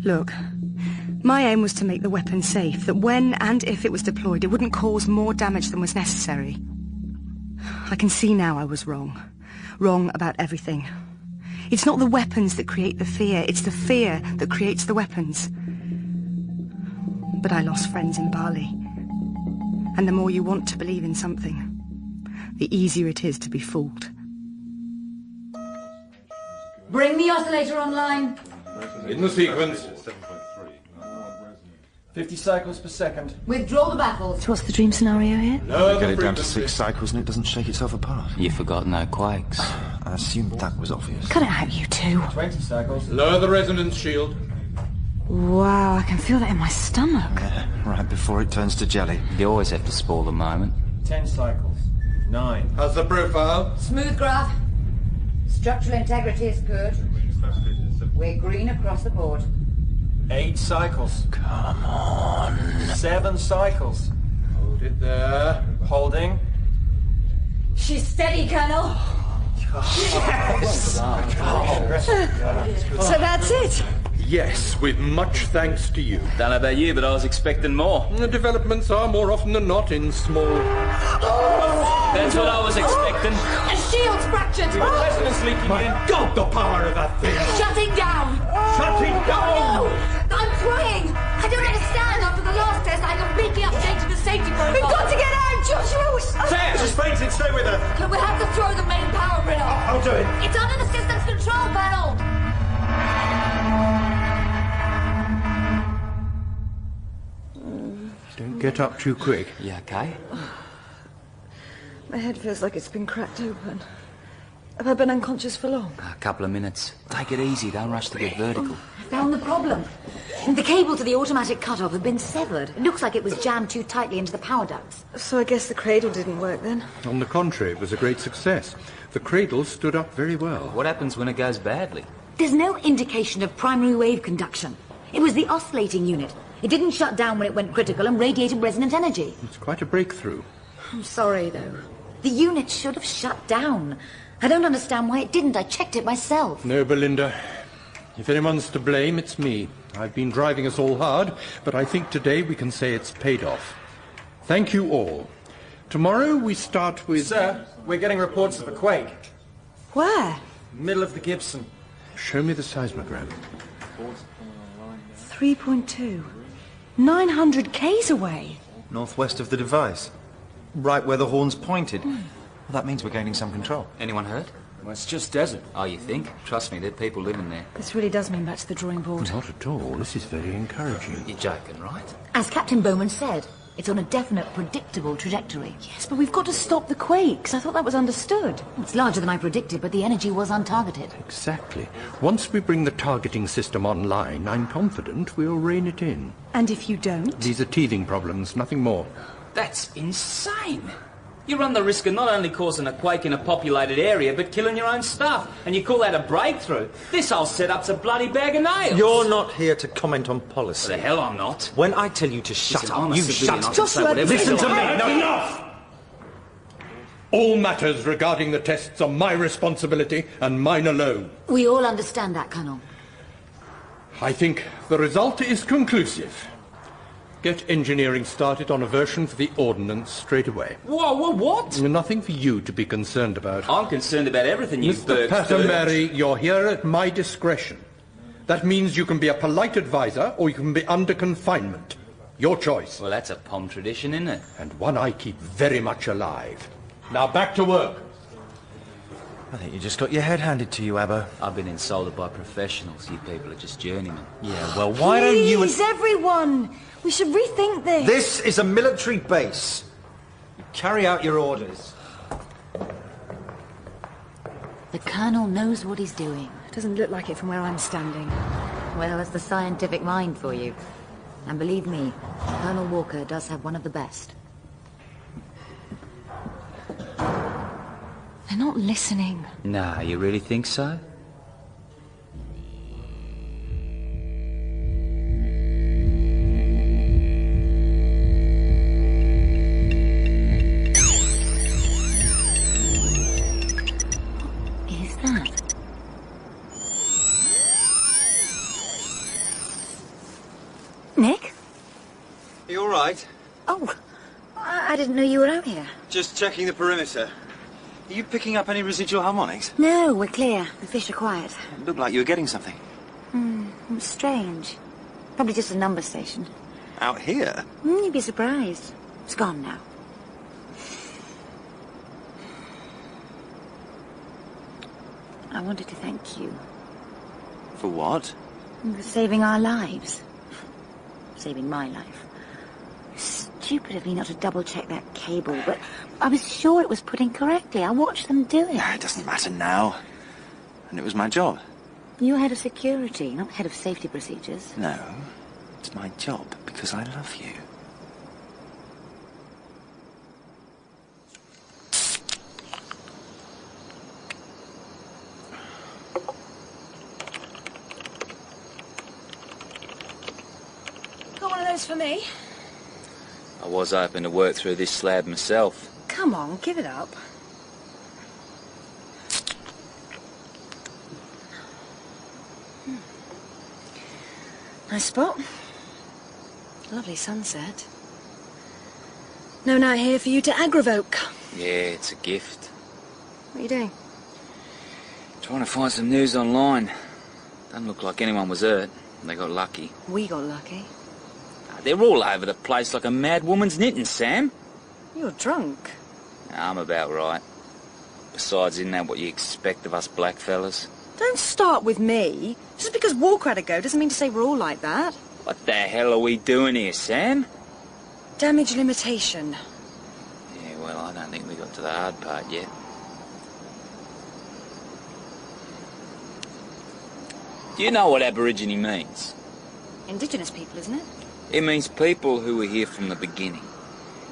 Look, My aim was to make the weapon safe, that when and if it was deployed, it wouldn't cause more damage than was necessary. I can see now I was wrong. Wrong about everything. It's not the weapons that create the fear, it's the fear that creates the weapons. But I lost friends in Bali. And the more you want to believe in something, the easier it is to be fooled. Bring the oscillator online. In the sequence. 50 cycles per second. Withdraw the baffles. So what's the dream scenario here? We get it down to 6 cycles and it doesn't shake itself apart. You forgot no quakes. I assumed that was obvious. Cut it out, you two. 20 cycles. Lower the resonance shield. Wow, I can feel that in my stomach. Yeah, right before it turns to jelly. You always have to spoil the moment. 10 cycles. 9. How's the profile? Smooth graph. Structural integrity is good. We're green across the board. 8 cycles. Come on. 7 cycles. Hold it there. Holding. She's steady, Colonel. Yes! So that's it? Yes, with much thanks to you. Don't know about you, but I was expecting more. The developments are more often than not in small... That's what I was expecting. The shield's fractured. Resonance leaking My in. God, the power of that thing! Shutting down. Shutting down! No! I'm trying. I don't understand. After the last test, I completely updated the safety protocol. We've got to get out, Joshua! Sam, she's fainted. Stay with her. We'll have to throw the main power grid off. I'll do it. It's under the system's control panel. Don't get up too quick. You okay? My head feels like it's been cracked open. Have I been unconscious for long? A couple of minutes. Take it easy, don't rush to get vertical. I found the problem. The cable to the automatic cutoff had been severed. It looks like it was jammed too tightly into the power ducts. So I guess the cradle didn't work then? On the contrary, it was a great success. The cradle stood up very well. What happens when it goes badly? There's no indication of primary wave conduction. It was the oscillating unit. It didn't shut down when it went critical and radiated resonant energy. It's quite a breakthrough. I'm sorry, though. The unit should have shut down. I don't understand why it didn't. I checked it myself. No, Belinda. If anyone's to blame, it's me. I've been driving us all hard, but I think today we can say it's paid off. Thank you all. Tomorrow we start with... Sir, we're getting reports of a quake. Where? Middle of the Gibson. Show me the seismogram. 3.2. 900 k's away. Northwest of the device. Right where the horn's pointed. Well, that means we're gaining some control. Anyone hurt? Well, it's just desert. Oh, you think? Trust me, there are people living there. This really does mean back to the drawing board. Not at all. This is very encouraging. You're joking, right? As Captain Bowman said, it's on a definite, predictable trajectory. Yes, but we've got to stop the quakes. I thought that was understood. It's larger than I predicted, but the energy was untargeted. Exactly. Once we bring the targeting system online, I'm confident we'll rein it in. And if you don't? These are teething problems, nothing more. That's insane. You run the risk of not only causing a quake in a populated area, but killing your own stuff. And you call that a breakthrough? This whole setup's a bloody bag of nails. You're not here to comment on policy. The hell I'm not. When I tell you to shut Listen, up, I'm a you civilian, shut. I can say whatever Listen to me. No, Enough! All matters regarding the tests are my responsibility and mine alone. We all understand that, Colonel. I think the result is conclusive. Get engineering started on a version for the ordnance straight away. Whoa, what? Nothing for you to be concerned about. I'm concerned about everything you Mr. Patterberry, you're here at my discretion. That means you can be a polite advisor or you can be under confinement. Your choice. Well, that's a POM tradition, isn't it? And one I keep very much alive. Now back to work. I think you just got your head handed to you, Abbo. I've been insulted by professionals. You people are just journeymen. Yeah, well, why don't you... Please, everyone! We should rethink this. This is a military base. You carry out your orders. The Colonel knows what he's doing. Doesn't look like it from where I'm standing. Well, that's the scientific mind for you. And believe me, Colonel Walker does have one of the best. They're not listening. Nah, you really think so? Is that? You all right? Oh, I didn't know you were out here. Just checking the perimeter. Are you picking up any residual harmonics? No, we're clear. The fish are quiet. It looked like you were getting something. It was strange. Probably just a number station. Out here? You'd be surprised. It's gone now. I wanted to thank you. For what? For saving our lives. Saving my life. Stupid of me not to double-check that cable, but I was sure it was put in correctly. I watched them do it. It doesn't matter now. And it was my job. You're head of security, not head of safety procedures. No, it's my job because I love you. Got one of those for me? I was hoping to work through this slab myself. Come on, give it up. Nice spot. Lovely sunset. No night here for you to aggravoke. Yeah, it's a gift. What are you doing? Trying to find some news online. Doesn't look like anyone was hurt. They got lucky. We got lucky. They're all over the place like a mad woman's knitting, Sam. You're drunk. I'm about right. Besides, isn't that what you expect of us black fellas? Don't start with me. Just because Walker had a go doesn't mean to say we're all like that. What the hell are we doing here, Sam? Damage limitation. Yeah, well, I don't think we got to the hard part yet. Do you know what Aborigine means? Indigenous people, isn't it? It means people who were here from the beginning.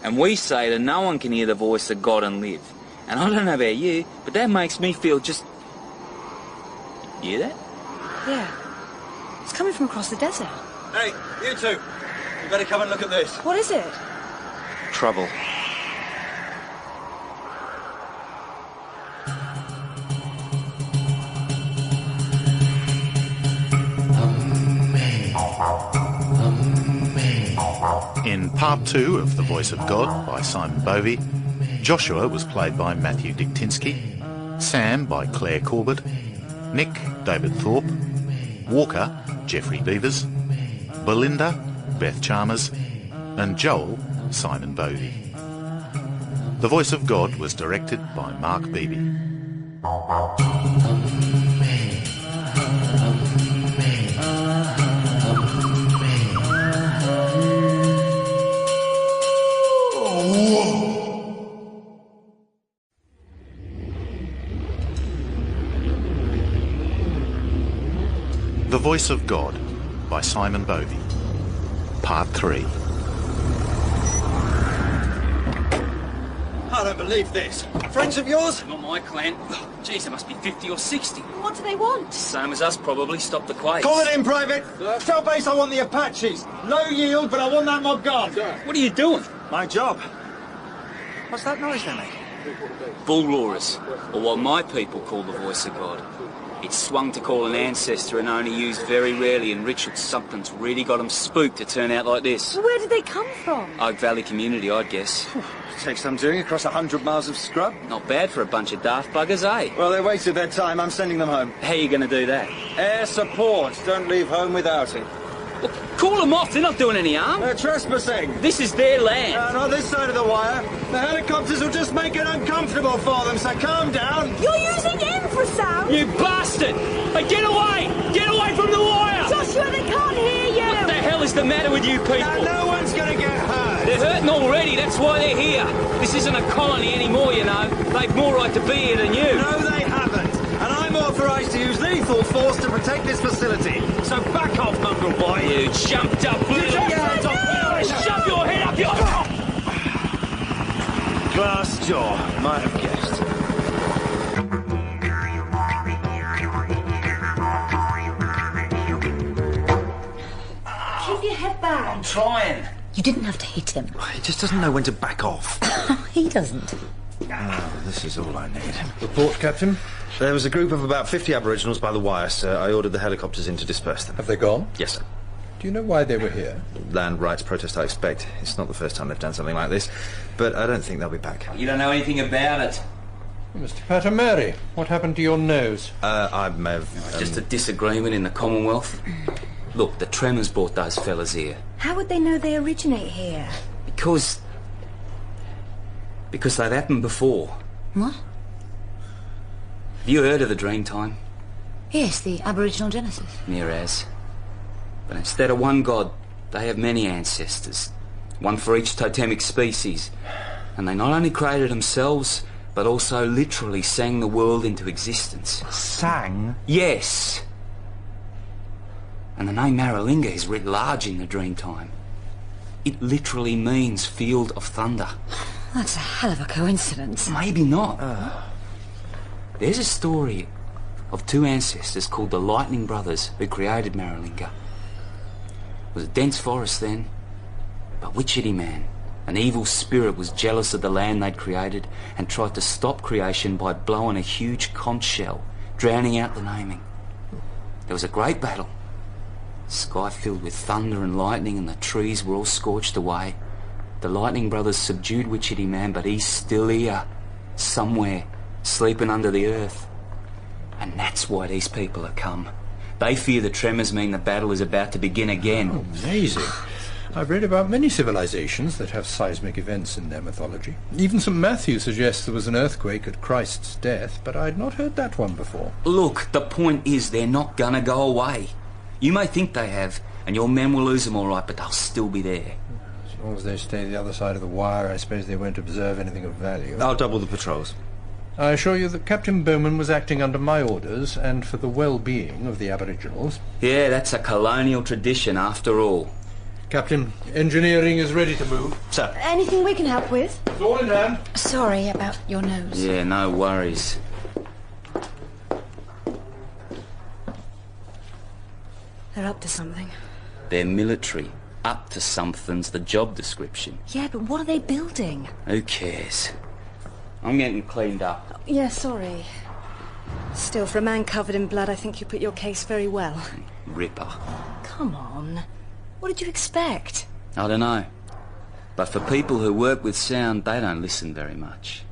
And we say that no one can hear the voice of God and live. And I don't know about you, but that makes me feel just... You hear that? Yeah. It's coming from across the desert. Hey, you two. You better come and look at this. What is it? Trouble. In part 2 of The Voice of God by Simon Bovey, Joshua was played by Matthew Diktinsky, Sam by Claire Corbett, Nick, David Thorpe, Walker, Geoffrey Beavers, Belinda, Beth Chalmers, and Joel, Simon Bovey. The Voice of God was directed by Mark Beebe. The Voice of God by Simon Bovey, Part 3. I don't believe this. Friends of yours? Not my clan. Jeez, there must be 50 or 60. What do they want? Same as us, probably. Stop the quakes. Call it in, Private. Tell base I want the Apaches. Low yield, but I want that mob gone. What are you doing? My job. What's that noise they make? Bull roarers, or what my people call the voice of God. It's swung to call an ancestor and only used very rarely in rituals. Something's really got them spooked to turn out like this. Where did they come from? Oak Valley community, I'd guess. Takes some doing across 100 miles of scrub. Not bad for a bunch of daft buggers, eh? Well, they wasted their time. I'm sending them home. How are you going to do that? Air support. Don't leave home without it. Well, call them off. They're not doing any harm. They're trespassing. This is their land. On this side of the wire. The helicopters will just make it uncomfortable for them, so calm down. You're using infrasound? You bastard! Hey, get away! Get away from the wire! Joshua, they can't hear you! What the hell is the matter with you people? No one's gonna get hurt. They're hurting already, that's why they're here. This isn't a colony anymore, you know. They've more right to be here than you. No, they haven't. And I'm authorised to use lethal force to protect this facility. So back off, mongrel boy. You jumped up, little... Shove your head up your... Glass jaw, might have guessed. Keep your head back. I'm trying. You didn't have to hit him. He just doesn't know when to back off. He doesn't. Oh, this is all I need. Report, Captain. There was a group of about 50 Aboriginals by the wire, sir. I ordered the helicopters in to disperse them. Have they gone? Yes, sir. Do you know why they were here? Land rights protest, I expect. It's not the first time they've done something like this. But I don't think they'll be back. You don't know anything about it. Mr. Patamari, what happened to your nose? I may have... Just a disagreement in the Commonwealth. Look, the Tremors brought those fellas here. How would they know they originate here? Because they've happened before. What? Have you heard of the Dreamtime? Yes, the Aboriginal Genesis. Near as. But instead of one god, they have many ancestors. One for each totemic species. And they not only created themselves, but also literally sang the world into existence. Sang? Yes. And the name Maralinga is writ large in the Dreamtime. It literally means field of thunder. That's a hell of a coincidence. Maybe not. There's a story of two ancestors called the Lightning Brothers who created Maralinga. It was a dense forest then, but Witchetty Man, an evil spirit, was jealous of the land they'd created and tried to stop creation by blowing a huge conch shell, drowning out the naming. There was a great battle. The sky filled with thunder and lightning, and the trees were all scorched away. The Lightning Brothers subdued Witchetty Man, but he's still here, somewhere, sleeping under the earth. And that's why these people have come. They fear the tremors mean the battle is about to begin again. Oh, amazing. I've read about many civilizations that have seismic events in their mythology. Even St. Matthew suggests there was an earthquake at Christ's death, but I'd not heard that one before. Look, the point is they're not gonna go away. You may think they have, and your men will lose them all right, but they'll still be there. As long as they stay the other side of the wire, I suppose they won't observe anything of value. I'll double the patrols. I assure you that Captain Bowman was acting under my orders and for the well-being of the Aboriginals. Yeah, that's a colonial tradition after all. Captain, engineering is ready to move. Sir. Anything we can help with? It's all in hand. Sorry about your nose. Yeah, no worries. They're up to something. They're military. Up to something's the job description. Yeah, but what are they building? Who cares? I'm getting cleaned up. Yeah, sorry. Still, for a man covered in blood, I think you put your case very well. Ripper. Come on. What did you expect? I don't know. But for people who work with sound, they don't listen very much.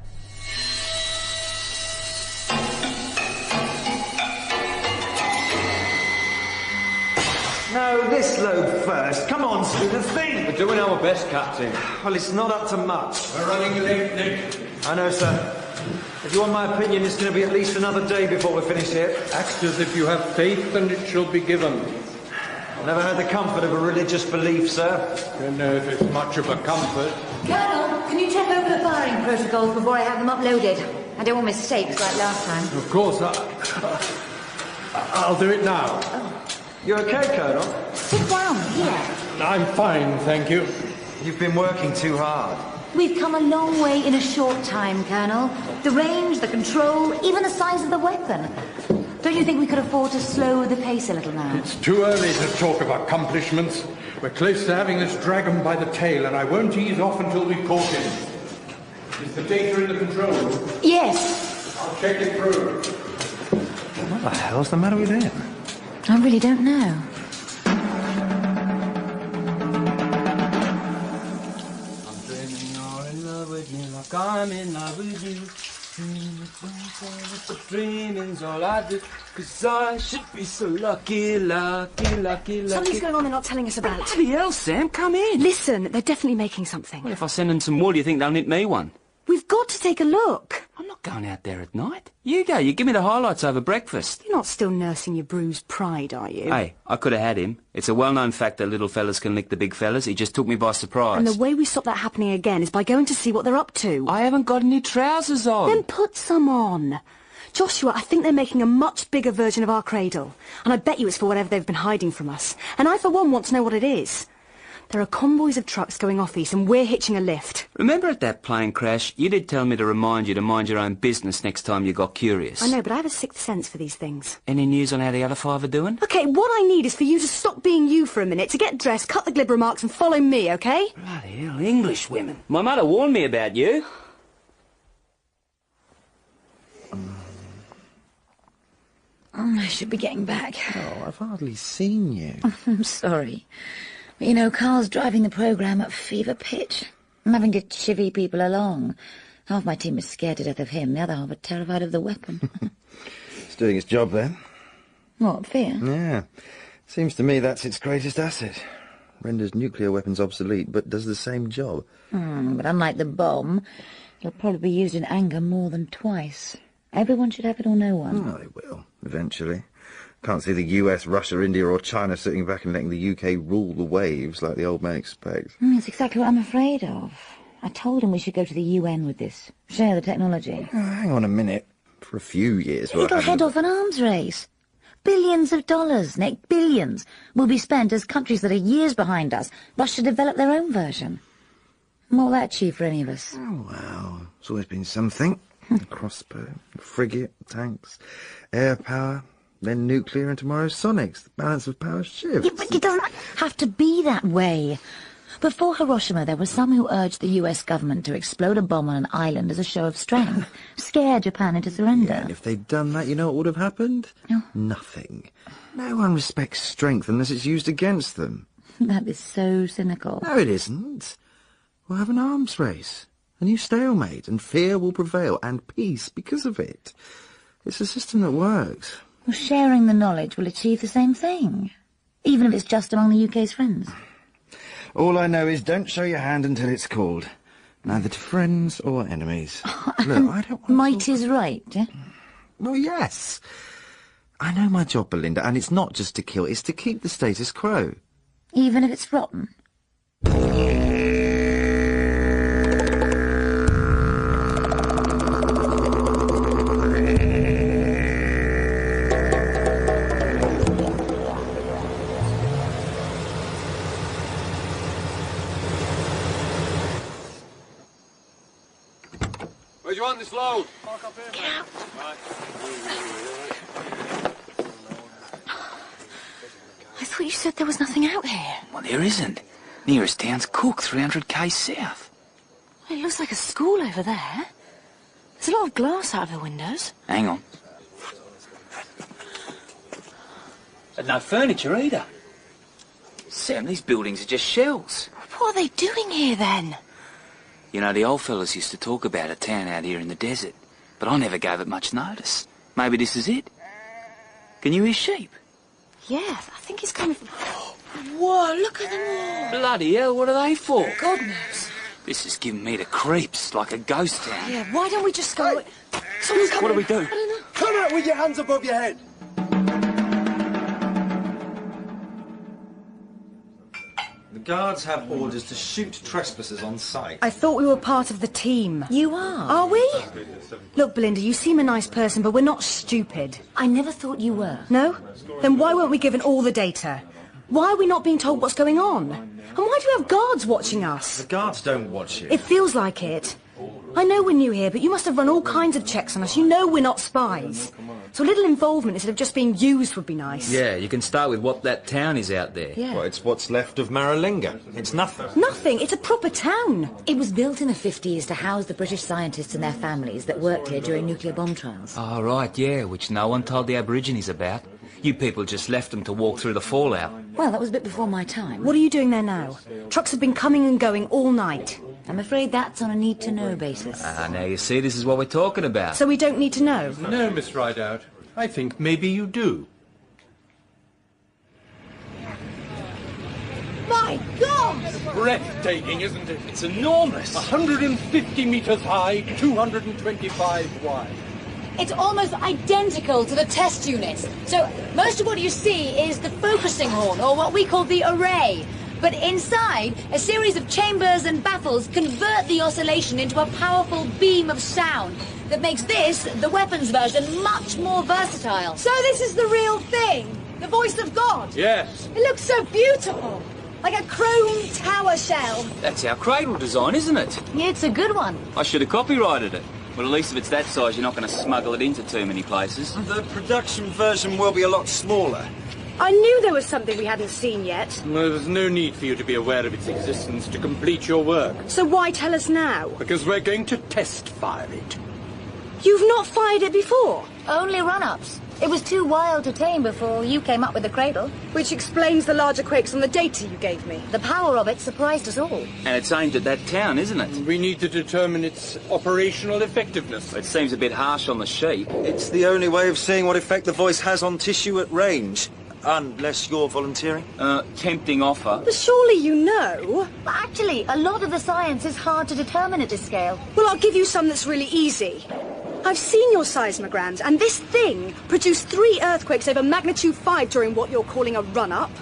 No, this load first. Come on, Spooner, think! We're doing our best, Captain. Well, it's not up to much. We're running late, Nick. I know, sir. If you want my opinion, it's going to be at least another day before we're finished here. Act as if you have faith and it shall be given. I've never had the comfort of a religious belief, sir. Don't know if it's much of a comfort. Colonel, can you check over the firing protocols before I have them uploaded? I don't want mistakes like last time. Of course, I'll do it now. Oh. You okay, Colonel? Sit down, here. I'm fine, thank you. You've been working too hard. We've come a long way in a short time, Colonel. The range, the control, even the size of the weapon. Don't you think we could afford to slow the pace a little now? It's too early to talk of accomplishments. We're close to having this dragon by the tail, and I won't ease off until we've caught him. Is the data in the control room? Yes. I'll check it through. What the hell's the matter with him? I really don't know. I'm in love with you. Dreaming's all I do. 'Cause I should be so lucky, lucky, lucky, lucky. Something's going on they're not telling us about. Bloody hell, Sam, come in. Listen, they're definitely making something. Well, if I send in some wool, you think they'll knit me one? We've got to take a look. I'm not going out there at night. You go. You give me the highlights over breakfast. You're not still nursing your bruised pride, are you? Hey, I could have had him. It's a well-known fact that little fellas can lick the big fellas. He just took me by surprise. And the way we stop that happening again is by going to see what they're up to. I haven't got any trousers on. Then put some on. Joshua, I think they're making a much bigger version of our cradle. And I bet you it's for whatever they've been hiding from us. And I, for one, want to know what it is. There are convoys of trucks going off east, and we're hitching a lift. Remember at that plane crash, you did tell me to remind you to mind your own business next time you got curious. I know, but I have a sixth sense for these things. Any news on how the other five are doing? Okay, what I need is for you to stop being you for a minute, to get dressed, cut the glib remarks, and follow me, okay? Bloody hell, English women. My mother warned me about you. I should be getting back. Oh, I've hardly seen you. I'm sorry. But, you know, Carl's driving the programme at fever pitch. I'm having to chivvy people along. Half my team is scared to death of him, the other half are terrified of the weapon. It's doing its job, then. What, fear? Yeah. Seems to me that's its greatest asset. Renders nuclear weapons obsolete, but does the same job. But unlike the bomb, it'll probably be used in anger more than twice. Everyone should have it or no one. Oh, they will, eventually. Can't see the US, Russia, India or China sitting back and letting the UK rule the waves like the old man expects. That's exactly what I'm afraid of. I told him we should go to the UN with this. Share the technology. Oh, hang on a minute. For a few years... It'll head off an arms race. Billions of dollars, Nick, billions, will be spent as countries that are years behind us rush to develop their own version. What will that achieve for any of us? Oh, well, it's always been something. A crossbow, a frigate, tanks, air power, then nuclear, and tomorrow's sonics. The balance of power shifts. Yeah, but it doesn't have to be that way. Before Hiroshima, there were some who urged the US government to explode a bomb on an island as a show of strength, scare Japan into surrender. Yeah, and if they'd done that, you know what would have happened? No. Nothing. No one respects strength unless it's used against them. That is so cynical. No, it isn't. We'll have an arms race, a new stalemate, and fear will prevail, and peace because of it. It's a system that works. Well, sharing the knowledge will achieve the same thing, even if it's just among the UK's friends. All I know is don't show your hand until it's called. Neither to friends or enemies. Look, I don't want Might is right, eh? Well, yes. I know my job, Belinda, and it's not just to kill, it's to keep the status quo. Even if it's rotten? Where do you want this load? Right. I thought you said there was nothing out here. Well, there isn't. Nearest town's Cook, 300 k's south. Well, it looks like a school over there. There's a lot of glass out of the windows. Hang on. And no furniture either. Sam, these buildings are just shells. What are they doing here, then? You know, the old fellas used to talk about a town out here in the desert, but I never gave it much notice. Maybe this is it. Can you hear sheep? Yeah, I think it's coming from... Whoa, look at them all. Bloody hell, what are they for? God knows. This is giving me the creeps, like a ghost town. Yeah, why don't we just go... Someone's coming. What do we do? I don't know. Come out with your hands above your head. The guards have orders to shoot trespassers on sight. I thought we were part of the team. You are. Are we? Look, Belinda, you seem a nice person, but we're not stupid. I never thought you were. No? Then why weren't we given all the data? Why are we not being told what's going on? And why do we have guards watching us? The guards don't watch you. It feels like it. I know we're new here, but you must have run all kinds of checks on us. You know we're not spies. So a little involvement instead of just being used would be nice. Yeah, you can start with what that town is out there. Yeah. Well, it's what's left of Maralinga. It's nothing. Nothing. It's a proper town. It was built in the 50s to house the British scientists and their families that worked here during nuclear bomb trials. Oh, right, yeah, which no one told the Aborigines about. You people just left them to walk through the fallout. Well, that was a bit before my time. What are you doing there now? Trucks have been coming and going all night. I'm afraid that's on a need-to-know basis. Now you see, this is what we're talking about. So we don't need to know? No, Miss Rideout. I think maybe you do. My God! It's breathtaking, isn't it? It's enormous. 150 metres high, 225 wide. It's almost identical to the test units. So most of what you see is the focusing horn, or what we call the array. But inside, a series of chambers and baffles convert the oscillation into a powerful beam of sound that makes this, the weapons version, much more versatile. So this is the real thing? The voice of God? Yes. It looks so beautiful. Like a chrome tower shell. That's our cradle design, isn't it? Yeah, it's a good one. I should have copyrighted it. Well, at least if it's that size, you're not going to smuggle it into too many places. The production version will be a lot smaller. I knew there was something we hadn't seen yet. Well, there's no need for you to be aware of its existence to complete your work. So why tell us now? Because we're going to test fire it. You've not fired it before? Only run-ups. It was too wild to tame before you came up with the cradle. Which explains the larger quakes on the data you gave me. The power of it surprised us all. And it's aimed at that town, isn't it? We need to determine its operational effectiveness. It seems a bit harsh on the sheep. It's the only way of seeing what effect the voice has on tissue at range. Unless you're volunteering. Tempting offer. But surely you know. But actually, a lot of the science is hard to determine at this scale. Well, I'll give you some that's really easy. I've seen your seismograms, and this thing produced 3 earthquakes over magnitude 5 during what you're calling a run-up.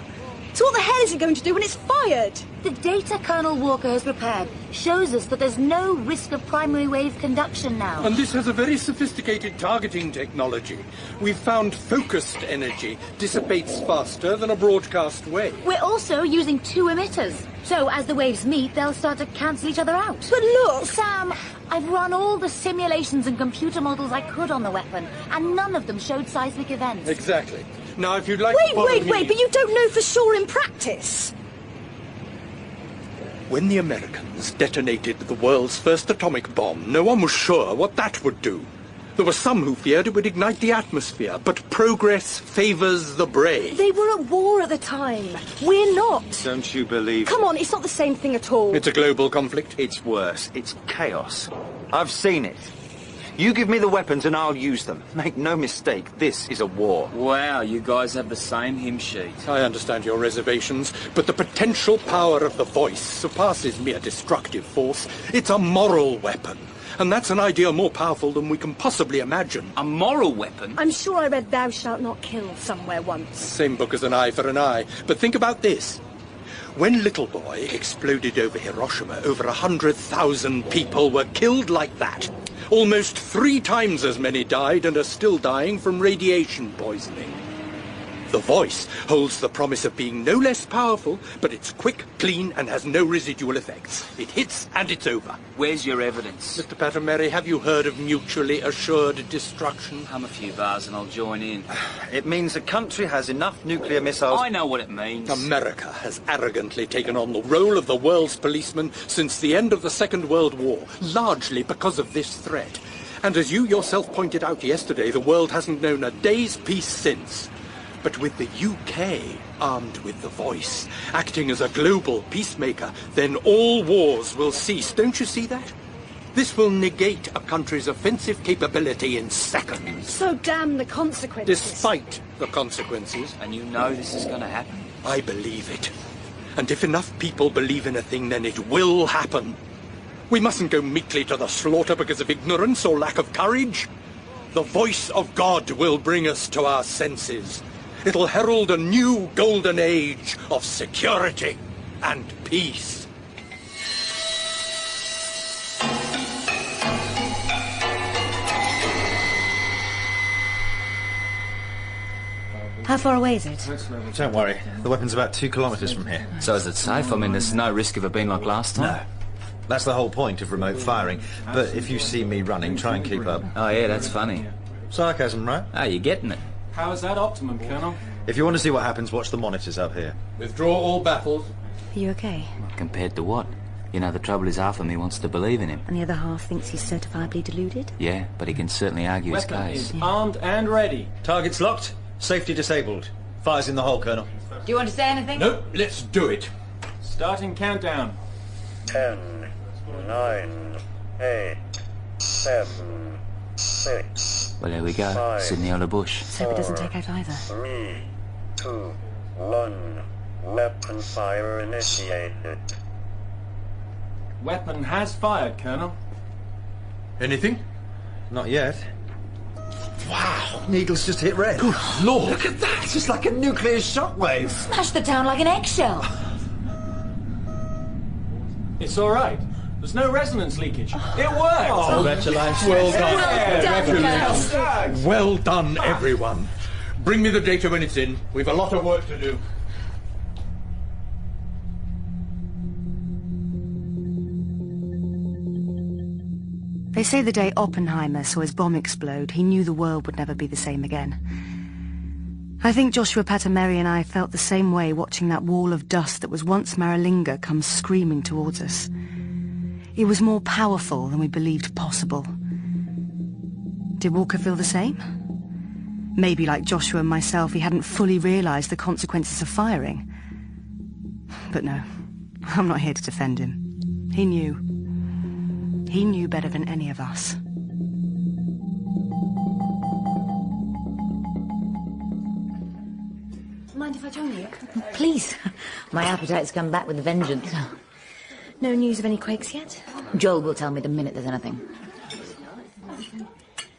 So what the hell is it going to do when it's fired? The data Colonel Walker has prepared shows us that there's no risk of primary wave conduction now. And this has a very sophisticated targeting technology. We've found focused energy dissipates faster than a broadcast wave. We're also using 2 emitters. So as the waves meet, they'll start to cancel each other out. But look! Sam, I've run all the simulations and computer models I could on the weapon, and none of them showed seismic events. Exactly. Now, if you'd like to follow me... Wait, but you don't know for sure in practice. When the Americans detonated the world's first atomic bomb, no one was sure what that would do. There were some who feared it would ignite the atmosphere, but progress favours the brave. They were at war at the time. We're not. Don't you believe... Come on, it's not the same thing at all. It's a global conflict. It's worse. It's chaos. I've seen it. You give me the weapons and I'll use them. Make no mistake, this is a war. Wow, you guys have the same hymn sheet. I understand your reservations, but the potential power of the voice surpasses mere destructive force. It's a moral weapon. And that's an idea more powerful than we can possibly imagine. A moral weapon? I'm sure I read Thou Shalt Not Kill somewhere once. Same book as An Eye for an Eye. But think about this. When Little Boy exploded over Hiroshima, over 100,000 people were killed like that. Almost 3 times as many died and are still dying from radiation poisoning. The voice holds the promise of being no less powerful, but it's quick, clean, and has no residual effects. It hits, and it's over. Where's your evidence? Mr. Patermary, have you heard of mutually assured destruction? Hum a few bars and I'll join in. It means a country has enough nuclear missiles... I know what it means. America has arrogantly taken on the role of the world's policeman since the end of the Second World War, largely because of this threat. And as you yourself pointed out yesterday, the world hasn't known a day's peace since. But with the UK armed with the voice, acting as a global peacemaker, then all wars will cease. Don't you see that? This will negate a country's offensive capability in seconds. So damn the consequences. Despite the consequences. And you know this is going to happen? I believe it. And if enough people believe in a thing, then it will happen. We mustn't go meekly to the slaughter because of ignorance or lack of courage. The voice of God will bring us to our senses. It'll herald a new golden age of security and peace. How far away is it? Don't worry. The weapon's about 2 kilometres from here. So is it safe? I mean, there's no risk of it being like last time? No. That's the whole point of remote firing. But if you see me running, try and keep up. Oh, yeah, that's funny. Sarcasm, right? Oh, you're getting it. How is that optimum, Colonel? If you want to see what happens, watch the monitors up here. Withdraw all battles. Are you okay? Compared to what? You know, the trouble is half of me wants to believe in him. And the other half thinks he's certifiably deluded? Yeah, but he can certainly argue his Weapon case. is armed and ready. Target's locked. Safety disabled. Fire's in the hole, Colonel. Do you want to say anything? No, let's do it. Starting countdown. 10, 9, 8, 7, 6. Well, there we go. 5, It's in the other bush. Let's hope it doesn't take out either. 3, 2, 1. Weapon fire initiated. Weapon has fired, Colonel. Anything? Not yet. Wow, needle's just hit red. Good Lord! Look at that! It's just like a nuclear shockwave. Smash the town like an eggshell. It's all right. There's no resonance leakage. It worked! Oh, congratulations. Well done. Well done, Well done, everyone. Bring me the data when it's in. We've a lot of work to do. They say the day Oppenheimer saw his bomb explode, he knew the world would never be the same again. I think Joshua Patermary and I felt the same way watching that wall of dust that was once Maralinga come screaming towards us. It was more powerful than we believed possible. Did Walker feel the same? Maybe, like Joshua and myself, he hadn't fully realised the consequences of firing. But no, I'm not here to defend him. He knew. He knew better than any of us. Mind if I join you? Please. My appetite's come back with a vengeance. No news of any quakes yet? Joel will tell me the minute there's anything.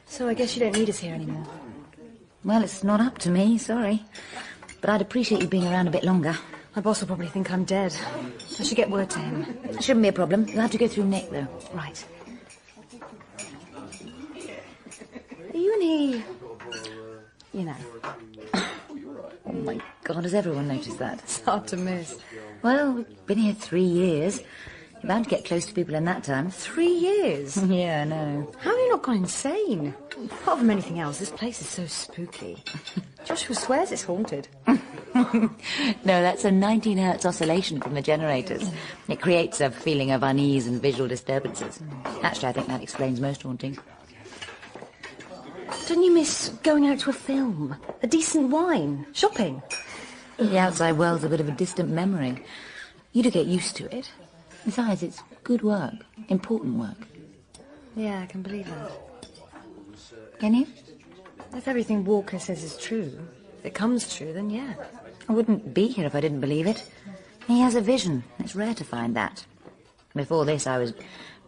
So I guess you don't need us here anymore. Well, it's not up to me, sorry. But I'd appreciate you being around a bit longer. My boss will probably think I'm dead. I should get word to him. Shouldn't be a problem. You'll have to go through Nick, though. Right. Are you and he... you know... Oh, my God, has everyone noticed that? It's hard to miss. Well, we've been here 3 years. You're bound to get close to people in that time. 3 years? Yeah, I know. How have you not gone insane? Apart from anything else, this place is so spooky. Joshua swears it's haunted. No, that's a 19 hertz oscillation from the generators. It creates a feeling of unease and visual disturbances. Actually, I think that explains most hauntings. Don't you miss going out to a film? A decent wine? Shopping? The outside world's a bit of a distant memory. You do get used to it. Besides, it's good work. Important work. Yeah, I can believe that. Can you? If everything Walker says is true, if it comes true, then yeah. I wouldn't be here if I didn't believe it. He has a vision. It's rare to find that. Before this, I was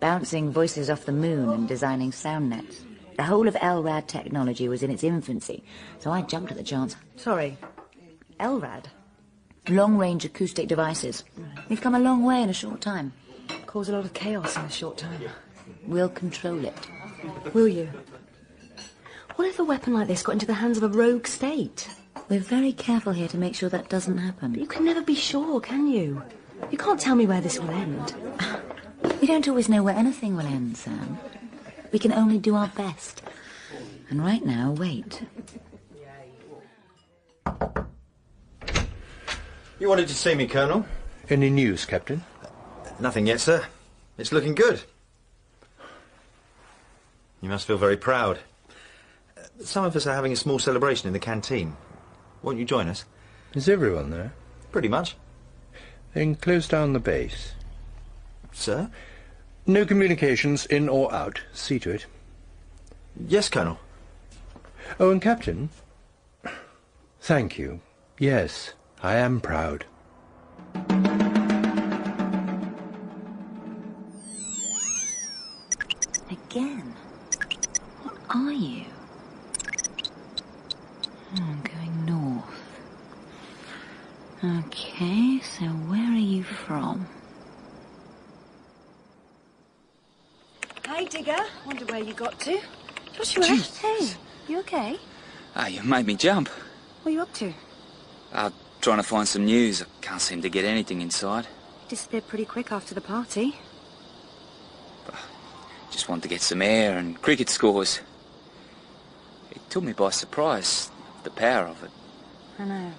bouncing voices off the moon and designing sound nets. The whole of LRAD technology was in its infancy, so I jumped at the chance. Sorry, LRAD? Long-range acoustic devices. We've come a long way in a short time. Cause a lot of chaos in a short time. We'll control it. Will you? What if a weapon like this got into the hands of a rogue state? We're very careful here to make sure that doesn't happen. But you can never be sure, can you? You can't tell me where this will end. We don't always know where anything will end, Sam. We can only do our best. And right now, wait. You wanted to see me, Colonel? Any news, Captain? Nothing yet, sir. It's looking good. You must feel very proud. Some of us are having a small celebration in the canteen. Won't you join us? Is everyone there? Pretty much. Then close down the base. Sir? No communications, in or out. See to it. Yes, Colonel. Oh, and Captain, thank you. Yes, I am proud. Again? What are you? I'm going north. Okay, so where are you from? Hi, Digger. Wonder where you got to. Joshua, hey, you okay? Ah, you made me jump. What are you up to? Trying to find some news. I can't seem to get anything inside. You disappeared pretty quick after the party. Just wanted to get some air and cricket scores. It took me by surprise, the power of it. I know.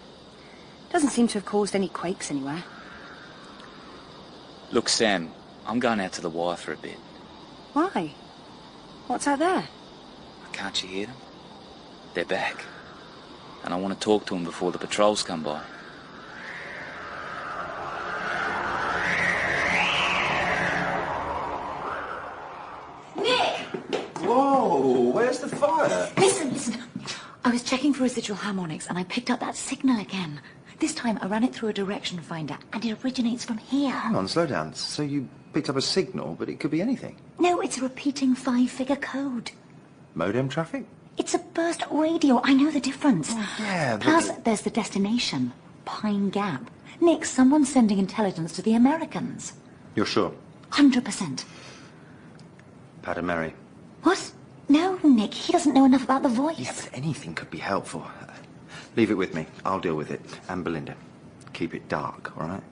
Doesn't seem to have caused any quakes anywhere. Look, Sam, I'm going out to the wire for a bit. Why? What's out there? Can't you hear them? They're back. And I want to talk to them before the patrols come by. Nick! Whoa, where's the fire? Listen. I was checking for residual harmonics and I picked up that signal again. This time I ran it through a direction finder and it originates from here. Hang on, slow down. So you picked up a signal, but it could be anything. No, it's a repeating 5-figure code. Modem traffic? It's a burst radio. I know the difference. Oh, yeah, but... Plus, there's the destination. Pine Gap. Nick, someone's sending intelligence to the Americans. You're sure? 100%. Pat and Mary. What? No, Nick, he doesn't know enough about the voice. Yeah, but anything could be helpful. Leave it with me. I'll deal with it. And Belinda. Keep it dark, all right?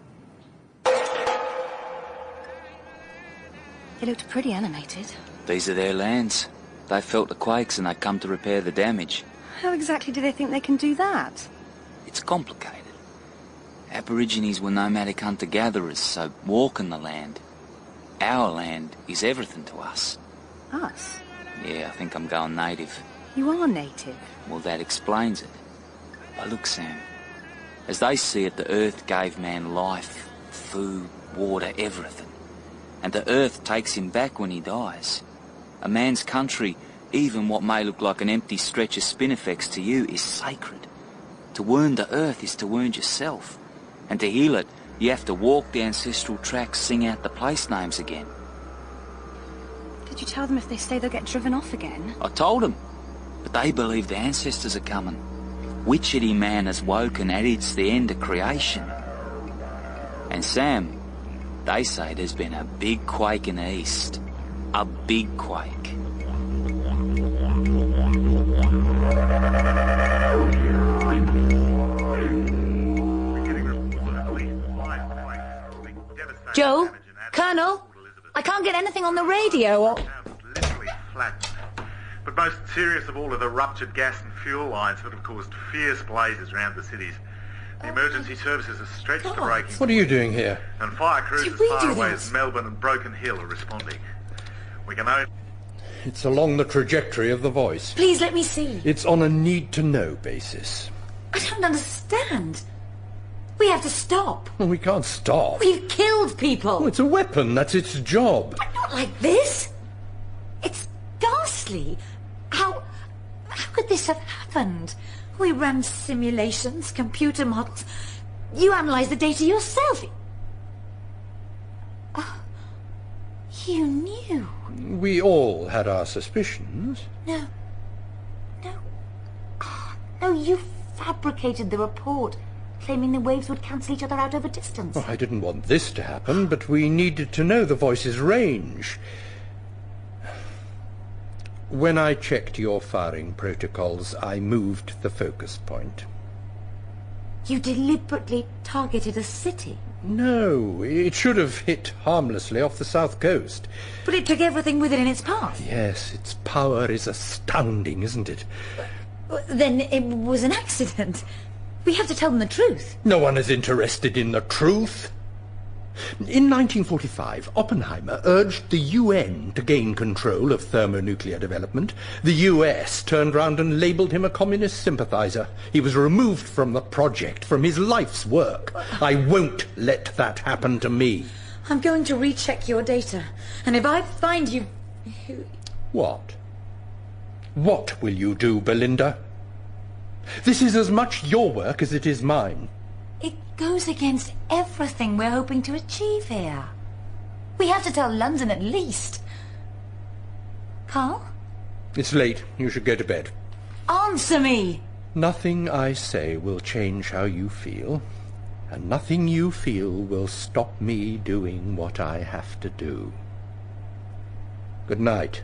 They looked pretty animated. These are their lands. They felt the quakes and they come to repair the damage. How exactly do they think they can do that? It's complicated. Aborigines were nomadic hunter-gatherers, so walking the land. Our land is everything to us. Us? Yeah, I think I'm going native. You are native. Well, that explains it. But look, Sam, as they see it, the Earth gave man life, food, water, everything. And the Earth takes him back when he dies. A man's country, even what may look like an empty stretch of spinifex to you, is sacred. To wound the Earth is to wound yourself. And to heal it, you have to walk the ancestral tracks, sing out the place names again. Did you tell them if they stay they'll get driven off again? I told them, but they believe the ancestors are coming. Witchetty man has woken and it's the end of creation. And Sam, they say there's been a big quake in the east. A big quake. Joe? Colonel? I can't get anything on the radio or... Literally flat. But most serious of all are the ruptured gas and fuel lines that have caused fierce blazes around the cities. The emergency services are stretched to breaking. What are you doing here? And fire crews as far away as Melbourne and Broken Hill are responding. We can only... It's along the trajectory of the voice. Please let me see. It's on a need-to-know basis. I don't understand. We have to stop. Well, we can't stop. We've killed people. Oh, it's a weapon. That's its job. But not like this. It's ghastly. How could this have happened? We ran simulations, computer models. You analysed the data yourself. You knew. We all had our suspicions. No. No, you fabricated the report, claiming the waves would cancel each other out over distance. Well, I didn't want this to happen, but we needed to know the voice's range. When I checked your firing protocols, I moved the focus point. You deliberately targeted a city? No, it should have hit harmlessly off the south coast. But it took everything with it in its path. Yes, its power is astounding, isn't it? Then it was an accident. We have to tell them the truth. No one is interested in the truth. In 1945, Oppenheimer urged the UN to gain control of thermonuclear development. The US turned round and labelled him a communist sympathiser. He was removed from the project, from his life's work. I won't let that happen to me. I'm going to recheck your data, and if I find you... What? What will you do, Belinda? This is as much your work as it is mine. It goes against everything we're hoping to achieve here. We have to tell London at least. Carl? It's late. You should go to bed. Answer me! Nothing I say will change how you feel, and nothing you feel will stop me doing what I have to do. Good night.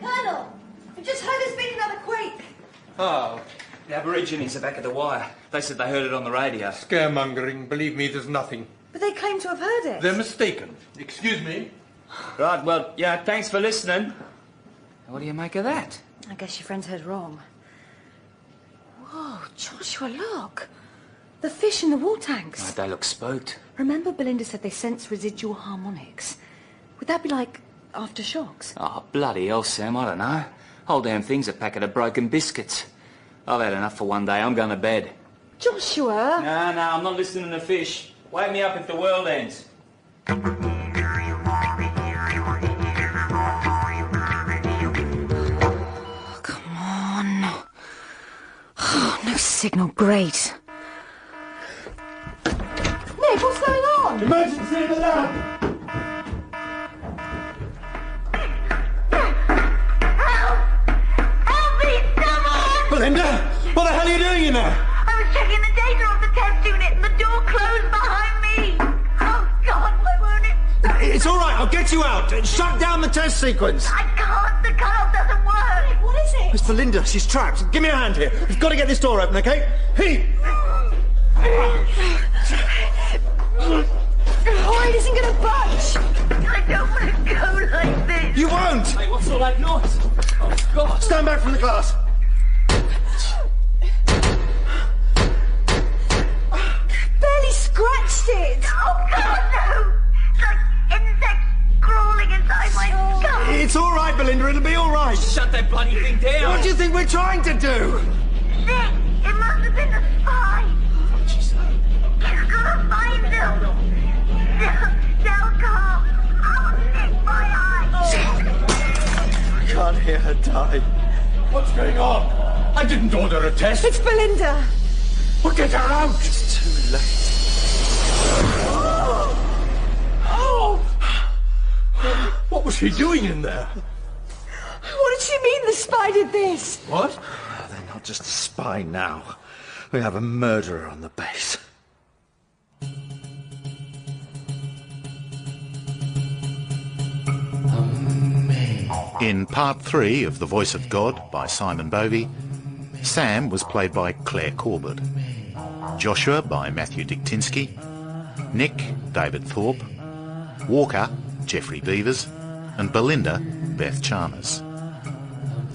Colonel! I've just heard there's been another quake. Oh, the Aborigines are back at the wire. They said they heard it on the radio. Scaremongering. Believe me, there's nothing. But they claim to have heard it. They're mistaken. Excuse me. Right, well, yeah, thanks for listening. What do you make of that? I guess your friend's heard wrong. Whoa, Joshua, look. The fish in the water tanks. Oh, they look spooked. Remember Belinda said they sense residual harmonics? Would that be like aftershocks? Oh, bloody hell, Sam, I don't know. Whole damn thing's a packet of broken biscuits. I've had enough for one day. I'm going to bed. Joshua! No, I'm not listening to fish. Wake me up if the world ends. Come on. No signal. Great. Nick, what's going on? Emergency in the lab! Belinda, what the hell are you doing in there? I was checking the data of the test unit and the door closed behind me. Oh, God, why won't it? It's all right, I'll get you out. Shut down the test sequence. I can't. The cutoff doesn't work. What is it? It's Belinda, she's trapped. Give me a hand here. We've got to get this door open, okay? Hey! Oh, it isn't going to budge. I don't want to go like this. You won't! Hey, what's all that noise? Oh, God. Stand back from the glass. Barely scratched it. Oh, God, no. It's like insects crawling inside my skull. It's all right, Belinda. It'll be all right. Shut that bloody thing down. What do you think we're trying to do? Nick, it must have been a spy. What'd she say? He's gonna find them. They'll come. Oh, Nick, my eyes. I can't hear her die. What's going on? I didn't order a test. It's Belinda. Well, get her out. It's too late. Oh! What was he doing in there? What did she mean the spy did this? What? They're not just a spy now. We have a murderer on the base. In Part 3 of The Voice of God by Simon Bovey, Sam was played by Claire Corbett, Joshua by Matthew Diktinsky, Nick, David Thorpe, Walker, Geoffrey Beavers, and Belinda, Beth Chalmers.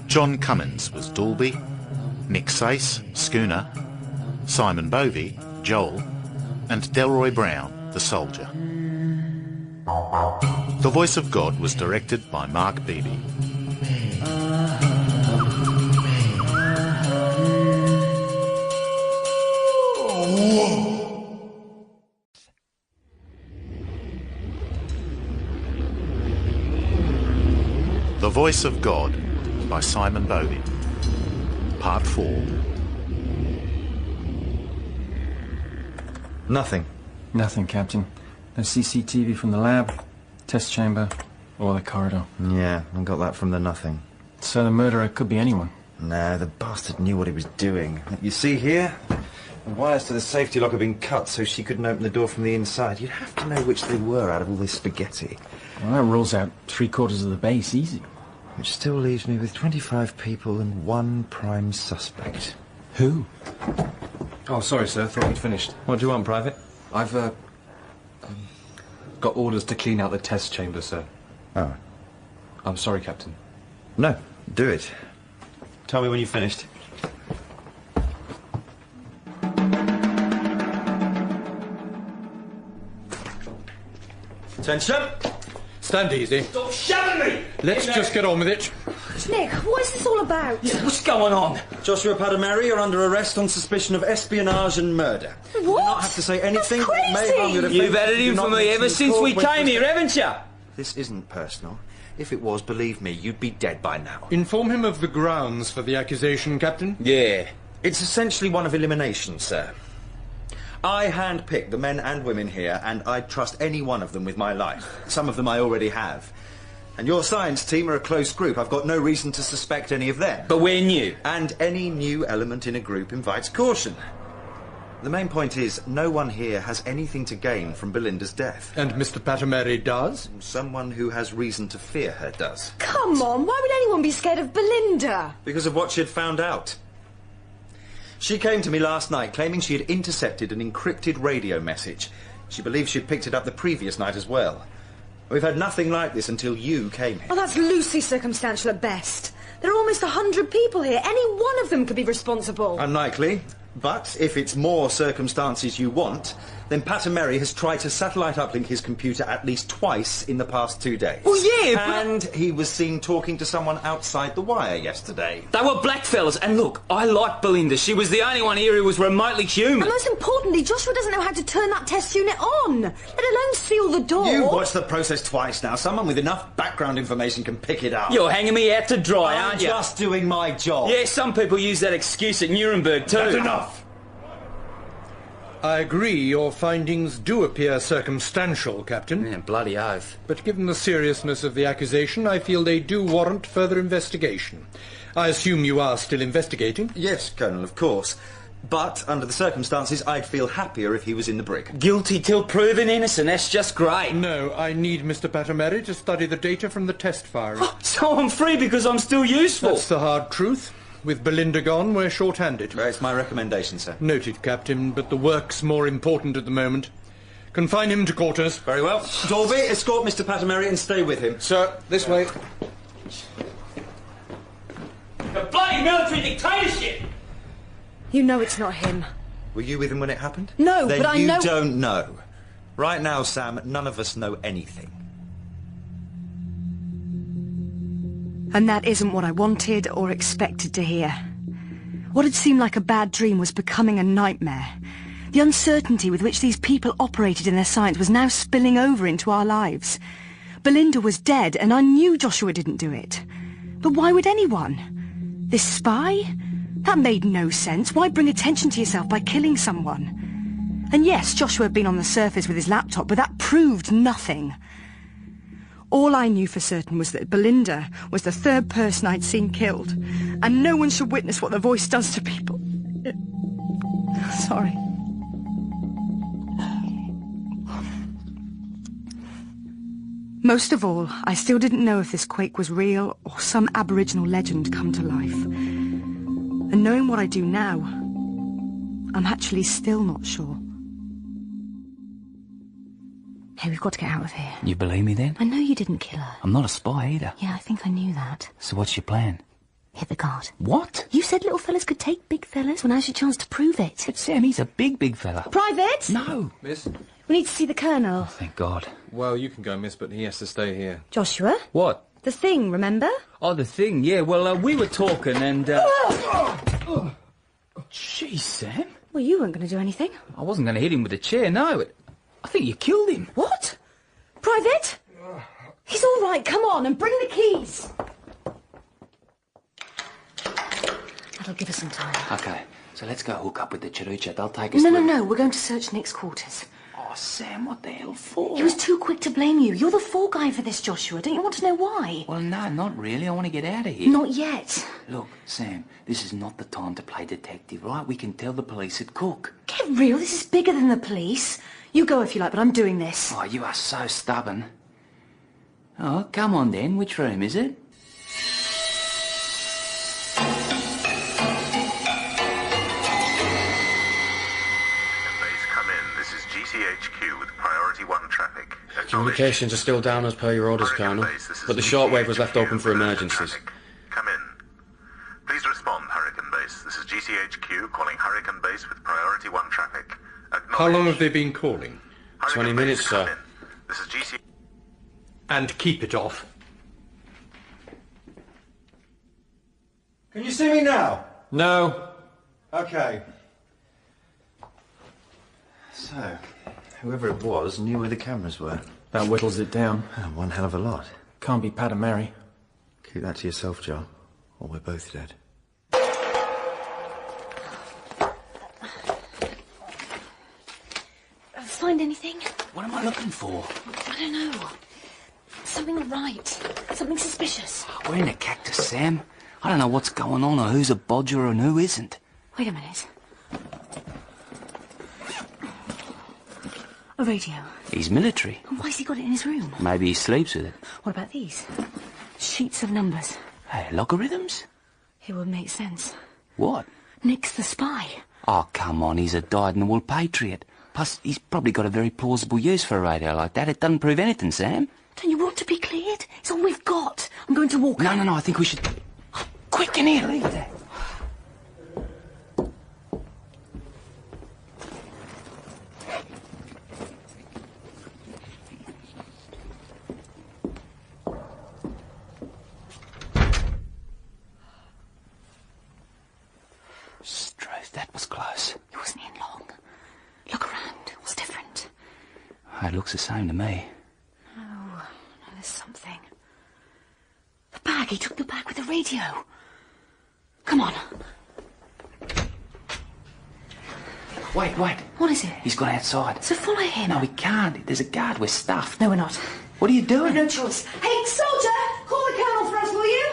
John Cummins was Dalby, Nick Sace, Schooner, Simon Bovey, Joel, and Delroy Brown, the soldier. The Voice of God was directed by Mark Beebe. The Voice of God by Simon Bovey. Part 4. Nothing. Nothing, Captain. No CCTV from the lab, test chamber, or the corridor. Yeah, I got that from the nothing. So the murderer could be anyone. No, the bastard knew what he was doing. You see here? The wires to the safety lock have been cut so she couldn't open the door from the inside. You'd have to know which they were out of all this spaghetti. Well, that rules out 3/4 of the base easy. Which still leaves me with 25 people and one prime suspect. Who? Oh, sorry, sir. Thought we'd finished. What do you want, Private? I've, got orders to clean out the test chamber, sir. Oh. I'm sorry, Captain. No, do it. Tell me when you've finished. Attention! Stand easy. Stop shoving me! Let's just get on with it. Nick, what is this all about? Yeah, what's going on? Joshua Padamary, you're under arrest on suspicion of espionage and murder. What? You do not have to say anything that may harm your defence. You've had it in for me ever since we came here, haven't you? This isn't personal. If it was, believe me, you'd be dead by now. Inform him of the grounds for the accusation, Captain. Yeah. It's essentially one of elimination, sir. I handpicked the men and women here, and I'd trust any one of them with my life. Some of them I already have. And your science team are a close group. I've got no reason to suspect any of them. But we're new. And any new element in a group invites caution. The main point is, no one here has anything to gain from Belinda's death. And Mr. Padamary does? Someone who has reason to fear her does. Come on, why would anyone be scared of Belinda? Because of what she'd found out. She came to me last night claiming she had intercepted an encrypted radio message. She believes she'd picked it up the previous night as well. We've had nothing like this until you came here. Oh, that's loosely circumstantial at best. There are almost 100 people here. Any one of them could be responsible. Unlikely. But if it's more circumstances you want, then Padamary has tried to satellite uplink his computer at least twice in the past 2 days. Well, yeah, but... And he was seen talking to someone outside the wire yesterday. They were black fellas, and look, I like Belinda. She was the only one here who was remotely human. And most importantly, Joshua doesn't know how to turn that test unit on, let alone seal the door. You've watched the process twice now. Someone with enough background information can pick it up. You're hanging me out to dry, aren't you? I'm just doing my job. Yeah, some people use that excuse at Nuremberg too. That's enough! I agree your findings do appear circumstantial, Captain. Yeah, bloody oath. But given the seriousness of the accusation, I feel they do warrant further investigation. I assume you are still investigating? Yes, Colonel, of course. But, under the circumstances, I'd feel happier if he was in the brig. Guilty till proven innocent, that's just great. No, I need Mr. Padamary to study the data from the test firing. So I'm free because I'm still useful. That's the hard truth. With Belinda gone, we're short-handed. It's my recommendation, sir. Noted, Captain, but the work's more important at the moment. Confine him to quarters. Very well. Dalby, escort Mr. Padamary and stay with him. Sir, this way. The bloody military dictatorship! You know it's not him. Were you with him when it happened? No, then but I know... you don't know. Right now, Sam, none of us know anything. And that isn't what I wanted or expected to hear. What had seemed like a bad dream was becoming a nightmare. The uncertainty with which these people operated in their science was now spilling over into our lives. Belinda was dead, and I knew Joshua didn't do it. But why would anyone? This spy? That made no sense. Why bring attention to yourself by killing someone? And yes, Joshua had been on the surface with his laptop, but that proved nothing. All I knew for certain was that Belinda was the third person I'd seen killed, and no one should witness what the voice does to people. Sorry. Most of all, I still didn't know if this quake was real or some Aboriginal legend come to life. And knowing what I do now, I'm actually still not sure. Hey, we've got to get out of here. You believe me then? I know you didn't kill her. I'm not a spy either. Yeah, I think I knew that. So what's your plan? Hit the guard. What? You said little fellas could take big fellas. Well, now's your chance to prove it. But Sam, he's a big fella. Private? No. Miss? We need to see the Colonel. Oh, thank God. Well, you can go, miss, but he has to stay here. Joshua? What? The thing, remember? Oh, the thing, yeah. Well, we were talking and... Jeez, Sam. Well, you weren't going to do anything. I wasn't going to hit him with a chair, no. I think you killed him. What? Private? He's all right. Come on and bring the keys. That'll give us some time. Okay, so let's go hook up with the Chirucha. They'll take us No. We're going to search Nick's quarters. Oh, Sam, what the hell for? He was too quick to blame you. You're the fall guy for this, Joshua. Don't you want to know why? Well, no, not really. I want to get out of here. Not yet. Look, Sam, this is not the time to play detective, right? We can tell the police at Cook. Get real. This is bigger than the police. You go if you like, but I'm doing this. Oh, you are so stubborn. Oh, come on then. Which room is it? GCHQ with priority 1 traffic. Communications are still down as per your orders, Colonel, but the shortwave was left open for emergencies. Come in. Please respond, Hurricane Base. This is GCHQ calling Hurricane Base with priority 1 traffic. How long have they been calling? 20 minutes, sir. This is GC... And keep it off. Can you see me now? No. Okay. So, whoever it was knew where the cameras were. That whittles it down. One hell of a lot. Can't be Pat and Mary. Keep that to yourself, Joe, or we're both dead. Find anything? What am I looking for? I don't know. Something not right. Something suspicious. We're in a cactus, Sam. I don't know what's going on or who's a bodger and who isn't. Wait a minute. A radio. He's military. Why's he got it in his room? Maybe he sleeps with it. What about these? Sheets of numbers. Hey, logarithms? It would make sense. What? Nick's the spy. Oh, come on, he's a dyed-in-the-wool patriot. Plus, he's probably got a very plausible use for a radio like that. It doesn't prove anything, Sam. Don't you want to be cleared? It's all we've got. I'm going to walk. No, I think we should... Quick, in here, leave that. Struth, that was close. He wasn't in long. Look around. What's different? It looks the same to me. No, there's something. The bag. He took the bag with the radio. Come on. Wait. What is it? He's gone outside. So follow him. No, we can't. There's a guard. We're stuffed. No, we're not. What are you doing? We've no choice. Hey, soldier! Call the colonel for us, will you?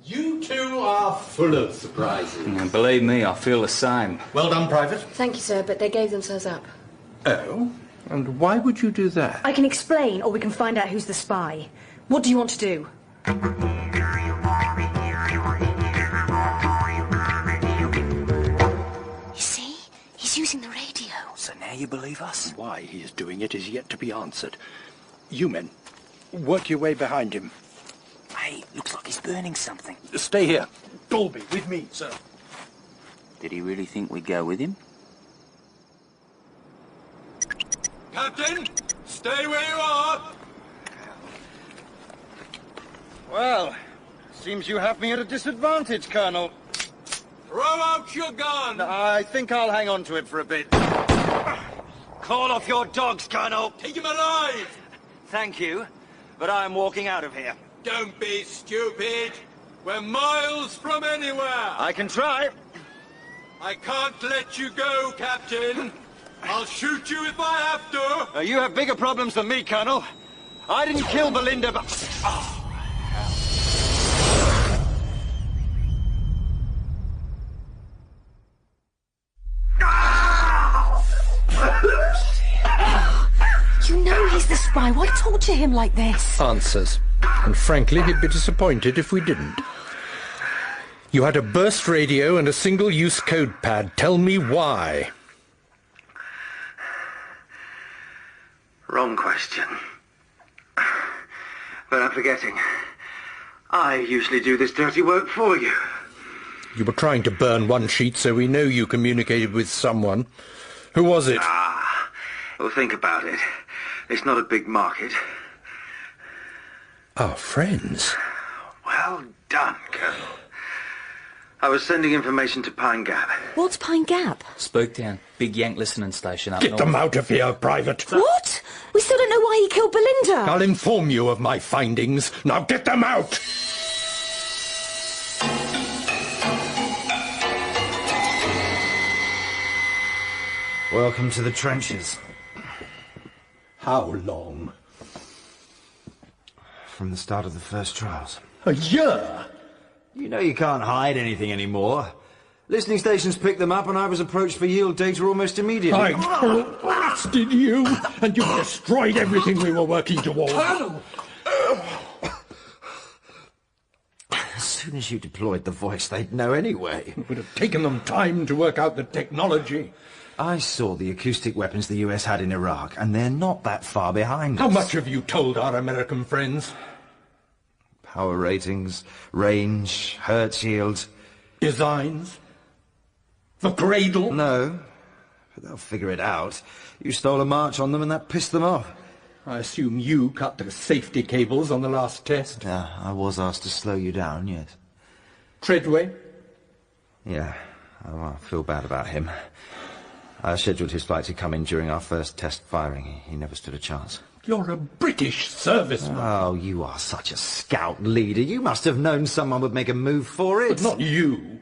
You two are full of surprises. And believe me, I feel the same. Well done, Private. Thank you, sir, but they gave themselves up. Oh? And why would you do that? I can explain, or we can find out who's the spy. What do you want to do? You see? He's using the radio. So now you believe us? Why he is doing it is yet to be answered. You men, work your way behind him. Hey, looks like he's burning something. Stay here. Dolby, with me, sir. Did he really think we'd go with him? Captain, stay where you are. Well, seems you have me at a disadvantage, Colonel. Throw out your gun! I think I'll hang on to it for a bit. Call off your dogs, Colonel. Take him alive! Thank you, but I'm walking out of here. Don't be stupid. We're miles from anywhere. I can try. I can't let you go, Captain. I'll shoot you if I have to. You have bigger problems than me, Colonel. I didn't kill Belinda, but... You know he's the spy. Why torture him like this? Answers. And frankly, he'd be disappointed if we didn't. You had a burst radio and a single-use code pad. Tell me why. Wrong question. But I'm forgetting. I usually do this dirty work for you. You were trying to burn one sheet, so we know you communicated with someone. Who was it? Well, think about it. It's not a big market. Our friends. Well done, Colonel. I was sending information to Pine Gap. What's Pine Gap? Spooktown. Big Yank listening station up Get north. them out of here, Private. What? We still don't know why he killed Belinda. I'll inform you of my findings. Now get them out! Welcome to the trenches. How long? From the start of the first trials. A year? You know you can't hide anything anymore. Listening stations picked them up and I was approached for yield data almost immediately. I blasted you, and you've destroyed everything we were working towards. Colonel! As soon as you deployed the voice, they'd know anyway. It would have taken them time to work out the technology. I saw the acoustic weapons the US had in Iraq, and they're not that far behind us. How much have you told our American friends? Power ratings, range, hertz yield. Designs? The cradle? No, but they'll figure it out. You stole a march on them and that pissed them off. I assume you cut the safety cables on the last test? Yeah, I was asked to slow you down, yes. Treadway? Yeah, I feel bad about him. I scheduled his flight to come in during our first test firing. He never stood a chance. You're a British serviceman. Oh, you are such a scout leader. You must have known someone would make a move for it. But not you.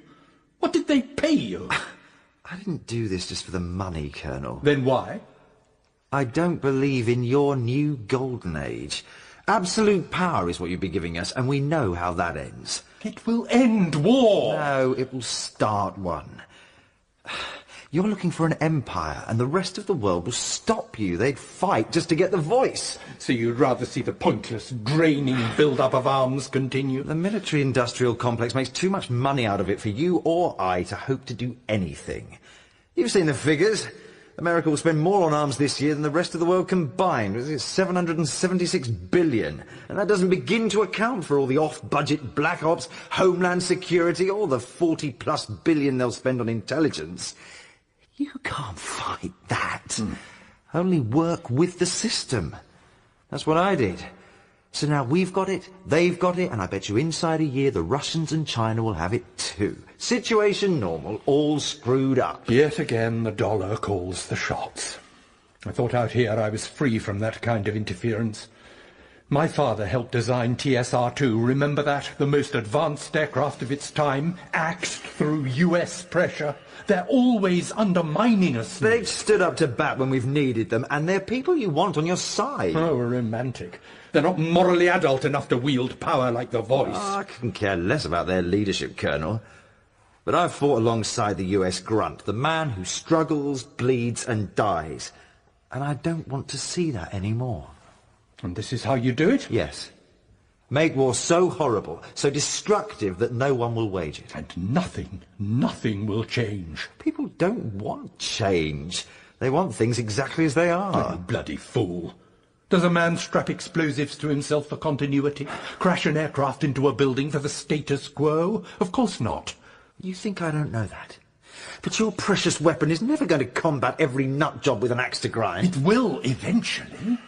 What did they pay you? I didn't do this just for the money, Colonel. Then why? I don't believe in your new golden age. Absolute power is what you'll be giving us, and we know how that ends. It will end war. No, it will start one. You're looking for an empire, and the rest of the world will stop you. They'd fight just to get the voice. So you'd rather see the pointless, draining build-up of arms continue? The military-industrial complex makes too much money out of it for you or I to hope to do anything. You've seen the figures. America will spend more on arms this year than the rest of the world combined. It's 776 billion. And that doesn't begin to account for all the off-budget black ops, homeland security, or the 40-plus billion they'll spend on intelligence. You can't fight that. Only work with the system. That's what I did. So now we've got it, they've got it, and I bet you inside a year the Russians and China will have it too. Situation normal, all screwed up. Yet again the dollar calls the shots. I thought out here I was free from that kind of interference. My father helped design TSR-2, remember that? The most advanced aircraft of its time, axed through US pressure. They're always undermining us. They've stood up to bat when we've needed them, and they're people you want on your side. Oh, romantic. They're not morally adult enough to wield power like the voice. Oh, I couldn't care less about their leadership, Colonel. But I've fought alongside the US grunt, the man who struggles, bleeds, and dies. And I don't want to see that anymore. And this is how you do it? Yes. Make war so horrible, so destructive that no one will wage it. And nothing will change. People don't want change. They want things exactly as they are. Oh, bloody fool. Does a man strap explosives to himself for continuity? Crash an aircraft into a building for the status quo? Of course not. You think I don't know that? But your precious weapon is never going to combat every nut job with an axe to grind. It will eventually.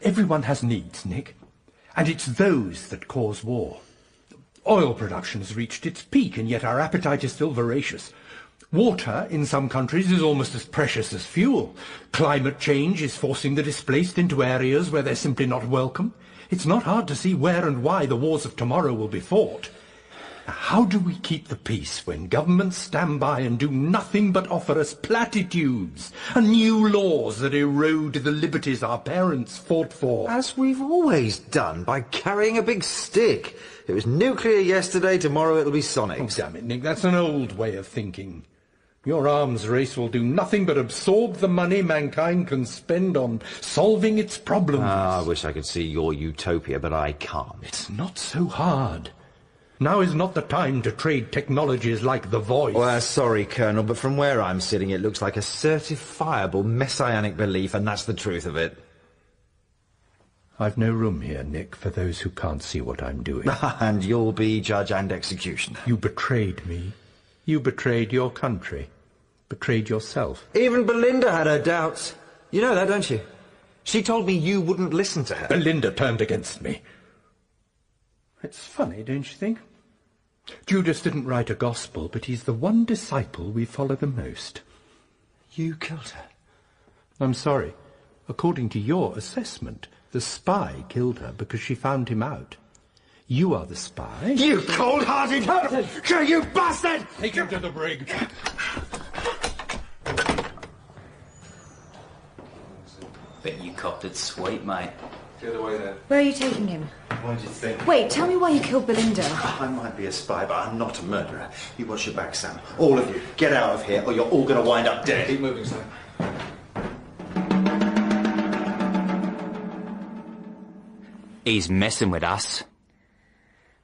Everyone has needs, Nick. And it's those that cause war. Oil production has reached its peak, and yet our appetite is still voracious. Water in some countries is almost as precious as fuel. Climate change is forcing the displaced into areas where they're simply not welcome. It's not hard to see where and why the wars of tomorrow will be fought. How do we keep the peace when governments stand by and do nothing but offer us platitudes and new laws that erode the liberties our parents fought for? As we've always done, by carrying a big stick. It was nuclear yesterday, tomorrow it'll be sonic. Oh, damn it, Nick, that's an old way of thinking. Your arms race will do nothing but absorb the money mankind can spend on solving its problems. I wish I could see your utopia, but I can't. It's not so hard. Now is not the time to trade technologies like the voice. Well, sorry, Colonel, but from where I'm sitting, it looks like a certifiable messianic belief, and that's the truth of it. I've no room here, Nick, for those who can't see what I'm doing. And you'll be judge and executioner. You betrayed me. You betrayed your country. Betrayed yourself. Even Belinda had her doubts. You know that, don't you? She told me you wouldn't listen to her. Belinda turned against me. It's funny, don't you think? Judas didn't write a gospel, but he's the one disciple we follow the most. You killed her. I'm sorry. According to your assessment, the spy killed her because she found him out. You are the spy. You cold-hearted bastard! You bastard! Take him to the brig. Bet you copped it sweet, mate. The other way there. Where are you taking him? What did you think? Wait, tell me why you killed Belinda. I might be a spy, but I'm not a murderer. You watch your back, Sam. All of you, get out of here, or you're all going to wind up dead. Keep moving, Sam. He's messing with us.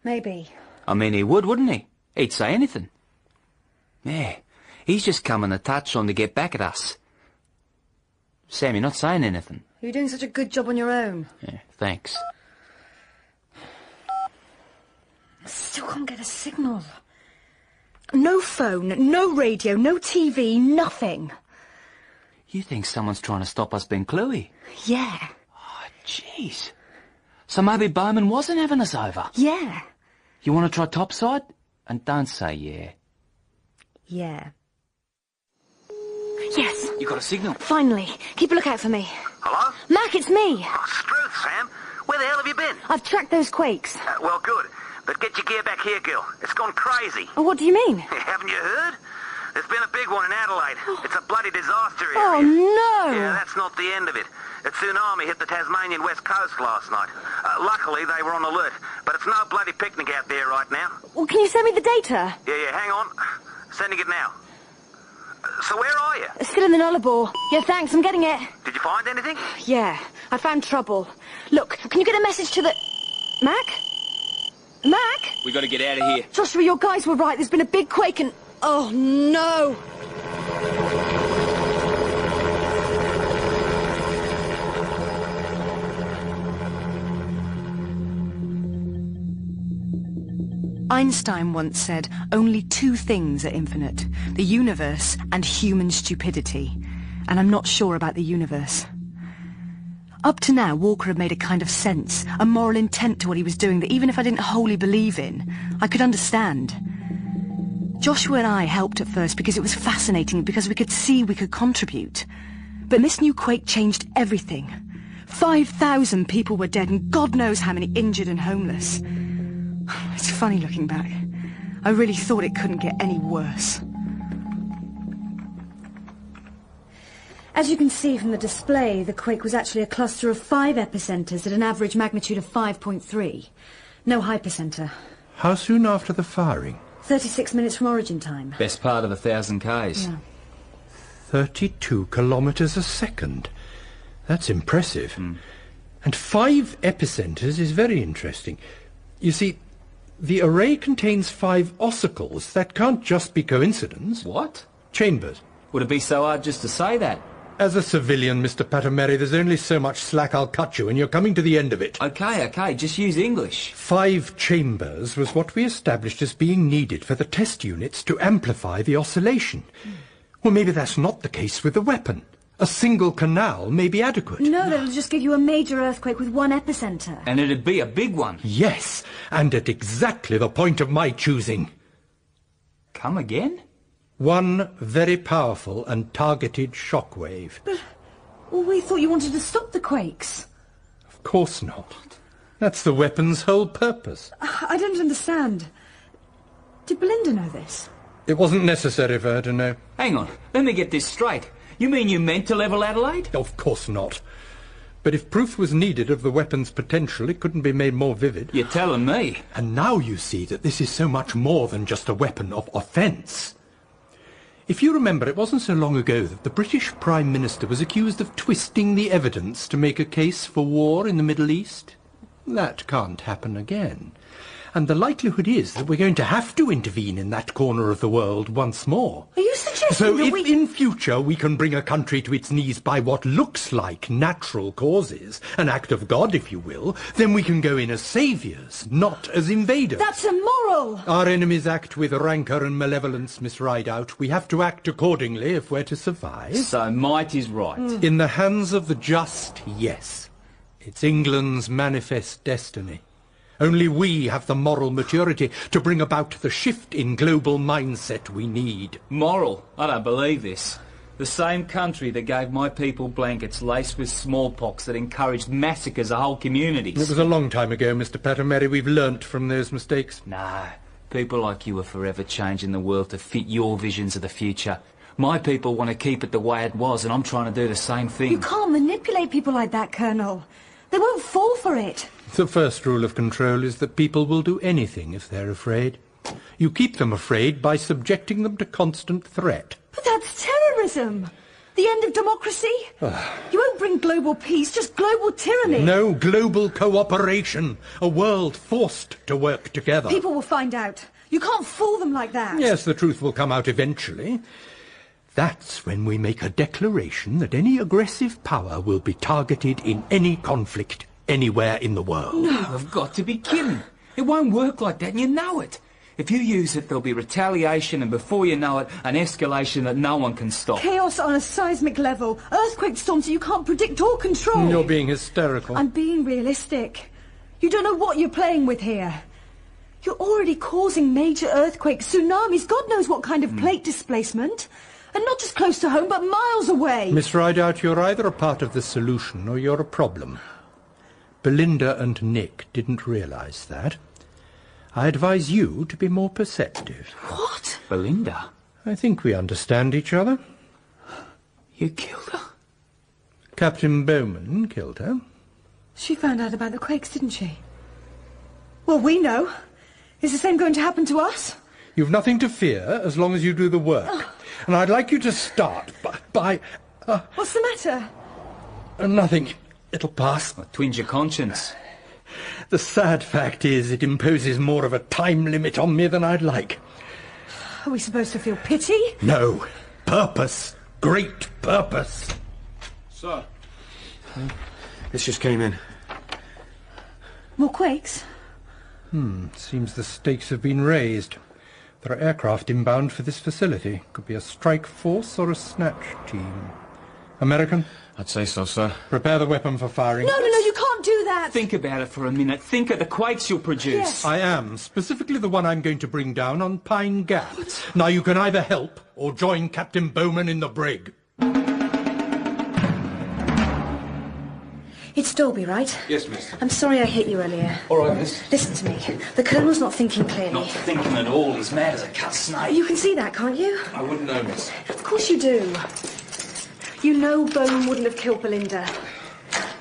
Maybe. I mean, he would, wouldn't he? He'd say anything. Yeah, he's just coming a touch on to get back at us. Sam, you're not saying anything. You're doing such a good job on your own. Yeah, thanks. Still can't get a signal. No phone, no radio, no TV, nothing. You think someone's trying to stop us being cluey? Yeah. Oh, jeez. So maybe Bowman wasn't having us over? Yeah. You want to try topside? And don't say yeah. Yeah. Yes. You got a signal? Finally. Keep a lookout for me. Hello? Mac, it's me. Oh, Struth, Sam. Where the hell have you been? I've tracked those quakes. Well, good. But get your gear back here, girl. It's gone crazy. Oh, what do you mean? Haven't you heard? There's been a big one in Adelaide. It's a bloody disaster area. Oh, no! Yeah, that's not the end of it. A tsunami hit the Tasmanian west coast last night. Luckily, they were on alert, but it's no bloody picnic out there right now. Well, can you send me the data? Yeah, hang on. Sending it now. So where are you? Still in the Nullarbor. Yeah, thanks, I'm getting it. Did you find anything? Yeah, I found trouble. Look, can you get a message to the... Mac? Mac? We got to get out of here. Joshua, your guys were right. There's been a big quake and... Oh, no! Einstein once said, only two things are infinite, the universe and human stupidity. And I'm not sure about the universe. Up to now, Walker had made a kind of sense, a moral intent to what he was doing that even if I didn't wholly believe in, I could understand. Joshua and I helped at first because it was fascinating, because we could see we could contribute. But this new quake changed everything. 5,000 people were dead and God knows how many injured and homeless. It's funny looking back. I really thought it couldn't get any worse. As you can see from the display, the quake was actually a cluster of 5 epicenters at an average magnitude of 5.3. No hypercenter. How soon after the firing? 36 minutes from origin time. Best part of 1,000 Ks. Yeah. 32 kilometres a second. That's impressive. And 5 epicenters is very interesting. You see, the array contains 5 ossicles. That can't just be coincidence. What? Chambers. Would it be so hard just to say that? As a civilian, Mr. Patameri, there's only so much slack I'll cut you, and you're coming to the end of it. Okay, just use English. 5 chambers was what we established as being needed for the test units to amplify the oscillation. Well, maybe that's not the case with the weapon. A single canal may be adequate. No, that'll just give you a major earthquake with one epicenter. And it'd be a big one. Yes, and at exactly the point of my choosing. Come again? One very powerful and targeted shockwave. But we thought you wanted to stop the quakes. Of course not. That's the weapon's whole purpose. I don't understand. Did Belinda know this? It wasn't necessary for her to know. Hang on, let me get this straight. You mean you meant to level Adelaide? Of course not. But if proof was needed of the weapon's potential, it couldn't be made more vivid. You're telling me. And now you see that this is so much more than just a weapon of offence. If you remember, it wasn't so long ago that the British Prime Minister was accused of twisting the evidence to make a case for war in the Middle East. That can't happen again. And the likelihood is that we're going to have to intervene in that corner of the world once more. Are you suggesting so that if in future we can bring a country to its knees by what looks like natural causes, an act of God, if you will, then we can go in as saviours, not as invaders. That's immoral! Our enemies act with rancour and malevolence, Miss Rideout. We have to act accordingly if we're to survive. So might is right. In the hands of the just, yes. It's England's manifest destiny. Only we have the moral maturity to bring about the shift in global mindset we need. Moral? I don't believe this. The same country that gave my people blankets laced with smallpox that encouraged massacres of whole communities. It was a long time ago, Mr. Pattermary. We've learnt from those mistakes. No. People like you are forever changing the world to fit your visions of the future. My people want to keep it the way it was, and I'm trying to do the same thing. You can't manipulate people like that, Colonel. They won't fall for it. The first rule of control is that people will do anything if they're afraid. You keep them afraid by subjecting them to constant threat. But that's terrorism. The end of democracy. You won't bring global peace, just global tyranny. No, global cooperation. A world forced to work together. People will find out. You can't fool them like that. Yes, the truth will come out eventually. That's when we make a declaration that any aggressive power will be targeted in any conflict anywhere in the world. No, you've got to be kidding. It won't work like that, and you know it. If you use it, there'll be retaliation, and before you know it, an escalation that no one can stop. Chaos on a seismic level. Earthquake storms that you can't predict or control. You're being hysterical. I'm being realistic. You don't know what you're playing with here. You're already causing major earthquakes, tsunamis, God knows what kind of plate displacement. And not just close to home, but miles away. Miss Rideout, you're either a part of the solution or you're a problem. Belinda and Nick didn't realise that. I advise you to be more perceptive. What? Belinda? I think we understand each other. You killed her? Captain Bowman killed her. She found out about the quakes, didn't she? Well, we know. Is the same going to happen to us? You've nothing to fear as long as you do the work. And I'd like you to start by... What's the matter? Nothing. It'll pass. Twinge your conscience. The sad fact is it imposes more of a time limit on me than I'd like. Are we supposed to feel pity? No. Purpose. Great purpose. Sir. This just came in. More quakes? Seems the stakes have been raised. There are aircraft inbound for this facility. Could be a strike force or a snatch team. American? I'd say so, sir. Prepare the weapon for firing. No, you can't do that. Think about it for a minute. Think of the quakes you'll produce. Yes. I am. Specifically the one I'm going to bring down on Pine Gap. Now you can either help or join Captain Bowman in the brig. It's Dolby, right? Yes, miss. I'm sorry I hit you earlier. All right, miss. Listen to me. The Colonel's not thinking clearly. Not thinking at all. He's mad as a cut snake. You can see that, can't you? I wouldn't know, miss. Of course you do. You know Bowman wouldn't have killed Belinda.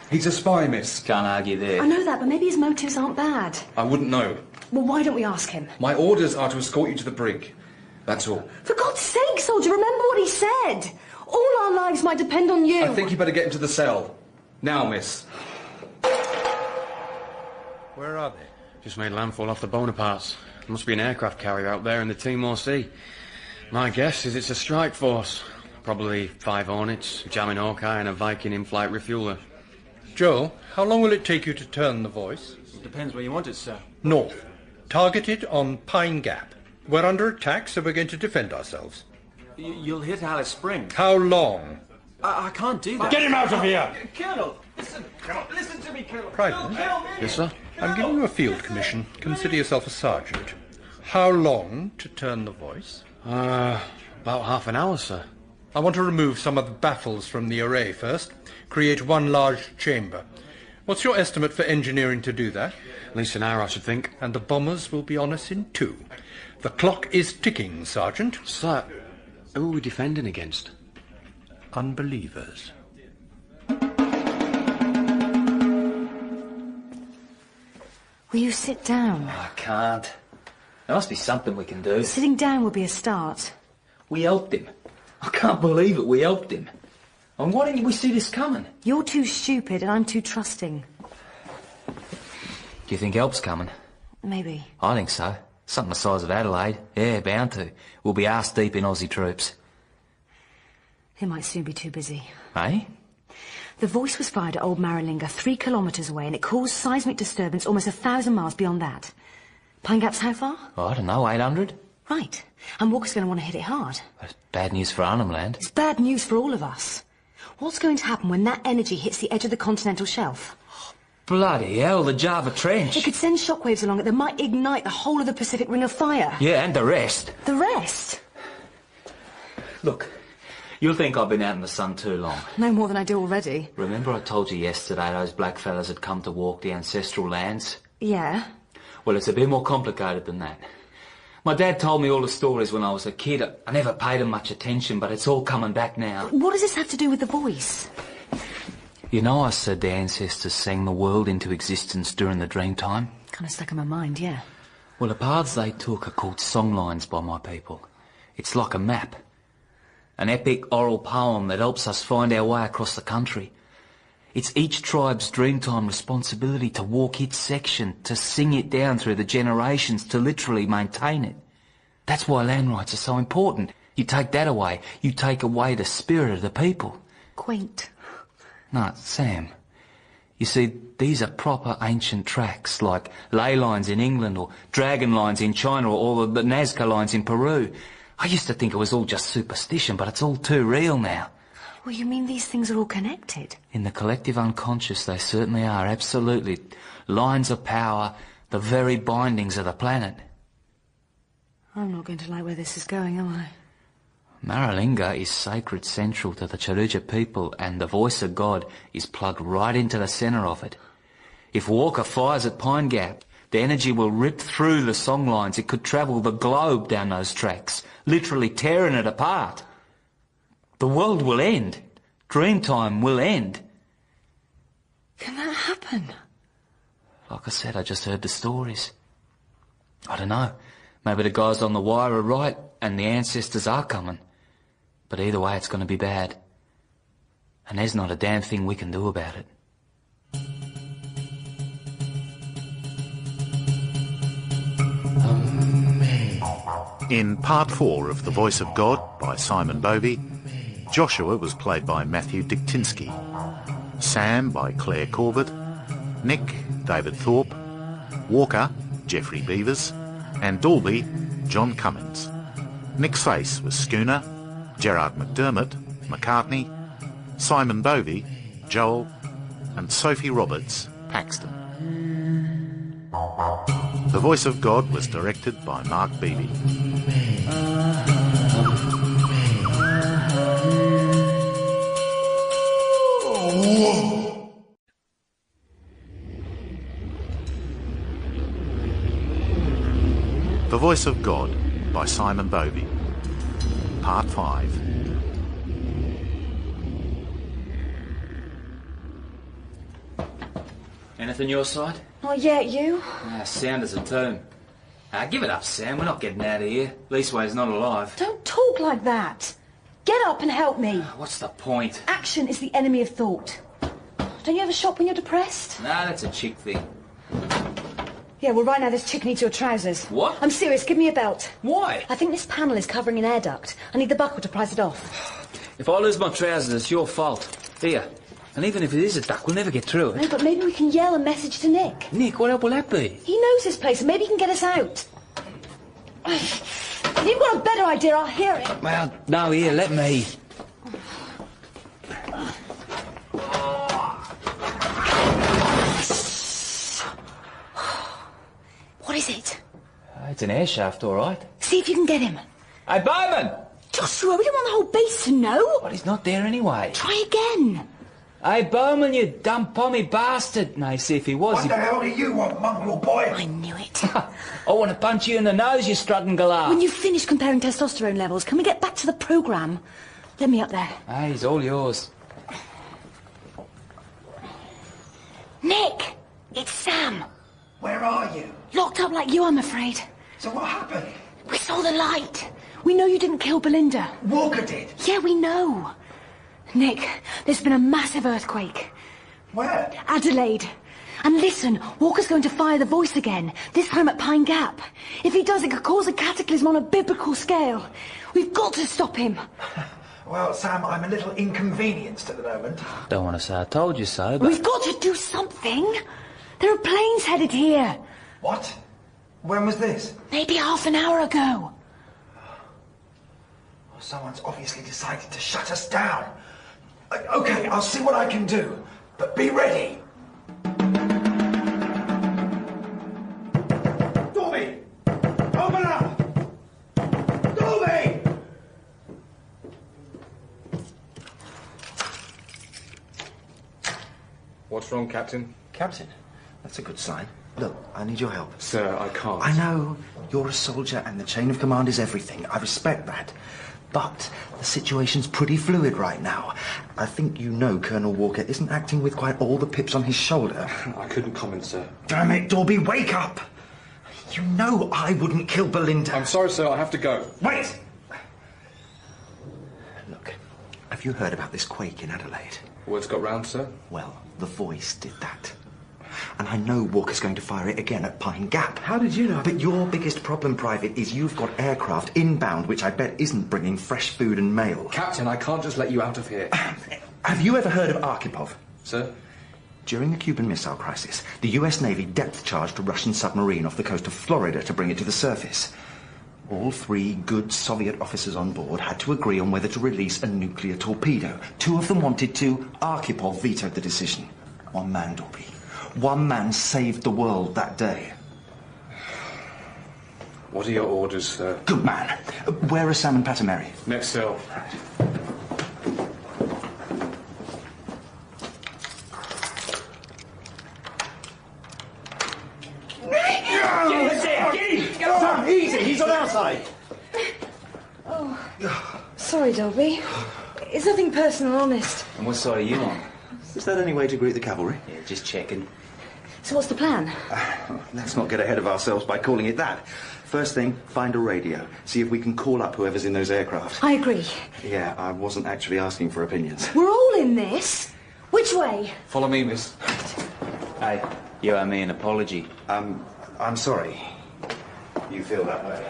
He's a spy, miss. Can't argue there. I know that, but maybe his motives aren't bad. I wouldn't know. Well, why don't we ask him? My orders are to escort you to the brig. That's all. For God's sake, soldier, remember what he said. All our lives might depend on you. I think you better get into the cell. Now, miss. Where are they? Just made landfall off the Bonapartes. There must be an aircraft carrier out there in the Timor Sea. My guess is it's a strike force. Probably 5 Hornets, a jamming Hawkeye and a Viking in-flight refueler. Joel, how long will it take you to turn the voice? It depends where you want it, sir. North. Targeted on Pine Gap. We're under attack, so we're going to defend ourselves. You'll hit Alice Springs. How long? I can't do that. Get him out of here! Colonel, listen to me, Colonel. Private, Yes, sir? I'm giving you a field commission. Consider yourself a sergeant. How long to turn the voice? About half an hour, sir. I want to remove some of the baffles from the array first. Create one large chamber. What's your estimate for engineering to do that? At least an hour, I should think. And the bombers will be on us in 2. The clock is ticking, Sergeant. Sir, who are we defending against? Unbelievers. Will you sit down? I can't. There must be something we can do. Sitting down would be a start. We helped him. I can't believe it, we helped him. And why didn't we see this coming? You're too stupid and I'm too trusting. Do you think help's coming? Maybe. I think so. Something the size of Adelaide. Yeah, bound to. We'll be arse-deep in Aussie troops. They might soon be too busy. Eh? The voice was fired at Old Maralinga 3 kilometres away and it caused seismic disturbance almost 1,000 miles beyond that. Pine Gap's how far? Oh, I don't know, 800? Right. And Walker's going to want to hit it hard. That's bad news for Arnhem Land. It's bad news for all of us. What's going to happen when that energy hits the edge of the continental shelf? Bloody hell, the Java Trench. It could send shockwaves along it that might ignite the whole of the Pacific Ring of Fire. Yeah, and the rest. The rest? Look, you'll think I've been out in the sun too long. No more than I do already. Remember I told you yesterday those black fellas had come to walk the ancestral lands? Yeah. Well, it's a bit more complicated than that. My dad told me all the stories when I was a kid. I never paid them much attention, but it's all coming back now. What does this have to do with the voice? You know I said the ancestors sang the world into existence during the dream time? Kind of stuck in my mind, yeah. Well, the paths they took are called songlines by my people. It's like a map. An epic oral poem that helps us find our way across the country. It's each tribe's dreamtime responsibility to walk its section, to sing it down through the generations, to literally maintain it. That's why land rights are so important. You take that away, you take away the spirit of the people. Quaint. No, Sam. You see, these are proper ancient tracks, like ley lines in England, or dragon lines in China, or the Nazca lines in Peru. I used to think it was all just superstition, but it's all too real now. Well, you mean these things are all connected? In the collective unconscious, they certainly are, absolutely. Lines of power, the very bindings of the planet. I'm not going to like where this is going, am I? Maralinga is sacred central to the Charuja people, and the voice of God is plugged right into the centre of it. If Walker fires at Pine Gap, the energy will rip through the song lines. It could travel the globe down those tracks, literally tearing it apart. The world will end. Dreamtime will end. Can that happen? Like I said, I just heard the stories. I don't know. Maybe the guys on the wire are right and the ancestors are coming. But either way, it's going to be bad. And there's not a damn thing we can do about it. In Part 4 of The Voice of God by Simon Bovey, Joshua was played by Matthew Diktinsky, Sam by Claire Corbett, Nick, David Thorpe, Walker, Geoffrey Beavers, and Dalby, John Cummins. Nick's face was Schooner, Gerard McDermott, McCartney, Simon Bovey, Joel, and Sophie Roberts, Paxton. The Voice of God was directed by Mark Beebe. The Voice of God by Simon Bovey. Part 5. Anything your side? Not yet, you? Sound as a tomb. Give it up, Sam. We're not getting out of here. Leastway's not alive. Don't talk like that. Get up and help me. What's the point? Action is the enemy of thought. Don't you ever shop when you're depressed? Nah, that's a chick thing. Yeah, well, right now this chick needs your trousers. What? I'm serious. Give me a belt. Why? I think this panel is covering an air duct. I need the buckle to prise it off. If I lose my trousers, it's your fault. Here. And even if it is a duct, we'll never get through it. No, but maybe we can yell a message to Nick. Nick, what help will that be? He knows this place, and maybe he can get us out. If you've got a better idea, I'll hear it. Well, no, here, let me. That's an air shaft, all right. See if you can get him. Hey, Bowman! Joshua, we don't want the whole base to know. But he's not there anyway. Try again. Hey, Bowman, you dumb pommy bastard. No, see if he was. What the hell do you want, mongrel boy? I knew it. I want to punch you in the nose, you strutting galah. When you finish comparing testosterone levels, can we get back to the programme? Let me up there. Hey, he's all yours. Nick! It's Sam. Where are you? Locked up like you, I'm afraid. So what happened? We saw the light. We know you didn't kill Belinda. Walker did? Yeah, we know. Nick, there's been a massive earthquake. Where? Adelaide. And listen, Walker's going to fire the voice again, this time at Pine Gap. If he does, it could cause a cataclysm on a biblical scale. We've got to stop him. Well, Sam, I'm a little inconvenienced at the moment. Don't want to say I told you so, but... We've got to do something. There are planes headed here. What? When was this? Maybe half an hour ago. Well, someone's obviously decided to shut us down. Okay, I'll see what I can do. But be ready. Bovey! Open up! Bovey! What's wrong, Captain? Captain? That's a good sign. Look, I need your help. Sir, I can't. I know. You're a soldier and the chain of command is everything. I respect that. But the situation's pretty fluid right now. I think you know Colonel Walker isn't acting with quite all the pips on his shoulder. I couldn't comment, sir. Damn it, Dorby, wake up! You know I wouldn't kill Belinda. I'm sorry, sir, I have to go. Wait! Look, have you heard about this quake in Adelaide? Word's got round, sir? Well, the voice did that. And I know Walker's going to fire it again at Pine Gap. How did you know? But your biggest problem, Private, is you've got aircraft inbound, which I bet isn't bringing fresh food and mail. Captain, I can't just let you out of here. Have you ever heard of Arkhipov? Sir? During the Cuban Missile Crisis, the US Navy depth-charged a Russian submarine off the coast of Florida to bring it to the surface. All 3 good Soviet officers on board had to agree on whether to release a nuclear torpedo. 2 of them wanted to. Arkhipov vetoed the decision. One man, Dorby. One man saved the world that day. What are your orders, sir? Good man. Where are Sam and Patamary? Next cell. Sam, easy, he's on our side. Oh, sorry, Dobby. It's nothing personal, honest. And what side are you on? Is that any way to greet the cavalry? Yeah, just checking. So what's the plan? Let's not get ahead of ourselves by calling it that. First thing, find a radio. See if we can call up whoever's in those aircraft. I agree. Yeah, I wasn't actually asking for opinions. We're all in this. Which way? Follow me, miss. Hey, you owe me an apology. I'm sorry. You feel that way.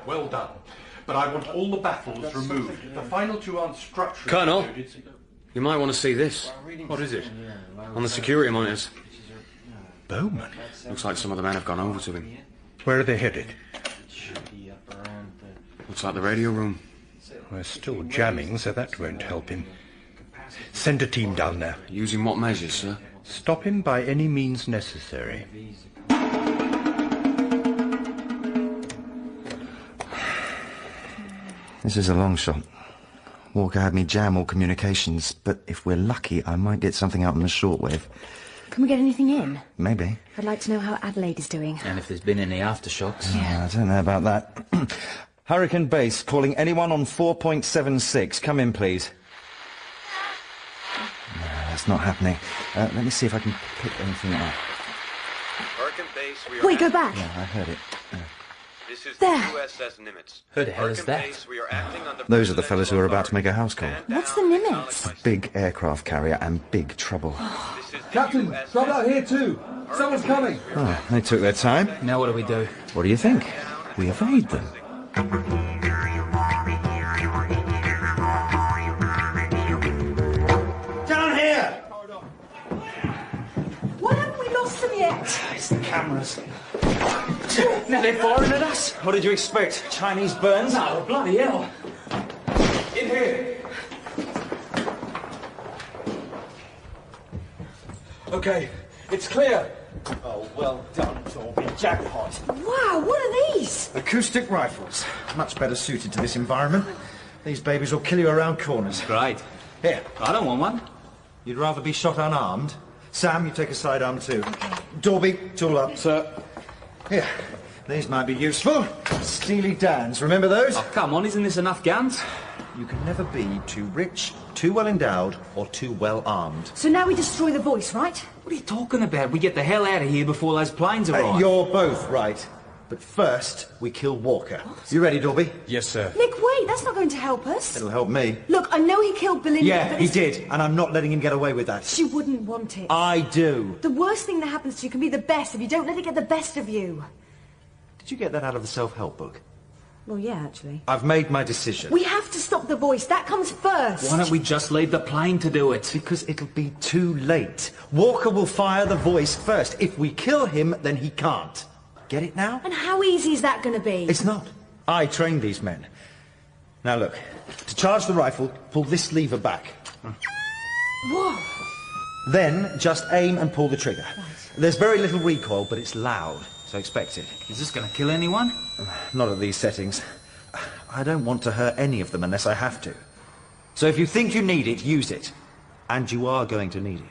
Well done. But I want all the baffles removed. The final 2 aren't structural. Colonel, you might want to see this. What is it? On the security monitors. Bowman? Looks like some of the men have gone over to him. Where are they headed? Looks like the radio room. We're still jamming, so that won't help him. Send a team down there. Using what measures, sir? Stop him by any means necessary. This is a long shot. Walker had me jam all communications, but if we're lucky, I might get something out on the shortwave. Can we get anything in? Maybe. I'd like to know how Adelaide is doing. And if there's been any aftershocks. I don't know about that. Hurricane Base, calling anyone on 4.76. Come in, please. No, that's not happening. Let me see if I can pick anything up. Hurricane Base, we are... Wait, go back. Yeah, I heard it. This is there. the USS Nimitz. Who the hell is that? Base, we are acting under Those are the fellas who are about to make a house call. What's the Nimitz? Big aircraft carrier and big trouble. Captain, drop out here too. Someone's coming. Oh, they took their time. Now what do we do? What do you think? We evade them. Down here! Why haven't we lost them yet? It's the cameras. Now they're firing at us. What did you expect? Chinese burns? Oh, bloody hell. In here. Okay, it's clear. Oh, well done. Dorby, jackpot. Wow, what are these? Acoustic rifles. Much better suited to this environment. These babies will kill you around corners. Great. Here. I don't want one. You'd rather be shot unarmed? Sam, you take a sidearm too. Dorby, tool up. Sir. Here. These might be useful. Steely Dans, remember those? Oh, come on, isn't this enough guns? You can never be too rich, too well endowed, or too well armed. So now we destroy the voice, right? What are you talking about? We get the hell out of here before those planes arrive. You're both right. But first, we kill Walker. What? You ready, Dorby? Yes, sir. Nick, wait, that's not going to help us. It'll help me. Look, I know he killed Belinda, Yeah, but he did, and I'm not letting him get away with that. She wouldn't want it. I do. The worst thing that happens to you can be the best if you don't let it get the best of you. Did you get that out of the self-help book? Well, yeah, actually. I've made my decision. We have to stop the voice. That comes first. Why don't we just leave the plane to do it? Because it'll be too late. Walker will fire the voice first. If we kill him, then he can't. Get it now? And how easy is that going to be? It's not. I trained these men. Now look, to charge the rifle, pull this lever back. Whoa. Then just aim and pull the trigger. Right. There's very little recoil, but it's loud, so expect it. Is this going to kill anyone? Not at these settings. I don't want to hurt any of them unless I have to. So if you think you need it, use it. And you are going to need it.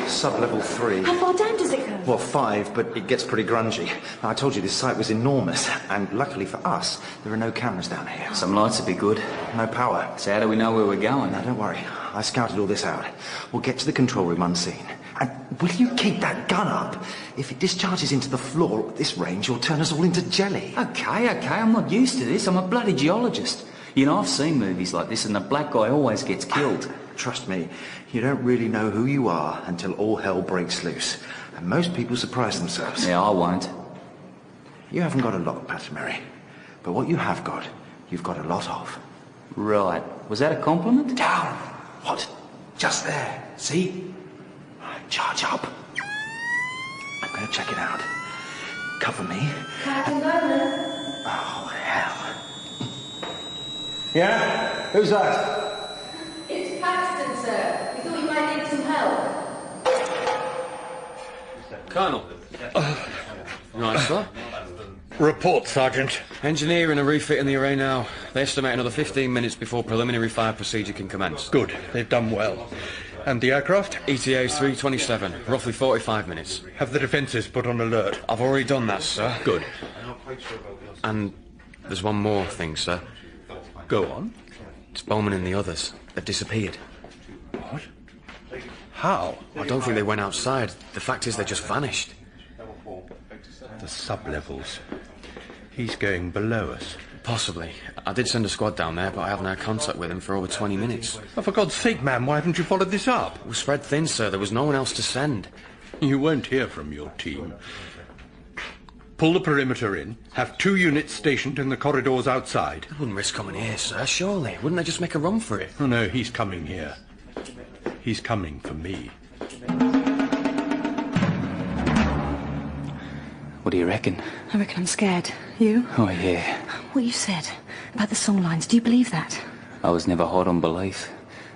Sub-level 3. How far down does it go? Well, 5, but it gets pretty grungy. Now, I told you this site was enormous, and luckily for us, there are no cameras down here. Some lights would be good. No power. So how do we know where we're going? Now, don't worry. I scouted all this out. We'll get to the control room unseen. And will you keep that gun up? If it discharges into the floor at this range, you'll turn us all into jelly. Okay, I'm not used to this. I'm a bloody geologist. You know, I've seen movies like this, and the black guy always gets killed. Trust me, you don't really know who you are until all hell breaks loose. And most people surprise themselves. Yeah, I won't. You haven't got a lot, Patamary. But what you have got, you've got a lot of. Right. Was that a compliment? Down! What? Just there. See? Charge up. I'm going to check it out. Cover me. Captain Bowman. Oh, hell. Yeah? Who's that? It's Paxton, sir. We thought you might need some help. Colonel. Right, sir. Report, Sergeant. Engineering are refitting the array now. They estimate another 15 minutes before preliminary fire procedure can commence. Good. They've done well. And the aircraft? ETA is 3:27, roughly 45 minutes. Have the defences put on alert? I've already done that, sir. Good. And there's one more thing, sir. Go on. It's Bowman and the others. They've disappeared. What? How? I don't think they went outside. The fact is they just vanished. The sub-levels. He's going below us. Possibly. I did send a squad down there, but I haven't had contact with him for over 20 minutes. Oh, for God's sake, man, why haven't you followed this up? It was spread thin, sir. There was no one else to send. You won't hear from your team. Pull the perimeter in. Have 2 units stationed in the corridors outside. They wouldn't risk coming here, sir, surely. Wouldn't they just make a run for it? Oh, no, he's coming here. He's coming for me. What do you reckon? I reckon I'm scared. You? Oh, yeah. What you said about the song lines, do you believe that? I was never hot on belief.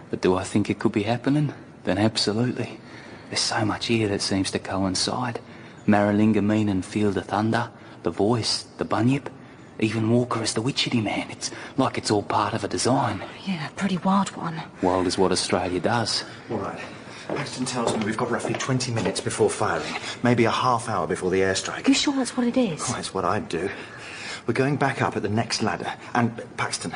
But do I think it could be happening? Then absolutely. There's so much here that seems to coincide. Maralinga meaning Field of Thunder, the voice, the bunyip, even Walker as the witchetty man. It's like it's all part of a design. Yeah, pretty wild one. Wild is what Australia does. All right. Paxton tells me we've got roughly 20 minutes before firing. Maybe a half hour before the airstrike. You sure that's what it is? Oh, it's what I'd do. We're going back up at the next ladder. And, Paxton,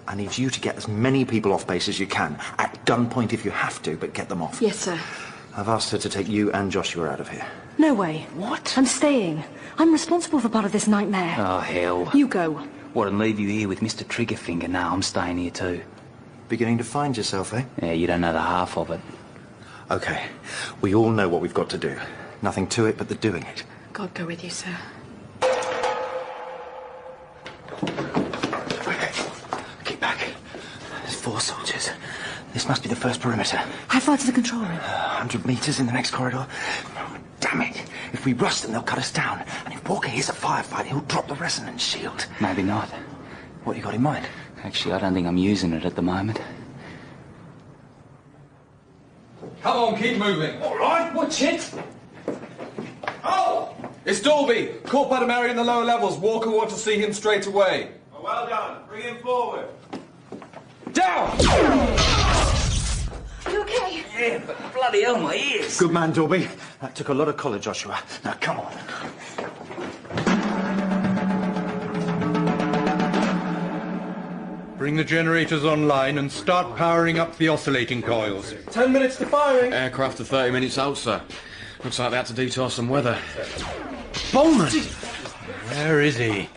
I need you to get as many people off base as you can. At gunpoint if you have to, but get them off. Yes, sir. I've asked her to take you and Joshua out of here. No way. What? I'm staying. I'm responsible for part of this nightmare. Oh, hell. You go. What, and leave you here with Mr. Triggerfinger? No, I'm staying here too. Beginning to find yourself, eh? Yeah, you don't know the half of it. Okay. We all know what we've got to do. Nothing to it but the doing it. God go with you, sir. Okay. Keep back. There's 4 soldiers. This must be the first perimeter. How far to the control room? 100 metres in the next corridor. Oh, damn it. If we rush them, they'll cut us down. And if Walker hears a firefight, he'll drop the resonance shield. Maybe not. What you got in mind? Actually, I don't think I'm using it at the moment. Come on, keep moving. All right, watch it. Oh! It's Dolby. Caught by the Mary in the lower levels. Walker wants to see him straight away. Well done. Bring him forward. Down! You okay? Yeah, but bloody hell, my ears. Good man, Dolby. That took a lot of collar, Joshua. Now, come on. Bring the generators online and start powering up the oscillating coils. 10 minutes to firing. Aircraft are 30 minutes out, sir. Looks like they had to detour some weather. Bowman! Where is he?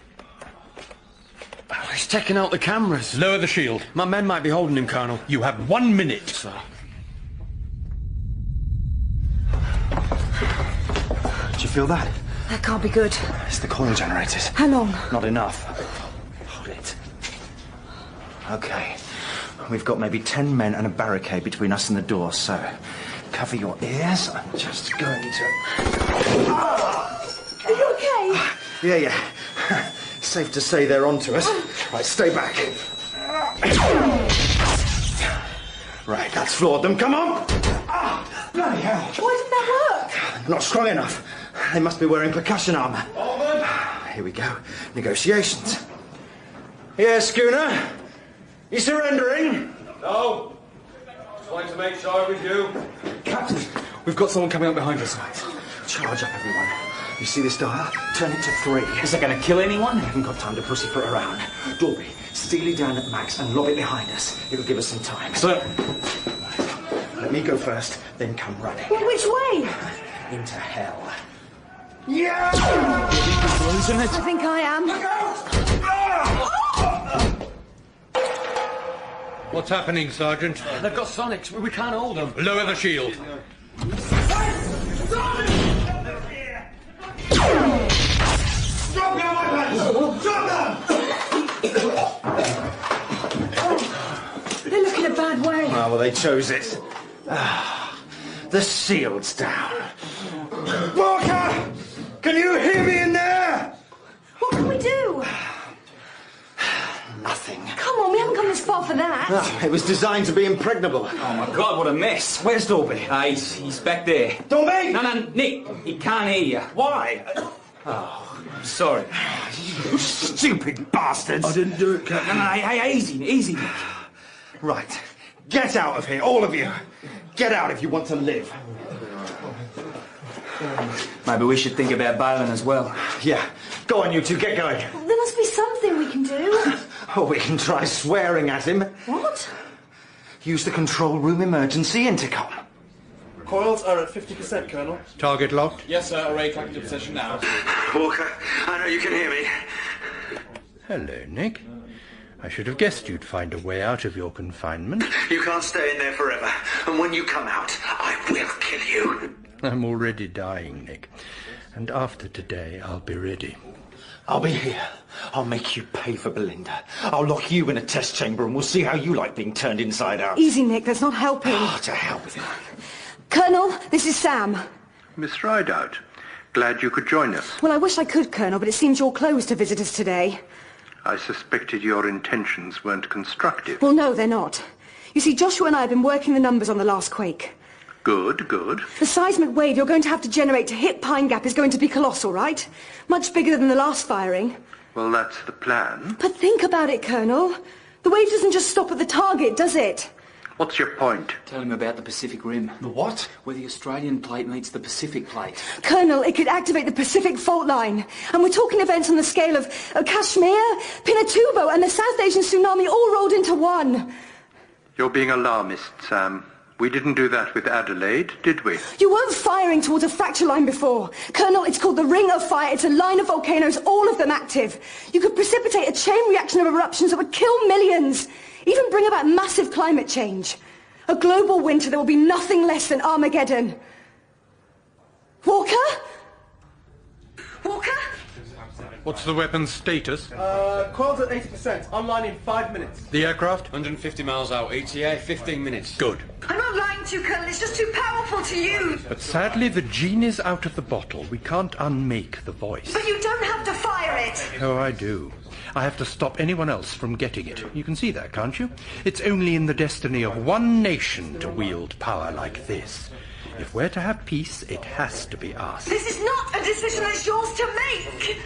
He's taking out the cameras. Lower the shield. My men might be holding him, Colonel. You have 1 minute. Sir. Do you feel that? That can't be good. It's the coil generators. How long? Not enough. Hold it. Okay. We've got maybe 10 men and a barricade between us and the door, so cover your ears. I'm just going to... Are you okay? Yeah. Safe to say they're onto us. Right, stay back. Right, that's floored them. Come on! Bloody hell. Why didn't that work? Not strong enough. They must be wearing percussion armour. Here we go. Negotiations. Yeah, Schooner? You surrendering? No. Just wanted to make sure with you. Captain, We've got someone coming up behind us. Charge up, everyone. You see this dial? Turn it to 3. Is that going to kill anyone? I haven't got time to pussyfoot around. Dolby, steely down at max and lob it behind us. It'll give us some time. Sir. Let me go first, then come running. Well, which way? Into hell. Yeah! Losing it? I think I am. What's happening, Sergeant? They've got sonics. We can't hold them. Lower the shield. Drop your weapons! Drop them! They look in a bad way. Ah, well, they chose it. The shield's down. Walker! Can you hear me in there? What can we do? Nothing. Come on, we haven't come this far for that. It was designed to be impregnable. Oh, my God, what a mess. Where's Dolby? He's back there. Dolby! No, Nick, he can't hear you. Why? Sorry. You stupid bastards! I didn't do it, Captain. No, hey, easy, Nick. Right. Get out of here, all of you. Get out if you want to live. Maybe we should think about bailing as well. Yeah. Go on, you two, get going. There must be something we can do. Oh, we can try swearing at him. What? Use the control room emergency intercom. Coils are at 50%, Colonel. Target locked? Yes, sir. Array back into position now. Walker, I know you can hear me. Hello, Nick. I should have guessed you'd find a way out of your confinement. You can't stay in there forever. And when you come out, I will kill you. I'm already dying, Nick. And after today, I'll be ready. I'll be here. I'll make you pay for Belinda. I'll lock you in a test chamber and we'll see how you like being turned inside out. Easy, Nick. That's not helping. Oh, to hell with it. Colonel, this is Sam. Miss Rideout, glad you could join us. Well, I wish I could, Colonel, but it seems you're closed to visitors today. I suspected your intentions weren't constructive. Well, no, they're not. You see, Joshua and I have been working the numbers on the last quake. Good. The seismic wave you're going to have to generate to hit Pine Gap is going to be colossal, right? Much bigger than the last firing. Well, that's the plan. But think about it, Colonel. The wave doesn't just stop at the target, does it? What's your point? Tell him about the Pacific Rim. The what? Where the Australian plate meets the Pacific plate. Colonel, it could activate the Pacific fault line. And we're talking events on the scale of Kashmir, Pinatubo, and the South Asian tsunami all rolled into one. You're being alarmist, Sam. We didn't do that with Adelaide, did we? You weren't firing towards a fracture line before. Colonel, it's called the Ring of Fire. It's a line of volcanoes, all of them active. You could precipitate a chain reaction of eruptions that would kill millions. Even bring about massive climate change. A global winter that will be nothing less than Armageddon. Walker? Walker? What's the weapon's status? Coils at 80%. Online in 5 minutes. The aircraft? 150 miles out. ETA, 15 minutes. Good. I'm not lying to, Colonel. It's just too powerful to use. But sadly, the genie is out of the bottle. We can't unmake the voice. But you don't have to fire it. Oh, I do. I have to stop anyone else from getting it. You can see that, can't you? It's only in the destiny of one nation to wield power like this. If we're to have peace, it has to be us. This is not a decision that's yours to make.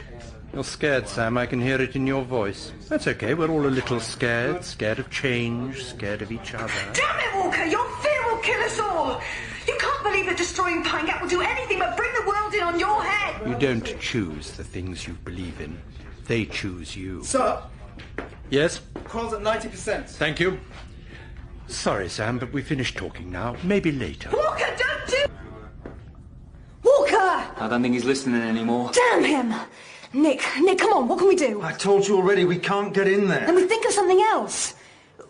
You're scared, Sam. I can hear it in your voice. That's okay. We're all a little scared. Scared of change. Scared of each other. Damn it, Walker! Your fear will kill us all. You can't believe that destroying Pine Gap will do anything but bring the world in on your head. You don't choose the things you believe in. They choose you. Sir? Yes? Coil's at 90%. Thank you. Sorry, Sam, but we finished talking now. Maybe later. Walker, don't do... Walker! I don't think he's listening anymore. Damn him! Nick, come on, what can we do? I told you already, we can't get in there. Then we think of something else.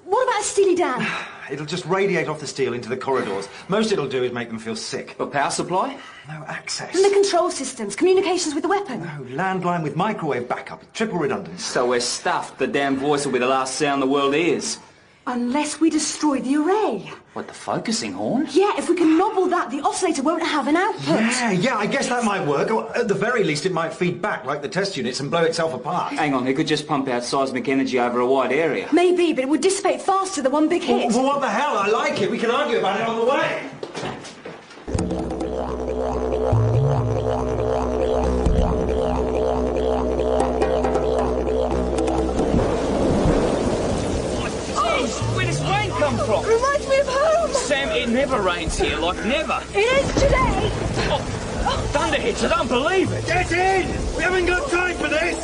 What about a Steely Dan? It'll just radiate off the steel into the corridors. Most it'll do is make them feel sick. But power supply? No access. And the control systems, communications with the weapon. No, landline with microwave backup, triple redundancy. So we're stuffed. The damn voice will be the last sound the world hears. Unless we destroy the array. What, the focusing horn? Yeah, if we can nobble that, the oscillator won't have an output. Yeah, I guess that might work. Or at the very least, it might feed back like the test units and blow itself apart. Hang on, it could just pump out seismic energy over a wide area. Maybe, but it would dissipate faster than one big hit. Well, what the hell? I like it. We can argue about it on the way. Where does rain come from? Reminds me of home. Sam, it never rains here, like never. It is today. Oh, thunder hits, I don't believe it. Get in! We haven't got time for this!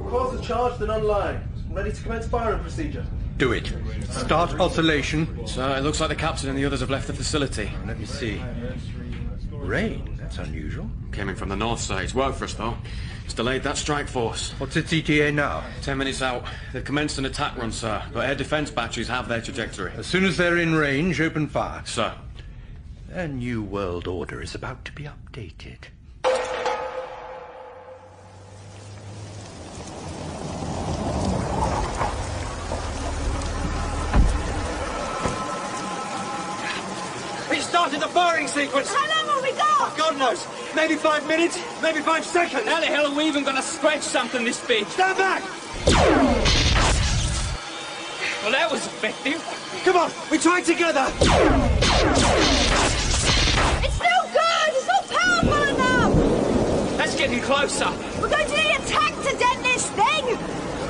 Coils are charged and online. Ready to commence firing procedure. Do it. Start oscillation. So it looks like the captain and the others have left the facility. Let me see. Rain? That's unusual. Came in from the north side. It's worked for us, though. It's delayed that strike force. What's its ETA now? 10 minutes out. They've commenced an attack run, sir, but air defence batteries have their trajectory. As soon as they're in range, open fire. Sir. A new world order is about to be updated. We started the firing sequence. How long have we got? God knows. Maybe 5 minutes, maybe 5 seconds. How the hell are we even going to scratch something this big? Stand back! Well, that was effective. Come on, we try together. It's no good. It's not powerful enough. That's getting closer. We're going to need a tank to dent this thing.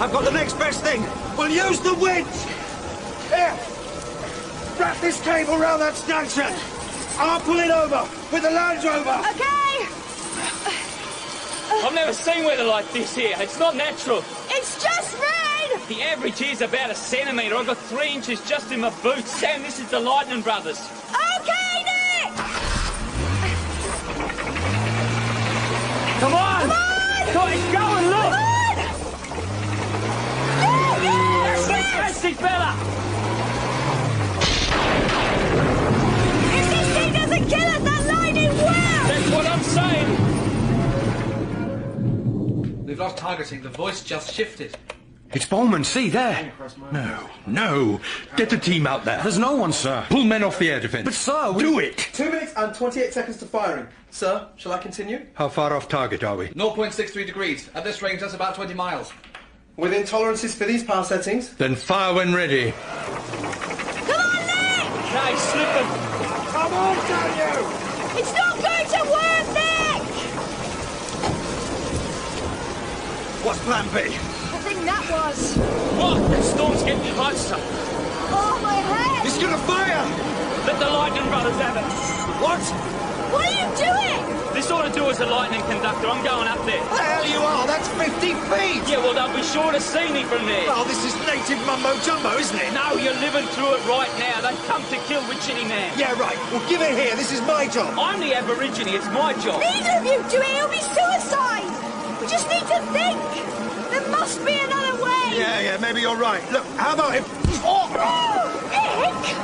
I've got the next best thing. We'll use the winch. Here. Wrap this cable around that stanchion. I'll pull it over with the Land Rover. Okay. I've never seen weather like this here. It's not natural. It's just rain. The average here's about 1 centimetre. I've got 3 inches just in my boots. Sam, this is the Lightning Brothers. Okay, Nick. Come on! Come on! Guys, go and look! Come on! That's fantastic, fella! If this thing doesn't kill us, that lightning will! That's what I'm saying! We've lost targeting. The voice just shifted. It's Bowman, see, there. No. Get the team out there. There's no one, sir. Pull men off the air defence. But, sir, Do it! 2 minutes and 28 seconds to firing. Sir, shall I continue? How far off target are we? 0.63 degrees. At this range, that's about 20 miles. Within tolerances for these power settings? Then fire when ready. Come on, Nick! No, he's slipping. Come on, damn you! It's not going to work, Nick! What's plan B? I think that was... What? The storm's getting closer. Oh, my head! It's gonna fire! Let the Lightning Brothers have it. What? What are you doing? This ought to do as a lightning conductor. I'm going up there. The hell you are? That's 50 feet! Yeah, well, they'll be sure to see me from there. Oh, this is native mumbo-jumbo, isn't it? No, you're living through it right now. They've come to kill Witchetty Man. Yeah, right. Well, give it here. This is my job. I'm the Aborigine. It's my job. Neither of you do it. It'll be suicide. We just need to think. There must be another way. Yeah, maybe you're right. Look, how about if... Oh, Nick!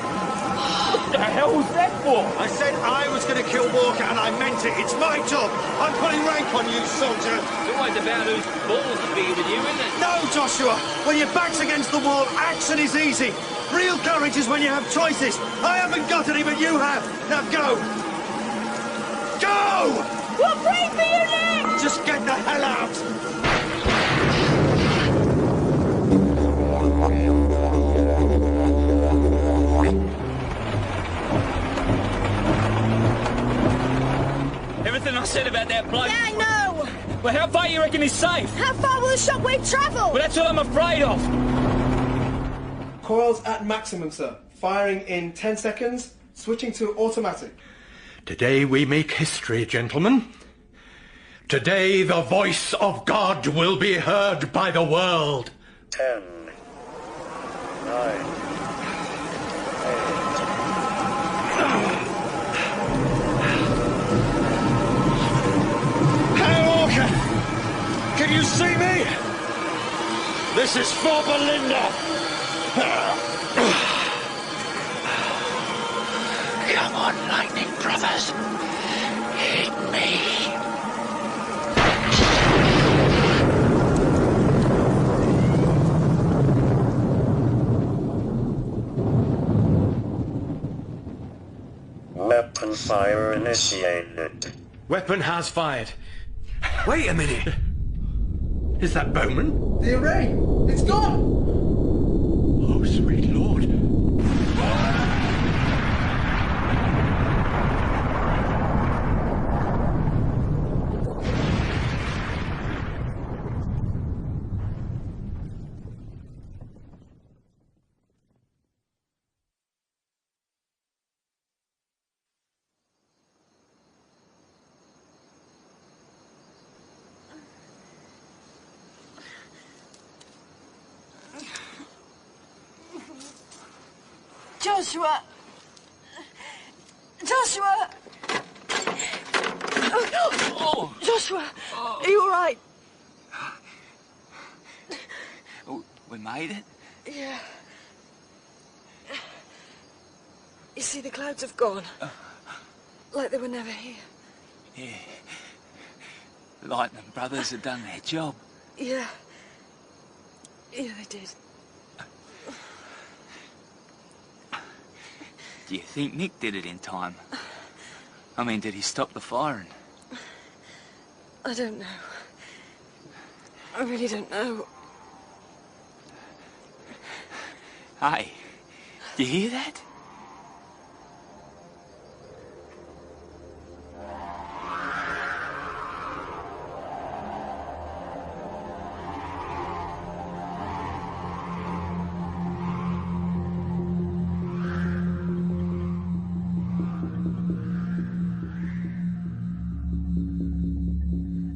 the hell was that for? I said I was going to kill Walker, and I meant it. It's my job. I'm putting rank on you, soldier. It's always about whose balls are bigger with you, isn't it? No, Joshua. When your back's against the wall, action is easy. Real courage is when you have choices. I haven't got any, but you have. Now go. Go! We'll pray for you, Nick! Just get the hell out. Everything I said about that bloke... Yeah, I know! Well, how far you reckon he's safe? How far will the shockwave travel? Well, that's what I'm afraid of. Coils at maximum, sir. Firing in 10 seconds, switching to automatic. Today we make history, gentlemen. Today the voice of God will be heard by the world. 10, 9, 8. Hey, Walker! Can you see me? This is for Belinda. Come on, lightning brothers. Hit me. Weapon fire initiated. Weapon has fired. Wait a minute. Is that Bowman? The array! It's gone! Oh, sweet Lord. Joshua! Joshua! Oh. Joshua! Are you all right? We made it? Yeah. You see, the clouds have gone. Like they were never here. Yeah. Lightning Brothers have done their job. Yeah. Yeah, they did. Do you think Nick did it in time? I mean, did he stop the firing? I don't know. I really don't know. Hey, do you hear that?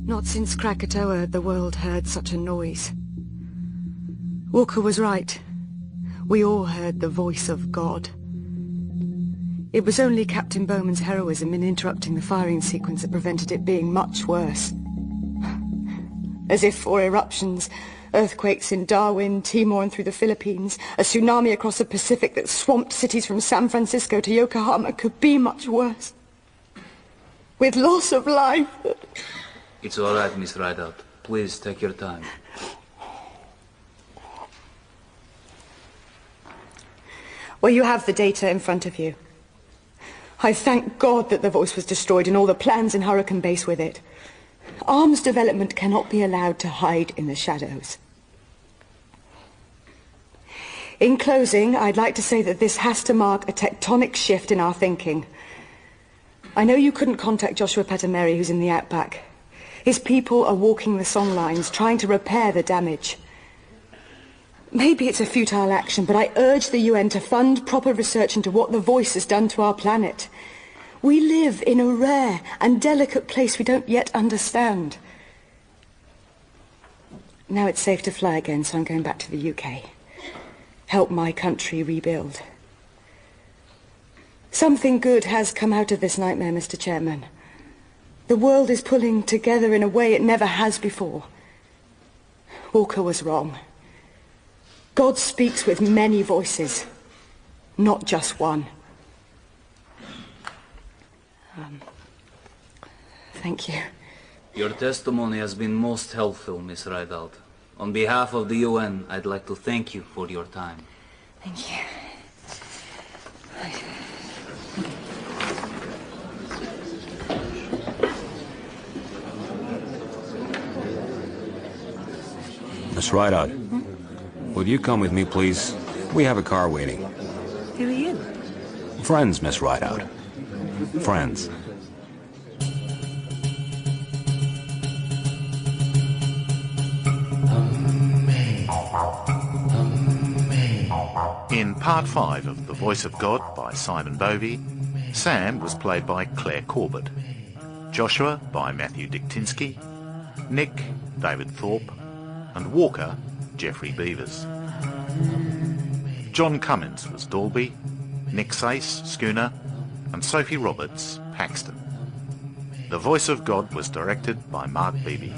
Not since Krakatoa had the world heard such a noise. Walker was right. We all heard the voice of God. It was only Captain Bowman's heroism in interrupting the firing sequence that prevented it being much worse. As if 4 eruptions, earthquakes in Darwin, Timor and through the Philippines, a tsunami across the Pacific that swamped cities from San Francisco to Yokohama could be much worse. With loss of life. It's all right, Miss Rideout. Please take your time. Well, you have the data in front of you. I thank God that the voice was destroyed and all the plans in Hurricane Base with it. Arms development cannot be allowed to hide in the shadows. In closing, I'd like to say that this has to mark a tectonic shift in our thinking. I know you couldn't contact Joshua Patameri, who's in the outback. His people are walking the song lines, trying to repair the damage. Maybe it's a futile action, but I urge the UN to fund proper research into what the voice has done to our planet. We live in a rare and delicate place we don't yet understand. Now it's safe to fly again, so I'm going back to the UK. Help my country rebuild. Something good has come out of this nightmare, Mr. Chairman. The world is pulling together in a way it never has before. Walker was wrong. God speaks with many voices, not just one. Thank you. Your testimony has been most helpful, Miss Rideout. On behalf of the UN, I'd like to thank you for your time. Thank you. Miss Rideout, will you come with me, please? We have a car waiting. Who are you? Friends, Miss Rideout. Friends. In Part 5 of The Voice of God by Simon Bovey, Sam was played by Claire Corbett, Joshua by Matthew Diktinsky, Nick, David Thorpe, and Walker, Geoffrey Beavers. John Cummins was Dalby, Nick Sace, Schooner, and Sophie Roberts, Paxton. The Voice of God was directed by Mark Beebe.